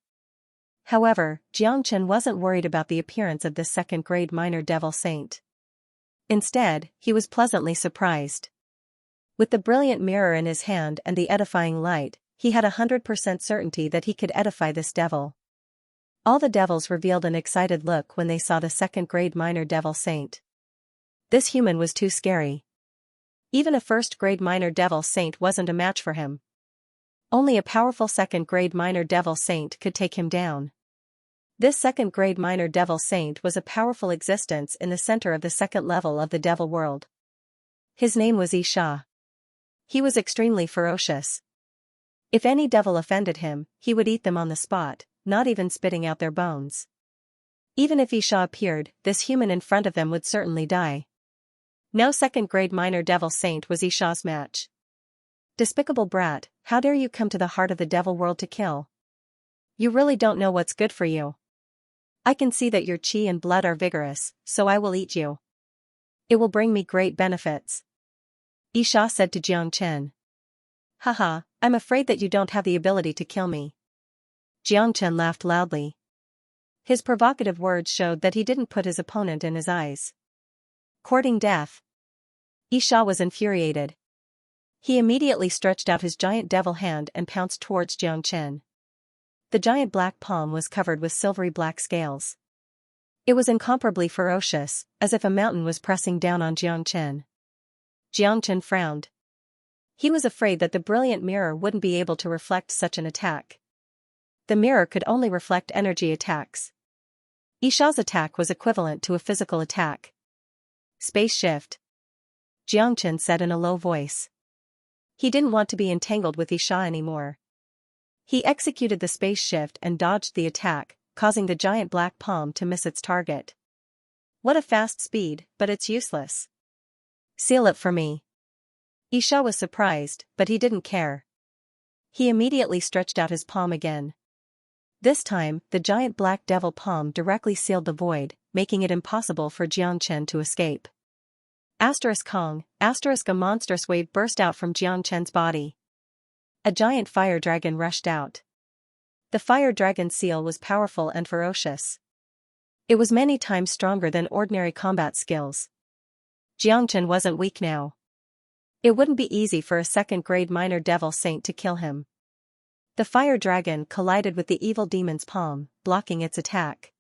However, Xianxia wasn't worried about the appearance of this second-grade minor devil saint. Instead, he was pleasantly surprised. With the brilliant mirror in his hand and the edifying light, he had 100% certainty that he could edify this devil. All the devils revealed an excited look when they saw the second-grade minor devil saint. This human was too scary. Even a first-grade minor devil saint wasn't a match for him. Only a powerful second-grade minor devil saint could take him down. This second-grade minor devil saint was a powerful existence in the center of the second level of the devil world. His name was Xianxia. He was extremely ferocious. If any devil offended him, he would eat them on the spot, not even spitting out their bones. Even if Xianxia appeared, this human in front of them would certainly die. No second-grade minor devil saint was Xianxia's match. Despicable brat, how dare you come to the heart of the devil world to kill? You really don't know what's good for you. I can see that your qi and blood are vigorous, so I will eat you. It will bring me great benefits. Xianxia said to Xianxia. Haha, I'm afraid that you don't have the ability to kill me. Xianxia laughed loudly. His provocative words showed that he didn't put his opponent in his eyes. Courting death. Xianxia was infuriated. He immediately stretched out his giant devil hand and pounced towards Xianxia. The giant black palm was covered with silvery black scales. It was incomparably ferocious, as if a mountain was pressing down on Xianxia. Xianxia frowned. He was afraid that the brilliant mirror wouldn't be able to reflect such an attack. The mirror could only reflect energy attacks. Yixia's attack was equivalent to a physical attack. Space shift, Xianxia said in a low voice. He didn't want to be entangled with Yixia anymore. He executed the space shift and dodged the attack, causing the giant black palm to miss its target. What a fast speed, but it's useless. Seal it for me. Yixia was surprised, but he didn't care. He immediately stretched out his palm again. This time, the giant black devil palm directly sealed the void, making it impossible for Xianxia to escape. Kong, a monstrous wave burst out from Xianxia's body. A giant fire dragon rushed out. The fire dragon's seal was powerful and ferocious. It was many times stronger than ordinary combat skills. Xianxia wasn't weak now. It wouldn't be easy for a second-grade minor devil saint to kill him. The fire dragon collided with the evil demon's palm, blocking its attack.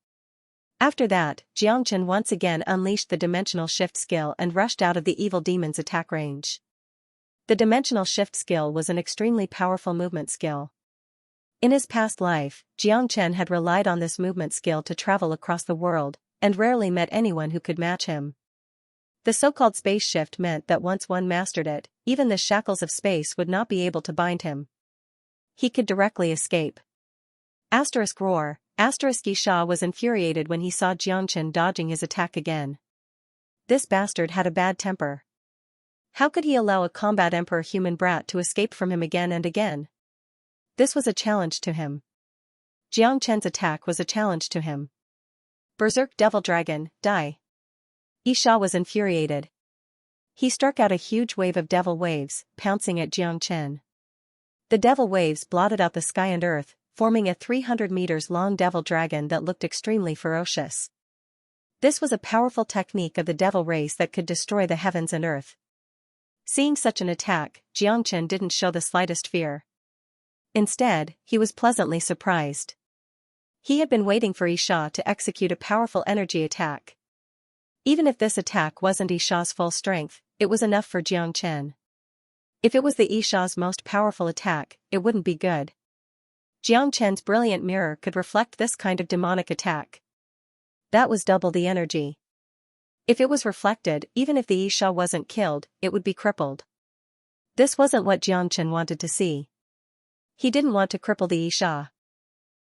After that, Xianxia once again unleashed the dimensional shift skill and rushed out of the evil demon's attack range. The dimensional shift skill was an extremely powerful movement skill. In his past life, Xianxia had relied on this movement skill to travel across the world, and rarely met anyone who could match him. The so-called space shift meant that once one mastered it, even the shackles of space would not be able to bind him. He could directly escape. Roar. Yixia was infuriated when he saw Xianxia dodging his attack again. This bastard had a bad temper. How could he allow a combat emperor human brat to escape from him again and again? This was a challenge to him. Xianxia's attack was a challenge to him. Berserk Devil Dragon, die. Yixia was infuriated. He struck out a huge wave of devil waves, pouncing at Xianxia. The devil waves blotted out the sky and earth, forming a 300 meters long devil dragon that looked extremely ferocious. This was a powerful technique of the devil race that could destroy the heavens and earth. Seeing such an attack, Xianxia didn't show the slightest fear. Instead, he was pleasantly surprised. He had been waiting for Yixia to execute a powerful energy attack. Even if this attack wasn't Yixia's full strength, it was enough for Xianxia. If it was the Yixia's most powerful attack, it wouldn't be good. Xianxia's brilliant mirror could reflect this kind of demonic attack. That was double the energy. If it was reflected, even if the Yixia wasn't killed, it would be crippled. This wasn't what Xianxia wanted to see. He didn't want to cripple the Yixia.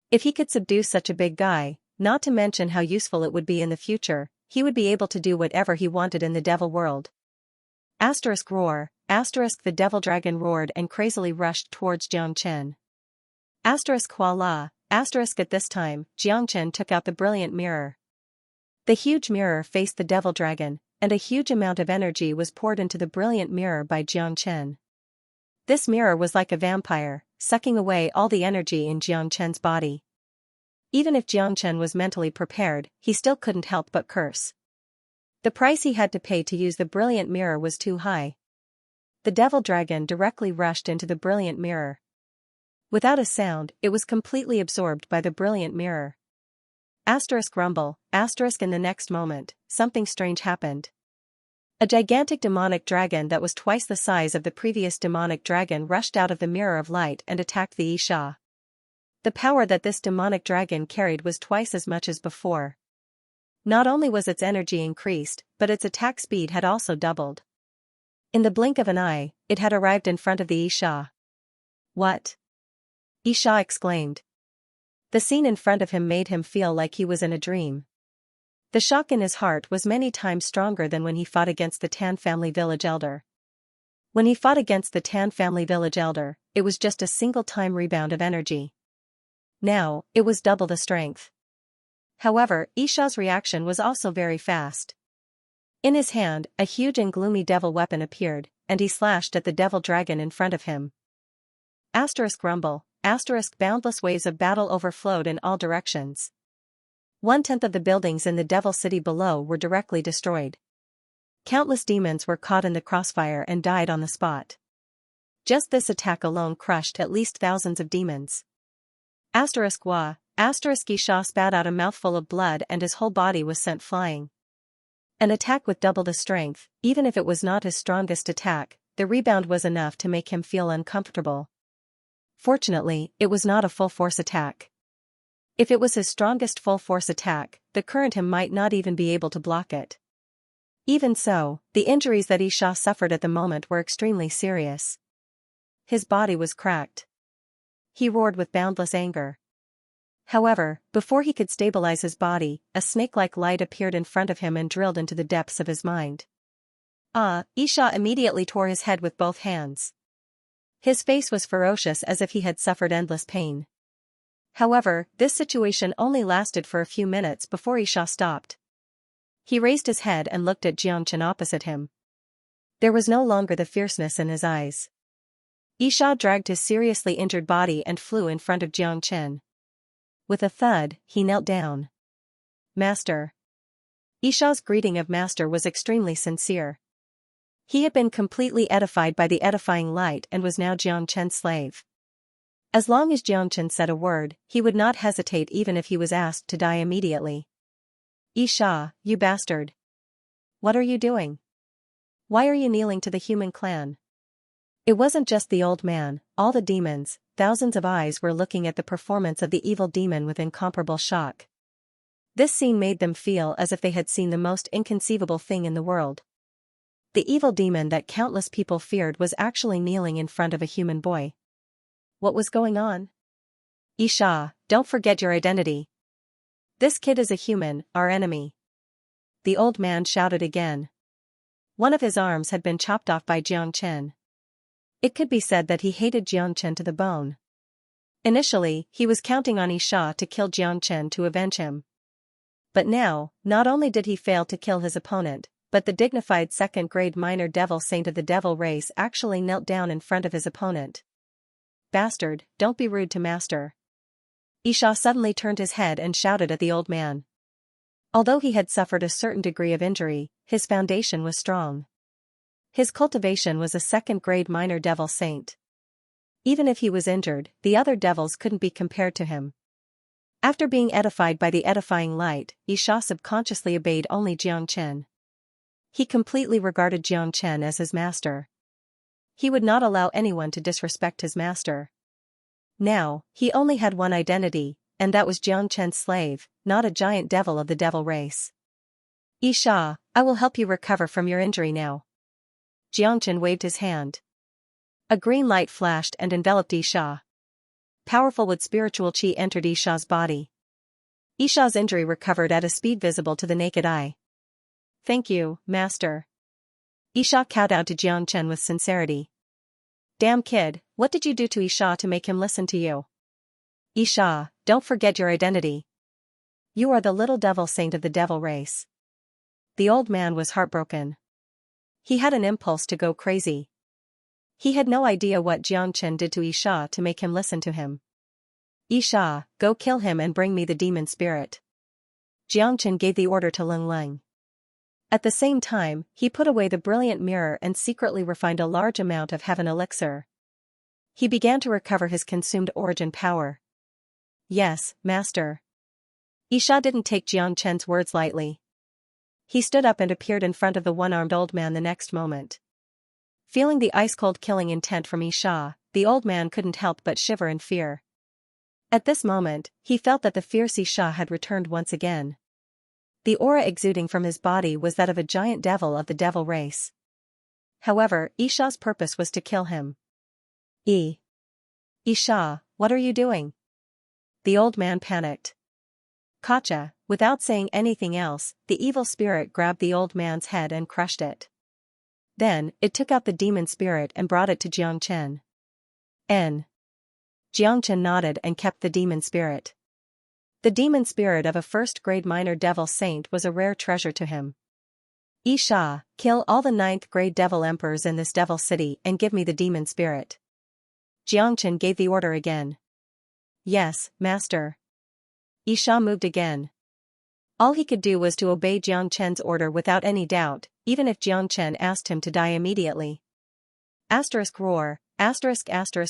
If he could subdue such a big guy, not to mention how useful it would be in the future, he would be able to do whatever he wanted in the devil world. Roar. The devil dragon roared and crazily rushed towards Xianxia. Voila. At this time, Xianxia took out the brilliant mirror. The huge mirror faced the devil dragon, and a huge amount of energy was poured into the brilliant mirror by Xianxia. This mirror was like a vampire, sucking away all the energy in Xianxia's body. Even if Xianxia was mentally prepared, he still couldn't help but curse. The price he had to pay to use the brilliant mirror was too high. The devil dragon directly rushed into the brilliant mirror. Without a sound, it was completely absorbed by the brilliant mirror. Rumble. In the next moment, something strange happened. A gigantic demonic dragon that was twice the size of the previous demonic dragon rushed out of the mirror of light and attacked the Yixia. The power that this demonic dragon carried was twice as much as before. Not only was its energy increased, but its attack speed had also doubled. In the blink of an eye, it had arrived in front of the Yixia. What? Yixia exclaimed. The scene in front of him made him feel like he was in a dream. The shock in his heart was many times stronger than when he fought against the Tan family village elder. When he fought against the Tan family village elder, it was just a single-time rebound of energy. Now, it was double the strength. However, Yixia's reaction was also very fast. In his hand, a huge and gloomy devil weapon appeared, and he slashed at the devil dragon in front of him. Rumble. Boundless waves of battle overflowed in all directions. 1/10 of the buildings in the devil city below were directly destroyed. Countless demons were caught in the crossfire and died on the spot. Just this attack alone crushed at least thousands of demons. Yixia spat out a mouthful of blood and his whole body was sent flying. An attack with double the strength, even if it was not his strongest attack, the rebound was enough to make him feel uncomfortable. Fortunately, it was not a full-force attack. If it was his strongest full-force attack, the current him might not even be able to block it. Even so, the injuries that Xianxia suffered at the moment were extremely serious. His body was cracked. He roared with boundless anger. However, before he could stabilize his body, a snake-like light appeared in front of him and drilled into the depths of his mind. Xianxia immediately tore his head with both hands. His face was ferocious as if he had suffered endless pain. However, this situation only lasted for a few minutes before Xianxia stopped. He raised his head and looked at Xianxia opposite him. There was no longer the fierceness in his eyes. Xianxia dragged his seriously injured body and flew in front of Xianxia. With a thud, he knelt down. Master. Xianxia's greeting of master was extremely sincere. He had been completely edified by the edifying light and was now Xianxia's slave. As long as Xianxia said a word, he would not hesitate even if he was asked to die immediately. Xianxia, you bastard. What are you doing? Why are you kneeling to the human clan? It wasn't just the old man, all the demons, thousands of eyes were looking at the performance of the evil demon with incomparable shock. This scene made them feel as if they had seen the most inconceivable thing in the world. The evil demon that countless people feared was actually kneeling in front of a human boy. What was going on? Xianxia, don't forget your identity. This kid is a human, our enemy. The old man shouted again. One of his arms had been chopped off by Xianxia. It could be said that he hated Xianxia to the bone. Initially, he was counting on Xianxia to kill Xianxia to avenge him. But now, not only did he fail to kill his opponent, but the dignified second-grade minor devil saint of the devil race actually knelt down in front of his opponent. Bastard, don't be rude to master. Xianxia suddenly turned his head and shouted at the old man. Although he had suffered a certain degree of injury, his foundation was strong. His cultivation was a second-grade minor devil saint. Even if he was injured, the other devils couldn't be compared to him. After being edified by the edifying light, Xianxia subconsciously obeyed only Xianxia. He completely regarded Xianxia as his master. He would not allow anyone to disrespect his master. Now, he only had one identity, and that was Xianxia's slave, not a giant devil of the devil race. Xianxia, I will help you recover from your injury now. Xianxia waved his hand. A green light flashed and enveloped Xianxia. Powerful with spiritual qi entered Xianxia's body. Xianxia's injury recovered at a speed visible to the naked eye. Thank you, master. Xianxia kowtowed to Xianxia with sincerity. Damn kid, what did you do to Xianxia to make him listen to you? Xianxia, don't forget your identity. You are the little devil saint of the devil race. The old man was heartbroken. He had an impulse to go crazy. He had no idea what Xianxia did to Xianxia to make him listen to him. Xianxia, go kill him and bring me the demon spirit. Xianxia gave the order to Ling Ling. At the same time, he put away the brilliant mirror and secretly refined a large amount of heaven elixir. He began to recover his consumed origin power. Yes, master. Xianxia didn't take Xianxia's words lightly. He stood up and appeared in front of the one-armed old man the next moment. Feeling the ice-cold killing intent from Xianxia, the old man couldn't help but shiver in fear. At this moment, he felt that the fierce Xianxia had returned once again. The aura exuding from his body was that of a giant devil of the devil race. However, Xianxia's purpose was to kill him. Xianxia, what are you doing? The old man panicked. Gotcha. Without saying anything else, the evil spirit grabbed the old man's head and crushed it. Then, it took out the demon spirit and brought it to Xianxia. Xianxia nodded and kept the demon spirit. The demon spirit of a first-grade minor devil saint was a rare treasure to him. Xianxia, kill all the ninth-grade devil emperors in this devil city and give me the demon spirit. Xianxia gave the order again. Yes, master. Xianxia moved again. All he could do was to obey Xianxia's order without any doubt, even if Xianxia asked him to die immediately. Roar,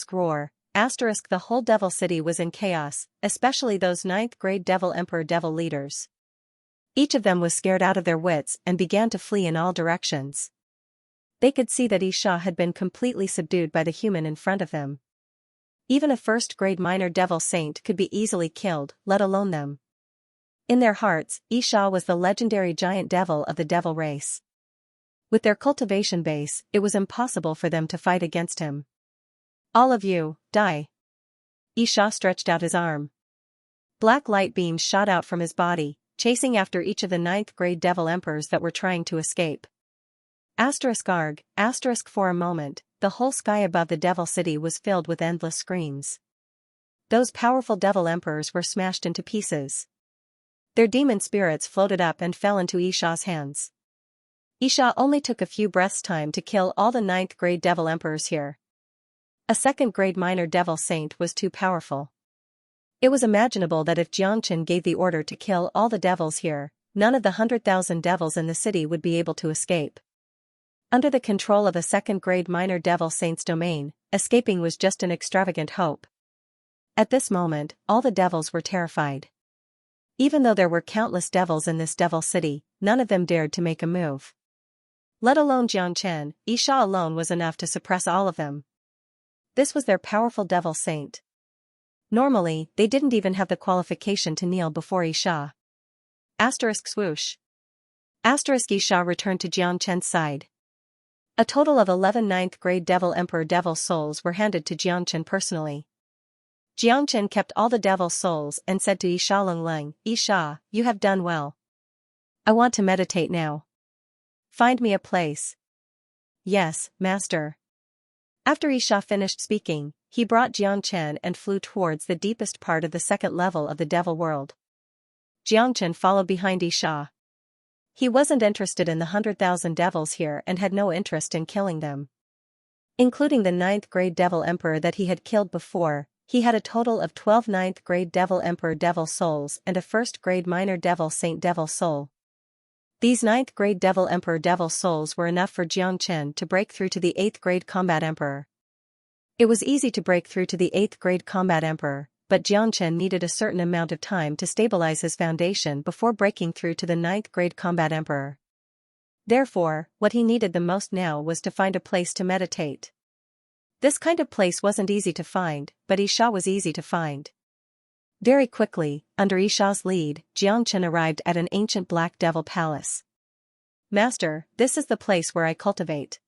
roar, the whole devil city was in chaos, especially those ninth-grade devil emperor devil leaders. Each of them was scared out of their wits and began to flee in all directions. They could see that Xianxia had been completely subdued by the human in front of them. Even a first-grade minor devil saint could be easily killed, let alone them. In their hearts, Xianxia was the legendary giant devil of the devil race. With their cultivation base, it was impossible for them to fight against him. All of you, die. Xianxia stretched out his arm. Black light beams shot out from his body, chasing after each of the 9th-grade devil emperors that were trying to escape. Arg, for a moment, the whole sky above the devil city was filled with endless screams. Those powerful devil emperors were smashed into pieces. Their demon spirits floated up and fell into Xianxia's hands. Xianxia only took a few breaths' time to kill all the 9th-grade devil emperors here. A 2nd-grade minor devil saint was too powerful. It was imaginable that if Xianxia gave the order to kill all the devils here, none of the 100,000 devils in the city would be able to escape. Under the control of a 2nd-grade minor devil saint's domain, escaping was just an extravagant hope. At this moment, all the devils were terrified. Even though there were countless devils in this devil city, none of them dared to make a move. Let alone Xianxia, Xianxia alone was enough to suppress all of them. This was their powerful devil saint. Normally, they didn't even have the qualification to kneel before Xianxia. Swoosh. Xianxia returned to Xianxia's side. A total of 11 9th-grade devil emperor devil souls were handed to Xianxia personally. Xianxia kept all the devil souls and said to Xianxia, "Xianxia, you have done well. I want to meditate now. Find me a place." "Yes, master." After Xianxia finished speaking, he brought Xianxia and flew towards the deepest part of the 2nd level of the devil world. Xianxia followed behind Xianxia. He wasn't interested in the 100,000 devils here and had no interest in killing them. Including the 9th-grade devil emperor that he had killed before, he had a total of 12 9th-grade devil emperor devil souls and a 1st-grade minor devil saint devil soul. These 9th-grade devil emperor devil souls were enough for Xianxia to break through to the 8th-grade combat emperor. It was easy to break through to the 8th-grade combat emperor, but Xianxia needed a certain amount of time to stabilize his foundation before breaking through to the 9th-grade combat emperor. Therefore, what he needed the most now was to find a place to meditate. This kind of place wasn't easy to find, but Xianxia was easy to find. Very quickly, under Xianxia's lead, Xianxia arrived at an ancient black devil palace. "Master, this is the place where I cultivate.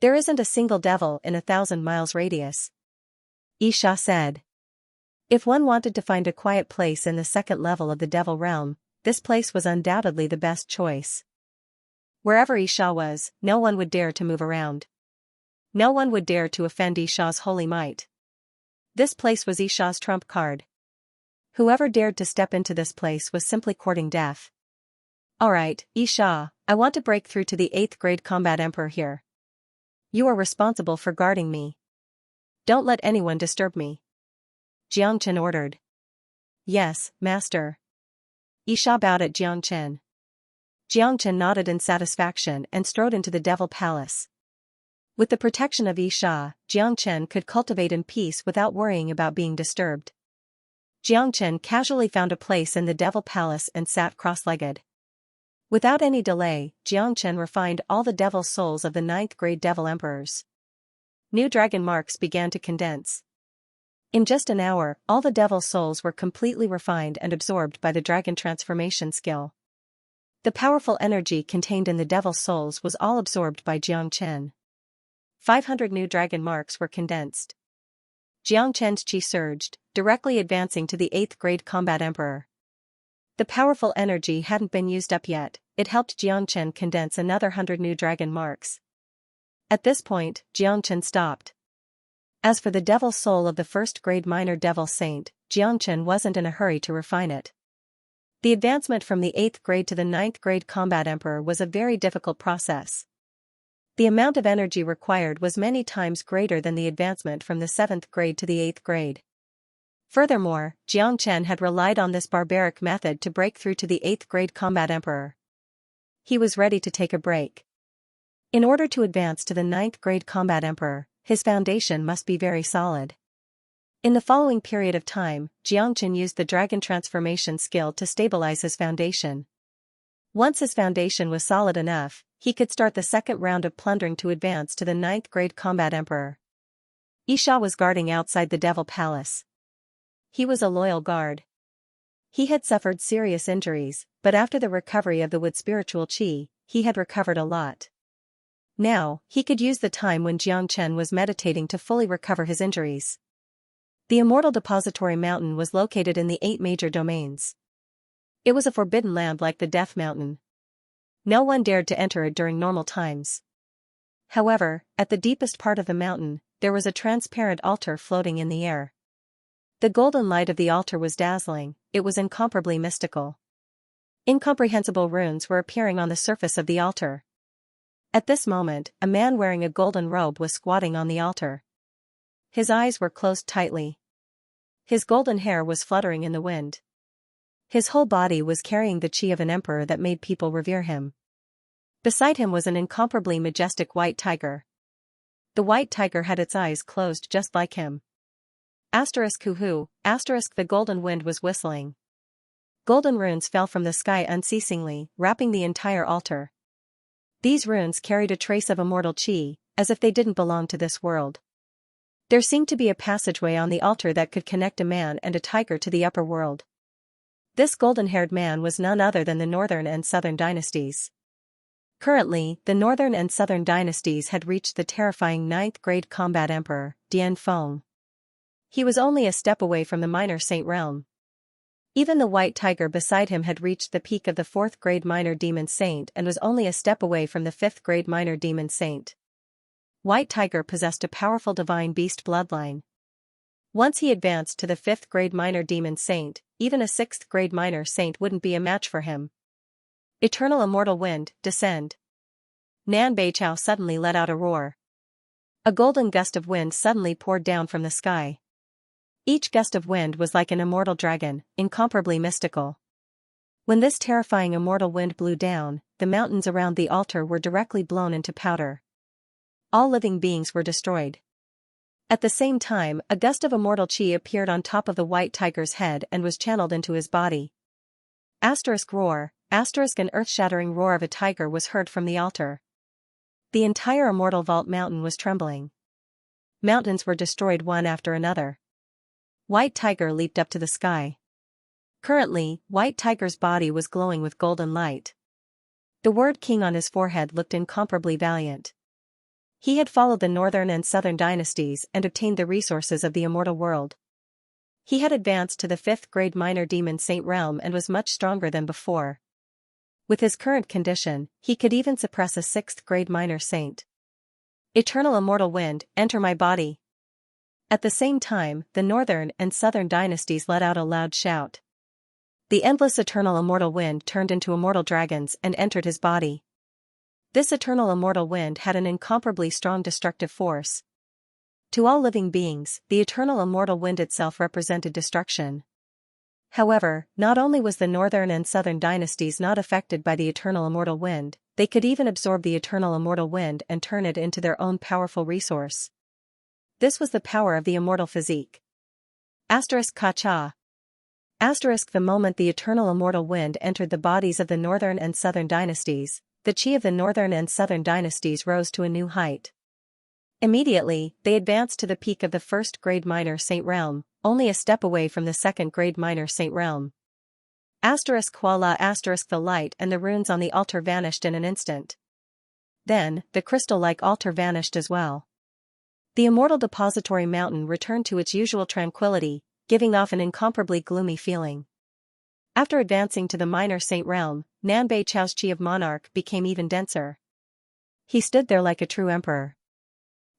There isn't a single devil in 1,000 miles radius," Xianxia said. If one wanted to find a quiet place in the 2nd level of the devil realm, this place was undoubtedly the best choice. Wherever Xianxia was, no one would dare to move around. No one would dare to offend Xianxia's holy might. This place was Xianxia's trump card. Whoever dared to step into this place was simply courting death. "Alright, Xianxia, I want to break through to the 8th-grade combat emperor here. You are responsible for guarding me. Don't let anyone disturb me," Xianxia ordered. "Yes, master." Xianxia bowed at Xianxia. Xianxia nodded in satisfaction and strode into the devil palace. With the protection of Xianxia, Xianxia could cultivate in peace without worrying about being disturbed. Xianxia casually found a place in the devil palace and sat cross-legged. Without any delay, Xianxia refined all the devil souls of the 9th-grade devil emperors. New dragon marks began to condense. In just an hour, all the devil souls were completely refined and absorbed by the dragon transformation skill. The powerful energy contained in the devil souls was all absorbed by Xianxia. 500 new dragon marks were condensed. Xianxia's chi surged, directly advancing to the 8th-grade combat emperor. The powerful energy hadn't been used up yet, it helped Xianxia condense another 100 new dragon marks. At this point, Xianxia stopped. As for the devil soul of the 1st-grade minor devil saint, Xianxia wasn't in a hurry to refine it. The advancement from the 8th grade to the 9th grade combat emperor was a very difficult process. The amount of energy required was many times greater than the advancement from the 7th grade to the 8th grade. Furthermore, Xianxia had relied on this barbaric method to break through to the 8th grade combat emperor. He was ready to take a break. In order to advance to the 9th grade combat emperor, his foundation must be very solid. In the following period of time, Xianxia used the dragon transformation skill to stabilize his foundation. Once his foundation was solid enough, he could start the second round of plundering to advance to the 9th grade combat emperor. Xianxia was guarding outside the Devil Palace. He was a loyal guard. He had suffered serious injuries, but after the recovery of the wood spiritual qi, he had recovered a lot. Now, he could use the time when Xianxia was meditating to fully recover his injuries. The Immortal Depository Mountain was located in the 8 major domains. It was a forbidden land like the Death Mountain. No one dared to enter it during normal times. However, at the deepest part of the mountain, there was a transparent altar floating in the air. The golden light of the altar was dazzling, it was incomparably mystical. Incomprehensible runes were appearing on the surface of the altar. At this moment, a man wearing a golden robe was squatting on the altar. His eyes were closed tightly. His golden hair was fluttering in the wind. His whole body was carrying the qi of an emperor that made people revere him. Beside him was an incomparably majestic white tiger. The white tiger had its eyes closed just like him. **Huhu, the golden wind was whistling. Golden runes fell from the sky unceasingly, wrapping the entire altar. These runes carried a trace of immortal qi, as if they didn't belong to this world. There seemed to be a passageway on the altar that could connect a man and a tiger to the upper world. This golden-haired man was none other than the Northern and Southern dynasties. Currently, the Northern and Southern dynasties had reached the terrifying 9th grade combat emperor, Dian Feng. He was only a step away from the minor saint realm. Even the white tiger beside him had reached the peak of the 4th grade minor demon saint and was only a step away from the 5th grade minor demon saint. White tiger possessed a powerful divine beast bloodline. Once he advanced to the 5th grade minor demon saint, even a 6th grade minor saint wouldn't be a match for him. Eternal immortal wind, descend. Nan Beichao suddenly let out a roar. A golden gust of wind suddenly poured down from the sky. Each gust of wind was like an immortal dragon, incomparably mystical. When this terrifying immortal wind blew down, the mountains around the altar were directly blown into powder. All living beings were destroyed. At the same time, a gust of immortal qi appeared on top of the white tiger's head and was channeled into his body. Roar, an earth-shattering roar of a tiger was heard from the altar. The entire immortal vault mountain was trembling. Mountains were destroyed one after another. White tiger leaped up to the sky. Currently, white tiger's body was glowing with golden light. The word king on his forehead looked incomparably valiant. He had followed the Northern and Southern dynasties and obtained the resources of the immortal world. He had advanced to the 5th grade minor demon saint realm and was much stronger than before. With his current condition, he could even suppress a 6th grade minor saint. Eternal immortal wind, enter my body. At the same time, the Northern and Southern dynasties let out a loud shout. The endless eternal immortal wind turned into immortal dragons and entered his body. This eternal immortal wind had an incomparably strong destructive force. To all living beings, the eternal immortal wind itself represented destruction. However, not only was the Northern and Southern dynasties not affected by the eternal immortal wind, they could even absorb the eternal immortal wind and turn it into their own powerful resource. This was the power of the immortal physique. Kacha. The moment the eternal immortal wind entered the bodies of the Northern and Southern dynasties, the qi of the Northern and Southern dynasties rose to a new height. Immediately, they advanced to the peak of the 1st grade minor saint realm, only a step away from the 2nd grade minor saint realm. The light and the runes on the altar vanished in an instant. Then, the crystal-like altar vanished as well. The Immortal Depository Mountain returned to its usual tranquility, giving off an incomparably gloomy feeling. After advancing to the minor saint realm, Nanbei Chao's qi of monarch became even denser. He stood there like a true emperor.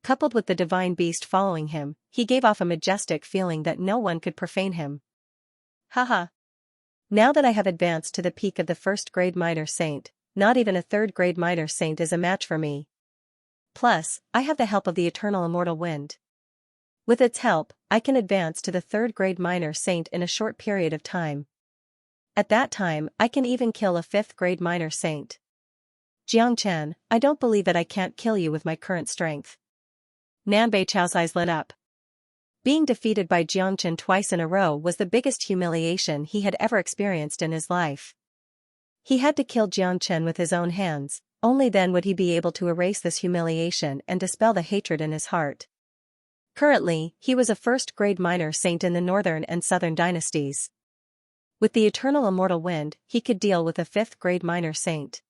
Coupled with the divine beast following him, he gave off a majestic feeling that no one could profane him. Haha. Now that I have advanced to the peak of the 1st grade minor saint, not even a 3rd grade minor saint is a match for me. Plus, I have the help of the eternal immortal wind. With its help, I can advance to the 3rd grade minor saint in a short period of time. At that time, I can even kill a 5th grade minor saint. Xianxia, I don't believe that I can't kill you with my current strength. Nanbei Chao's eyes lit up. Being defeated by Xianxia twice in a row was the biggest humiliation he had ever experienced in his life. He had to kill Xianxia with his own hands, only then would he be able to erase this humiliation and dispel the hatred in his heart. Currently, he was a first-grade minor saint in the northern and southern dynasties. With the eternal immortal wind, he could deal with a fifth-grade minor saint.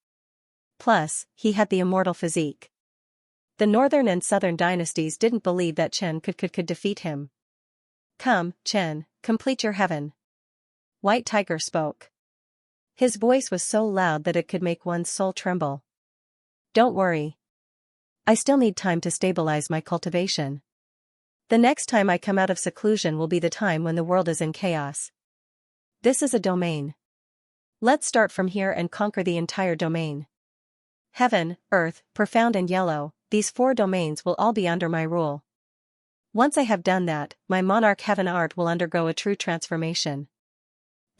Plus, he had the immortal physique. The northern and southern dynasties didn't believe that Chen could defeat him. Come, Chen, complete your heaven. White Tiger spoke. His voice was so loud that it could make one's soul tremble. Don't worry. I still need time to stabilize my cultivation. The next time I come out of seclusion will be the time when the world is in chaos. This is a domain. Let's start from here and conquer the entire domain. Heaven, earth, profound and yellow, these 4 domains will all be under my rule. Once I have done that, my monarch heaven art will undergo a true transformation.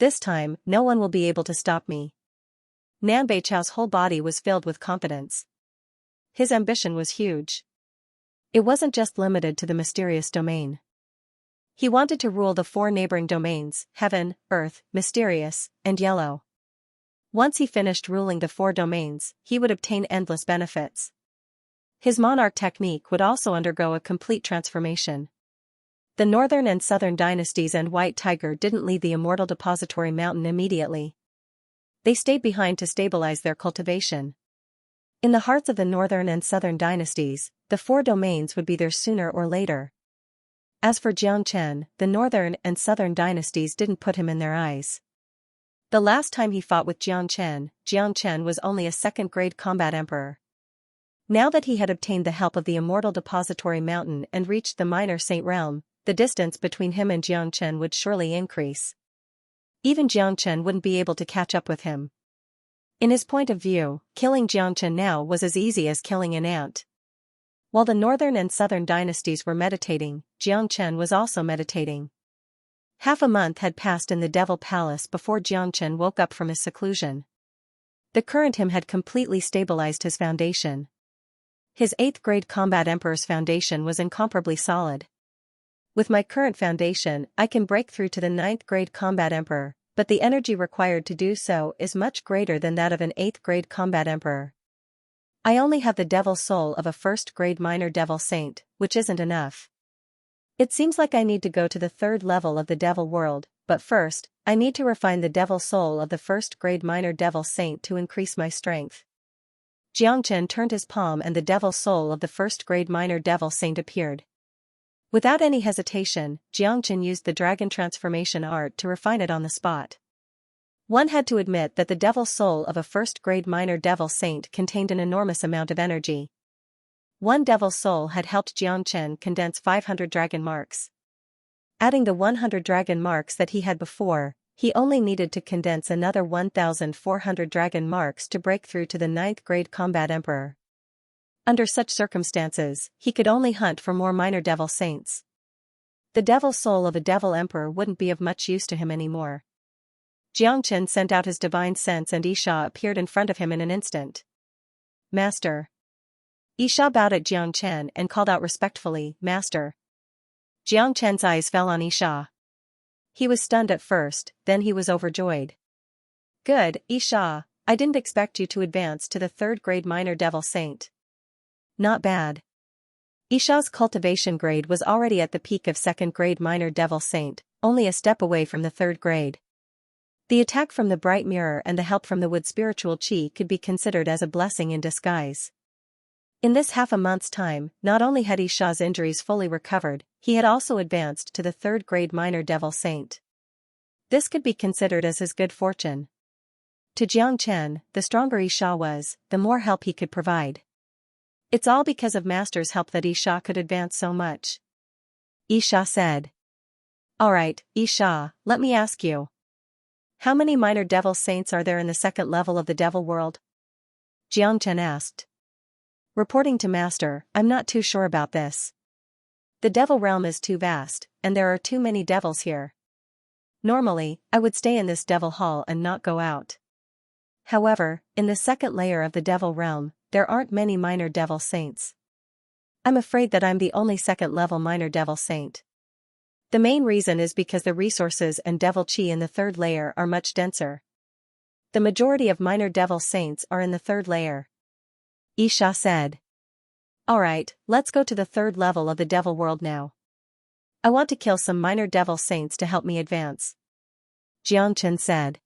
This time, no one will be able to stop me. Nanbeichao's whole body was filled with confidence. His ambition was huge. It wasn't just limited to the mysterious domain. He wanted to rule the 4 neighboring domains, heaven, earth, mysterious, and yellow. Once he finished ruling the 4 domains, he would obtain endless benefits. His monarch technique would also undergo a complete transformation. The northern and southern dynasties and White Tiger didn't leave the immortal depository mountain immediately. They stayed behind to stabilize their cultivation. In the hearts of the northern and southern dynasties, the 4 domains would be there sooner or later. As for Xianxia, the northern and southern dynasties didn't put him in their eyes. The last time he fought with Xianxia was only a second-grade combat emperor. Now that he had obtained the help of the immortal depository mountain and reached the minor saint realm, the distance between him and Xianxia would surely increase. Even Xianxia wouldn't be able to catch up with him. In his point of view, killing Xianxia now was as easy as killing an ant. While the northern and southern dynasties were meditating, Xianxia was also meditating. Half a month had passed in the Devil Palace before Xianxia woke up from his seclusion. The current him had completely stabilized his foundation. His 8th-grade combat emperor's foundation was incomparably solid. With my current foundation, I can break through to the 9th-grade combat emperor, but the energy required to do so is much greater than that of an 8th-grade combat emperor. I only have the devil soul of a 1st-grade minor devil saint, which isn't enough. It seems like I need to go to the 3rd level of the devil world, but first, I need to refine the devil soul of the 1st-grade minor devil saint to increase my strength. Xianxia turned his palm and the devil soul of the 1st-grade minor devil saint appeared. Without any hesitation, Xianxia used the dragon transformation art to refine it on the spot. One had to admit that the devil soul of a 1st-grade minor devil saint contained an enormous amount of energy. One devil soul had helped Xianxia condense 500 dragon marks. Adding the 100 dragon marks that he had before, he only needed to condense another 1,400 dragon marks to break through to the 9th-grade combat emperor. Under such circumstances, he could only hunt for more minor devil saints. The devil soul of a devil emperor wouldn't be of much use to him anymore. Xianxia sent out his divine sense and Isha appeared in front of him in an instant. Master. Isha bowed at Xianxia and called out respectfully, Master. Xianxia's eyes fell on Isha. He was stunned at first, then he was overjoyed. Good, Isha, I didn't expect you to advance to the 3rd-grade minor devil saint. Not bad. Isha's cultivation grade was already at the peak of 2nd-grade minor devil saint, only a step away from the 3rd grade. The attack from the bright mirror and the help from the wood spiritual chi could be considered as a blessing in disguise. In this half a month's time, not only had Isha's injuries fully recovered, he had also advanced to the 3rd-grade minor devil saint. This could be considered as his good fortune. To Xianxia, the stronger Isha was, the more help he could provide. It's all because of Master's help that Isha could advance so much. Isha said. Alright, Isha, let me ask you. How many minor devil saints are there in the 2nd level of the devil world? Xianxia asked. Reporting to Master, I'm not too sure about this. The devil realm is too vast, and there are too many devils here. Normally, I would stay in this devil hall and not go out. However, in the 2nd layer of the devil realm, there aren't many minor devil saints. I'm afraid that I'm the only 2nd-level minor devil saint. The main reason is because the resources and devil chi in the 3rd layer are much denser. The majority of minor devil saints are in the third layer. Xianxia said. Alright, let's go to the third level of the devil world now. I want to kill some minor devil saints to help me advance. Xianxia said.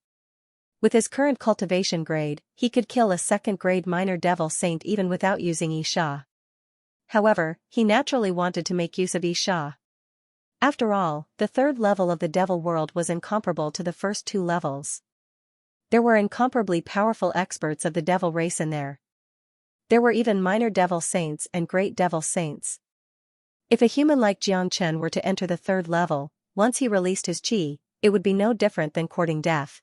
With his current cultivation grade, he could kill a second-grade minor devil saint even without using Xianxia. However, he naturally wanted to make use of Xianxia. After all, the third level of the devil world was incomparable to the first two levels. There were incomparably powerful experts of the devil race in there. There were even minor devil saints and great devil saints. If a human like Xianxia were to enter the third level, once he released his qi, it would be no different than courting death.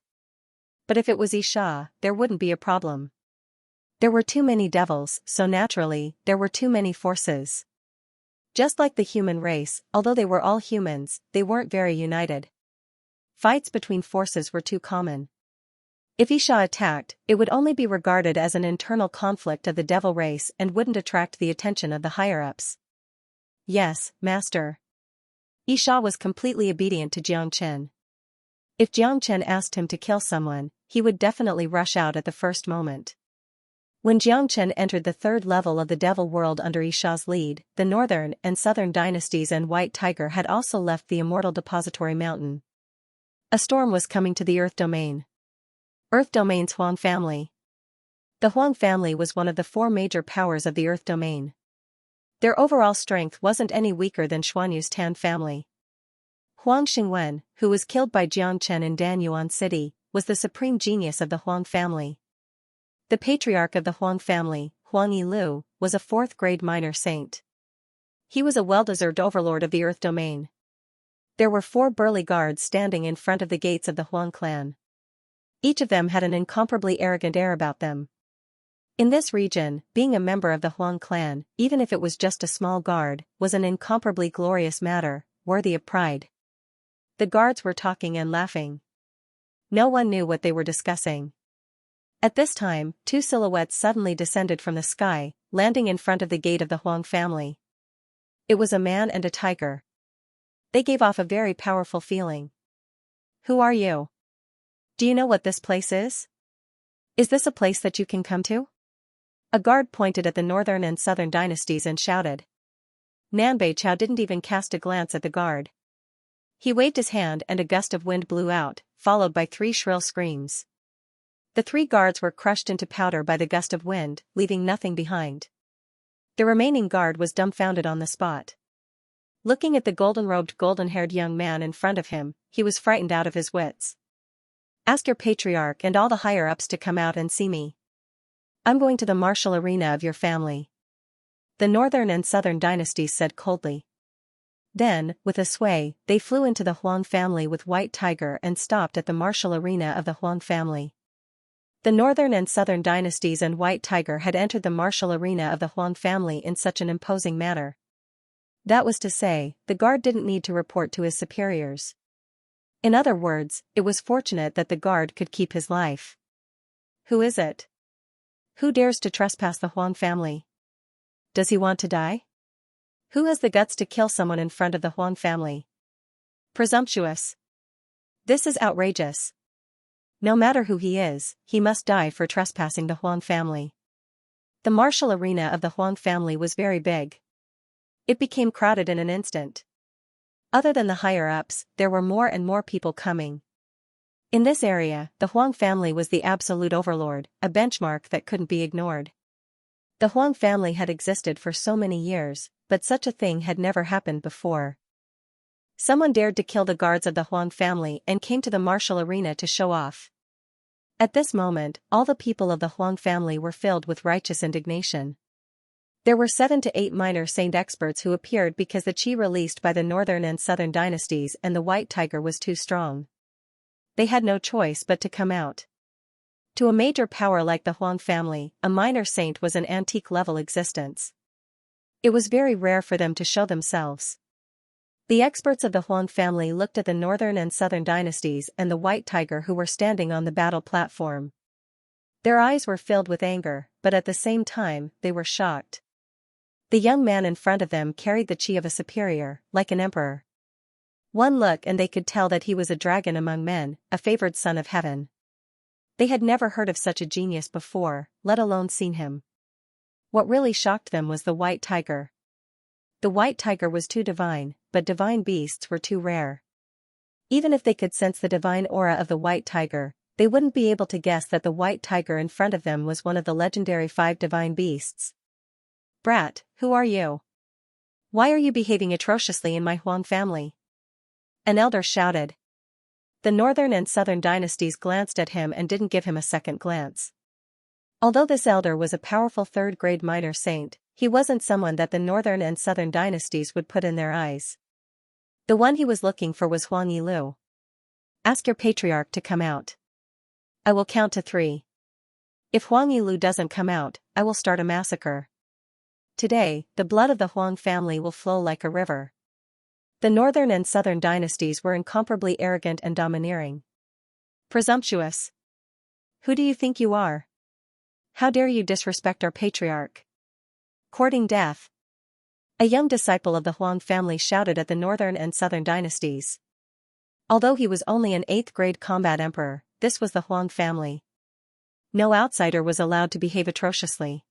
But if it was Xianxia, there wouldn't be a problem. There were too many devils, so naturally, there were too many forces. Just like the human race, although they were all humans, they weren't very united. Fights between forces were too common. If Xianxia attacked, it would only be regarded as an internal conflict of the devil race and wouldn't attract the attention of the higher-ups. Yes, master. Xianxia was completely obedient to Xianxia. If Xianxia asked him to kill someone, he would definitely rush out at the first moment. When Xianxia entered the third level of the devil world under Xiao's lead, the northern and southern dynasties and White Tiger had also left the immortal depository mountain. A storm was coming to the Earth domain. Earth domain's Huang family. The Huang family was one of the four major powers of the Earth domain. Their overall strength wasn't any weaker than Xuanyu's Tan family. Huang Xingwen, who was killed by Xianxia in Danyuan City, was the supreme genius of the Huang family. The patriarch of the Huang family, Huang Yilu, was a fourth-grade minor saint. He was a well-deserved overlord of the Earth domain. There were 4 burly guards standing in front of the gates of the Huang clan. Each of them had an incomparably arrogant air about them. In this region, being a member of the Huang clan, even if it was just a small guard, was an incomparably glorious matter, worthy of pride. The guards were talking and laughing. No one knew what they were discussing. At this time, 2 silhouettes suddenly descended from the sky, landing in front of the gate of the Huang family. It was a man and a tiger. They gave off a very powerful feeling. Who are you? Do you know what this place is? Is this a place that you can come to? A guard pointed at the northern and southern dynasties and shouted. Nanbei Chao didn't even cast a glance at the guard. He waved his hand and a gust of wind blew out, followed by 3 shrill screams. The 3 guards were crushed into powder by the gust of wind, leaving nothing behind. The remaining guard was dumbfounded on the spot. Looking at the golden-robed, golden-haired young man in front of him, he was frightened out of his wits. Ask your patriarch and all the higher-ups to come out and see me. I'm going to the martial arena of your family. The northern and southern dynasties said coldly. Then, with a sway, they flew into the Huang family with White Tiger and stopped at the martial arena of the Huang family. The northern and southern dynasties and White Tiger had entered the martial arena of the Huang family in such an imposing manner. That was to say, the guard didn't need to report to his superiors. In other words, it was fortunate that the guard could keep his life. Who is it? Who dares to trespass the Huang family? Does he want to die? Who has the guts to kill someone in front of the Huang family? Presumptuous. This is outrageous. No matter who he is, he must die for trespassing the Huang family. The martial arena of the Huang family was very big. It became crowded in an instant. Other than the higher-ups, there were more and more people coming. In this area, the Huang family was the absolute overlord, a benchmark that couldn't be ignored. The Huang family had existed for so many years, but such a thing had never happened before. Someone dared to kill the guards of the Huang family and came to the martial arena to show off. At this moment, all the people of the Huang family were filled with righteous indignation. There were 7 to 8 minor saint experts who appeared because the qi released by the northern and southern dynasties and the White Tiger was too strong. They had no choice but to come out. To a major power like the Huang family, a minor saint was an antique-level existence. It was very rare for them to show themselves. The experts of the Huang family looked at the northern and southern dynasties and the White Tiger who were standing on the battle platform. Their eyes were filled with anger, but at the same time, they were shocked. The young man in front of them carried the qi of a superior, like an emperor. One look and they could tell that he was a dragon among men, a favored son of heaven. They had never heard of such a genius before, let alone seen him. What really shocked them was the white tiger. The white tiger was too divine, but divine beasts were too rare. Even if they could sense the divine aura of the white tiger, they wouldn't be able to guess that the white tiger in front of them was one of the legendary 5 divine beasts. "Brat, who are you? Why are you behaving atrociously in my Huang family?" An elder shouted. The northern and southern dynasties glanced at him and didn't give him a second glance. Although this elder was a powerful third-grade minor saint, he wasn't someone that the northern and southern dynasties would put in their eyes. The one he was looking for was Huang Yilu. "Ask your patriarch to come out. I will count to 3. If Huang Yilu doesn't come out, I will start a massacre. Today, the blood of the Huang family will flow like a river." The northern and southern dynasties were incomparably arrogant and domineering. "Presumptuous! Who do you think you are? How dare you disrespect our patriarch? Courting death!" A young disciple of the Huang family shouted at the northern and southern dynasties. Although he was only an 8th-grade combat emperor, this was the Huang family. No outsider was allowed to behave atrociously.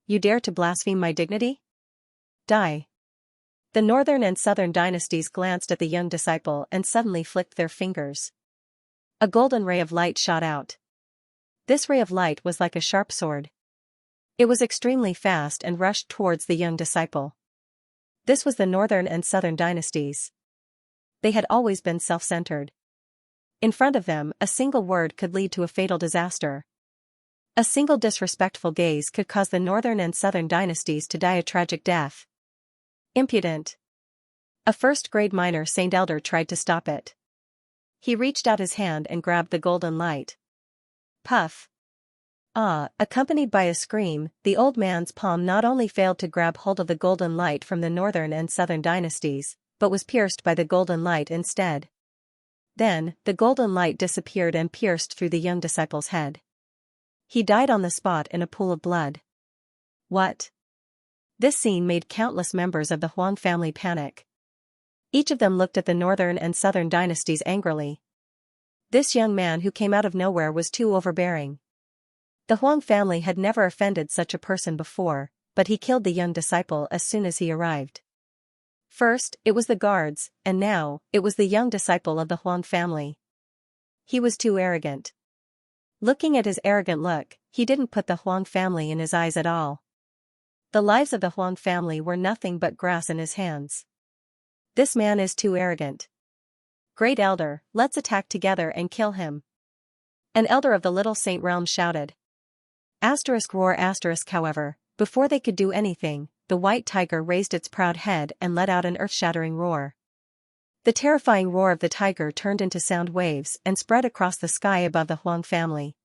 "You dare to blaspheme my dignity? Die!" The northern and southern dynasties glanced at the young disciple and suddenly flicked their fingers. A golden ray of light shot out. This ray of light was like a sharp sword. It was extremely fast and rushed towards the young disciple. This was the northern and southern dynasties. They had always been self-centered. In front of them, a single word could lead to a fatal disaster. A single disrespectful gaze could cause the northern and southern dynasties to die a tragic death. Impudent! A first-grade minor saint elder tried to stop it. He reached out his hand and grabbed the golden light. Puff! Ah! Accompanied by a scream, the old man's palm not only failed to grab hold of the golden light from the northern and southern dynasties, but was pierced by the golden light instead. Then, the golden light disappeared and pierced through the young disciple's head. He died on the spot in a pool of blood. What? This scene made countless members of the Huang family panic. Each of them looked at the northern and southern dynasties angrily. This young man who came out of nowhere was too overbearing. The Huang family had never offended such a person before, but he killed the young disciple as soon as he arrived. First, it was the guards, and now, it was the young disciple of the Huang family. He was too arrogant. Looking at his arrogant look, he didn't put the Huang family in his eyes at all. The lives of the Huang family were nothing but grass in his hands. This man is too arrogant. Great elder, let's attack together and kill him. An elder of the little saint realm shouted. Roar. However, before they could do anything, the white tiger raised its proud head and let out an earth-shattering roar. The terrifying roar of the tiger turned into sound waves and spread across the sky above the Huang family.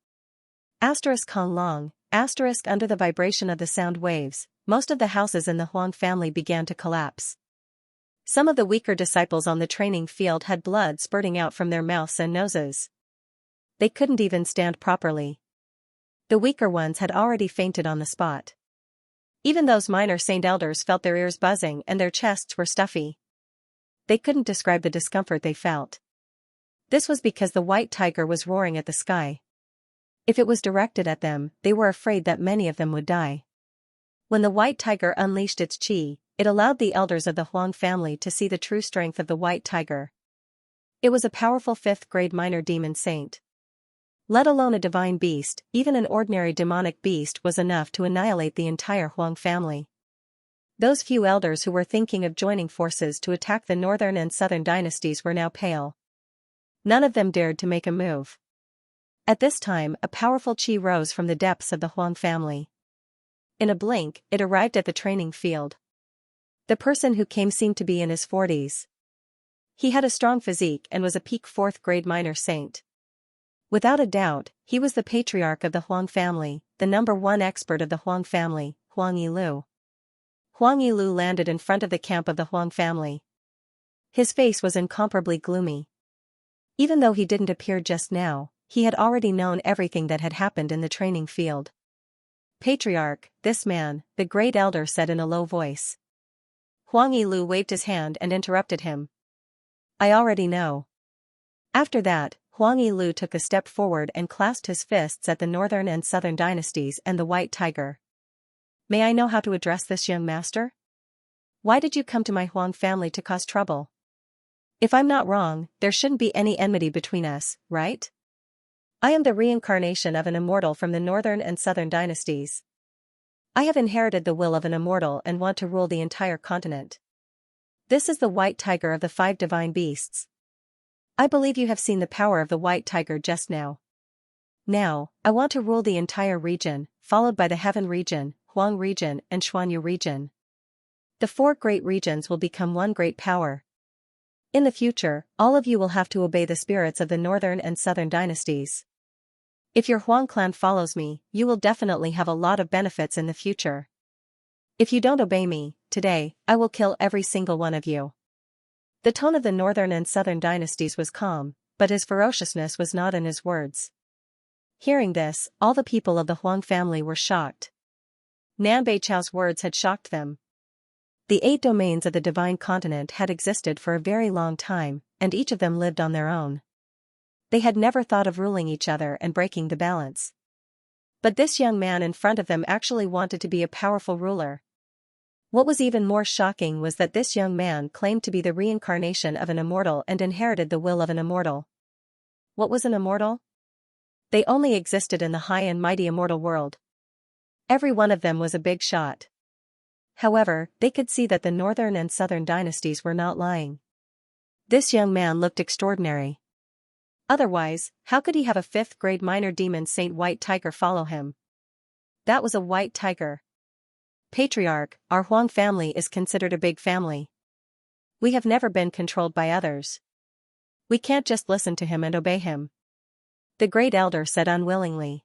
Kong Long, under the vibration of the sound waves, most of the houses in the Huang family began to collapse. Some of the weaker disciples on the training field had blood spurting out from their mouths and noses. They couldn't even stand properly. The weaker ones had already fainted on the spot. Even those minor saint elders felt their ears buzzing and their chests were stuffy. They couldn't describe the discomfort they felt. This was because the white tiger was roaring at the sky. If it was directed at them, they were afraid that many of them would die. When the white tiger unleashed its chi, it allowed the elders of the Huang family to see the true strength of the white tiger. It was a powerful 5th-grade minor demon saint. Let alone a divine beast, even an ordinary demonic beast was enough to annihilate the entire Huang family. Those few elders who were thinking of joining forces to attack the northern and southern dynasties were now pale. None of them dared to make a move. At this time, a powerful chi rose from the depths of the Huang family. In a blink, it arrived at the training field. The person who came seemed to be in his 40s. He had a strong physique and was a peak 4th-grade minor saint. Without a doubt, he was the patriarch of the Huang family, the #1 expert of the Huang family, Huang Yilu. Huang Yilu landed in front of the camp of the Huang family. His face was incomparably gloomy. Even though he didn't appear just now, he had already known everything that had happened in the training field. Patriarch, this man, the great elder said in a low voice. Huang Yilu waved his hand and interrupted him. I already know. After that, Huang Yilu took a step forward and clasped his fists at the northern and southern dynasties and the white tiger. May I know how to address this young master? Why did you come to my Huang family to cause trouble? If I'm not wrong, there shouldn't be any enmity between us, right? I am the reincarnation of an immortal from the northern and southern dynasties. I have inherited the will of an immortal and want to rule the entire continent. This is the white tiger of the 5 divine beasts. I believe you have seen the power of the white tiger just now. Now, I want to rule the entire region, followed by the Heaven region, Huang region and Xuanyu region. The 4 great regions will become one great power. In the future, all of you will have to obey the spirits of the northern and southern dynasties. If your Huang clan follows me, you will definitely have a lot of benefits in the future. If you don't obey me, today, I will kill every single one of you. The tone of the northern and southern dynasties was calm, but his ferociousness was not in his words. Hearing this, all the people of the Huang family were shocked. Nan Beichao's words had shocked them. The 8 domains of the divine continent had existed for a very long time, and each of them lived on their own. They had never thought of ruling each other and breaking the balance. But this young man in front of them actually wanted to be a powerful ruler. What was even more shocking was that this young man claimed to be the reincarnation of an immortal and inherited the will of an immortal. What was an immortal? They only existed in the high and mighty immortal world. Every one of them was a big shot. However, they could see that the northern and southern dynasties were not lying. This young man looked extraordinary. Otherwise, how could he have a 5th grade minor demon saint white tiger follow him? That was a white tiger. Patriarch, our Huang family is considered a big family. We have never been controlled by others. We can't just listen to him and obey him. The great elder said unwillingly.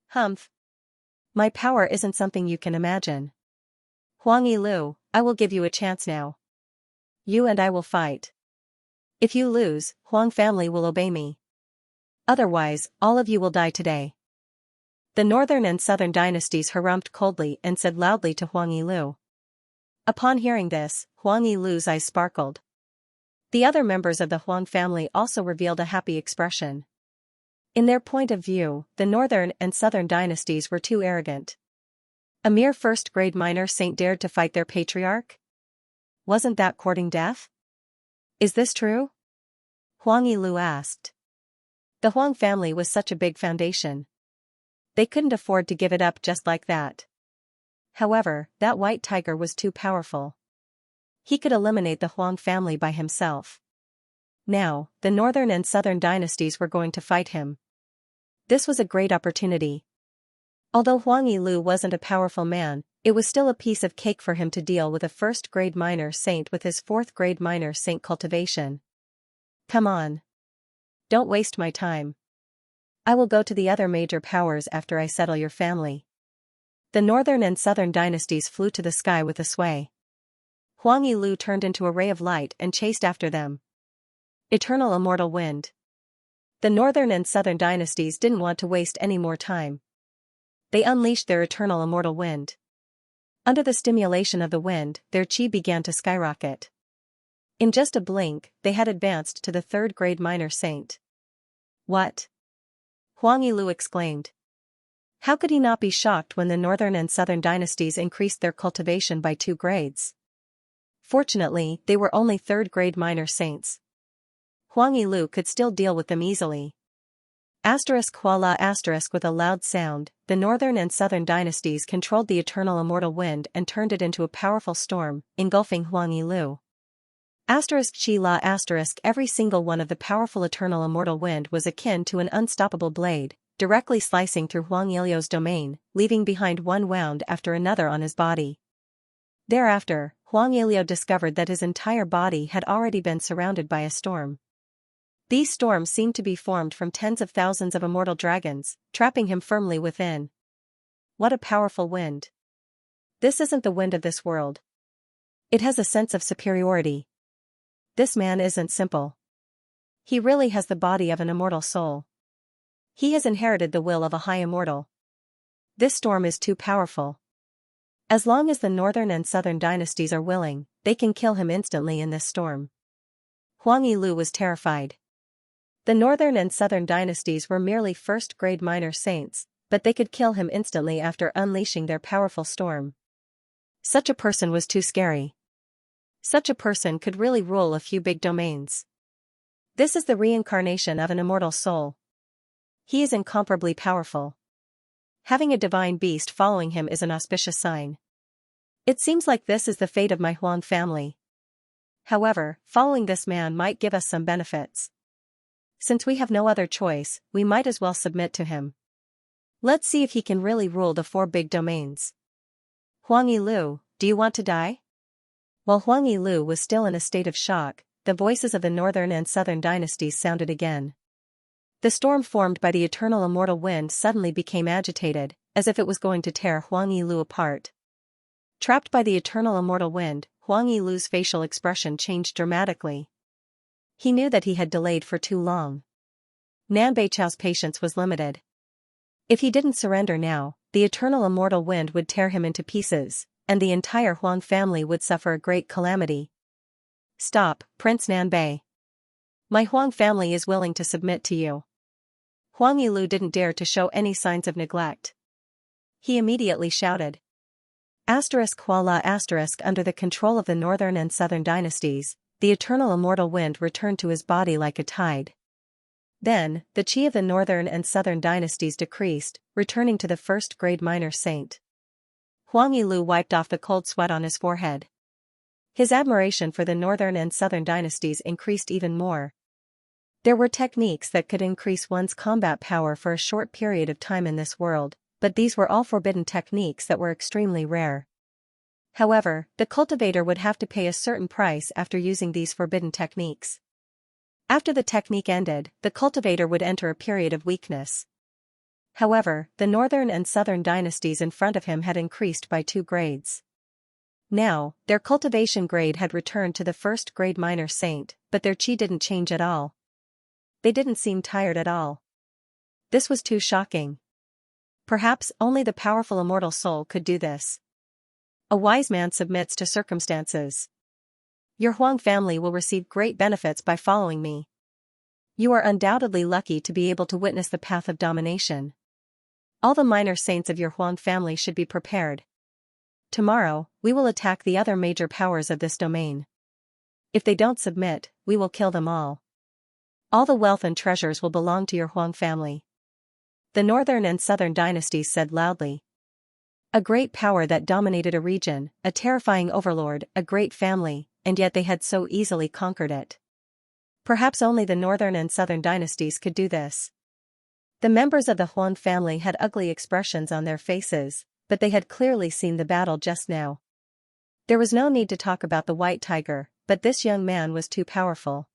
Humph. My power isn't something you can imagine. Huang Yilu, I will give you a chance now. You and I will fight. If you lose, Huang family will obey me. Otherwise, all of you will die today. The northern and southern dynasties harumphed coldly and said loudly to Huang Yilu. Upon hearing this, Huang Yilu's eyes sparkled. The other members of the Huang family also revealed a happy expression. In their point of view, the northern and southern dynasties were too arrogant. A mere 1st grade minor saint dared to fight their patriarch? Wasn't that courting death? Is this true? Huang Yilu asked. The Huang family was such a big foundation. They couldn't afford to give it up just like that. However, that white tiger was too powerful. He could eliminate the Huang family by himself. Now, the northern and southern dynasties were going to fight him. This was a great opportunity. Although Huang Yilu wasn't a powerful man, it was still a piece of cake for him to deal with a 1st grade minor saint with his 4th grade minor saint cultivation. Come on. Don't waste my time. I will go to the other major powers after I settle your family. The northern and southern dynasties flew to the sky with a sway. Huang Yilu turned into a ray of light and chased after them. Eternal immortal wind. The northern and southern dynasties didn't want to waste any more time. They unleashed their eternal immortal wind. Under the stimulation of the wind, their chi began to skyrocket. In just a blink, they had advanced to the 3rd grade minor saint. What? Huang Yilu exclaimed. How could he not be shocked when the northern and southern dynasties increased their cultivation by 2 grades? Fortunately, they were only 3rd grade minor saints. Huang Yilu could still deal with them easily. Huala with a loud sound, the northern and southern dynasties controlled the eternal immortal wind and turned it into a powerful storm, engulfing Huang Yilu. Chi every single one of the powerful eternal immortal wind was akin to an unstoppable blade, directly slicing through Huang Yilu's domain, leaving behind one wound after another on his body. Thereafter, Huang Yilu discovered that his entire body had already been surrounded by a storm. These storms seemed to be formed from tens of thousands of immortal dragons, trapping him firmly within. What a powerful wind. This isn't the wind of this world. It has a sense of superiority. This man isn't simple. He really has the body of an immortal soul. He has inherited the will of a high immortal. This storm is too powerful. As long as the northern and southern dynasties are willing, they can kill him instantly in this storm. Huang Yilu was terrified. The northern and southern dynasties were merely first-grade minor saints, but they could kill him instantly after unleashing their powerful storm. Such a person was too scary. Such a person could really rule a few big domains. This is the reincarnation of an immortal soul. He is incomparably powerful. Having a divine beast following him is an auspicious sign. It seems like this is the fate of my Huang family. However, following this man might give us some benefits. Since we have no other choice, we might as well submit to him. Let's see if he can really rule the 4 big domains. Huang Yilu, do you want to die? While Huang Yilu was still in a state of shock, the voices of the northern and southern dynasties sounded again. The storm formed by the eternal immortal wind suddenly became agitated, as if it was going to tear Huang Yilu apart. Trapped by the eternal immortal wind, Huang Yilu's facial expression changed dramatically. He knew that he had delayed for too long. Nan Beichao's patience was limited. If he didn't surrender now, the eternal immortal wind would tear him into pieces, and the entire Huang family would suffer a great calamity. Stop, Prince Nanbei. My Huang family is willing to submit to you. Huang Yilu didn't dare to show any signs of neglect. He immediately shouted. **** Under the control of the northern and southern dynasties, the eternal immortal wind returned to his body like a tide. Then, the chi of the northern and southern dynasties decreased, returning to the first-grade minor saint. Huang Yilu wiped off the cold sweat on his forehead. His admiration for the northern and southern dynasties increased even more. There were techniques that could increase one's combat power for a short period of time in this world, but these were all forbidden techniques that were extremely rare. However, the cultivator would have to pay a certain price after using these forbidden techniques. After the technique ended, the cultivator would enter a period of weakness. However, the northern and southern dynasties in front of him had increased by 2 grades. Now, their cultivation grade had returned to the first-grade minor saint, but their chi didn't change at all. They didn't seem tired at all. This was too shocking. Perhaps only the powerful immortal soul could do this. A wise man submits to circumstances. Your Huang family will receive great benefits by following me. You are undoubtedly lucky to be able to witness the path of domination. All the minor saints of your Huang family should be prepared. Tomorrow, we will attack the other major powers of this domain. If they don't submit, we will kill them all. All the wealth and treasures will belong to your Huang family. The northern and southern dynasties said loudly. A great power that dominated a region, a terrifying overlord, a great family, and yet they had so easily conquered it. Perhaps only the northern and southern dynasties could do this. The members of the Huang family had ugly expressions on their faces, but they had clearly seen the battle just now. There was no need to talk about the white tiger, but this young man was too powerful.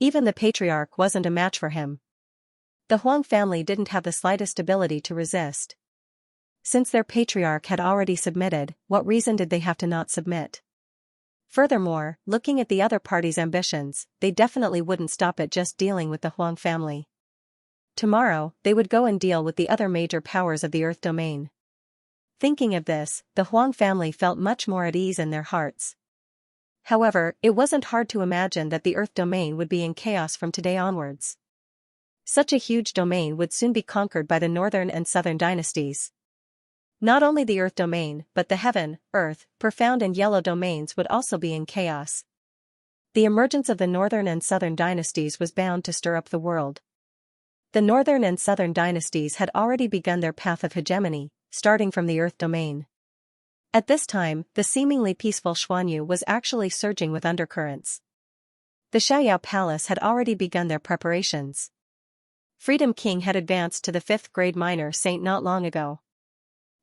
Even the patriarch wasn't a match for him. The Huang family didn't have the slightest ability to resist. Since their patriarch had already submitted, what reason did they have to not submit? Furthermore, looking at the other party's ambitions, they definitely wouldn't stop at just dealing with the Huang family. Tomorrow, they would go and deal with the other major powers of the Earth domain. Thinking of this, the Huang family felt much more at ease in their hearts. However, it wasn't hard to imagine that the Earth domain would be in chaos from today onwards. Such a huge domain would soon be conquered by the northern and southern dynasties. Not only the Earth domain, but the Heaven, Earth, Profound and Yellow domains would also be in chaos. The emergence of the northern and southern dynasties was bound to stir up the world. The northern and southern dynasties had already begun their path of hegemony, starting from the Earth domain. At this time, the seemingly peaceful Xuanyu was actually surging with undercurrents. The Xiaoyao Palace had already begun their preparations. Freedom King had advanced to the 5th grade minor saint not long ago.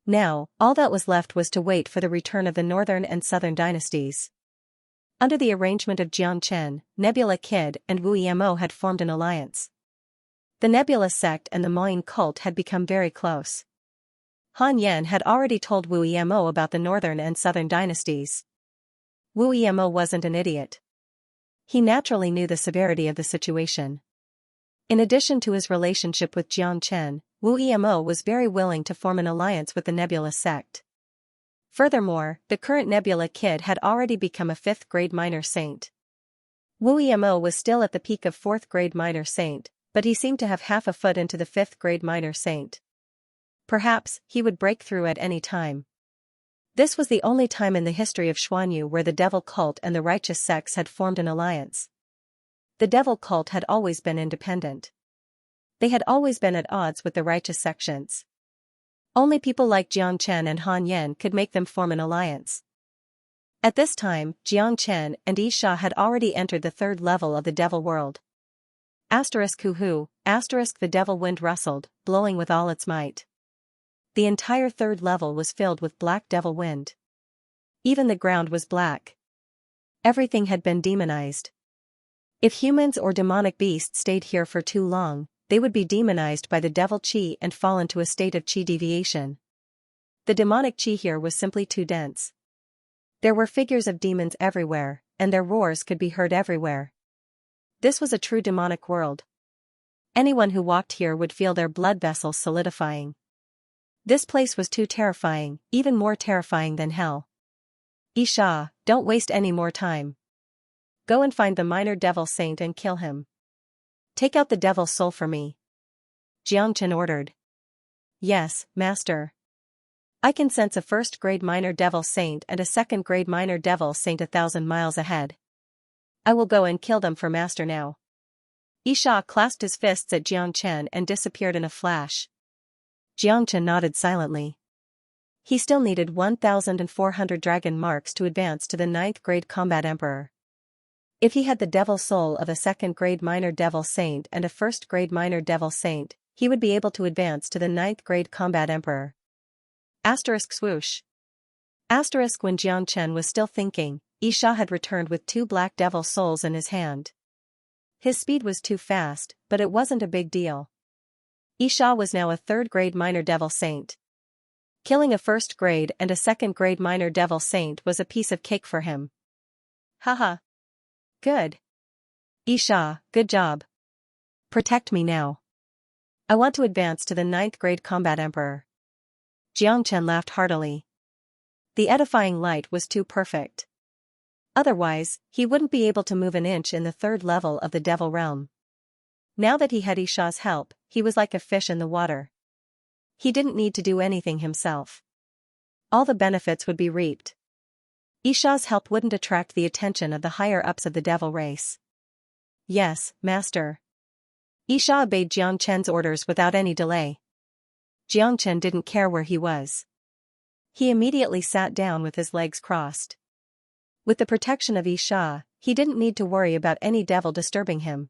Now, all that was left was to wait for the return of the northern and southern dynasties. Under the arrangement of Jiang Chen, Nebula Kid and Wu Yamo had formed an alliance. The Nebula sect and the Moyin cult had become very close. Han Yen had already told Wu Yamo about the northern and southern dynasties. Wu Yamo wasn't an idiot. He naturally knew the severity of the situation. In addition to his relationship with Jiang Chen, Wu Yamo was very willing to form an alliance with the Nebula sect. Furthermore, the current Nebula Kid had already become a 5th grade minor saint. Wu Yamo was still at the peak of 4th grade minor saint, but he seemed to have half a foot into the 5th grade minor saint. Perhaps, he would break through at any time. This was the only time in the history of Xuanyu where the devil cult and the righteous sects had formed an alliance. The devil cult had always been independent. They had always been at odds with the righteous sections. Only people like Jiang Chen and Han Yan could make them form an alliance. At this time, Jiang Chen and Yi Sha had already entered the 3rd level of the devil world. *Huhu, *, the devil wind rustled, blowing with all its might. The entire 3rd level was filled with black devil wind. Even the ground was black. Everything had been demonized. If humans or demonic beasts stayed here for too long, they would be demonized by the devil chi and fall into a state of chi deviation. The demonic chi here was simply too dense. There were figures of demons everywhere, and their roars could be heard everywhere. This was a true demonic world. Anyone who walked here would feel their blood vessels solidifying. This place was too terrifying, even more terrifying than hell. Yi Sha, don't waste any more time. Go and find the minor devil saint and kill him. Take out the devil's soul for me. Jiang Chen ordered. Yes, master. I can sense a 1st grade minor devil saint and a 2nd grade minor devil saint 1,000 miles ahead. I will go and kill them for master now. Yi Sha clasped his fists at Jiang Chen and disappeared in a flash. Jiang Chen nodded silently. He still needed 1,400 dragon marks to advance to the 9th grade combat emperor. If he had the devil soul of a 2nd grade minor devil saint and a 1st grade minor devil saint, he would be able to advance to the 9th grade combat emperor. *swoosh. When Jiang Chen was still thinking, Yi Sha had returned with 2 black devil souls in his hand. His speed was too fast, but it wasn't a big deal. Yi Sha was now a 3rd grade minor devil saint. Killing a 1st grade and a 2nd grade minor devil saint was a piece of cake for him. Haha. Good. Yi Sha, good job. Protect me now. I want to advance to the 9th grade combat emperor. Jiang Chen laughed heartily. The edifying light was too perfect. Otherwise, he wouldn't be able to move an inch in the 3rd level of the devil realm. Now that he had Yi Sha's help, he was like a fish in the water. He didn't need to do anything himself. All the benefits would be reaped. Yi Sha's help wouldn't attract the attention of the higher-ups of the devil race. Yes, master. Yi Sha obeyed Jiang Chen's orders without any delay. Jiang Chen didn't care where he was. He immediately sat down with his legs crossed. With the protection of Yi Sha, he didn't need to worry about any devil disturbing him.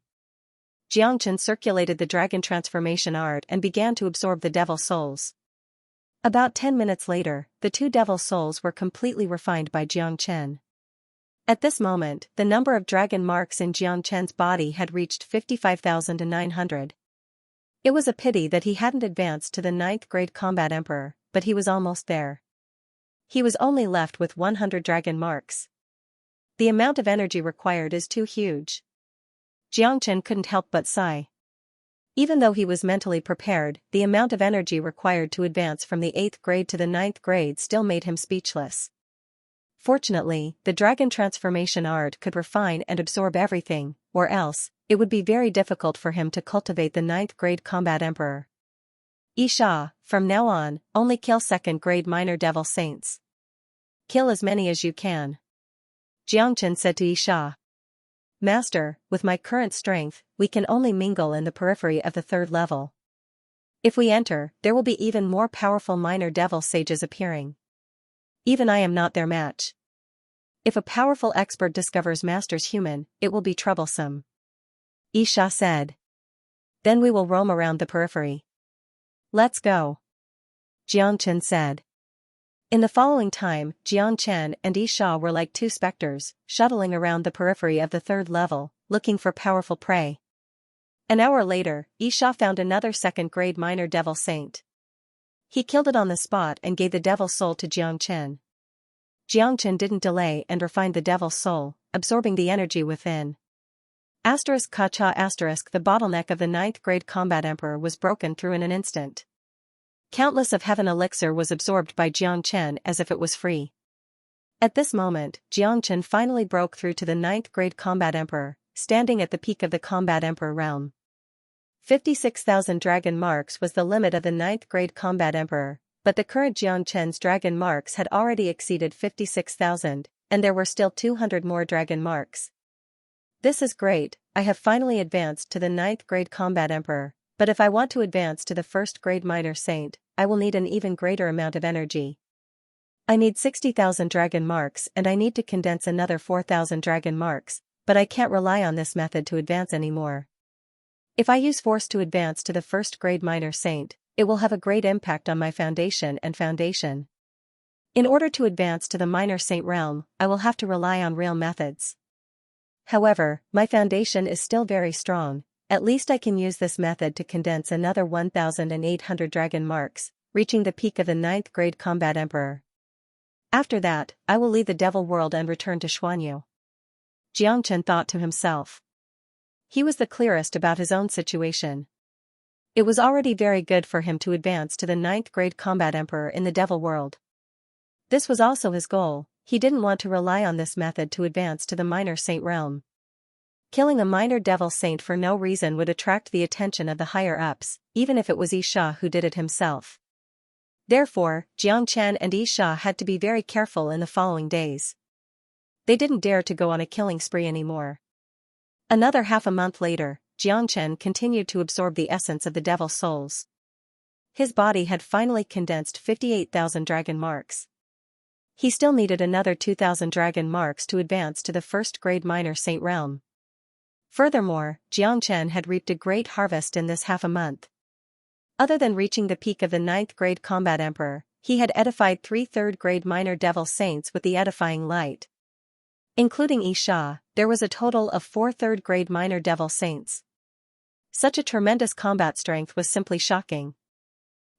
Jiang Chen circulated the dragon transformation art and began to absorb the devil souls. About 10 minutes later, the 2 devil souls were completely refined by Jiang Chen. At this moment, the number of dragon marks in Jiang Chen's body had reached 55,900. It was a pity that he hadn't advanced to the 9th grade combat emperor, but he was almost there. He was only left with 100 dragon marks. The amount of energy required is too huge. Jiang Chen couldn't help but sigh. Even though he was mentally prepared, the amount of energy required to advance from the 8th grade to the 9th grade still made him speechless. Fortunately, the dragon transformation art could refine and absorb everything, or else, it would be very difficult for him to cultivate the 9th grade combat emperor. Yi Sha, from now on, only kill 2nd grade minor devil saints. Kill as many as you can. Jiang Chen said to Yi Sha. Master, with my current strength, we can only mingle in the periphery of the 3rd level. If we enter, there will be even more powerful minor devil sages appearing. Even I am not their match. If a powerful expert discovers Master's human, it will be troublesome. Yi Sha said. Then we will roam around the periphery. Let's go. Jiang Chen said. In the following time, Jiang Chen and Yi Sha were like 2 specters, shuttling around the periphery of the 3rd level, looking for powerful prey. An hour later, Yi Sha found another 2nd grade minor devil saint. He killed it on the spot and gave the devil's soul to Jiang Chen. Jiang Chen didn't delay and refined the devil's soul, absorbing the energy within. *Kacha**, the bottleneck of the 9th grade combat emperor was broken through in an instant. Countless of heaven elixir was absorbed by Jiang Chen as if it was free. At this moment, Jiang Chen finally broke through to the 9th grade combat emperor, standing at the peak of the Combat Emperor realm. 56,000 dragon marks was the limit of the 9th grade Combat Emperor, but the current Xianxia's dragon marks had already exceeded 56,000, and there were still 200 more dragon marks. This is great, I have finally advanced to the 9th grade Combat Emperor, but if I want to advance to the 1st grade Minor Saint, I will need an even greater amount of energy. I need 60,000 dragon marks and I need to condense another 4,000 dragon marks, but I can't rely on this method to advance anymore. If I use force to advance to the 1st grade Minor Saint, it will have a great impact on my foundation and foundation. In order to advance to the Minor Saint realm, I will have to rely on real methods. However, my foundation is still very strong, at least I can use this method to condense another 1,800 dragon marks, reaching the peak of the 9th grade Combat Emperor. After that, I will leave the devil world and return to Xianxia. Xianxia thought to himself. He was the clearest about his own situation. It was already very good for him to advance to the 9th grade Combat Emperor in the devil world. This was also his goal, he didn't want to rely on this method to advance to the Minor Saint realm. Killing a minor devil saint for no reason would attract the attention of the higher-ups, even if it was Xianxia who did it himself. Therefore, Xianxia and Xianxia had to be very careful in the following days. They didn't dare to go on a killing spree anymore. Another half a month later, Xianxia continued to absorb the essence of the devil's souls. His body had finally condensed 58,000 dragon marks. He still needed another 2,000 dragon marks to advance to the 1st grade Minor Saint realm. Furthermore, Xianxia had reaped a great harvest in this half a month. Other than reaching the peak of the 9th grade Combat Emperor, he had edified 3 3rd grade Minor Devil Saints with the edifying light. Including Xianxia, there was a total of 4 3rd grade Minor Devil Saints. Such a tremendous combat strength was simply shocking.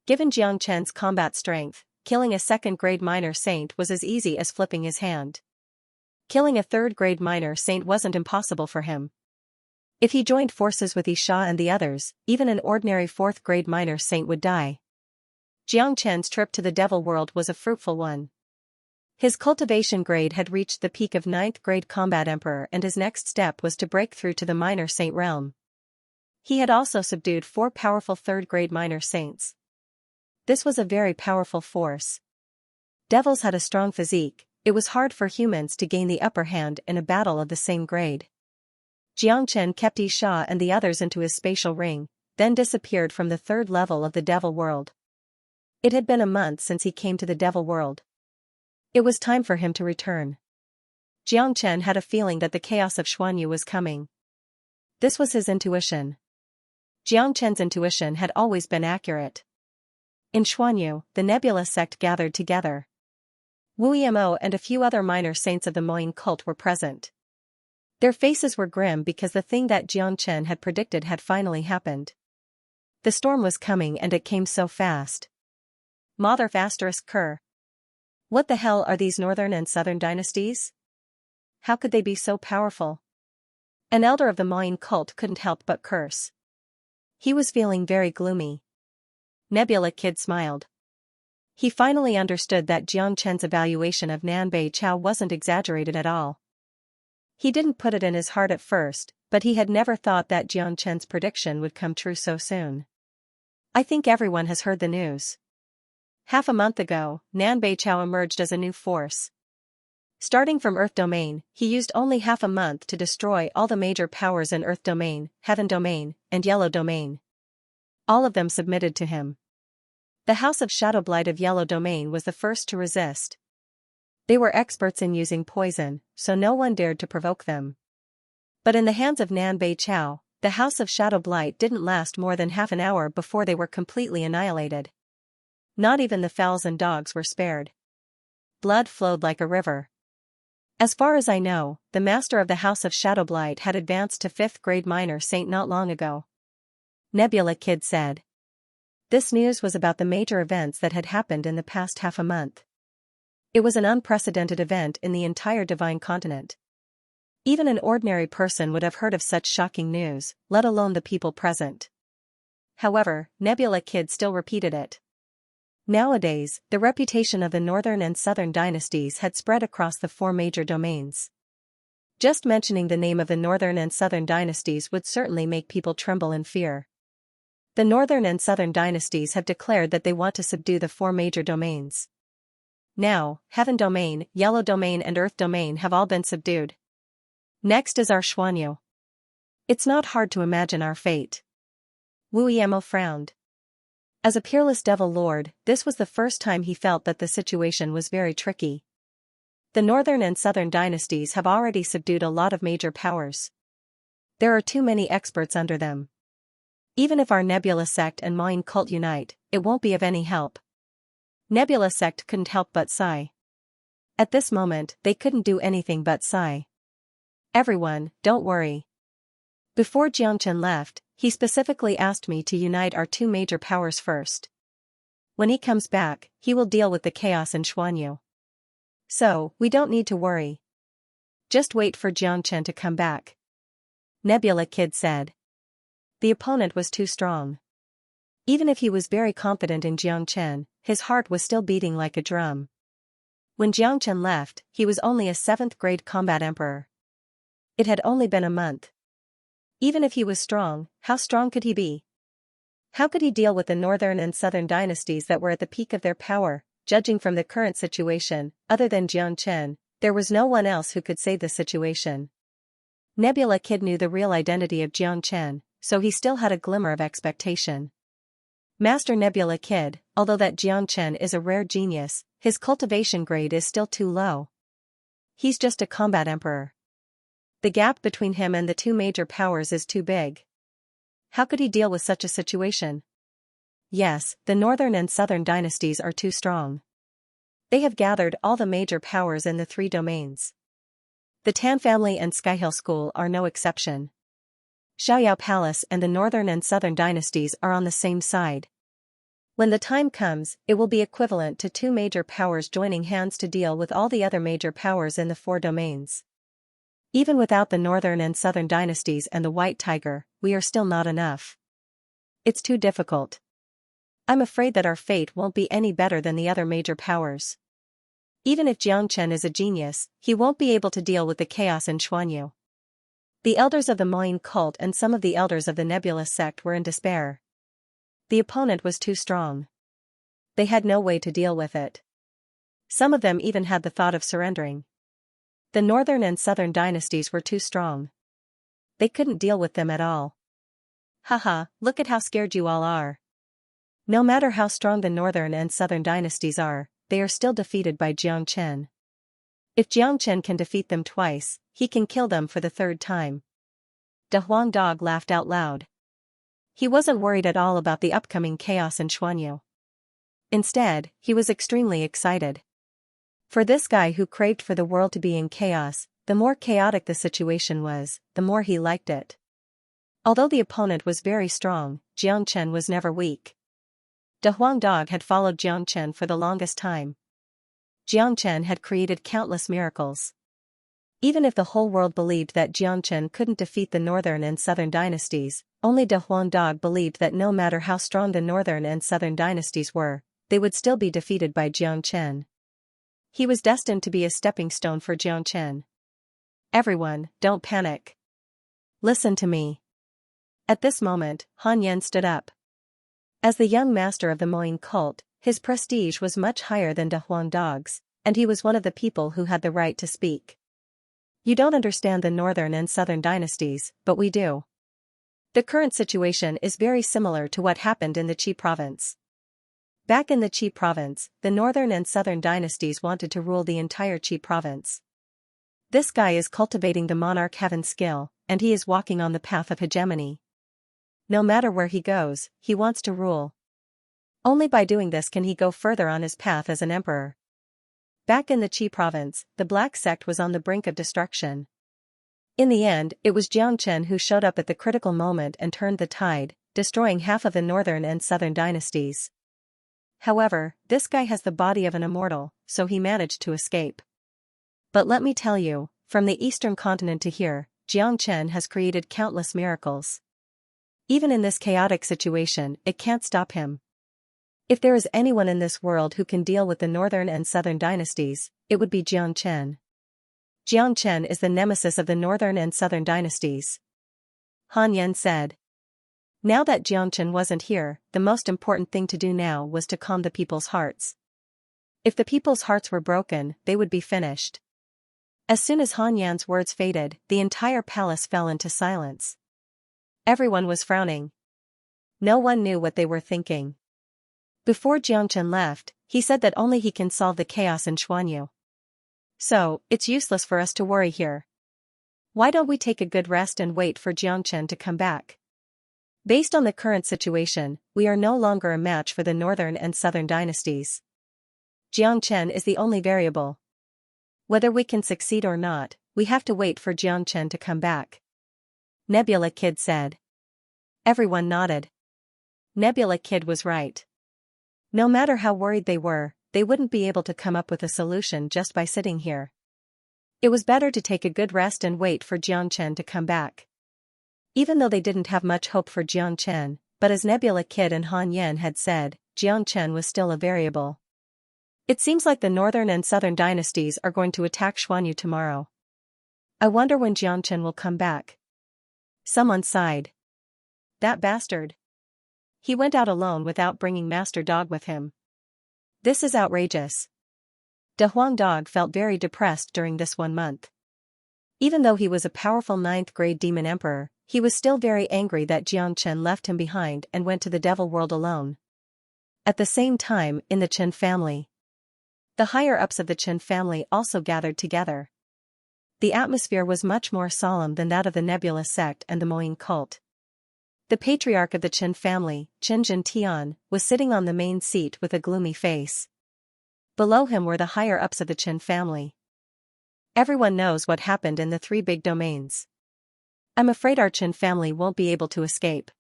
Given Xianxia's combat strength, killing a 2nd grade Minor Saint was as easy as flipping his hand. Killing a 3rd grade Minor Saint wasn't impossible for him. If he joined forces with Xianxia and the others, even an ordinary 4th grade Minor Saint would die. Xianxia's trip to the devil world was a fruitful one. His cultivation grade had reached the peak of 9th grade Combat Emperor and his next step was to break through to the Minor Saint realm. He had also subdued 4 powerful 3rd grade Minor Saints. This was a very powerful force. Devils had a strong physique, it was hard for humans to gain the upper hand in a battle of the same grade. Xianxia kept Xianxia and the others into his spatial ring, then disappeared from the 3rd level of the devil world. It had been a month since he came to the devil world. It was time for him to return. Xianxia had a feeling that the chaos of Xianxia was coming. This was his intuition. Xianxia's intuition had always been accurate. In Xianxia, the Nebula sect gathered together. Wu Yimo and a few other minor saints of the Moying cult were present. Their faces were grim because the thing that Xianxia had predicted had finally happened. The storm was coming and it came so fast. Mother ****. What the hell are these northern and southern dynasties? How could they be so powerful? An elder of the Moying cult couldn't help but curse. He was feeling very gloomy. Nebula Kid smiled. He finally understood that Xianxia's evaluation of Nanbei Chao wasn't exaggerated at all. He didn't put it in his heart at first, but he had never thought that Xianxia's prediction would come true so soon. I think everyone has heard the news. Half a month ago, Nanbei Chao emerged as a new force. Starting from Earth Domain, he used only half a month to destroy all the major powers in Earth Domain, Heaven Domain, and Yellow Domain. All of them submitted to him. The House of Shadowblight of Yellow Domain was the first to resist. They were experts in using poison, so no one dared to provoke them. But in the hands of Nanbei Chao, the House of Shadowblight didn't last more than half an hour before they were completely annihilated. Not even the fowls and dogs were spared. Blood flowed like a river. As far as I know, the master of the House of Shadowblight had advanced to 5th grade Minor Saint not long ago. Nebula Kid said. This news was about the major events that had happened in the past half a month. It was an unprecedented event in the entire Divine Continent. Even an ordinary person would have heard of such shocking news, let alone the people present. However, Nebula Kid still repeated it. Nowadays, the reputation of the northern and southern dynasties had spread across the 4 major domains. Just mentioning the name of the northern and southern dynasties would certainly make people tremble in fear. The northern and southern dynasties have declared that they want to subdue the 4 major domains. Now, Heaven Domain, Yellow Domain and Earth Domain have all been subdued. Next is our Xianxia. It's not hard to imagine our fate. Wu Yamo frowned. As a peerless devil lord, this was the first time he felt that the situation was very tricky. The northern and southern dynasties have already subdued a lot of major powers. There are too many experts under them. Even if our Nebula sect and Moin cult unite, it won't be of any help. Nebula sect couldn't help but sigh. At this moment, they couldn't do anything but sigh. Everyone, don't worry. Before Xianxia left, he specifically asked me to unite our 2 major powers first. When he comes back, he will deal with the chaos in Xianxia. So, we don't need to worry. Just wait for Xianxia to come back. Nebula Kid said. The opponent was too strong. Even if he was very confident in Xianxia, his heart was still beating like a drum. When Xianxia left, he was only a 7th grade combat emperor. It had only been a month. Even if he was strong, how strong could he be? How could he deal with the northern and southern dynasties that were at the peak of their power? Judging from the current situation, other than Xianxia, there was no one else who could save the situation. Nebula Kid knew the real identity of Xianxia, so he still had a glimmer of expectation. Master Nebula Kid, although that Xianxia is a rare genius, his cultivation grade is still too low. He's just a combat emperor. The gap between him and the 2 major powers is too big. How could he deal with such a situation? Yes, the northern and southern dynasties are too strong. They have gathered all the major powers in the 3 domains. The Tan family and Skyhill School are no exception. Xiaoyao Palace and the northern and southern dynasties are on the same side. When the time comes, it will be equivalent to 2 major powers joining hands to deal with all the other major powers in the 4 domains. Even without the northern and southern dynasties and the White Tiger, we are still not enough. It's too difficult. I'm afraid that our fate won't be any better than the other major powers. Even if Xianxia is a genius, he won't be able to deal with the chaos in Xianxia. The elders of the Moin cult and some of the elders of the Nebula sect were in despair. The opponent was too strong. They had no way to deal with it. Some of them even had the thought of surrendering. The northern and southern dynasties were too strong. They couldn't deal with them at all. Haha, look at how scared you all are. No matter how strong the northern and southern dynasties are, they are still defeated by Xianxia. If Xianxia can defeat them twice, he can kill them for the 3rd time. Da Huang Dog laughed out loud. He wasn't worried at all about the upcoming chaos in Xianxia. Instead, he was extremely excited. For this guy who craved for the world to be in chaos, the more chaotic the situation was, the more he liked it. Although the opponent was very strong, Xianxia was never weak. Da Huang Dog had followed Xianxia for the longest time. Xianxia had created countless miracles. Even if the whole world believed that Xianxia couldn't defeat the northern and southern dynasties, only Da Huang Dog believed that no matter how strong the northern and southern dynasties were, they would still be defeated by Xianxia. He was destined to be a stepping stone for Xianxia. Everyone, don't panic. Listen to me. At this moment, Han Yan stood up. As the young master of the Moin cult, his prestige was much higher than Da Huang Dog's, and he was one of the people who had the right to speak. You don't understand the northern and southern dynasties, but we do. The current situation is very similar to what happened in the Qi province. Back in the Qi province, the northern and southern dynasties wanted to rule the entire Qi province. This guy is cultivating the monarch heaven skill, and he is walking on the path of hegemony. No matter where he goes, he wants to rule. Only by doing this can he go further on his path as an emperor. Back in the Qi province, the Black sect was on the brink of destruction. In the end, it was Xianxia who showed up at the critical moment and turned the tide, destroying half of the northern and southern dynasties. However, this guy has the body of an immortal, so he managed to escape. But let me tell you, from the eastern continent to here, Xianxia has created countless miracles. Even in this chaotic situation, it can't stop him. If there is anyone in this world who can deal with the northern and southern dynasties, it would be Xianxia. Jiangchen is the nemesis of the northern and southern dynasties. Han Yan said. Now that Jiangchen wasn't here, the most important thing to do now was to calm the people's hearts. If the people's hearts were broken, they would be finished. As soon as Han Yan's words faded, the entire palace fell into silence. Everyone was frowning. No one knew what they were thinking. Before Jiangchen left, he said that only he can solve the chaos in Xuanyu. So, it's useless for us to worry here. Why don't we take a good rest and wait for Jiangchen to come back? Based on the current situation, we are no longer a match for the northern and southern dynasties. Jiangchen is the only variable. Whether we can succeed or not, we have to wait for Jiangchen to come back. Nebula Kid said. Everyone nodded. Nebula Kid was right. No matter how worried they were, they wouldn't be able to come up with a solution just by sitting here. It was better to take a good rest and wait for Jiangchen to come back. Even though they didn't have much hope for Jiangchen, but as Nebula Kid and Han Yan had said, Jiangchen was still a variable. It seems like the northern and southern dynasties are going to attack Xuanyu tomorrow. I wonder when Jiangchen will come back. Someone sighed. That bastard. He went out alone without bringing Master Dog with him. This is outrageous. De Huang Dog felt very depressed during this 1 month. Even though he was a powerful 9th-grade demon emperor, he was still very angry that Jiangchen left him behind and went to the devil world alone. At the same time, in the Chen family, the higher-ups of the Chen family also gathered together. The atmosphere was much more solemn than that of the Nebula sect and the Moying cult. The patriarch of the Chen family, Chen Zhentian, was sitting on the main seat with a gloomy face. Below him were the higher-ups of the Chen family. Everyone knows what happened in the 3 big domains. I'm afraid our Chen family won't be able to escape.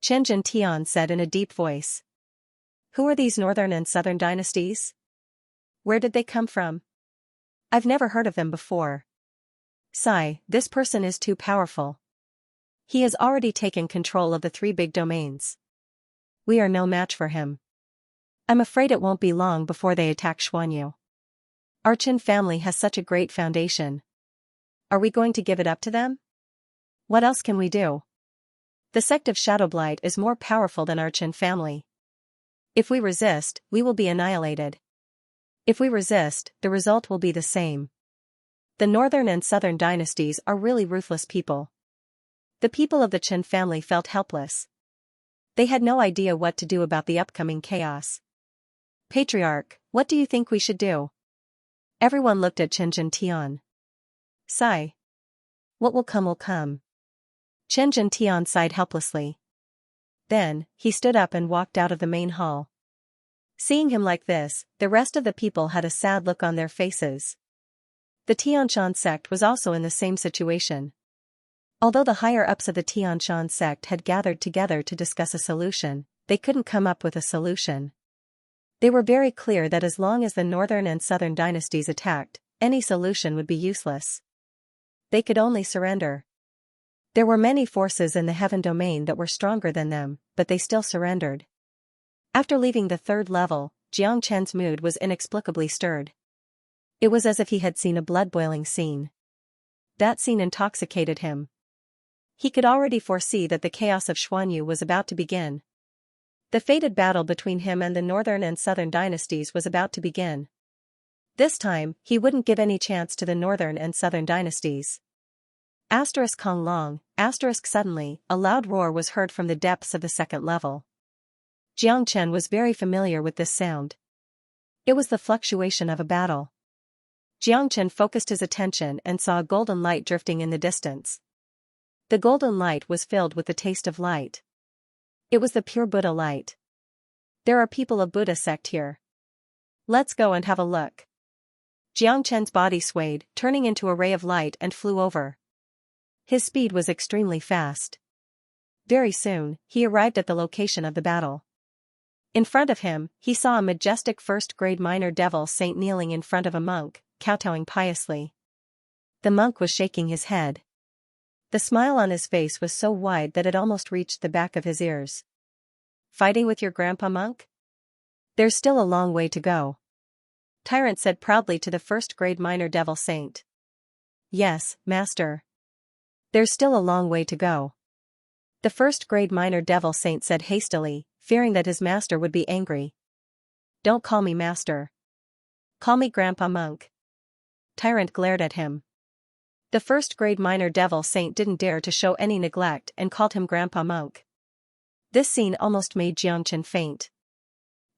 Chen Zhentian said in a deep voice. Who are these northern and southern dynasties? Where did they come from? I've never heard of them before. Sigh, this person is too powerful. He has already taken control of the 3 big domains. We are no match for him. I'm afraid it won't be long before they attack Xuanyu. Our Chen family has such a great foundation. Are we going to give it up to them? What else can we do? The sect of Shadowblight is more powerful than our Chen family. If we resist, we will be annihilated. If we resist, the result will be the same. The northern and southern dynasties are really ruthless people. The people of the Chen family felt helpless. They had no idea what to do about the upcoming chaos. Patriarch, what do you think we should do? Everyone looked at Chen Zhentian. Sigh. What will come will come. Chen Zhentian sighed helplessly. Then, he stood up and walked out of the main hall. Seeing him like this, the rest of the people had a sad look on their faces. The Tianshan sect was also in the same situation. Although the higher-ups of the Tianshan sect had gathered together to discuss a solution, they couldn't come up with a solution. They were very clear that as long as the northern and southern dynasties attacked, any solution would be useless. They could only surrender. There were many forces in the heaven domain that were stronger than them, but they still surrendered. After leaving the 3rd level, Jiangchen's mood was inexplicably stirred. It was as if he had seen a blood-boiling scene. That scene intoxicated him. He could already foresee that the chaos of Xuanyu was about to begin. The fated battle between him and the northern and southern dynasties was about to begin. This time, he wouldn't give any chance to the northern and southern dynasties. Kong Long, suddenly, a loud roar was heard from the depths of the 2nd level. Jiangchen was very familiar with this sound. It was the fluctuation of a battle. Jiangchen focused his attention and saw a golden light drifting in the distance. The golden light was filled with the taste of light. It was the pure Buddha light. There are people of Buddha sect here. Let's go and have a look. Jiangchen's body swayed, turning into a ray of light and flew over. His speed was extremely fast. Very soon, he arrived at the location of the battle. In front of him, he saw a majestic 1st-grade minor devil saint kneeling in front of a monk, kowtowing piously. The monk was shaking his head. The smile on his face was so wide that it almost reached the back of his ears. Fighting with your grandpa, monk? There's still a long way to go. Tyrant said proudly to the 1st-grade minor devil saint. Yes, master. There's still a long way to go. The first-grade minor devil saint said hastily, fearing that his master would be angry. Don't call me master. Call me Grandpa Monk. Tyrant glared at him. The first-grade minor devil saint didn't dare to show any neglect and called him Grandpa Monk. This scene almost made Xianxia faint.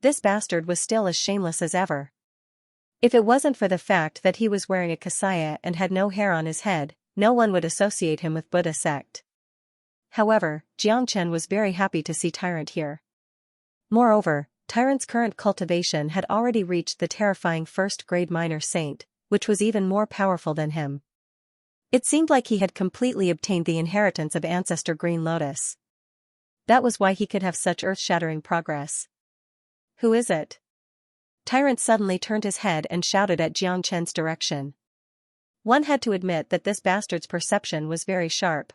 This bastard was still as shameless as ever. If it wasn't for the fact that he was wearing a kasaya and had no hair on his head, no one would associate him with Buddha sect. However, Xianxia was very happy to see Tyrant here. Moreover, Tyrant's current cultivation had already reached the terrifying first-grade minor saint, which was even more powerful than him. It seemed like he had completely obtained the inheritance of Ancestor Green Lotus. That was why he could have such earth-shattering progress. Who is it? Tyrant suddenly turned his head and shouted at Xianxia's direction. One had to admit that this bastard's perception was very sharp.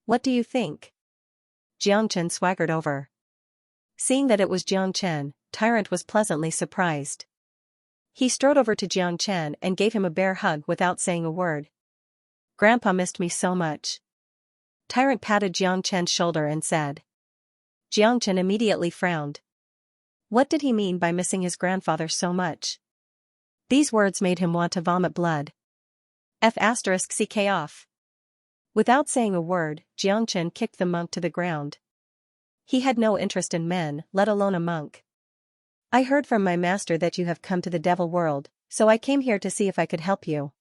What do you think? Xianxia swaggered over. Seeing that it was Xianxia, Tyrant was pleasantly surprised. He strode over to Xianxia and gave him a bear hug without saying a word. Grandpa missed me so much. Tyrant patted Xianxia's shoulder and said. Xianxia immediately frowned. What did he mean by missing his grandfather so much? These words made him want to vomit blood. F***ck off. Without saying a word, Xianxia kicked the monk to the ground. He had no interest in men, let alone a monk. I heard from my master that you have come to the devil world, so I came here to see if I could help you.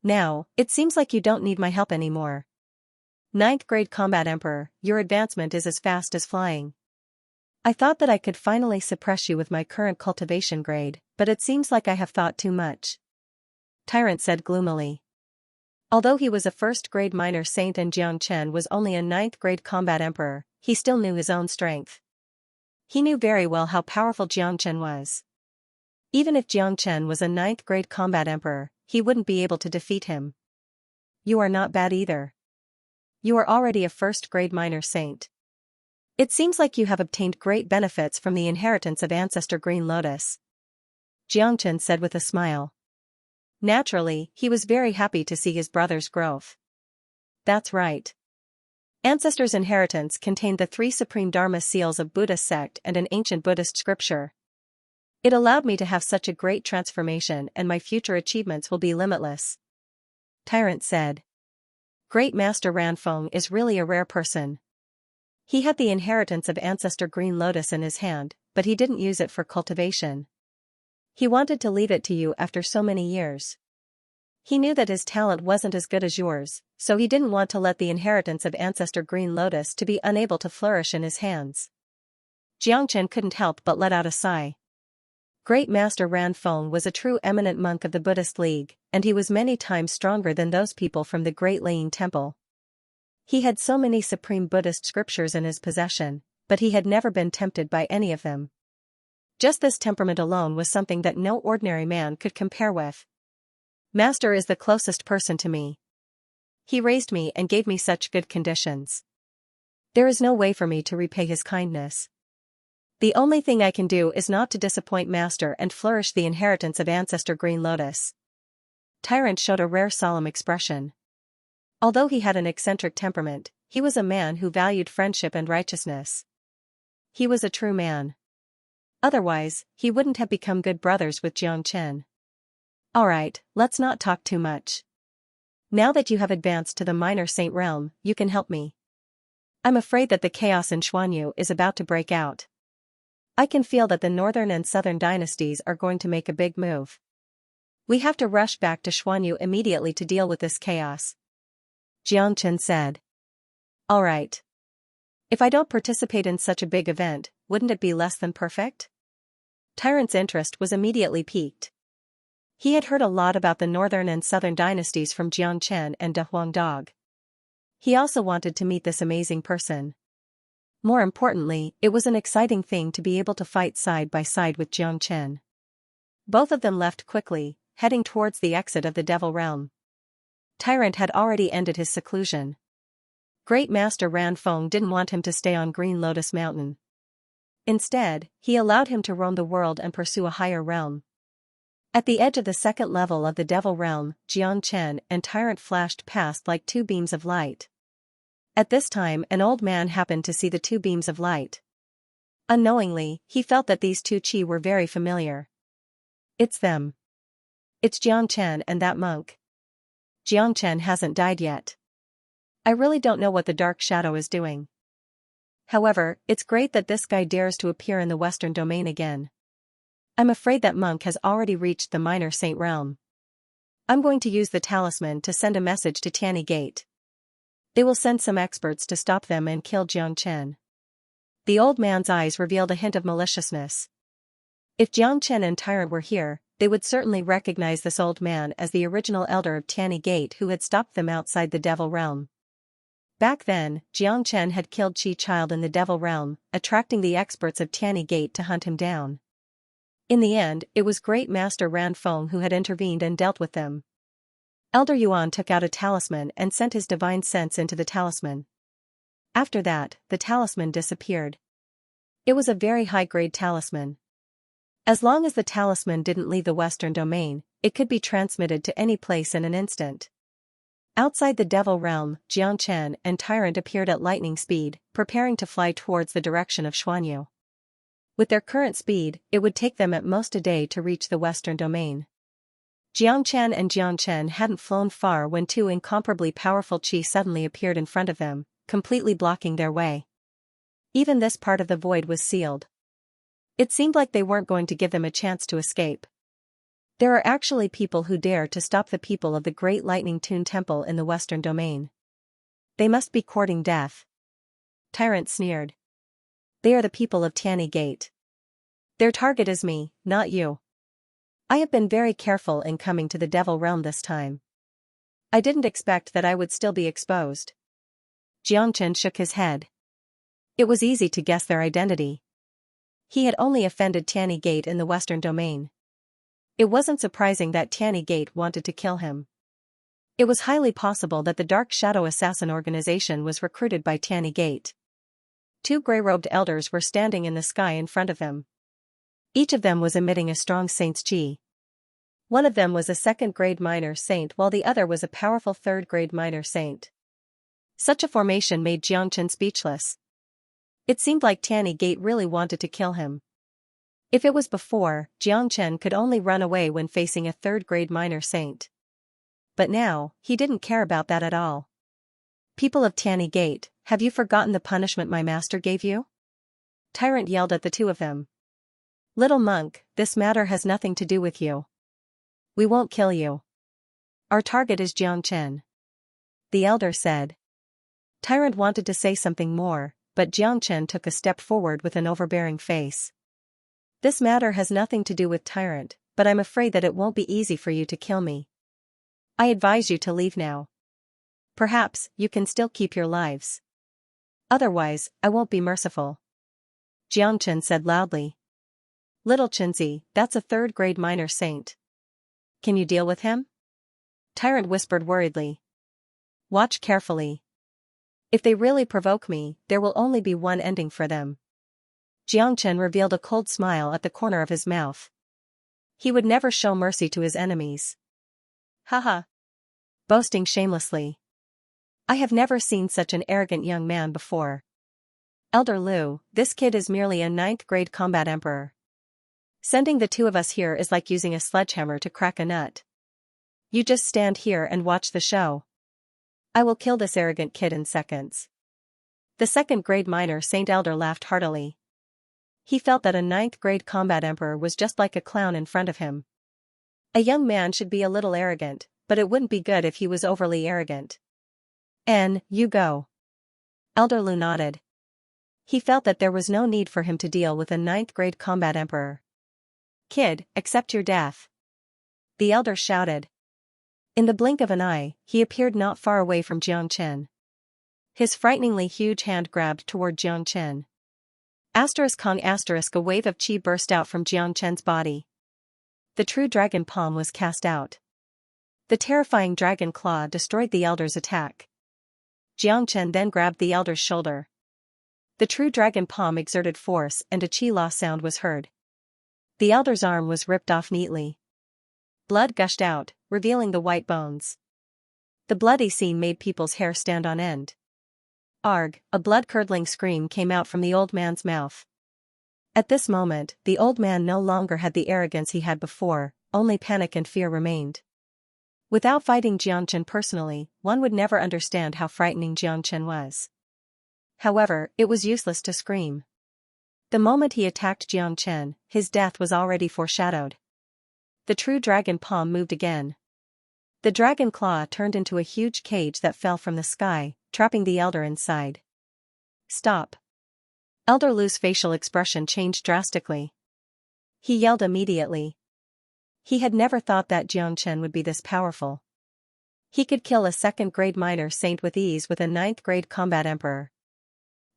Now, it seems like you don't need my help anymore. 9th grade combat emperor, your advancement is as fast as flying. I thought that I could finally suppress you with my current cultivation grade, but it seems like I have thought too much. Tyrant said gloomily. Although he was a first-grade minor saint and Xianxia was only a 9th grade combat emperor, he still knew his own strength. He knew very well how powerful Xianxia was. Even if Xianxia was a 9th grade combat emperor, he wouldn't be able to defeat him. You are not bad either. You are already a first-grade minor saint. It seems like you have obtained great benefits from the inheritance of Ancestor Green Lotus. Xianxia said with a smile. Naturally, he was very happy to see his brother's growth. That's right. Ancestor's inheritance contained the 3 supreme Dharma seals of Buddha sect and an ancient Buddhist scripture. It allowed me to have such a great transformation and my future achievements will be limitless. Tyrant said. Great Master Ranfeng is really a rare person. He had the inheritance of Ancestor Green Lotus in his hand, but he didn't use it for cultivation. He wanted to leave it to you after so many years. He knew that his talent wasn't as good as yours, so he didn't want to let the inheritance of Ancestor Green Lotus to be unable to flourish in his hands. Xianxia couldn't help but let out a sigh. Great Master Ranfeng was a true eminent monk of the Buddhist League, and he was many times stronger than those people from the Great Laying Temple. He had so many supreme Buddhist scriptures in his possession, but he had never been tempted by any of them. Just this temperament alone was something that no ordinary man could compare with. Master is the closest person to me. He raised me and gave me such good conditions. There is no way for me to repay his kindness. The only thing I can do is not to disappoint Master and flourish the inheritance of Ancestor Green Lotus. Tyrant showed a rare solemn expression. Although he had an eccentric temperament, he was a man who valued friendship and righteousness. He was a true man. Otherwise, he wouldn't have become good brothers with Xianxia. Alright, let's not talk too much. Now that you have advanced to the minor saint realm, you can help me. I'm afraid that the chaos in Xuanyu is about to break out. I can feel that the northern and southern dynasties are going to make a big move. We have to rush back to Xuanyu immediately to deal with this chaos. Xianxia said. Alright. If I don't participate in such a big event, wouldn't it be less than perfect? Tyrant's interest was immediately piqued. He had heard a lot about the northern and southern dynasties from Xianxia and De Huangdog. He also wanted to meet this amazing person. More importantly, it was an exciting thing to be able to fight side by side with Xianxia. Both of them left quickly, heading towards the exit of the Devil Realm. Tyrant had already ended his seclusion. Great Master Ranfeng didn't want him to stay on Green Lotus Mountain. Instead, he allowed him to roam the world and pursue a higher realm. At the edge of the second level of the Devil Realm, Xianxia and Tyrant flashed past like two beams of light. At this time an old man happened to see the two beams of light. Unknowingly, he felt that these two chi were very familiar. It's them. It's Xianxia and that monk. Xianxia hasn't died yet. I really don't know what the Dark Shadow is doing. However, it's great that this guy dares to appear in the Western Domain again. I'm afraid that monk has already reached the Minor Saint realm. I'm going to use the talisman to send a message to Tianyi Gate. They will send some experts to stop them and kill Xianxia. The old man's eyes revealed a hint of maliciousness. If Xianxia and Tyrant were here, they would certainly recognize this old man as the original elder of Tianyi Gate who had stopped them outside the Devil Realm. Back then, Xianxia had killed Chi Child in the Devil Realm, attracting the experts of Tianyi Gate to hunt him down. In the end, it was Great Master Ran Feng who had intervened and dealt with them. Elder Yuan took out a talisman and sent his divine sense into the talisman. After that, the talisman disappeared. It was a very high-grade talisman. As long as the talisman didn't leave the Western Domain, it could be transmitted to any place in an instant. Outside the Devil Realm, Xianxia and Tyrant appeared at lightning speed, preparing to fly towards the direction of Xuanyu. With their current speed, it would take them at most a day to reach the Western Domain. Xianxia and Xianxia hadn't flown far when two incomparably powerful chi suddenly appeared in front of them, completely blocking their way. Even this part of the void was sealed. It seemed like they weren't going to give them a chance to escape. There are actually people who dare to stop the people of the Great Lightning Tune Temple in the Western Domain. They must be courting death. Tyrant sneered. They are the people of Tianyi Gate. Their target is me, not you. I have been very careful in coming to the Devil Realm this time. I didn't expect that I would still be exposed. Xianxia shook his head. It was easy to guess their identity. He had only offended Tianyi Gate in the Western Domain. It wasn't surprising that Tianyi Gate wanted to kill him. It was highly possible that the Dark Shadow Assassin organization was recruited by Tianyi Gate. Two gray-robed elders were standing in the sky in front of him. Each of them was emitting a strong saint's chi. One of them was a second-grade minor saint while the other was a powerful third-grade minor saint. Such a formation made Xianxia speechless. It seemed like Tianyi Gate really wanted to kill him. If it was before, Xianxia could only run away when facing a third-grade minor saint. But now, he didn't care about that at all. People of Tianyi Gate, have you forgotten the punishment my master gave you? Tyrant yelled at the two of them. Little monk, this matter has nothing to do with you. We won't kill you. Our target is Xianxia. The elder said. Tyrant wanted to say something more, but Xianxia took a step forward with an overbearing face. This matter has nothing to do with Tyrant, but I'm afraid that it won't be easy for you to kill me. I advise you to leave now. Perhaps you can still keep your lives. Otherwise, I won't be merciful. Xianxia said loudly. Little Qinzi, that's a third-grade minor saint. Can you deal with him? Tyrant whispered worriedly. Watch carefully. If they really provoke me, there will only be one ending for them. Xianxia revealed a cold smile at the corner of his mouth. He would never show mercy to his enemies. Haha. Boasting shamelessly. I have never seen such an arrogant young man before. Elder Lu, this kid is merely a 9th-grade combat emperor. Sending the two of us here is like using a sledgehammer to crack a nut. You just stand here and watch the show. I will kill this arrogant kid in seconds. The 2nd-grade minor Saint Elder laughed heartily. He felt that a 9th-grade combat emperor was just like a clown in front of him. A young man should be a little arrogant, but it wouldn't be good if he was overly arrogant. You go. Elder Lu nodded. He felt that there was no need for him to deal with a 9th-grade combat emperor. Kid, accept your death. The elder shouted. In the blink of an eye, he appeared not far away from Xianxia. His frighteningly huge hand grabbed toward Xianxia. ****, a wave of chi burst out from Xianxia's body. The true dragon palm was cast out. The terrifying dragon claw destroyed the elder's attack. Xianxia then grabbed the elder's shoulder. The true dragon palm exerted force and a chi law sound was heard. The elder's arm was ripped off neatly. blood gushed out, revealing the white bones. The bloody scene made people's hair stand on end. Arg, a blood-curdling scream came out from the old man's mouth. At this moment, the old man no longer had the arrogance he had before, only panic and fear remained. Without fighting Xianxia personally, one would never understand how frightening Xianxia was. However, it was useless to scream. The moment he attacked Xianxia, his death was already foreshadowed. The true dragon palm moved again. The dragon claw turned into a huge cage that fell from the sky, trapping the elder inside. Stop. Elder Lu's facial expression changed drastically. He yelled immediately. He had never thought that Xianxia would be this powerful. He could kill a second-grade minor saint with ease with a ninth-grade combat emperor.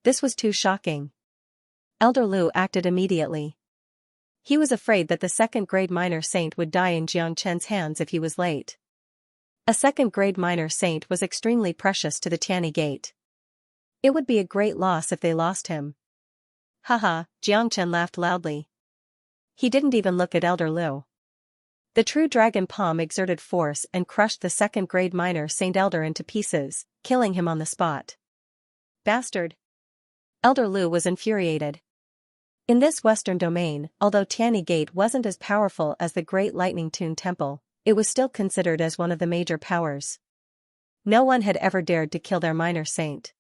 This was too shocking. Elder Lu acted immediately. He was afraid that the second-grade minor saint would die in Xianxia's hands if he was late. A second-grade minor saint was extremely precious to the Tianyi Gate. It would be a great loss if they lost him. Haha, Xianxia laughed loudly. He didn't even look at Elder Lu. The true dragon palm exerted force and crushed the second-grade minor saint elder into pieces, killing him on the spot. Bastard! Elder Lu was infuriated. In this western domain, although Tianyi Gate wasn't as powerful as the Great Lightning Tune Temple, it was still considered as one of the major powers. No one had ever dared to kill their minor saint.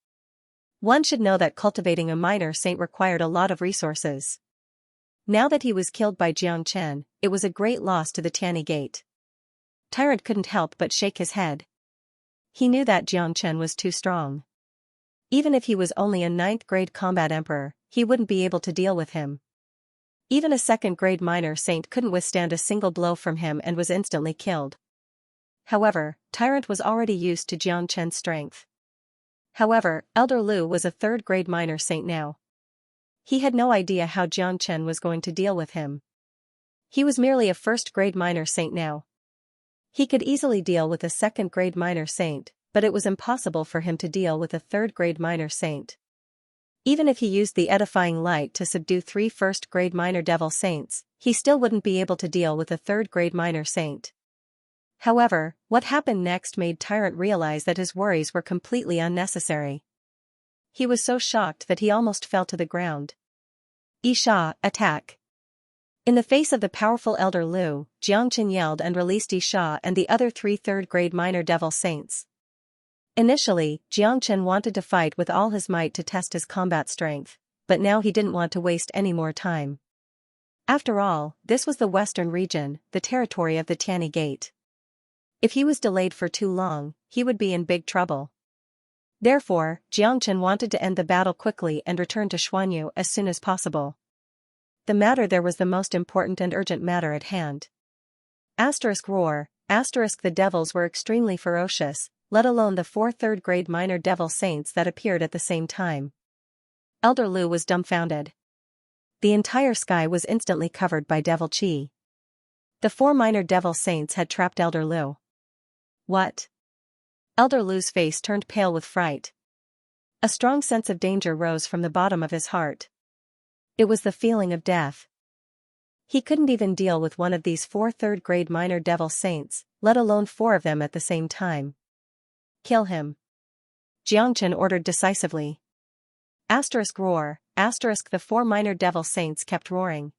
One should know that cultivating a minor saint required a lot of resources. Now that he was killed by Xianxia, it was a great loss to the Tianyi Gate. Tyrant couldn't help but shake his head. He knew that Xianxia was too strong. Even if he was only a ninth-grade combat emperor, he wouldn't be able to deal with him. Even a second-grade minor saint couldn't withstand a single blow from him and was instantly killed. However, Tyrant was already used to Xianxia's strength. However, Elder Lu was a third-grade minor saint now. He had no idea how Xianxia was going to deal with him. He was merely a first-grade minor saint now. He could easily deal with a second-grade minor saint, but it was impossible for him to deal with a third-grade minor saint. Even if he used the edifying light to subdue 3 first-grade minor devil saints, he still wouldn't be able to deal with a third-grade minor saint. However, what happened next made Tyrant realize that his worries were completely unnecessary. He was so shocked that he almost fell to the ground. Isha, attack! In the face of the powerful Elder Lu, Xianxia yelled and released Isha and the other 3 third-grade minor devil saints. Initially, Xianxia wanted to fight with all his might to test his combat strength, but now he didn't want to waste any more time. After all, this was the western region, the territory of the Tianyi Gate. If he was delayed for too long, he would be in big trouble. Therefore, Xianxia wanted to end the battle quickly and return to Xuanyu as soon as possible. The matter there was the most important and urgent matter at hand. Roar, the devils were extremely ferocious, let alone the 4 third-grade minor devil saints that appeared at the same time. Elder Lu was dumbfounded. The entire sky was instantly covered by devil chi. The 4 minor devil saints had trapped Elder Lu. What? Elder Lu's face turned pale with fright. A strong sense of danger rose from the bottom of his heart. It was the feeling of death. He couldn't even deal with one of these 4 third-grade minor devil saints, let alone 4 of them at the same time. Kill him. Xianxia ordered decisively. Roar, the 4 minor devil saints kept roaring.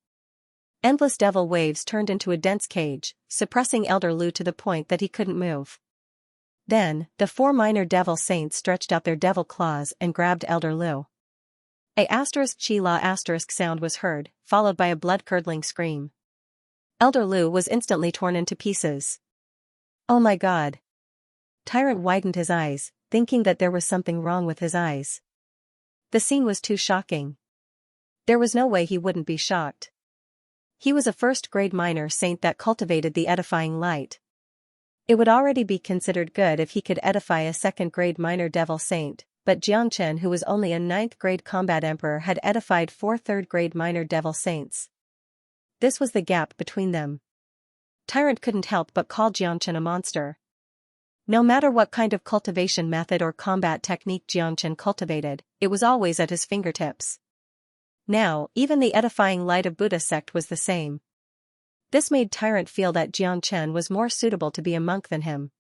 Endless devil waves turned into a dense cage, suppressing Elder Lu to the point that he couldn't move. Then, the 4 minor devil saints stretched out their devil claws and grabbed Elder Lu. A *chi-la* sound was heard, followed by a blood-curdling scream. Elder Lu was instantly torn into pieces. Oh my god! Tyrant widened his eyes, thinking that there was something wrong with his eyes. The scene was too shocking. There was no way he wouldn't be shocked. He was a first-grade minor saint that cultivated the edifying light. It would already be considered good if he could edify a second-grade minor devil saint, but Xianxia, who was only a 9th-grade combat emperor, had edified 4 third-grade minor devil saints. This was the gap between them. Tyrant couldn't help but call Xianxia a monster. No matter what kind of cultivation method or combat technique Xianxia cultivated, it was always at his fingertips. Now, even the edifying light of Buddha sect was the same. This made Tyrant feel that Xianxia was more suitable to be a monk than him.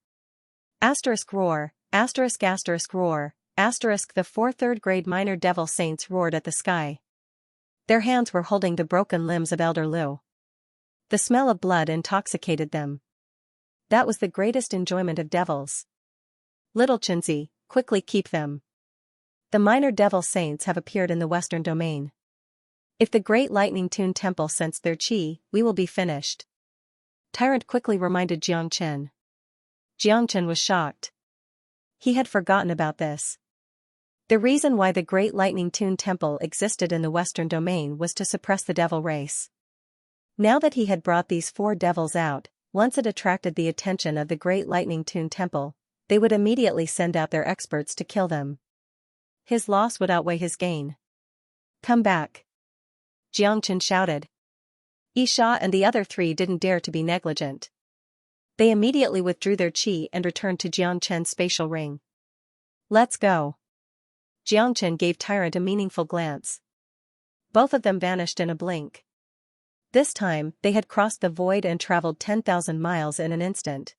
Asterisk roar, asterisk roar, asterisk the 4 third-grade minor devil saints roared at the sky. Their hands were holding the broken limbs of Elder Lu. The smell of blood intoxicated them. That was the greatest enjoyment of devils. Little Xianxia, quickly keep them. The minor devil saints have appeared in the western domain. If the great lightning tune temple sensed their qi, we will be finished. Tyrant quickly reminded Xianxia. Xianxia was shocked. He had forgotten about this. The reason why the Great Lightning Tune Temple existed in the Western Domain was to suppress the devil race. Now that he had brought these 4 devils out, once it attracted the attention of the Great Lightning Tune Temple, they would immediately send out their experts to kill them. His loss would outweigh his gain. Come back! Xianxia shouted. Xia and the other 3 didn't dare to be negligent. They immediately withdrew their qi and returned to Xianxia's spatial ring. Let's go. Xianxia gave Tyrant a meaningful glance. Both of them vanished in a blink. This time, they had crossed the void and traveled 10,000 miles in an instant.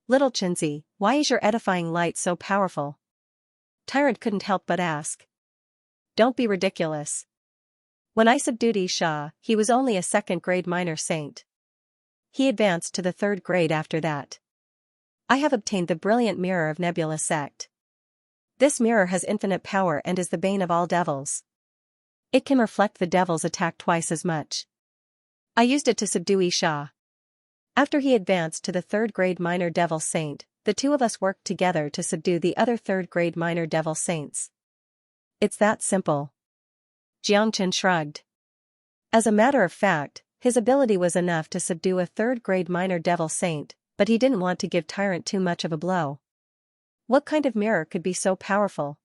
Little Xianxia, why is your edifying light so powerful? Tyrant couldn't help but ask. Don't be ridiculous. When I subdued Xia, he was only a 2nd-grade minor saint. He advanced to the 3rd grade after that. I have obtained the brilliant mirror of Nebula Sect. This mirror has infinite power and is the bane of all devils. It can reflect the devil's attack twice as much. I used it to subdue Xia. After he advanced to the 3rd-grade minor devil saint, the 2 of us worked together to subdue the other 3rd-grade minor devil saints. It's that simple. Xianxia shrugged. As a matter of fact, his ability was enough to subdue a 3rd-grade minor devil saint, but he didn't want to give Tyrant too much of a blow. What kind of mirror could be so powerful?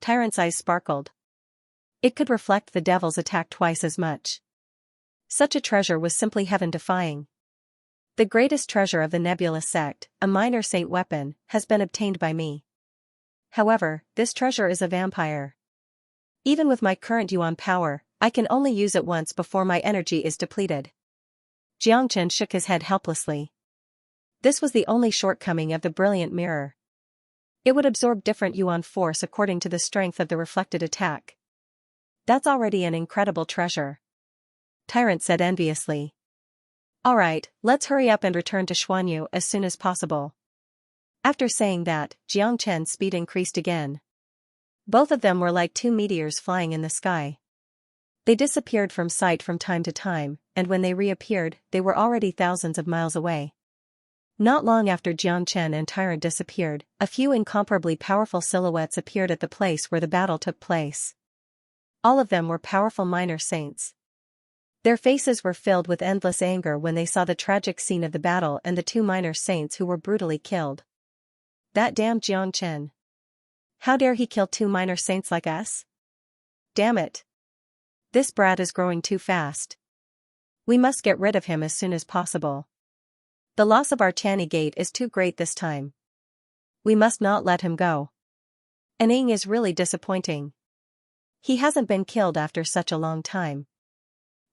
Tyrant's eyes sparkled. It could reflect the devil's attack twice as much. Such a treasure was simply heaven-defying. The greatest treasure of the Nebula Sect, a minor saint weapon, has been obtained by me. However, this treasure is a vampire. Even with my current yuan power, I can only use it once before my energy is depleted. Xianxia shook his head helplessly. This was the only shortcoming of the brilliant mirror. It would absorb different yuan force according to the strength of the reflected attack. That's already an incredible treasure. Tyrant said enviously. Alright, let's hurry up and return to Xuanyu as soon as possible. After saying that, Xianxia's speed increased again. Both of them were like 2 meteors flying in the sky. They disappeared from sight from time to time, and when they reappeared, they were already thousands of miles away. Not long after Xianxia and Tyrant disappeared, a few incomparably powerful silhouettes appeared at the place where the battle took place. All of them were powerful minor saints. Their faces were filled with endless anger when they saw the tragic scene of the battle and the 2 minor saints who were brutally killed. That damned Xianxia. How dare he kill 2 minor saints like us? Damn it. This brat is growing too fast. We must get rid of him as soon as possible. The loss of our Tianyi Gate is too great this time. We must not let him go. Aning is really disappointing. He hasn't been killed after such a long time.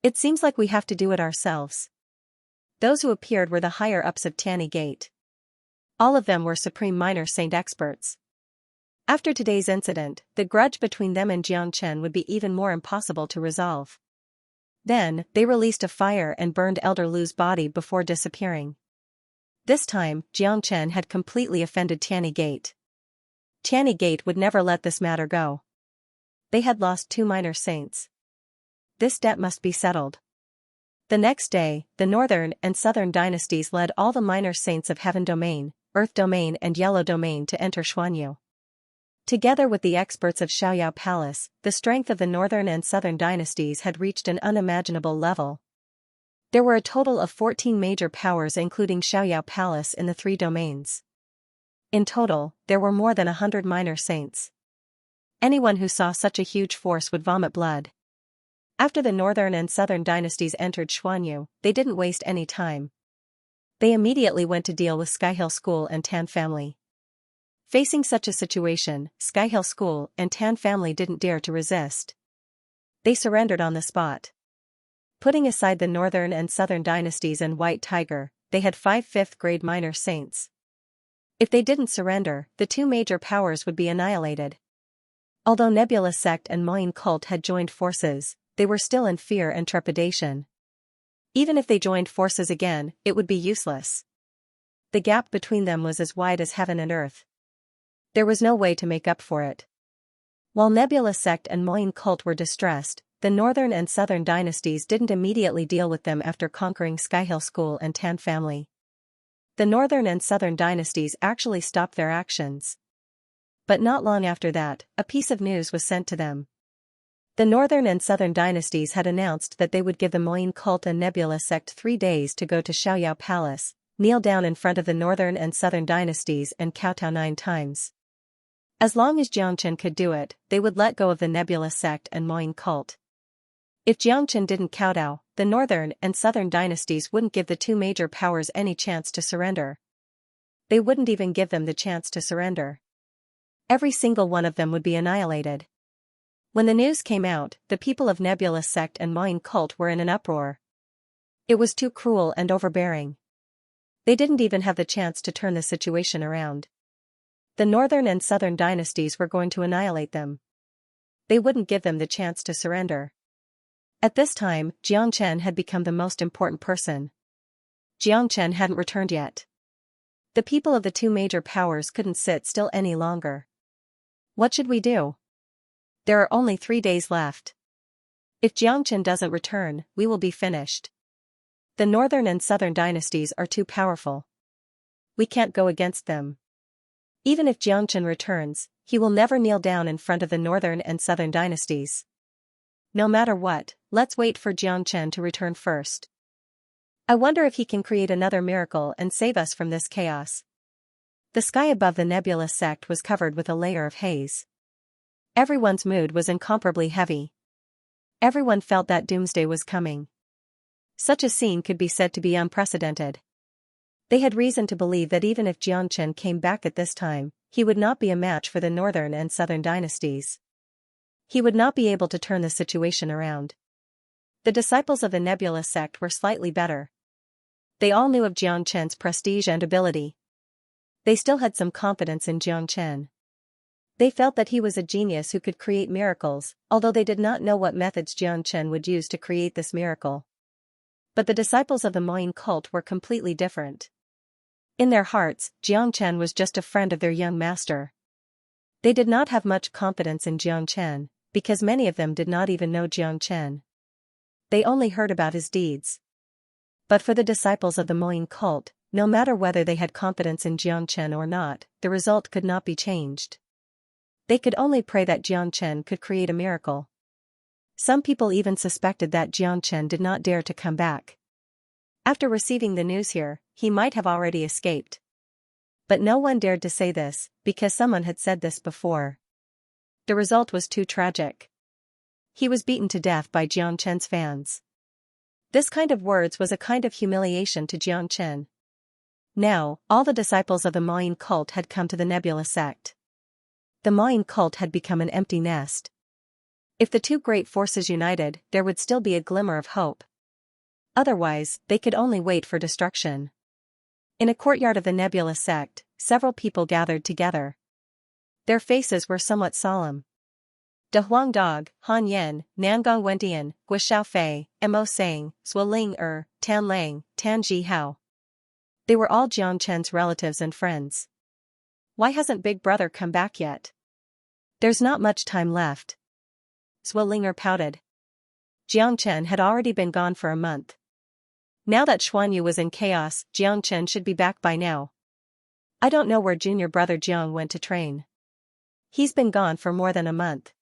It seems like we have to do it ourselves. Those who appeared were the higher-ups of Tianyi Gate. All of them were Supreme Minor Saint experts. After today's incident, the grudge between them and Xianxia would be even more impossible to resolve. Then, they released a fire and burned Elder Lu's body before disappearing. This time, Xianxia had completely offended Tianyi Gate. Tianyi Gate would never let this matter go. They had lost 2 minor saints. This debt must be settled. The next day, the Northern and Southern dynasties led all the minor saints of Heaven Domain, Earth Domain and Yellow Domain to enter Xuanyu. Together with the experts of Xiaoyao Palace, the strength of the Northern and Southern dynasties had reached an unimaginable level. There were a total of 14 major powers including Xiaoyao Palace in the 3 domains. In total, there were more than 100 minor saints. Anyone who saw such a huge force would vomit blood. After the Northern and Southern dynasties entered Xuanyu, they didn't waste any time. They immediately went to deal with Skyhill School and Tan family. Facing such a situation, Skyhill School and Tan family didn't dare to resist. They surrendered on the spot. Putting aside the northern and southern dynasties and White Tiger, they had 5 fifth-grade minor saints. If they didn't surrender, the two major powers would be annihilated. Although Nebula sect and Moine cult had joined forces, they were still in fear and trepidation. Even if they joined forces again, it would be useless. The gap between them was as wide as heaven and earth. There was no way to make up for it. While Nebula sect and Moine cult were distressed, the northern and southern dynasties didn't immediately deal with them after conquering Skyhill School and Tan family. The northern and southern dynasties actually stopped their actions. But not long after that, a piece of news was sent to them. The northern and southern dynasties had announced that they would give the Moine cult and Nebula sect 3 days to go to Xiaoyao Palace, kneel down in front of the northern and southern dynasties and kowtow 9 times. As long as Xianxia could do it, they would let go of the Nebula sect and Moine cult. If Xianxia didn't kowtow, the northern and southern dynasties wouldn't give the two major powers any chance to surrender. They wouldn't even give them the chance to surrender. Every single one of them would be annihilated. When the news came out, the people of Nebula sect and Moine cult were in an uproar. It was too cruel and overbearing. They didn't even have the chance to turn the situation around. The northern and southern dynasties were going to annihilate them. They wouldn't give them the chance to surrender. At this time, Xianxia had become the most important person. Xianxia hadn't returned yet. The people of the two major powers couldn't sit still any longer. What should we do? There are only 3 days left. If Xianxia doesn't return, we will be finished. The northern and southern dynasties are too powerful. We can't go against them. Even if Xianxia returns, he will never kneel down in front of the northern and southern dynasties. No matter what, let's wait for Xianxia to return first. I wonder if he can create another miracle and save us from this chaos. The sky above the Nebula sect was covered with a layer of haze. Everyone's mood was incomparably heavy. Everyone felt that doomsday was coming. Such a scene could be said to be unprecedented. They had reason to believe that even if Xianxia came back at this time, he would not be a match for the northern and southern dynasties. He would not be able to turn the situation around. The disciples of the Nebula sect were slightly better. They all knew of Xianxia's prestige and ability. They still had some confidence in Xianxia. They felt that he was a genius who could create miracles, although they did not know what methods Xianxia would use to create this miracle. But the disciples of the Moine cult were completely different. In their hearts, Xianxia was just a friend of their young master. They did not have much confidence in Xianxia, because many of them did not even know Xianxia. They only heard about his deeds. But for the disciples of the Moine cult, no matter whether they had confidence in Xianxia or not, the result could not be changed. They could only pray that Xianxia could create a miracle. Some people even suspected that Xianxia did not dare to come back. After receiving the news here, he might have already escaped. But no one dared to say this, because someone had said this before. The result was too tragic. He was beaten to death by Xianxia's fans. This kind of words was a kind of humiliation to Xianxia. Now, all the disciples of the Moine cult had come to the Nebula sect. The Moine cult had become an empty nest. If the two great forces united, there would still be a glimmer of hope. Otherwise, they could only wait for destruction. In a courtyard of the Nebula sect, several people gathered together. Their faces were somewhat solemn. De Huang Dog, Han Yen, Nangong Wentian, Guishao Fei, Mo Sang, Zhuoling Tan Lang, Tan Ji Hao. They were all Xianxia's relatives and friends. Why hasn't Big Brother come back yet? There's not much time left. Zhuoling pouted. Xianxia had already been gone for a month. Now that Xuanyu was in chaos, Xianxia should be back by now. I don't know where junior brother Jiang went to train. He's been gone for more than a month.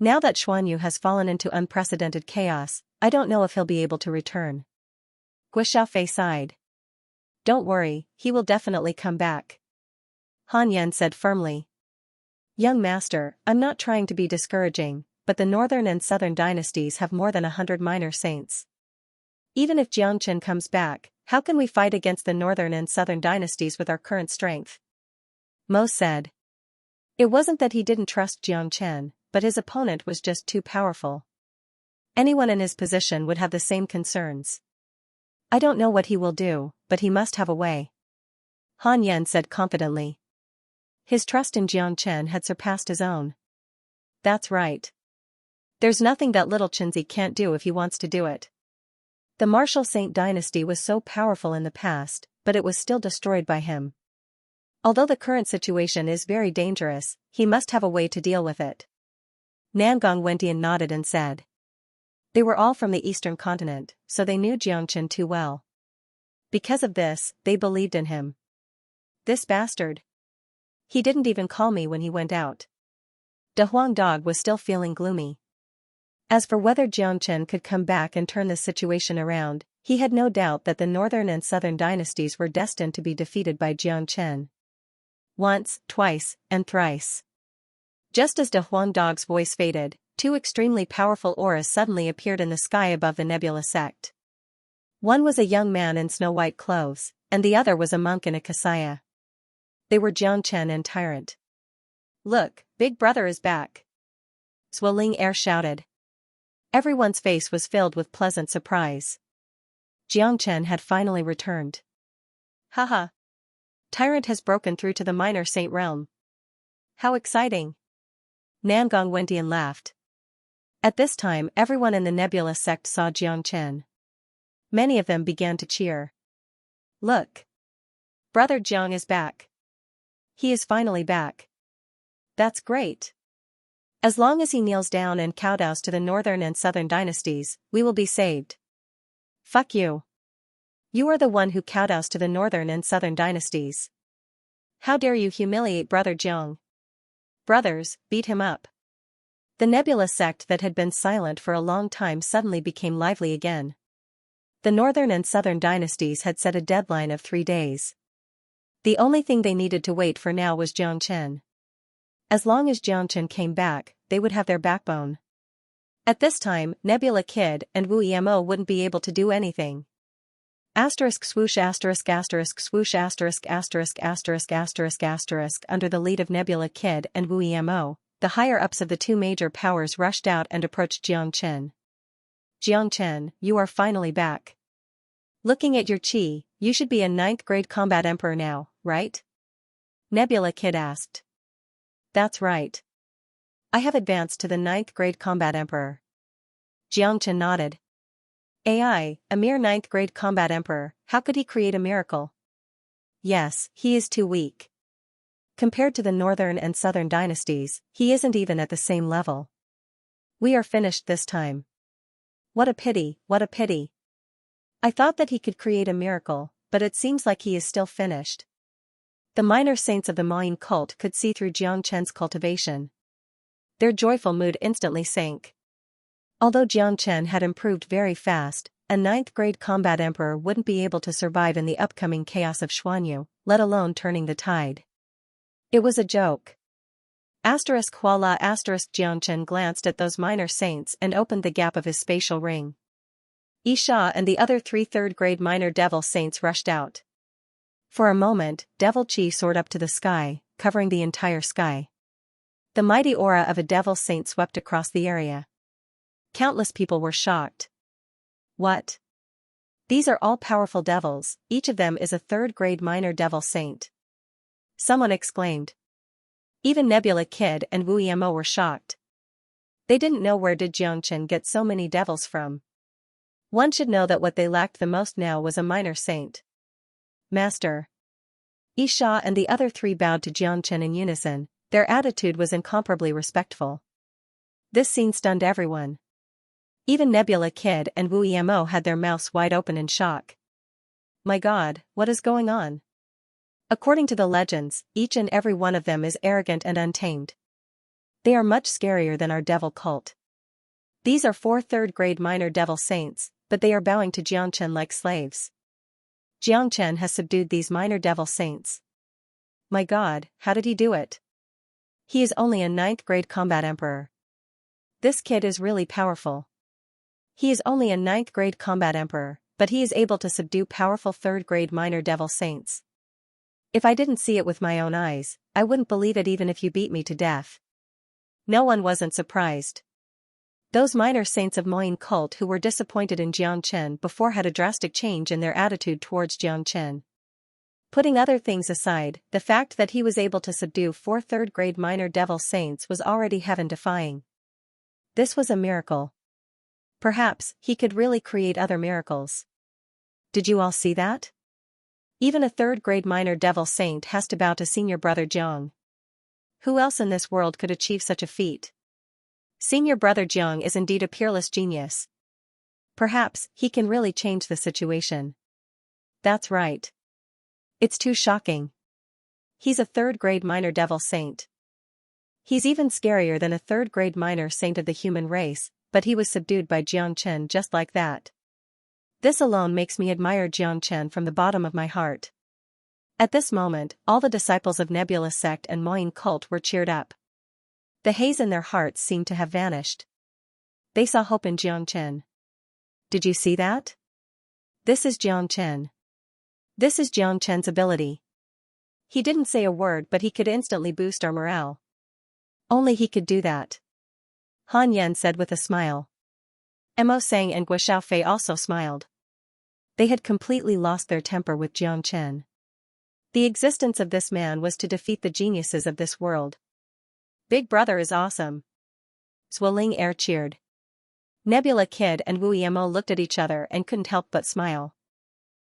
Now that Xuanyu has fallen into unprecedented chaos, I don't know if he'll be able to return. Guishao Fei sighed. Don't worry, he will definitely come back. Han Yan said firmly. Young master, I'm not trying to be discouraging, but the northern and southern dynasties have more than 100 minor saints. Even if Xianxia comes back, how can we fight against the northern and southern dynasties with our current strength? Mo said. It wasn't that he didn't trust Xianxia, but his opponent was just too powerful. Anyone in his position would have the same concerns. I don't know what he will do, but he must have a way. Han Yan said confidently. His trust in Jiang Chen had surpassed his own. That's right. There's nothing that little Chenzi can't do if he wants to do it. The martial Saint dynasty was so powerful in the past, but it was still destroyed by him. Although the current situation is very dangerous, he must have a way to deal with it. Nangong Wentian nodded and said. They were all from the eastern continent, so they knew Jiang Chen too well. Because of this, they believed in him. This bastard. He didn't even call me when he went out. De Huang Dog was still feeling gloomy. As for whether Jiang Chen could come back and turn the situation around, he had no doubt that the northern and southern dynasties were destined to be defeated by Jiang Chen. Once, twice, and thrice. Just as De Huang Dog's voice faded, two extremely powerful auras suddenly appeared in the sky above the nebula sect. One was a young man in snow-white clothes, and the other was a monk in a kasaya. They were Jiang Chen and Tyrant. Look, Big Brother is back. Zhuoling Air shouted. Everyone's face was filled with pleasant surprise. Jiang Chen had finally returned. Haha. Tyrant has broken through to the minor saint realm. How exciting. Nangong Wentian laughed. At this time everyone in the nebula sect saw Jiang Chen. Many of them began to cheer. Look. Brother Jiang is back. He is finally back. That's great. As long as he kneels down and kowtows to the northern and southern dynasties, we will be saved. Fuck you. You are the one who kowtows to the northern and southern dynasties. How dare you humiliate Brother Jiang? Brothers, beat him up. The nebula sect that had been silent for a long time suddenly became lively again. The northern and southern dynasties had set a deadline of 3 days. The only thing they needed to wait for now was Jiang Chen. As long as Jiang Chen came back, they would have their backbone. At this time, Nebula Kid and Wu Emo wouldn't be able to do anything. Asterisk swoosh asterisk asterisk swoosh asterisk asterisk asterisk asterisk asterisk. Under the lead of Nebula Kid and Wu Emo, the higher-ups of the two major powers rushed out and approached Jiang Chen. Jiang Chen, you are finally back. Looking at your chi, you should be a 9th grade combat emperor now, right? Nebula Kid asked. That's right. I have advanced to the 9th grade combat emperor. Jiang Chen nodded. AI, a mere 9th grade combat emperor, how could he create a miracle? Yes, he is too weak. Compared to the northern and southern dynasties, he isn't even at the same level. We are finished this time. What a pity, what a pity. I thought that he could create a miracle, but it seems like he is still finished. The minor saints of the Mayan cult could see through Jiang Chen's cultivation. Their joyful mood instantly sank. Although Jiang Chen had improved very fast, a 9th grade combat emperor wouldn't be able to survive in the upcoming chaos of Xuanyu, let alone turning the tide. It was a joke. Asterisk Huala asterisk Jiang Chen glanced at those minor saints and opened the gap of his spatial ring. Isha and the other 3 3rd-grade minor devil saints rushed out. For a moment, devil chi soared up to the sky, covering the entire sky. The mighty aura of a devil saint swept across the area. Countless people were shocked. What? These are all powerful devils, each of them is a 3rd-grade minor devil saint. Someone exclaimed. Even Nebula Kid and Wu Emo were shocked. They didn't know where did Jiang Chen get so many devils from. One should know that what they lacked the most now was a minor saint. Master. Isha and the other 3 bowed to Jiang Chen in unison, their attitude was incomparably respectful. This scene stunned everyone. Even Nebula Kid and Wu Emo had their mouths wide open in shock. My God, what is going on? According to the legends, each and every one of them is arrogant and untamed. They are much scarier than our devil cult. These are 4 3rd-grade minor devil saints, but they are bowing to Jiang Chen like slaves. Jiang Chen has subdued these minor devil saints. My God, how did he do it? He is only a 9th grade combat emperor. This kid is really powerful. He is only a 9th grade combat emperor, but he is able to subdue powerful 3rd-grade minor devil saints. If I didn't see it with my own eyes, I wouldn't believe it even if you beat me to death. No one wasn't surprised. Those minor saints of Moyin cult who were disappointed in Xianxia before had a drastic change in their attitude towards Xianxia. Putting other things aside, the fact that he was able to subdue 4 third-grade minor devil saints was already heaven-defying. This was a miracle. Perhaps he could really create other miracles. Did you all see that? Even a third-grade minor devil saint has to bow to senior brother Jiang. Who else in this world could achieve such a feat? Senior brother Jiang is indeed a peerless genius. Perhaps he can really change the situation. That's right. It's too shocking. He's a third-grade minor devil saint. He's even scarier than a third-grade minor saint of the human race, but he was subdued by Xianxia just like that. This alone makes me admire Xianxia from the bottom of my heart. At this moment, all the disciples of Nebula sect and Moyin cult were cheered up. The haze in their hearts seemed to have vanished. They saw hope in Xianxia. Did you see that? This is Xianxia. This is Xianxia's ability. He didn't say a word, but he could instantly boost our morale. Only he could do that. Han Yan said with a smile. Mo Sang and Gua Xiaofei also smiled. They had completely lost their temper with Xianxia. The existence of this man was to defeat the geniuses of this world. Big Brother is awesome. Zhuoling Air cheered. Nebula Kid and Wu Yemo looked at each other and couldn't help but smile.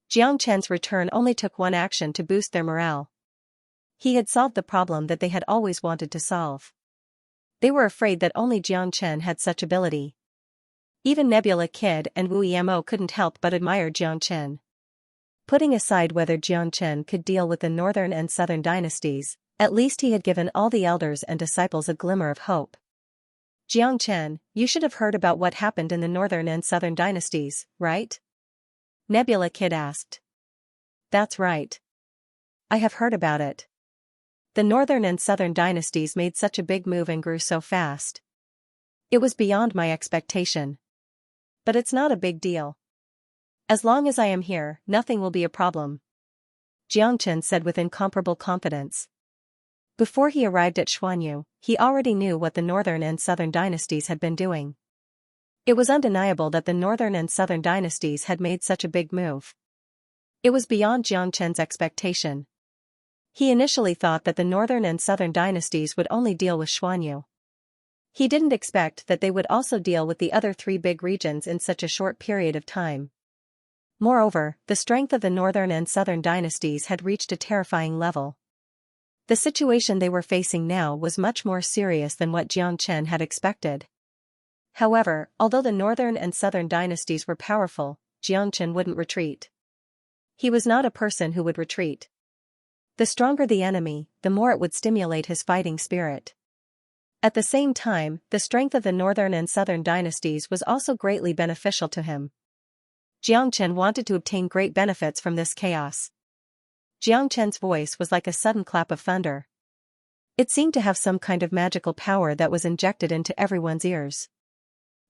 Xianxia's return only took one action to boost their morale. He had solved the problem that they had always wanted to solve. They were afraid that only Xianxia had such ability. Even Nebula Kid and Wu Yemo couldn't help but admire Xianxia. Putting aside whether Xianxia could deal with the northern and southern dynasties, at least he had given all the elders and disciples a glimmer of hope. Xianxia, you should have heard about what happened in the northern and southern dynasties, right? Nebula Kid asked. That's right. I have heard about it. The northern and southern dynasties made such a big move and grew so fast. It was beyond my expectation. But it's not a big deal. As long as I am here, nothing will be a problem. Xianxia said with incomparable confidence. Before he arrived at Xuanyu, he already knew what the northern and southern dynasties had been doing. It was undeniable that the northern and southern dynasties had made such a big move. It was beyond Xianxia's expectation. He initially thought that the northern and southern dynasties would only deal with Xuanyu. He didn't expect that they would also deal with the other 3 big regions in such a short period of time. Moreover, the strength of the northern and southern dynasties had reached a terrifying level. The situation they were facing now was much more serious than what Xianxia had expected. However, although the northern and southern dynasties were powerful, Xianxia wouldn't retreat. He was not a person who would retreat. The stronger the enemy, the more it would stimulate his fighting spirit. At the same time, the strength of the northern and southern dynasties was also greatly beneficial to him. Xianxia wanted to obtain great benefits from this chaos. Xianxia's voice was like a sudden clap of thunder. It seemed to have some kind of magical power that was injected into everyone's ears.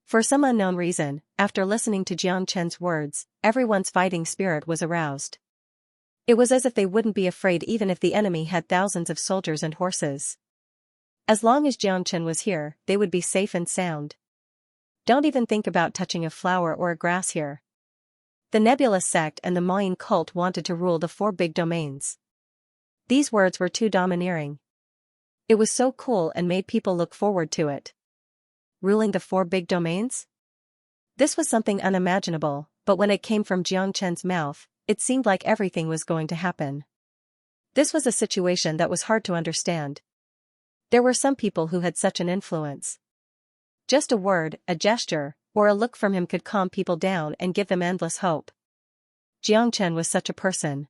For some unknown reason, after listening to Xianxia's words, everyone's fighting spirit was aroused. It was as if they wouldn't be afraid even if the enemy had thousands of soldiers and horses. As long as Xianxia was here, they would be safe and sound. Don't even think about touching a flower or a grass here. The Nebula sect and the Moyin cult wanted to rule the 4 big domains. These words were too domineering. It was so cool and made people look forward to it. Ruling the 4 big domains? This was something unimaginable, but when it came from Xianxia's mouth, it seemed like everything was going to happen. This was a situation that was hard to understand. There were some people who had such an influence. Just a word, a gesture, or a look from him could calm people down and give them endless hope. Xianxia was such a person.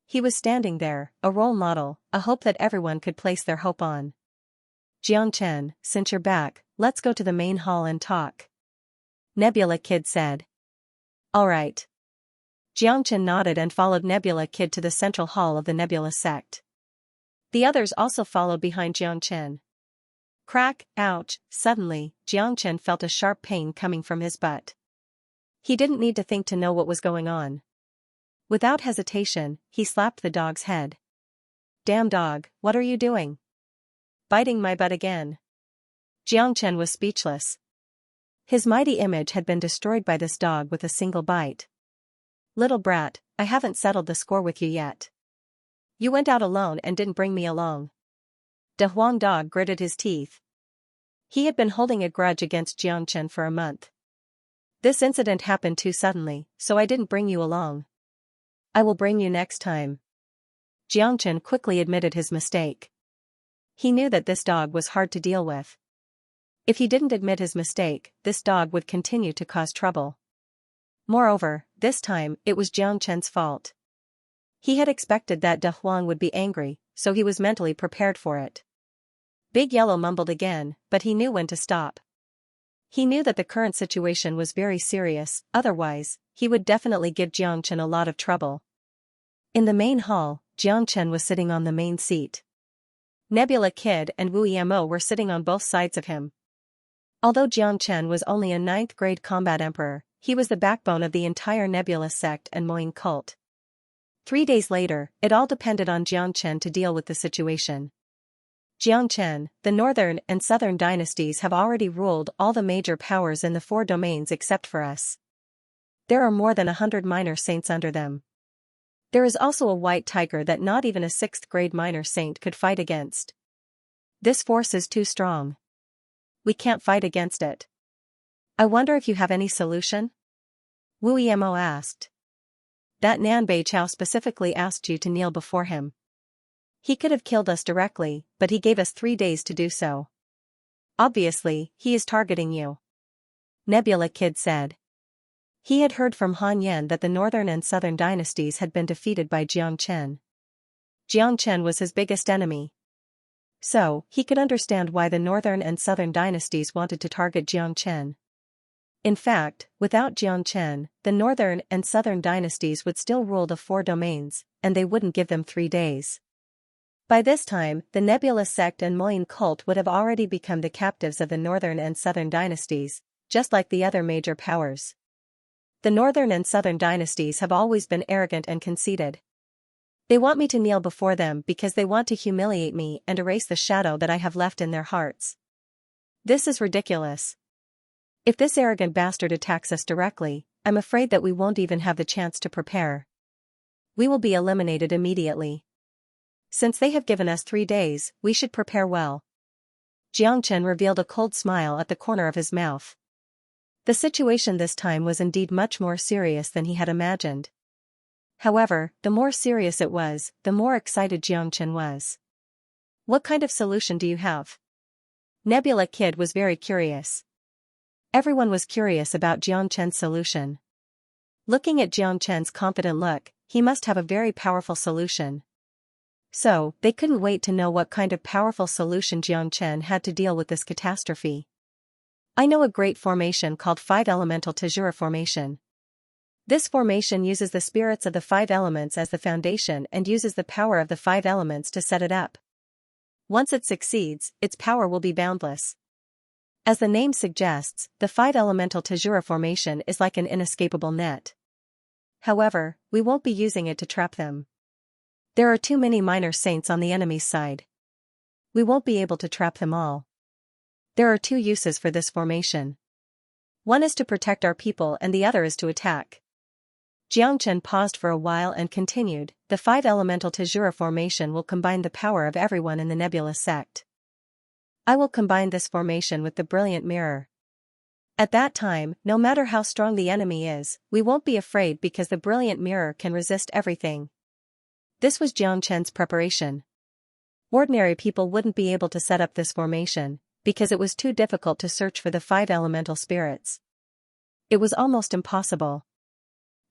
He was standing there, a role model, a hope that everyone could place their hope on. Xianxia, since you're back, let's go to the main hall and talk. Nebula Kid said. All right. Xianxia nodded and followed Nebula Kid to the central hall of the Nebula sect. The others also followed behind Xianxia. Crack, ouch, suddenly, Xianxia felt a sharp pain coming from his butt. He didn't need to think to know what was going on. Without hesitation, he slapped the dog's head. Damn dog, what are you doing? Biting my butt again. Xianxia was speechless. His mighty image had been destroyed by this dog with a single bite. Little brat, I haven't settled the score with you yet. You went out alone and didn't bring me along. De Huang dog gritted his teeth. He had been holding a grudge against Xianxia for a month. This incident happened too suddenly, so I didn't bring you along. I will bring you next time. Xianxia quickly admitted his mistake. He knew that this dog was hard to deal with. If he didn't admit his mistake, this dog would continue to cause trouble. Moreover, this time, it was Xianxia's fault. He had expected that De Huang would be angry, so he was mentally prepared for it. Big Yellow mumbled again, but he knew when to stop. He knew that the current situation was very serious, otherwise, he would definitely give Xianxia a lot of trouble. In the main hall, Xianxia was sitting on the main seat. Nebula Kid and Wu Yamo were sitting on both sides of him. Although Xianxia was only a 9th grade combat emperor, he was the backbone of the entire Nebula sect and Moing cult. 3 days later, it all depended on Xianxia to deal with the situation. Xianxia, the northern and southern dynasties have already ruled all the major powers in the 4 domains except for us. There are more than 100 minor saints under them. There is also a white tiger that not even a 6th grade minor saint could fight against. This force is too strong. We can't fight against it. I wonder if you have any solution? Wu Yamo asked. That Nanbei Chao specifically asked you to kneel before him. He could have killed us directly, but he gave us 3 days to do so. Obviously, he is targeting you. Nebula Kid said. He had heard from Han Yan that the northern and southern dynasties had been defeated by Xianxia. Xianxia was his biggest enemy. So, he could understand why the northern and southern dynasties wanted to target Xianxia. In fact, without Xianxia, the northern and southern dynasties would still rule the 4 domains, and they wouldn't give them 3 days. By this time, the Nebula sect and Moing cult would have already become the captives of the northern and southern dynasties, just like the other major powers. The northern and southern dynasties have always been arrogant and conceited. They want me to kneel before them because they want to humiliate me and erase the shadow that I have left in their hearts. This is ridiculous. If this arrogant bastard attacks us directly, I'm afraid that we won't even have the chance to prepare. We will be eliminated immediately. Since they have given us 3 days, we should prepare well. Xianxia revealed a cold smile at the corner of his mouth. The situation this time was indeed much more serious than he had imagined. However, the more serious it was, the more excited Xianxia was. What kind of solution do you have? Nebula Kid was very curious. Everyone was curious about Xianxia's solution. Looking at Xianxia's confident look, he must have a very powerful solution. So, they couldn't wait to know what kind of powerful solution Xianxia had to deal with this catastrophe. I know a great formation called 5 Elemental Tajura Formation. This formation uses the spirits of the 5 elements as the foundation and uses the power of the 5 elements to set it up. Once it succeeds, its power will be boundless. As the name suggests, the 5 Elemental Tajura Formation is like an inescapable net. However, we won't be using it to trap them. There are too many minor saints on the enemy's side. We won't be able to trap them all. There are 2 uses for this formation. One is to protect our people and the other is to attack. Xianxia paused for a while and continued, the 5 Elemental Tajura Formation will combine the power of everyone in the Nebula sect. I will combine this formation with the Brilliant Mirror. At that time, no matter how strong the enemy is, we won't be afraid because the Brilliant Mirror can resist everything. This was Xianxia's preparation. Ordinary people wouldn't be able to set up this formation, because it was too difficult to search for the 5 elemental spirits. It was almost impossible.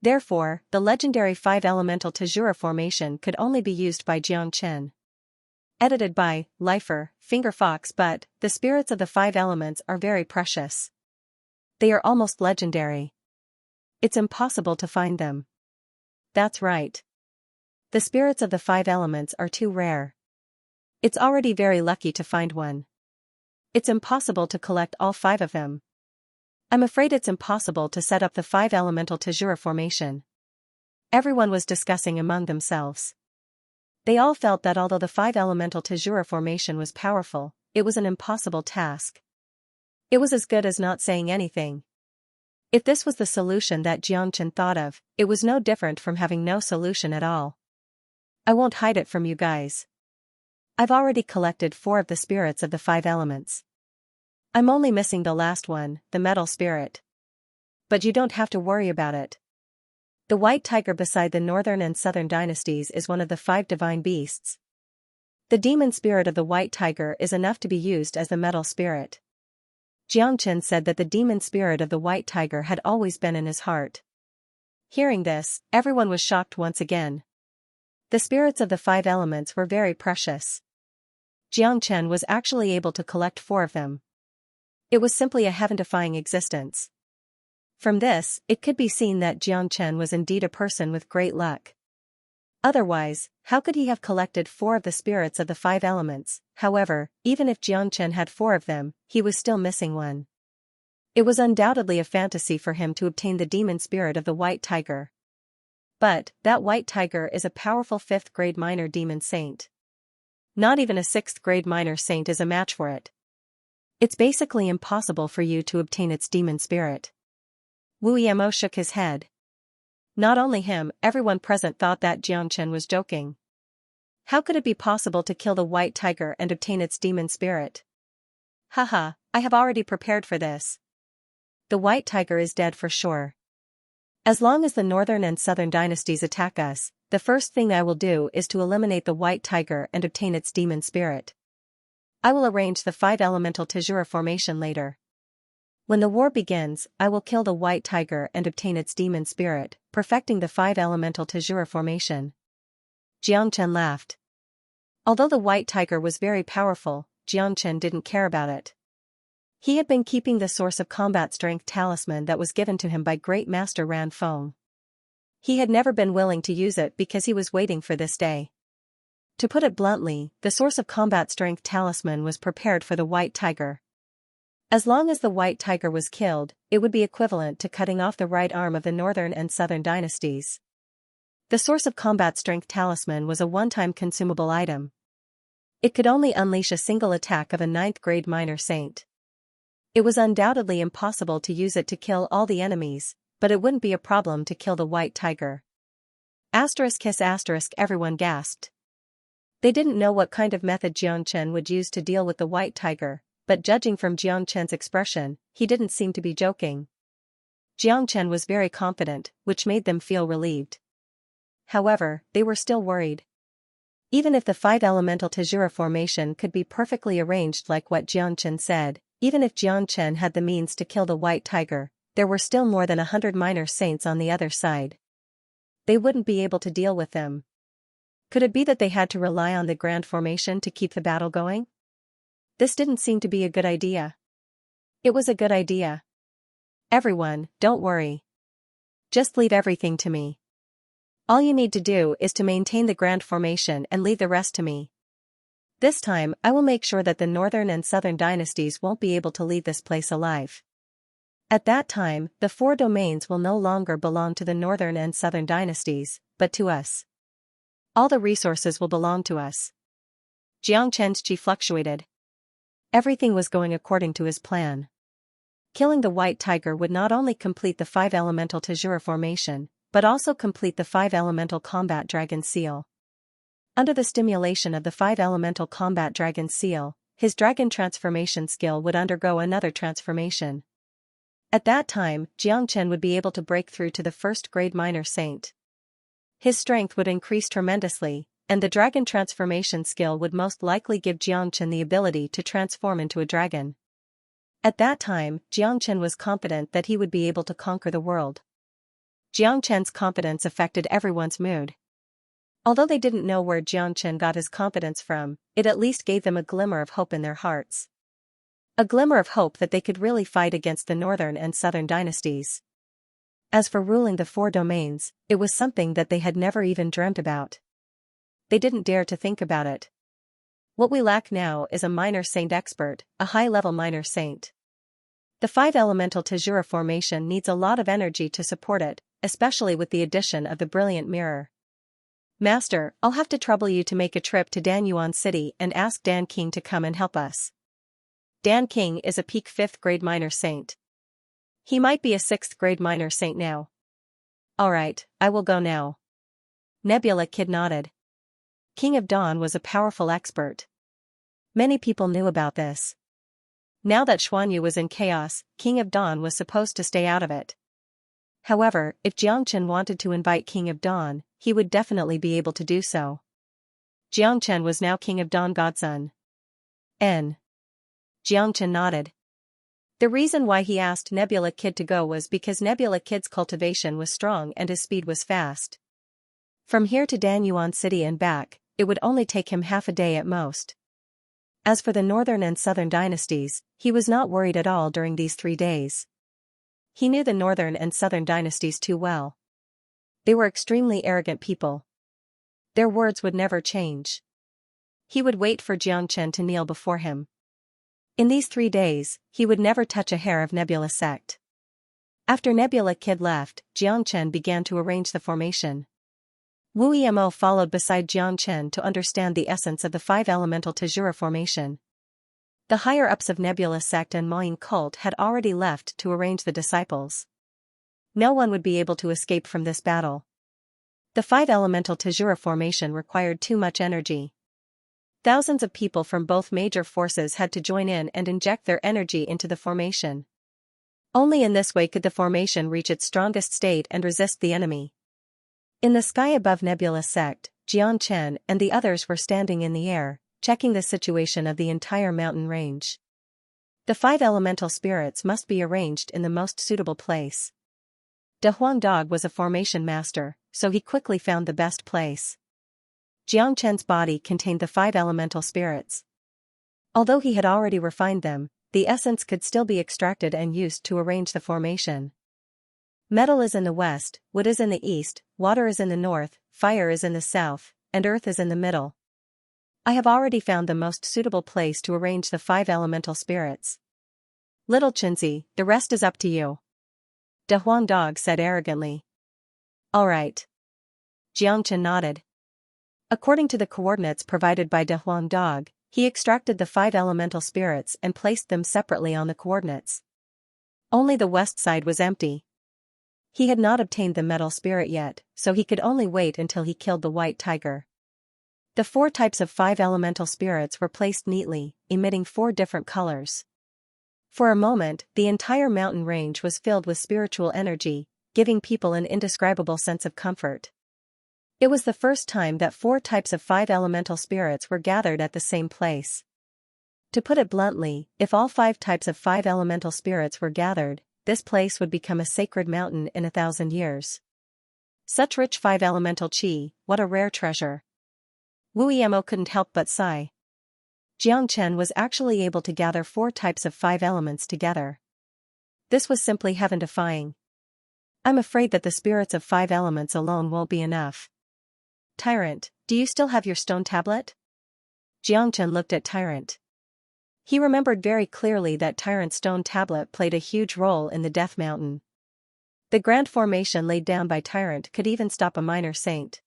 Therefore, the legendary 5 Elemental Tajura Formation could only be used by Xianxia. Edited by Lifer, Fingerfox. But the spirits of the 5 elements are very precious. They are almost legendary. It's impossible to find them. That's right. The spirits of the 5 elements are too rare. It's already very lucky to find one. It's impossible to collect all 5 of them. I'm afraid it's impossible to set up the 5 Elemental Tajura Formation. Everyone was discussing among themselves. They all felt that although the 5 Elemental Tajura Formation was powerful, it was an impossible task. It was as good as not saying anything. If this was the solution that Xianxia thought of, it was no different from having no solution at all. I won't hide it from you guys. I've already collected 4 of the spirits of the 5 elements. I'm only missing the last one, the metal spirit. But you don't have to worry about it. The white tiger beside the northern and southern dynasties is one of the 5 divine beasts. The demon spirit of the white tiger is enough to be used as the metal spirit. Xianxia said that the demon spirit of the white tiger had always been in his heart. Hearing this, everyone was shocked once again. The spirits of the 5 elements were very precious. Xianxia was actually able to collect 4 of them. It was simply a heaven-defying existence. From this, it could be seen that Xianxia was indeed a person with great luck. Otherwise, how could he have collected 4 of the spirits of the 5 elements? However, even if Xianxia had 4 of them, he was still missing one. It was undoubtedly a fantasy for him to obtain the demon spirit of the white tiger. But, that white tiger is a powerful 5th grade minor demon saint. Not even a 6th grade minor saint is a match for it. It's basically impossible for you to obtain its demon spirit. Wu Yamo shook his head. Not only him, everyone present thought that Xianxia was joking. How could it be possible to kill the white tiger and obtain its demon spirit? Haha, I have already prepared for this. The white tiger is dead for sure. As long as the northern and southern dynasties attack us, the first thing I will do is to eliminate the white tiger and obtain its demon spirit. I will arrange the 5 elemental Tejura formation later. When the war begins, I will kill the white tiger and obtain its demon spirit, perfecting the 5 elemental Tejura formation. Xianxia laughed. Although the white tiger was very powerful, Xianxia didn't care about it. He had been keeping the source of combat strength talisman that was given to him by Great Master Ran Feng. He had never been willing to use it because he was waiting for this day. To put it bluntly, the source of combat strength talisman was prepared for the white tiger. As long as the white tiger was killed, it would be equivalent to cutting off the right arm of the northern and southern dynasties. The source of combat strength talisman was a one-time consumable item. It could only unleash a single attack of a 9th grade minor saint. It was undoubtedly impossible to use it to kill all the enemies, but it wouldn't be a problem to kill the white tiger. Everyone gasped. They didn't know what kind of method Xianxia would use to deal with the white tiger, but judging from Xianxia's expression, he didn't seem to be joking. Xianxia was very confident, which made them feel relieved. However, they were still worried. Even if the 5 elemental Tejura formation could be perfectly arranged like what Xianxia said, even if Xianxia had the means to kill the white tiger, there were still more than 100 minor saints on the other side. They wouldn't be able to deal with them. Could it be that they had to rely on the grand formation to keep the battle going? This didn't seem to be a good idea. It was a good idea. Everyone, don't worry. Just leave everything to me. All you need to do is to maintain the grand formation and leave the rest to me. This time, I will make sure that the northern and southern dynasties won't be able to leave this place alive. At that time, the 4 domains will no longer belong to the northern and southern dynasties, but to us. All the resources will belong to us. Xianxia's chi fluctuated. Everything was going according to his plan. Killing the white tiger would not only complete the 5 elemental Tejura formation, but also complete the 5 elemental combat dragon seal. Under the stimulation of the 5 elemental combat dragon seal, his dragon transformation skill would undergo another transformation. At that time, Xianxia would be able to break through to the 1st grade minor saint. His strength would increase tremendously, and the dragon transformation skill would most likely give Xianxia the ability to transform into a dragon. At that time, Xianxia was confident that he would be able to conquer the world. Xianxia's confidence affected everyone's mood. Although they didn't know where Xianxia got his confidence from, it at least gave them a glimmer of hope in their hearts. A glimmer of hope that they could really fight against the northern and southern dynasties. As for ruling the 4 domains, it was something that they had never even dreamt about. They didn't dare to think about it. What we lack now is a minor saint expert, a high-level minor saint. The 5 elemental Tejura formation needs a lot of energy to support it, especially with the addition of the brilliant mirror. Master, I'll have to trouble you to make a trip to Danyuan City and ask Dan King to come and help us. Dan King is a peak 5th grade minor saint. He might be a 6th grade minor saint now. Alright, I will go now. Nebula Kid nodded. King of Dawn was a powerful expert. Many people knew about this. Now that Xianxia was in chaos, King of Dawn was supposed to stay out of it. However, if Xianxia wanted to invite King of Dawn, he would definitely be able to do so. Xianxia was now King of Dawn godson. Xianxia nodded. The reason why he asked Nebula Kid to go was because Nebula Kid's cultivation was strong and his speed was fast. From here to Danyuan City and back, it would only take him half a day at most. As for the northern and southern dynasties, he was not worried at all during these 3 days. He knew the northern and southern dynasties too well. They were extremely arrogant people. Their words would never change. He would wait for Xianxia to kneel before him. In these 3 days, he would never touch a hair of Nebula sect. After Nebula Kid left, Xianxia began to arrange the formation. Wu Yimo followed beside Xianxia to understand the essence of the 5-elemental Tajura formation. The higher-ups of Nebula sect and Mayan cult had already left to arrange the disciples. No one would be able to escape from this battle. The 5-elemental Tajura formation required too much energy. Thousands of people from both major forces had to join in and inject their energy into the formation. Only in this way could the formation reach its strongest state and resist the enemy. In the sky above Nebula sect, Xianxia and the others were standing in the air, checking the situation of the entire mountain range. The 5 elemental spirits must be arranged in the most suitable place. De Huang Dog was a formation master, so he quickly found the best place. Xianxia's body contained the 5 elemental spirits. Although he had already refined them, the essence could still be extracted and used to arrange the formation. Metal is in the west, wood is in the east, water is in the north, fire is in the south, and earth is in the middle. I have already found the most suitable place to arrange the 5 elemental spirits. Little Chinzi, the rest is up to you. De Huang Dog said arrogantly. Alright. Xianxia nodded. According to the coordinates provided by De Huang Dog, he extracted the 5 elemental spirits and placed them separately on the coordinates. Only the west side was empty. He had not obtained the metal spirit yet, so he could only wait until he killed the white tiger. The 4 types of 5 elemental spirits were placed neatly, emitting 4 different colors. For a moment, the entire mountain range was filled with spiritual energy, giving people an indescribable sense of comfort. It was the first time that 4 types of 5 elemental spirits were gathered at the same place. To put it bluntly, if all 5 types of 5 elemental spirits were gathered, this place would become a sacred mountain in 1,000 years. Such rich 5 elemental chi, what a rare treasure. Wu Yimo couldn't help but sigh. Xianxia was actually able to gather 4 types of 5 elements together. This was simply heaven-defying. I'm afraid that the spirits of 5 elements alone won't be enough. Tyrant, do you still have your stone tablet? Xianxia looked at Tyrant. He remembered very clearly that Tyrant's stone tablet played a huge role in the Death Mountain. The grand formation laid down by Tyrant could even stop a minor saint.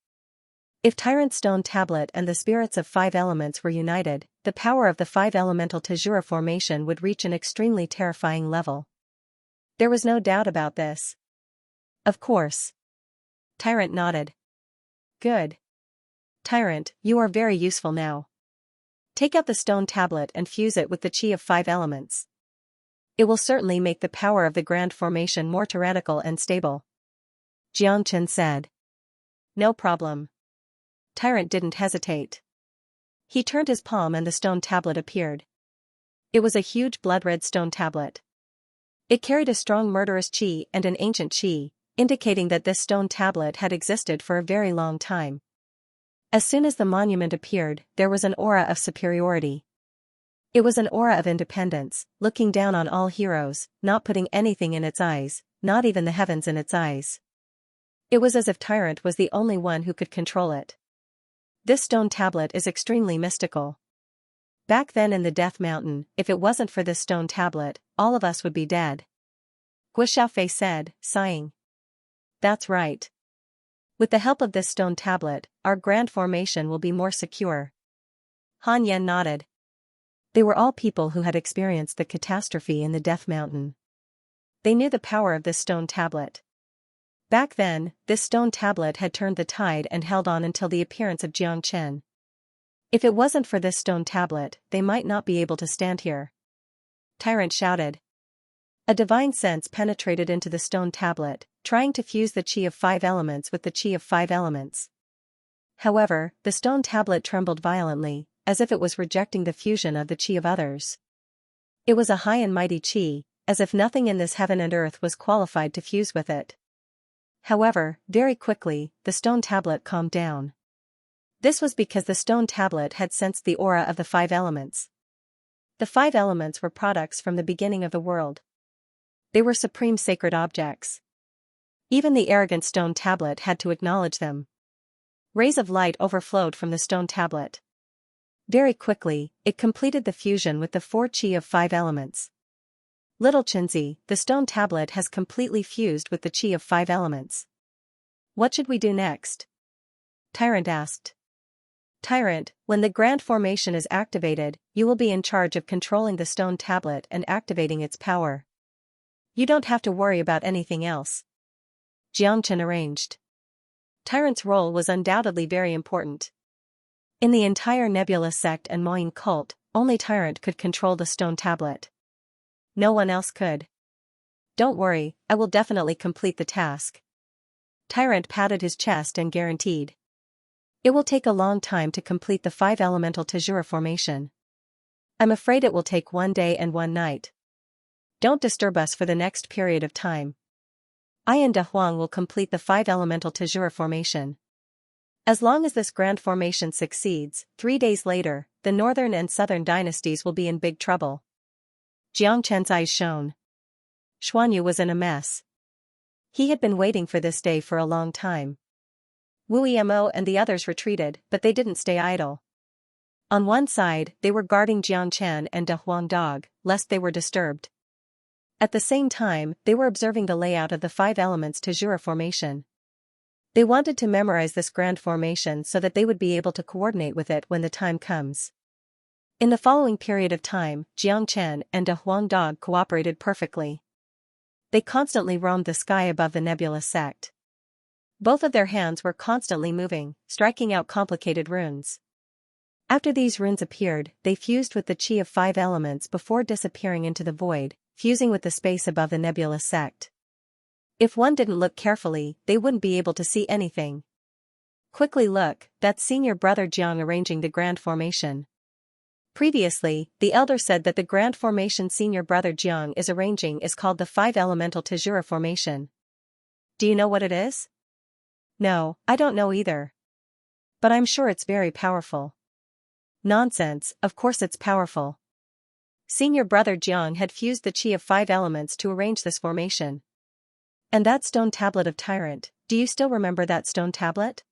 If Tyrant's stone tablet and the spirits of 5 elements were united, the power of the 5 elemental Tajura formation would reach an extremely terrifying level. There was no doubt about this. Of course. Tyrant nodded. Good. Tyrant, you are very useful now. Take out the stone tablet and fuse it with the chi of 5 elements. It will certainly make the power of the grand formation more tyrannical and stable. Xianxia said. No problem. Tyrant didn't hesitate. He turned his palm and the stone tablet appeared. It was a huge blood-red stone tablet. It carried a strong murderous chi and an ancient chi, indicating that this stone tablet had existed for a very long time. As soon as the monument appeared, there was an aura of superiority. It was an aura of independence, looking down on all heroes, not putting anything in its eyes, not even the heavens in its eyes. It was as if Tyrant was the only one who could control it. This stone tablet is extremely mystical. Back then in the Death Mountain, if it wasn't for this stone tablet, all of us would be dead. Guo Xiaofei said, sighing. That's right. With the help of this stone tablet, our grand formation will be more secure. Han Yan nodded. They were all people who had experienced the catastrophe in the Death Mountain. They knew the power of this stone tablet. Back then, this stone tablet had turned the tide and held on until the appearance of Xianxia. If it wasn't for this stone tablet, they might not be able to stand here. Tyrant shouted. A divine sense penetrated into the stone tablet, trying to fuse the chi of 5 elements with the chi of 5 elements. However, the stone tablet trembled violently, as if it was rejecting the fusion of the chi of others. It was a high and mighty chi, as if nothing in this heaven and earth was qualified to fuse with it. However, very quickly, the stone tablet calmed down. This was because the stone tablet had sensed the aura of the 5 elements. The 5 elements were products from the beginning of the world. They were supreme sacred objects. Even the arrogant stone tablet had to acknowledge them. Rays of light overflowed from the stone tablet. Very quickly, it completed the fusion with the 4 chi of 5 elements. Little Xianxia, the stone tablet has completely fused with the chi of 5 elements. What should we do next? Tyrant asked. Tyrant, when the grand formation is activated, you will be in charge of controlling the stone tablet and activating its power. You don't have to worry about anything else. Xianxia arranged. Tyrant's role was undoubtedly very important. In the entire Nebula sect and Moyin cult, only Tyrant could control the stone tablet. No one else could. Don't worry, I will definitely complete the task. Tyrant patted his chest and guaranteed. It will take a long time to complete the 5 elemental Tajura formation. I'm afraid it will take 1 day and 1 night. Don't disturb us for the next period of time. I and De Huang will complete the 5 elemental Tajura formation. As long as this grand formation succeeds, 3 days later, the northern and southern dynasties will be in big trouble. Xianxia's eyes shone. Xuanyu was in a mess. He had been waiting for this day for a long time. Wu Emo and the others retreated, but they didn't stay idle. On one side, they were guarding Xianxia and De Huang dog, lest they were disturbed. At the same time, they were observing the layout of the 5 elements Tajura formation. They wanted to memorize this grand formation so that they would be able to coordinate with it when the time comes. In the following period of time, Xianxia and De Huang dog cooperated perfectly. They constantly roamed the sky above the Nebula sect. Both of their hands were constantly moving, striking out complicated runes. After these runes appeared, they fused with the chi of 5 elements before disappearing into the void, fusing with the space above the Nebula sect. If one didn't look carefully, they wouldn't be able to see anything. Quickly look, that's senior brother Jiang arranging the grand formation. Previously, the elder said that the grand formation senior brother Jiang is arranging is called the 5 elemental Tajura formation. Do you know what it is? No, I don't know either. But I'm sure it's very powerful. Nonsense, of course it's powerful. Senior brother Jiang had fused the chi of 5 elements to arrange this formation. And that stone tablet of Tyrant, do you still remember that stone tablet?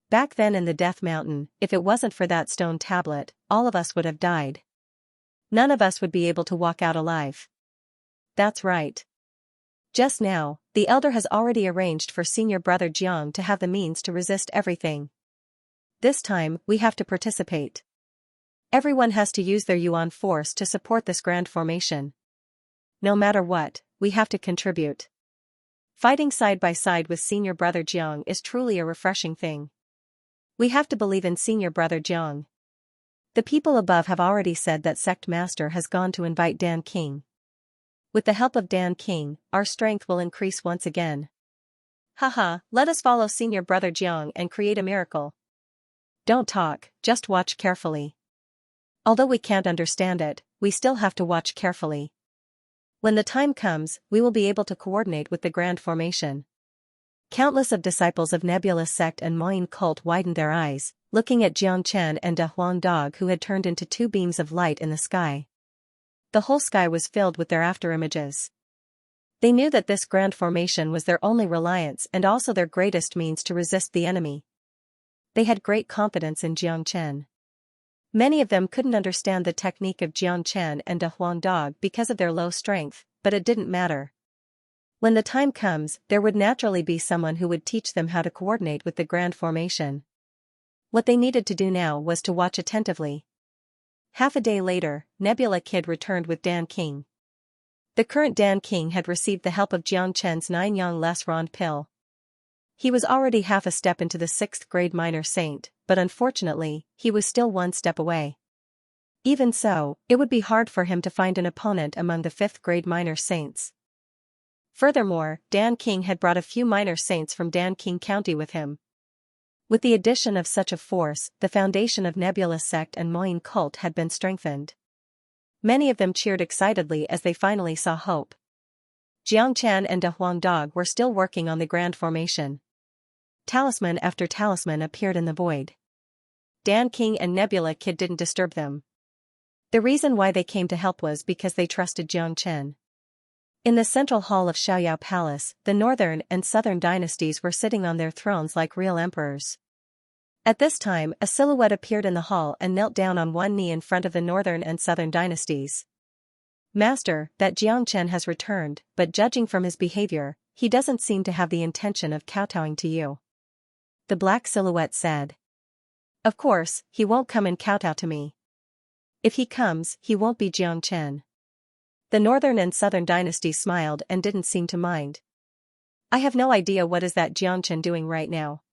Back then in the Death Mountain, if it wasn't for that stone tablet, all of us would have died. None of us would be able to walk out alive. That's right. Just now, the elder has already arranged for senior brother Jiang to have the means to resist everything. This time, we have to participate. Everyone has to use their yuan force to support this grand formation. No matter what, we have to contribute. Fighting side by side with senior brother Jiang is truly a refreshing thing. We have to believe in senior brother Jiang. The people above have already said that Sect Master has gone to invite Dan King. With the help of Dan King, our strength will increase once again. Haha, let us follow senior brother Jiang and create a miracle. Don't talk, just watch carefully. Although we can't understand it, we still have to watch carefully. When the time comes, we will be able to coordinate with the grand formation. Countless of disciples of Nebula sect and Moyin cult widened their eyes, looking at Xianxia and De Huang dog who had turned into 2 beams of light in the sky. The whole sky was filled with their afterimages. They knew that this grand formation was their only reliance and also their greatest means to resist the enemy. They had great confidence in Xianxia. Many of them couldn't understand the technique of Xianxia and De Huang dog because of their low strength, but it didn't matter. When the time comes, there would naturally be someone who would teach them how to coordinate with the grand formation. What they needed to do now was to watch attentively. Half a day later, Nebula Kid returned with Dan King. The current Dan King had received the help of Jiang Chen's 9 Yang Les Rond pill. He was already half a step into the 6th grade minor saint, but unfortunately, he was still one step away. Even so, it would be hard for him to find an opponent among the 5th grade minor saints. Furthermore, Dan King had brought a few minor saints from Dan King County with him. With the addition of such a force, the foundation of Nebula sect and Moyin cult had been strengthened. Many of them cheered excitedly as they finally saw hope. Jiang Chan and De Huang Dog were still working on the grand formation. Talisman after talisman appeared in the void. Dan King and Nebula Kid didn't disturb them. The reason why they came to help was because they trusted Jiang Chen. In the central hall of Xiaoyao Palace, the northern and southern dynasties were sitting on their thrones like real emperors. At this time, a silhouette appeared in the hall and knelt down on one knee in front of the northern and southern dynasties. Master, that Jiang Chen has returned, but judging from his behavior, he doesn't seem to have the intention of kowtowing to you. The black silhouette said. Of course, he won't come and kowtow to me. If he comes, he won't be Jiang Chen. The northern and southern dynasties smiled and didn't seem to mind. I have no idea what is that Jiang Chen doing right now.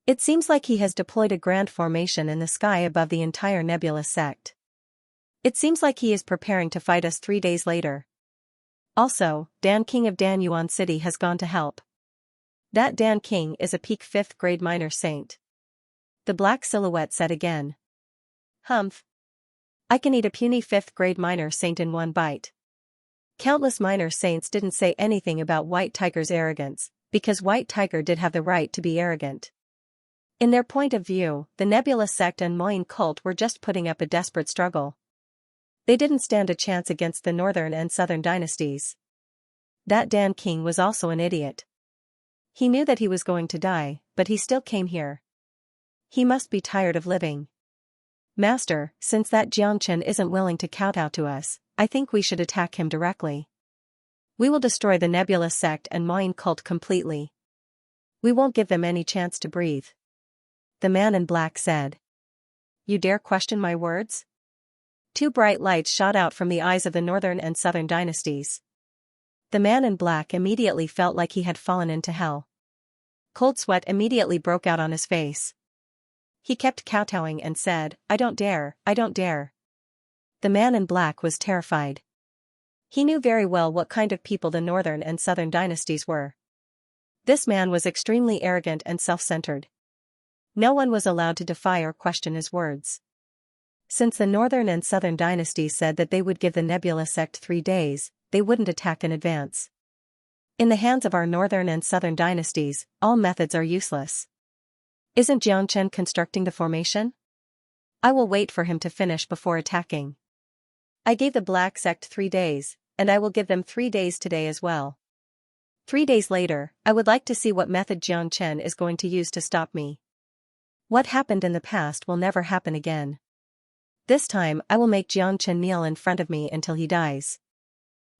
It seems like he has deployed a grand formation in the sky above the entire Nebula sect. It seems like he is preparing to fight us 3 days later. Also, Dan King of Dan Yuan City has gone to help. That Dan King is a peak 5th grade minor saint. The black silhouette said again. Humph. I can eat a puny 5th grade minor saint in one bite. Countless minor saints didn't say anything about White Tiger's arrogance, because White Tiger did have the right to be arrogant. In their point of view, the Nebula sect and Moyin cult were just putting up a desperate struggle. They didn't stand a chance against the northern and southern dynasties. That Dan King was also an idiot. He knew that he was going to die, but he still came here. He must be tired of living. Master, since that Jiang Chen isn't willing to kowtow to us, I think we should attack him directly. We will destroy the Nebula sect and Moyin cult completely. We won't give them any chance to breathe. The man in black said. You dare question my words? 2 bright lights shot out from the eyes of the northern and southern dynasties. The man in black immediately felt like he had fallen into hell. Cold sweat immediately broke out on his face. He kept kowtowing and said, I don't dare, I don't dare. The man in black was terrified. He knew very well what kind of people the northern and southern dynasties were. This man was extremely arrogant and self-centered. No one was allowed to defy or question his words. Since the northern and southern dynasties said that they would give the Nebula sect 3 days, they wouldn't attack in advance. In the hands of our northern and southern dynasties, all methods are useless. Isn't Jiang Chen constructing the formation? I will wait for him to finish before attacking. I gave the Black Sect 3 days, and I will give them 3 days today as well. 3 days later, I would like to see what method Jiang Chen is going to use to stop me. What happened in the past will never happen again. This time I will make Jiang Chen kneel in front of me until he dies.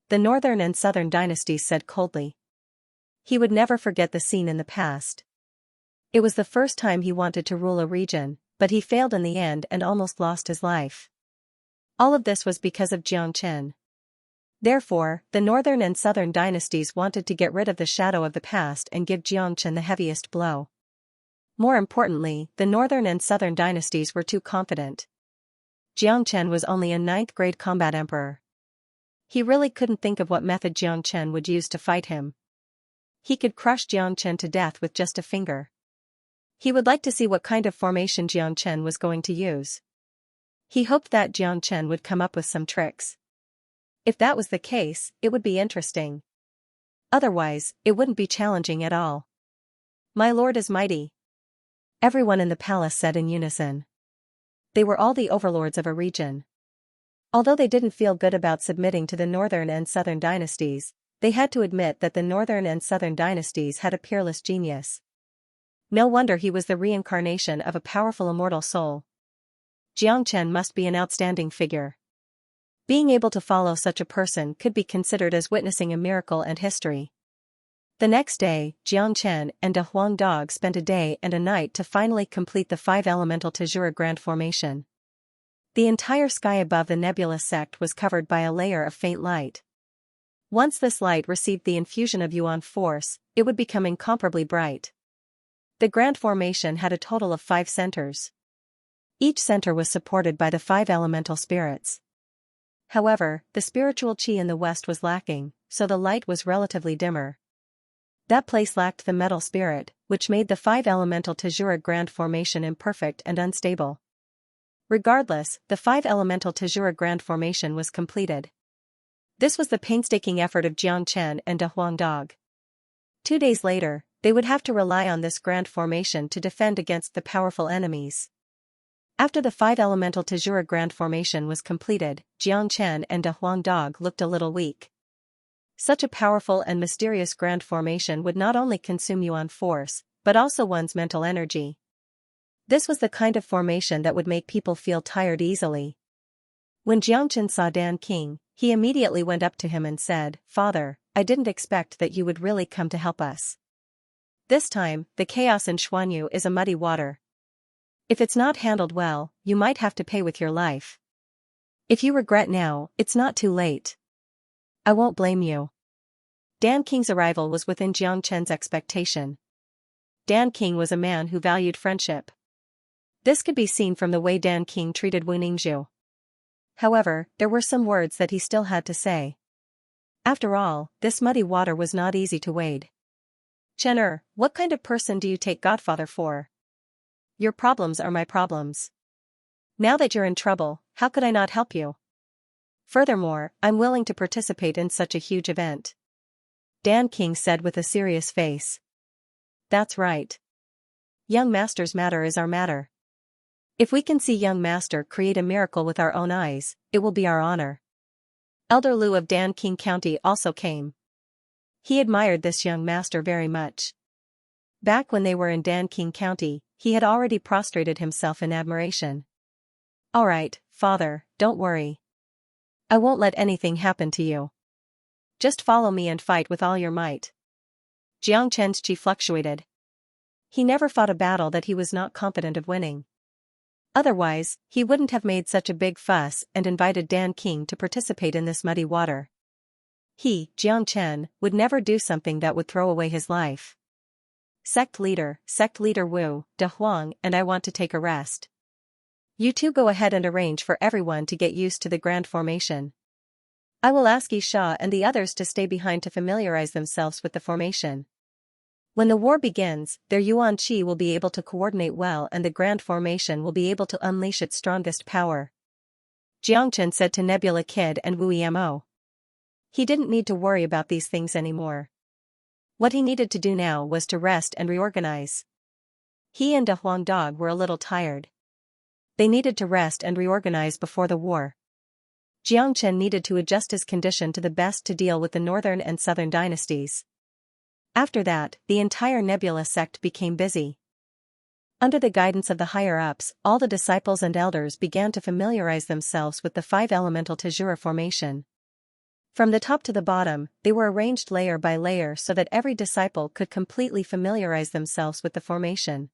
The northern and southern dynasties said coldly. He would never forget the scene in the past. It was the first time he wanted to rule a region, but he failed in the end and almost lost his life. All of this was because of Jiang Chen. Therefore, the northern and southern dynasties wanted to get rid of the shadow of the past and give Jiang Chen the heaviest blow. More importantly, the northern and southern dynasties were too confident. Jiang Chen was only a 9th grade combat emperor. He really couldn't think of what method Jiang Chen would use to fight him. He could crush Jiang Chen to death with just a finger. He would like to see what kind of formation Jiang Chen was going to use. He hoped that Jiang Chen would come up with some tricks. If that was the case, it would be interesting. Otherwise, it wouldn't be challenging at all. My lord is mighty. Everyone in the palace said in unison. They were all the overlords of a region. Although they didn't feel good about submitting to the northern and southern dynasties, they had to admit that the northern and southern dynasties had a peerless genius. No wonder he was the reincarnation of a powerful immortal soul. Jiang Chen must be an outstanding figure. Being able to follow such a person could be considered as witnessing a miracle and history. The next day, Jiang Chen and De Huang Dog spent a day and a night to finally complete the 5 elemental Tajura Grand Formation. The entire sky above the nebulous sect was covered by a layer of faint light. Once this light received the infusion of yuan force, it would become incomparably bright. The grand formation had a total of 5 centers. Each center was supported by the 5 elemental spirits. However, the spiritual chi in the west was lacking, so the light was relatively dimmer. That place lacked the metal spirit, which made the 5 elemental Tajura grand formation imperfect and unstable. Regardless, the 5 elemental Tajura grand formation was completed. This was the painstaking effort of Jiang Chen and De Huang Dog. 2 days later, they would have to rely on this grand formation to defend against the powerful enemies. After the 5 elemental Tajura grand formation was completed, Jiang Chen and De Huang Dog looked a little weak. Such a powerful and mysterious grand formation would not only consume yuan force, but also one's mental energy. This was the kind of formation that would make people feel tired easily. When Jiang Chen saw Dan King, he immediately went up to him and said, "Father, I didn't expect that you would really come to help us. This time, the chaos in Xuanyu is a muddy water. If it's not handled well, you might have to pay with your life. If you regret now, it's not too late. I won't blame you." Dan King's arrival was within Jiang Chen's expectation. Dan King was a man who valued friendship. This could be seen from the way Dan King treated Wu Ningzhu. However, there were some words that he still had to say. After all, this muddy water was not easy to wade. "Chen, what kind of person do you take Godfather for? Your problems are my problems. Now that you're in trouble, how could I not help you? Furthermore, I'm willing to participate in such a huge event," Dan King said with a serious face. "That's right. Young Master's matter is our matter. If we can see Young Master create a miracle with our own eyes, it will be our honor." Elder Liu of Dan King County also came. He admired this Young Master very much. Back when they were in Dan King County, he had already prostrated himself in admiration. "All right, Father, don't worry. I won't let anything happen to you. Just follow me and fight with all your might." Jiang Chen's chi fluctuated. He never fought a battle that he was not confident of winning. Otherwise, he wouldn't have made such a big fuss and invited Dan King to participate in this muddy water. He, Jiang Chen, would never do something that would throw away his life. Sect leader Wu, De Huang and I want to take a rest. You two go ahead and arrange for everyone to get used to the grand formation. I will ask Xia and the others to stay behind to familiarize themselves with the formation. When the war begins, their Yuan Qi will be able to coordinate well and the grand formation will be able to unleash its strongest power," Jiang Chen said to Nebula Kid and Wu Emo. He didn't need to worry about these things anymore. What he needed to do now was to rest and reorganize. He and De Huang Dog were a little tired. They needed to rest and reorganize before the war. Jiang Chen needed to adjust his condition to the best to deal with the northern and southern dynasties. After that, the entire Nebula sect became busy. Under the guidance of the higher-ups, all the disciples and elders began to familiarize themselves with the 5 elemental Tajura formation. From the top to the bottom, they were arranged layer by layer so that every disciple could completely familiarize themselves with the formation.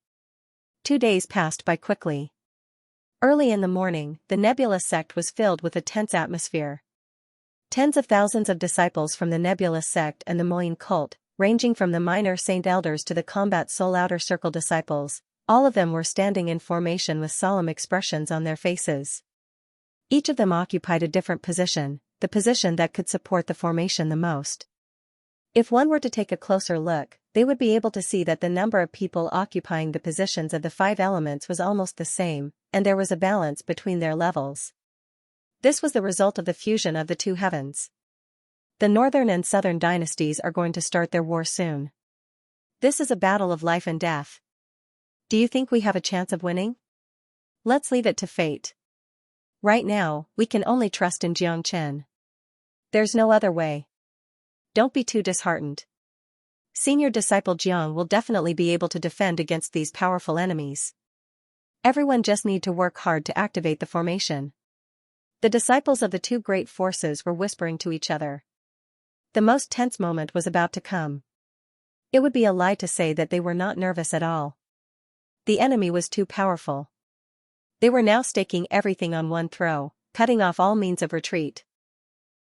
2 days passed by quickly. Early in the morning, the Nebula sect was filled with a tense atmosphere. Tens of thousands of disciples from the Nebula sect and the Moyin cult, ranging from the minor saint elders to the combat soul outer circle disciples, all of them were standing in formation with solemn expressions on their faces. Each of them occupied a different position, the position that could support the formation the most. If one were to take a closer look, they would be able to see that the number of people occupying the positions of the 5 elements was almost the same, and there was a balance between their levels. This was the result of the fusion of the 2 heavens. The northern and southern dynasties are going to start their war soon. This is a battle of life and death. Do you think we have a chance of winning? Let's leave it to fate. Right now, we can only trust in Jiang Chen. There's no other way. Don't be too disheartened. Senior disciple Jiang will definitely be able to defend against these powerful enemies. Everyone just need to work hard to activate the formation. The disciples of the 2 great forces were whispering to each other. The most tense moment was about to come. It would be a lie to say that they were not nervous at all. The enemy was too powerful. They were now staking everything on one throw, cutting off all means of retreat.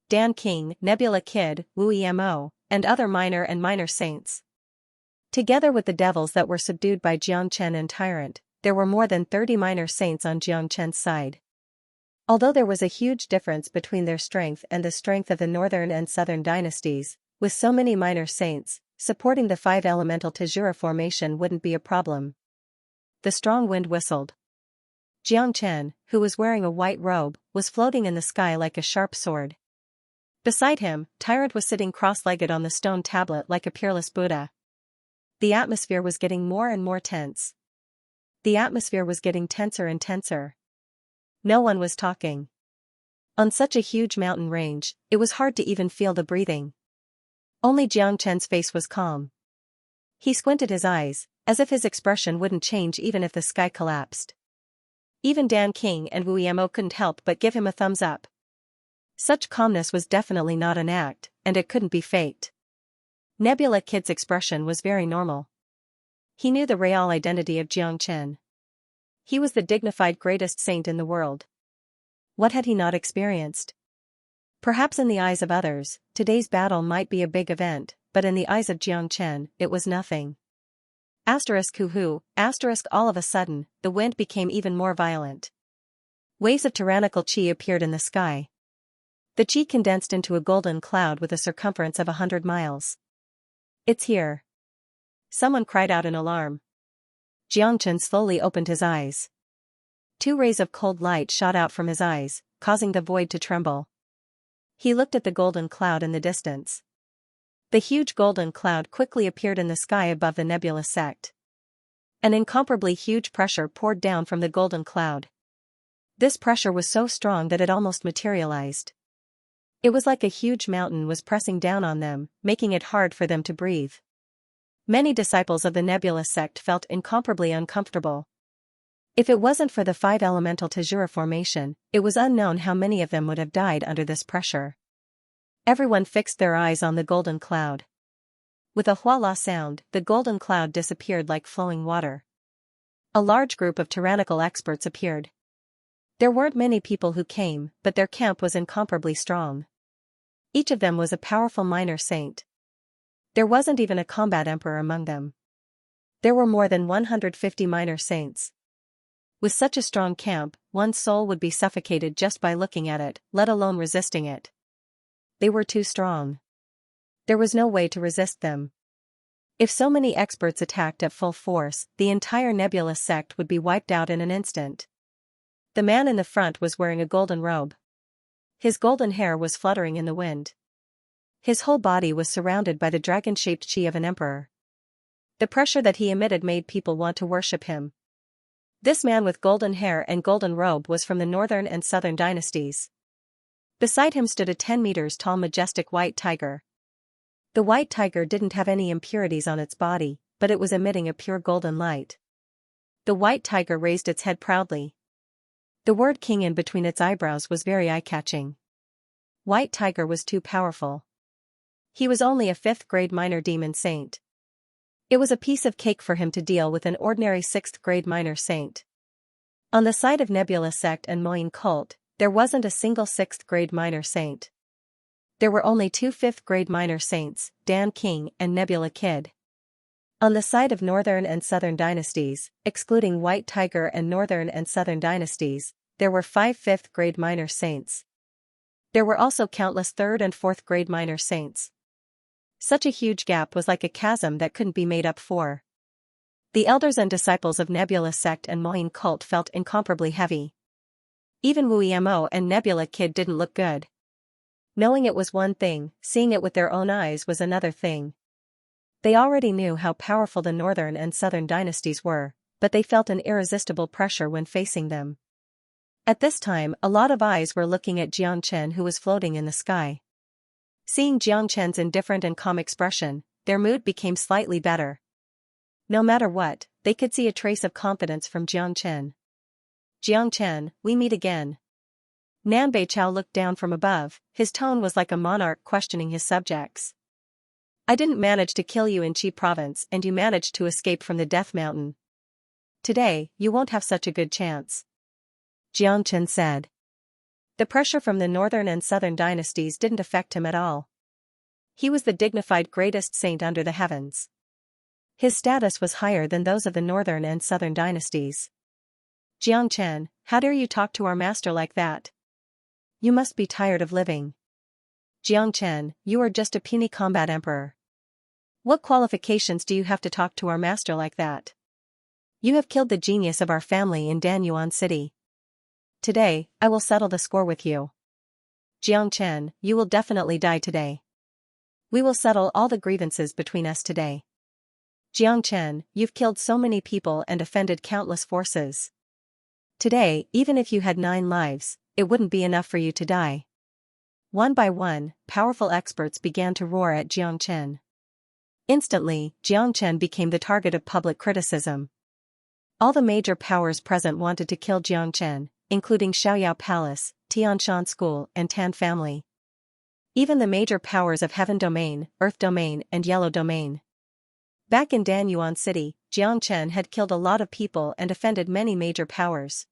Dan King, Nebula Kid, Wu Emo, and other minor saints. Together with the devils that were subdued by Xianxia and Tyrant, there were more than 30 minor saints on Xianxia's side. Although there was a huge difference between their strength and the strength of the northern and southern dynasties, with so many minor saints, supporting the 5 elemental Tajura formation wouldn't be a problem. The strong wind whistled. Xianxia, who was wearing a white robe, was floating in the sky like a sharp sword. Beside him, Tyrant was sitting cross-legged on the stone tablet like a peerless Buddha. The atmosphere was getting more and more tense. The atmosphere was getting tenser and tenser. No one was talking. On such a huge mountain range, it was hard to even feel the breathing. Only Jiangchen's face was calm. He squinted his eyes, as if his expression wouldn't change even if the sky collapsed. Even Dan King and Wu Yemo couldn't help but give him a thumbs up. Such calmness was definitely not an act, and it couldn't be faked. Nebula Kid's expression was very normal. He knew the real identity of Jiangchen. He was the dignified greatest saint in the world. What had he not experienced? Perhaps in the eyes of others, today's battle might be a big event, but in the eyes of Jiangchen, it was nothing. Hoo-hoo, all of a sudden, the wind became even more violent. Waves of tyrannical chi appeared in the sky. The chi condensed into a golden cloud with a circumference of 100 miles. It's here. Someone cried out in alarm. Jiangchen slowly opened his eyes. 2 rays of cold light shot out from his eyes, causing the void to tremble. He looked at the golden cloud in the distance. The huge golden cloud quickly appeared in the sky above the nebula sect. An incomparably huge pressure poured down from the golden cloud. This pressure was so strong that it almost materialized. It was like a huge mountain was pressing down on them, making it hard for them to breathe. Many disciples of the Nebula sect felt incomparably uncomfortable. If it wasn't for the 5 elemental Tajura formation, it was unknown how many of them would have died under this pressure. Everyone fixed their eyes on the golden cloud. With a huala sound, the golden cloud disappeared like flowing water. A large group of tyrannical experts appeared. There weren't many people who came, but their camp was incomparably strong. Each of them was a powerful minor saint. There wasn't even a combat emperor among them. There were more than 150 minor saints. With such a strong camp, one's soul would be suffocated just by looking at it, let alone resisting it. They were too strong. There was no way to resist them. If so many experts attacked at full force, the entire Nebula sect would be wiped out in an instant. The man in the front was wearing a golden robe. His golden hair was fluttering in the wind. His whole body was surrounded by the dragon-shaped chi of an emperor. The pressure that he emitted made people want to worship him. This man with golden hair and golden robe was from the northern and southern dynasties. Beside him stood a 10 meters tall majestic white tiger. The white tiger didn't have any impurities on its body, but it was emitting a pure golden light. The white tiger raised its head proudly. The word king in between its eyebrows was very eye-catching. White Tiger was too powerful. He was only a 5th grade minor demon saint. It was a piece of cake for him to deal with an ordinary 6th grade minor saint. On the side of Nebula sect and Moyin cult, there wasn't a single 6th grade minor saint. There were only 2 5th grade minor saints, Dan King and Nebula Kid. On the side of Northern and Southern dynasties, excluding White Tiger and Northern and Southern dynasties, there were 5 5th grade minor saints. There were also countless 3rd and 4th grade minor saints. Such a huge gap was like a chasm that couldn't be made up for. The elders and disciples of Nebula sect and Moyin cult felt incomparably heavy. Even Wu Emo and Nebula Kid didn't look good. Knowing it was one thing, seeing it with their own eyes was another thing. They already knew how powerful the northern and southern dynasties were, but they felt an irresistible pressure when facing them. At this time, a lot of eyes were looking at Jiangchen, who was floating in the sky. Seeing Jiangchen's indifferent and calm expression, their mood became slightly better. No matter what, they could see a trace of confidence from Jiangchen. Jiangchen, we meet again. Nanbei Chao looked down from above, his tone was like a monarch questioning his subjects. I didn't manage to kill you in Qi province and you managed to escape from the Death Mountain. Today, you won't have such a good chance. Xianxia said. The pressure from the northern and southern dynasties didn't affect him at all. He was the dignified greatest saint under the heavens. His status was higher than those of the northern and southern dynasties. Xianxia, how dare you talk to our master like that? You must be tired of living. Xianxia, you are just a puny combat emperor. What qualifications do you have to talk to our master like that? You have killed the genius of our family in Danyuan City. Today, I will settle the score with you. Xianxia, you will definitely die today. We will settle all the grievances between us today. Xianxia, you've killed so many people and offended countless forces. Today, even if you had 9 lives, it wouldn't be enough for you to die. One by one, powerful experts began to roar at Xianxia. Instantly, Xianxia became the target of public criticism. All the major powers present wanted to kill Xianxia, including Xiaoyao Palace, Tianshan School, and Tan family. Even the major powers of Heaven Domain, Earth Domain, and Yellow Domain. Back in Danyuan City, Xianxia had killed a lot of people and offended many major powers.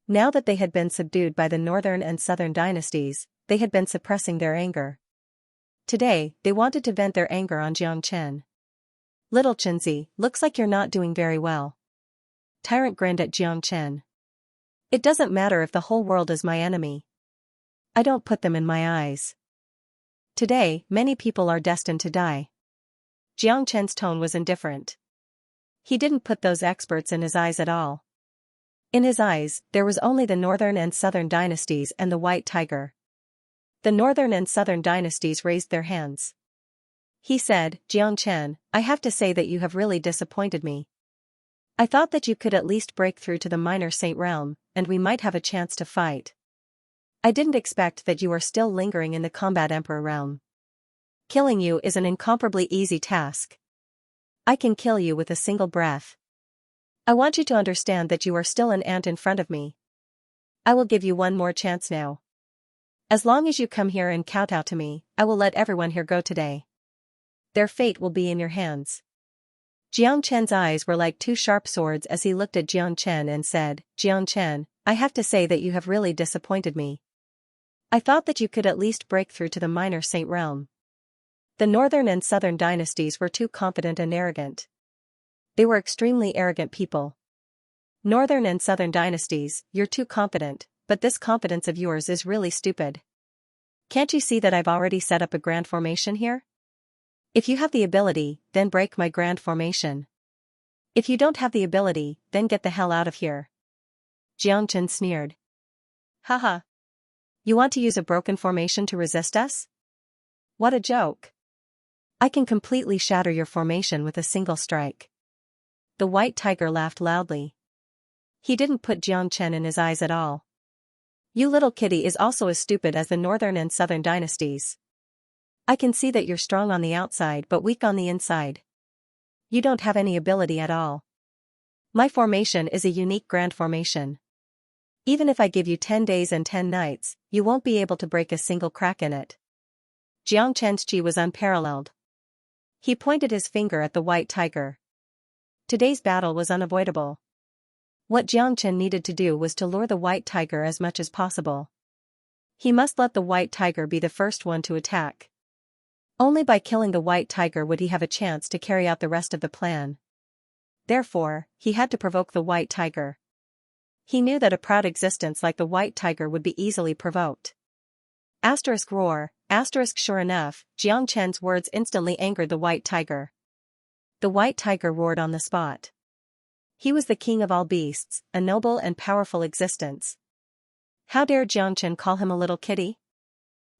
Now that they had been subdued by the northern and southern dynasties, they had been suppressing their anger. Today, they wanted to vent their anger on Xianxia. Little Qinzi, looks like you're not doing very well. Tyrant grinned at Xianxia. It doesn't matter if the whole world is my enemy. I don't put them in my eyes. Today, many people are destined to die. Xianxia's tone was indifferent. He didn't put those experts in his eyes at all. In his eyes, there was only the northern and southern dynasties and the white tiger. The northern and southern dynasties raised their hands. He said, Xianxia, I have to say that you have really disappointed me. I thought that you could at least break through to the minor saint realm, and we might have a chance to fight. I didn't expect that you are still lingering in the combat emperor realm. Killing you is an incomparably easy task. I can kill you with a single breath. I want you to understand that you are still an ant in front of me. I will give you one more chance now. As long as you come here and kowtow to me, I will let everyone here go today. Their fate will be in your hands. Xianxia's eyes were like 2 sharp swords as he looked at Xianxia and said, Xianxia, I have to say that you have really disappointed me. I thought that you could at least break through to the minor saint realm. The northern and southern dynasties were too confident and arrogant. They were extremely arrogant people. Northern and southern dynasties, you're too confident, but this confidence of yours is really stupid. Can't you see that I've already set up a grand formation here? If you have the ability, then break my grand formation. If you don't have the ability, then get the hell out of here. Xianxia sneered. Haha. You want to use a broken formation to resist us? What a joke. I can completely shatter your formation with a single strike. The white tiger laughed loudly. He didn't put Xianxia in his eyes at all. You little kitty is also as stupid as the northern and southern dynasties. I can see that you're strong on the outside but weak on the inside. You don't have any ability at all. My formation is a unique grand formation. Even if I give you 10 days and 10 nights, you won't be able to break a single crack in it. Xianxia's chi was unparalleled. He pointed his finger at the white tiger. Today's battle was unavoidable. What Xianxia needed to do was to lure the white tiger as much as possible. He must let the white tiger be the first one to attack. Only by killing the white tiger would he have a chance to carry out the rest of the plan. Therefore, he had to provoke the white tiger. He knew that a proud existence like the white tiger would be easily provoked. Asterisk roar, asterisk sure enough, Xianxia's words instantly angered the white tiger. The white tiger roared on the spot. He was the king of all beasts, a noble and powerful existence. How dare Xianxia call him a little kitty?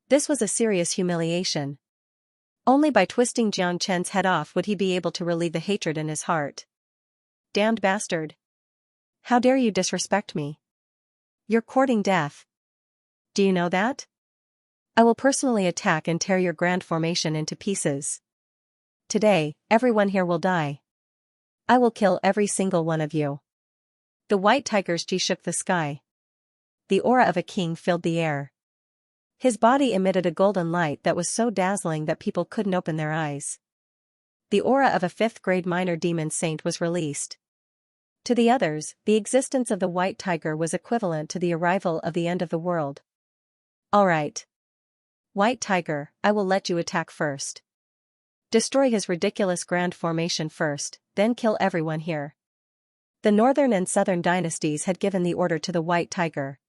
This was a serious humiliation. Only by twisting Xianxia's head off would he be able to relieve the hatred in his heart. Damned bastard. How dare you disrespect me? You're courting death. Do you know that? I will personally attack and tear your grand formation into pieces. Today, everyone here will die. I will kill every single one of you. The white tiger's chi shook the sky. The aura of a king filled the air. His body emitted a golden light that was so dazzling that people couldn't open their eyes. The aura of a 5th grade minor demon saint was released. To the others, the existence of the white tiger was equivalent to the arrival of the end of the world. Alright. White tiger, I will let you attack first. Destroy his ridiculous grand formation first, then kill everyone here. The northern and southern dynasties had given the order to the white tiger.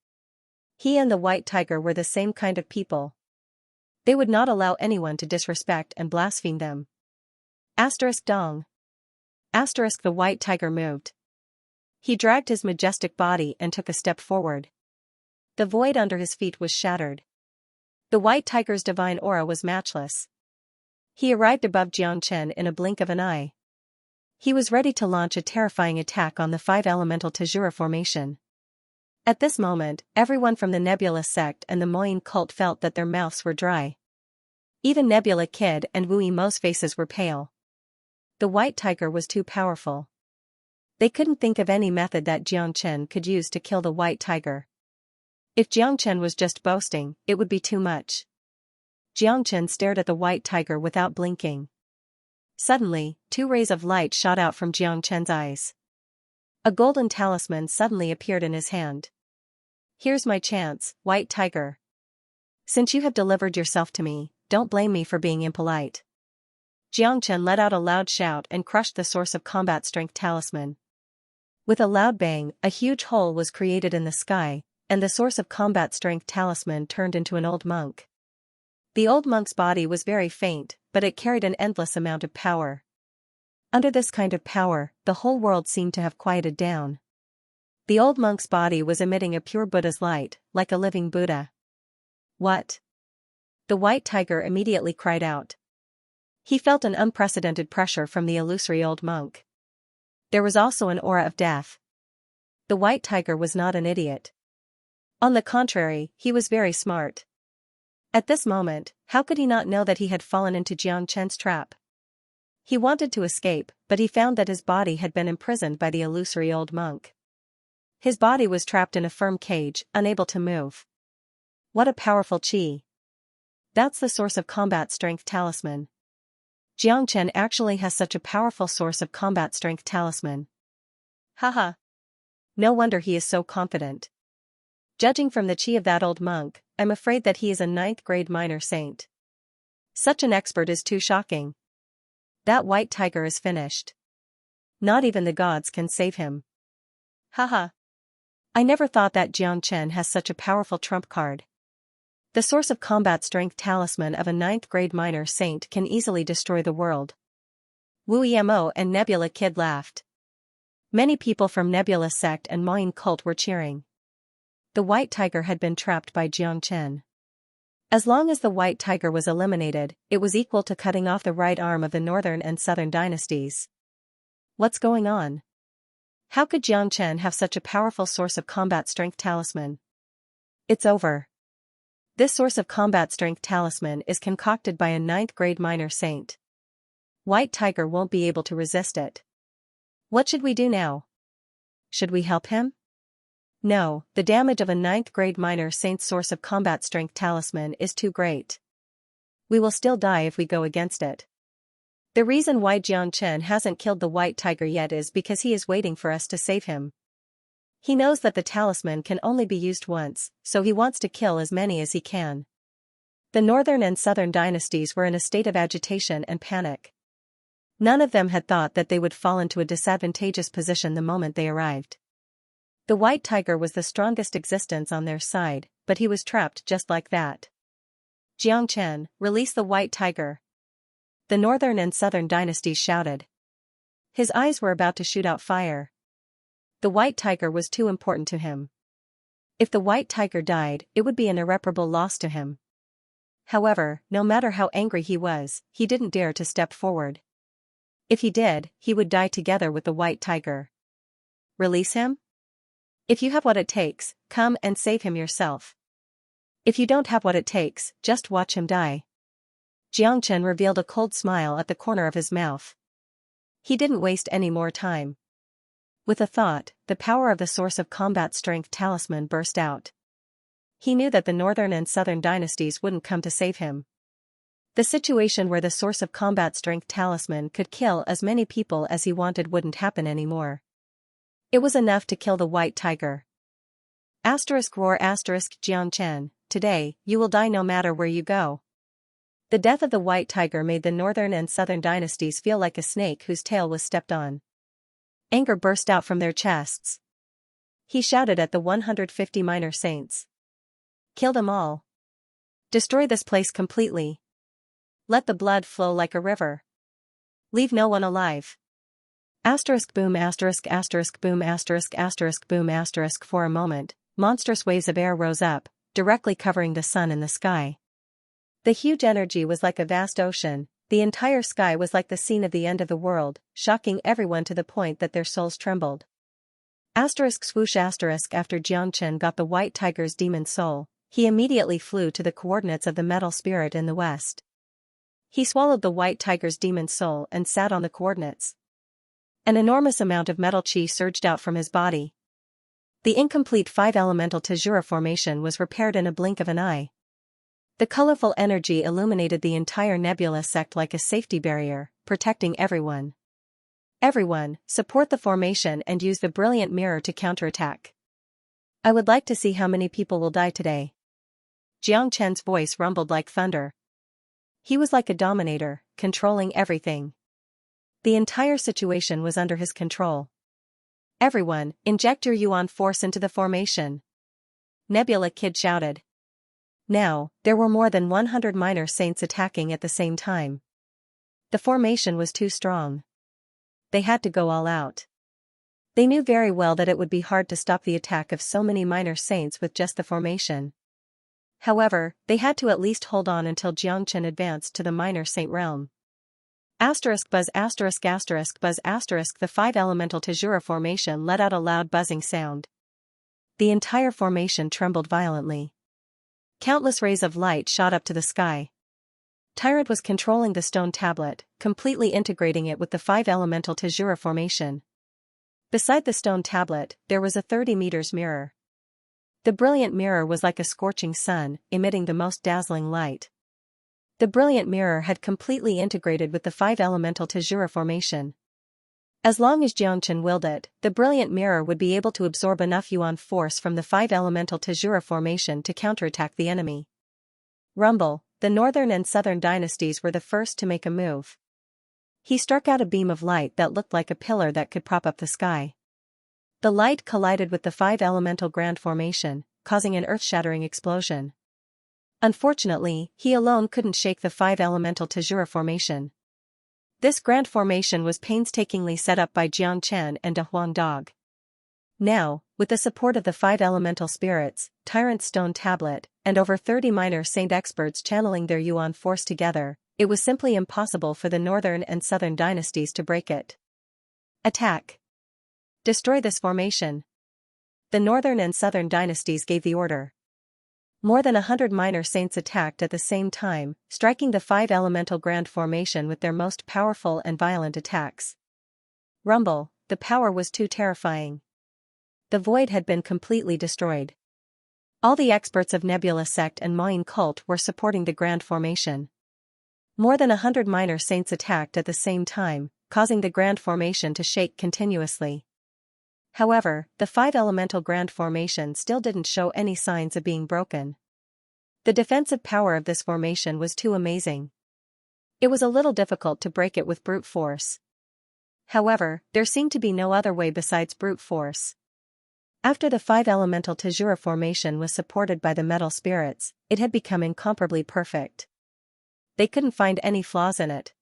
He and the white tiger were the same kind of people. They would not allow anyone to disrespect and blaspheme them. Dong. The white tiger moved. He dragged his majestic body and took a step forward. The void under his feet was shattered. The white tiger's divine aura was matchless. He arrived above Xianxia in a blink of an eye. He was ready to launch a terrifying attack on the five-elemental Tajura formation. At this moment, everyone from the Nebula sect and the Moyin cult felt that their mouths were dry. Even Nebula Kid and Wu Yimou's faces were pale. The white tiger was too powerful. They couldn't think of any method that Xianxia could use to kill the white tiger. If Xianxia was just boasting, it would be too much. Xianxia stared at the white tiger without blinking. Suddenly, two rays of light shot out from Xianxia's eyes. A golden talisman suddenly appeared in his hand. Here's my chance, white tiger. Since you have delivered yourself to me, don't blame me for being impolite. Xianxia let out a loud shout and crushed the source of combat strength talisman. With a loud bang, a huge hole was created in the sky, and the source of combat strength talisman turned into an old monk. The old monk's body was very faint, but it carried an endless amount of power. Under this kind of power, the whole world seemed to have quieted down. The old monk's body was emitting a pure Buddha's light, like a living Buddha. What? The white tiger immediately cried out. He felt an unprecedented pressure from the illusory old monk. There was also an aura of death. The white tiger was not an idiot. On the contrary, he was very smart. At this moment, how could he not know that he had fallen into Xianxia's trap? He wanted to escape, but he found that his body had been imprisoned by the illusory old monk. His body was trapped in a firm cage, unable to move. What a powerful chi. That's the source of combat strength talisman. Xianxia actually has such a powerful source of combat strength talisman. Haha. No wonder he is so confident. Judging from the chi of that old monk, I'm afraid that he is a 9th grade minor saint. Such an expert is too shocking. That white tiger is finished. Not even the gods can save him. Haha. I never thought that Xianxia has such a powerful trump card. The source of combat strength talisman of a 9th grade minor saint can easily destroy the world. Wu Yimou and Nebula Kid laughed. Many people from Nebula sect and Moyin cult were cheering. The white tiger had been trapped by Xianxia. As long as the white tiger was eliminated, it was equal to cutting off the right arm of the northern and southern dynasties. What's going on? How could Xianxia have such a powerful source of combat strength talisman? It's over. This source of combat strength talisman is concocted by a 9th grade minor saint. White tiger won't be able to resist it. What should we do now? Should we help him? No, the damage of a 9th grade minor saint's source of combat strength talisman is too great. We will still die if we go against it. The reason why Xianxia hasn't killed the white tiger yet is because he is waiting for us to save him. He knows that the talisman can only be used once, so he wants to kill as many as he can. The northern and southern dynasties were in a state of agitation and panic. None of them had thought that they would fall into a disadvantageous position the moment they arrived. The white tiger was the strongest existence on their side, but he was trapped just like that. Xianxia, release the white tiger. The northern and southern dynasties shouted. His eyes were about to shoot out fire. The white tiger was too important to him. If the white tiger died, it would be an irreparable loss to him. However, no matter how angry he was, he didn't dare to step forward. If he did, he would die together with the white tiger. Release him? If you have what it takes, come and save him yourself. If you don't have what it takes, just watch him die. Xianxia revealed a cold smile at the corner of his mouth. He didn't waste any more time. With a thought, the power of the source of combat strength talisman burst out. He knew that the northern and southern dynasties wouldn't come to save him. The situation where the source of combat strength talisman could kill as many people as he wanted wouldn't happen anymore. It was enough to kill the white tiger. Roar Jiang, today, you will die no matter where you go. The death of the white tiger made the northern and southern dynasties feel like a snake whose tail was stepped on. Anger burst out from their chests. He shouted at the 150 minor saints. Kill them all. Destroy this place completely. Let the blood flow like a river. Leave no one alive. Boom boom For a moment, monstrous waves of air rose up, directly covering the sun and the sky. The huge energy was like a vast ocean, the entire sky was like the scene of the end of the world, shocking everyone to the point that their souls trembled. Swoosh After Xianxia got the white tiger's demon soul, he immediately flew to the coordinates of the metal spirit in the west. He swallowed the white tiger's demon soul and sat on the coordinates. An enormous amount of metal chi surged out from his body. The incomplete 5-elemental Tajura formation was repaired in a blink of an eye. The colorful energy illuminated the entire nebula sect like a safety barrier, protecting everyone. Everyone, support the formation and use the brilliant mirror to counterattack. I would like to see how many people will die today. Jiang Chen's voice rumbled like thunder. He was like a dominator, controlling everything. The entire situation was under his control. Everyone, inject your yuan force into the formation. Nebula Kid shouted. Now, there were more than 100 minor saints attacking at the same time. The formation was too strong. They had to go all out. They knew very well that it would be hard to stop the attack of so many minor saints with just the formation. However, they had to at least hold on until Jiangchen advanced to the minor saint realm. Buzz The 5-elemental Tajura formation let out a loud buzzing sound. The entire formation trembled violently. Countless rays of light shot up to the sky. Tyrant was controlling the stone tablet, completely integrating it with the 5-elemental Tajura formation. Beside the stone tablet, there was a 30 meters mirror. The brilliant mirror was like a scorching sun, emitting the most dazzling light. The brilliant mirror had completely integrated with the 5-elemental Tajura formation. As long as Jiangchen willed it, the brilliant mirror would be able to absorb enough yuan force from the 5-elemental Tajura formation to counterattack the enemy. Rumble, the northern and southern dynasties were the first to make a move. He struck out a beam of light that looked like a pillar that could prop up the sky. The light collided with the 5-elemental grand formation, causing an earth-shattering explosion. Unfortunately, he alone couldn't shake the 5-elemental Tajura formation. This grand formation was painstakingly set up by Jiang Chen and De Huang Dog. Now, with the support of the 5-elemental spirits, Tyrant's stone tablet, and over 30 minor saint experts channeling their yuan force together, it was simply impossible for the northern and southern dynasties to break it. Attack! Destroy this formation! The northern and southern dynasties gave the order. More than 100 minor saints attacked at the same time, striking the 5-elemental grand formation with their most powerful and violent attacks. Rumble, the power was too terrifying. The void had been completely destroyed. All the experts of Nebula sect and Moyin cult were supporting the grand formation. More than 100 minor saints attacked at the same time, causing the grand formation to shake continuously. However, the 5-elemental grand formation still didn't show any signs of being broken. The defensive power of this formation was too amazing. It was a little difficult to break it with brute force. However, there seemed to be no other way besides brute force. After the 5-elemental Tajura formation was supported by the metal spirits, it had become incomparably perfect. They couldn't find any flaws in it.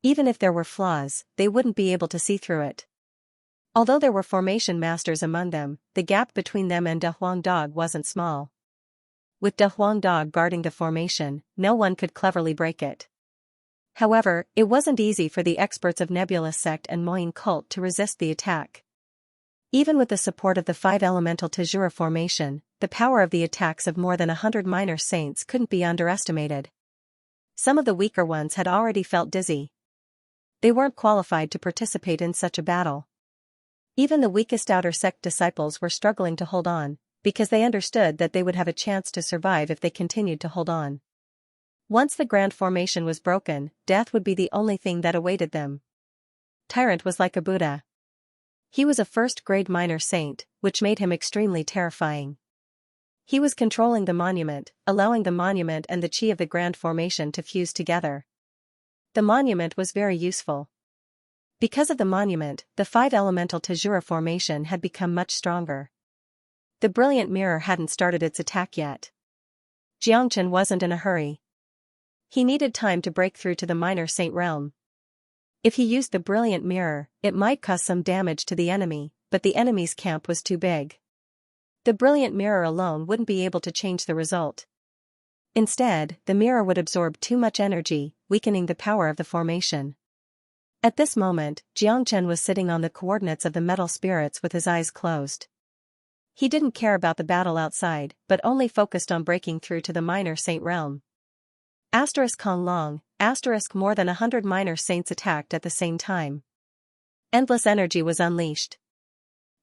Even if there were flaws, they wouldn't be able to see through it. Although there were formation masters among them, the gap between them and De Huang Dog wasn't small. With De Huang Dog guarding the formation, no one could cleverly break it. However, it wasn't easy for the experts of Nebula sect and Moyin cult to resist the attack. Even with the support of the 5-elemental Tajura formation, the power of the attacks of more than 100 minor saints couldn't be underestimated. Some of the weaker ones had already felt dizzy. They weren't qualified to participate in such a battle. Even the weakest outer sect disciples were struggling to hold on, because they understood that they would have a chance to survive if they continued to hold on. Once the grand formation was broken, death would be the only thing that awaited them. Tyrant was like a Buddha. He was a first-grade minor saint, which made him extremely terrifying. He was controlling the monument, allowing the monument and the chi of the Grand Formation to fuse together. The monument was very useful. Because of the monument, the 5-elemental Tajura formation had become much stronger. The brilliant mirror hadn't started its attack yet. Xianxia wasn't in a hurry. He needed time to break through to the minor saint realm. If he used the brilliant mirror, it might cause some damage to the enemy, but the enemy's camp was too big. The brilliant mirror alone wouldn't be able to change the result. Instead, the mirror would absorb too much energy, weakening the power of the formation. At this moment, Xianxia was sitting on the coordinates of the metal spirits with his eyes closed. He didn't care about the battle outside, but only focused on breaking through to the minor saint realm. Kong Long, more than 100 minor saints attacked at the same time. Endless energy was unleashed.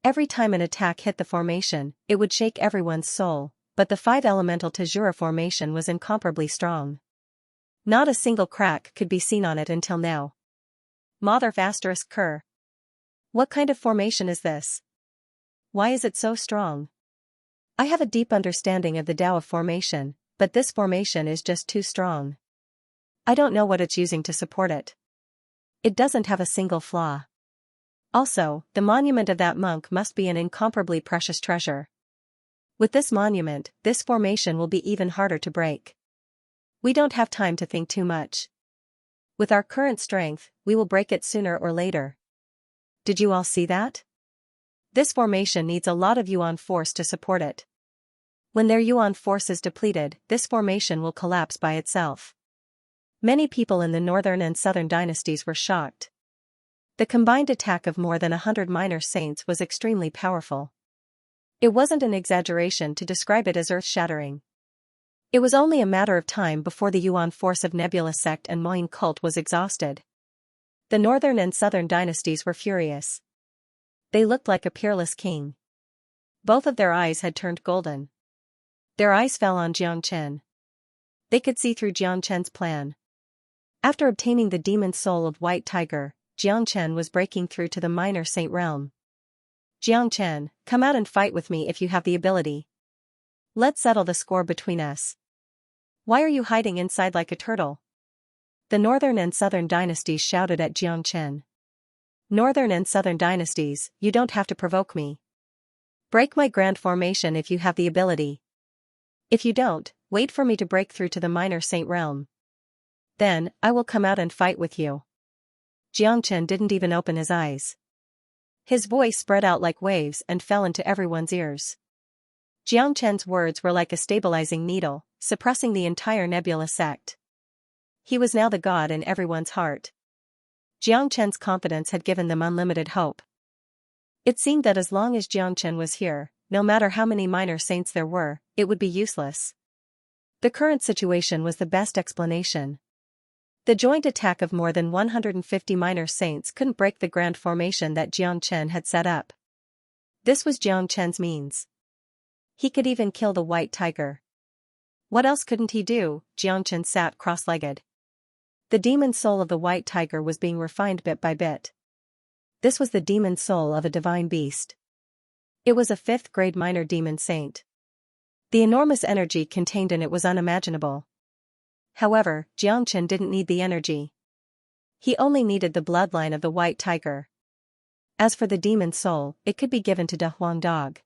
Every time an attack hit the formation, it would shake everyone's soul, but the 5-elemental Tajura formation was incomparably strong. Not a single crack could be seen on it until now. Mother Kerr. What kind of formation is this? Why is it so strong? I have a deep understanding of the Tao of formation, but this formation is just too strong. I don't know what it's using to support it. It doesn't have a single flaw. Also, the monument of that monk must be an incomparably precious treasure. With this monument, this formation will be even harder to break. We don't have time to think too much. With our current strength, we will break it sooner or later. Did you all see that? This formation needs a lot of yuan force to support it. When their yuan force is depleted, this formation will collapse by itself. Many people in the northern and southern dynasties were shocked. The combined attack of more than 100 minor saints was extremely powerful. It wasn't an exaggeration to describe it as earth-shattering. It was only a matter of time before the yuan force of Nebula sect and Moyin cult was exhausted. The northern and southern dynasties were furious. They looked like a peerless king. Both of their eyes had turned golden. Their eyes fell on Xianxia. They could see through Xianxia's plan. After obtaining the demon soul of White Tiger, Xianxia was breaking through to the minor saint realm. Xianxia, come out and fight with me if you have the ability. Let's settle the score between us. Why are you hiding inside like a turtle? The northern and southern dynasties shouted at Xianxia. Northern and southern dynasties, you don't have to provoke me. Break my grand formation if you have the ability. If you don't, wait for me to break through to the minor saint realm. Then, I will come out and fight with you. Xianxia didn't even open his eyes. His voice spread out like waves and fell into everyone's ears. Xianxia's words were like a stabilizing needle, suppressing the entire Nebula sect. He was now the god in everyone's heart. Xianxia's confidence had given them unlimited hope. It seemed that as long as Xianxia was here, no matter how many minor saints there were, it would be useless. The current situation was the best explanation. The joint attack of more than 150 minor saints couldn't break the grand formation that Xianxia had set up. This was Xianxia's means. He could even kill the White Tiger. What else couldn't he do? Xianxia sat cross-legged. The demon soul of the White Tiger was being refined bit by bit. This was the demon soul of a divine beast. It was a 5th-grade minor demon saint. The enormous energy contained in it was unimaginable. However, Xianxia didn't need the energy. He only needed the bloodline of the White Tiger. As for the demon soul, it could be given to De Huang Dog.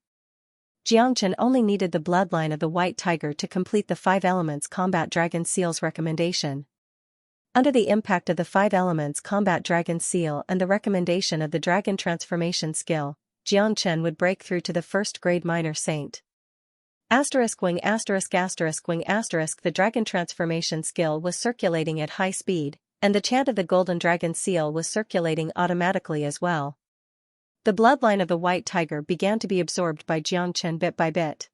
Xianxia only needed the bloodline of the White Tiger to complete the 5 elements combat dragon seal's recommendation. Under the impact of the 5 elements combat dragon seal and the recommendation of the dragon transformation skill, Xianxia would break through to the 1st-grade minor saint. ******************************************************************************************************************************************************************************************************************************************************************************* And the chant of the golden dragon seal was circulating automatically as well. The bloodline of the White Tiger began to be absorbed by Xianxia bit by bit.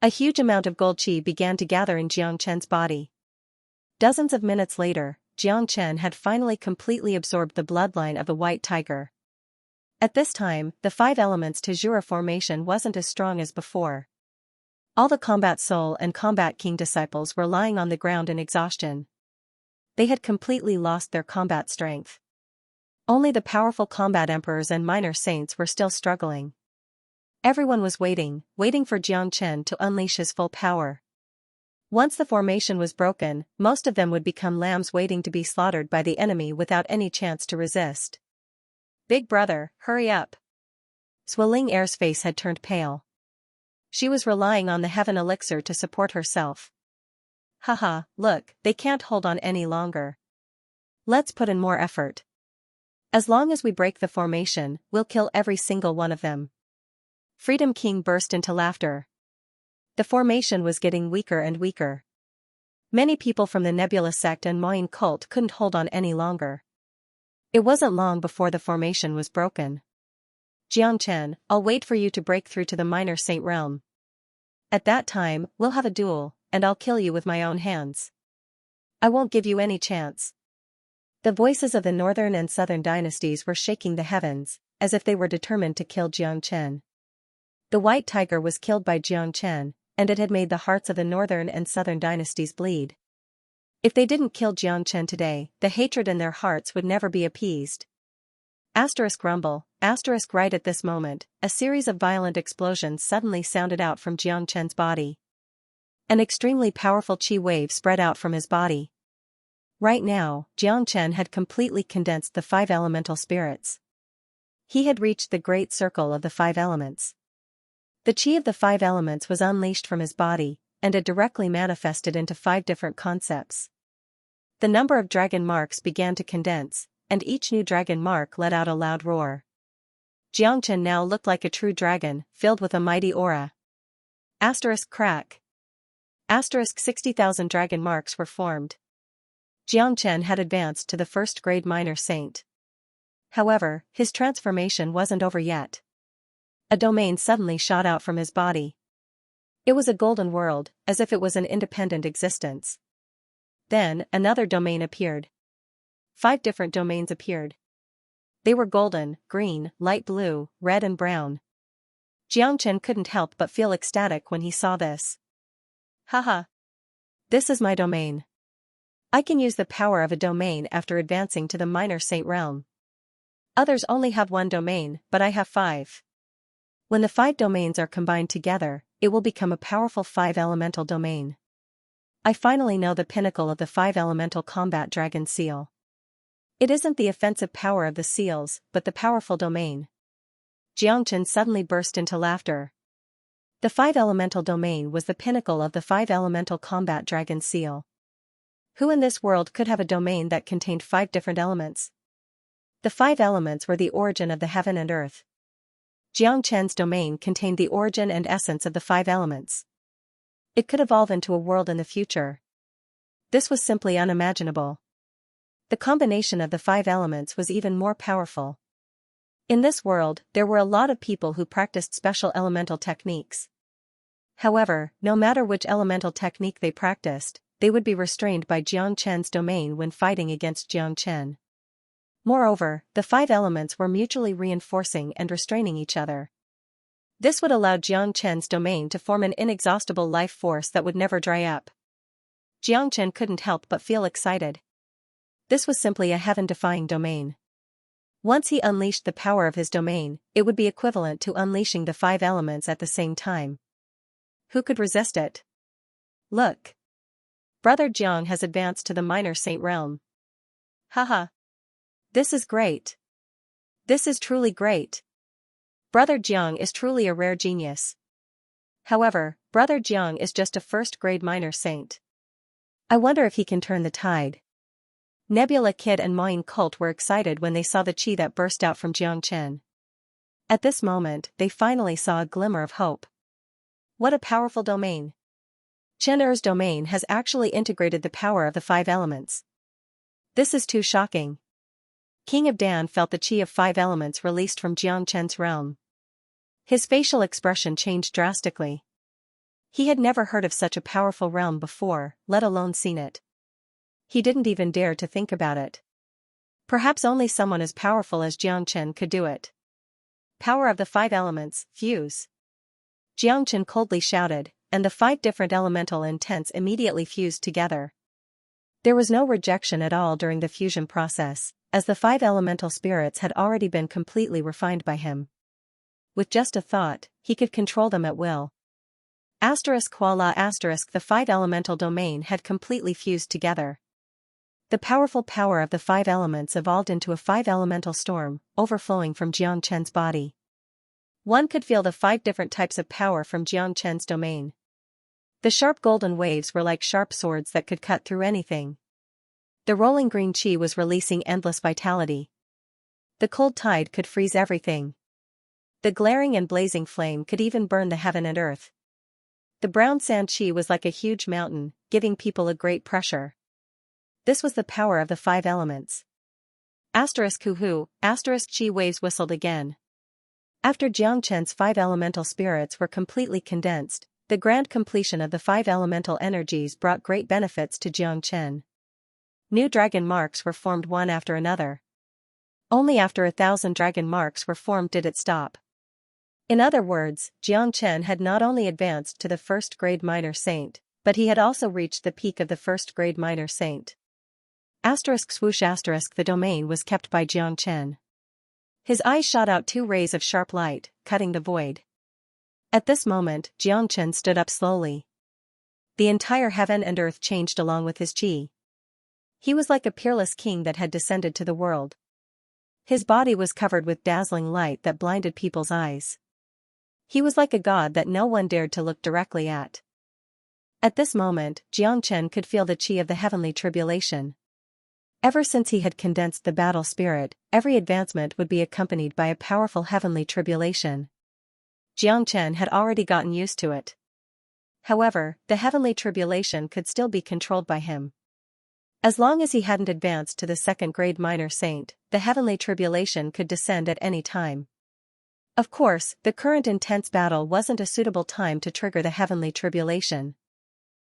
A huge amount of gold qi began to gather in Xianxia's body. Dozens of minutes later, Xianxia had finally completely absorbed the bloodline of the White Tiger. At this time, the 5 elements Tajura formation wasn't as strong as before. All the Combat Soul and Combat King disciples were lying on the ground in exhaustion. They had completely lost their combat strength. Only the powerful combat emperors and minor saints were still struggling. Everyone was waiting for Xianxia to unleash his full power. Once the formation was broken, most of them would become lambs waiting to be slaughtered by the enemy without any chance to resist. Big brother, hurry up. Swilling Air's face had turned pale. She was relying on the heaven elixir to support herself. Haha, look, they can't hold on any longer. Let's put in more effort. As long as we break the formation, we'll kill every single one of them. Freedom King burst into laughter. The formation was getting weaker and weaker. Many people from the Nebula sect and Moine cult couldn't hold on any longer. It wasn't long before the formation was broken. Xianxia, I'll wait for you to break through to the minor saint realm. At that time, we'll have a duel, and I'll kill you with my own hands. I won't give you any chance. The voices of the northern and southern dynasties were shaking the heavens, as if they were determined to kill Xianxia. The white tiger was killed by Xianxia, and it had made the hearts of the northern and southern dynasties bleed. If they didn't kill Xianxia today, the hatred in their hearts would never be appeased. Asterisk rumble, asterisk right at this moment, a series of violent explosions suddenly sounded out from Xianxia's body. An extremely powerful chi wave spread out from his body. Right now, Xianxia had completely condensed the 5 elemental spirits. He had reached the great circle of the 5 elements. The chi of the 5 elements was unleashed from his body, and it directly manifested into 5 different concepts. The number of dragon marks began to condense, and each new dragon mark let out a loud roar. Xianxia now looked like a true dragon, filled with a mighty aura. Asterisk crack. Asterisk 60,000 dragon marks were formed. Xianxia had advanced to the 1st grade minor saint. However, his transformation wasn't over yet. A domain suddenly shot out from his body. It was a golden world, as if it was an independent existence. Then, another domain appeared. 5 different domains appeared. They were golden, green, light blue, red and brown. Xianxia couldn't help but feel ecstatic when he saw this. Haha. This is my domain. I can use the power of a domain after advancing to the minor saint realm. Others only have 1 domain, but I have 5. When the 5 domains are combined together, it will become a powerful 5 elemental domain. I finally know the pinnacle of the 5 elemental combat dragon seal. It isn't the offensive power of the seals, but the powerful domain. Xianxia suddenly burst into laughter. The 5 elemental domain was the pinnacle of the 5 elemental combat dragon seal. Who in this world could have a domain that contained 5 different elements? The 5 elements were the origin of the heaven and earth. Xianxia's domain contained the origin and essence of the 5 elements. It could evolve into a world in the future. This was simply unimaginable. The combination of the 5 elements was even more powerful. In this world, there were a lot of people who practiced special elemental techniques. However, no matter which elemental technique they practiced, they would be restrained by Xianxia's domain when fighting against Xianxia. Moreover, the 5 elements were mutually reinforcing and restraining each other. This would allow Xianxia's domain to form an inexhaustible life force that would never dry up. Xianxia couldn't help but feel excited. This was simply a heaven-defying domain. Once he unleashed the power of his domain, it would be equivalent to unleashing the 5 elements at the same time. Who could resist it? Look. Brother Jiang has advanced to the minor saint realm. Haha. This is great. This is truly great. Brother Jiang is truly a rare genius. However, Brother Jiang is just a 1st grade minor saint. I wonder if he can turn the tide. Nebula Kid and Moine Cult were excited when they saw the chi that burst out from Xianxia. At this moment, they finally saw a glimmer of hope. What a powerful domain. Chen Er's domain has actually integrated the power of the 5 elements. This is too shocking. King of Dan felt the chi of 5 elements released from Xianxia's realm. His facial expression changed drastically. He had never heard of such a powerful realm before, let alone seen it. He didn't even dare to think about it. Perhaps only someone as powerful as Xianxia could do it. Power of the 5 elements, fuse. Xianxia coldly shouted, and the 5 different elemental intents immediately fused together. There was no rejection at all during the fusion process, as the 5 elemental spirits had already been completely refined by him. With just a thought, he could control them at will. Voila! The 5 elemental domain had completely fused together. The powerful power of the 5 elements evolved into a 5 elemental storm, overflowing from Xianxia's body. One could feel the 5 different types of power from Xianxia's domain. The sharp golden waves were like sharp swords that could cut through anything. The rolling green chi was releasing endless vitality. The cold tide could freeze everything. The glaring and blazing flame could even burn the heaven and earth. The brown sand chi was like a huge mountain, giving people a great pressure. This was the power of the 5 elements. Hoo-hoo, chi waves whistled again. After Xianxia's 5 elemental spirits were completely condensed, the grand completion of the 5 elemental energies brought great benefits to Xianxia. New dragon marks were formed one after another. Only after 1,000 dragon marks were formed did it stop. In other words, Xianxia had not only advanced to the first-grade minor saint, but he had also reached the peak of the first-grade minor saint. Swoosh the domain was kept by Xianxia. His eyes shot out 2 rays of sharp light, cutting the void. At this moment, Xianxia stood up slowly. The entire heaven and earth changed along with his chi. He was like a peerless king that had descended to the world. His body was covered with dazzling light that blinded people's eyes. He was like a god that no one dared to look directly at. At this moment, Xianxia could feel the chi of the heavenly tribulation. Ever since he had condensed the battle spirit, every advancement would be accompanied by a powerful heavenly tribulation. Xianxia had already gotten used to it. However, the heavenly tribulation could still be controlled by him. As long as he hadn't advanced to the second-grade minor saint, the heavenly tribulation could descend at any time. Of course, the current intense battle wasn't a suitable time to trigger the heavenly tribulation.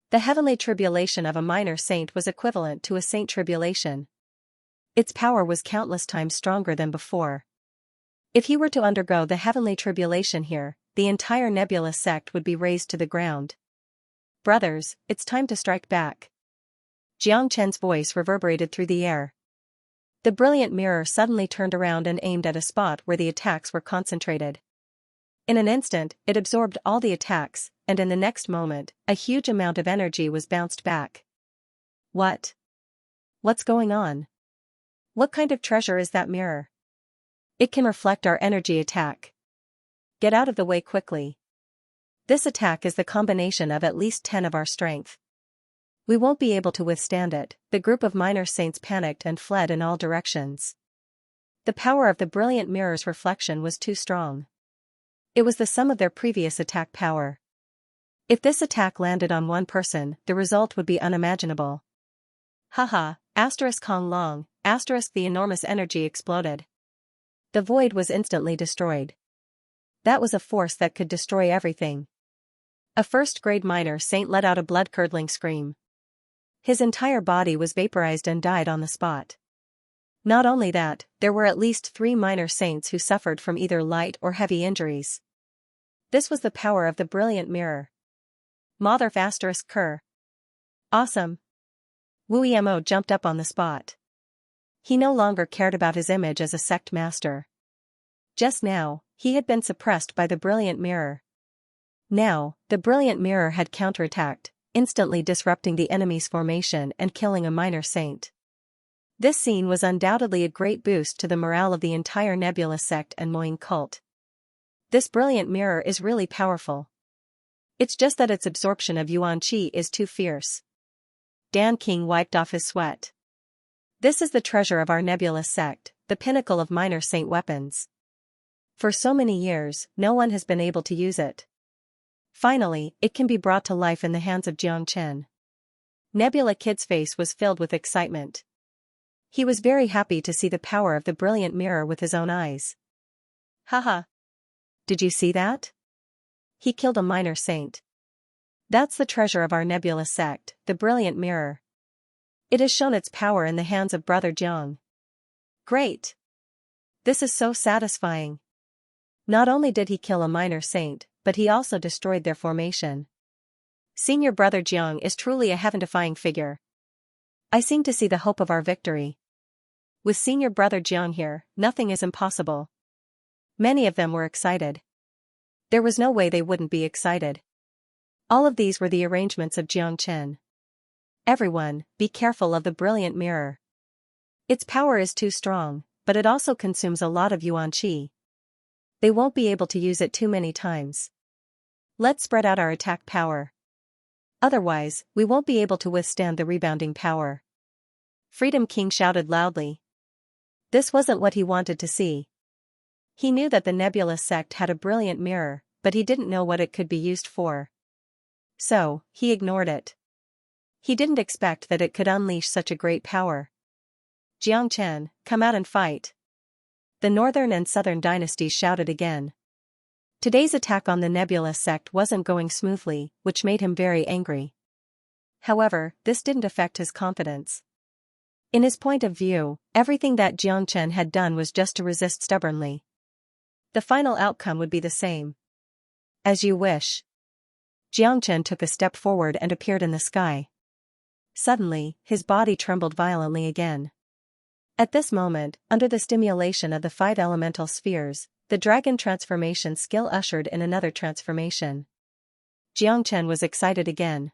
The heavenly tribulation of a minor saint was equivalent to a saint tribulation. Its power was countless times stronger than before. If he were to undergo the heavenly tribulation here, the entire nebulous sect would be razed to the ground. Brothers, it's time to strike back. Xianxia's voice reverberated through the air. The brilliant mirror suddenly turned around and aimed at a spot where the attacks were concentrated. In an instant, it absorbed all the attacks, and in the next moment, a huge amount of energy was bounced back. What? What's going on? What kind of treasure is that mirror? It can reflect our energy attack. Get out of the way quickly. This attack is the combination of at least 10 of our strength. We won't be able to withstand it. The group of minor saints panicked and fled in all directions. The power of the brilliant mirror's reflection was too strong. It was the sum of their previous attack power. If this attack landed on one person, the result would be unimaginable. Haha, Kong Long, the enormous energy exploded. The void was instantly destroyed. That was a force that could destroy everything. A first-grade minor saint let out a blood-curdling scream. His entire body was vaporized and died on the spot. Not only that, there were at least 3 minor saints who suffered from either light or heavy injuries. This was the power of the brilliant mirror. Mother Ker. Awesome. Wu Yamo jumped up on the spot. He no longer cared about his image as a sect master. Just now, he had been suppressed by the brilliant mirror. Now, the brilliant mirror had counterattacked, instantly disrupting the enemy's formation and killing a minor saint. This scene was undoubtedly a great boost to the morale of the entire Nebula sect and Moing cult. This brilliant mirror is really powerful. It's just that its absorption of Yuan Qi is too fierce. Dan King wiped off his sweat. This is the treasure of our Nebula sect, the pinnacle of minor saint weapons. For so many years, no one has been able to use it. Finally, it can be brought to life in the hands of Xianxia. Nebula Kid's face was filled with excitement. He was very happy to see the power of the brilliant mirror with his own eyes. Haha. Did you see that? He killed a minor saint. That's the treasure of our Nebula sect, the brilliant mirror. It has shown its power in the hands of Brother Jiang. Great! This is so satisfying. Not only did he kill a minor saint, but he also destroyed their formation. Senior Brother Jiang is truly a heaven-defying figure. I seem to see the hope of our victory. With senior brother Jiang here, nothing is impossible. Many of them were excited. There was no way they wouldn't be excited. All of these were the arrangements of Jiang Chen. Everyone, be careful of the brilliant mirror. Its power is too strong, but it also consumes a lot of yuan qi. They won't be able to use it too many times. Let's spread out our attack power. Otherwise, we won't be able to withstand the rebounding power. Freedom King shouted loudly. This wasn't what he wanted to see. He knew that the nebulous sect had a brilliant mirror, but he didn't know what it could be used for. So, he ignored it. He didn't expect that it could unleash such a great power. Jiang Chen, come out and fight. The northern and southern dynasties shouted again. Today's attack on the nebulous sect wasn't going smoothly, which made him very angry. However, this didn't affect his confidence. In his point of view, everything that Jiang Chen had done was just to resist stubbornly. The final outcome would be the same. As you wish. Jiang Chen took a step forward and appeared in the sky. Suddenly, his body trembled violently again. At this moment, under the stimulation of the 5 elemental spheres, the dragon transformation skill ushered in another transformation. Jiang Chen was excited again.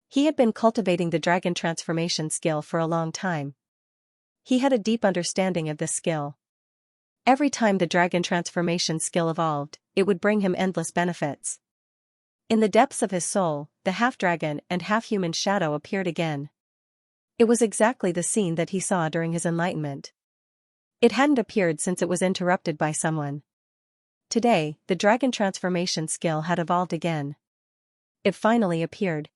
He had been cultivating the dragon transformation skill for a long time. He had a deep understanding of this skill. Every time the dragon transformation skill evolved, it would bring him endless benefits. In the depths of his soul, the half-dragon and half-human shadow appeared again. It was exactly the scene that he saw during his enlightenment. It hadn't appeared since it was interrupted by someone. Today, the dragon transformation skill had evolved again. It finally appeared.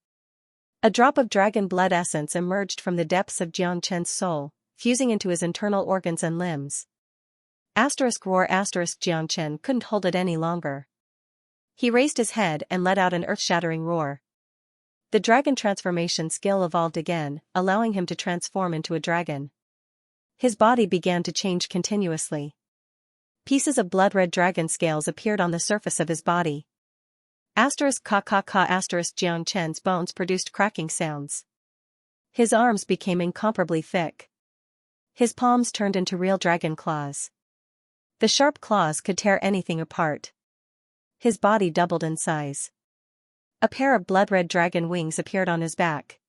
A drop of dragon blood essence emerged from the depths of Jiang Chen's soul, fusing into his internal organs and limbs. Roar Jiang Chen couldn't hold it any longer. He raised his head and let out an earth-shattering roar. The dragon transformation skill evolved again, allowing him to transform into a dragon. His body began to change continuously. Pieces of blood-red dragon scales appeared on the surface of his body. Jiang Chen's bones produced cracking sounds. His arms became incomparably thick. His palms turned into real dragon claws. The sharp claws could tear anything apart. His body doubled in size. A pair of blood-red dragon wings appeared on his back.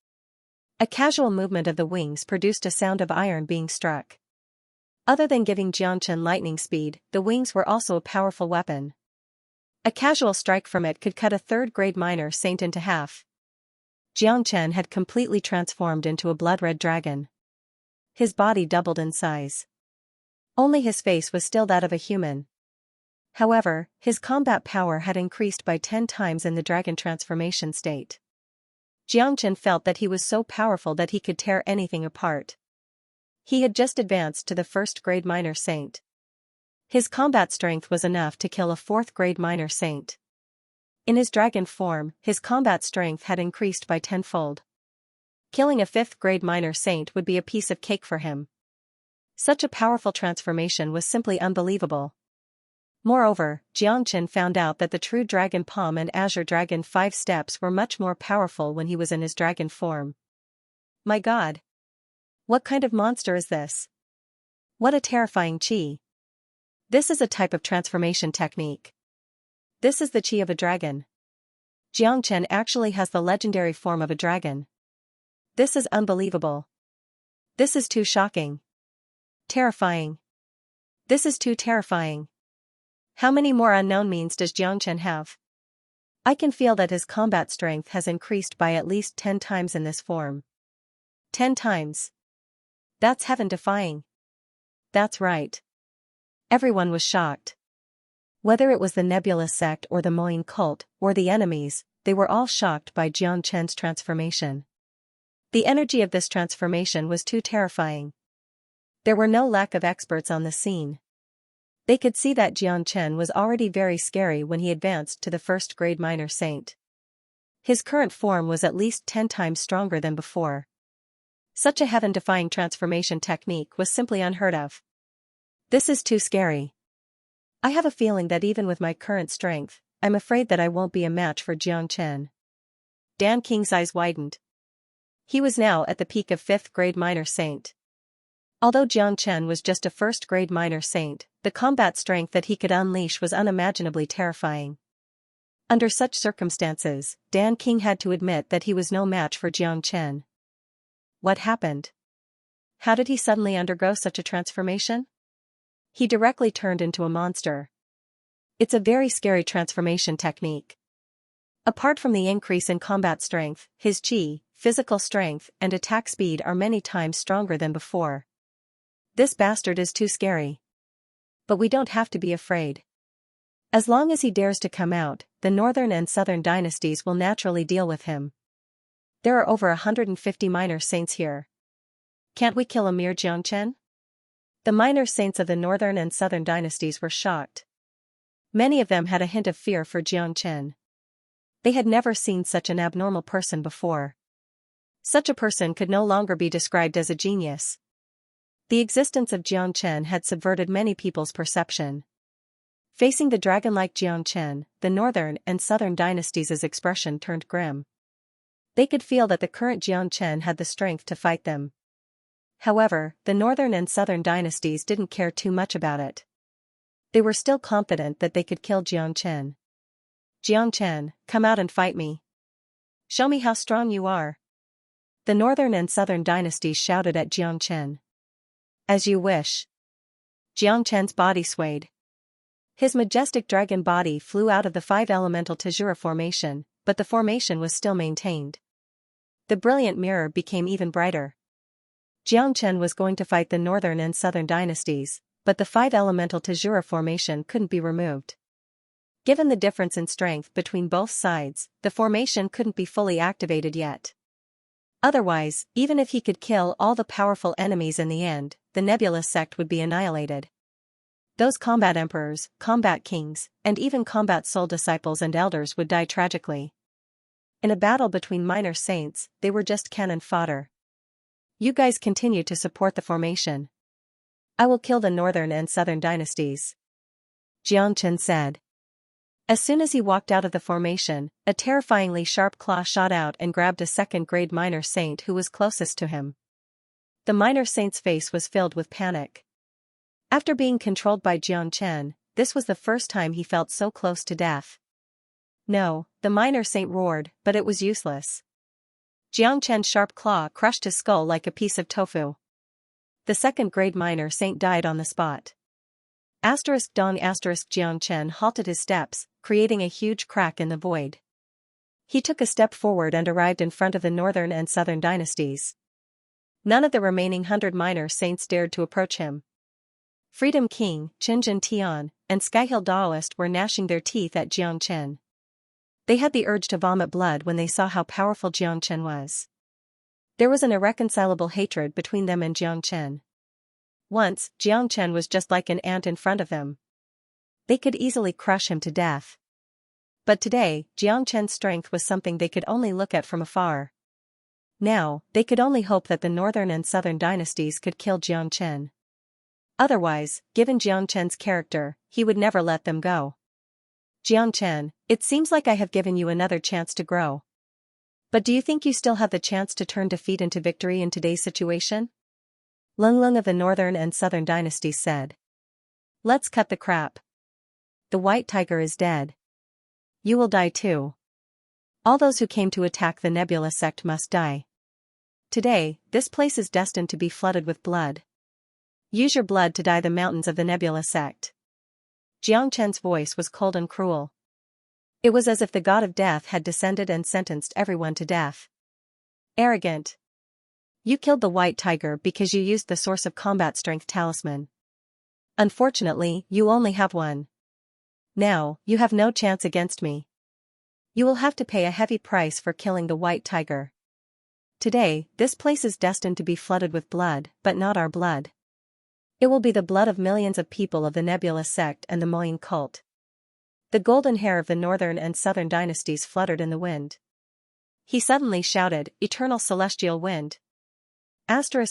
A casual movement of the wings produced a sound of iron being struck. Other than giving Jiang Chen lightning speed, the wings were also a powerful weapon. A casual strike from it could cut a third-grade minor saint into half. Jiang Chen had completely transformed into a blood-red dragon. His body doubled in size. Only his face was still that of a human. However, his combat power had increased by 10 times in the dragon transformation state. Jiang Chen felt that he was so powerful that he could tear anything apart. He had just advanced to the first-grade minor saint. His combat strength was enough to kill a 4th-grade minor saint. In his dragon form, his combat strength had increased by 10-fold. Killing a 5th-grade minor saint would be a piece of cake for him. Such a powerful transformation was simply unbelievable. Moreover, Jiang Chen found out that the true Dragon Palm and Azure Dragon 5 steps were much more powerful when he was in his dragon form. My God! What kind of monster is this? What a terrifying qi! This is a type of transformation technique. This is the qi of a dragon. Jiang Chen actually has the legendary form of a dragon. This is unbelievable. This is too shocking. Terrifying. This is too terrifying. How many more unknown means does Jiang Chen have? I can feel that his combat strength has increased by at least 10 times in this form. 10 times. That's heaven-defying. That's right. Everyone was shocked. Whether it was the nebulous sect or the Moyin cult, or the enemies, they were all shocked by Jiang Chen's transformation. The energy of this transformation was too terrifying. There were no lack of experts on the scene. They could see that Jiang Chen was already very scary when he advanced to the first-grade minor saint. His current form was at least 10 times stronger than before. Such a heaven-defying transformation technique was simply unheard of. This is too scary. I have a feeling that even with my current strength, I'm afraid that I won't be a match for Jiang Chen. Dan King's eyes widened. He was now at the peak of 5th-grade minor saint. Although Jiang Chen was just a first-grade minor saint, the combat strength that he could unleash was unimaginably terrifying. Under such circumstances, Dan King had to admit that he was no match for Jiang Chen. What happened? How did he suddenly undergo such a transformation? He directly turned into a monster. It's a very scary transformation technique. Apart from the increase in combat strength, his chi, physical strength, and attack speed are many times stronger than before. This bastard is too scary. But we don't have to be afraid. As long as he dares to come out, the northern and southern dynasties will naturally deal with him. There are over 150 minor saints here. Can't we kill a mere Jiang Chen? The minor saints of the northern and southern dynasties were shocked. Many of them had a hint of fear for Jiang Chen. They had never seen such an abnormal person before. Such a person could no longer be described as a genius. The existence of Jiang Chen had subverted many people's perception. Facing the dragon-like Jiang Chen, the northern and southern dynasties' expression turned grim. They could feel that the current Jiang Chen had the strength to fight them. However, the northern and southern dynasties didn't care too much about it. They were still confident that they could kill Jiang Chen. Jiang Chen, come out and fight me. Show me how strong you are. The northern and southern dynasties shouted at Jiang Chen. As you wish. Jiang Chen's body swayed. His majestic dragon body flew out of the five-elemental Tajura formation, but the formation was still maintained. The brilliant mirror became even brighter. Jiang Chen was going to fight the northern and southern dynasties, but the five-elemental Tajura formation couldn't be removed. Given the difference in strength between both sides, the formation couldn't be fully activated yet. Otherwise, even if he could kill all the powerful enemies in the end, the Nebula sect would be annihilated. Those combat emperors, combat kings, and even combat soul disciples and elders would die tragically. In a battle between minor saints, they were just cannon fodder. You guys continue to support the formation. I will kill the northern and southern dynasties. Jiang Chen said. As soon as he walked out of the formation, a terrifyingly sharp claw shot out and grabbed a second-grade minor saint who was closest to him. The minor saint's face was filled with panic. After being controlled by Jiang Chen, this was the first time he felt so close to death. No, the minor saint roared, but it was useless. Jiang Chen's sharp claw crushed his skull like a piece of tofu. The second-grade minor saint died on the spot. Jiang Chen halted his steps, creating a huge crack in the void. He took a step forward and arrived in front of the northern and southern dynasties. None of the remaining 100 minor saints dared to approach him. Freedom King, Qinjin Tian, and Skyhill Daoist were gnashing their teeth at Jiang Chen. They had the urge to vomit blood when they saw how powerful Jiang Chen was. There was an irreconcilable hatred between them and Jiang Chen. Once, Jiang Chen was just like an ant in front of them. They could easily crush him to death. But today, Jiang Chen's strength was something they could only look at from afar. Now, they could only hope that the northern and southern dynasties could kill Jiang Chen. Otherwise, given Jiang Chen's character, he would never let them go. Jiang Chen, it seems like I have given you another chance to grow. But do you think you still have the chance to turn defeat into victory in today's situation? Lung Lung of the northern and southern dynasties said. Let's cut the crap. The white tiger is dead. You will die too. All those who came to attack the Nebula sect must die. Today, this place is destined to be flooded with blood. Use your blood to dye the mountains of the Nebula sect. Jiang Chen's voice was cold and cruel. It was as if the god of death had descended and sentenced everyone to death. Arrogant. You killed the white tiger because you used the source of combat strength talisman. Unfortunately, you only have one. Now, you have no chance against me. You will have to pay a heavy price for killing the white tiger. Today, this place is destined to be flooded with blood, but not our blood. It will be the blood of millions of people of the Nebula sect and the Moyin cult. The golden hair of the northern and southern dynasties fluttered in the wind. He suddenly shouted, Eternal celestial wind.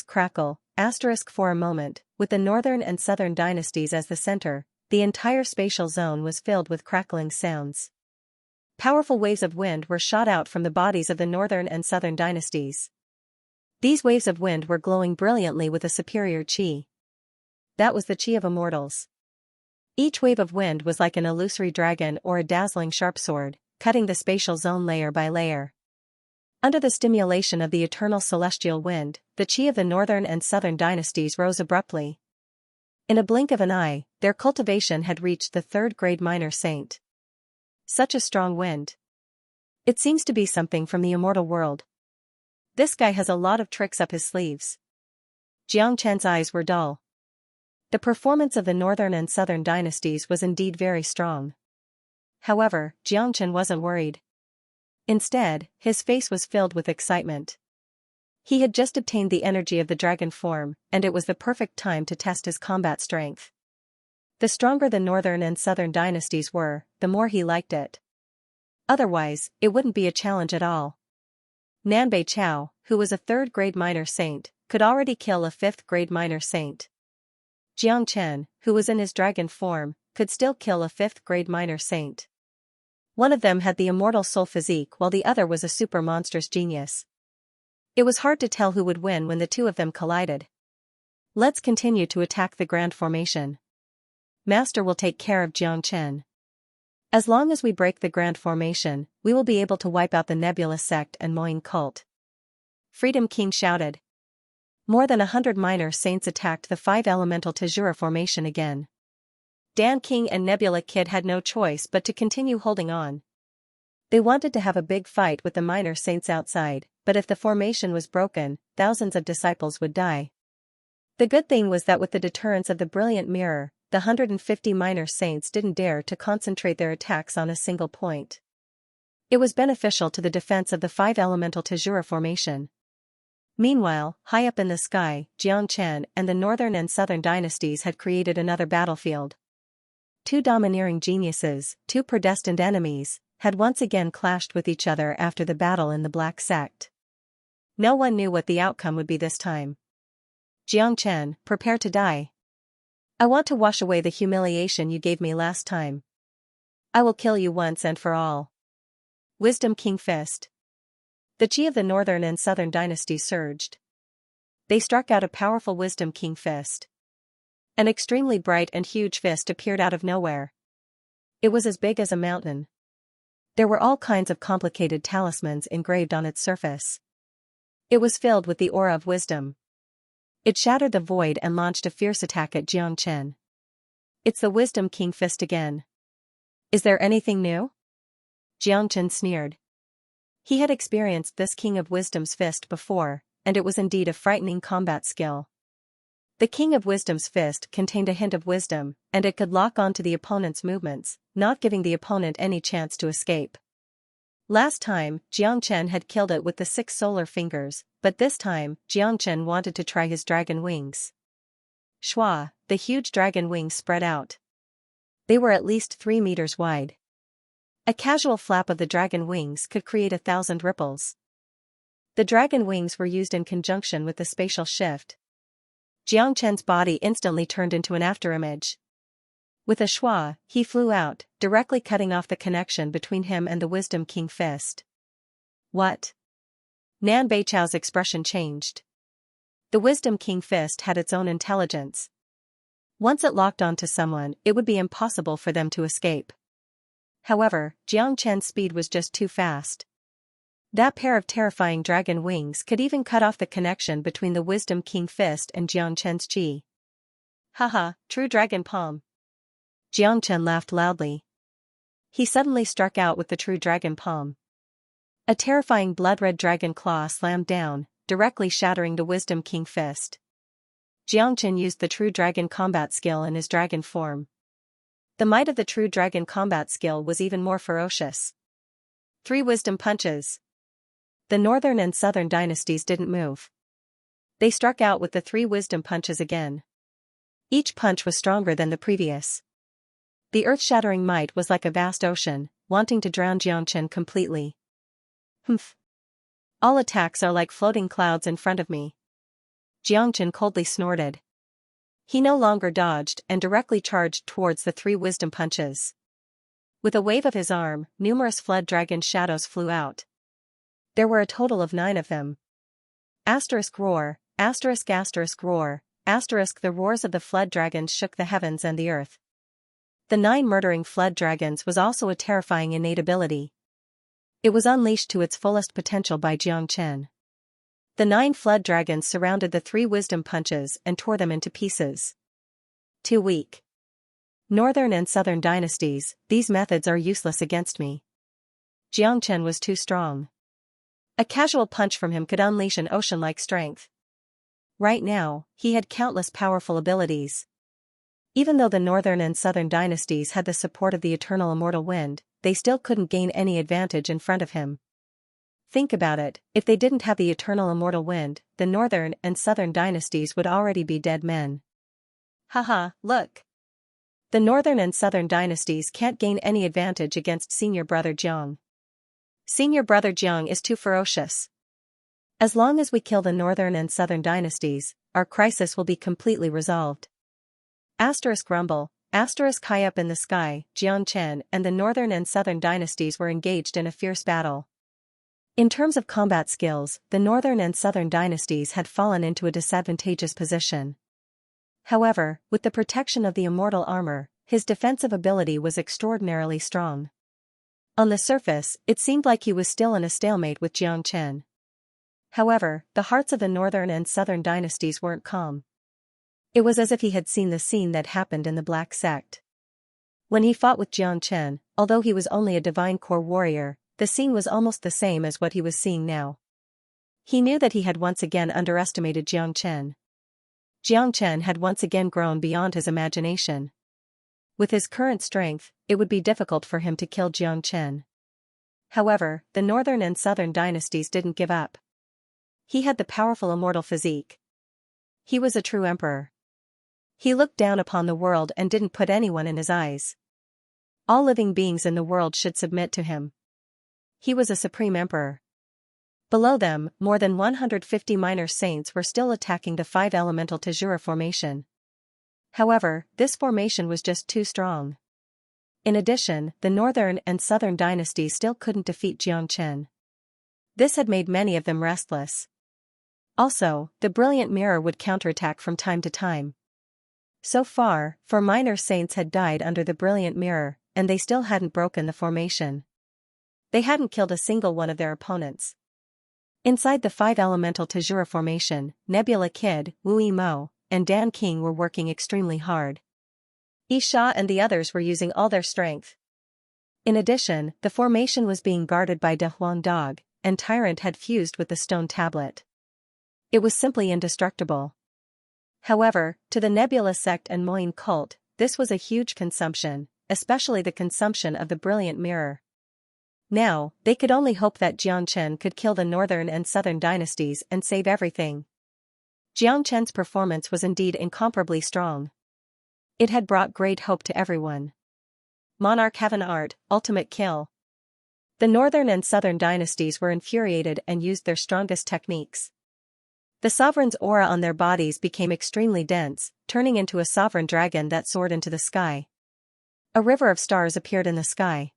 Crackle, for a moment, with the northern and southern dynasties as the center, the entire spatial zone was filled with crackling sounds. Powerful waves of wind were shot out from the bodies of the northern and southern dynasties. These waves of wind were glowing brilliantly with a superior qi. That was the qi of immortals. Each wave of wind was like an illusory dragon or a dazzling sharp sword, cutting the spatial zone layer by layer. Under the stimulation of the eternal celestial wind, the qi of the northern and southern dynasties rose abruptly. In a blink of an eye, their cultivation had reached the third-grade minor saint. Such a strong wind. It seems to be something from the immortal world. This guy has a lot of tricks up his sleeves. Xianxia's eyes were dull. The performance of the northern and southern dynasties was indeed very strong. However, Xianxia wasn't worried. Instead, his face was filled with excitement. He had just obtained the energy of the dragon form, and it was the perfect time to test his combat strength. The stronger the northern and southern dynasties were, the more he liked it. Otherwise, it wouldn't be a challenge at all. Nanbei Chao, who was a third-grade minor saint, could already kill a fifth-grade minor saint. Jiang Chen, who was in his dragon form, could still kill a fifth-grade minor saint. One of them had the immortal soul physique while the other was a super monstrous genius. It was hard to tell who would win when the two of them collided. Let's continue to attack the grand formation. Master will take care of Jiang Chen. As long as we break the grand formation, we will be able to wipe out the Nebula sect and Moying cult. Freedom King shouted. More than 100 minor saints attacked the 5-elemental Tajura formation again. Dan King and Nebula Kid had no choice but to continue holding on. They wanted to have a big fight with the minor saints outside, but if the formation was broken, thousands of disciples would die. The good thing was that with the deterrence of the brilliant mirror, the 150 minor saints didn't dare to concentrate their attacks on a single point. It was beneficial to the defense of the 5-elemental Tajura formation. Meanwhile, high up in the sky, Jiang Chen and the northern and southern dynasties had created another battlefield. Two domineering geniuses, two predestined enemies, had once again clashed with each other after the battle in the Black Sect. No one knew what the outcome would be this time. Jiang Chen, prepare to die. I want to wash away the humiliation you gave me last time. I will kill you once and for all. Wisdom King Fist. The qi of the northern and southern dynasties surged. They struck out a powerful Wisdom King Fist. An extremely bright and huge fist appeared out of nowhere. It was as big as a mountain. There were all kinds of complicated talismans engraved on its surface. It was filled with the aura of wisdom. It shattered the void and launched a fierce attack at Jiang Chen. It's the Wisdom King Fist again. Is there anything new? Jiang Chen sneered. He had experienced this King of Wisdom's fist before, and it was indeed a frightening combat skill. The King of Wisdom's fist contained a hint of wisdom, and it could lock onto the opponent's movements, not giving the opponent any chance to escape. Last time, Jiang Chen had killed it with the 6 solar fingers, but this time, Jiang Chen wanted to try his dragon wings. Shua, the huge dragon wings spread out. They were at least 3 meters wide. A casual flap of the dragon wings could create 1,000 ripples. The dragon wings were used in conjunction with the spatial shift. Jiang Chen's body instantly turned into an afterimage. With a schwa, he flew out, directly cutting off the connection between him and the Wisdom King Fist. What? Nan Beichao's expression changed. The Wisdom King Fist had its own intelligence. Once it locked onto someone, it would be impossible for them to escape. However, Jiang Chen's speed was just too fast. That pair of terrifying dragon wings could even cut off the connection between the Wisdom King Fist and Jiang Chen's qi. Haha, true dragon palm. Jiang Chen laughed loudly. He suddenly struck out with the true dragon palm. A terrifying blood-red dragon claw slammed down, directly shattering the Wisdom King Fist. Jiang Chen used the true dragon combat skill in his dragon form. The might of the true dragon combat skill was even more ferocious. 3 wisdom punches. The northern and southern dynasties didn't move. They struck out with the 3 wisdom punches again. Each punch was stronger than the previous. The earth-shattering might was like a vast ocean, wanting to drown Jiang Chen completely. Humph. All attacks are like floating clouds in front of me. Jiang Chen coldly snorted. He no longer dodged and directly charged towards the 3 wisdom punches. With a wave of his arm, numerous flood dragon shadows flew out. There were a total of 9 of them. Asterisk roar, asterisk roar, asterisk the roars of the flood dragons shook the heavens and the earth. The 9 murdering flood dragons was also a terrifying innate ability. It was unleashed to its fullest potential by Xianxia. The 9 flood dragons surrounded the 3 wisdom punches and tore them into pieces. Too weak. Northern and Southern dynasties, these methods are useless against me. Xianxia was too strong. A casual punch from him could unleash an ocean-like strength. Right now, he had countless powerful abilities. Even though the Northern and Southern dynasties had the support of the eternal immortal wind, they still couldn't gain any advantage in front of him. Think about it, if they didn't have the eternal immortal wind, the Northern and Southern dynasties would already be dead men. Haha, look. The Northern and Southern dynasties can't gain any advantage against Senior Brother Jiang. Senior Brother Jiang is too ferocious. As long as we kill the Northern and Southern dynasties, our crisis will be completely resolved. Asterisk rumble, asterisk high up in the sky, Xianxia and the Northern and Southern dynasties were engaged in a fierce battle. In terms of combat skills, the Northern and Southern dynasties had fallen into a disadvantageous position. However, with the protection of the immortal armor, his defensive ability was extraordinarily strong. On the surface, it seemed like he was still in a stalemate with Xianxia. However, the hearts of the Northern and Southern dynasties weren't calm. It was as if he had seen the scene that happened in the Black Sect. When he fought with Xianxia, although he was only a divine core warrior, the scene was almost the same as what he was seeing now. He knew that he had once again underestimated Xianxia. Xianxia had once again grown beyond his imagination. With his current strength, it would be difficult for him to kill Xianxia. However, the Northern and Southern dynasties didn't give up. He had the powerful immortal physique. He was a true emperor. He looked down upon the world and didn't put anyone in his eyes. All living beings in the world should submit to him. He was a supreme emperor. Below them, more than 150 minor saints were still attacking the 5 elemental Tajura formation. However, this formation was just too strong. In addition, the Northern and Southern dynasties still couldn't defeat Xianxia. This had made many of them restless. Also, the brilliant mirror would counterattack from time to time. So far, 4 minor saints had died under the brilliant mirror, and they still hadn't broken the formation. They hadn't killed a single one of their opponents. Inside the 5 elemental Tajura formation, Nebula Kid, Wu Yimo, and Dan King were working extremely hard. Isha and the others were using all their strength. In addition, the formation was being guarded by De Huang Dog, and Tyrant had fused with the stone tablet. It was simply indestructible. However, to the Nebula sect and Moine cult, this was a huge consumption, especially the consumption of the brilliant mirror. Now, they could only hope that Xianxia could kill the Northern and Southern dynasties and save everything. Xianxia's performance was indeed incomparably strong. It had brought great hope to everyone. Monarch Heaven Art, ultimate kill. The Northern and Southern dynasties were infuriated and used their strongest techniques. The sovereign's aura on their bodies became extremely dense, turning into a sovereign dragon that soared into the sky. A river of stars appeared in the sky.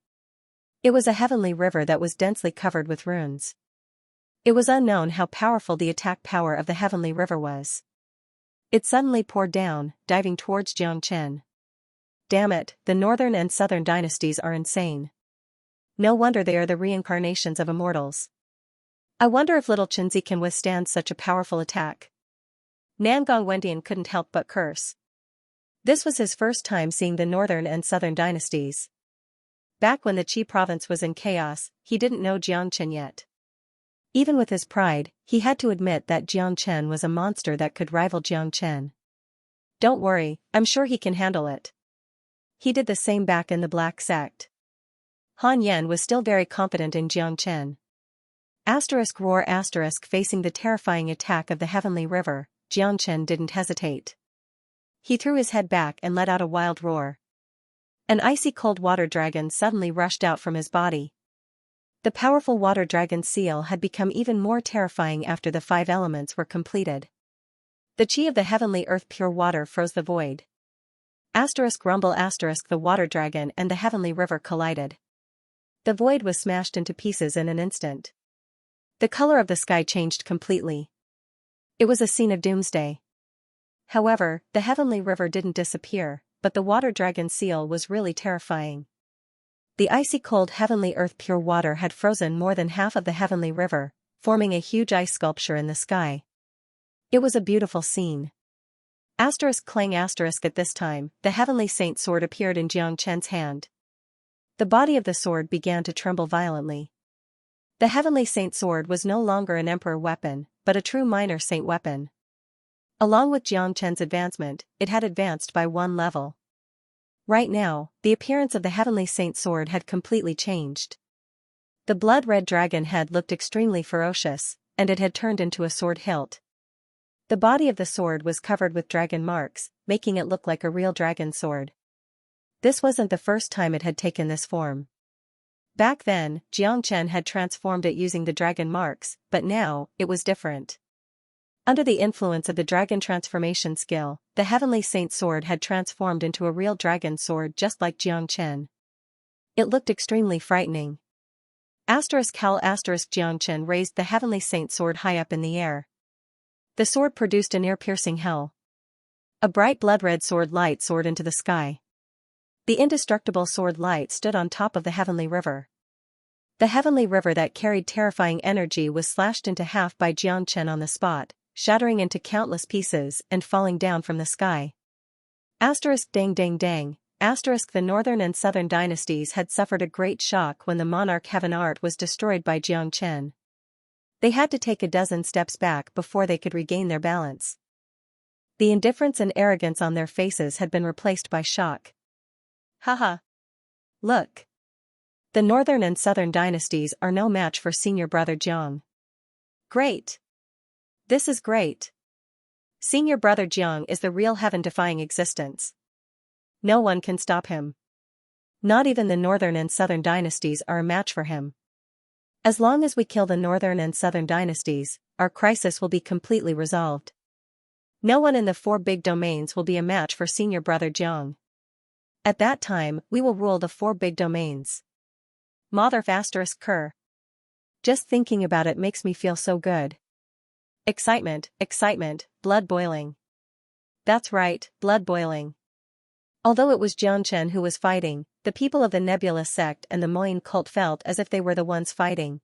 It was a heavenly river that was densely covered with runes. It was unknown how powerful the attack power of the heavenly river was. It suddenly poured down, diving towards Xianxia. Damn it, the Northern and Southern dynasties are insane. No wonder they are the reincarnations of immortals. I wonder if little Chenzi can withstand such a powerful attack. Nangong Wendian couldn't help but curse. This was his first time seeing the Northern and Southern dynasties. Back when the Qi province was in chaos, he didn't know Xianxia yet. Even with his pride, he had to admit that Xianxia was a monster that could rival Xianxia. Don't worry, I'm sure he can handle it. He did the same back in the Black Sect. Han Yan was still very confident in Xianxia. Roar facing the terrifying attack of the heavenly river, Xianxia didn't hesitate. He threw his head back and let out a wild roar. An icy cold water dragon suddenly rushed out from his body. The powerful water dragon seal had become even more terrifying after the 5 elements were completed. The chi of the heavenly earth pure water froze the void. Rumble the water dragon and the heavenly river collided. The void was smashed into pieces in an instant. The color of the sky changed completely. It was a scene of doomsday. However, the heavenly river didn't disappear, but the water dragon seal was really terrifying. The icy cold heavenly earth pure water had frozen more than half of the heavenly river, forming a huge ice sculpture in the sky. It was a beautiful scene. Clang at this time, the heavenly saint sword appeared in Xianxia's hand. The body of the sword began to tremble violently. The heavenly saint sword was no longer an emperor weapon, but a true minor saint weapon. Along with Xianxia's advancement, it had advanced by one level. Right now, the appearance of the heavenly saint sword had completely changed. The blood-red dragon head looked extremely ferocious, and it had turned into a sword hilt. The body of the sword was covered with dragon marks, making it look like a real dragon sword. This wasn't the first time it had taken this form. Back then, Xianxia had transformed it using the dragon marks, but now, it was different. Under the influence of the dragon transformation skill, the heavenly saint sword had transformed into a real dragon sword just like Xianxia. It looked extremely frightening. Xianxia raised the heavenly saint sword high up in the air. The sword produced an ear-piercing hell. A bright blood-red sword light soared into the sky. The indestructible sword light stood on top of the heavenly river. The heavenly river that carried terrifying energy was slashed into half by Xianxia on the spot, shattering into countless pieces and falling down from the sky. Dang dang dang. The northern and southern dynasties had suffered a great shock when the monarch heaven art was destroyed by Xianxia. They had to take a dozen steps back before they could regain their balance. The indifference and arrogance on their faces had been replaced by shock. Haha. Look. The northern and southern dynasties are no match for senior brother Jiang. Great. This is great. Senior brother Jiang is the real heaven-defying existence. No one can stop him. Not even the northern and southern dynasties are a match for him. As long as we kill the northern and southern dynasties, our crisis will be completely resolved. No one in the 4 big domains will be a match for senior brother Jiang. At that time, we will rule the 4 big domains. Mother *Cur. Just thinking about it makes me feel so good. Excitement, blood boiling. That's right, blood boiling. Although it was Xianxia who was fighting, the people of the Nebula sect and the Moyin cult felt as if they were the ones fighting.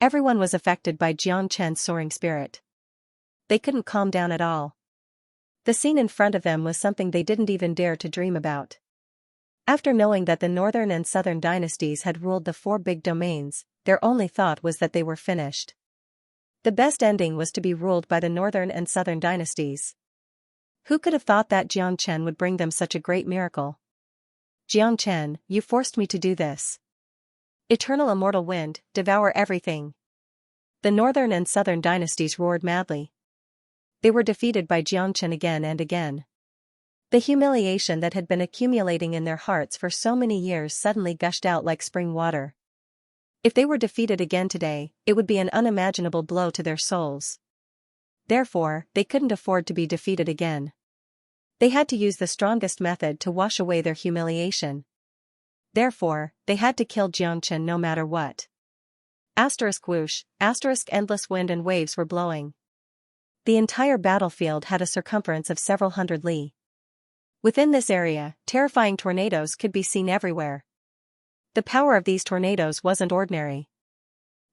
Everyone was affected by Xianxia's soaring spirit. They couldn't calm down at all. The scene in front of them was something they didn't even dare to dream about. After knowing that the northern and southern dynasties had ruled the 4 big domains, their only thought was that they were finished. The best ending was to be ruled by the northern and southern dynasties. Who could have thought that Xianxia would bring them such a great miracle? Xianxia, you forced me to do this. Eternal immortal wind, devour everything. The northern and southern dynasties roared madly. They were defeated by Xianxia again and again. The humiliation that had been accumulating in their hearts for so many years suddenly gushed out like spring water. If they were defeated again today, it would be an unimaginable blow to their souls. Therefore, they couldn't afford to be defeated again. They had to use the strongest method to wash away their humiliation. Therefore, they had to kill Xianxia no matter what. Whoosh, endless wind and waves were blowing. The entire battlefield had a circumference of several hundred li. Within this area, terrifying tornadoes could be seen everywhere. The power of these tornadoes wasn't ordinary.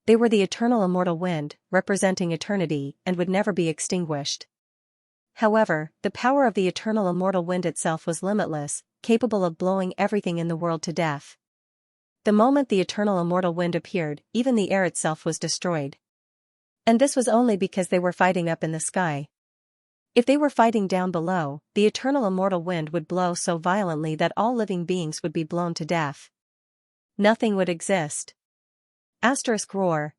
They were the eternal immortal wind, representing eternity, and would never be extinguished. However, the power of the eternal immortal wind itself was limitless, capable of blowing everything in the world to death. The moment the eternal immortal wind appeared, even the air itself was destroyed. And this was only because they were fighting up in the sky. If they were fighting down below, the eternal immortal wind would blow so violently that all living beings would be blown to death. Nothing would exist. Roar, roar,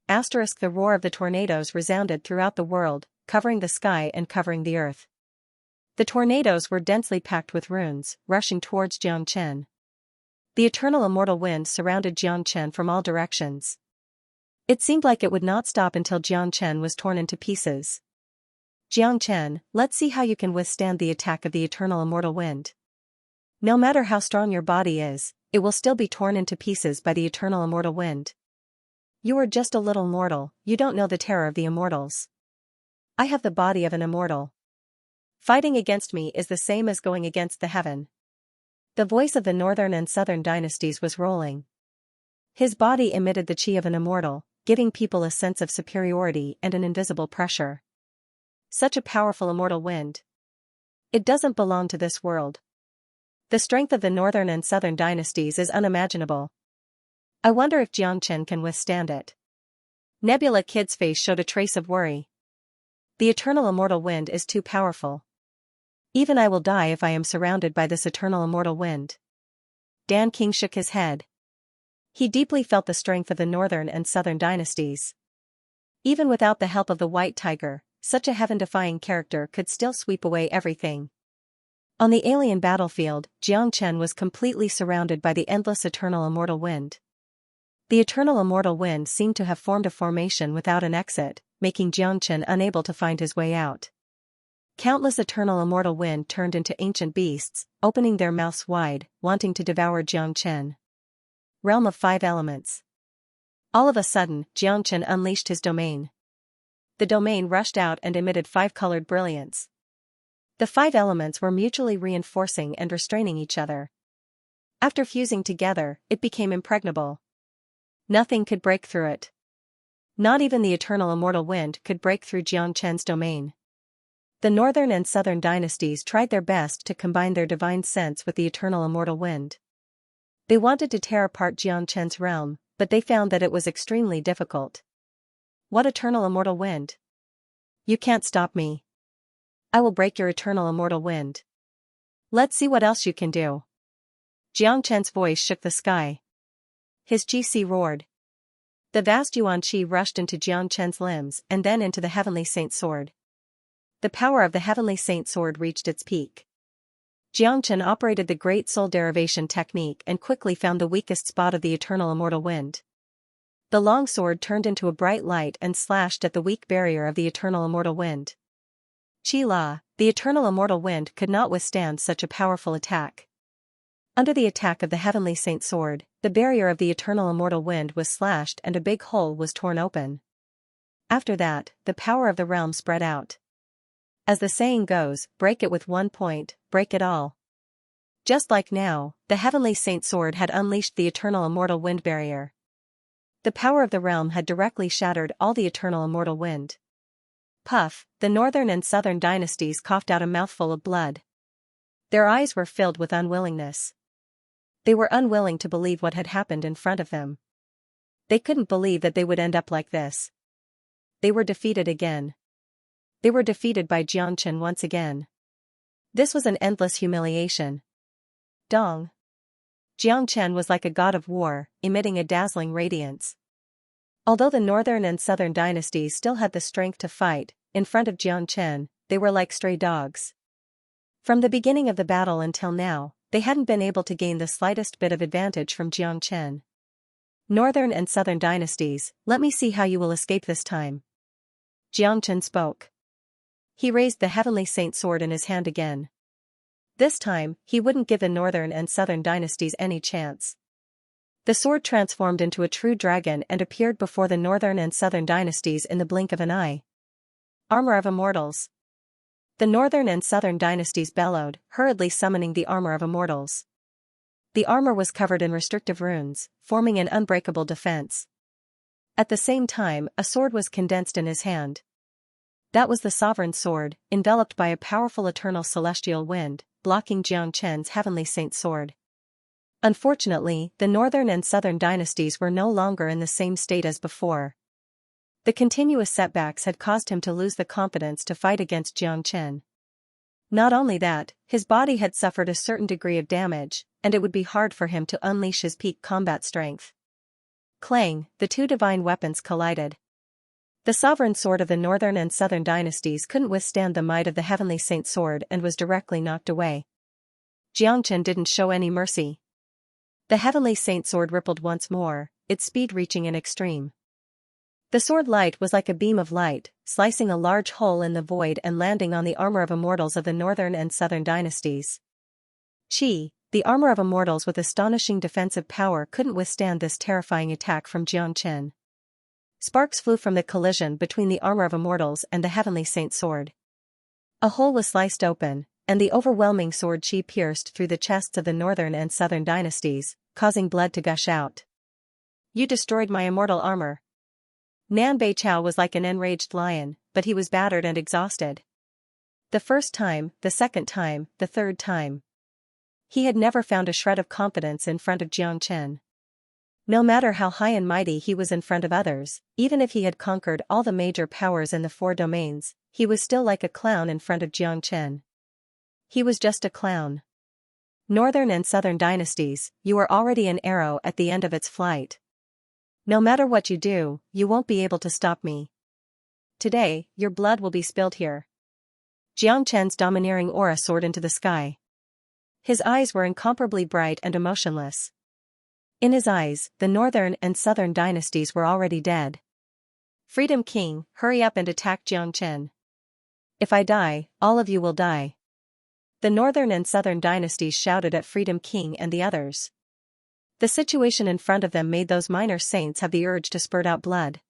the roar of the tornadoes resounded throughout the world, covering the sky and covering the earth. The tornadoes were densely packed with runes, rushing towards Xianxia. The eternal immortal wind surrounded Xianxia from all directions. It seemed like it would not stop until Xianxia was torn into pieces. Xianxia, let's see how you can withstand the attack of the eternal immortal wind. No matter how strong your body is, it will still be torn into pieces by the eternal immortal wind. You are just a little mortal, you don't know the terror of the immortals. I have the body of an immortal. Fighting against me is the same as going against the heaven. The voice of the northern and southern dynasties was rolling. His body emitted the chi of an immortal, giving people a sense of superiority and an invisible pressure. Such a powerful immortal wind. It doesn't belong to this world. The strength of the northern and southern dynasties is unimaginable. I wonder if Xianxia can withstand it. Nebula Kid's face showed a trace of worry. The eternal immortal wind is too powerful. Even I will die if I am surrounded by this eternal immortal wind. Dan King shook his head. He deeply felt the strength of the northern and southern dynasties. Even without the help of the white tiger, such a heaven-defying character could still sweep away everything. On the alien battlefield, Xianxia was completely surrounded by the endless eternal immortal wind. The eternal immortal wind seemed to have formed a formation without an exit, making Xianxia unable to find his way out. Countless eternal immortal wind turned into ancient beasts, opening their mouths wide, wanting to devour Xianxia. Realm of 5 elements. All of a sudden, Xianxia unleashed his domain. The domain rushed out and emitted 5-colored brilliance. The 5 elements were mutually reinforcing and restraining each other. After fusing together, it became impregnable. Nothing could break through it. Not even the eternal immortal wind could break through Xianxia's domain. The northern and southern dynasties tried their best to combine their divine sense with the eternal immortal wind. They wanted to tear apart Xianxia's realm, but they found that it was extremely difficult. What eternal immortal wind? You can't stop me. I will break your eternal immortal wind. Let's see what else you can do. Xianxia's voice shook the sky. His qi roared. The vast yuan qi rushed into Xianxia's limbs and then into the heavenly saint sword. The power of the heavenly saint sword reached its peak. Xianxia operated the great soul derivation technique and quickly found the weakest spot of the eternal immortal wind. The long sword turned into a bright light and slashed at the weak barrier of the eternal immortal wind. Qi La, the eternal immortal wind could not withstand such a powerful attack. Under the attack of the heavenly saint sword, the barrier of the eternal immortal wind was slashed and a big hole was torn open. After that, the power of the realm spread out. As the saying goes, break it with 1 point, break it all. Just like now, the heavenly saint sword had unleashed the eternal immortal wind barrier. The power of the realm had directly shattered all the eternal immortal wind. Puff, the northern and southern dynasties coughed out a mouthful of blood. Their eyes were filled with unwillingness. They were unwilling to believe what had happened in front of them. They couldn't believe that they would end up like this. They were defeated again. They were defeated by Xianxia once again. This was an endless humiliation. Dong. Xianxia was like a god of war, emitting a dazzling radiance. Although the northern and southern dynasties still had the strength to fight, in front of Xianxia, they were like stray dogs. From the beginning of the battle until now, they hadn't been able to gain the slightest bit of advantage from Xianxia. Northern and southern dynasties, let me see how you will escape this time. Xianxia spoke. He raised the heavenly saint sword in his hand again. This time, he wouldn't give the northern and southern dynasties any chance. The sword transformed into a true dragon and appeared before the northern and southern dynasties in the blink of an eye. Armor of Immortals. The northern and southern dynasties bellowed, hurriedly summoning the armor of immortals. The armor was covered in restrictive runes, forming an unbreakable defense. At the same time, a sword was condensed in his hand. That was the sovereign sword, enveloped by a powerful eternal celestial wind, blocking Xianxia's heavenly saint sword. Unfortunately, the northern and southern dynasties were no longer in the same state as before. The continuous setbacks had caused him to lose the confidence to fight against Xianxia. Not only that, his body had suffered a certain degree of damage, and it would be hard for him to unleash his peak combat strength. Clang, the 2 divine weapons collided. The sovereign sword of the northern and southern dynasties couldn't withstand the might of the heavenly saint sword and was directly knocked away. Xianxia didn't show any mercy. The heavenly saint sword rippled once more, its speed reaching an extreme. The sword light was like a beam of light, slicing a large hole in the void and landing on the armor of immortals of the northern and southern dynasties. Qi, the armor of immortals with astonishing defensive power couldn't withstand this terrifying attack from Xianxia. Sparks flew from the collision between the armor of immortals and the heavenly saint's sword. A hole was sliced open, and the overwhelming sword chi pierced through the chests of the northern and southern dynasties, causing blood to gush out. You destroyed my immortal armor. Nan Beichao was like an enraged lion, but he was battered and exhausted. The first time, the second time, the third time. He had never found a shred of confidence in front of Xianxia. No matter how high and mighty he was in front of others, even if he had conquered all the major powers in the 4 domains, he was still like a clown in front of Xianxia. He was just a clown. Northern and southern dynasties, you are already an arrow at the end of its flight. No matter what you do, you won't be able to stop me. Today, your blood will be spilled here. Xianxia's domineering aura soared into the sky. His eyes were incomparably bright and emotionless. In his eyes, the northern and southern dynasties were already dead. Freedom King, hurry up and attack Xianxia. If I die, all of you will die. The northern and southern dynasties shouted at Freedom King and the others. The situation in front of them made those minor saints have the urge to spurt out blood.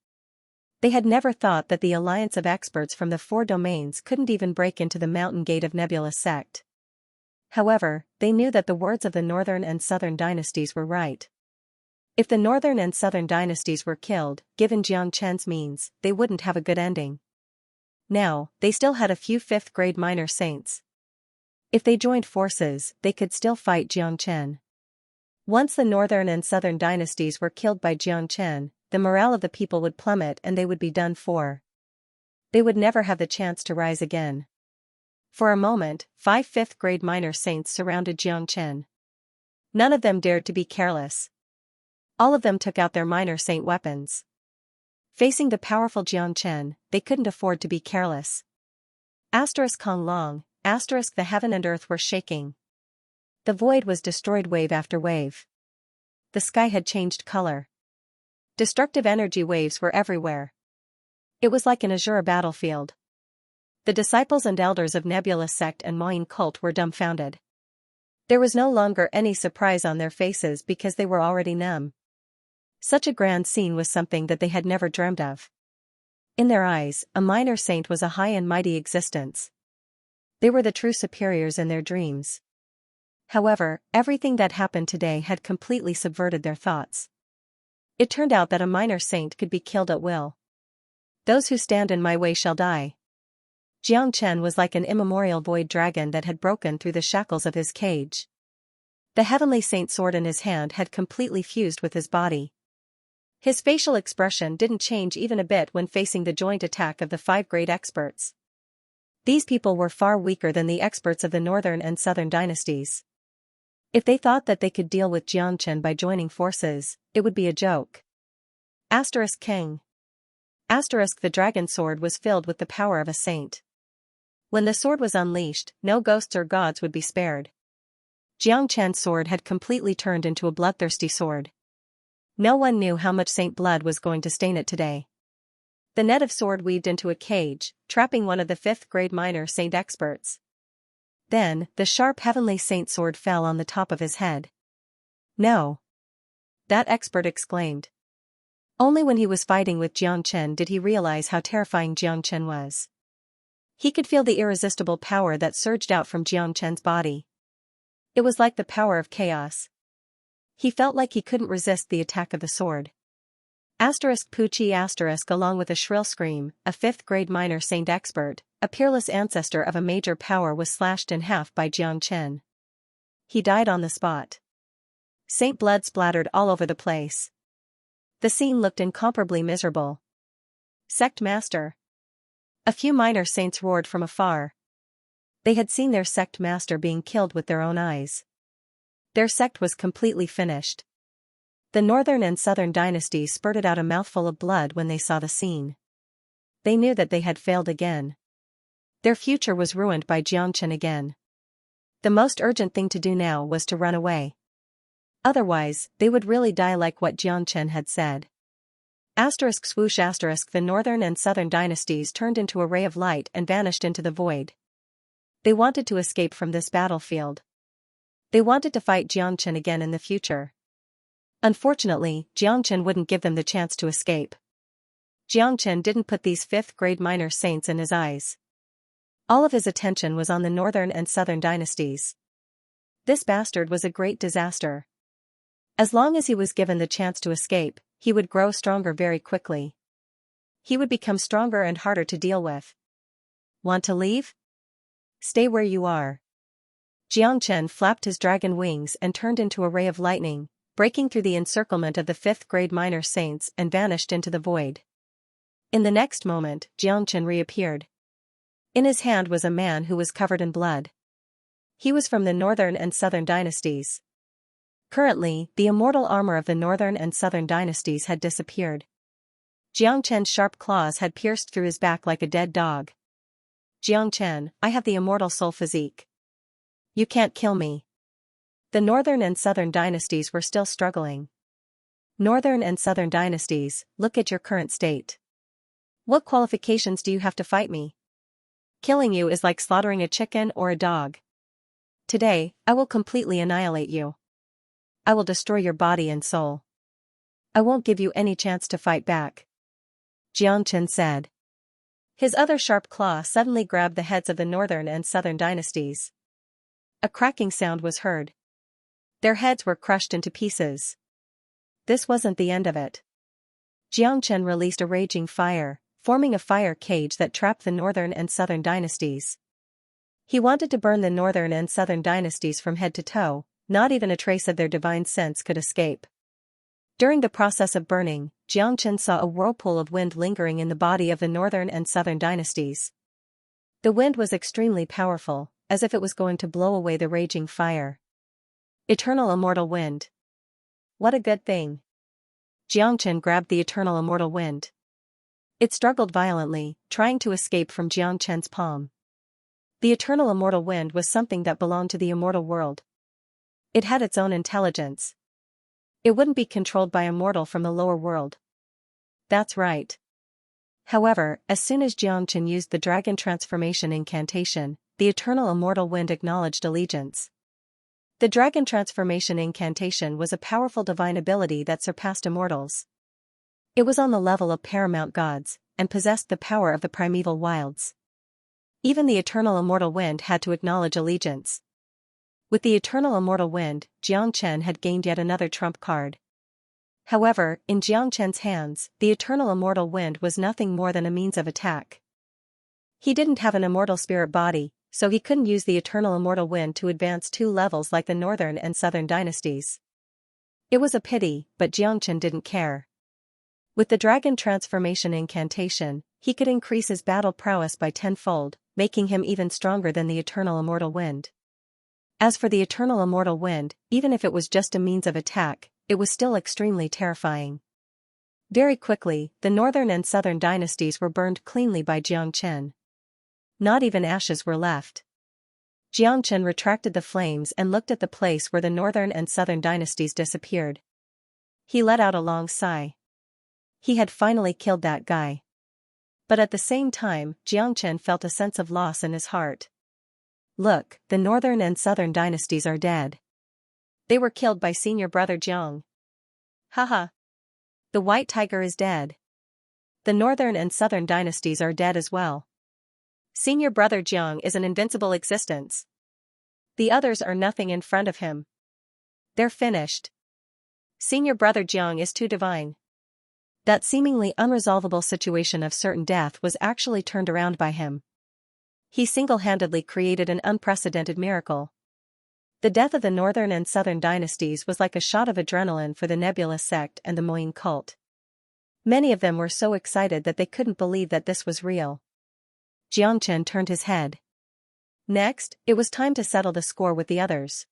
They had never thought that the alliance of experts from the 4 domains couldn't even break into the mountain gate of Nebulous Sect. However, they knew that the words of the northern and southern dynasties were right. If the northern and southern dynasties were killed, given Xianxia's means, they wouldn't have a good ending. Now, they still had a few 5th-grade minor saints. If they joined forces, they could still fight Xianxia. Once the northern and southern dynasties were killed by Xianxia, the morale of the people would plummet and they would be done for. They would never have the chance to rise again. For a moment, 5 5th-grade minor saints surrounded Xianxia. None of them dared to be careless. All of them took out their minor saint weapons. Facing the powerful Xianxia, they couldn't afford to be careless. Kong Long, the heaven and earth were shaking. The void was destroyed wave after wave. The sky had changed color. Destructive energy waves were everywhere. It was like an azure battlefield. The disciples and elders of Nebulous Sect and Mayan cult were dumbfounded. There was no longer any surprise on their faces because they were already numb. Such a grand scene was something that they had never dreamed of. In their eyes, a minor saint was a high and mighty existence. They were the true superiors in their dreams. However, everything that happened today had completely subverted their thoughts. It turned out that a minor saint could be killed at will. Those who stand in my way shall die. Xianxia was like an immemorial void dragon that had broken through the shackles of his cage. The heavenly saint sword in his hand had completely fused with his body. His facial expression didn't change even a bit when facing the joint attack of the 5 great experts. These people were far weaker than the experts of the northern and southern dynasties. If they thought that they could deal with Xianxia by joining forces, it would be a joke. King. The dragon sword was filled with the power of a saint. When the sword was unleashed, no ghosts or gods would be spared. Xianxia's sword had completely turned into a bloodthirsty sword. No one knew how much saint blood was going to stain it today. The net of sword weaved into a cage, trapping one of the 5th-grade minor saint experts. Then, the sharp heavenly saint sword fell on the top of his head. No! That expert exclaimed. Only when he was fighting with Xianxia did he realize how terrifying Xianxia was. He could feel the irresistible power that surged out from Xianxia's body. It was like the power of chaos. He felt like he couldn't resist the attack of the sword. Pucci along with a shrill scream, a 5th-grade minor saint expert, a peerless ancestor of a major power was slashed in half by Xianxia. He died on the spot. Saint blood splattered all over the place. The scene looked incomparably miserable. Sect Master. A few minor saints roared from afar. They had seen their sect master being killed with their own eyes. Their sect was completely finished. The northern and southern dynasties spurted out a mouthful of blood when they saw the scene. They knew that they had failed again. Their future was ruined by Xianxia again. The most urgent thing to do now was to run away. Otherwise, they would really die like what Xianxia had said. Swoosh the northern and southern dynasties turned into a ray of light and vanished into the void. They wanted to escape from this battlefield. They wanted to fight Xianxia again in the future. Unfortunately, Xianxia wouldn't give them the chance to escape. Xianxia didn't put these 5th-grade minor saints in his eyes. All of his attention was on the northern and southern dynasties. This bastard was a great disaster. As long as he was given the chance to escape, he would grow stronger very quickly. He would become stronger and harder to deal with. Want to leave? Stay where you are. Xianxia flapped his dragon wings and turned into a ray of lightning, breaking through the encirclement of the 5th-grade minor saints and vanished into the void. In the next moment, Xianxia reappeared. In his hand was a man who was covered in blood. He was from the northern and southern dynasties. Currently, the immortal armor of the northern and southern dynasties had disappeared. Xianxia's sharp claws had pierced through his back like a dead dog. Xianxia, I have the immortal soul physique. You can't kill me. The northern and southern dynasties were still struggling. Northern and southern dynasties, look at your current state. What qualifications do you have to fight me? Killing you is like slaughtering a chicken or a dog. Today, I will completely annihilate you. I will destroy your body and soul. I won't give you any chance to fight back. Xianxia said. His other sharp claw suddenly grabbed the heads of the northern and southern dynasties. A cracking sound was heard. Their heads were crushed into pieces. This wasn't the end of it. Xianxia released a raging fire, forming a fire cage that trapped the northern and southern dynasties. He wanted to burn the northern and southern dynasties from head to toe, not even a trace of their divine sense could escape. During the process of burning, Xianxia saw a whirlpool of wind lingering in the body of the northern and southern dynasties. The wind was extremely powerful, as if it was going to blow away the raging fire. Eternal immortal wind. What a good thing. Xianxia grabbed the eternal immortal wind. It struggled violently, trying to escape from Xianxia's palm. The eternal immortal wind was something that belonged to the immortal world. It had its own intelligence. It wouldn't be controlled by a mortal from the lower world. That's right. However, as soon as Xianxia used the dragon transformation incantation, the eternal immortal wind acknowledged allegiance. The dragon transformation incantation was a powerful divine ability that surpassed immortals. It was on the level of paramount gods, and possessed the power of the primeval wilds. Even the eternal immortal wind had to acknowledge allegiance. With the eternal immortal wind, Xianxia had gained yet another trump card. However, in Xianxia's hands, the eternal immortal wind was nothing more than a means of attack. He didn't have an immortal spirit body, so he couldn't use the eternal immortal wind to advance 2 levels like the northern and southern dynasties. It was a pity, but Xianxia didn't care. With the dragon transformation incantation, he could increase his battle prowess by 10-fold, making him even stronger than the eternal immortal wind. As for the eternal immortal wind, even if it was just a means of attack, it was still extremely terrifying. Very quickly, the northern and southern dynasties were burned cleanly by Xianxia. Not even ashes were left. Xianxia retracted the flames and looked at the place where the northern and southern dynasties disappeared. He let out a long sigh. He had finally killed that guy. But at the same time, Xianxia felt a sense of loss in his heart. Look, the northern and southern dynasties are dead. They were killed by senior brother Jiang. Haha. The white tiger is dead. The northern and southern dynasties are dead as well. Senior brother Jiang is an invincible existence. The others are nothing in front of him. They're finished. Senior brother Jiang is too divine. That seemingly unresolvable situation of certain death was actually turned around by him. He single-handedly created an unprecedented miracle. The death of the northern and southern dynasties was like a shot of adrenaline for the Nebula sect and the Moine cult. Many of them were so excited that they couldn't believe that this was real. Xianxia turned his head. Next, it was time to settle the score with the others.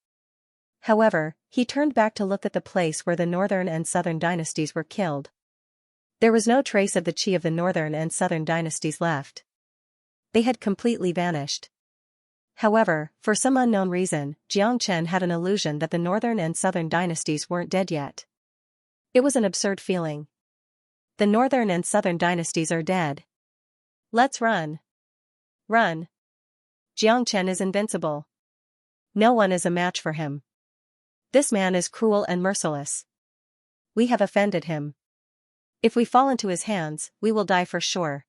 However, he turned back to look at the place where the northern and southern dynasties were killed. There was no trace of the chi of the northern and southern dynasties left. They had completely vanished. However, for some unknown reason, Xianxia had an illusion that the northern and southern dynasties weren't dead yet. It was an absurd feeling. The northern and southern dynasties are dead. Let's run. Run. Xianxia is invincible. No one is a match for him. This man is cruel and merciless. We have offended him. If we fall into his hands, we will die for sure.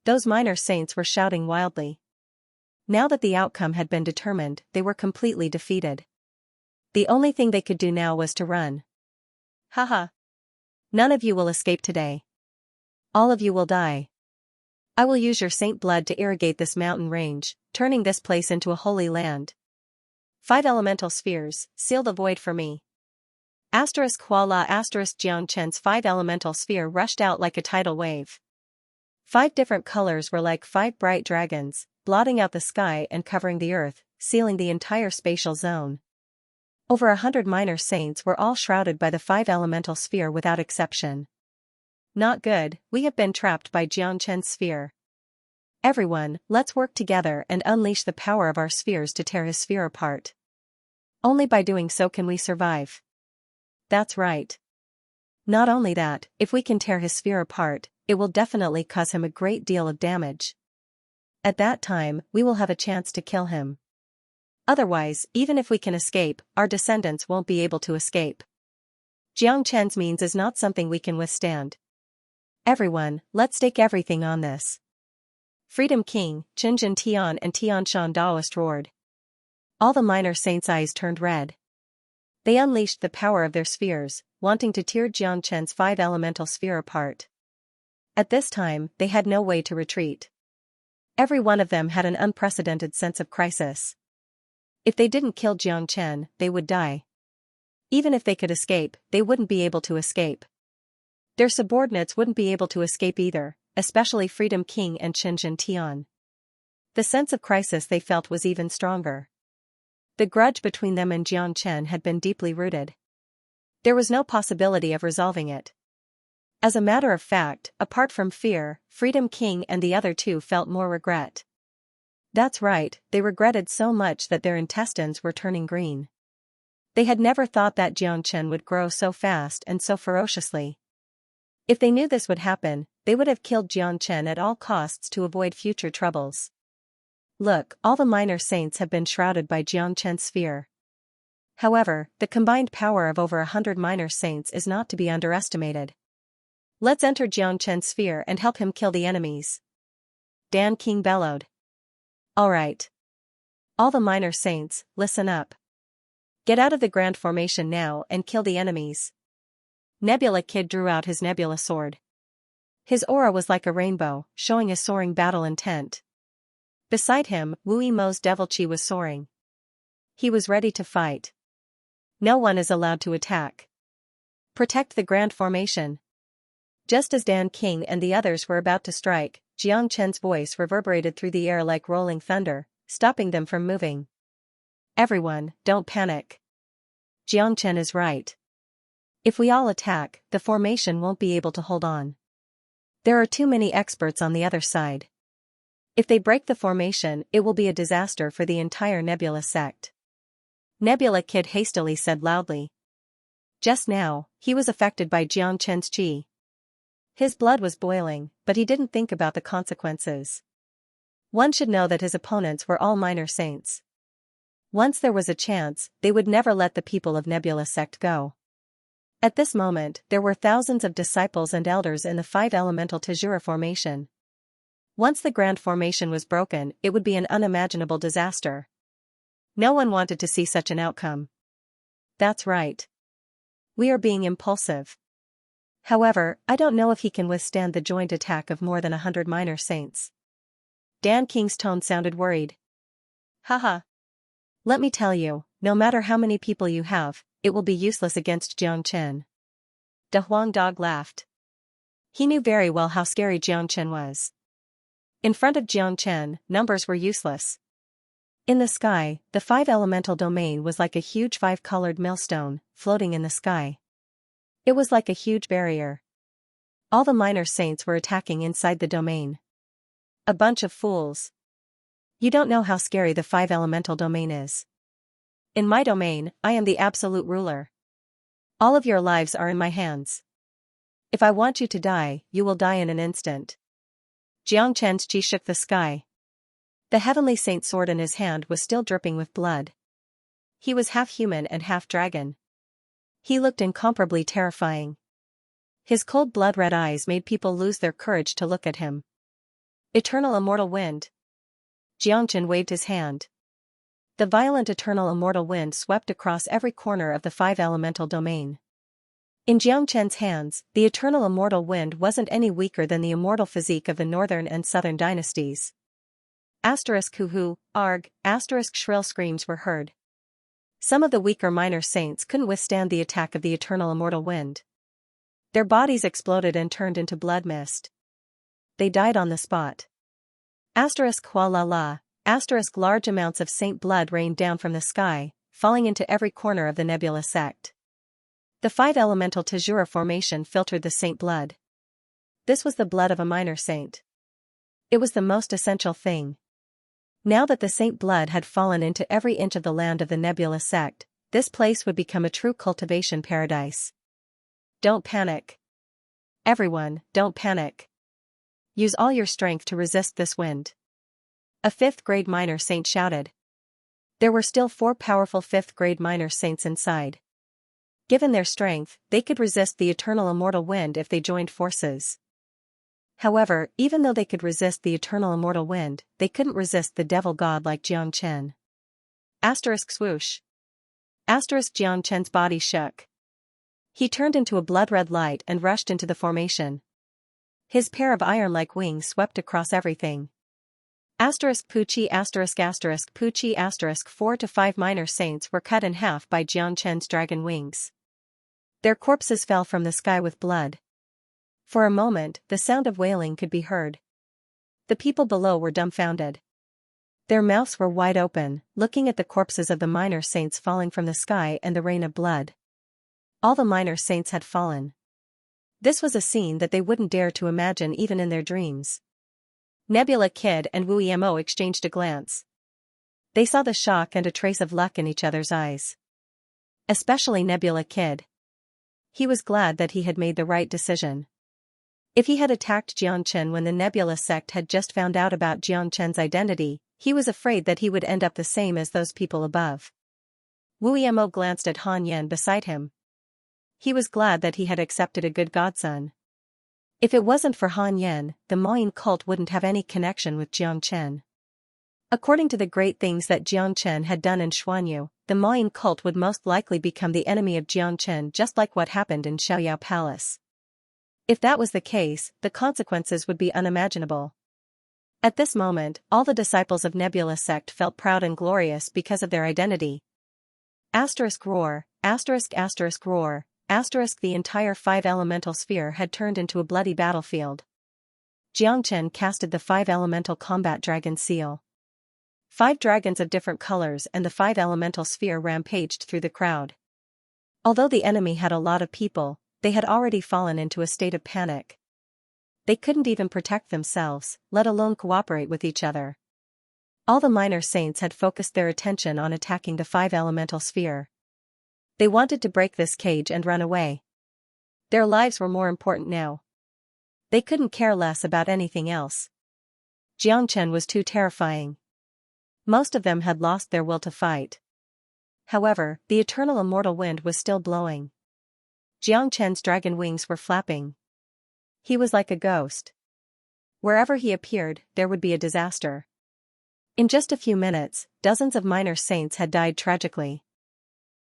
Those minor saints were shouting wildly. Now that the outcome had been determined, they were completely defeated. The only thing they could do now was to run. Haha. None of you will escape today. All of you will die. I will use your saint blood to irrigate this mountain range, turning this place into a holy land. 5 elemental spheres, seal the void for me. Kuala Xianxia's 5 elemental sphere rushed out like a tidal wave. 5 different colors were like 5 bright dragons, blotting out the sky and covering the earth, sealing the entire spatial zone. Over 100 minor saints were all shrouded by the 5 elemental sphere without exception. Not good, we have been trapped by Xianxia's sphere. Everyone, let's work together and unleash the power of our spheres to tear his sphere apart. Only by doing so can we survive. That's right. Not only that, if we can tear his sphere apart, it will definitely cause him a great deal of damage. At that time, we will have a chance to kill him. Otherwise, even if we can escape, our descendants won't be able to escape. Xianxia's means is not something we can withstand. Everyone, let's stake everything on this. Freedom King, Qinjin Tian and Tianshan Daoist roared. All the minor saints' eyes turned red. They unleashed the power of their spheres, wanting to tear Xianxia's 5 elemental sphere apart. At this time, they had no way to retreat. Every one of them had an unprecedented sense of crisis. If they didn't kill Xianxia, they would die. Even if they could escape, they wouldn't be able to escape. Their subordinates wouldn't be able to escape either, especially Freedom King and Qinjin Tian. The sense of crisis they felt was even stronger. The grudge between them and Xianxia had been deeply rooted. There was no possibility of resolving it. As a matter of fact, apart from fear, Freedom King and the other two felt more regret. That's right, they regretted so much that their intestines were turning green. They had never thought that Xianxia would grow so fast and so ferociously. If they knew this would happen, they would have killed Xianxia at all costs to avoid future troubles. Look, all the minor saints have been shrouded by Xianxia's sphere. However, the combined power of over 100 minor saints is not to be underestimated. Let's enter Xianxia's sphere and help him kill the enemies. Dan King bellowed. Alright. All the minor saints, listen up. Get out of the grand formation now and kill the enemies. Nebula Kid drew out his nebula sword. His aura was like a rainbow, showing a soaring battle intent. Beside him, Wu Yimou's devil chi was soaring. He was ready to fight. No one is allowed to attack. Protect the grand formation. Just as Dan King and the others were about to strike, Xianxia's voice reverberated through the air like rolling thunder, stopping them from moving. Everyone, don't panic. Xianxia is right. If we all attack, the formation won't be able to hold on. There are too many experts on the other side. If they break the formation, it will be a disaster for the entire Nebula sect. Nebula Kid hastily said loudly. Just now, he was affected by Xianxia's qi. His blood was boiling, but he didn't think about the consequences. One should know that his opponents were all minor saints. Once there was a chance, they would never let the people of Nebula sect go. At this moment, there were thousands of disciples and elders in the 5 elemental Tajura formation. Once the grand formation was broken, it would be an unimaginable disaster. No one wanted to see such an outcome. That's right. We are being impulsive. However, I don't know if he can withstand the joint attack of more than 100 minor saints. Dan King's tone sounded worried. Haha. Let me tell you, no matter how many people you have, it will be useless against Xianxia. Da Huang Dog laughed. He knew very well how scary Xianxia was. In front of Xianxia, numbers were useless. In the sky, the 5 elemental domain was like a huge 5-colored millstone, floating in the sky. It was like a huge barrier. All the minor saints were attacking inside the domain. A bunch of fools. You don't know how scary the 5 elemental domain is. In my domain, I am the absolute ruler. All of your lives are in my hands. If I want you to die, you will die in an instant. Xianxia's qi shook the sky. The heavenly saint sword in his hand was still dripping with blood. He was half human and half dragon. He looked incomparably terrifying. His cold blood-red eyes made people lose their courage to look at him. Eternal immortal wind. Xianxia waved his hand. The violent eternal immortal wind swept across every corner of the five-elemental domain. In Xianxia's hands, the eternal immortal wind wasn't any weaker than the immortal physique of the northern and southern dynasties. Hoo-hoo, arg, shrill screams were heard. Some of the weaker minor saints couldn't withstand the attack of the eternal immortal wind. Their bodies exploded and turned into blood mist. They died on the spot. Hualala, large amounts of saint blood rained down from the sky, falling into every corner of the nebula sect. The five-elemental Tajura formation filtered the saint blood. This was the blood of a minor saint. It was the most essential thing. Now that the saint blood had fallen into every inch of the land of the nebula sect, this place would become a true cultivation paradise. Don't panic. Everyone, don't panic. Use all your strength to resist this wind. A fifth-grade minor saint shouted. There were still 4 powerful fifth-grade minor saints inside. Given their strength, they could resist the eternal immortal wind if they joined forces. However, even though they could resist the eternal immortal wind, they couldn't resist the devil god like Xianxia. Swoosh. Xianxia's body shook. He turned into a blood-red light and rushed into the formation. His pair of iron-like wings swept across everything. Poochie Poochie 4 to 5 minor saints were cut in half by Xianxia's dragon wings. Their corpses fell from the sky with blood. For a moment, the sound of wailing could be heard. The people below were dumbfounded. Their mouths were wide open, looking at the corpses of the minor saints falling from the sky and the rain of blood. All the minor saints had fallen. This was a scene that they wouldn't dare to imagine even in their dreams. Nebula Kid and Wu Yamo exchanged a glance. They saw the shock and a trace of luck in each other's eyes. Especially Nebula Kid. He was glad that he had made the right decision. If he had attacked Xianxia when the Nebula sect had just found out about Xianxia's identity, he was afraid that he would end up the same as those people above. Wu Yamo glanced at Han Yan beside him. He was glad that he had accepted a good godson. If it wasn't for Han Yan, the Maoyin cult wouldn't have any connection with Xianxia. According to the great things that Xianxia had done in Xuanyu, the Maoyin cult would most likely become the enemy of Xianxia, just like what happened in Xiaoyao Palace. If that was the case, the consequences would be unimaginable. At this moment, all the disciples of Nebula sect felt proud and glorious because of their identity. Roar, roar, the entire five-elemental sphere had turned into a bloody battlefield. Xianxia casted the five-elemental combat dragon seal. 5 dragons of different colors and the five-elemental sphere rampaged through the crowd. Although the enemy had a lot of people, they had already fallen into a state of panic. They couldn't even protect themselves, let alone cooperate with each other. All the minor saints had focused their attention on attacking the five-elemental sphere. They wanted to break this cage and run away. Their lives were more important now. They couldn't care less about anything else. Xianxia was too terrifying. Most of them had lost their will to fight. However, the eternal immortal wind was still blowing. Xianxia's dragon wings were flapping. He was like a ghost. Wherever he appeared, there would be a disaster. In just a few minutes, dozens of minor saints had died tragically.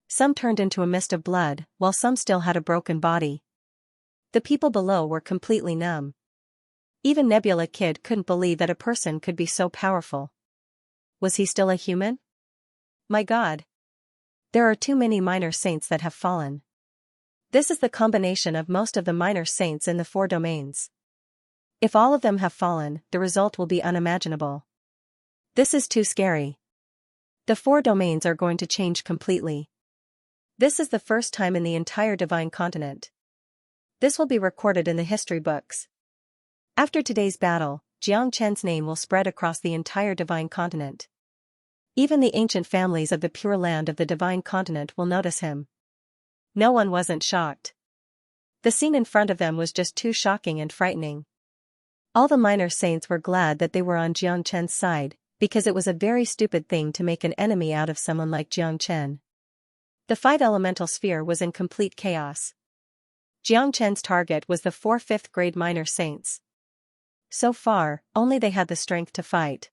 Some turned into a mist of blood, while some still had a broken body. The people below were completely numb. Even Nebula Kid couldn't believe that a person could be so powerful. Was he still a human? My God! There are too many minor saints that have fallen. This is the combination of most of the minor saints in the 4 domains. If all of them have fallen, the result will be unimaginable. This is too scary. The 4 domains are going to change completely. This is the first time in the entire divine continent. This will be recorded in the history books. After today's battle, Xianxia's name will spread across the entire divine continent. Even the ancient families of the pure land of the divine continent will notice him. No one wasn't shocked. The scene in front of them was just too shocking and frightening. All the minor saints were glad that they were on Xianxia's side, because it was a very stupid thing to make an enemy out of someone like Xianxia. The five-elemental sphere was in complete chaos. Jiang Chen's target was the 4 5th-grade minor saints. So far, only they had the strength to fight.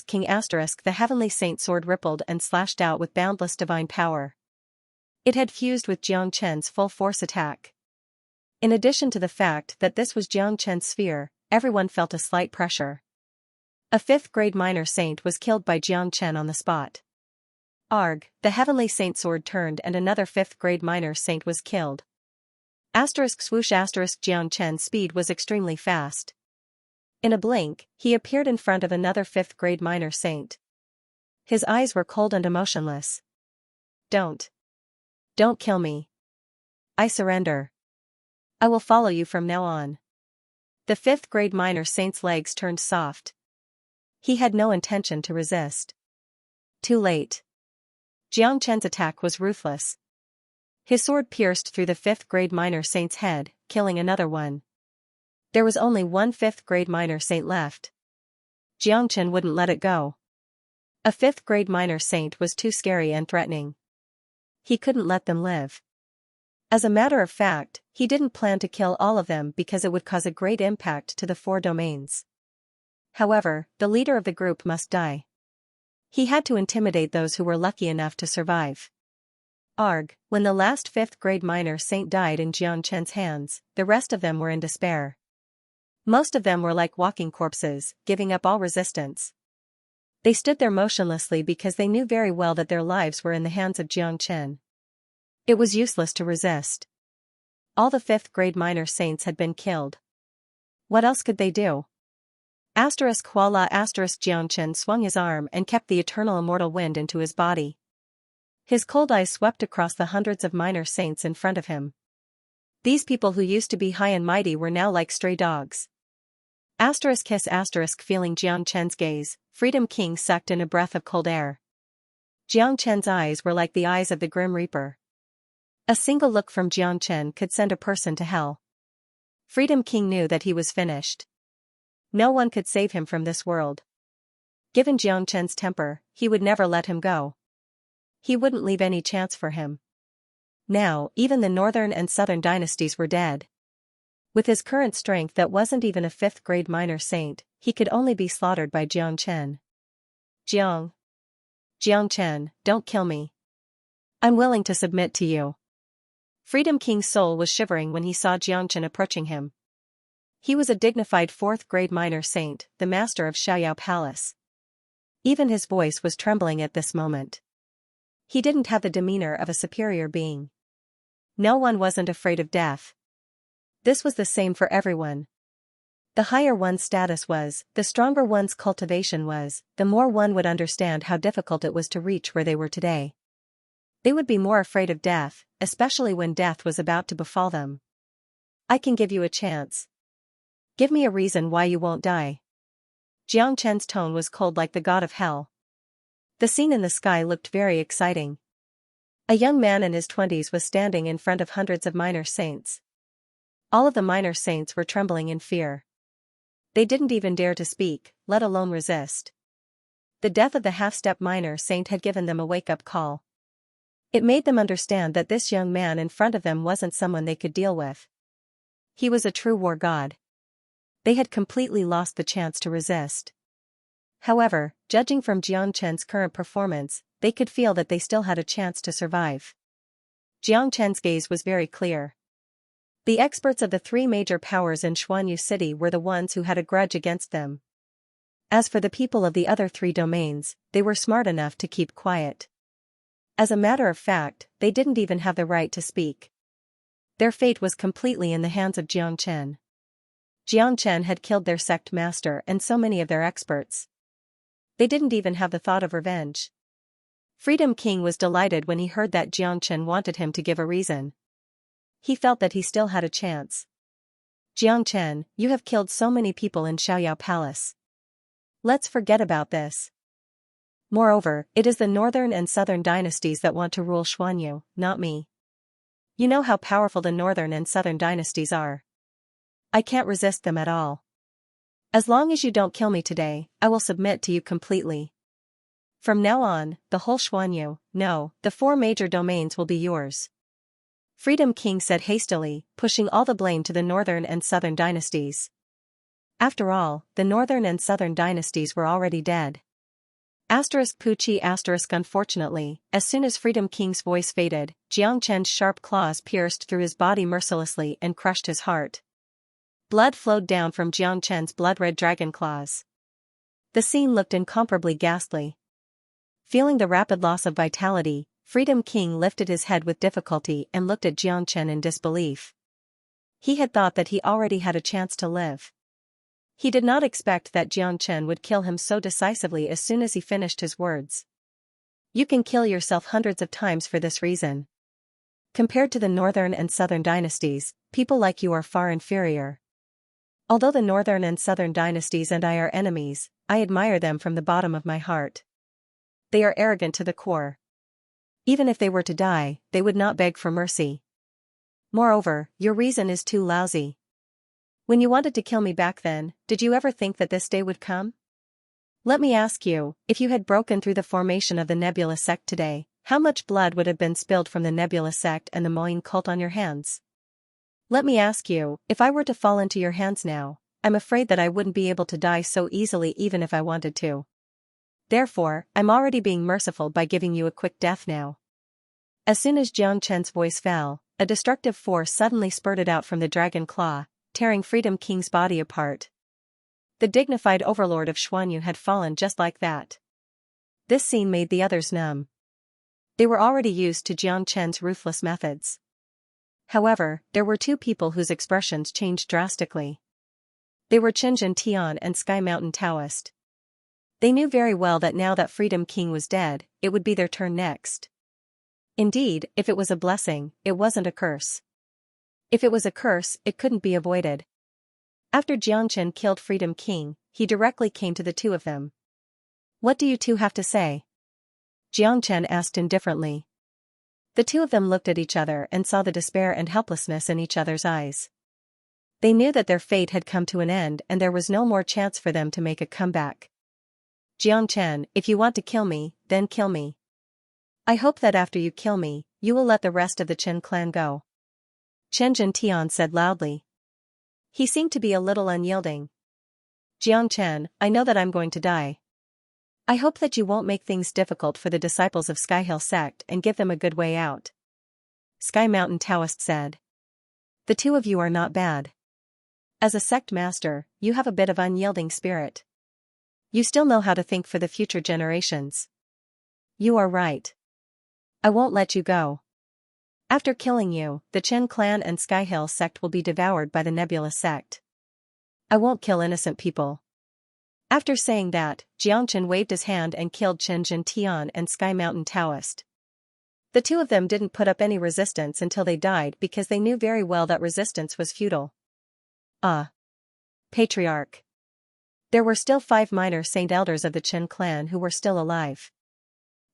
King the heavenly saint sword rippled and slashed out with boundless divine power. It had fused with Jiang Chen's full force attack. In addition to the fact that this was Jiang Chen's sphere, everyone felt a slight pressure. A 5th-grade minor saint was killed by Jiang Chen on the spot. The heavenly saint sword turned and another 5th-grade minor saint was killed. Swoosh Jiang Chen's speed was extremely fast. In a blink, he appeared in front of another 5th-grade minor saint. His eyes were cold and emotionless. Don't kill me. I surrender. I will follow you from now on. The 5th-grade minor saint's legs turned soft. He had no intention to resist. Too late. Jiang Chen's attack was ruthless. His sword pierced through the 5th-grade minor saint's head, killing another one. There was only one 5th-grade minor saint left. Jiang Chen wouldn't let it go. A 5th-grade minor saint was too scary and threatening. He couldn't let them live. As a matter of fact, he didn't plan to kill all of them because it would cause a great impact to the 4 domains. However, the leader of the group must die. He had to intimidate those who were lucky enough to survive. When the last 5th-grade minor saint died in Jiang Chen's hands, the rest of them were in despair. Most of them were like walking corpses, giving up all resistance. They stood there motionlessly because they knew very well that their lives were in the hands of Jiang Chen. It was useless to resist. All the 5th-grade minor saints had been killed. What else could they do? Jiang Chen swung his arm and kept the eternal immortal wind into his body. His cold eyes swept across the hundreds of minor saints in front of him. These people who used to be high and mighty were now like stray dogs. Feeling Jiang Chen's gaze, Freedom King sucked in a breath of cold air. Jiang Chen's eyes were like the eyes of the Grim Reaper. A single look from Jiang Chen could send a person to hell. Freedom King knew that he was finished. No one could save him from this world. Given Jiang Chen's temper, he would never let him go. He wouldn't leave any chance for him. Now, even the northern and southern dynasties were dead. With his current strength that wasn't even a 5th-grade minor saint, he could only be slaughtered by Jiang Chen. Jiang Chen, don't kill me. I'm willing to submit to you. Freedom King's soul was shivering when he saw Jiang Chen approaching him. He was a dignified 4th-grade minor saint, the master of Xiaoyao Palace. Even his voice was trembling at this moment. He didn't have the demeanor of a superior being. No one wasn't afraid of death. This was the same for everyone. The higher one's status was, the stronger one's cultivation was, the more one would understand how difficult it was to reach where they were today. They would be more afraid of death, especially when death was about to befall them. I can give you a chance. Give me a reason why you won't die. Jiang Chen's tone was cold like the god of hell. The scene in the sky looked very exciting. A young man in his 20s was standing in front of hundreds of minor saints. All of the minor saints were trembling in fear. They didn't even dare to speak, let alone resist. The death of the half-step minor saint had given them a wake-up call. It made them understand that this young man in front of them wasn't someone they could deal with. He was a true war god. They had completely lost the chance to resist. However, judging from Jiang Chen's current performance, they could feel that they still had a chance to survive. Jiang Chen's gaze was very clear. The experts of the 3 major powers in Xuanyu City were the ones who had a grudge against them. As for the people of the other 3 domains, they were smart enough to keep quiet. As a matter of fact, they didn't even have the right to speak. Their fate was completely in the hands of Jiang Chen. Jiang Chen had killed their sect master and so many of their experts. They didn't even have the thought of revenge. Freedom King was delighted when he heard that Jiang Chen wanted him to give a reason. He felt that he still had a chance. Jiang Chen, you have killed so many people in Xiaoyao Palace. Let's forget about this. Moreover, it is the northern and southern dynasties that want to rule Xuanyu, not me. You know how powerful the northern and southern dynasties are. I can't resist them at all. As long as you don't kill me today, I will submit to you completely. From now on, the whole Xuanyu, no, the 4 major domains will be yours. Freedom King said hastily, pushing all the blame to the northern and southern dynasties. After all, the northern and southern dynasties were already dead. Pucci unfortunately, as soon as Freedom King's voice faded, Xianxia's sharp claws pierced through his body mercilessly and crushed his heart. Blood flowed down from Xianxia's blood-red dragon claws. The scene looked incomparably ghastly. Feeling the rapid loss of vitality, Freedom King lifted his head with difficulty and looked at Xianxia in disbelief. He had thought that he already had a chance to live. He did not expect that Xianxia would kill him so decisively as soon as he finished his words. You can kill yourself hundreds of times for this reason. Compared to the northern and southern dynasties, people like you are far inferior. Although the northern and southern dynasties and I are enemies, I admire them from the bottom of my heart. They are arrogant to the core. Even if they were to die, they would not beg for mercy. Moreover, your reason is too lousy. When you wanted to kill me back then, did you ever think that this day would come? Let me ask you, if you had broken through the formation of the Nebula sect today, how much blood would have been spilled from the Nebula sect and the Moine cult on your hands? Let me ask you, if I were to fall into your hands now, I'm afraid that I wouldn't be able to die so easily even if I wanted to. Therefore, I'm already being merciful by giving you a quick death now. As soon as Xianxia's voice fell, a destructive force suddenly spurted out from the dragon claw, tearing Freedom King's body apart. The dignified overlord of Xuanyu had fallen just like that. This scene made the others numb. They were already used to Xianxia's ruthless methods. However, there were two people whose expressions changed drastically. They were Qianzhen Tian and Sky Mountain Taoist. They knew very well that now that Freedom King was dead, it would be their turn next. Indeed, if it was a blessing, it wasn't a curse. If it was a curse, it couldn't be avoided. After Xianxia killed Freedom King, he directly came to the two of them. What do you two have to say? Xianxia asked indifferently. The two of them looked at each other and saw the despair and helplessness in each other's eyes. They knew that their fate had come to an end and there was no more chance for them to make a comeback. Xianxia, if you want to kill me, then kill me. I hope that after you kill me, you will let the rest of the Chen clan go. Qianzhen Tian said loudly. He seemed to be a little unyielding. Xianxia, I know that I'm going to die. I hope that you won't make things difficult for the disciples of Sky Hill sect and give them a good way out. Sky Mountain Taoist said. The two of you are not bad. As a sect master, you have a bit of unyielding spirit. You still know how to think for the future generations. You are right. I won't let you go. After killing you, the Chen clan and Sky Hill sect will be devoured by the Nebula sect. I won't kill innocent people. After saying that, Xianxia waved his hand and killed Qianzhen Tian and Sky Mountain Taoist. The two of them didn't put up any resistance until they died because they knew very well that resistance was futile. Patriarch. There were still 5 minor saint elders of the Chen clan who were still alive.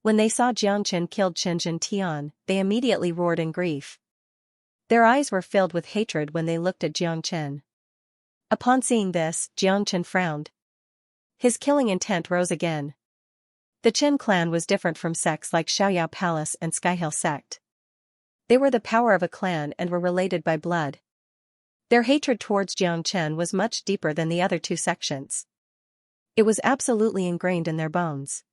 When they saw Xianxia killed Qianzhen Tian, they immediately roared in grief. Their eyes were filled with hatred when they looked at Xianxia. Upon seeing this, Xianxia frowned. His killing intent rose again. The Chen clan was different from sects like Xiaoyao Palace and Sky Hill sect. They were the power of a clan and were related by blood. Their hatred towards Xianxia was much deeper than the other two sections. It was absolutely ingrained in their bones.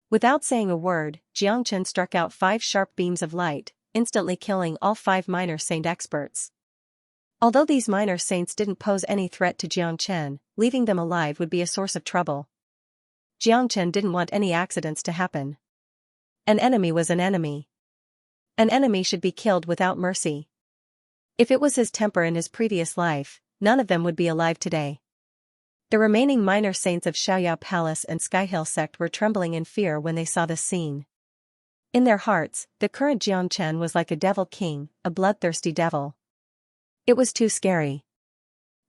Without saying a word, Xianxia struck out 5 sharp beams of light, instantly killing all 5 minor saint experts. Although these minor saints didn't pose any threat to Xianxia, leaving them alive would be a source of trouble. Xianxia didn't want any accidents to happen. An enemy was an enemy. An enemy should be killed without mercy. If it was his temper in his previous life, none of them would be alive today. The remaining minor saints of Xiaoyao Palace and Sky Hill sect were trembling in fear when they saw this scene. In their hearts, the current Xianxia was like a devil king, a bloodthirsty devil. It was too scary.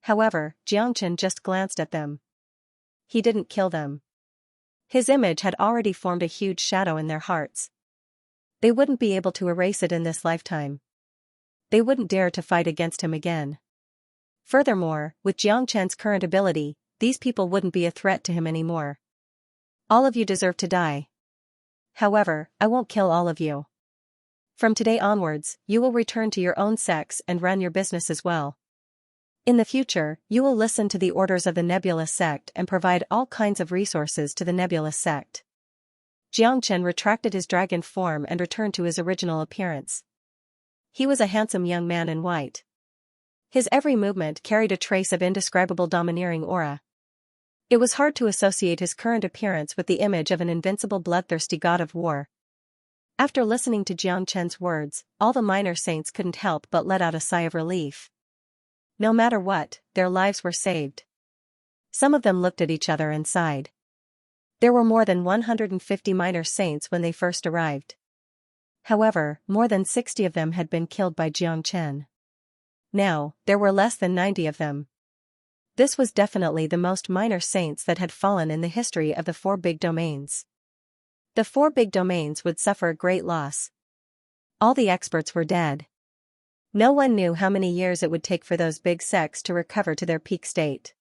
However, Xianxia just glanced at them. He didn't kill them. His image had already formed a huge shadow in their hearts. They wouldn't be able to erase it in this lifetime. They wouldn't dare to fight against him again. Furthermore, with Xianxia's current ability, these people wouldn't be a threat to him anymore. All of you deserve to die. However, I won't kill all of you. From today onwards, you will return to your own sects and run your business as well. In the future, you will listen to the orders of the Nebulous sect and provide all kinds of resources to the Nebulous sect. Xianxia retracted his dragon form and returned to his original appearance. He was a handsome young man in white. His every movement carried a trace of indescribable domineering aura. It was hard to associate his current appearance with the image of an invincible bloodthirsty god of war. After listening to Xianxia's words, all the minor saints couldn't help but let out a sigh of relief. No matter what, their lives were saved. Some of them looked at each other and sighed. There were more than 150 minor saints when they first arrived. However, more than 60 of them had been killed by Xianxia. Now, there were less than 90 of them. This was definitely the most minor saints that had fallen in the history of the 4 big domains. The 4 big domains would suffer a great loss. All the experts were dead. No one knew how many years it would take for those big sects to recover to their peak state.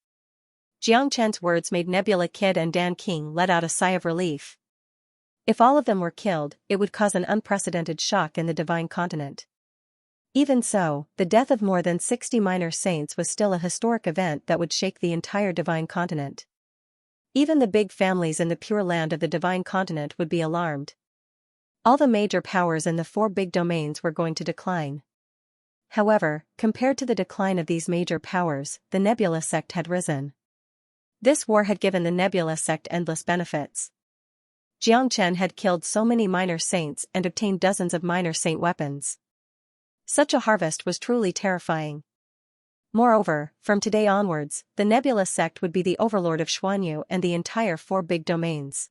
Xianxia's words made Nebula Kid and Dan King let out a sigh of relief. If all of them were killed, it would cause an unprecedented shock in the Divine Continent. Even so, the death of more than 60 minor saints was still a historic event that would shake the entire Divine Continent. Even the big families in the Pure Land of the Divine Continent would be alarmed. All the major powers in the 4 big domains were going to decline. However, compared to the decline of these major powers, the Nebula sect had risen. This war had given the Nebula sect endless benefits. Xianxia had killed so many minor saints and obtained dozens of minor saint weapons. Such a harvest was truly terrifying. Moreover, from today onwards, the Nebula sect would be the overlord of Xuanyu and the entire 4 big domains.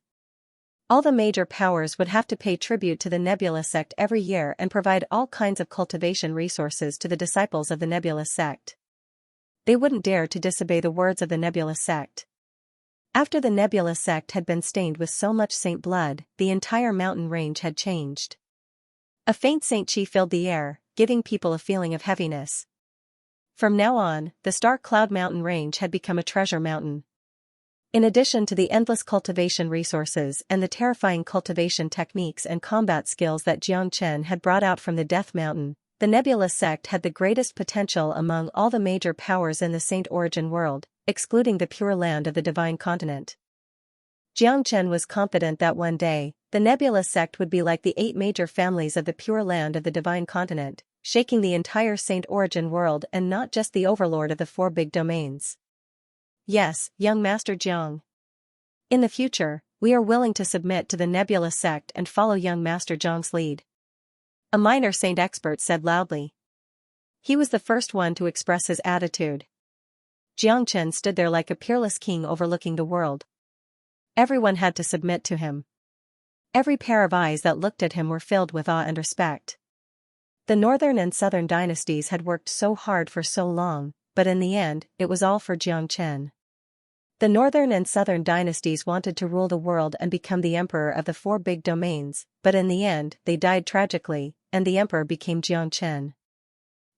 All the major powers would have to pay tribute to the Nebula sect every year and provide all kinds of cultivation resources to the disciples of the Nebula sect. They wouldn't dare to disobey the words of the Nebula sect. After the Nebula sect had been stained with so much saint blood, the entire mountain range had changed. A faint saint chi filled the air, giving people a feeling of heaviness. From now on, the Star Cloud Mountain range had become a treasure mountain. In addition to the endless cultivation resources and the terrifying cultivation techniques and combat skills that Xianxia had brought out from the Death Mountain, the Nebula sect had the greatest potential among all the major powers in the Saint Origin world, excluding the Pure Land of the Divine Continent. Xianxia was confident that one day, the Nebula sect would be like the 8 major families of the Pure Land of the Divine Continent, shaking the entire Saint Origin world and not just the overlord of the 4 big domains. Yes, young Master Jiang. In the future, we are willing to submit to the Nebula sect and follow young Master Jiang's lead. A minor saint expert said loudly. He was the first one to express his attitude. Xianxia stood there like a peerless king overlooking the world. Everyone had to submit to him. Every pair of eyes that looked at him were filled with awe and respect. The northern and southern dynasties had worked so hard for so long, but in the end, it was all for Xianxia. The northern and southern dynasties wanted to rule the world and become the emperor of the 4 big domains, but in the end, they died tragically, and the emperor became Xianxia.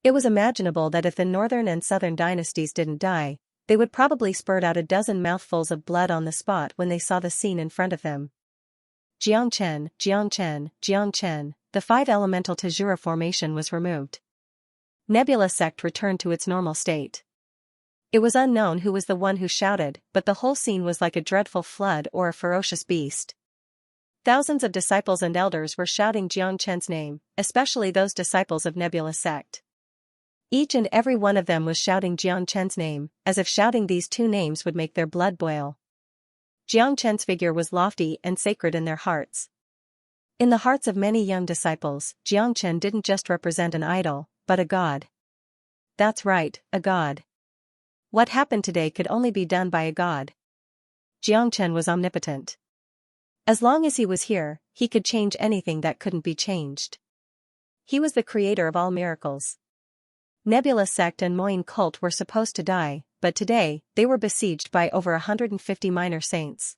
It was imaginable that if the northern and southern dynasties didn't die, they would probably spurt out a dozen mouthfuls of blood on the spot when they saw the scene in front of them. Xianxia, Xianxia, Xianxia, the 5 elemental Tajura formation was removed. Nebula sect returned to its normal state. It was unknown who was the one who shouted, but the whole scene was like a dreadful flood or a ferocious beast. Thousands of disciples and elders were shouting Xianxia's name, especially those disciples of Nebula sect. Each and every one of them was shouting Xianxia's name, as if shouting these 2 names would make their blood boil. Xianxia's figure was lofty and sacred in their hearts. In the hearts of many young disciples, Xianxia didn't just represent an idol, but a god. That's right, a god. What happened today could only be done by a god. Xianxia was omnipotent. As long as he was here, he could change anything that couldn't be changed. He was the creator of all miracles. Nebula sect and Moyin cult were supposed to die, but today, they were besieged by over 150 minor saints.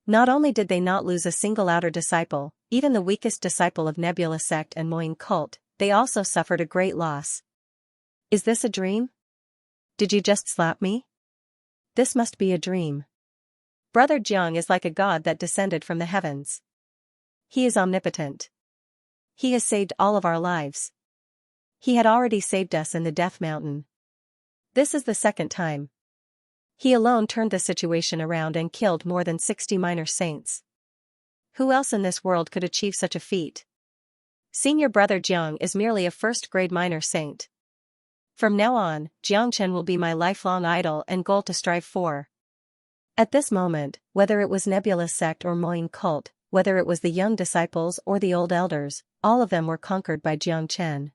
Not only did they not lose a single outer disciple, even the weakest disciple of Nebula sect and Moyin cult, they also suffered a great loss. Is this a dream? Did you just slap me? This must be a dream. Brother Jiang is like a god that descended from the heavens. He is omnipotent. He has saved all of our lives. He had already saved us in the Death Mountain. This is the second time. He alone turned the situation around and killed more than 60 minor saints. Who else in this world could achieve such a feat? Senior brother Jiang is merely a first-grade minor saint. From now on, Jiangchen will be my lifelong idol and goal to strive for. At this moment, whether it was Nebulous sect or Moine cult, whether it was the young disciples or the old elders, all of them were conquered by Jiangchen.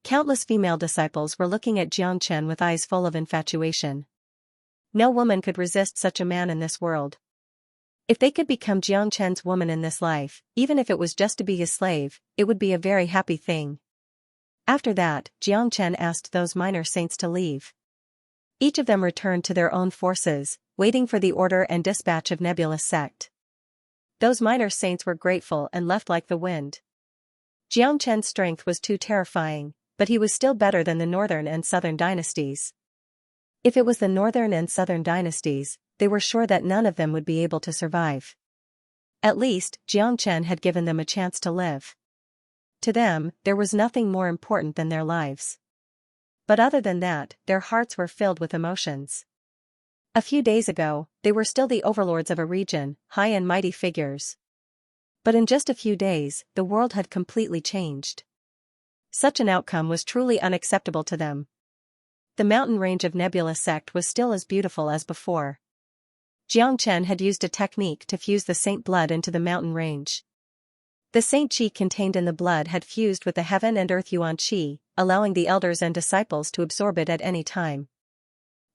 Countless female disciples were looking at Jiangchen with eyes full of infatuation. No woman could resist such a man in this world. If they could become Jiangchen's woman in this life, even if it was just to be his slave, it would be a very happy thing. After that, Jiangchen asked those minor saints to leave. Each of them returned to their own forces, waiting for the order and dispatch of Nebulous sect. Those minor saints were grateful and left like the wind. Jiangchen's strength was too terrifying, but he was still better than the northern and southern dynasties. If it was the northern and southern dynasties, they were sure that none of them would be able to survive. At least, Jiangchen had given them a chance to live. To them, there was nothing more important than their lives. But other than that, their hearts were filled with emotions. A few days ago, they were still the overlords of a region, high and mighty figures. But in just a few days, the world had completely changed. Such an outcome was truly unacceptable to them. The mountain range of Nebulous sect was still as beautiful as before. Jiangchen had used a technique to fuse the saint blood into the mountain range. The saint qi contained in the blood had fused with the heaven and earth yuan qi, allowing the elders and disciples to absorb it at any time.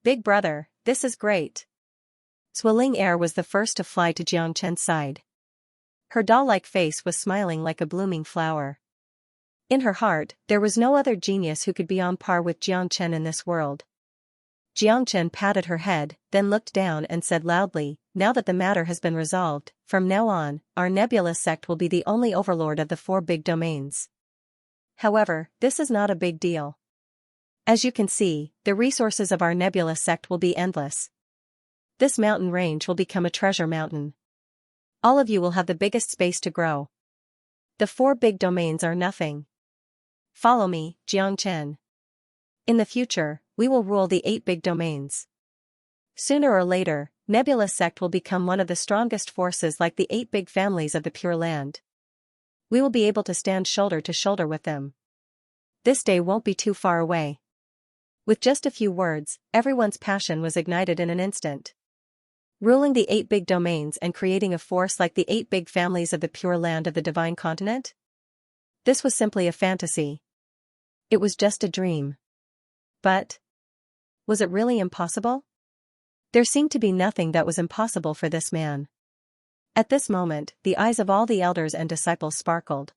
Big brother, this is great. Swilling Air was the first to fly to Jiangchen's side. Her doll-like face was smiling like a blooming flower. In her heart, there was no other genius who could be on par with Jiangchen in this world. Jiangchen patted her head, then looked down and said loudly, "Now that the matter has been resolved, from now on, our Nebulous sect will be the only overlord of the 4 big domains." However, this is not a big deal. As you can see, the resources of our Nebulous sect will be endless. This mountain range will become a treasure mountain. All of you will have the biggest space to grow. The 4 big domains are nothing. Follow me, Jiangchen. In the future, we will rule the 8 big domains. Sooner or later, Nebulous sect will become one of the strongest forces like the 8 big families of the Pure Land. We will be able to stand shoulder to shoulder with them. This day won't be too far away. With just a few words, everyone's passion was ignited in an instant. Ruling the 8 big domains and creating a force like the 8 big families of the Pure Land of the Divine Continent? This was simply a fantasy. It was just a dream. But was it really impossible? There seemed to be nothing that was impossible for this man. At this moment, the eyes of all the elders and disciples sparkled.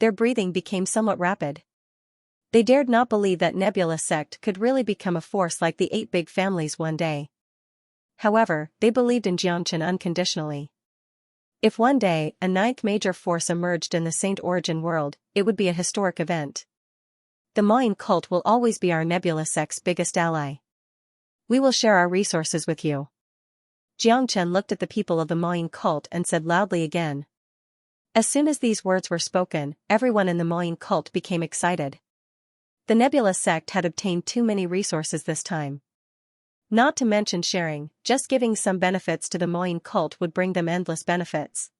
Their breathing became somewhat rapid. They dared not believe that Nebulous sect could really become a force like the 8 big families one day. However, they believed in Jiangchen unconditionally. If one day, a 9th major force emerged in the Saint Origin world, it would be a historic event. The Moine cult will always be our Nebulous sect's biggest ally. We will share our resources with you. Jiangchen looked at the people of the Moine cult and said loudly again. As soon as these words were spoken, everyone in the Moine cult became excited. The Nebulous sect had obtained too many resources this time. Not to mention sharing, just giving some benefits to the Moine cult would bring them endless benefits.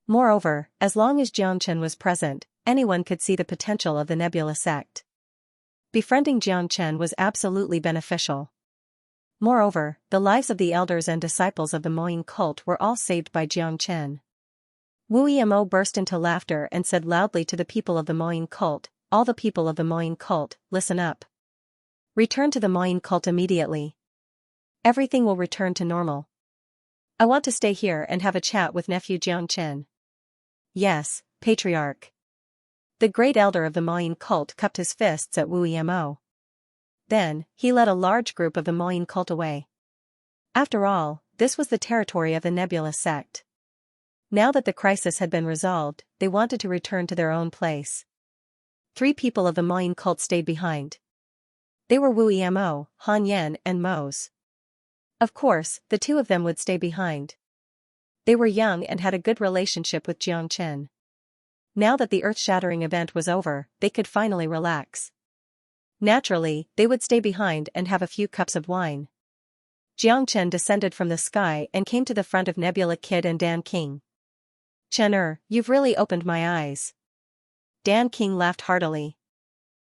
Moreover, as long as Jiangchen was present, anyone could see the potential of the Nebulous sect. Befriending Jiangchen was absolutely beneficial. Moreover, the lives of the elders and disciples of the Moine cult were all saved by Jiangchen. Wu Yimo burst into laughter and said loudly to the people of the Moine cult, "All the people of the Moine cult, listen up. Return to the Moine cult immediately. Everything will return to normal. I want to stay here and have a chat with nephew Jiangchen." "Yes, Patriarch." The great elder of the Moine cult cupped his fists at Wu Yimo. Then, he led a large group of the Moine cult away. After all, this was the territory of the Nebulous sect. Now that the crisis had been resolved, they wanted to return to their own place. 3 people of the Moine cult stayed behind. They were Wu Yimo, Han Yan and Mose. Of course, the 2 of them would stay behind. They were young and had a good relationship with Jiangchen. Now that the earth-shattering event was over, they could finally relax. Naturally, they would stay behind and have a few cups of wine. Xianxia descended from the sky and came to the front of Nebula Kid and Dan King. "Chen, you've really opened my eyes." Dan King laughed heartily.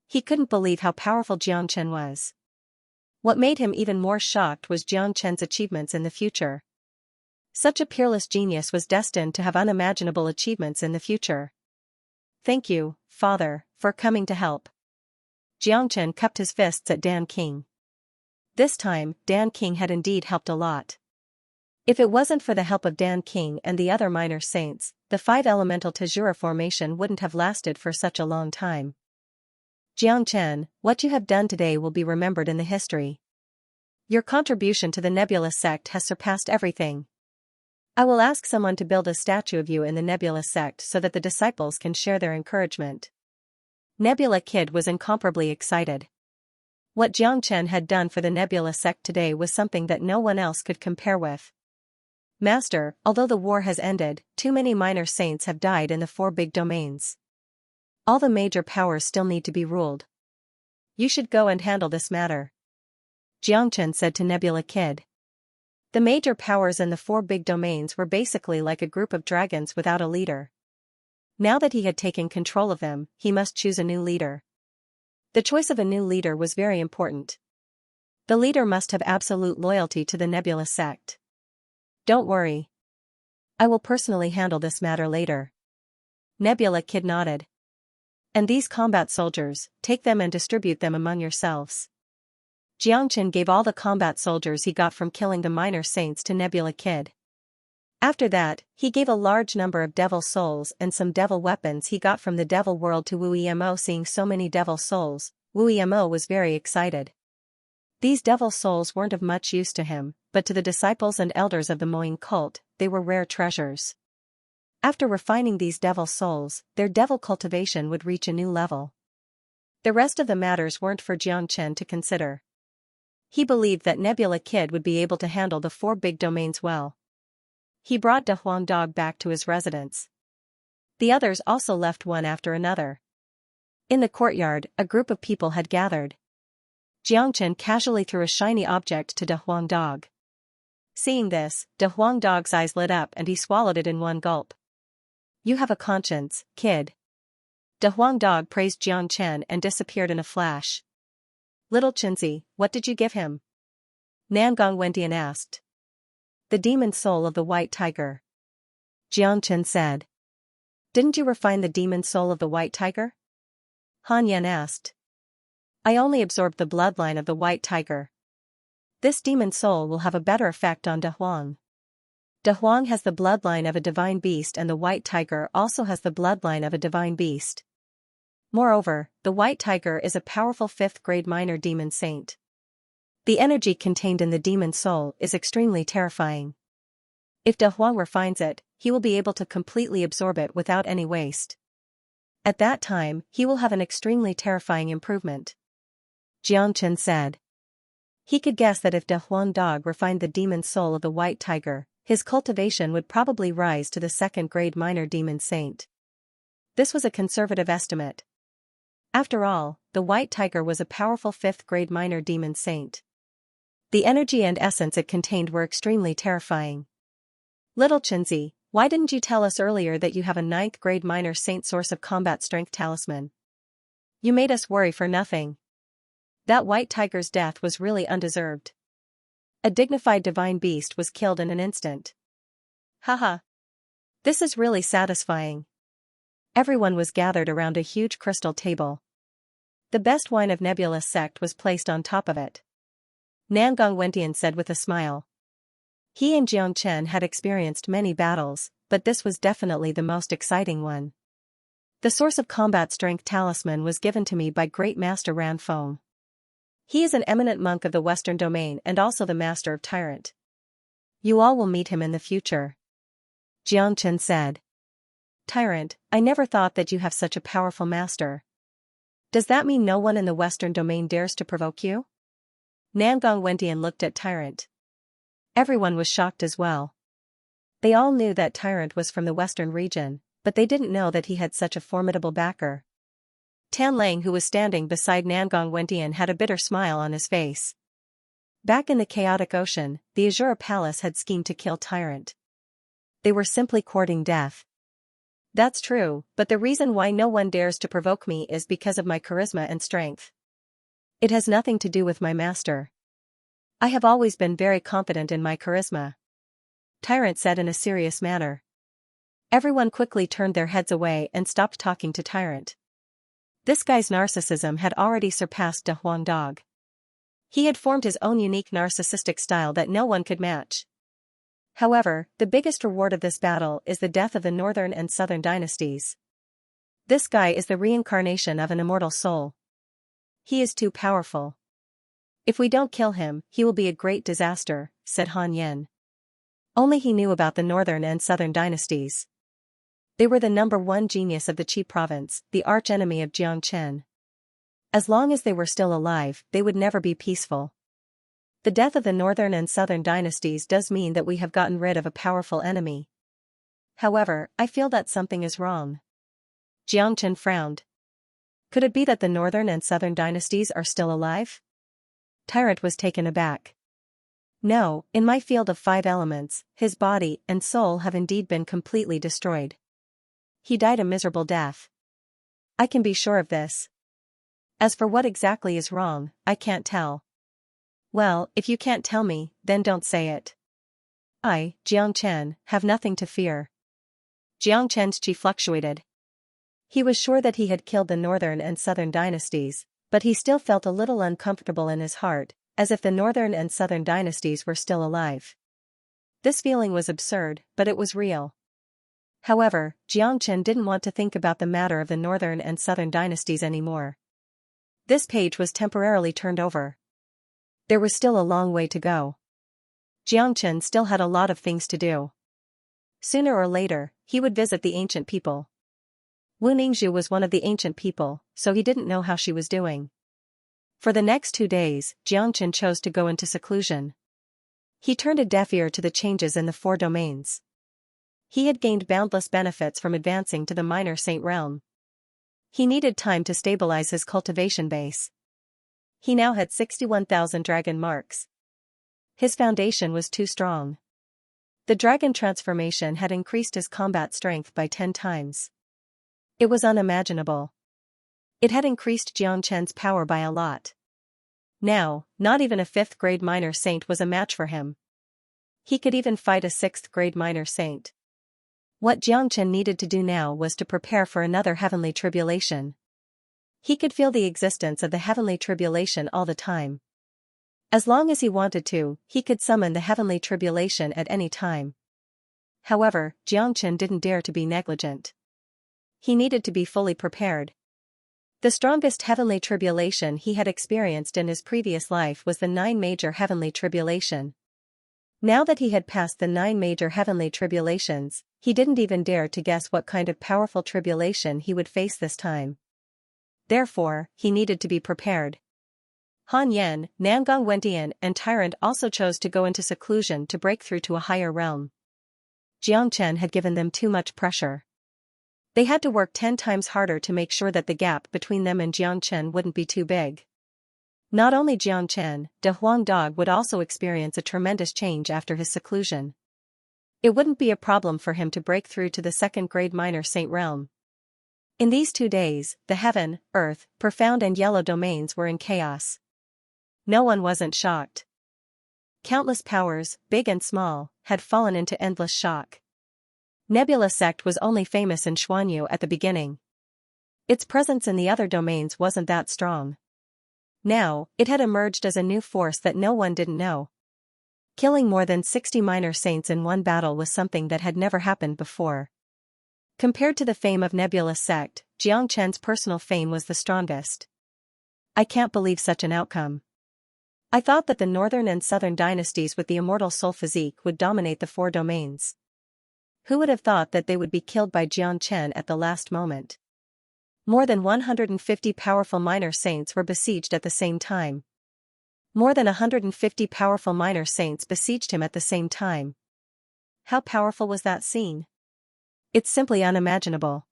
He couldn't believe how powerful Xianxia was. What made him even more shocked was Xianxia's achievements in the future. Such a peerless genius was destined to have unimaginable achievements in the future. "Thank you, Father, for coming to help." Xianxia cupped his fists at Dan King. This time, Dan King had indeed helped a lot. If it wasn't for the help of Dan King and the other minor saints, the 5-elemental Tajura formation wouldn't have lasted for such a long time. "Xianxia, what you have done today will be remembered in the history. Your contribution to the Nebula sect has surpassed everything. I will ask someone to build a statue of you in the Nebula sect so that the disciples can share their encouragement." Nebula Kid was incomparably excited. What Xianxia had done for the Nebula sect today was something that no one else could compare with. "Master, although the war has ended, too many minor saints have died in the 4 big domains. All the major powers still need to be ruled. You should go and handle this matter," Xianxia said to Nebula Kid. The major powers in the 4 big domains were basically like a group of dragons without a leader. Now that he had taken control of them, he must choose a new leader. The choice of a new leader was very important. The leader must have absolute loyalty to the Nebula sect. "Don't worry. I will personally handle this matter later." Nebula Kid nodded. "And these combat soldiers, take them and distribute them among yourselves." Xianxia gave all the combat soldiers he got from killing the minor saints to Nebula Kid. After that, he gave a large number of devil souls and some devil weapons he got from the devil world to Wu Emo. Seeing so many devil souls, Wu Emo was very excited. These devil souls weren't of much use to him, but to the disciples and elders of the Moing cult, they were rare treasures. After refining these devil souls, their devil cultivation would reach a new level. The rest of the matters weren't for Xianxia to consider. He believed that Nebula Kid would be able to handle the 4 big domains well. He brought De Huang Dog back to his residence. The others also left one after another. In the courtyard, a group of people had gathered. Xianxia casually threw a shiny object to De Huang Dog. Seeing this, De Huang Dog's eyes lit up and he swallowed it in one gulp. "You have a conscience, kid." De Huang Dog praised Xianxia and disappeared in a flash. "Little Xianxia, what did you give him?" Nangong Wentian asked. "The demon soul of the white tiger," Xianxia said. "Didn't you refine the demon soul of the white tiger?" Han Yan asked. "I only absorbed the bloodline of the white tiger. This demon soul will have a better effect on De Huang. De Huang has the bloodline of a divine beast and the white tiger also has the bloodline of a divine beast. Moreover, the white tiger is a powerful 5th-grade minor demon saint. The energy contained in the demon soul is extremely terrifying. If De Huang refines it, he will be able to completely absorb it without any waste. At that time, he will have an extremely terrifying improvement," Xianxia said. He could guess that if De Huang Dog refined the demon soul of the white tiger, his cultivation would probably rise to the 2nd-grade minor demon saint. This was a conservative estimate. After all, the white tiger was a powerful 5th-grade minor demon saint. The energy and essence it contained were extremely terrifying. "Little Xianxia, why didn't you tell us earlier that you have a 9th-grade minor saint source of combat strength talisman? You made us worry for nothing. That white tiger's death was really undeserved. A dignified divine beast was killed in an instant. Haha. This is really satisfying." Everyone was gathered around a huge crystal table. The best wine of Nebula sect was placed on top of it. Nangong Wentian said with a smile. He and Xianxia had experienced many battles, but this was definitely the most exciting one. The source of combat strength talisman was given to me by Great Master Ran Feng. He is an eminent monk of the Western Domain and also the master of Tyrant. You all will meet him in the future, Xianxia said. Tyrant, I never thought that you have such a powerful master. Does that mean no one in the Western Domain dares to provoke you? Nangong Wentian looked at Tyrant. Everyone was shocked as well. They all knew that Tyrant was from the Western region, but they didn't know that he had such a formidable backer. Tan Lang, who was standing beside Nangong Wendian, had a bitter smile on his face. Back in the chaotic ocean, the Azure Palace had schemed to kill Tyrant. They were simply courting death. That's true, but the reason why no one dares to provoke me is because of my charisma and strength. It has nothing to do with my master. I have always been very confident in my charisma, Tyrant said in a serious manner. Everyone quickly turned their heads away and stopped talking to Tyrant. This guy's narcissism had already surpassed De Huang Dog. He had formed his own unique narcissistic style that no one could match. However, the biggest reward of this battle is the death of the Northern and Southern dynasties. This guy is the reincarnation of an immortal soul. He is too powerful. If we don't kill him, he will be a great disaster, said Han Yen. Only he knew about the Northern and Southern dynasties. They were the #1 genius of the Qi province, the archenemy of Jiang Chen. As long as they were still alive, they would never be peaceful. The death of the Northern and Southern dynasties does mean that we have gotten rid of a powerful enemy. However, I feel that something is wrong. Jiang Chen frowned. Could it be that the Northern and Southern dynasties are still alive? Tyrant was taken aback. No, in my field of 5 elements, his body and soul have indeed been completely destroyed. He died a miserable death. I can be sure of this. As for what exactly is wrong, I can't tell. Well, if you can't tell me, then don't say it. I, Jiang Chen, have nothing to fear. Jiang Chen's qi fluctuated. He was sure that he had killed the Northern and Southern dynasties, but he still felt a little uncomfortable in his heart, as if the Northern and Southern dynasties were still alive. This feeling was absurd, but it was real. However, Jiang Chen didn't want to think about the matter of the Northern and Southern dynasties anymore. This page was temporarily turned over. There was still a long way to go. Jiang Chen still had a lot of things to do. Sooner or later, he would visit the ancient people. Wu Ningzhu was one of the ancient people, so he didn't know how she was doing. For the next 2 days, Jiang Chen chose to go into seclusion. He turned a deaf ear to the changes in the 4 domains. He had gained boundless benefits from advancing to the minor saint realm. He needed time to stabilize his cultivation base. He now had 61,000 dragon marks. His foundation was too strong. The dragon transformation had increased his combat strength by 10 times. It was unimaginable. It had increased Jiang Chen's power by a lot. Now, not even a 5th grade minor saint was a match for him. He could even fight a 6th grade minor saint. What Jiang Chen needed to do now was to prepare for another heavenly tribulation. He could feel the existence of the heavenly tribulation all the time. As long as he wanted to, he could summon the heavenly tribulation at any time. However, Jiang Chen didn't dare to be negligent. He needed to be fully prepared. The strongest heavenly tribulation he had experienced in his previous life was the 9 major heavenly tribulation. Now that he had passed the 9 major heavenly tribulations, he didn't even dare to guess what kind of powerful tribulation he would face this time. Therefore, he needed to be prepared. Han Yen, Nangong Wendian and Tyrant also chose to go into seclusion to break through to a higher realm. Jiang Chen had given them too much pressure. They had to work 10 times harder to make sure that the gap between them and Jiang Chen wouldn't be too big. Not only Jiang Chen, De Huang Dog would also experience a tremendous change after his seclusion. It wouldn't be a problem for him to break through to the 2nd grade minor saint realm. In these 2 days, the heaven, earth, profound and yellow domains were in chaos. No one wasn't shocked. Countless powers, big and small, had fallen into endless shock. Nebula sect was only famous in Xuanyu at the beginning. Its presence in the other domains wasn't that strong. Now, it had emerged as a new force that no one didn't know. Killing more than 60 minor saints in one battle was something that had never happened before. Compared to the fame of Nebula sect, Jiang Chen's personal fame was the strongest. I can't believe such an outcome. I thought that the Northern and Southern dynasties with the immortal soul physique would dominate the 4 domains. Who would have thought that they would be killed by Jiang Chen at the last moment? More than 150 powerful minor saints were besieged at the same time. More than 150 powerful minor saints besieged him at the same time. How powerful was that scene? It's simply unimaginable.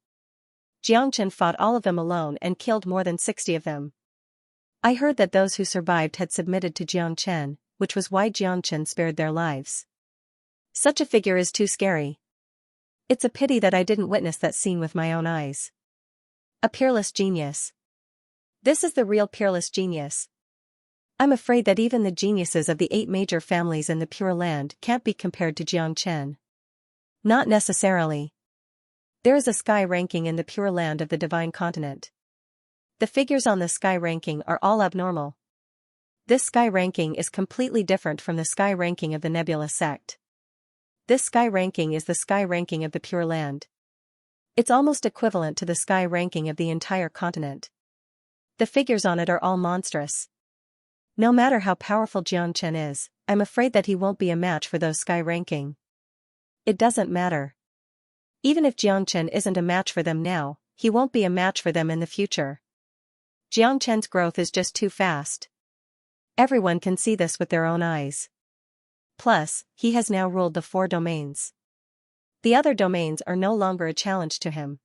Xianxia fought all of them alone and killed more than 60 of them. I heard that those who survived had submitted to Xianxia, which was why Xianxia spared their lives. Such a figure is too scary. It's a pity that I didn't witness that scene with my own eyes. A peerless genius. This is the real peerless genius. I'm afraid that even the geniuses of the 8 major families in the Pure Land can't be compared to Xianxia. Not necessarily. There is a sky ranking in the Pure Land of the Divine Continent. The figures on the sky ranking are all abnormal. This sky ranking is completely different from the sky ranking of the Nebula sect. This sky ranking is the sky ranking of the Pure Land. It's almost equivalent to the sky ranking of the entire continent. The figures on it are all monstrous. No matter how powerful Xianxia is, I'm afraid that he won't be a match for those sky ranking. It doesn't matter. Even if Xianxia isn't a match for them now, he won't be a match for them in the future. Xianxia's growth is just too fast. Everyone can see this with their own eyes. Plus, he has now ruled the 4 domains. The other domains are no longer a challenge to him.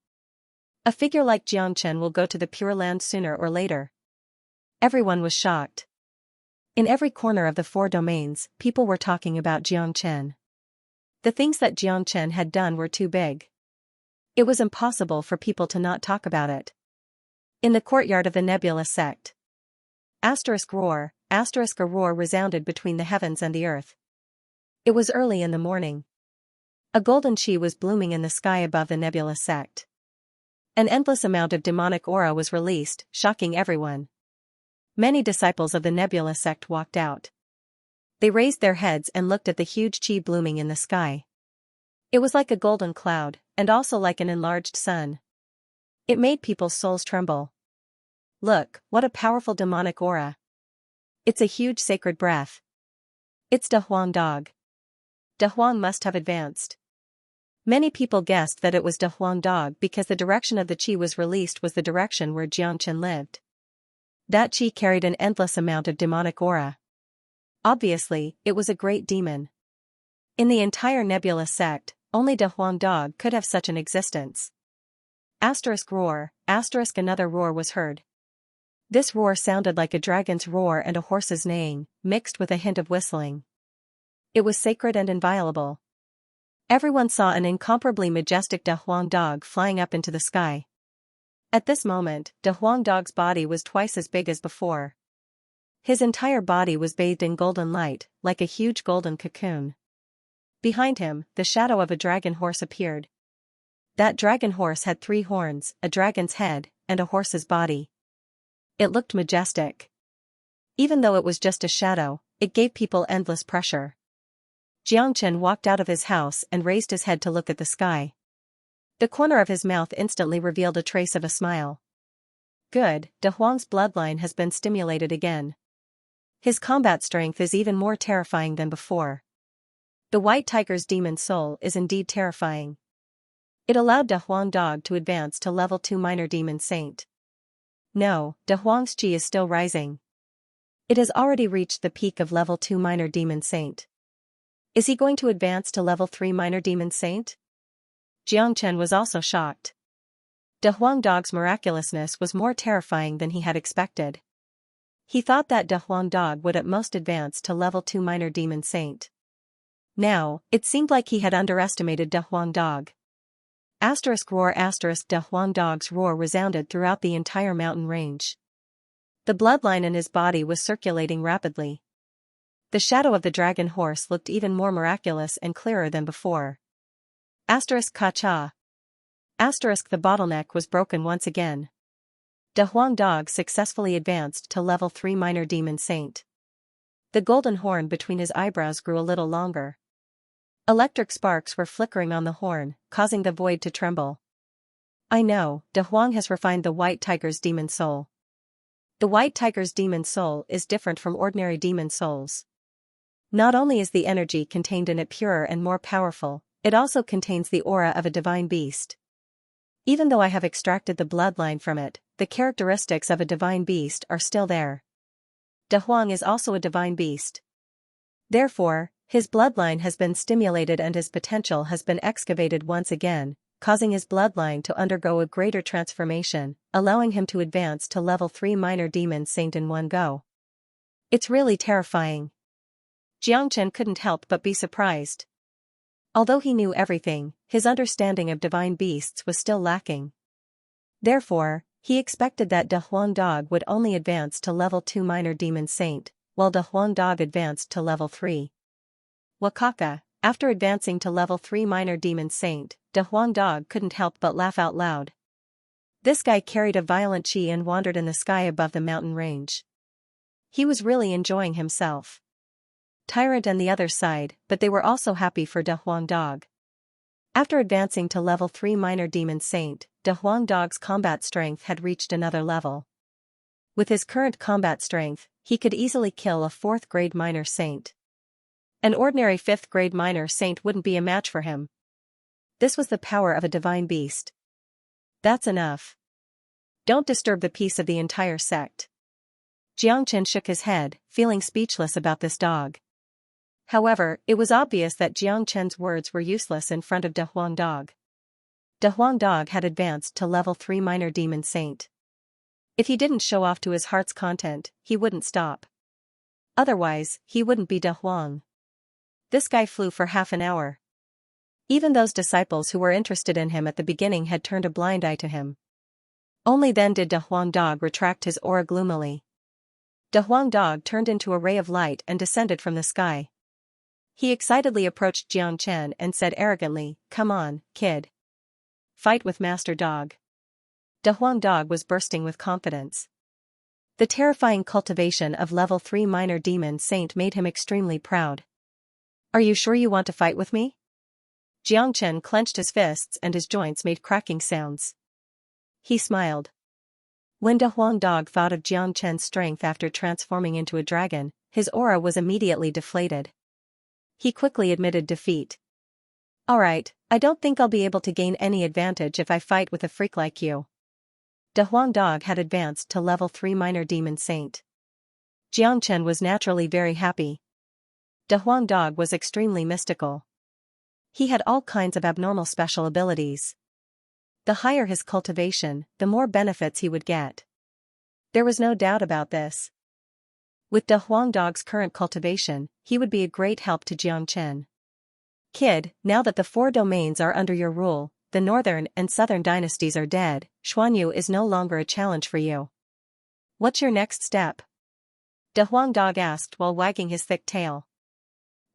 A figure like Xianxia will go to the Pure Land sooner or later. Everyone was shocked. In every corner of the 4 domains, people were talking about Xianxia. The things that Xianxia had done were too big. It was impossible for people to not talk about it. In the courtyard of the Nebula sect. Roar, a roar resounded between the heavens and the earth. It was early in the morning. A golden chi was blooming in the sky above the Nebula sect. An endless amount of demonic aura was released, shocking everyone. Many disciples of the Nebula sect walked out. They raised their heads and looked at the huge chi blooming in the sky. It was like a golden cloud, and also like an enlarged sun. It made people's souls tremble. Look, what a powerful demonic aura. It's a huge sacred breath. It's De Huang Dog. De Huang must have advanced. Many people guessed that it was De Huang Dog because the direction of the chi was released was the direction where Xianxia lived. That chi carried an endless amount of demonic aura. Obviously, it was a great demon. In the entire Nebula sect, only De Huang Dog could have such an existence. Roar, another roar was heard. This roar sounded like a dragon's roar and a horse's neighing, mixed with a hint of whistling. It was sacred and inviolable. Everyone saw an incomparably majestic De Huang Dog flying up into the sky. At this moment, De Huang Dog's body was twice as big as before. His entire body was bathed in golden light, like a huge golden cocoon. Behind him, the shadow of a dragon horse appeared. That dragon horse had 3 horns, a dragon's head, and a horse's body. It looked majestic. Even though it was just a shadow, it gave people endless pressure. Xianxia walked out of his house and raised his head to look at the sky. The corner of his mouth instantly revealed a trace of a smile. Good, De Huang's bloodline has been stimulated again. His combat strength is even more terrifying than before. The White Tiger's demon soul is indeed terrifying. It allowed De Huang Dog to advance to level 2 minor demon saint. No, De Huang's chi is still rising. It has already reached the peak of level 2 minor demon saint. Is he going to advance to level 3 minor demon saint? Xianxia was also shocked. De Huang Dog's miraculousness was more terrifying than he had expected. He thought that De Huang Dog would at most advance to level 2 minor demon saint. Now, it seemed like he had underestimated De Huang Dog. Roar, De Huang Dog's roar resounded throughout the entire mountain range. The bloodline in his body was circulating rapidly. The shadow of the dragon horse looked even more miraculous and clearer than before. Ka-cha. The bottleneck was broken once again. De Huang Dog successfully advanced to level 3 minor demon saint. The golden horn between his eyebrows grew a little longer. Electric sparks were flickering on the horn, causing the void to tremble. I know, De Huang has refined the White Tiger's demon soul. The White Tiger's demon soul is different from ordinary demon souls. Not only is the energy contained in it purer and more powerful, it also contains the aura of a divine beast. Even though I have extracted the bloodline from it, the characteristics of a divine beast are still there. De Huang is also a divine beast. Therefore, his bloodline has been stimulated and his potential has been excavated once again, causing his bloodline to undergo a greater transformation, allowing him to advance to level 3 minor demon saint in one go. It's really terrifying. Xianxia couldn't help but be surprised. Although he knew everything, his understanding of divine beasts was still lacking. Therefore, he expected that De Huang Dog would only advance to level 2 minor demon saint, while De Huang Dog advanced to level 3. Wakaka, after advancing to level 3 minor demon saint, De Huang Dog couldn't help but laugh out loud. This guy carried a violent chi and wandered in the sky above the mountain range. He was really enjoying himself. Tyrant and the other side, but they were also happy for De Huang Dog. After advancing to level 3 minor demon saint, De Huang Dog's combat strength had reached another level. With his current combat strength, he could easily kill a 4th grade minor saint. An ordinary 5th grade minor saint wouldn't be a match for him. This was the power of a divine beast. That's enough. Don't disturb the peace of the entire sect. Xianxia shook his head, feeling speechless about this dog. However, it was obvious that Xianxia's words were useless in front of De Huang Dog. De Huang Dog had advanced to level 3 minor demon saint. If he didn't show off to his heart's content, he wouldn't stop. Otherwise, he wouldn't be De Huang. This guy flew for half an hour. Even those disciples who were interested in him at the beginning had turned a blind eye to him. Only then did De Huang Dog retract his aura gloomily. De Huang Dog turned into a ray of light and descended from the sky. He excitedly approached Xianxia and said arrogantly, "Come on, kid. Fight with Master Dog." De Huang Dog was bursting with confidence. The terrifying cultivation of level 3 minor demon saint made him extremely proud. "Are you sure you want to fight with me?" Xianxia clenched his fists and his joints made cracking sounds. He smiled. When De Huang Dog thought of Xianxia's strength after transforming into a dragon, his aura was immediately deflated. He quickly admitted defeat. "Alright, I don't think I'll be able to gain any advantage if I fight with a freak like you." De Huang Dog had advanced to level 3 minor demon saint. Xianxia was naturally very happy. De Huang Dog was extremely mystical. He had all kinds of abnormal special abilities. The higher his cultivation, the more benefits he would get. There was no doubt about this. With De Huang Dog's current cultivation, he would be a great help to Xianxia. "Kid, now that the 4 domains are under your rule, the northern and southern dynasties are dead, Xuanyu is no longer a challenge for you. What's your next step?" De Huang Dog asked while wagging his thick tail.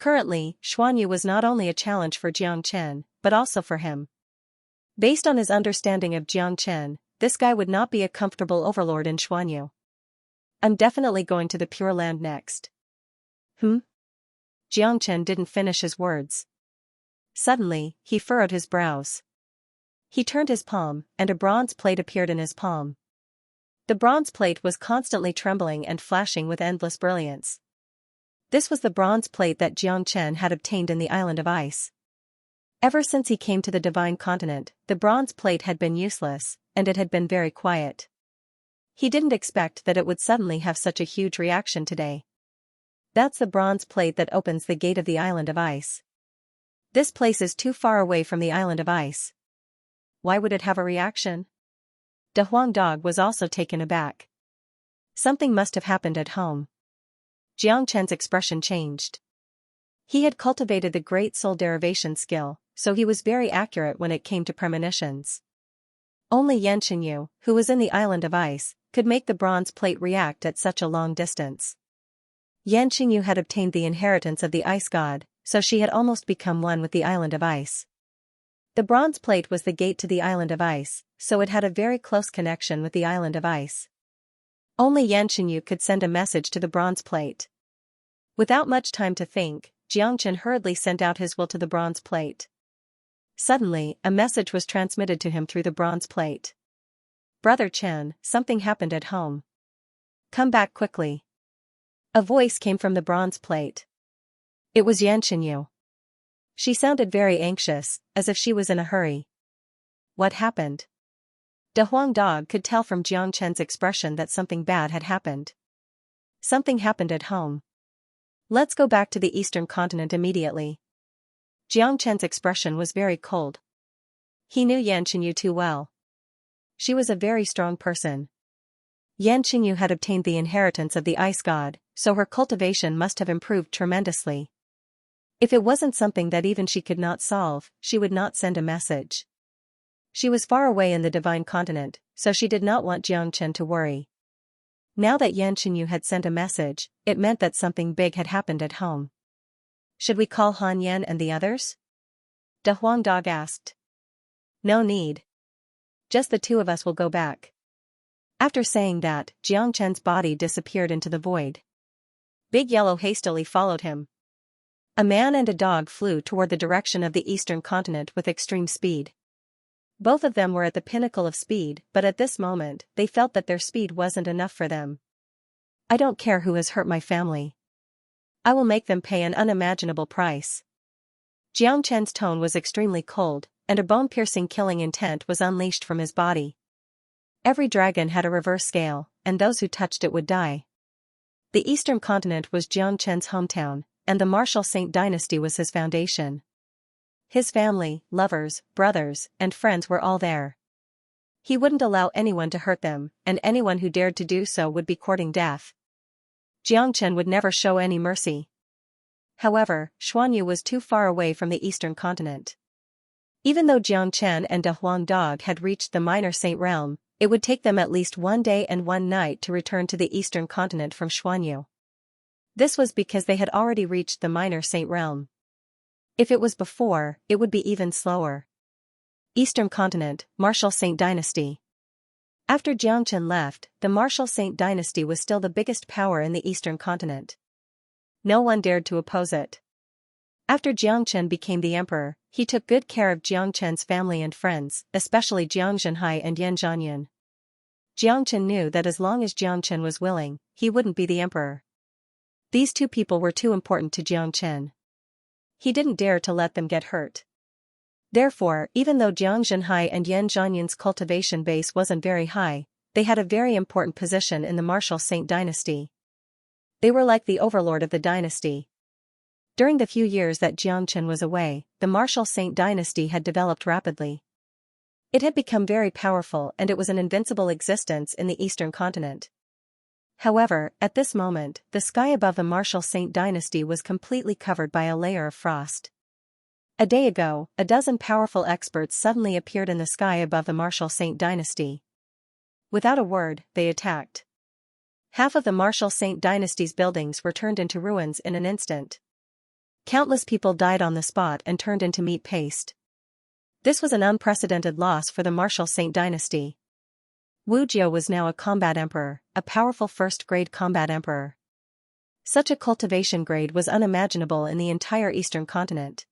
Currently, Xuanyu was not only a challenge for Xianxia, but also for him. Based on his understanding of Xianxia, this guy would not be a comfortable overlord in Xuanyu. "I'm definitely going to the Pure Land next." Xianxia didn't finish his words. Suddenly, he furrowed his brows. He turned his palm, and a bronze plate appeared in his palm. The bronze plate was constantly trembling and flashing with endless brilliance. This was the bronze plate that Xianxia had obtained in the Island of Ice. Ever since he came to the Divine Continent, the bronze plate had been useless, and it had been very quiet. He didn't expect that it would suddenly have such a huge reaction today. "That's the bronze plate that opens the gate of the Island of Ice. This place is too far away from the Island of Ice. Why would it have a reaction?" De Huang Dog was also taken aback. Something must have happened at home. Xianxia's expression changed. He had cultivated the great soul derivation skill, so he was very accurate when it came to premonitions. Only Yanxinyu, who was in the Island of Ice, could make the bronze plate react at such a long distance. Yanxinyu had obtained the inheritance of the Ice God, so she had almost become one with the Island of Ice. The bronze plate was the gate to the Island of Ice, so it had a very close connection with the Island of Ice. Only Yanxinyu could send a message to the bronze plate. Without much time to think, Xianxia hurriedly sent out his will to the bronze plate. Suddenly, a message was transmitted to him through the bronze plate. "Brother Chen, something happened at home. Come back quickly." A voice came from the bronze plate. It was Yanxinyu. She sounded very anxious, as if she was in a hurry. What happened? De Huang Dog could tell from Xianxia's expression that something bad had happened. Something happened at home. Let's go back to the eastern continent immediately. Xianxia's expression was very cold. He knew Yan Qingyu too well. She was a very strong person. Yan Qingyu had obtained the inheritance of the ice god, so her cultivation must have improved tremendously. If it wasn't something that even she could not solve, she would not send a message. She was far away in the divine continent, so she did not want Jiang Chen to worry. Now that Yan Qingyu had sent a message, it meant that something big had happened at home. Should we call Han Yan and the others? De Huang Dog asked. No need. Just the two of us will go back. After saying that, Jiang Chen's body disappeared into the void. Big Yellow hastily followed him. A man and a dog flew toward the direction of the eastern continent with extreme speed. Both of them were at the pinnacle of speed, but at this moment, they felt that their speed wasn't enough for them. I don't care who has hurt my family. I will make them pay an unimaginable price. Jiang Chen's tone was extremely cold, and a bone-piercing killing intent was unleashed from his body. Every dragon had a reverse scale, and those who touched it would die. The eastern continent was Jiang Chen's hometown, and the Martial Saint dynasty was his foundation. His family, lovers, brothers, and friends were all there. He wouldn't allow anyone to hurt them, and anyone who dared to do so would be courting death. Jiang Chen would never show any mercy. However, Xuanyu was too far away from the eastern continent. Even though Jiang Chen and De Huang Dog had reached the Minor Saint realm, it would take them at least 1 day and 1 night to return to the eastern continent from Xuanyu. This was because they had already reached the Minor Saint realm. If it was before, it would be even slower. Eastern Continent, Martial Saint dynasty. After Jiang Chen left, the Martial Saint dynasty was still the biggest power in the eastern continent. No one dared to oppose it. After Jiang Chen became the emperor, he took good care of Jiang Chen's family and friends, especially Jiang Zhenhai and Yan Zhanyan. Jiang Chen knew that as long as Jiang Chen was willing, he wouldn't be the emperor. These two people were too important to Jiang Chen. He didn't dare to let them get hurt. Therefore, even though Jiang Zhenhai and Yan Zhanyan's cultivation base wasn't very high, they had a very important position in the Martial Saint dynasty. They were like the overlord of the dynasty. During the few years that Jiang Chen was away, the Martial Saint dynasty had developed rapidly. It had become very powerful and it was an invincible existence in the eastern continent. However, at this moment, the sky above the Martial Saint dynasty was completely covered by a layer of frost. A day ago, a dozen powerful experts suddenly appeared in the sky above the Martial Saint dynasty. Without a word, they attacked. Half of the Martial Saint dynasty's buildings were turned into ruins in an instant. Countless people died on the spot and turned into meat paste. This was an unprecedented loss for the Martial Saint dynasty. Wu Jiu was now a combat emperor, a powerful first-grade combat emperor. Such a cultivation grade was unimaginable in the entire eastern continent.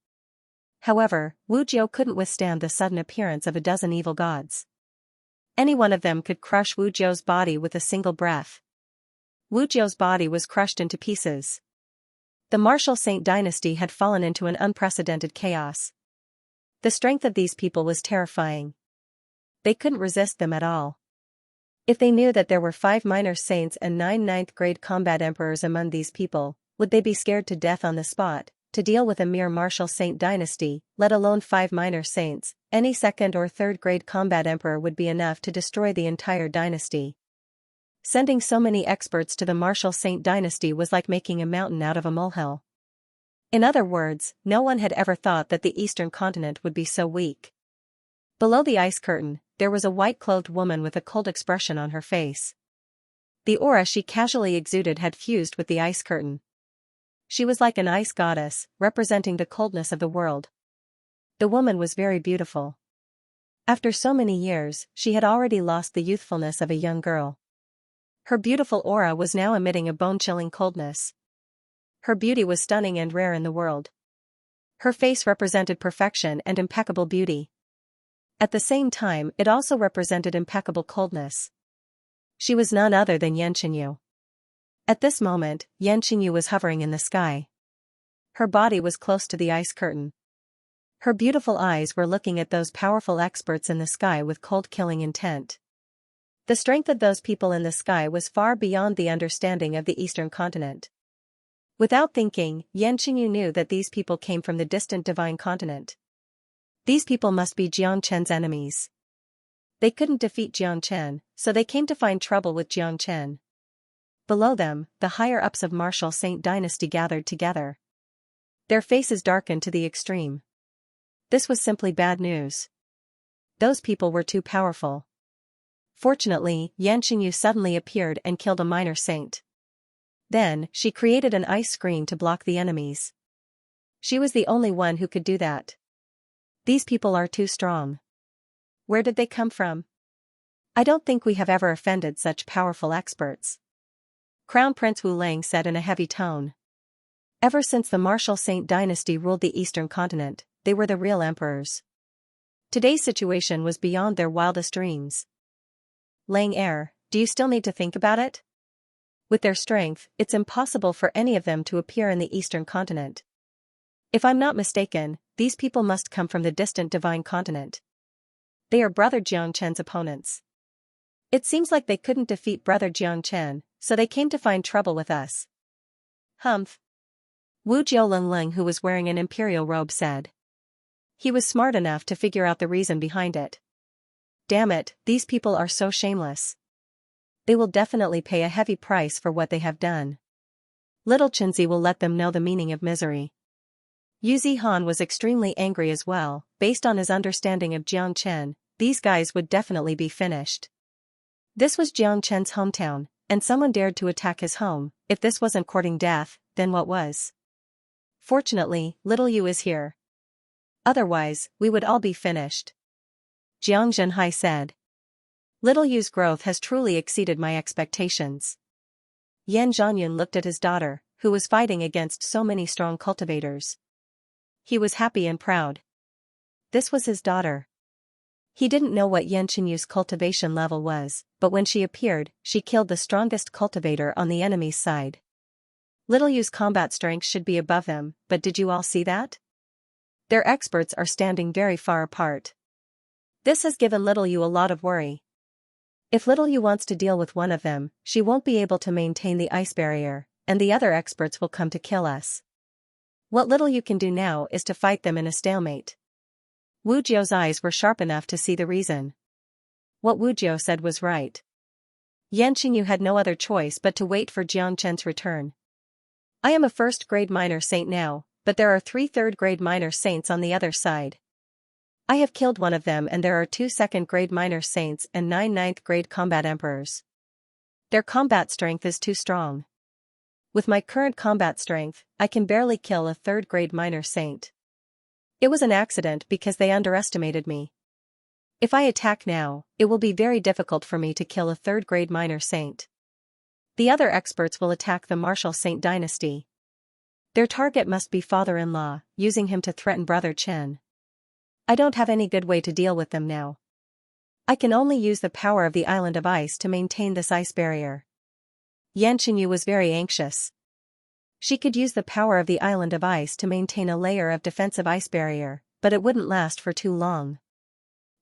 However, Wu Jiu couldn't withstand the sudden appearance of a dozen evil gods. Any one of them could crush Wu Jiu's body with a single breath. Wu Jiu's body was crushed into pieces. The Martial Saint dynasty had fallen into an unprecedented chaos. The strength of these people was terrifying. They couldn't resist them at all. If they knew that there were 5 minor saints and 9 ninth-grade combat emperors among these people, would they be scared to death on the spot? To deal with a mere Martial Saint dynasty, let alone 5 minor saints, any 2nd or 3rd-grade combat emperor would be enough to destroy the entire dynasty. Sending so many experts to the Martial Saint dynasty was like making a mountain out of a molehill. In other words, no one had ever thought that the eastern continent would be so weak. Below the ice curtain, there was a white-clothed woman with a cold expression on her face. The aura she casually exuded had fused with the ice curtain. She was like an ice goddess, representing the coldness of the world. The woman was very beautiful. After so many years, she had already lost the youthfulness of a young girl. Her beautiful aura was now emitting a bone-chilling coldness. Her beauty was stunning and rare in the world. Her face represented perfection and impeccable beauty. At the same time, it also represented impeccable coldness. She was none other than Yan Qingyu. At this moment, Yan Qingyu was hovering in the sky. Her body was close to the ice curtain. Her beautiful eyes were looking at those powerful experts in the sky with cold-killing intent. The strength of those people in the sky was far beyond the understanding of the eastern continent. Without thinking, Yan Qingyu knew that these people came from the distant divine continent. These people must be Jiang Chen's enemies. They couldn't defeat Jiang Chen, so they came to find trouble with Jiang Chen. Below them, the higher-ups of Martial Saint Dynasty gathered together. Their faces darkened to the extreme. This was simply bad news. Those people were too powerful. Fortunately, Xianxia suddenly appeared and killed a minor saint. Then, she created an ice screen to block the enemies. She was the only one who could do that. These people are too strong. Where did they come from? I don't think we have ever offended such powerful experts. Crown Prince Wu Lang said in a heavy tone. Ever since the Martial Saint Dynasty ruled the Eastern continent, they were the real emperors. Today's situation was beyond their wildest dreams. Lang do you still need to think about it? With their strength, it's impossible for any of them to appear in the Eastern continent. If I'm not mistaken, these people must come from the distant divine continent. They are Brother Jiang Chen's opponents. It seems like they couldn't defeat Brother Jiang Chen, so they came to find trouble with us. Humph. Wu Jioleng, who was wearing an imperial robe, said. He was smart enough to figure out the reason behind it. Damn it, these people are so shameless. They will definitely pay a heavy price for what they have done. Little Chenzi will let them know the meaning of misery. Yu Zihan was extremely angry as well. Based on his understanding of Jiang Chen, these guys would definitely be finished. This was Jiang Chen's hometown, and someone dared to attack his home. If this wasn't courting death, then what was? Fortunately, little Yu is here. Otherwise, we would all be finished. Jiang Zhenhai said. Little Yu's growth has truly exceeded my expectations. Yan Zhanyun looked at his daughter, who was fighting against so many strong cultivators. He was happy and proud. This was his daughter. He didn't know what Yan Qinyu's cultivation level was, but when she appeared, she killed the strongest cultivator on the enemy's side. Little Yu's combat strength should be above them, but did you all see that? Their experts are standing very far apart. This has given Little Yu a lot of worry. If Little Yu wants to deal with one of them, she won't be able to maintain the ice barrier, and the other experts will come to kill us. What Little Yu can do now is to fight them in a stalemate. Wu Jiu's eyes were sharp enough to see the reason. What Wu Jiu said was right. Yan Qingyu had no other choice but to wait for Jiang Chen's return. I am a first-grade minor saint now, but there are 3 third-grade minor saints on the other side. I have killed one of them, and there are 2 second-grade minor saints and 9 ninth-grade combat emperors. Their combat strength is too strong. With my current combat strength, I can barely kill a 3rd-grade minor saint. It was an accident because they underestimated me. If I attack now, it will be very difficult for me to kill a 3rd-grade minor saint. The other experts will attack the Martial Saint Dynasty. Their target must be father-in-law, using him to threaten Brother Chen. I don't have any good way to deal with them now. I can only use the power of the Island of Ice to maintain this ice barrier. Yan Qingyu was very anxious. She could use the power of the Island of Ice to maintain a layer of defensive ice barrier, but it wouldn't last for too long.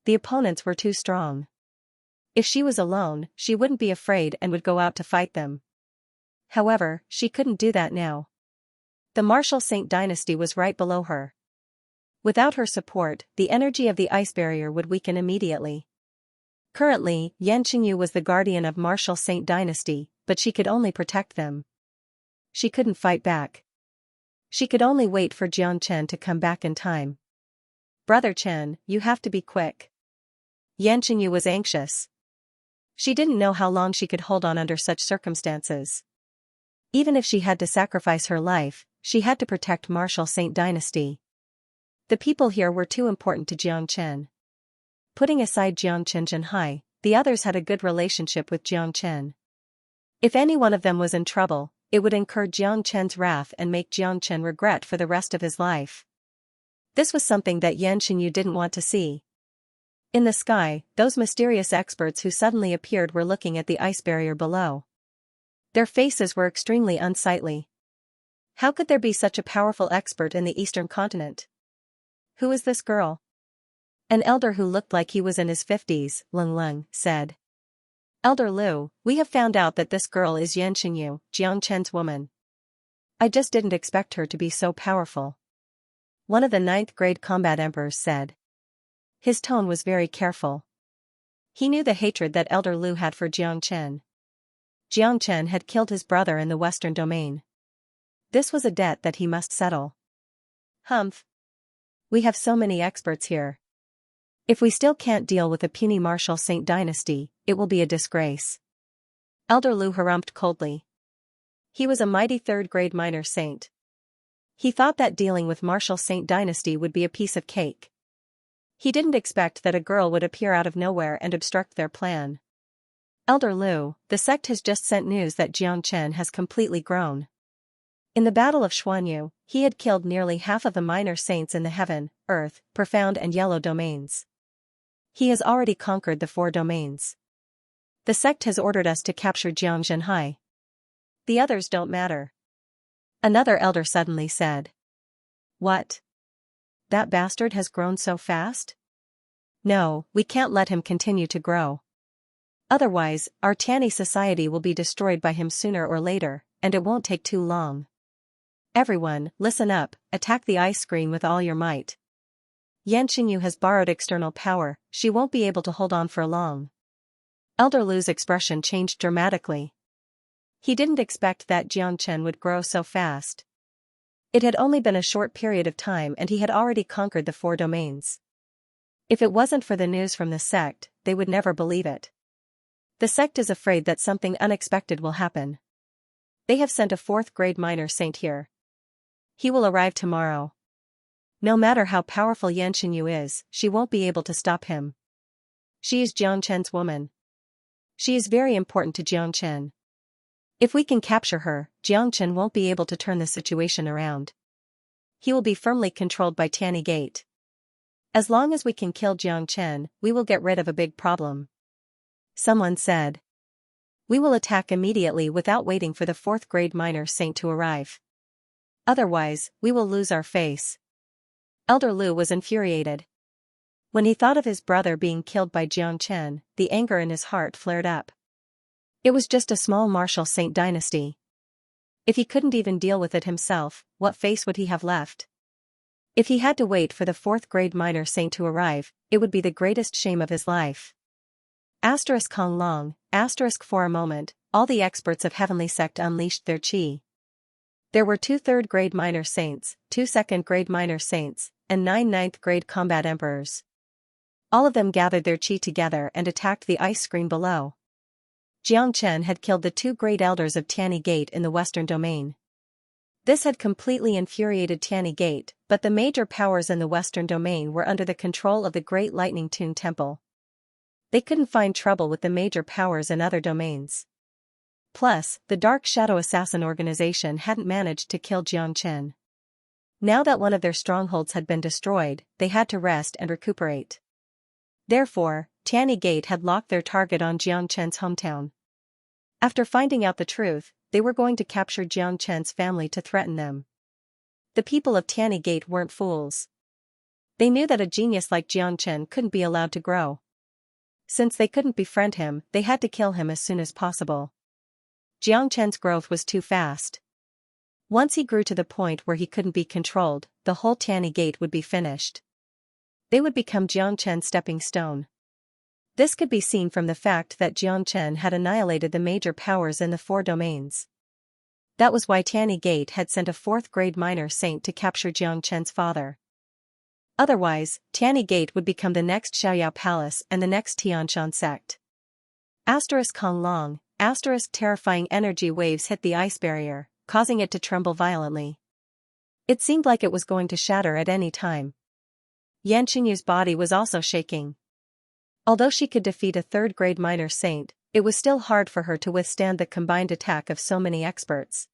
The opponents were too strong. If she was alone, she wouldn't be afraid and would go out to fight them. However, she couldn't do that now. The Martial Saint Dynasty was right below her. Without her support, the energy of the ice barrier would weaken immediately. Currently, Yan Qingyu was the guardian of Martial Saint Dynasty, but she could only protect them. She couldn't fight back. She could only wait for Jiang Chen to come back in time. Brother Chen, you have to be quick. Yan Qingyu was anxious. She didn't know how long she could hold on under such circumstances. Even if she had to sacrifice her life, she had to protect Martial Saint Dynasty. The people here were too important to Jiang Chen. Putting aside Jiang Chen Zhenhai, the others had a good relationship with Jiang Chen. If any one of them was in trouble, it would incur Jiang Chen's wrath and make Jiang Chen regret for the rest of his life. This was something that Yan Qingyu didn't want to see. In the sky, those mysterious experts who suddenly appeared were looking at the ice barrier below. Their faces were extremely unsightly. How could there be such a powerful expert in the Eastern continent? Who is this girl? An elder who looked like he was in his 50s, Leng said. Elder Lu, we have found out that this girl is Yan Qingyu, Jiang Chen's woman. I just didn't expect her to be so powerful. One of the 9th grade combat emperors said. His tone was very careful. He knew the hatred that Elder Lu had for Xianxia. Xianxia had killed his brother in the Western Domain. This was a debt that he must settle. Humph. We have so many experts here. If we still can't deal with the puny martial Saint dynasty, it will be a disgrace. Elder Lu harumphed coldly. He was a mighty third-grade minor saint. He thought that dealing with martial Saint dynasty would be a piece of cake. He didn't expect that a girl would appear out of nowhere and obstruct their plan. Elder Lu, the sect has just sent news that Xianxia has completely grown. In the Battle of Xuanyu, he had killed nearly half of the minor saints in the heaven, earth, profound and yellow domains. He has already conquered the 4 domains. The sect has ordered us to capture Xianxia. The others don't matter. Another elder suddenly said. What? That bastard has grown so fast? No, we can't let him continue to grow. Otherwise, our Tiani society will be destroyed by him sooner or later, and it won't take too long. Everyone, listen up, attack the ice screen with all your might. Yanqingyu has borrowed external power, she won't be able to hold on for long. Elder Lu's expression changed dramatically. He didn't expect that Xianxia would grow so fast. It had only been a short period of time and he had already conquered the 4 domains. If it wasn't for the news from the sect, they would never believe it. The sect is afraid that something unexpected will happen. They have sent a 4th-grade minor saint here. He will arrive tomorrow. No matter how powerful Yanqingyu is, she won't be able to stop him. She is Jiangchen's woman. She is very important to Jiangchen. If we can capture her, Jiangchen won't be able to turn the situation around. He will be firmly controlled by Tiani Gate. As long as we can kill Jiangchen, we will get rid of a big problem. Someone said. We will attack immediately without waiting for the 4th-grade minor saint to arrive. Otherwise, we will lose our face. Elder Lu was infuriated. When he thought of his brother being killed by Jiangchen, the anger in his heart flared up. It was just a small martial Saint dynasty. If he couldn't even deal with it himself, what face would he have left? If he had to wait for the 4th-grade minor saint to arrive, it would be the greatest shame of his life. Kong Long, for a moment, all the experts of Heavenly Sect unleashed their chi. There were 2 3rd-grade minor saints, 2 2nd-grade minor saints, and 9 9th-grade combat emperors. All of them gathered their chi together and attacked the ice screen below. Jiangchen had killed the 2 great elders of Tiani Gate in the Western Domain. This had completely infuriated Tiani Gate, but the major powers in the Western Domain were under the control of the Great Lightning Tune Temple. They couldn't find trouble with the major powers in other domains. Plus, the Dark Shadow Assassin organization hadn't managed to kill Jiangchen. Now that one of their strongholds had been destroyed, they had to rest and recuperate. Therefore, Tiani Gate had locked their target on Jiangchen's hometown. After finding out the truth, they were going to capture Jiangchen's family to threaten them. The people of Tiani Gate weren't fools. They knew that a genius like Jiangchen couldn't be allowed to grow. Since they couldn't befriend him, they had to kill him as soon as possible. Jiangchen's growth was too fast. Once he grew to the point where he couldn't be controlled, the whole Tiani Gate would be finished. They would become Jiangchen's stepping stone. This could be seen from the fact that Jiangchen had annihilated the major powers in the 4 domains. That was why Tiani Gate had sent a 4th-grade minor saint to capture Jiangchen's father. Otherwise, Tiani Gate would become the next Xiaoyao Palace and the next Tianshan sect. Kong Long, terrifying energy waves hit the ice barrier, causing it to tremble violently. It seemed like it was going to shatter at any time. Yanqingyu's body was also shaking. Although she could defeat a 3rd-grade minor saint, it was still hard for her to withstand the combined attack of so many experts.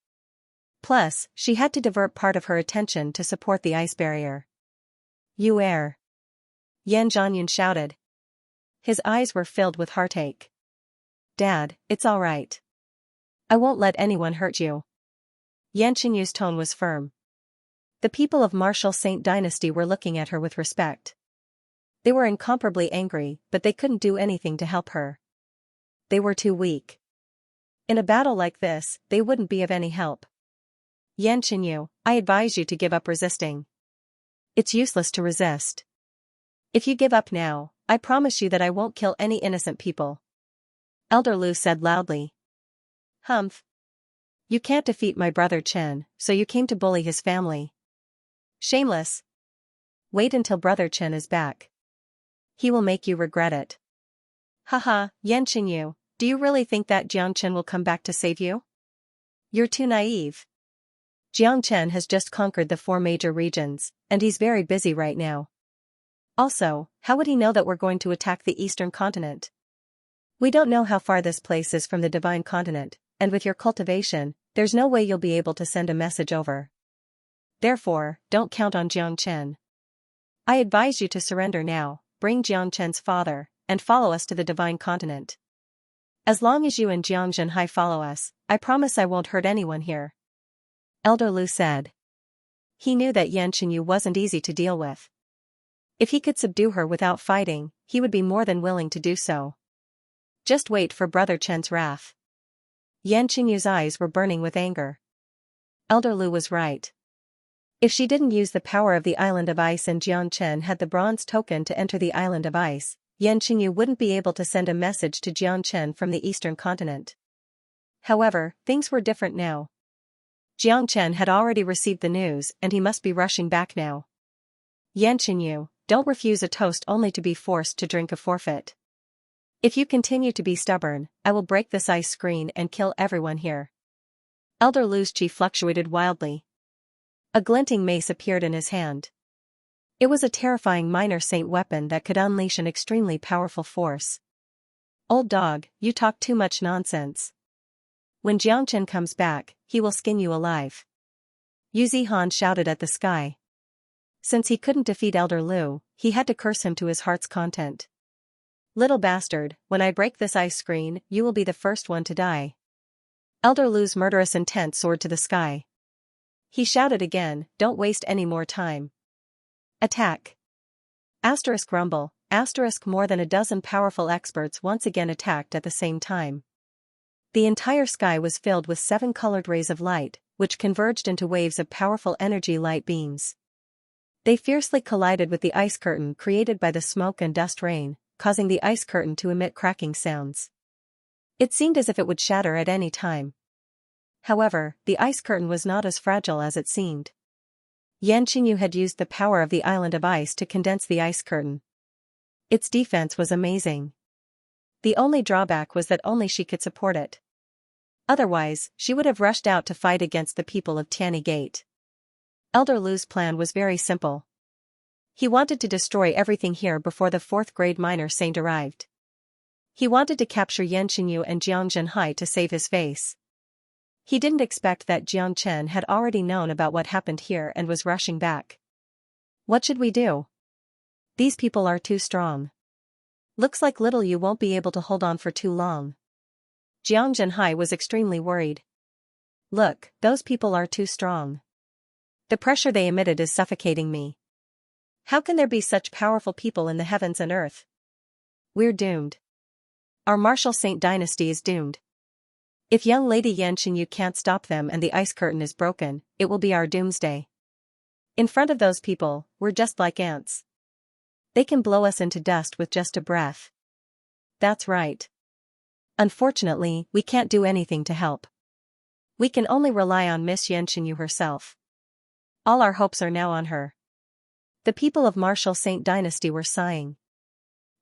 Plus, she had to divert part of her attention to support the ice barrier. You err. Yan Zhanyun shouted. His eyes were filled with heartache. Dad, it's all right. I won't let anyone hurt you. Yanqingyu's tone was firm. The people of Martial Saint Dynasty were looking at her with respect. They were incomparably angry, but they couldn't do anything to help her. They were too weak. In a battle like this, they wouldn't be of any help. Yanqingyu, I advise you to give up resisting. It's useless to resist. If you give up now, I promise you that I won't kill any innocent people. Elder Lu said loudly. Humph. You can't defeat my brother Chen, so you came to bully his family. Shameless. Wait until brother Chen is back. He will make you regret it. Haha, Xianxia, do you really think that Jiang Chen will come back to save you? You're too naive. Jiang Chen has just conquered the 4 major regions, and he's very busy right now. Also, how would he know that we're going to attack the eastern continent? We don't know how far this place is from the divine continent, and with your cultivation, there's no way you'll be able to send a message over. Therefore, don't count on Jiang Chen. I advise you to surrender now, bring Jiang Chen's father, and follow us to the divine continent. As long as you and Jiang Zhenhai follow us, I promise I won't hurt anyone here. Elder Lu said. He knew that Xianxia wasn't easy to deal with. If he could subdue her without fighting, he would be more than willing to do so. Just wait for brother Chen's wrath. Xianxia's eyes were burning with anger. Elder Lu was right. If she didn't use the power of the Island of Ice and Jiang Chen had the bronze token to enter the Island of Ice, Xianxia wouldn't be able to send a message to Jiang Chen from the eastern continent. However, things were different now. Jiang Chen had already received the news and he must be rushing back now. Xianxia, don't refuse a toast only to be forced to drink a forfeit. If you continue to be stubborn, I will break this ice screen and kill everyone here. Elder Lu's chi fluctuated wildly. A glinting mace appeared in his hand. It was a terrifying minor saint weapon that could unleash an extremely powerful force. Old dog, you talk too much nonsense. When Jiang Chen comes back, he will skin you alive. Yu Zihan shouted at the sky. Since he couldn't defeat Elder Lu, he had to curse him to his heart's content. Little bastard, when I break this ice screen, you will be the first one to die. Elder Lu's murderous intent soared to the sky. He shouted again, don't waste any more time. Attack. Asterisk rumble, asterisk more than a dozen powerful experts once again attacked at the same time. The entire sky was filled with 7 colored rays of light, which converged into waves of powerful energy light beams. They fiercely collided with the ice curtain created by the smoke and dust rain, causing the ice curtain to emit cracking sounds. It seemed as if it would shatter at any time. However, the ice curtain was not as fragile as it seemed. Xianxia had used the power of the Island of Ice to condense the ice curtain. Its defense was amazing. The only drawback was that only she could support it. Otherwise, she would have rushed out to fight against the people of Tianyi Gate. Elder Lu's plan was very simple. He wanted to destroy everything here before the 4th grade minor saint arrived. He wanted to capture Xianxia and Jiang Zhenhai to save his face. He didn't expect that Jiang Chen had already known about what happened here and was rushing back. What should we do? These people are too strong. Looks like little you won't be able to hold on for too long. Jiang Zhenhai was extremely worried. Look, those people are too strong. The pressure they emitted is suffocating me. How can there be such powerful people in the heavens and earth? We're doomed. Our martial saint dynasty is doomed. If young lady Xianxia can't stop them and the ice curtain is broken, it will be our doomsday. In front of those people, we're just like ants. They can blow us into dust with just a breath. That's right. Unfortunately, we can't do anything to help. We can only rely on Miss Xianxia herself. All our hopes are now on her. The people of Martial Saint Dynasty were sighing.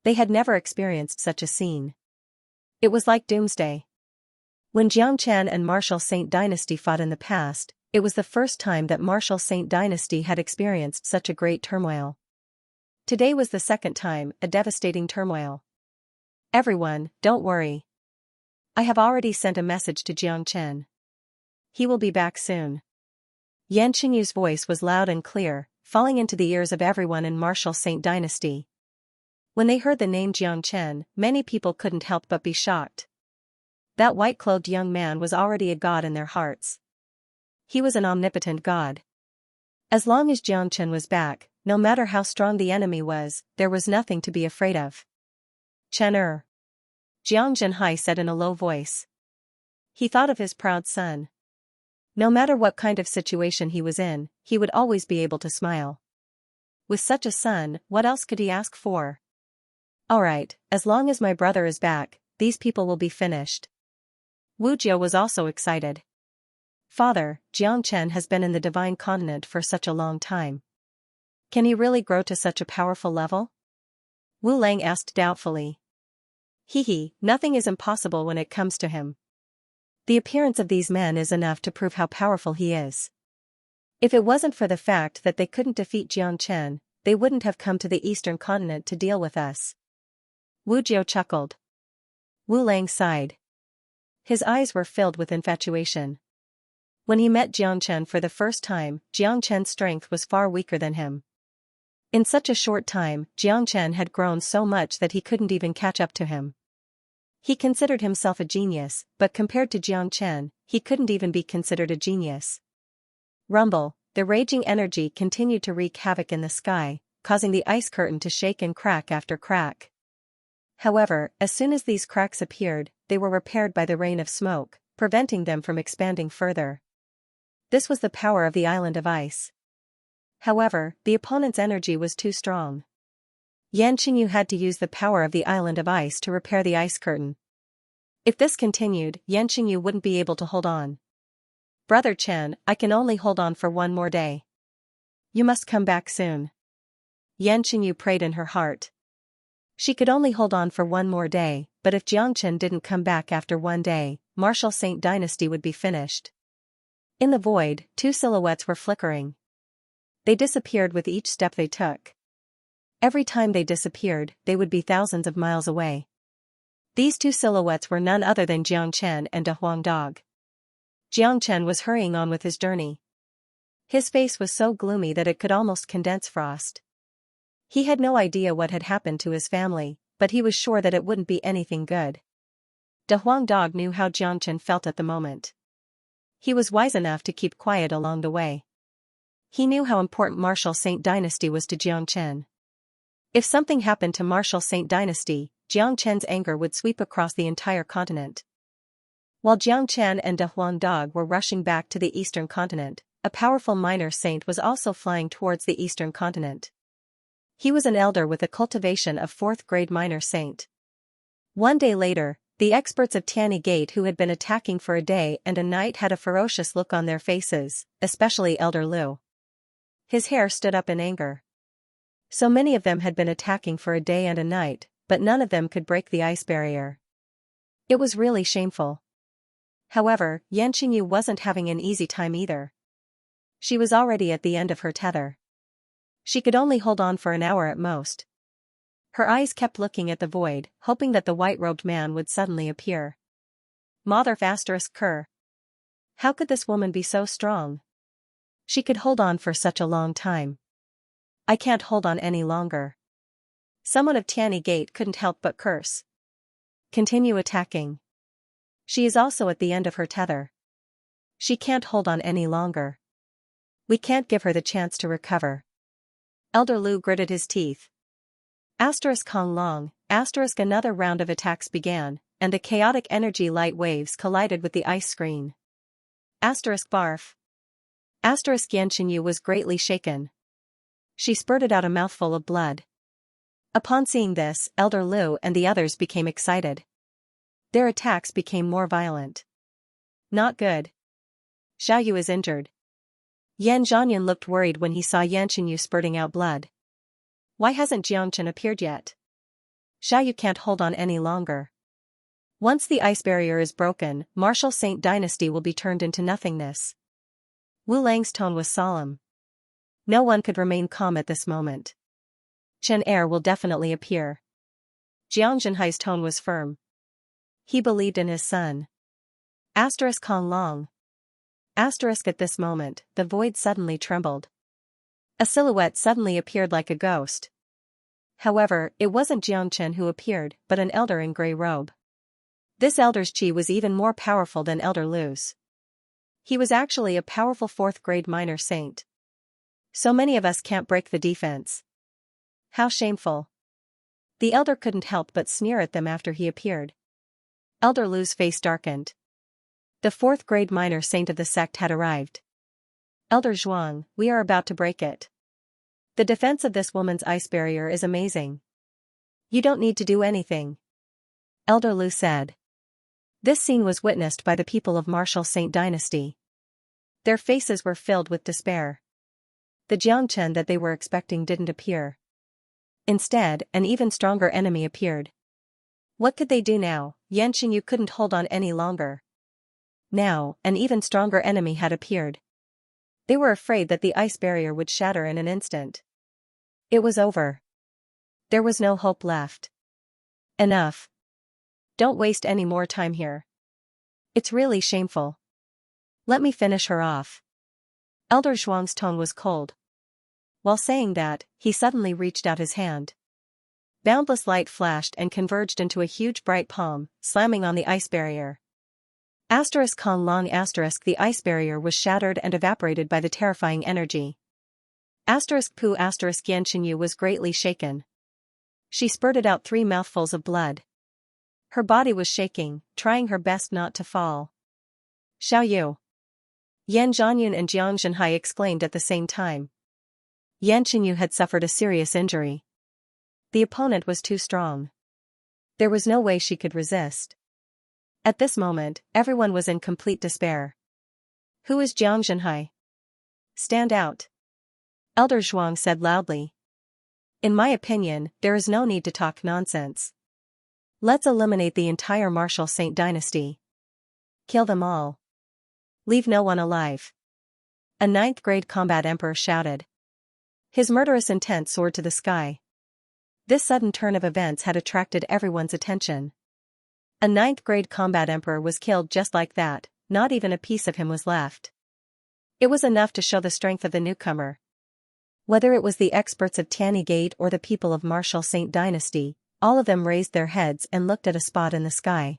They had never experienced such a scene. It was like doomsday. When Jiang Chen and Martial Saint Dynasty fought in the past, it was the first time that Martial Saint Dynasty had experienced such a great turmoil. Today was the second time, a devastating turmoil. Everyone, don't worry. I have already sent a message to Jiang Chen. He will be back soon. Xianxia's voice was loud and clear, falling into the ears of everyone in Martial Saint Dynasty. When they heard the name Jiang Chen, many people couldn't help but be shocked. That white-clothed young man was already a god in their hearts. He was an omnipotent god. As long as Jiang Chen was back, no matter how strong the enemy was, there was nothing to be afraid of. Chen-er. Jiang Zhenhai said in a low voice. He thought of his proud son. No matter what kind of situation he was in, he would always be able to smile. With such a son, what else could he ask for? Alright, as long as my brother is back, these people will be finished. Wu Jiu was also excited. Father, Jiang has been in the divine continent for such a long time. Can he really grow to such a powerful level? Wu Lang asked doubtfully. Nothing is impossible when it comes to him. The appearance of these men is enough to prove how powerful he is. If it wasn't for the fact that they couldn't defeat Jiang, they wouldn't have come to the eastern continent to deal with us. Wu Jiu chuckled. Wu Lang sighed. His eyes were filled with infatuation. When he met Jiang for the first time, Jiang strength was far weaker than him. In such a short time, Jiang had grown so much that he couldn't even catch up to him. He considered himself a genius, but compared to Jiang, he couldn't even be considered a genius. Rumble, the raging energy continued to wreak havoc in the sky, causing the ice curtain to shake and crack after crack. However, as soon as these cracks appeared, they were repaired by the rain of smoke, preventing them from expanding further. This was the power of the island of ice. However, the opponent's energy was too strong. Yan Qingyu had to use the power of the island of ice to repair the ice curtain. If this continued, Yan Qingyu wouldn't be able to hold on. Brother Chen, I can only hold on for one more day. You must come back soon. Yan Qingyu prayed in her heart. She could only hold on for one more day, but if Jiangchen didn't come back after one day, Martial Saint Dynasty would be finished. In the void, two silhouettes were flickering. They disappeared with each step they took. Every time they disappeared, they would be thousands of miles away. These two silhouettes were none other than Jiangchen and a Huang dog. Jiangchen was hurrying on with his journey. His face was so gloomy that it could almost condense frost. He had no idea what had happened to his family, but he was sure that it wouldn't be anything good. De Huang dog knew how Jiangchen felt at the moment. He was wise enough to keep quiet along the way. He knew how important Martial Saint Dynasty was to Jiangchen. If something happened to Martial Saint Dynasty, Jiangchen's anger would sweep across the entire continent. While Jiangchen and De Huang dog were rushing back to the eastern continent, a powerful minor saint was also flying towards the eastern continent. He was an elder with a cultivation of 4th grade minor saint. One day later, the experts of Tianyi Gate who had been attacking for a day and a night had a ferocious look on their faces, especially Elder Lu. His hair stood up in anger. So many of them had been attacking for a day and a night, but none of them could break the ice barrier. It was really shameful. However, Yan Qingyu wasn't having an easy time either. She was already at the end of her tether. She could only hold on for an hour at most. Her eyes kept looking at the void, hoping that the white-robed man would suddenly appear. Mother **Cur. How could this woman be so strong? She could hold on for such a long time. I can't hold on any longer. Someone of Tianyi Gate couldn't help but curse. Continue attacking. She is also at the end of her tether. She can't hold on any longer. We can't give her the chance to recover. Elder Lu gritted his teeth. Kong Long, another round of attacks began, and the chaotic energy light waves collided with the ice screen. Barf. Yan Qingyu was greatly shaken. She spurted out a mouthful of blood. Upon seeing this, Elder Lu and the others became excited. Their attacks became more violent. Not good. Xiaoyu is injured. Yan Zhanyan looked worried when he saw Yan Qingyu spurting out blood. Why hasn't Jiangchen appeared yet? Xiaoyu can't hold on any longer. Once the ice barrier is broken, Martial Saint Dynasty will be turned into nothingness. Wu Lang's tone was solemn. No one could remain calm at this moment. Chen Er will definitely appear. Jiang Zhenhai's tone was firm. He believed in his son. Kong Long. At this moment, the void suddenly trembled. A silhouette suddenly appeared like a ghost. However, it wasn't Jiangchen who appeared, but an elder in grey robe. This elder's chi was even more powerful than Elder Lu's. He was actually a powerful 4th grade minor saint. So many of us can't break the defense. How shameful. The elder couldn't help but sneer at them after he appeared. Elder Lu's face darkened. The 4th grade minor saint of the sect had arrived. Elder Zhuang, we are about to break it. The defense of this woman's ice barrier is amazing. You don't need to do anything, Elder Lu said. This scene was witnessed by the people of Martial Saint Dynasty. Their faces were filled with despair. The Xianxia that they were expecting didn't appear. Instead, an even stronger enemy appeared. What could they do now? Yanqingyu couldn't hold on any longer. Now, an even stronger enemy had appeared. They were afraid that the ice barrier would shatter in an instant. It was over. There was no hope left. Enough. Don't waste any more time here. It's really shameful. Let me finish her off. Elder Zhuang's tone was cold. While saying that, he suddenly reached out his hand. Boundless light flashed and converged into a huge bright palm, slamming on the ice barrier. Con long the ice barrier was shattered and evaporated by the terrifying energy. Pu Yanqingyu was greatly shaken. She spurted out 3 mouthfuls of blood. Her body was shaking, trying her best not to fall. Xiaoyu! Yan Zhanyun and Jiang Zhenhai exclaimed at the same time. Yanqingyu had suffered a serious injury. The opponent was too strong. There was no way she could resist. At this moment, everyone was in complete despair. Who is Jiang Zhenhai? Stand out. Elder Zhuang said loudly. In my opinion, there is no need to talk nonsense. Let's eliminate the entire Martial Saint Dynasty. Kill them all. Leave no one alive. A 9th-grade combat emperor shouted. His murderous intent soared to the sky. This sudden turn of events had attracted everyone's attention. A 9th-grade combat emperor was killed just like that, not even a piece of him was left. It was enough to show the strength of the newcomer. Whether it was the experts of Tianyi Gate or the people of Martial Saint Dynasty, all of them raised their heads and looked at a spot in the sky.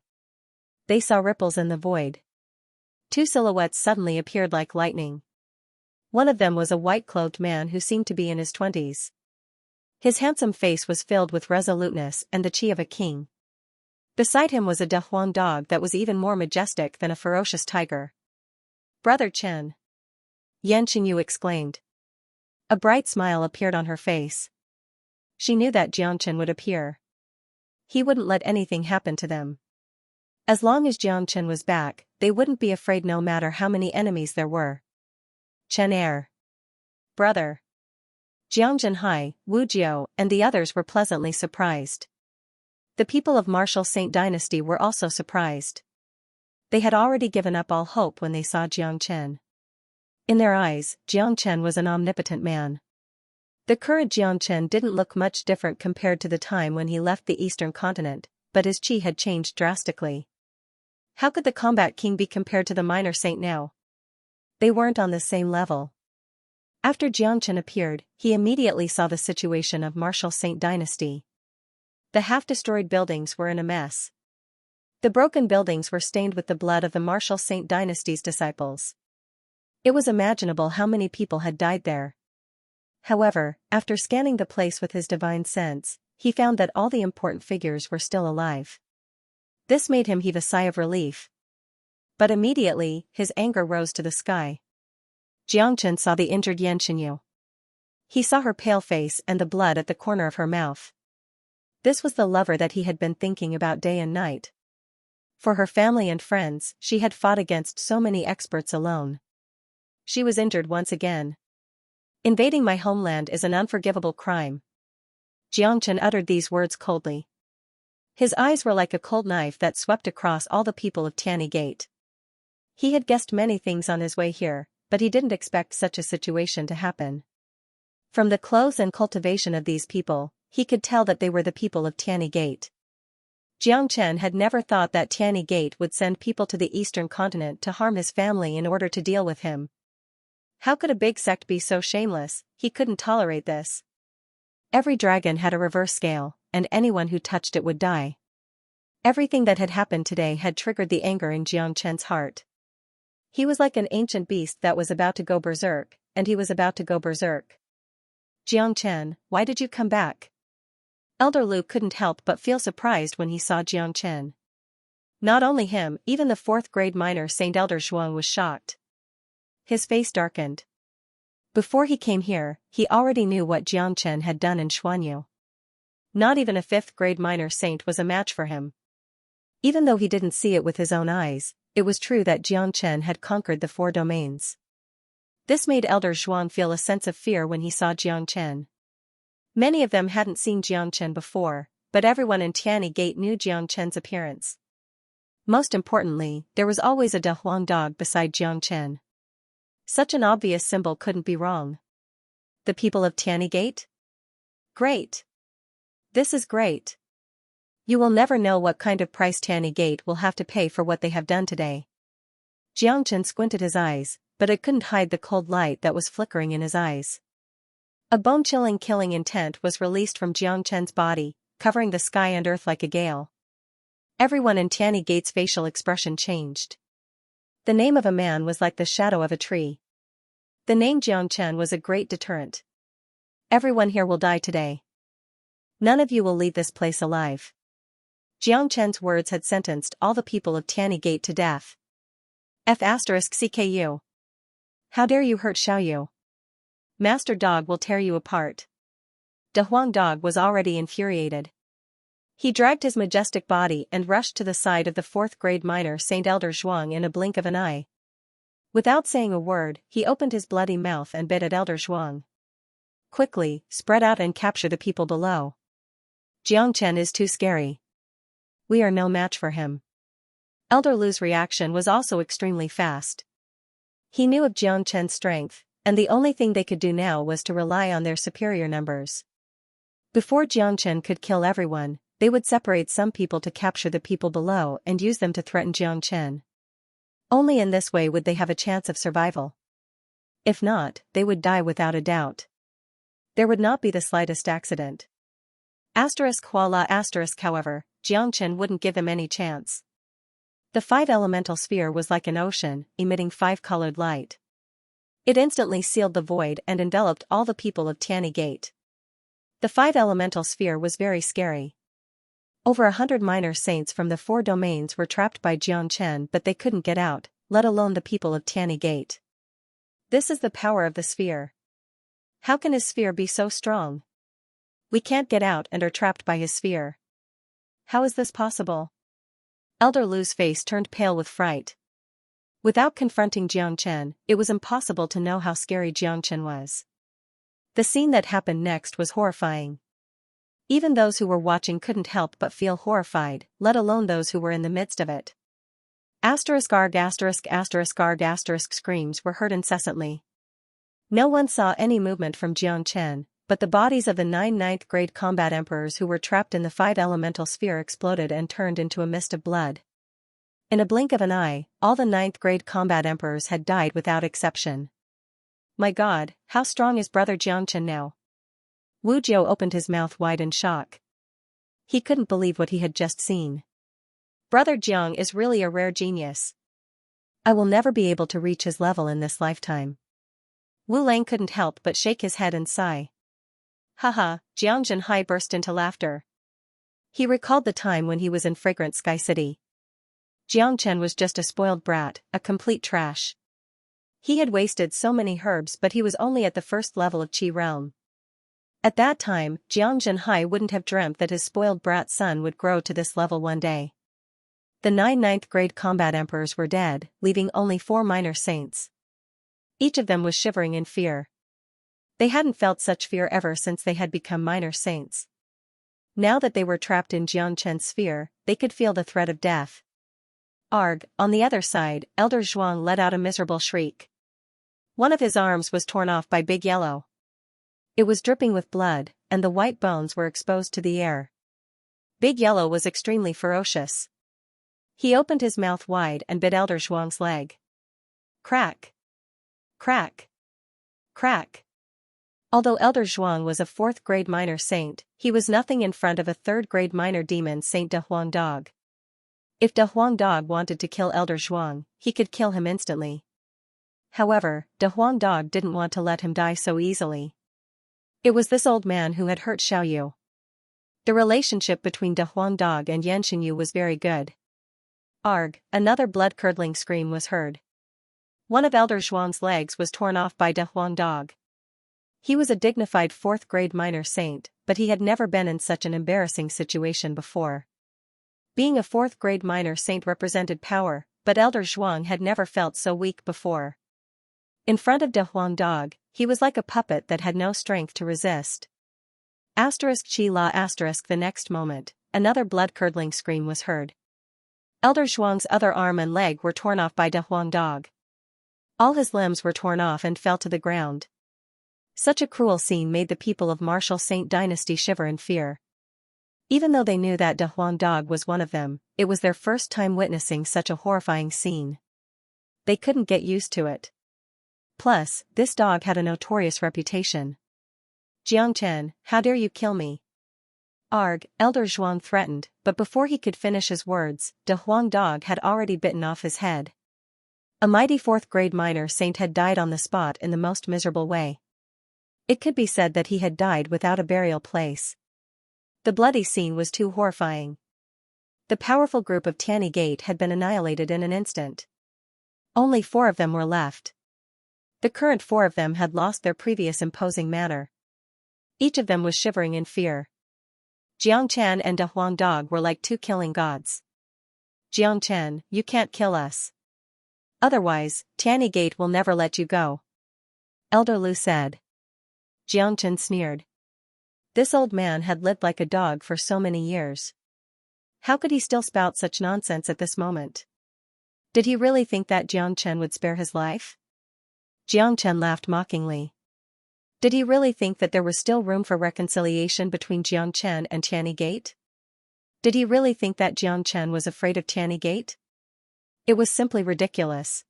They saw ripples in the void. 2 silhouettes suddenly appeared like lightning. One of them was a white-clothed man who seemed to be in his 20s. His handsome face was filled with resoluteness and the chi of a king. Beside him was a Dehuang dog that was even more majestic than a ferocious tiger. Brother Chen! Yanqingyu exclaimed. A bright smile appeared on her face. She knew that Jiangchen would appear. He wouldn't let anything happen to them. As long as Jiangchen was back, they wouldn't be afraid no matter how many enemies there were. Chen Er. Brother. Jiang Zhenhai, Wu Jiao, and the others were pleasantly surprised. The people of Martial Saint Dynasty were also surprised. They had already given up all hope when they saw Jiang Chen. In their eyes, Jiang Chen was an omnipotent man. The current Jiang Chen didn't look much different compared to the time when he left the eastern continent, but his chi had changed drastically. How could the combat king be compared to the minor saint now? They weren't on the same level. After Jiang Chen appeared, he immediately saw the situation of Martial Saint Dynasty. The half-destroyed buildings were in a mess. The broken buildings were stained with the blood of the Martial Saint Dynasty's disciples. It was imaginable how many people had died there. However, after scanning the place with his divine sense, he found that all the important figures were still alive. This made him heave a sigh of relief. But immediately, his anger rose to the sky. Jiangchen saw the injured Yanqingyu. He saw her pale face and the blood at the corner of her mouth. This was the lover that he had been thinking about day and night. For her family and friends, she had fought against so many experts alone. She was injured once again. Invading my homeland is an unforgivable crime. Jiangchen uttered these words coldly. His eyes were like a cold knife that swept across all the people of Tianyi Gate. He had guessed many things on his way here, but he didn't expect such a situation to happen. From the clothes and cultivation of these people, he could tell that they were the people of Tianyi Gate. Jiang Chen had never thought that Tianyi Gate would send people to the eastern continent to harm his family in order to deal with him. How could a big sect be so shameless? He couldn't tolerate this. Every dragon had a reverse scale, and anyone who touched it would die. Everything that had happened today had triggered the anger in Jiang Chen's heart. He was like an ancient beast that was about to go berserk, and he was about to go berserk. Jiang Chen, why did you come back? Elder Lu couldn't help but feel surprised when he saw Jiang Chen. Not only him, even the 4th grade minor Saint Elder Zhuang was shocked. His face darkened. Before he came here, he already knew what Xianxia had done in Xuanyu. Not even a 5th-grade minor saint was a match for him. Even though he didn't see it with his own eyes, it was true that Xianxia had conquered the 4 domains. This made Elder Zhuang feel a sense of fear when he saw Xianxia. Many of them hadn't seen Xianxia before, but everyone in Tianyi Gate knew Xianxia's appearance. Most importantly, there was always a De Huang dog beside Xianxia. Such an obvious symbol couldn't be wrong. The people of Tianyi Gate? Great! This is great. You will never know what kind of price Tianyi Gate will have to pay for what they have done today. Xianxia squinted his eyes, but it couldn't hide the cold light that was flickering in his eyes. A bone-chilling killing intent was released from Xianxia's body, covering the sky and earth like a gale. Everyone in Tianyi Gate's facial expression changed. The name of a man was like the shadow of a tree. The name Xianxia was a great deterrent. Everyone here will die today. None of you will leave this place alive. Xianxia's words had sentenced all the people of Tianyi Gate to death. F*CKU. How dare you hurt Xiaoyu? Master Dog will tear you apart. De Huang Dog was already infuriated. He dragged his majestic body and rushed to the side of the 4th-grade minor Saint Elder Zhuang in a blink of an eye. Without saying a word, he opened his bloody mouth and bit at Elder Zhuang. Quickly, spread out and capture the people below. Xianxia is too scary. We are no match for him. Elder Lu's reaction was also extremely fast. He knew of Xianxia's strength, and the only thing they could do now was to rely on their superior numbers. Before Xianxia could kill everyone, they would separate some people to capture the people below and use them to threaten Xianxia. Only in this way would they have a chance of survival. If not, they would die without a doubt. There would not be the slightest accident. However, Xianxia wouldn't give him any chance. The 5-elemental sphere was like an ocean, emitting 5-colored light. It instantly sealed the void and enveloped all the people of Tianyi Gate. The 5-elemental sphere was very scary. Over 100 minor saints from the 4 domains were trapped by Xianxia, but they couldn't get out, let alone the people of Tianyi Gate. This is the power of the sphere. How can his sphere be so strong? We can't get out and are trapped by his sphere. How is this possible? Elder Lu's face turned pale with fright. Without confronting Xianxia, it was impossible to know how scary Xianxia was. The scene that happened next was horrifying. Even those who were watching couldn't help but feel horrified, let alone those who were in the midst of it. Screams were heard incessantly. No one saw any movement from Xianxia, but the bodies of the 9 ninth-grade combat emperors who were trapped in the 5-elemental sphere exploded and turned into a mist of blood. In a blink of an eye, all the 9th-grade combat emperors had died without exception. My God, how strong is Brother Xianxia now? Wu Jiu opened his mouth wide in shock. He couldn't believe what he had just seen. Brother Jiang is really a rare genius. I will never be able to reach his level in this lifetime. Wu Lang couldn't help but shake his head and sigh. Haha, Jiang Zhenhai burst into laughter. He recalled the time when he was in Fragrant Sky City. Xianxia was just a spoiled brat, a complete trash. He had wasted so many herbs, but he was only at the 1st level of Qi realm. At that time, Jiang Zhenhai wouldn't have dreamt that his spoiled brat son would grow to this level one day. The 9 ninth-grade combat emperors were dead, leaving only 4 minor saints. Each of them was shivering in fear. They hadn't felt such fear ever since they had become minor saints. Now that they were trapped in Xianxia's sphere, they could feel the threat of death. Arg, on the other side, Elder Zhuang let out a miserable shriek. One of his arms was torn off by Big Yellow. It was dripping with blood, and the white bones were exposed to the air. Big Yellow was extremely ferocious. He opened his mouth wide and bit Elder Zhuang's leg. Crack! Crack! Crack! Although Elder Zhuang was a 4th-grade minor saint, he was nothing in front of a 3rd-grade minor demon Saint De Huang Dog. If De Huang Dog wanted to kill Elder Zhuang, he could kill him instantly. However, De Huang Dog didn't want to let him die so easily. It was this old man who had hurt Xiaoyu. The relationship between De Huang Dog and Yan Xinyu was very good. Arg, another blood-curdling scream was heard. One of Elder Zhuang's legs was torn off by De Huang Dog. He was a dignified fourth-grade minor saint, but he had never been in such an embarrassing situation before. Being a fourth-grade minor saint represented power, but Elder Zhuang had never felt so weak before. In front of De Huang Dog, he was like a puppet that had no strength to resist. Chi la the next moment, another blood-curdling scream was heard. Elder Zhuang's other arm and leg were torn off by De Huang Dog. All his limbs were torn off and fell to the ground. Such a cruel scene made the people of Martial Saint Dynasty shiver in fear. Even though they knew that De Huang Dog was one of them, it was their first time witnessing such a horrifying scene. They couldn't get used to it. Plus, this dog had a notorious reputation. Xianxia, how dare you kill me? Arg, Elder Zhuang threatened, but before he could finish his words, De Huang Dog had already bitten off his head. A mighty fourth-grade minor saint had died on the spot in the most miserable way. It could be said that he had died without a burial place. The bloody scene was too horrifying. The powerful group of Tianyi Gate had been annihilated in an instant. Only 4 of them were left. The current 4 of them had lost their previous imposing manner. Each of them was shivering in fear. Xianxia and De Huang Dog were like 2 killing gods. Xianxia, you can't kill us. Otherwise, Tianyi Gate will never let you go. Elder Lu said. Xianxia sneered. This old man had lived like a dog for so many years. How could he still spout such nonsense at this moment? Did he really think that Xianxia would spare his life? Xianxia laughed mockingly. Did he really think that there was still room for reconciliation between Xianxia and Tianyi Gate? Did he really think that Xianxia was afraid of Tianyi Gate? It was simply ridiculous.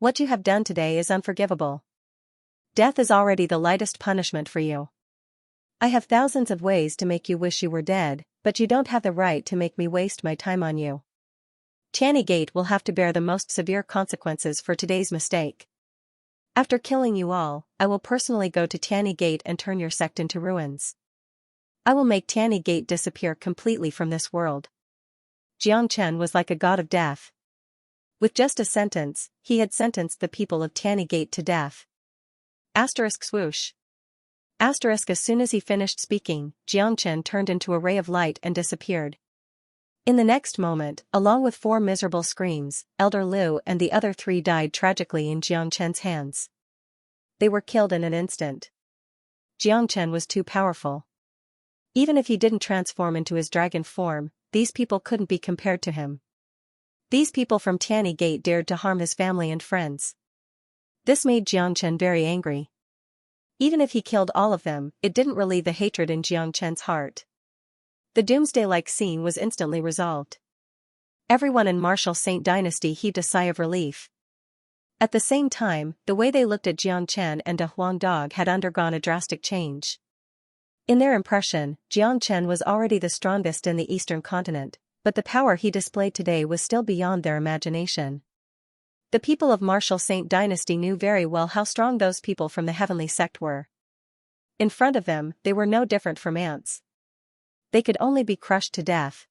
What you have done today is unforgivable. Death is already the lightest punishment for you. I have thousands of ways to make you wish you were dead, but you don't have the right to make me waste my time on you. Tianyi Gate will have to bear the most severe consequences for today's mistake. After killing you all, I will personally go to Tianyi Gate and turn your sect into ruins. I will make Tianyi Gate disappear completely from this world. Xianxia was like a god of death. With just a sentence, he had sentenced the people of Tianyi Gate to death. Swoosh. As soon as he finished speaking, Xianxia turned into a ray of light and disappeared. In the next moment, along with 4 miserable screams, Elder Lu and the other 3 died tragically in Xianxia's hands. They were killed in an instant. Xianxia was too powerful. Even if he didn't transform into his dragon form, these people couldn't be compared to him. These people from Tianyi Gate dared to harm his family and friends. This made Xianxia very angry. Even if he killed all of them, it didn't relieve the hatred in Xianxia's heart. The doomsday-like scene was instantly resolved. Everyone in Martial Saint Dynasty heaved a sigh of relief. At the same time, the way they looked at Xianxia and De Huang Dog had undergone a drastic change. In their impression, Xianxia was already the strongest in the eastern continent, but the power he displayed today was still beyond their imagination. The people of Martial Saint Dynasty knew very well how strong those people from the heavenly sect were. In front of them, they were no different from ants. They could only be crushed to death.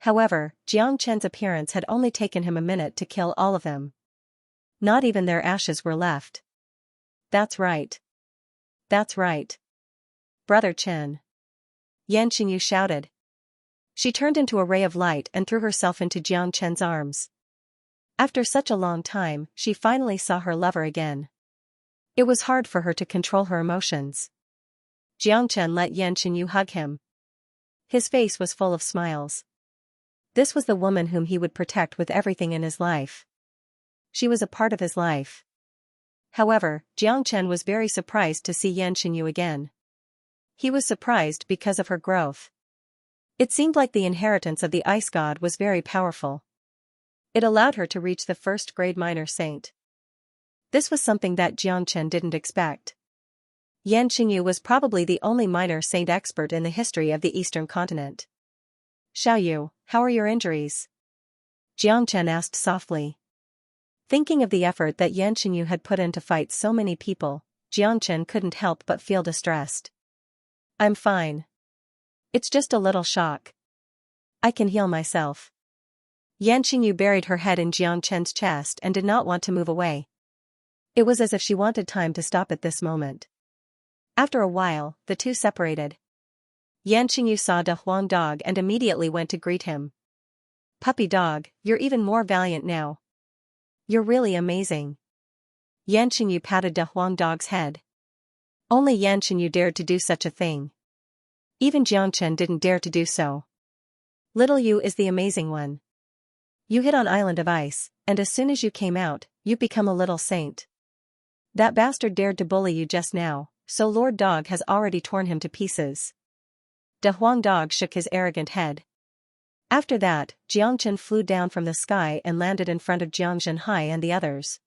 However, Xianxia's appearance had only taken him a minute to kill all of them. Not even their ashes were left. That's right. That's right. Brother Chen. Yan Xinyu shouted. She turned into a ray of light and threw herself into Xianxia's arms. After such a long time, she finally saw her lover again. It was hard for her to control her emotions. Xianxia let Yan Xinyu hug him. His face was full of smiles. This was the woman whom he would protect with everything in his life. She was a part of his life. However, Xianxia was very surprised to see Yan Xinyu again. He was surprised because of her growth. It seemed like the inheritance of the ice god was very powerful. It allowed her to reach the first-grade minor saint. This was something that Xianxia didn't expect. Yan Xinyu was probably the only minor saint expert in the history of the eastern continent. Xiaoyu, how are your injuries? Xianxia asked softly. Thinking of the effort that Yan Xinyu had put in to fight so many people, Xianxia couldn't help but feel distressed. I'm fine. It's just a little shock. I can heal myself. Yan Xinyu buried her head in Xianxia's chest and did not want to move away. It was as if she wanted time to stop at this moment. After a while, the two separated. Yanqingyu saw De Huang dog and immediately went to greet him. Puppy dog, you're even more valiant now. You're really amazing. Yanqingyu patted De Huang dog's head. Only Yanqingyu dared to do such a thing. Even Jiangchen didn't dare to do so. Little you is the amazing one. You hid on Island of Ice, and as soon as you came out, you've become a little saint. That bastard dared to bully you just now, so Lord Dog has already torn him to pieces. De Huang dog shook his arrogant head. After that, Jiangchen flew down from the sky and landed in front of Jiang Zhenhai and the others.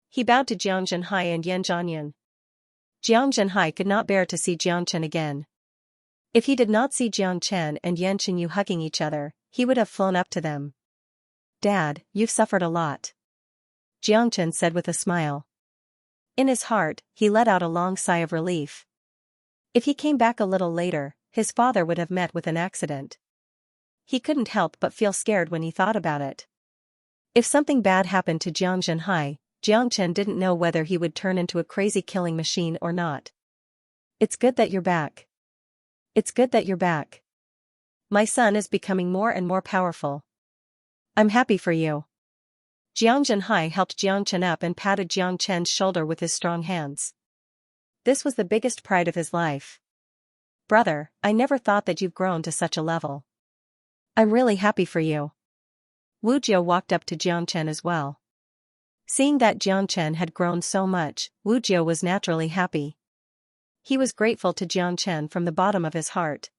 He bowed to Jiang Zhenhai and Yan Zhanyan. Jiang Zhenhai could not bear to see Jiangchen again. If he did not see Jiangchen and Yanqingyu hugging each other, he would have flown up to them. Dad, you've suffered a lot. Jiangchen said with a smile. In his heart, he let out a long sigh of relief. If he came back a little later, his father would have met with an accident. He couldn't help but feel scared when he thought about it. If something bad happened to Jiang Zhenhai, Jiangchen didn't know whether he would turn into a crazy killing machine or not. It's good that you're back. It's good that you're back. My son is becoming more and more powerful. I'm happy for you. Jiang Zhenhai helped Jiangchen up and patted Jiangchen's shoulder with his strong hands. This was the biggest pride of his life. Brother, I never thought that you've grown to such a level. I'm really happy for you. Wu Jiu walked up to Jiangchen as well. Seeing that Jiangchen had grown so much, Wu Jiu was naturally happy. He was grateful to Jiangchen from the bottom of his heart.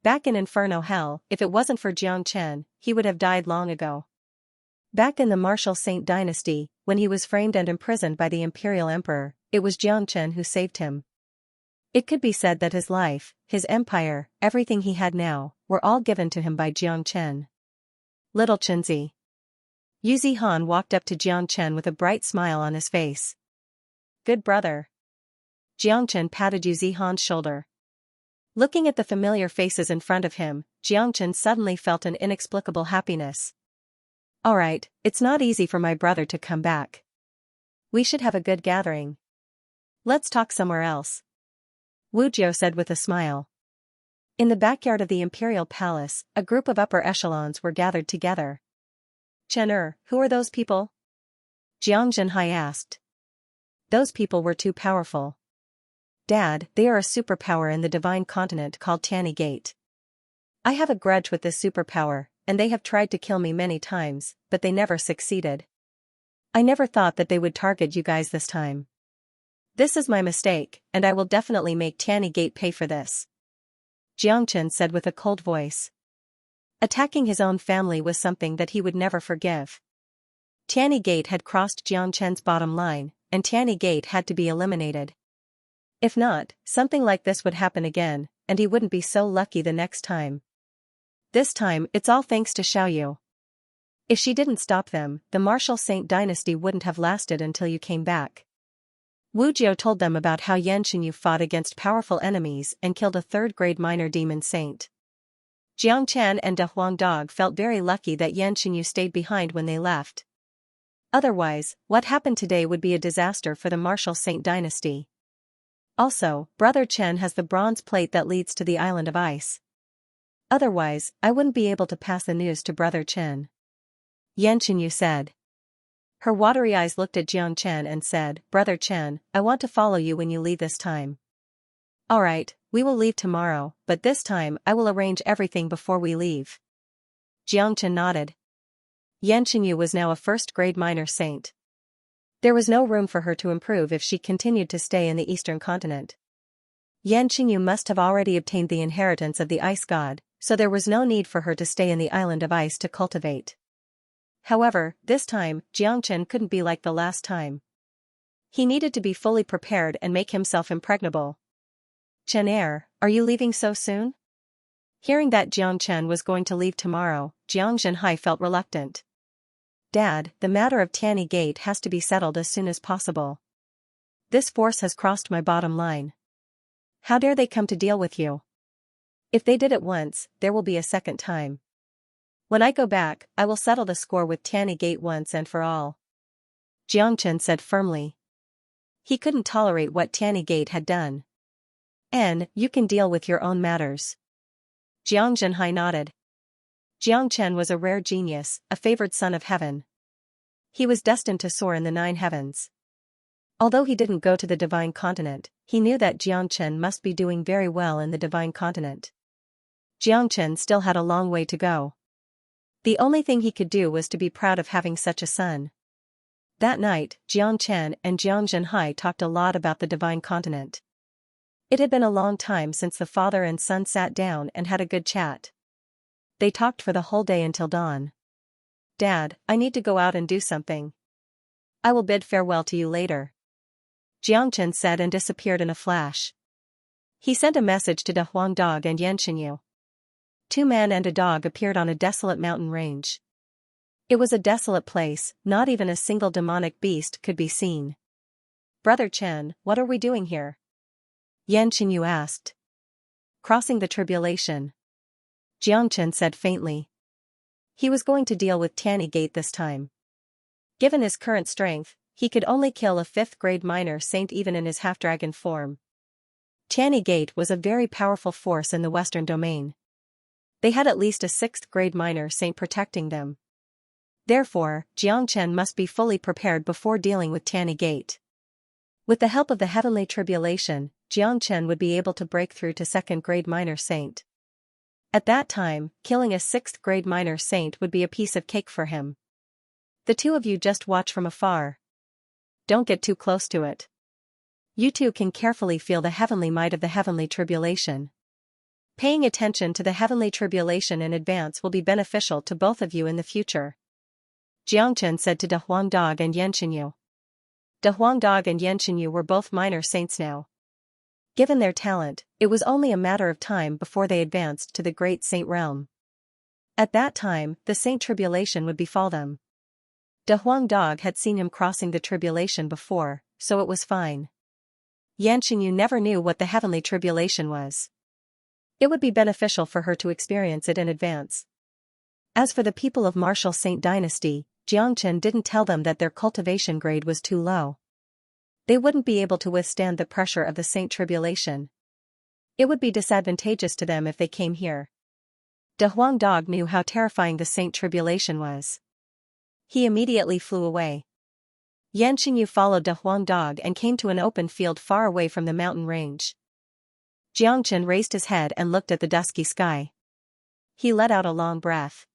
Back in Inferno Hell, if it wasn't for Jiangchen, he would have died long ago. Back in the Martial Saint Dynasty, when he was framed and imprisoned by the Imperial Emperor, it was Jiangchen who saved him. It could be said that his life, his empire, everything he had now, were all given to him by Jiangchen. Little Chenzi. Yu Zihan walked up to Jiangchen with a bright smile on his face. Good brother. Jiangchen patted Yu Zihan's shoulder. Looking at the familiar faces in front of him, Jiangchen suddenly felt an inexplicable happiness. Alright, it's not easy for my brother to come back. We should have a good gathering. Let's talk somewhere else. Wu Jiu said with a smile. In the backyard of the Imperial Palace, a group of upper echelons were gathered together. Chen who are those people? Jiang Zhenhai asked. Those people were too powerful. Dad, they are a superpower in the divine continent called Tanny Gate. I have a grudge with this superpower, and they have tried to kill me many times, but they never succeeded. I never thought that they would target you guys this time. This is my mistake, and I will definitely make Tanny Gate pay for this. Jiangchen said with a cold voice. Attacking his own family was something that he would never forgive. Tanny Gate had crossed Jiangchen's bottom line, and Tanny Gate had to be eliminated. If not, something like this would happen again, and he wouldn't be so lucky the next time. This time, it's all thanks to Xiaoyu. If she didn't stop them, the Martial Saint Dynasty wouldn't have lasted until you came back. Wu Jiu told them about how Yanqingyu fought against powerful enemies and killed a third-grade minor demon saint. Jiangchen and De Huang Dog felt very lucky that Yanqingyu stayed behind when they left. Otherwise, what happened today would be a disaster for the Martial Saint Dynasty. Also, Brother Chen has the bronze plate that leads to the Island of Ice. Otherwise, I wouldn't be able to pass the news to Brother Chen. Yanqingyu said. Her watery eyes looked at Jiangchen and said, Brother Chen, I want to follow you when you leave this time. Alright, we will leave tomorrow, but this time I will arrange everything before we leave. Jiangchen nodded. Yanqingyu was now a first-grade minor saint. There was no room for her to improve if she continued to stay in the eastern continent. Yanqingyu must have already obtained the inheritance of the ice god, so there was no need for her to stay in the Island of Ice to cultivate. However, this time, Jiangchen couldn't be like the last time. He needed to be fully prepared and make himself impregnable. Chen are you leaving so soon? Hearing that Jiangchen was going to leave tomorrow, Jiang Zhenhai felt reluctant. Dad, the matter of Tanny Gate has to be settled as soon as possible. This force has crossed my bottom line. How dare they come to deal with you? If they did it once, there will be a second time. When I go back, I will settle the score with Tanny Gate once and for all. Jiangchen said firmly. He couldn't tolerate what Tanny Gate had done. You can deal with your own matters. Jiang Zhenhai nodded. Jiang Chen was a rare genius, a favored son of heaven. He was destined to soar in the 9 heavens. Although he didn't go to the divine continent, he knew that Jiang Chen must be doing very well in the divine continent. Jiang Chen still had a long way to go. The only thing he could do was to be proud of having such a son. That night, Jiang Chen and Jiang Zhenhai talked a lot about the divine continent. It had been a long time since the father and son sat down and had a good chat. They talked for the whole day until dawn. "Dad, I need to go out and do something. I will bid farewell to you later," Jiang Chen said and disappeared in a flash. He sent a message to De Huang Dog and Yan Xinyu. 2 men and a dog appeared on a desolate mountain range. It was a desolate place, not even a single demonic beast could be seen. "Brother Chen, what are we doing here?" Yan Xinyu asked. "Crossing the tribulation," Jiang Chen said faintly. He was going to deal with Tianyi Gate this time. Given his current strength, he could only kill a 5th-grade minor saint even in his half-dragon form. Tianyi Gate was a very powerful force in the Western domain. They had at least a 6th-grade minor saint protecting them. Therefore, Jiang Chen must be fully prepared before dealing with Tianyi Gate. With the help of the heavenly tribulation, Jiang Chen would be able to break through to 2nd-grade minor saint. At that time, killing a 6th-grade minor saint would be a piece of cake for him. "The 2 of you just watch from afar. Don't get too close to it. You 2 can carefully feel the heavenly might of the heavenly tribulation. Paying attention to the heavenly tribulation in advance will be beneficial to both of you in the future," Jiang Chen said to De Huang Dog and Yan Xinyu. De Huang Dog and Yan Xinyu were both minor saints now. Given their talent, it was only a matter of time before they advanced to the great saint realm. At that time, the saint tribulation would befall them. De Huang Dog had seen him crossing the tribulation before, so it was fine. Yan Xinyu never knew what the heavenly tribulation was. It would be beneficial for her to experience it in advance. As for the people of Martial Saint Dynasty, Jiang Chen didn't tell them that their cultivation grade was too low. They wouldn't be able to withstand the pressure of the saint tribulation. It would be disadvantageous to them if they came here. De Huang Dog knew how terrifying the saint tribulation was. He immediately flew away. Yan Xinyu followed De Huang Dog and came to an open field far away from the mountain range. Jiang Chen raised his head and looked at the dusky sky. He let out a long breath.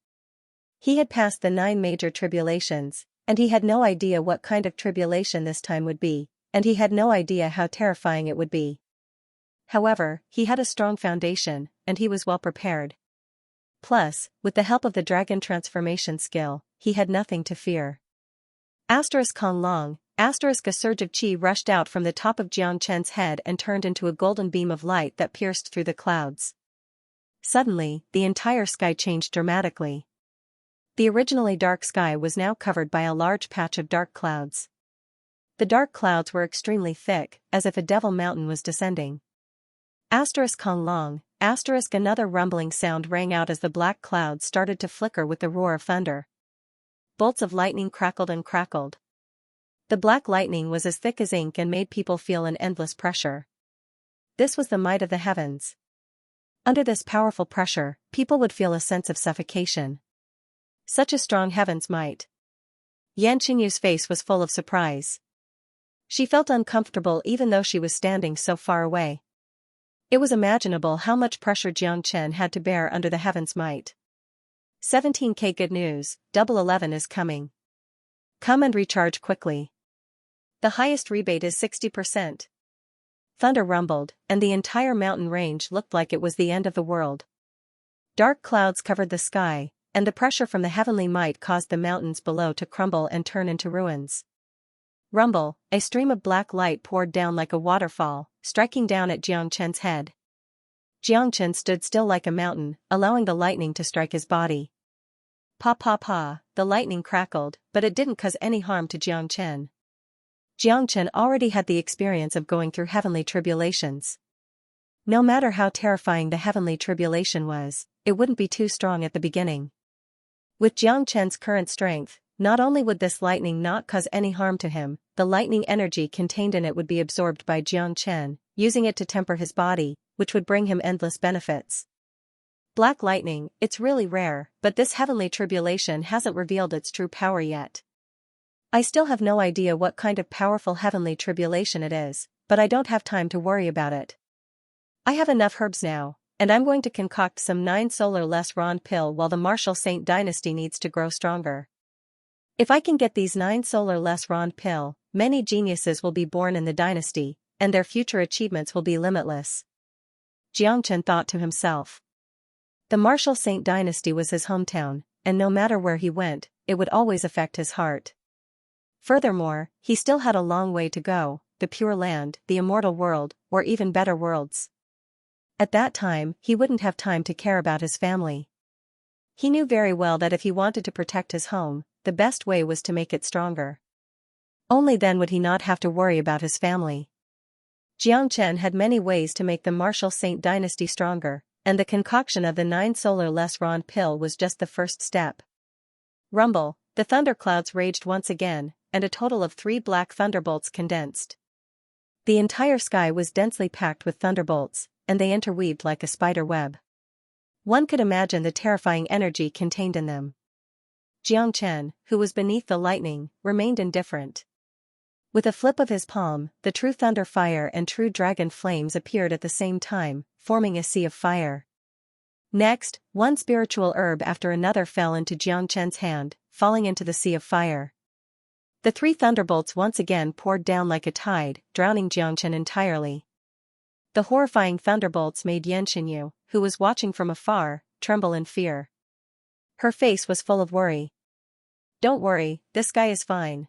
He had passed the 9 major tribulations, and he had no idea what kind of tribulation this time would be, and he had no idea how terrifying it would be. However, he had a strong foundation, and he was well prepared. Plus, with the help of the dragon transformation skill, he had nothing to fear. Kong Long, a surge of qi rushed out from the top of Jiang Chen's head and turned into a golden beam of light that pierced through the clouds. Suddenly, the entire sky changed dramatically. The originally dark sky was now covered by a large patch of dark clouds. The dark clouds were extremely thick, as if a devil mountain was descending. Kong Long, another rumbling sound rang out as the black clouds started to flicker with the roar of thunder. Bolts of lightning crackled and crackled. The black lightning was as thick as ink and made people feel an endless pressure. This was the might of the heavens. Under this powerful pressure, people would feel a sense of suffocation. Such a strong heaven's might. Yan Xinyu's face was full of surprise. She felt uncomfortable even though she was standing so far away. It was imaginable how much pressure Jiang Chen had to bear under the heaven's might. 17K good news, Double 11 is coming. Come and recharge quickly. The highest rebate is 60%. Thunder rumbled, and the entire mountain range looked like it was the end of the world. Dark clouds covered the sky, and the pressure from the heavenly might caused the mountains below to crumble and turn into ruins. Rumble, a stream of black light poured down like a waterfall, striking down at Jiang Chen's head. Jiang Chen stood still like a mountain, allowing the lightning to strike his body. Pa pa pa, the lightning crackled, but it didn't cause any harm to Jiang Chen. Jiang Chen already had the experience of going through heavenly tribulations. No matter how terrifying the heavenly tribulation was, it wouldn't be too strong at the beginning. With Jiang Chen's current strength, not only would this lightning not cause any harm to him, the lightning energy contained in it would be absorbed by Jiang Chen, using it to temper his body, which would bring him endless benefits. Black lightning, it's really rare, but this heavenly tribulation hasn't revealed its true power yet. I still have no idea what kind of powerful heavenly tribulation it is, but I don't have time to worry about it. I have enough herbs now, and I'm going to concoct some 9 solar less rond pill while the Martial Saint dynasty needs to grow stronger. If I can get these 9 solar less rond pill, many geniuses will be born in the dynasty, and their future achievements will be limitless. Xianxia thought to himself. The Martial Saint dynasty was his hometown, and no matter where he went, it would always affect his heart. Furthermore, he still had a long way to go, the Pure Land, the immortal world, or even better worlds. At that time, he wouldn't have time to care about his family. He knew very well that if he wanted to protect his home, the best way was to make it stronger. Only then would he not have to worry about his family. Xianxia had many ways to make the Martial Saint dynasty stronger, and the concoction of the 9 solar less rond pill was just the first step. Rumble, the thunderclouds raged once again, and a total of 3 black thunderbolts condensed. The entire sky was densely packed with thunderbolts, and they interweaved like a spider web. One could imagine the terrifying energy contained in them. Xianxia, who was beneath the lightning, remained indifferent. With a flip of his palm, the true thunder fire and true dragon flames appeared at the same time, forming a sea of fire. Next, one spiritual herb after another fell into Xianxia's hand, falling into the sea of fire. The 3 thunderbolts once again poured down like a tide, drowning Xianxia entirely. The horrifying thunderbolts made Xianxia, who was watching from afar, tremble in fear. Her face was full of worry. "Don't worry, this guy is fine.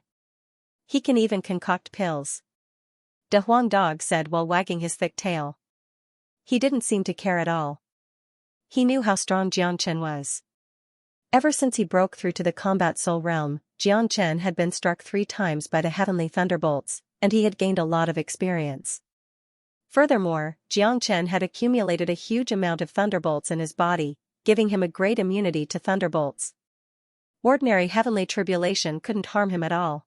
He can even concoct pills," De Huang Dog said while wagging his thick tail. He didn't seem to care at all. He knew how strong Xianxia was. Ever since he broke through to the combat soul realm, Xianxia had been struck 3 times by the heavenly thunderbolts, and he had gained a lot of experience. Furthermore, Xianxia had accumulated a huge amount of thunderbolts in his body, giving him a great immunity to thunderbolts. Ordinary heavenly tribulation couldn't harm him at all.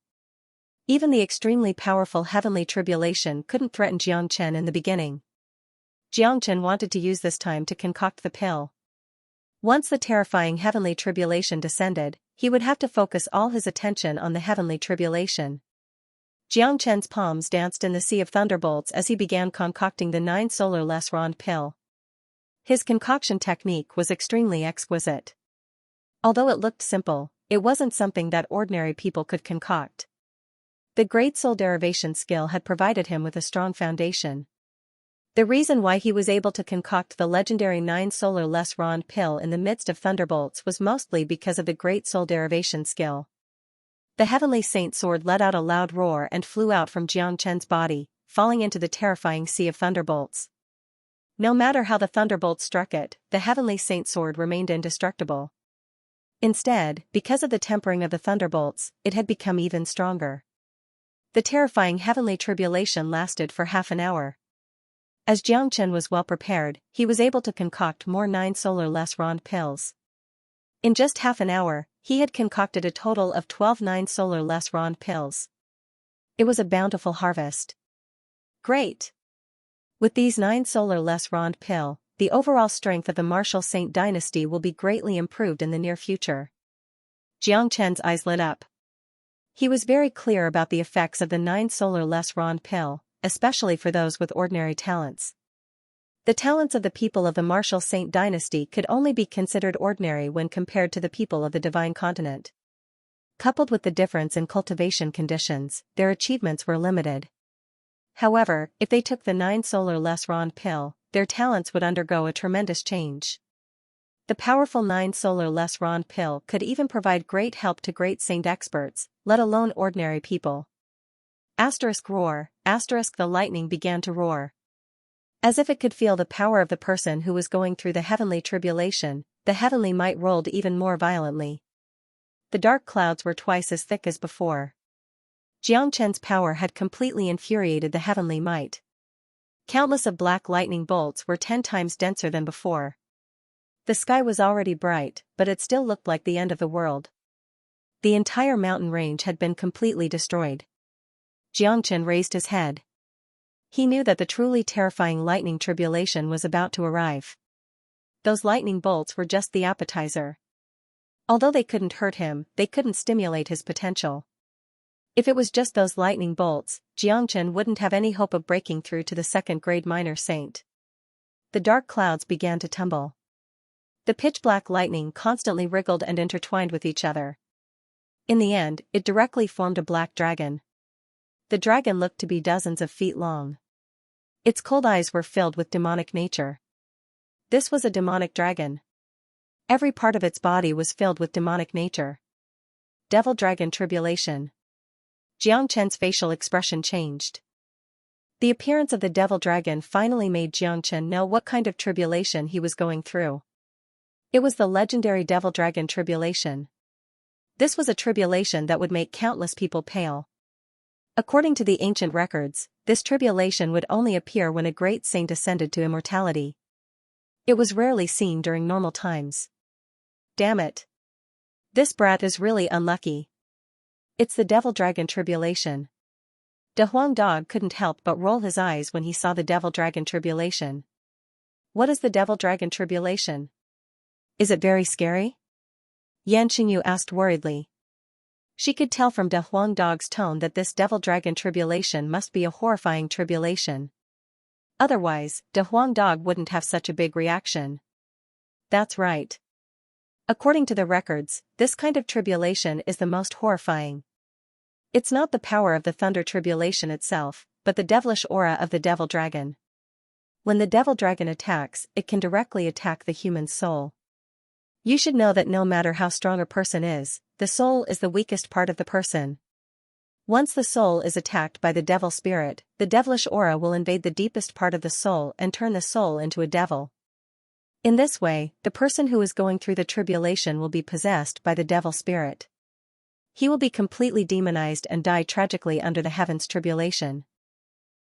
Even the extremely powerful heavenly tribulation couldn't threaten Xianxia in the beginning. Xianxia wanted to use this time to concoct the pill. Once the terrifying heavenly tribulation descended, he would have to focus all his attention on the heavenly tribulation. Xianxia's palms danced in the sea of thunderbolts as he began concocting the 9 solar less rond pill. His concoction technique was extremely exquisite. Although it looked simple, it wasn't something that ordinary people could concoct. The great soul derivation skill had provided him with a strong foundation. The reason why he was able to concoct the legendary 9 solar less rond pill in the midst of thunderbolts was mostly because of the great soul derivation skill. The heavenly saint sword let out a loud roar and flew out from Xianxia's body, falling into the terrifying sea of thunderbolts. No matter how the thunderbolts struck it, the heavenly saint sword remained indestructible. Instead, because of the tempering of the thunderbolts, it had become even stronger. The terrifying heavenly tribulation lasted for half an hour. As Xianxia was well prepared, he was able to concoct more 9 solar less rond pills. In just half an hour, he had concocted a total of 12 9 solar less rond pills. It was a bountiful harvest. Great! With these 9 solar less rond pill, the overall strength of the Martial Saint dynasty will be greatly improved in the near future. Xianxia's eyes lit up. He was very clear about the effects of the 9 solar less rond pill, especially for those with ordinary talents. The talents of the people of the Martial Saint dynasty could only be considered ordinary when compared to the people of the divine continent. Coupled with the difference in cultivation conditions, their achievements were limited. However, if they took the 9 solar less rond pill, their talents would undergo a tremendous change. The powerful 9 solar less rond pill could even provide great help to great saint experts, let alone ordinary people. Roar, the lightning began to roar. As if it could feel the power of the person who was going through the heavenly tribulation, the heavenly might rolled even more violently. The dark clouds were twice as thick as before. Xianxia's power had completely infuriated the heavenly might. Countless of black lightning bolts were 10 times denser than before. The sky was already bright, but it still looked like the end of the world. The entire mountain range had been completely destroyed. Xianxia raised his head. He knew that the truly terrifying lightning tribulation was about to arrive. Those lightning bolts were just the appetizer. Although they couldn't hurt him, they couldn't stimulate his potential. If it was just those lightning bolts, Xianxia wouldn't have any hope of breaking through to the second-grade minor saint. The dark clouds began to tumble. The pitch-black lightning constantly wriggled and intertwined with each other. In the end, it directly formed a black dragon. The dragon looked to be dozens of feet long. Its cold eyes were filled with demonic nature. This was a demonic dragon. Every part of its body was filled with demonic nature. Devil dragon tribulation. Xianxia's facial expression changed. The appearance of the devil dragon finally made Xianxia know what kind of tribulation he was going through. It was the legendary devil dragon tribulation. This was a tribulation that would make countless people pale. According to the ancient records, this tribulation would only appear when a great saint ascended to immortality. It was rarely seen during normal times. Damn it. This brat is really unlucky. It's the devil dragon tribulation. De Huang Dog couldn't help but roll his eyes when he saw the devil dragon tribulation. What is the devil dragon tribulation? Is it very scary? Yan Qingyu asked worriedly. She could tell from De Huang Dog's tone that this devil dragon tribulation must be a horrifying tribulation. Otherwise, De Huang Dog wouldn't have such a big reaction. That's right. According to the records, this kind of tribulation is the most horrifying. It's not the power of the thunder tribulation itself, but the devilish aura of the devil dragon. When the devil dragon attacks, it can directly attack the human soul. You should know that no matter how strong a person is, the soul is the weakest part of the person. Once the soul is attacked by the devil spirit, the devilish aura will invade the deepest part of the soul and turn the soul into a devil. In this way, the person who is going through the tribulation will be possessed by the devil spirit. He will be completely demonized and die tragically under the heavens tribulation.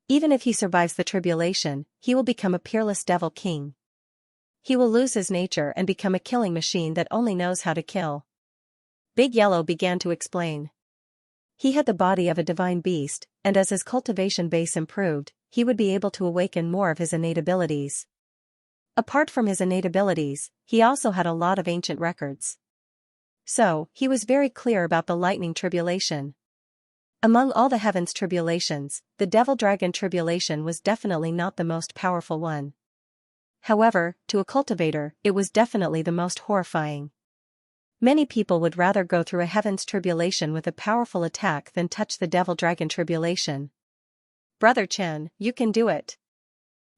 Even if he survives the tribulation, he will become a peerless devil king. He will lose his nature and become a killing machine that only knows how to kill. Big Yellow began to explain. He had the body of a divine beast, and as his cultivation base improved, he would be able to awaken more of his innate abilities. Apart from his innate abilities, he also had a lot of ancient records. So, he was very clear about the lightning tribulation. Among all the heavens tribulations, the devil dragon tribulation was definitely not the most powerful one. However, to a cultivator, it was definitely the most horrifying. Many people would rather go through a heavens tribulation with a powerful attack than touch the devil dragon tribulation. Brother Chen, you can do it.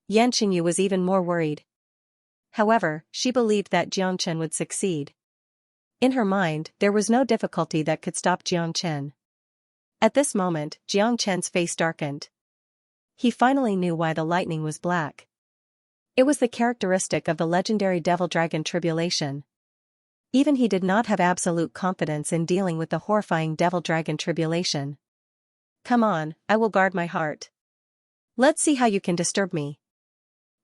Yan Qingyu was even more worried. However, she believed that Xianxia would succeed. In her mind, there was no difficulty that could stop Xianxia. At this moment, Xianxia's face darkened. He finally knew why the lightning was black. It was the characteristic of the legendary devil dragon tribulation. Even he did not have absolute confidence in dealing with the horrifying devil dragon tribulation. Come on, I will guard my heart. Let's see how you can disturb me.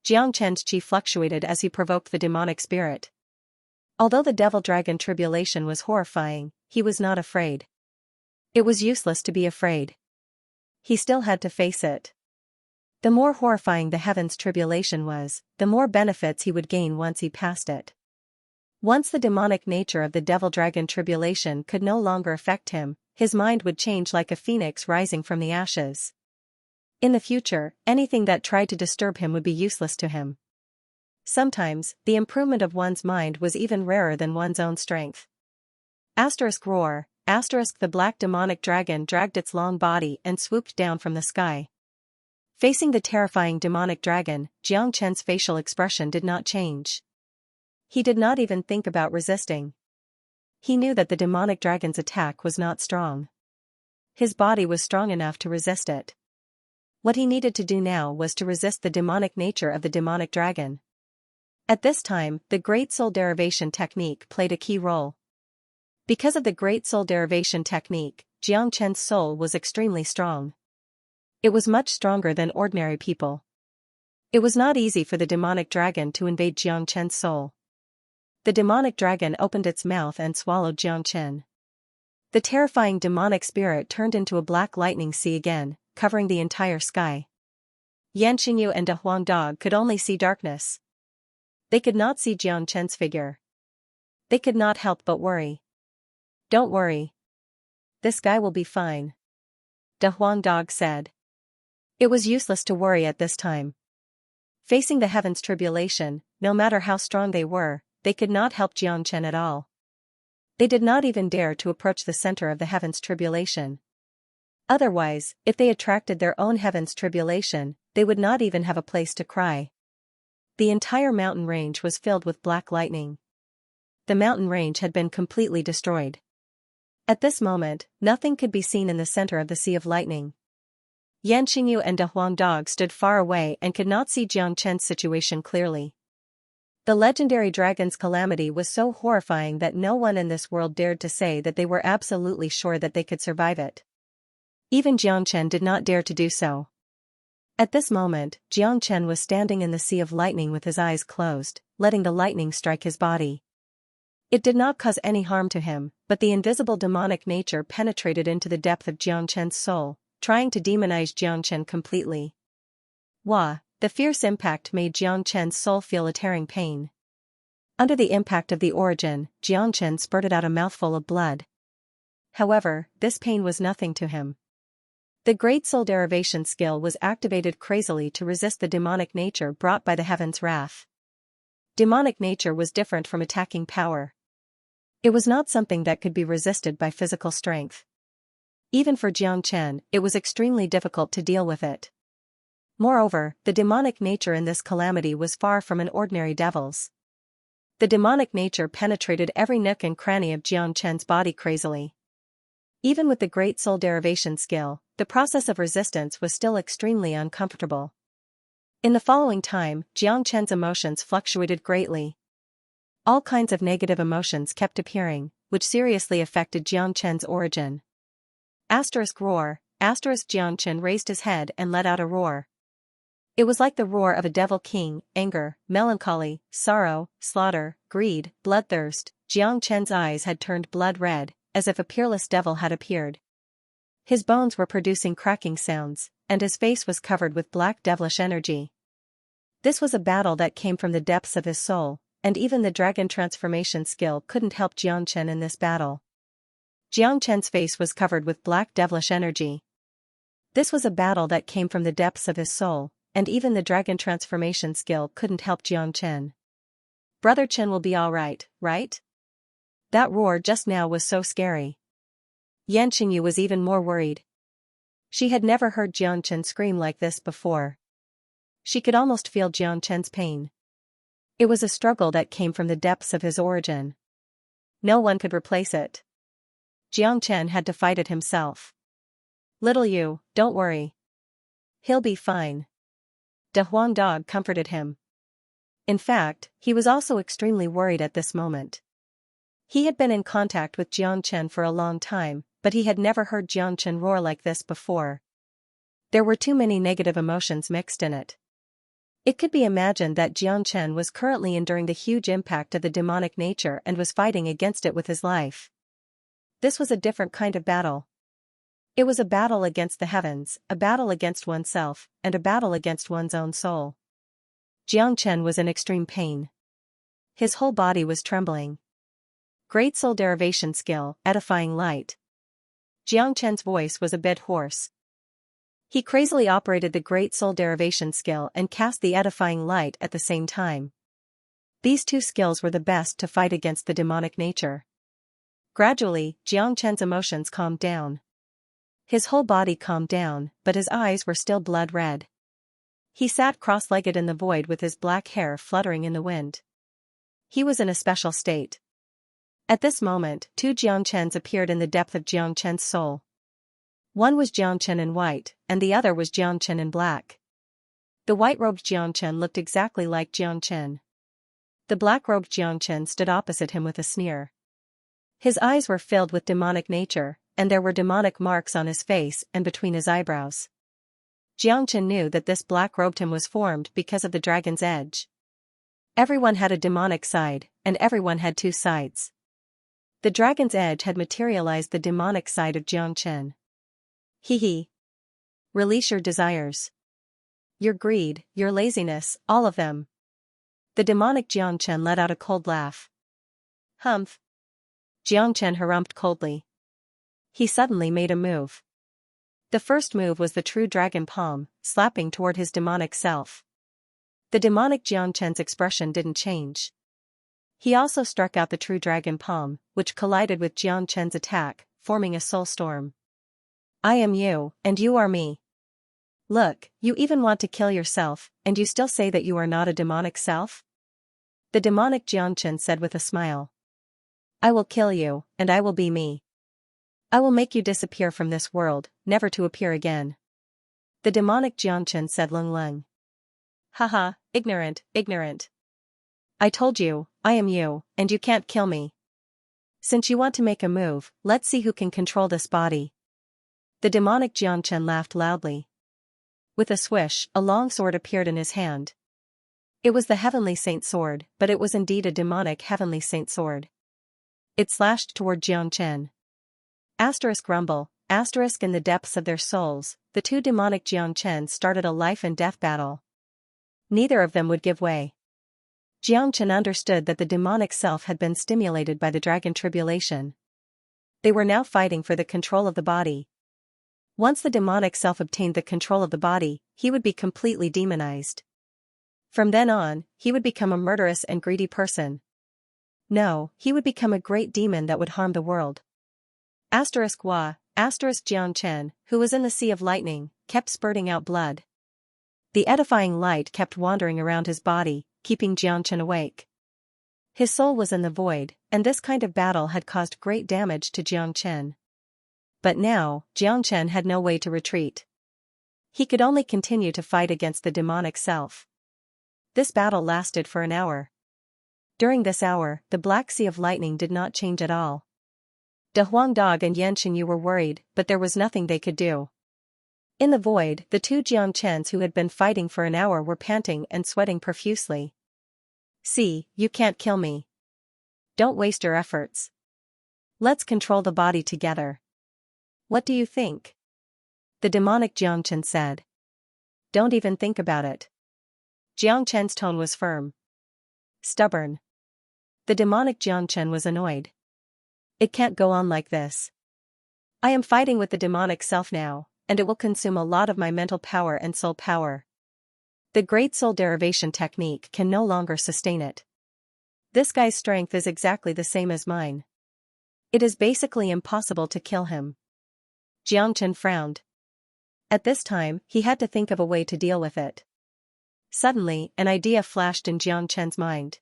Xianxia's chi fluctuated as he provoked the demonic spirit. Although the devil dragon tribulation was horrifying, he was not afraid. It was useless to be afraid. He still had to face it. The more horrifying the heavens tribulation was, the more benefits he would gain once he passed it. Once the demonic nature of the devil dragon tribulation could no longer affect him, his mind would change like a phoenix rising from the ashes. In the future, anything that tried to disturb him would be useless to him. Sometimes, the improvement of one's mind was even rarer than one's own strength. Roar, the black demonic dragon dragged its long body and swooped down from the sky. Facing the terrifying demonic dragon, Xianxia's facial expression did not change. He did not even think about resisting. He knew that the demonic dragon's attack was not strong. His body was strong enough to resist it. What he needed to do now was to resist the demonic nature of the demonic dragon. At this time, the Great Soul Derivation technique played a key role. Because of the Great Soul Derivation technique, Xianxia's soul was extremely strong. It was much stronger than ordinary people. It was not easy for the demonic dragon to invade Xianxia's soul. The demonic dragon opened its mouth and swallowed Xianxia. The terrifying demonic spirit turned into a black lightning sea again, covering the entire sky. Yan Xingyu and De Huang Dog could only see darkness. They could not see Jiang Chen's figure. They could not help but worry. Don't worry. This guy will be fine. De Huang Dog said. It was useless to worry at this time. Facing the heavens' tribulation, no matter how strong they were, they could not help Jiang Chen at all. They did not even dare to approach the center of the heavens' tribulation. Otherwise, if they attracted their own heavens' tribulation, they would not even have a place to cry. The entire mountain range was filled with black lightning. The mountain range had been completely destroyed. At this moment, nothing could be seen in the center of the sea of lightning. Yan Xingyu and De Huang Dog stood far away and could not see Jiang Chen's situation clearly. The legendary dragon's calamity was so horrifying that no one in this world dared to say that they were absolutely sure that they could survive it. Even Jiang Chen did not dare to do so. At this moment, Jiang Chen was standing in the sea of lightning with his eyes closed, letting the lightning strike his body. It did not cause any harm to him, but the invisible demonic nature penetrated into the depth of Jiang Chen's soul, trying to demonize Jiang Chen completely. Wah! The fierce impact made Jiang Chen's soul feel a tearing pain. Under the impact of the origin, Jiang Chen spurted out a mouthful of blood. However, this pain was nothing to him. The Great Soul Derivation skill was activated crazily to resist the demonic nature brought by the heaven's wrath. Demonic nature was different from attacking power. It was not something that could be resisted by physical strength. Even for Jiang Chen, it was extremely difficult to deal with it. Moreover, the demonic nature in this calamity was far from an ordinary devil's. The demonic nature penetrated every nook and cranny of Jiang Chen's body crazily. Even with the Great Soul Derivation skill, the process of resistance was still extremely uncomfortable. In the following time, Jiang Chen's emotions fluctuated greatly. All kinds of negative emotions kept appearing, which seriously affected Jiang Chen's origin. Roar. Jiang Chen raised his head and let out a roar. It was like the roar of a devil king: anger, melancholy, sorrow, slaughter, greed, bloodthirst. Jiang Chen's eyes had turned blood red, as if a peerless devil had appeared. His bones were producing cracking sounds, and his face was covered with black devilish energy. This was a battle that came from the depths of his soul, and even the dragon transformation skill couldn't help Jiang Chen in this battle. Jiang Chen's face was covered with black devilish energy. This was a battle that came from the depths of his soul, and even the dragon transformation skill couldn't help Jiang Chen. Brother Chen will be alright, right? That roar just now was so scary. Yan Xingyu was even more worried. She had never heard Jiang Chen scream like this before. She could almost feel Jiang Chen's pain. It was a struggle that came from the depths of his origin. No one could replace it. Jiang Chen had to fight it himself. Little you, don't worry. He'll be fine. De Huang Dog comforted him. In fact, he was also extremely worried at this moment. He had been in contact with Jiang Chen for a long time, but he had never heard Jiang Chen roar like this before. There were too many negative emotions mixed in it. It could be imagined that Jiang Chen was currently enduring the huge impact of the demonic nature and was fighting against it with his life. This was a different kind of battle. It was a battle against the heavens, a battle against oneself, and a battle against one's own soul. Jiang Chen was in extreme pain. His whole body was trembling. Great Soul Derivation skill, edifying light. Jiang Chen's voice was a bit hoarse. He crazily operated the Great Soul Derivation skill and cast the edifying light at the same time. These two skills were the best to fight against the demonic nature. Gradually, Jiang Chen's emotions calmed down. His whole body calmed down, but his eyes were still blood red. He sat cross-legged in the void with his black hair fluttering in the wind. He was in a special state. At this moment, two Jiang Chens appeared in the depth of Jiang Chen's soul. One was Jiang Chen in white, and the other was Jiang Chen in black. The white-robed Jiang Chen looked exactly like Jiang Chen. The black-robed Jiang Chen stood opposite him with a sneer. His eyes were filled with demonic nature, and there were demonic marks on his face and between his eyebrows. Jiang Chen knew that this black-robed him was formed because of the dragon's edge. Everyone had a demonic side, and everyone had two sides. The dragon's edge had materialized the demonic side of Jiang Chen. Hee hee. Release your desires. Your greed, your laziness, all of them. The demonic Xianxia let out a cold laugh. Humph. Xianxia harumphed coldly. He suddenly made a move. The first move was the true dragon palm, slapping toward his demonic self. The demonic Xianxia's expression didn't change. He also struck out the true dragon palm, which collided with Xianxia's attack, forming a soul storm. I am you, and you are me. Look, you even want to kill yourself, and you still say that you are not a demonic self? The demonic Xianxia said with a smile. I will kill you, and I will be me. I will make you disappear from this world, never to appear again. The demonic Xianxia said Lung Lung. Haha, ignorant, ignorant. I told you, I am you, and you can't kill me. Since you want to make a move, let's see who can control this body. The demonic Xianxia laughed loudly. With a swish, a long sword appeared in his hand. It was the heavenly saint sword, but it was indeed a demonic heavenly saint sword. It slashed toward Xianxia. Asterisk rumble, asterisk in the depths of their souls, the two demonic Xianxias started a life and death battle. Neither of them would give way. Xianxia understood that the demonic self had been stimulated by the dragon tribulation. They were now fighting for the control of the body. Once the demonic self obtained the control of the body, he would be completely demonized. From then on, he would become a murderous and greedy person. No, he would become a great demon that would harm the world. Asterisk Wa, asterisk Xianxia, who was in the sea of lightning, kept spurting out blood. The edifying light kept wandering around his body, keeping Xianxia awake. His soul was in the void, and this kind of battle had caused great damage to Xianxia. But now, Xianxia had no way to retreat. He could only continue to fight against the demonic self. This battle lasted for an hour. During this hour, the black sea of lightning did not change at all. De Huangdog and Yanxinyu were worried, but there was nothing they could do. In the void, the two Xianxias who had been fighting for an hour were panting and sweating profusely. See, you can't kill me. Don't waste your efforts. Let's control the body together. What do you think? The demonic Xianxia said. Don't even think about it. Xianxia's tone was firm. Stubborn. The demonic Xianxia was annoyed. It can't go on like this. I am fighting with the demonic self now, and it will consume a lot of my mental power and soul power. The great soul derivation technique can no longer sustain it. This guy's strength is exactly the same as mine. It is basically impossible to kill him. Xianxia frowned. At this time, he had to think of a way to deal with it. Suddenly, an idea flashed in Xianxia's mind.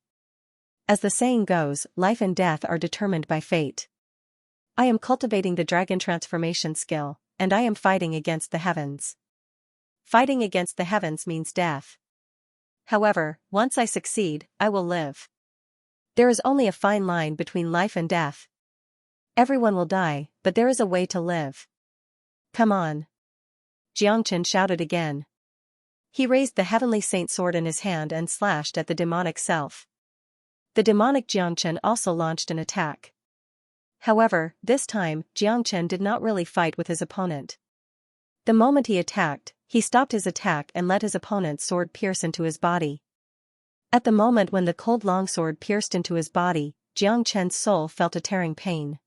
As the saying goes, life and death are determined by fate. I am cultivating the dragon transformation skill, and I am fighting against the heavens. Fighting against the heavens means death. However, once I succeed, I will live. There is only a fine line between life and death. Everyone will die, but there is a way to live. Come on. Xianxia shouted again. He raised the heavenly saint sword in his hand and slashed at the demonic self. The demonic Xianxia also launched an attack. However, this time, Xianxia did not really fight with his opponent. The moment he attacked, he stopped his attack and let his opponent's sword pierce into his body. At the moment when the cold longsword pierced into his body, Xianxia's soul felt a tearing pain.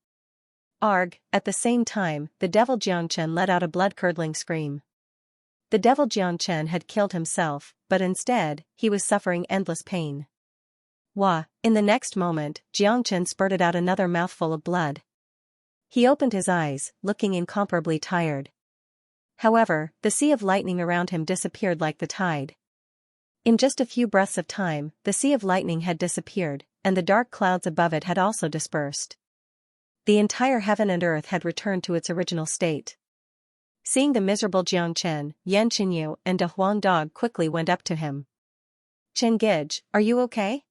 Arg! At the same time, the devil Xianxia let out a blood-curdling scream. The devil Xianxia had killed himself, but instead, he was suffering endless pain. Wah! In the next moment, Xianxia spurted out another mouthful of blood. He opened his eyes, looking incomparably tired. However, the sea of lightning around him disappeared like the tide. In just a few breaths of time, the sea of lightning had disappeared, and the dark clouds above it had also dispersed. The entire heaven and earth had returned to its original state. Seeing the miserable Xianxia, Yanxinyu and De Huangdog quickly went up to him. Chengij, are you okay?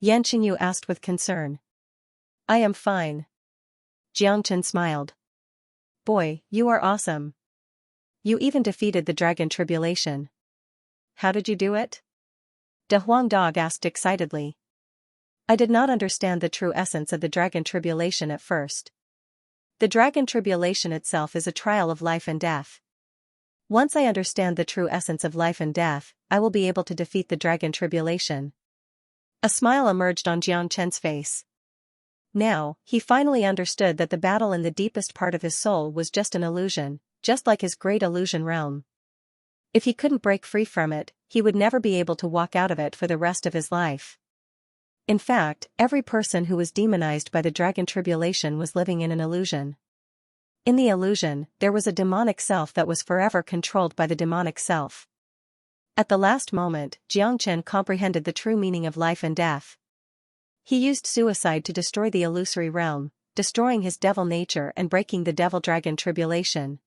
Yanxinyu asked with concern. I am fine. Xianxia smiled. Boy, you are awesome. You even defeated the dragon tribulation. How did you do it? De Huangdog asked excitedly. I did not understand the true essence of the dragon tribulation at first. The dragon tribulation itself is a trial of life and death. Once I understand the true essence of life and death, I will be able to defeat the dragon tribulation. A smile emerged on Jiang Chen's face. Now, he finally understood that the battle in the deepest part of his soul was just an illusion, just like his great illusion realm. If he couldn't break free from it, he would never be able to walk out of it for the rest of his life. In fact, every person who was demonized by the dragon tribulation was living in an illusion. In the illusion, there was a demonic self that was forever controlled by the demonic self. At the last moment, Jiang Chen comprehended the true meaning of life and death. He used suicide to destroy the illusory realm, destroying his devil nature and breaking the devil-dragon tribulation.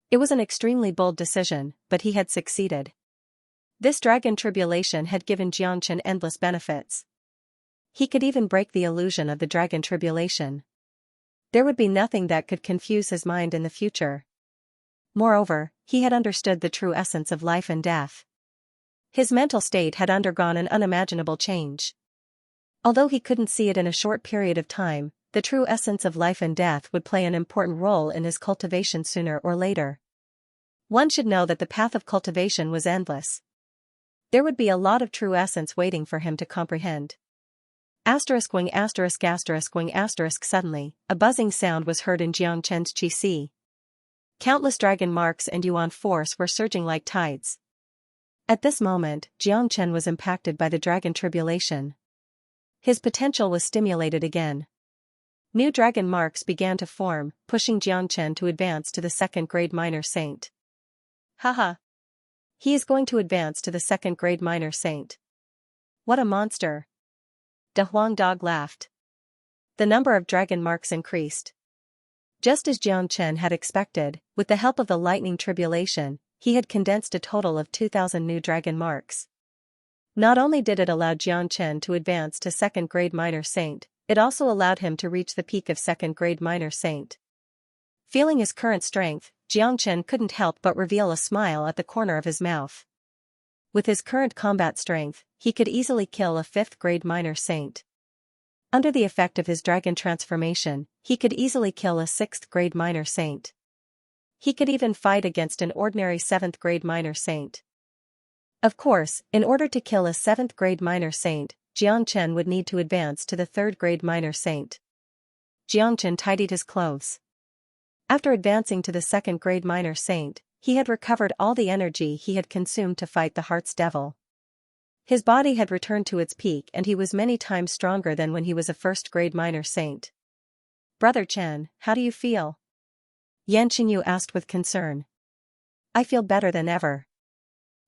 It was an extremely bold decision, but he had succeeded. This dragon tribulation had given Jiang Chen endless benefits. He could even break the illusion of the dragon tribulation. There would be nothing that could confuse his mind in the future. Moreover, he had understood the true essence of life and death. His mental state had undergone an unimaginable change. Although he couldn't see it in a short period of time, the true essence of life and death would play an important role in his cultivation sooner or later. One should know that the path of cultivation was endless. There would be a lot of true essence waiting for him to comprehend. Suddenly, a buzzing sound was heard in Jiang Chen's qi. Countless dragon marks and yuan force were surging like tides. At this moment, Jiang Chen was impacted by the dragon tribulation. His potential was stimulated again. New dragon marks began to form, pushing Jiang Chen to advance to the second-grade minor saint. Haha! He is going to advance to the second-grade minor saint. What a monster! De Huang Dog laughed. The number of dragon marks increased. Just as Jiang Chen had expected, with the help of the lightning tribulation, he had condensed a total of 2,000 new dragon marks. Not only did it allow Jiang Chen to advance to second-grade minor saint, it also allowed him to reach the peak of second-grade minor saint. Feeling his current strength, Jiang Chen couldn't help but reveal a smile at the corner of his mouth. With his current combat strength, he could easily kill a 5th-grade minor saint. Under the effect of his dragon transformation, he could easily kill a 6th-grade minor saint. He could even fight against an ordinary 7th-grade minor saint. Of course, in order to kill a 7th-grade minor saint, Jiang Chen would need to advance to the 3rd-grade minor saint. Jiang Chen tidied his clothes. After advancing to the 2nd-grade minor saint, he had recovered all the energy he had consumed to fight the Heart's Devil. His body had returned to its peak and he was many times stronger than when he was a 1st-grade minor saint. Brother Chen, how do you feel? Xianxia asked with concern. I feel better than ever.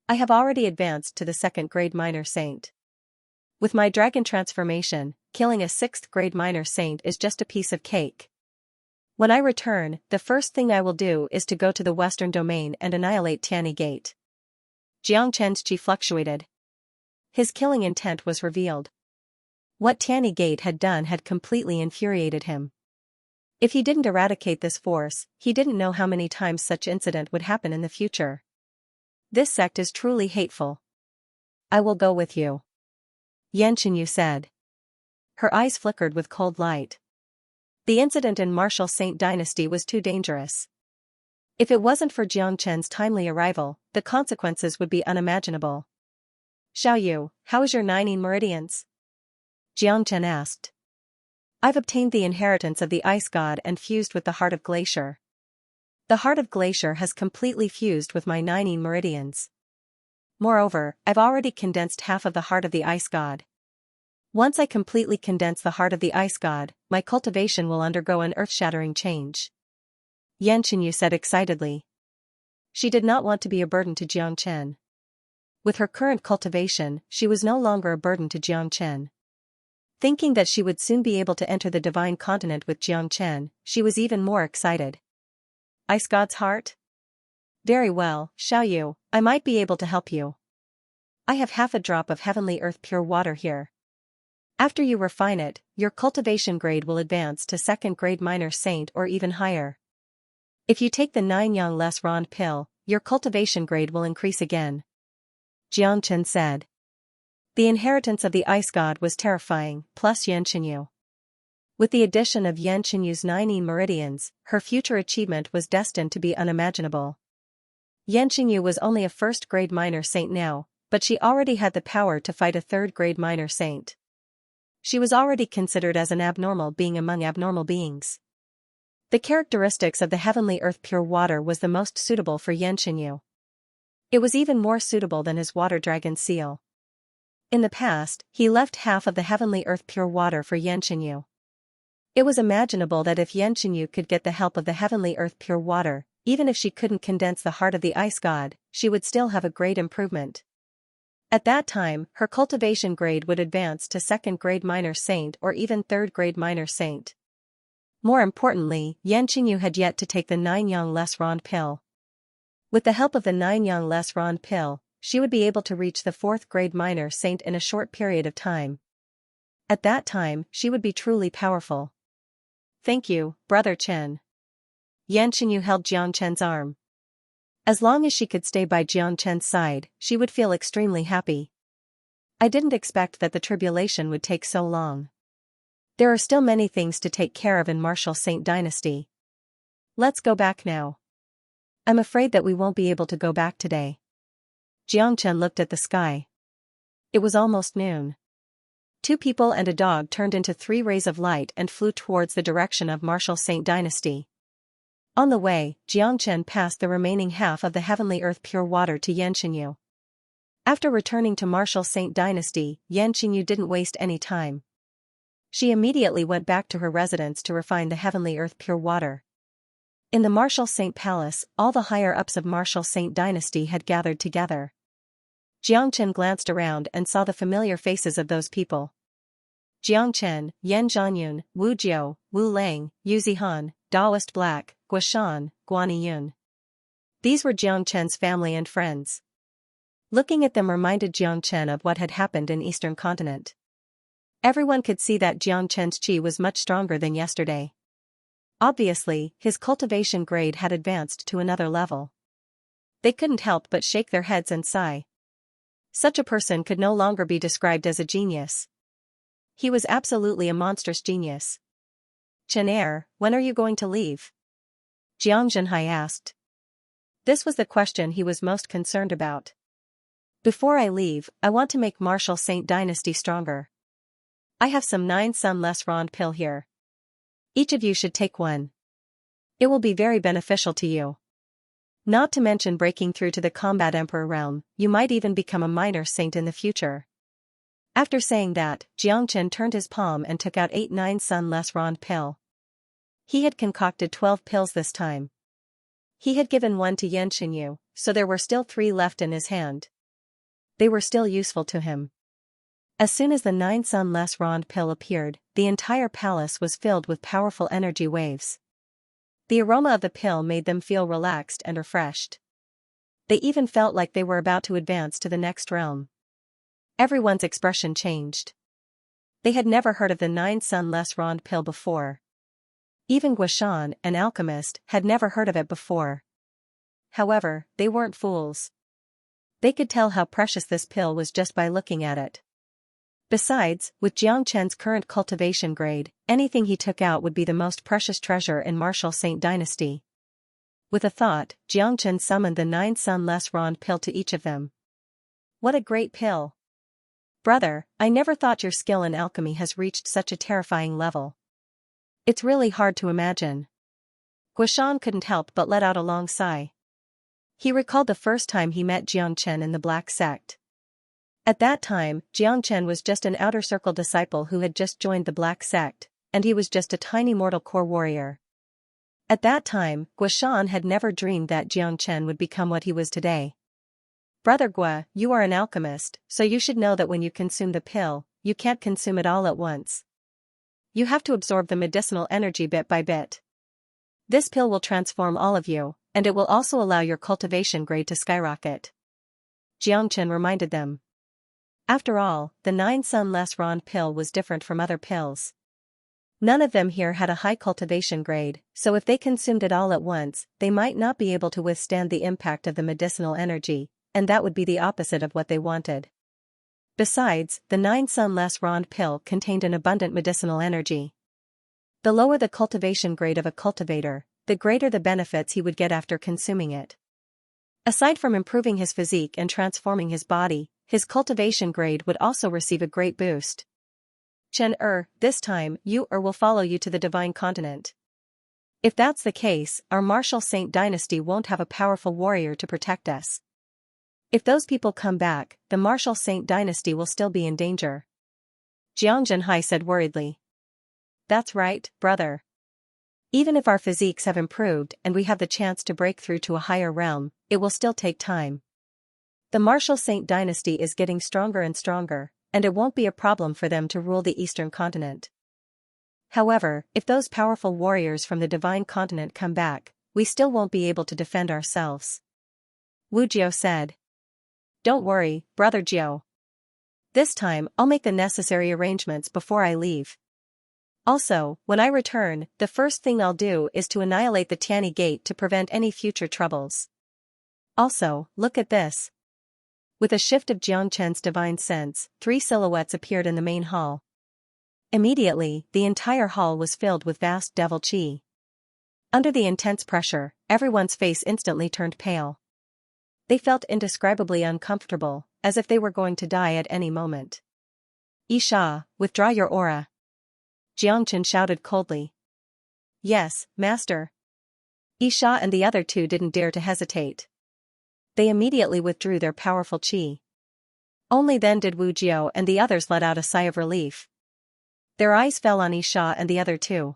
I have already advanced to the 2nd-grade minor saint. With my dragon transformation, killing a 6th-grade minor saint is just a piece of cake. When I return, the first thing I will do is to go to the western domain and annihilate Tianyi Gate. Jiang Chen's qi fluctuated. His killing intent was revealed. What Tianyi Gate had done had completely infuriated him. If he didn't eradicate this force, he didn't know how many times such incident would happen in the future. This sect is truly hateful. I will go with you. Xianxia said. Her eyes flickered with cold light. The incident in Martial Saint Dynasty was too dangerous. If it wasn't for Jiang Chen's timely arrival, the consequences would be unimaginable. Xiaoyu, how is your 9 meridians? Jiang Chen asked. I've obtained the inheritance of the Ice God and fused with the Heart of Glacier. The Heart of Glacier has completely fused with my 9 meridians. Moreover, I've already condensed half of the Heart of the Ice God. Once I completely condense the Heart of the Ice God, my cultivation will undergo an earth-shattering change. Xianxia said excitedly. She did not want to be a burden to Jiang Chen. With her current cultivation, she was no longer a burden to Jiang Chen. Thinking that she would soon be able to enter the divine continent with Jiang Chen, she was even more excited. Ice God's Heart? Very well, Xiaoyu, I might be able to help you. I have half a drop of heavenly earth pure water here. After you refine it, your cultivation grade will advance to 2nd-grade minor saint or even higher. If you take the 9 yang less rond pill, your cultivation grade will increase again. Jiang Chen said. The inheritance of the Ice God was terrifying, plus Xianxia. With the addition of Xianxia's 9 meridians, her future achievement was destined to be unimaginable. Xianxia was only a first-grade minor saint now, but she already had the power to fight a third-grade minor saint. She was already considered as an abnormal being among abnormal beings. The characteristics of the heavenly earth pure water was the most suitable for Xianxia. It was even more suitable than his water dragon seal. In the past, he left half of the heavenly earth pure water for Xianxia. It was imaginable that if Xianxia could get the help of the heavenly earth pure water, even if she couldn't condense the heart of the ice god, she would still have a great improvement. At that time, her cultivation grade would advance to second-grade minor saint or even third-grade minor saint. More importantly, Xianxia had yet to take the 9 yang less rond pill. With the help of the 9 yang less rond pill, she would be able to reach the 4th-grade minor saint in a short period of time. At that time, she would be truly powerful. Thank you, Brother Chen. Xianxia held Jiang Chen's arm. As long as she could stay by Jiang Chen's side, she would feel extremely happy. I didn't expect that the tribulation would take so long. There are still many things to take care of in Martial Saint Dynasty. Let's go back now. I'm afraid that we won't be able to go back today. Jiang Chen looked at the sky. It was almost noon. 2 people and a dog turned into 3 rays of light and flew towards the direction of Martial Saint Dynasty. On the way, Jiang Chen passed the remaining half of the heavenly earth pure water to Xianxia. After returning to Martial Saint Dynasty, Xianxia didn't waste any time. She immediately went back to her residence to refine the heavenly earth pure water. In the Martial Saint Palace, all the higher-ups of Martial Saint Dynasty had gathered together. Jiang Chen glanced around and saw the familiar faces of those people. Jiang Chen, Yan Zhanyun, Wu Jiu, Wu Lang, Yu Zihan, Daoist Black, Guoshan, Guani Yun. These were Jiang Chen's family and friends. Looking at them reminded Jiang Chen of what had happened in Eastern Continent. Everyone could see that Jiang Chen's qi was much stronger than yesterday. Obviously, his cultivation grade had advanced to another level. They couldn't help but shake their heads and sigh. Such a person could no longer be described as a genius. He was absolutely a monstrous genius. Chen, when are you going to leave? Jiang Zhenhai asked. This was the question he was most concerned about. Before I leave, I want to make Martial Saint Dynasty stronger. I have some 9 sun less rond pill here. Each of you should take one. It will be very beneficial to you. Not to mention breaking through to the Combat Emperor realm, you might even become a minor saint in the future. After saying that, Jiang Chen turned his palm and took out 8 9 sun less rond pill. He had concocted 12 pills this time. He had given one to Xianxia, so there were still 3 left in his hand. They were still useful to him. As soon as the 9 sun less rond pill appeared, the entire palace was filled with powerful energy waves. The aroma of the pill made them feel relaxed and refreshed. They even felt like they were about to advance to the next realm. Everyone's expression changed. They had never heard of the 9 sun less rond pill before. Even Guoshan, an alchemist, had never heard of it before. However, they weren't fools. They could tell how precious this pill was just by looking at it. Besides, with Jiang Chen's current cultivation grade, anything he took out would be the most precious treasure in Martial Saint Dynasty. With a thought, Jiang Chen summoned the 9 sun less rond pill to each of them. What a great pill! Brother, I never thought your skill in alchemy has reached such a terrifying level. It's really hard to imagine. Guoshan couldn't help but let out a long sigh. He recalled the first time he met Jiang Chen in the Black Sect. At that time, Jiang Chen was just an outer circle disciple who had just joined the Black Sect, and he was just a tiny mortal core warrior. At that time, Guoshan had never dreamed that Jiang Chen would become what he was today. Brother Gua, you are an alchemist, so you should know that when you consume the pill, you can't consume it all at once. You have to absorb the medicinal energy bit by bit. This pill will transform all of you, and it will also allow your cultivation grade to skyrocket. Jiang Chen reminded them. After all, the 9 sun less rond pill was different from other pills. None of them here had a high cultivation grade, so if they consumed it all at once, they might not be able to withstand the impact of the medicinal energy, and that would be the opposite of what they wanted. Besides, the 9 sun less rond pill contained an abundant medicinal energy. The lower the cultivation grade of a cultivator, the greater the benefits he would get after consuming it. Aside from improving his physique and transforming his body, his cultivation grade would also receive a great boost. Chen this time, you will follow you to the divine continent. If that's the case, our martial saint dynasty won't have a powerful warrior to protect us. If those people come back, the martial saint dynasty will still be in danger. Jiang Zhenhai said worriedly. That's right, brother. Even if our physiques have improved and we have the chance to break through to a higher realm, it will still take time. The martial saint dynasty is getting stronger and stronger, and it won't be a problem for them to rule the eastern continent. However, if those powerful warriors from the divine continent come back, we still won't be able to defend ourselves. Wu Jiao said. Don't worry, brother Jiao. This time, I'll make the necessary arrangements before I leave. Also, when I return, the first thing I'll do is to annihilate the Tianyi Gate to prevent any future troubles. Also, look at this. With a shift of Jiang Chen's divine sense, 3 silhouettes appeared in the main hall. Immediately, the entire hall was filled with vast devil qi. Under the intense pressure, everyone's face instantly turned pale. They felt indescribably uncomfortable, as if they were going to die at any moment. Isha, withdraw your aura. Jiang Chen shouted coldly. Yes, master. Isha and the other 2 didn't dare to hesitate. They immediately withdrew their powerful qi. Only then did Wu Jiao and the others let out a sigh of relief. Their eyes fell on Isha and the other 2.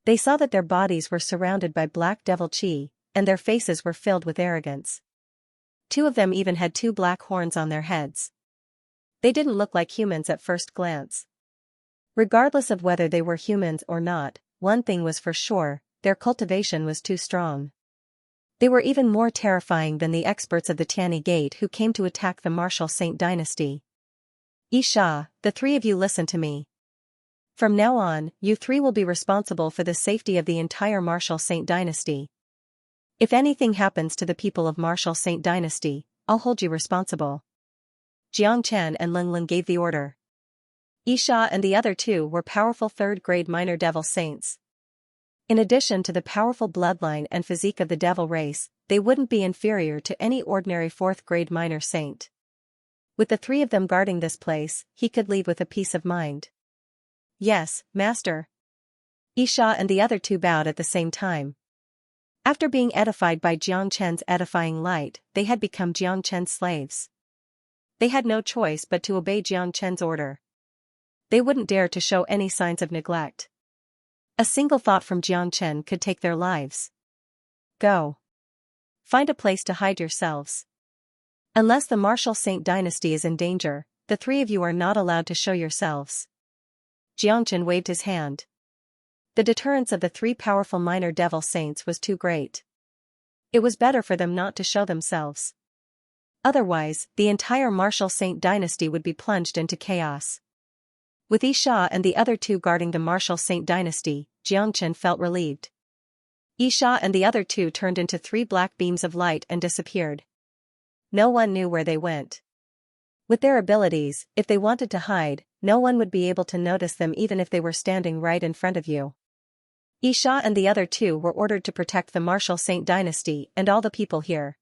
They saw that their bodies were surrounded by black devil qi, and their faces were filled with arrogance. 2 of them even had 2 black horns on their heads. They didn't look like humans at first glance. Regardless of whether they were humans or not, one thing was for sure, their cultivation was too strong. They were even more terrifying than the experts of the Tianyi Gate who came to attack the martial saint dynasty. Isha, the 3 of you listen to me. From now on, you 3 will be responsible for the safety of the entire martial saint dynasty. If anything happens to the people of martial saint dynasty, I'll hold you responsible. Jiang Chen and Ling Ling gave the order. Isha and the other 2 were powerful 3rd-grade minor devil saints. In addition to the powerful bloodline and physique of the devil race, they wouldn't be inferior to any ordinary 4th-grade minor saint. With the 3 of them guarding this place, he could leave with a peace of mind. Yes, master. Isha and the other 2 bowed at the same time. After being edified by Jiang Chen's edifying light, they had become Jiang Chen's slaves. They had no choice but to obey Jiang Chen's order. They wouldn't dare to show any signs of neglect. A single thought from Jiang Chen could take their lives. Go. Find a place to hide yourselves. Unless the martial saint dynasty is in danger, the 3 of you are not allowed to show yourselves. Jiang Chen waved his hand. The deterrence of the 3 powerful minor devil saints was too great. It was better for them not to show themselves. Otherwise, the entire martial saint dynasty would be plunged into chaos. With Isha and the other 2 guarding the martial saint dynasty, Jiang Chen felt relieved. Isha and the other 2 turned into 3 black beams of light and disappeared. No one knew where they went. With their abilities, if they wanted to hide, no one would be able to notice them even if they were standing right in front of you. Isha and the other 2 were ordered to protect the martial saint dynasty and all the people here.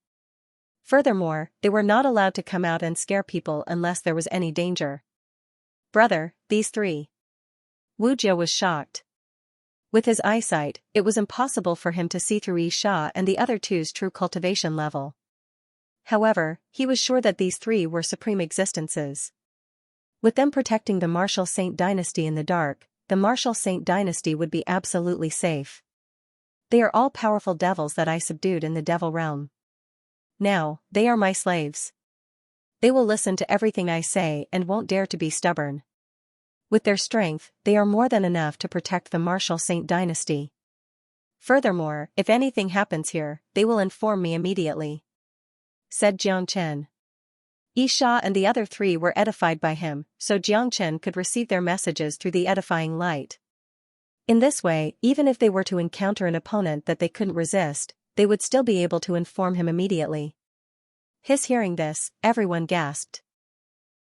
Furthermore, they were not allowed to come out and scare people unless there was any danger. Brother, these 3. Wu Jiao was shocked. With his eyesight, it was impossible for him to see through Isha and the other 2's true cultivation level. However, he was sure that these 3 were supreme existences. With them protecting the martial saint dynasty in the dark, the martial saint dynasty would be absolutely safe. They are all powerful devils that I subdued in the devil realm. Now, they are my slaves. They will listen to everything I say and won't dare to be stubborn. With their strength, they are more than enough to protect the martial saint dynasty. Furthermore, if anything happens here, they will inform me immediately," said Jiang Chen. Isha and the other 3 were edified by him, so Jiang Chen could receive their messages through the edifying light. In this way, even if they were to encounter an opponent that they couldn't resist, they would still be able to inform him immediately. Hearing this, everyone gasped.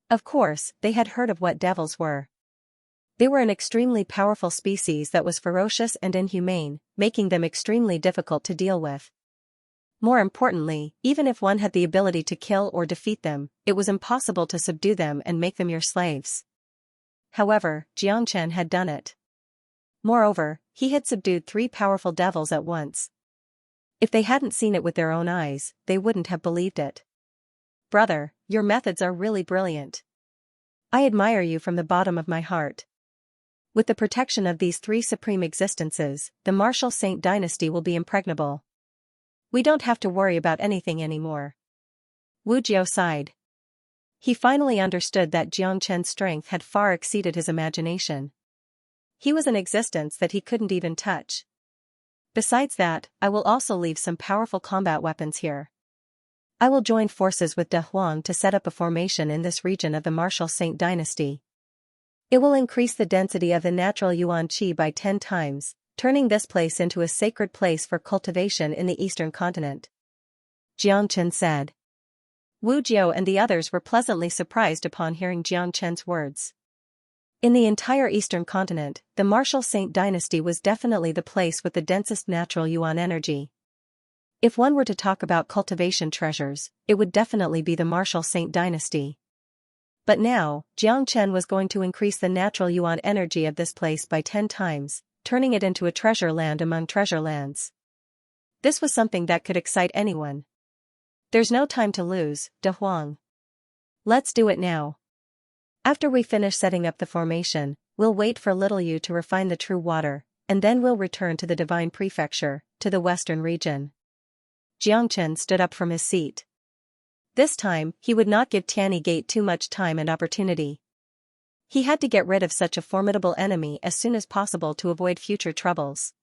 Of course, they had heard of what devils were. They were an extremely powerful species that was ferocious and inhumane, making them extremely difficult to deal with. More importantly, even if one had the ability to kill or defeat them, it was impossible to subdue them and make them your slaves. However, Xianxia had done it. Moreover, he had subdued 3 powerful devils at once. If they hadn't seen it with their own eyes, they wouldn't have believed it. Brother, your methods are really brilliant. I admire you from the bottom of my heart. With the protection of these 3 supreme existences, the martial saint dynasty will be impregnable. We don't have to worry about anything anymore. Wu Jiao sighed. He finally understood that Xianxia's strength had far exceeded his imagination. He was an existence that he couldn't even touch. Besides that, I will also leave some powerful combat weapons here. I will join forces with De Huang to set up a formation in this region of the martial saint dynasty. It will increase the density of the natural yuan qi by 10 times, turning this place into a sacred place for cultivation in the eastern continent. Xianxia said. Wu Jiao and the others were pleasantly surprised upon hearing Xianxia's words. In the entire eastern continent, the martial saint dynasty was definitely the place with the densest natural yuan energy. If one were to talk about cultivation treasures, it would definitely be the martial saint dynasty. But now, Xianxia was going to increase the natural yuan energy of this place by 10 times, turning it into a treasure land among treasure lands. This was something that could excite anyone. There's no time to lose, De Huang. Let's do it now. After we finish setting up the formation, we'll wait for Little Yu to refine the true water, and then we'll return to the Divine Prefecture, to the western region. Xianxia stood up from his seat. This time, he would not give Tianyi Gate too much time and opportunity. He had to get rid of such a formidable enemy as soon as possible to avoid future troubles.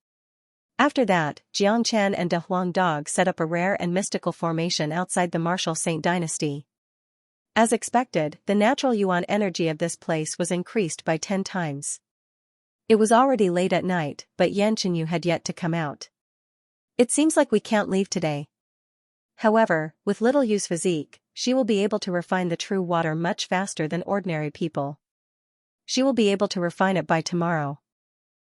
After that, Xianxia and De Huang Dog set up a rare and mystical formation outside the martial saint dynasty. As expected, the natural yuan energy of this place was increased by 10 times. It was already late at night, but Yanqinyu had yet to come out. It seems like we can't leave today. However, with Little Yu's physique, she will be able to refine the true water much faster than ordinary people. She will be able to refine it by tomorrow.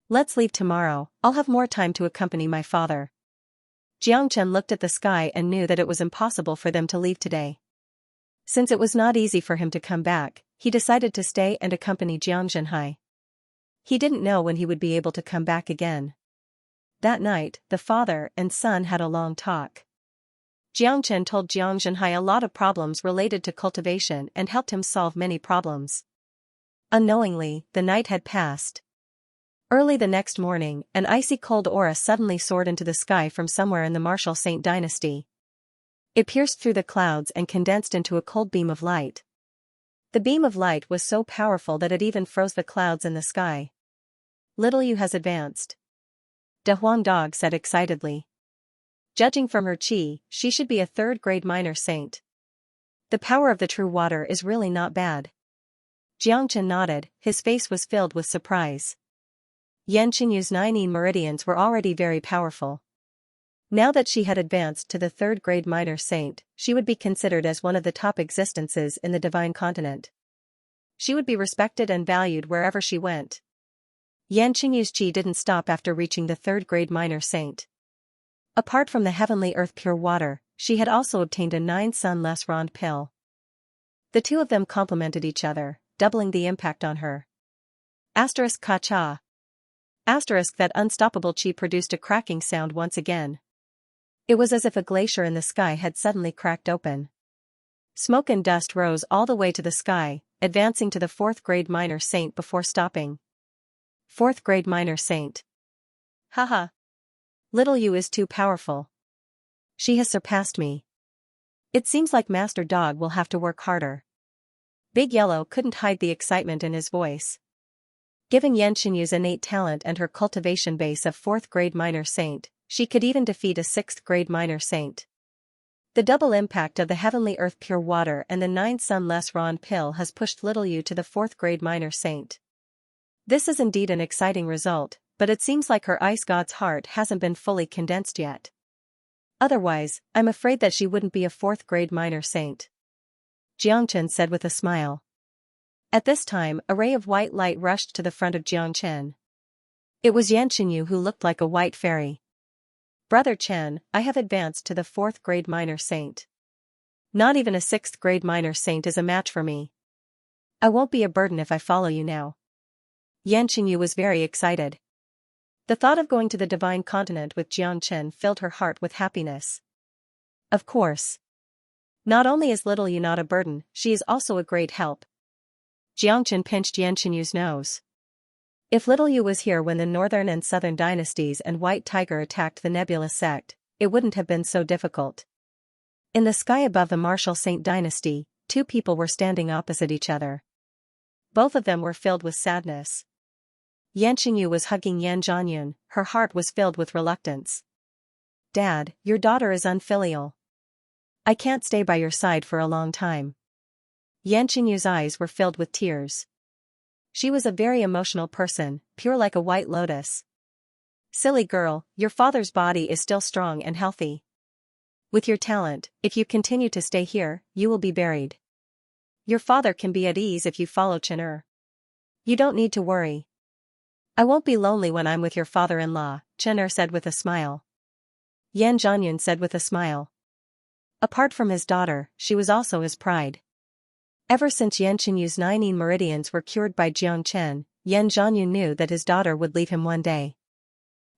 Let's leave tomorrow, I'll have more time to accompany my father. Xianxia looked at the sky and knew that it was impossible for them to leave today. Since it was not easy for him to come back, he decided to stay and accompany Jiangxinhai. He didn't know when he would be able to come back again. That night, the father and son had a long talk. Jiangxin told Jiangxinhai a lot of problems related to cultivation and helped him solve many problems. Unknowingly, the night had passed. Early the next morning, an icy cold aura suddenly soared into the sky from somewhere in the martial saint dynasty. It pierced through the clouds and condensed into a cold beam of light. The beam of light was so powerful that it even froze the clouds in the sky. Little Yu has advanced. De Huang Dog said excitedly. Judging from her qi, she should be a 3rd-grade minor saint. The power of the true water is really not bad. Jiangxin nodded, his face was filled with surprise. Yanqinyu's 9 meridians were already very powerful. Now that she had advanced to the 3rd-grade minor saint, she would be considered as one of the top existences in the divine continent. She would be respected and valued wherever she went. Yanqinyu's qi didn't stop after reaching the 3rd-grade minor saint. Apart from the heavenly earth pure water, she had also obtained a 9-sun less rond pill. The two of them complemented each other, doubling the impact on her. Asterisk ka-cha. Asterisk that unstoppable qi produced a cracking sound once again. It was as if a glacier in the sky had suddenly cracked open. Smoke and dust rose all the way to the sky, advancing to the 4th-grade minor saint before stopping. 4th-grade minor saint. Haha. Little Yu is too powerful. She has surpassed me. It seems like Master Dog will have to work harder. Big Yellow couldn't hide the excitement in his voice. Given Yanqinyu's innate talent and her cultivation base of 4th-grade minor saint, she could even defeat a 6th-grade minor saint. The double impact of the heavenly earth pure water and the 9-sun less rond pill has pushed Little Yu to the 4th-grade minor saint. This is indeed an exciting result, but it seems like her ice god's heart hasn't been fully condensed yet. Otherwise, I'm afraid that she wouldn't be a 4th-grade minor saint. Jiangxin said with a smile. At this time, a ray of white light rushed to the front of Jiangxin. It was Yanqinyu who looked like a white fairy. Brother Chen, I have advanced to the 4th grade minor saint. Not even a 6th grade minor saint is a match for me. I won't be a burden if I follow you now. Xianxia was very excited. The thought of going to the divine continent with Jiang Chen filled her heart with happiness. Of course. Not only is little Yu not a burden, she is also a great help. Jiang Chen pinched Xianxia's nose. If little Yu was here when the northern and southern dynasties and White Tiger attacked the Nebula sect, it wouldn't have been so difficult. In the sky above the Martial Saint dynasty, 2 people were standing opposite each other. Both of them were filled with sadness. Xianxia was hugging Yan Zhanyun, her heart was filled with reluctance. Dad, your daughter is unfilial. I can't stay by your side for a long time. Xianxia's eyes were filled with tears. She was a very emotional person, pure like a white lotus. Silly girl, your father's body is still strong and healthy. With your talent, if you continue to stay here, you will be buried. Your father can be at ease if you follow Chen. You don't need to worry. I won't be lonely when I'm with your father-in-law, Chen said with a smile. Yan Zhanyun said with a smile. Apart from his daughter, she was also his pride. Ever since Xianxia's 9 meridians were cured by Jiang Chen, Yan Zhanyun knew that his daughter would leave him one day.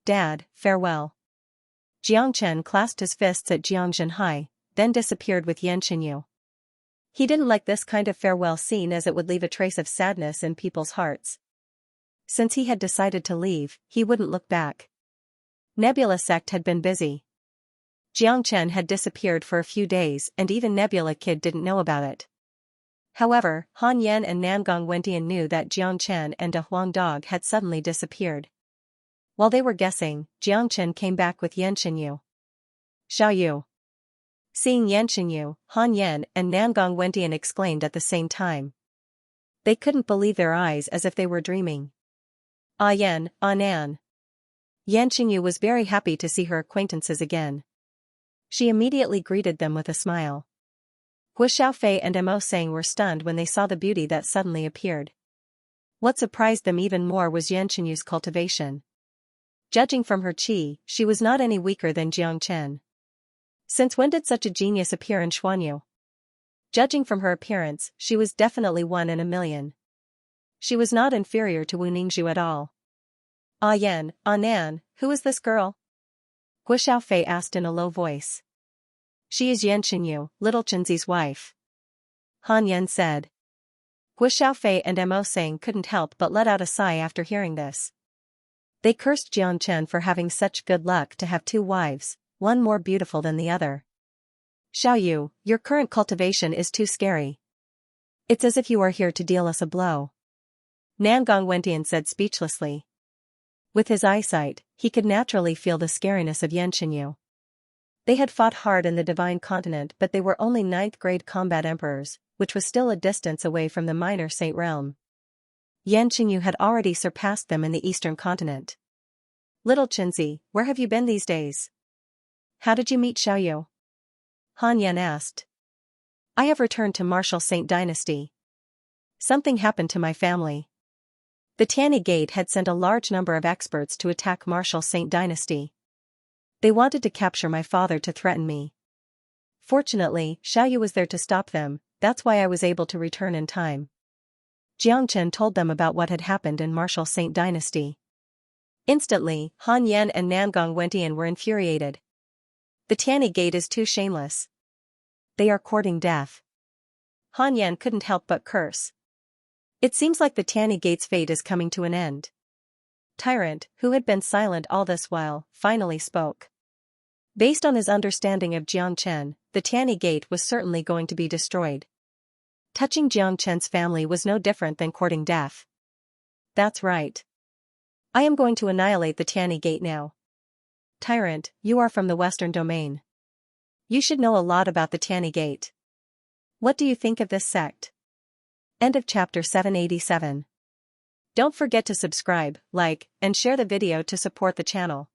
Dad, farewell. Jiang Chen clasped his fists at Jiang Zhenhai, then disappeared with Xianxia. He didn't like this kind of farewell scene as it would leave a trace of sadness in people's hearts. Since he had decided to leave, he wouldn't look back. Nebula sect had been busy. Jiang Chen had disappeared for a few days and even Nebula Kid didn't know about it. However, Han Yan and Nangong Wentian knew that Jiang Chen and a Huang Dog had suddenly disappeared. While they were guessing, Jiang Chen came back with Xianxia. Xiaoyu. Seeing Xianxia, Han Yan and Nangong Wentian exclaimed at the same time. They couldn't believe their eyes as if they were dreaming. Ah Yan, ah Nan. Xianxia was very happy to see her acquaintances again. She immediately greeted them with a smile. Hu Xiaofei and Mo Sang were stunned when they saw the beauty that suddenly appeared. What surprised them even more was Xianxia's cultivation. Judging from her qi, she was not any weaker than Jiang Chen. Since when did such a genius appear in Xuanyu? Judging from her appearance, she was definitely 1 in a million. She was not inferior to Wu Ningzhu at all. Ah Yan, ah Nan, who is this girl? Hu Xiaofei asked in a low voice. She is Xianxia, little Chenzi's wife. Han Yan said. Hu Xiaofei and Mo Sang couldn't help but let out a sigh after hearing this. They cursed Jiang Chen for having such good luck to have 2 wives, one more beautiful than the other. Xiaoyu, your current cultivation is too scary. It's as if you are here to deal us a blow. Nangong Wentian said speechlessly. With his eyesight, he could naturally feel the scariness of Xianxia. They had fought hard in the Divine Continent but they were only 9th grade combat emperors, which was still a distance away from the minor saint realm. Xianxia had already surpassed them in the Eastern Continent. Little Chenzi, where have you been these days? How did you meet Xiaoyu? Han Yan asked. I have returned to Martial Saint Dynasty. Something happened to my family. The Tianyi Gate had sent a large number of experts to attack Martial Saint Dynasty. They wanted to capture my father to threaten me. Fortunately, Xiaoyu was there to stop them, that's why I was able to return in time. Jiang Chen told them about what had happened in Martial Saint Dynasty. Instantly, Han Yan and Nangong Wentian were infuriated. The Tianyi Gate is too shameless. They are courting death. Han Yan couldn't help but curse. It seems like the Tianyi Gate's fate is coming to an end. Tyrant, who had been silent all this while, finally spoke. Based on his understanding of Jiang Chen, the Tianyi Gate was certainly going to be destroyed. Touching Jiang Chen's family was no different than courting death. That's right. I am going to annihilate the Tianyi Gate now. Tyrant, you are from the Western Domain. You should know a lot about the Tianyi Gate. What do you think of this sect? End of chapter 787. Don't forget to subscribe, like, and share the video to support the channel.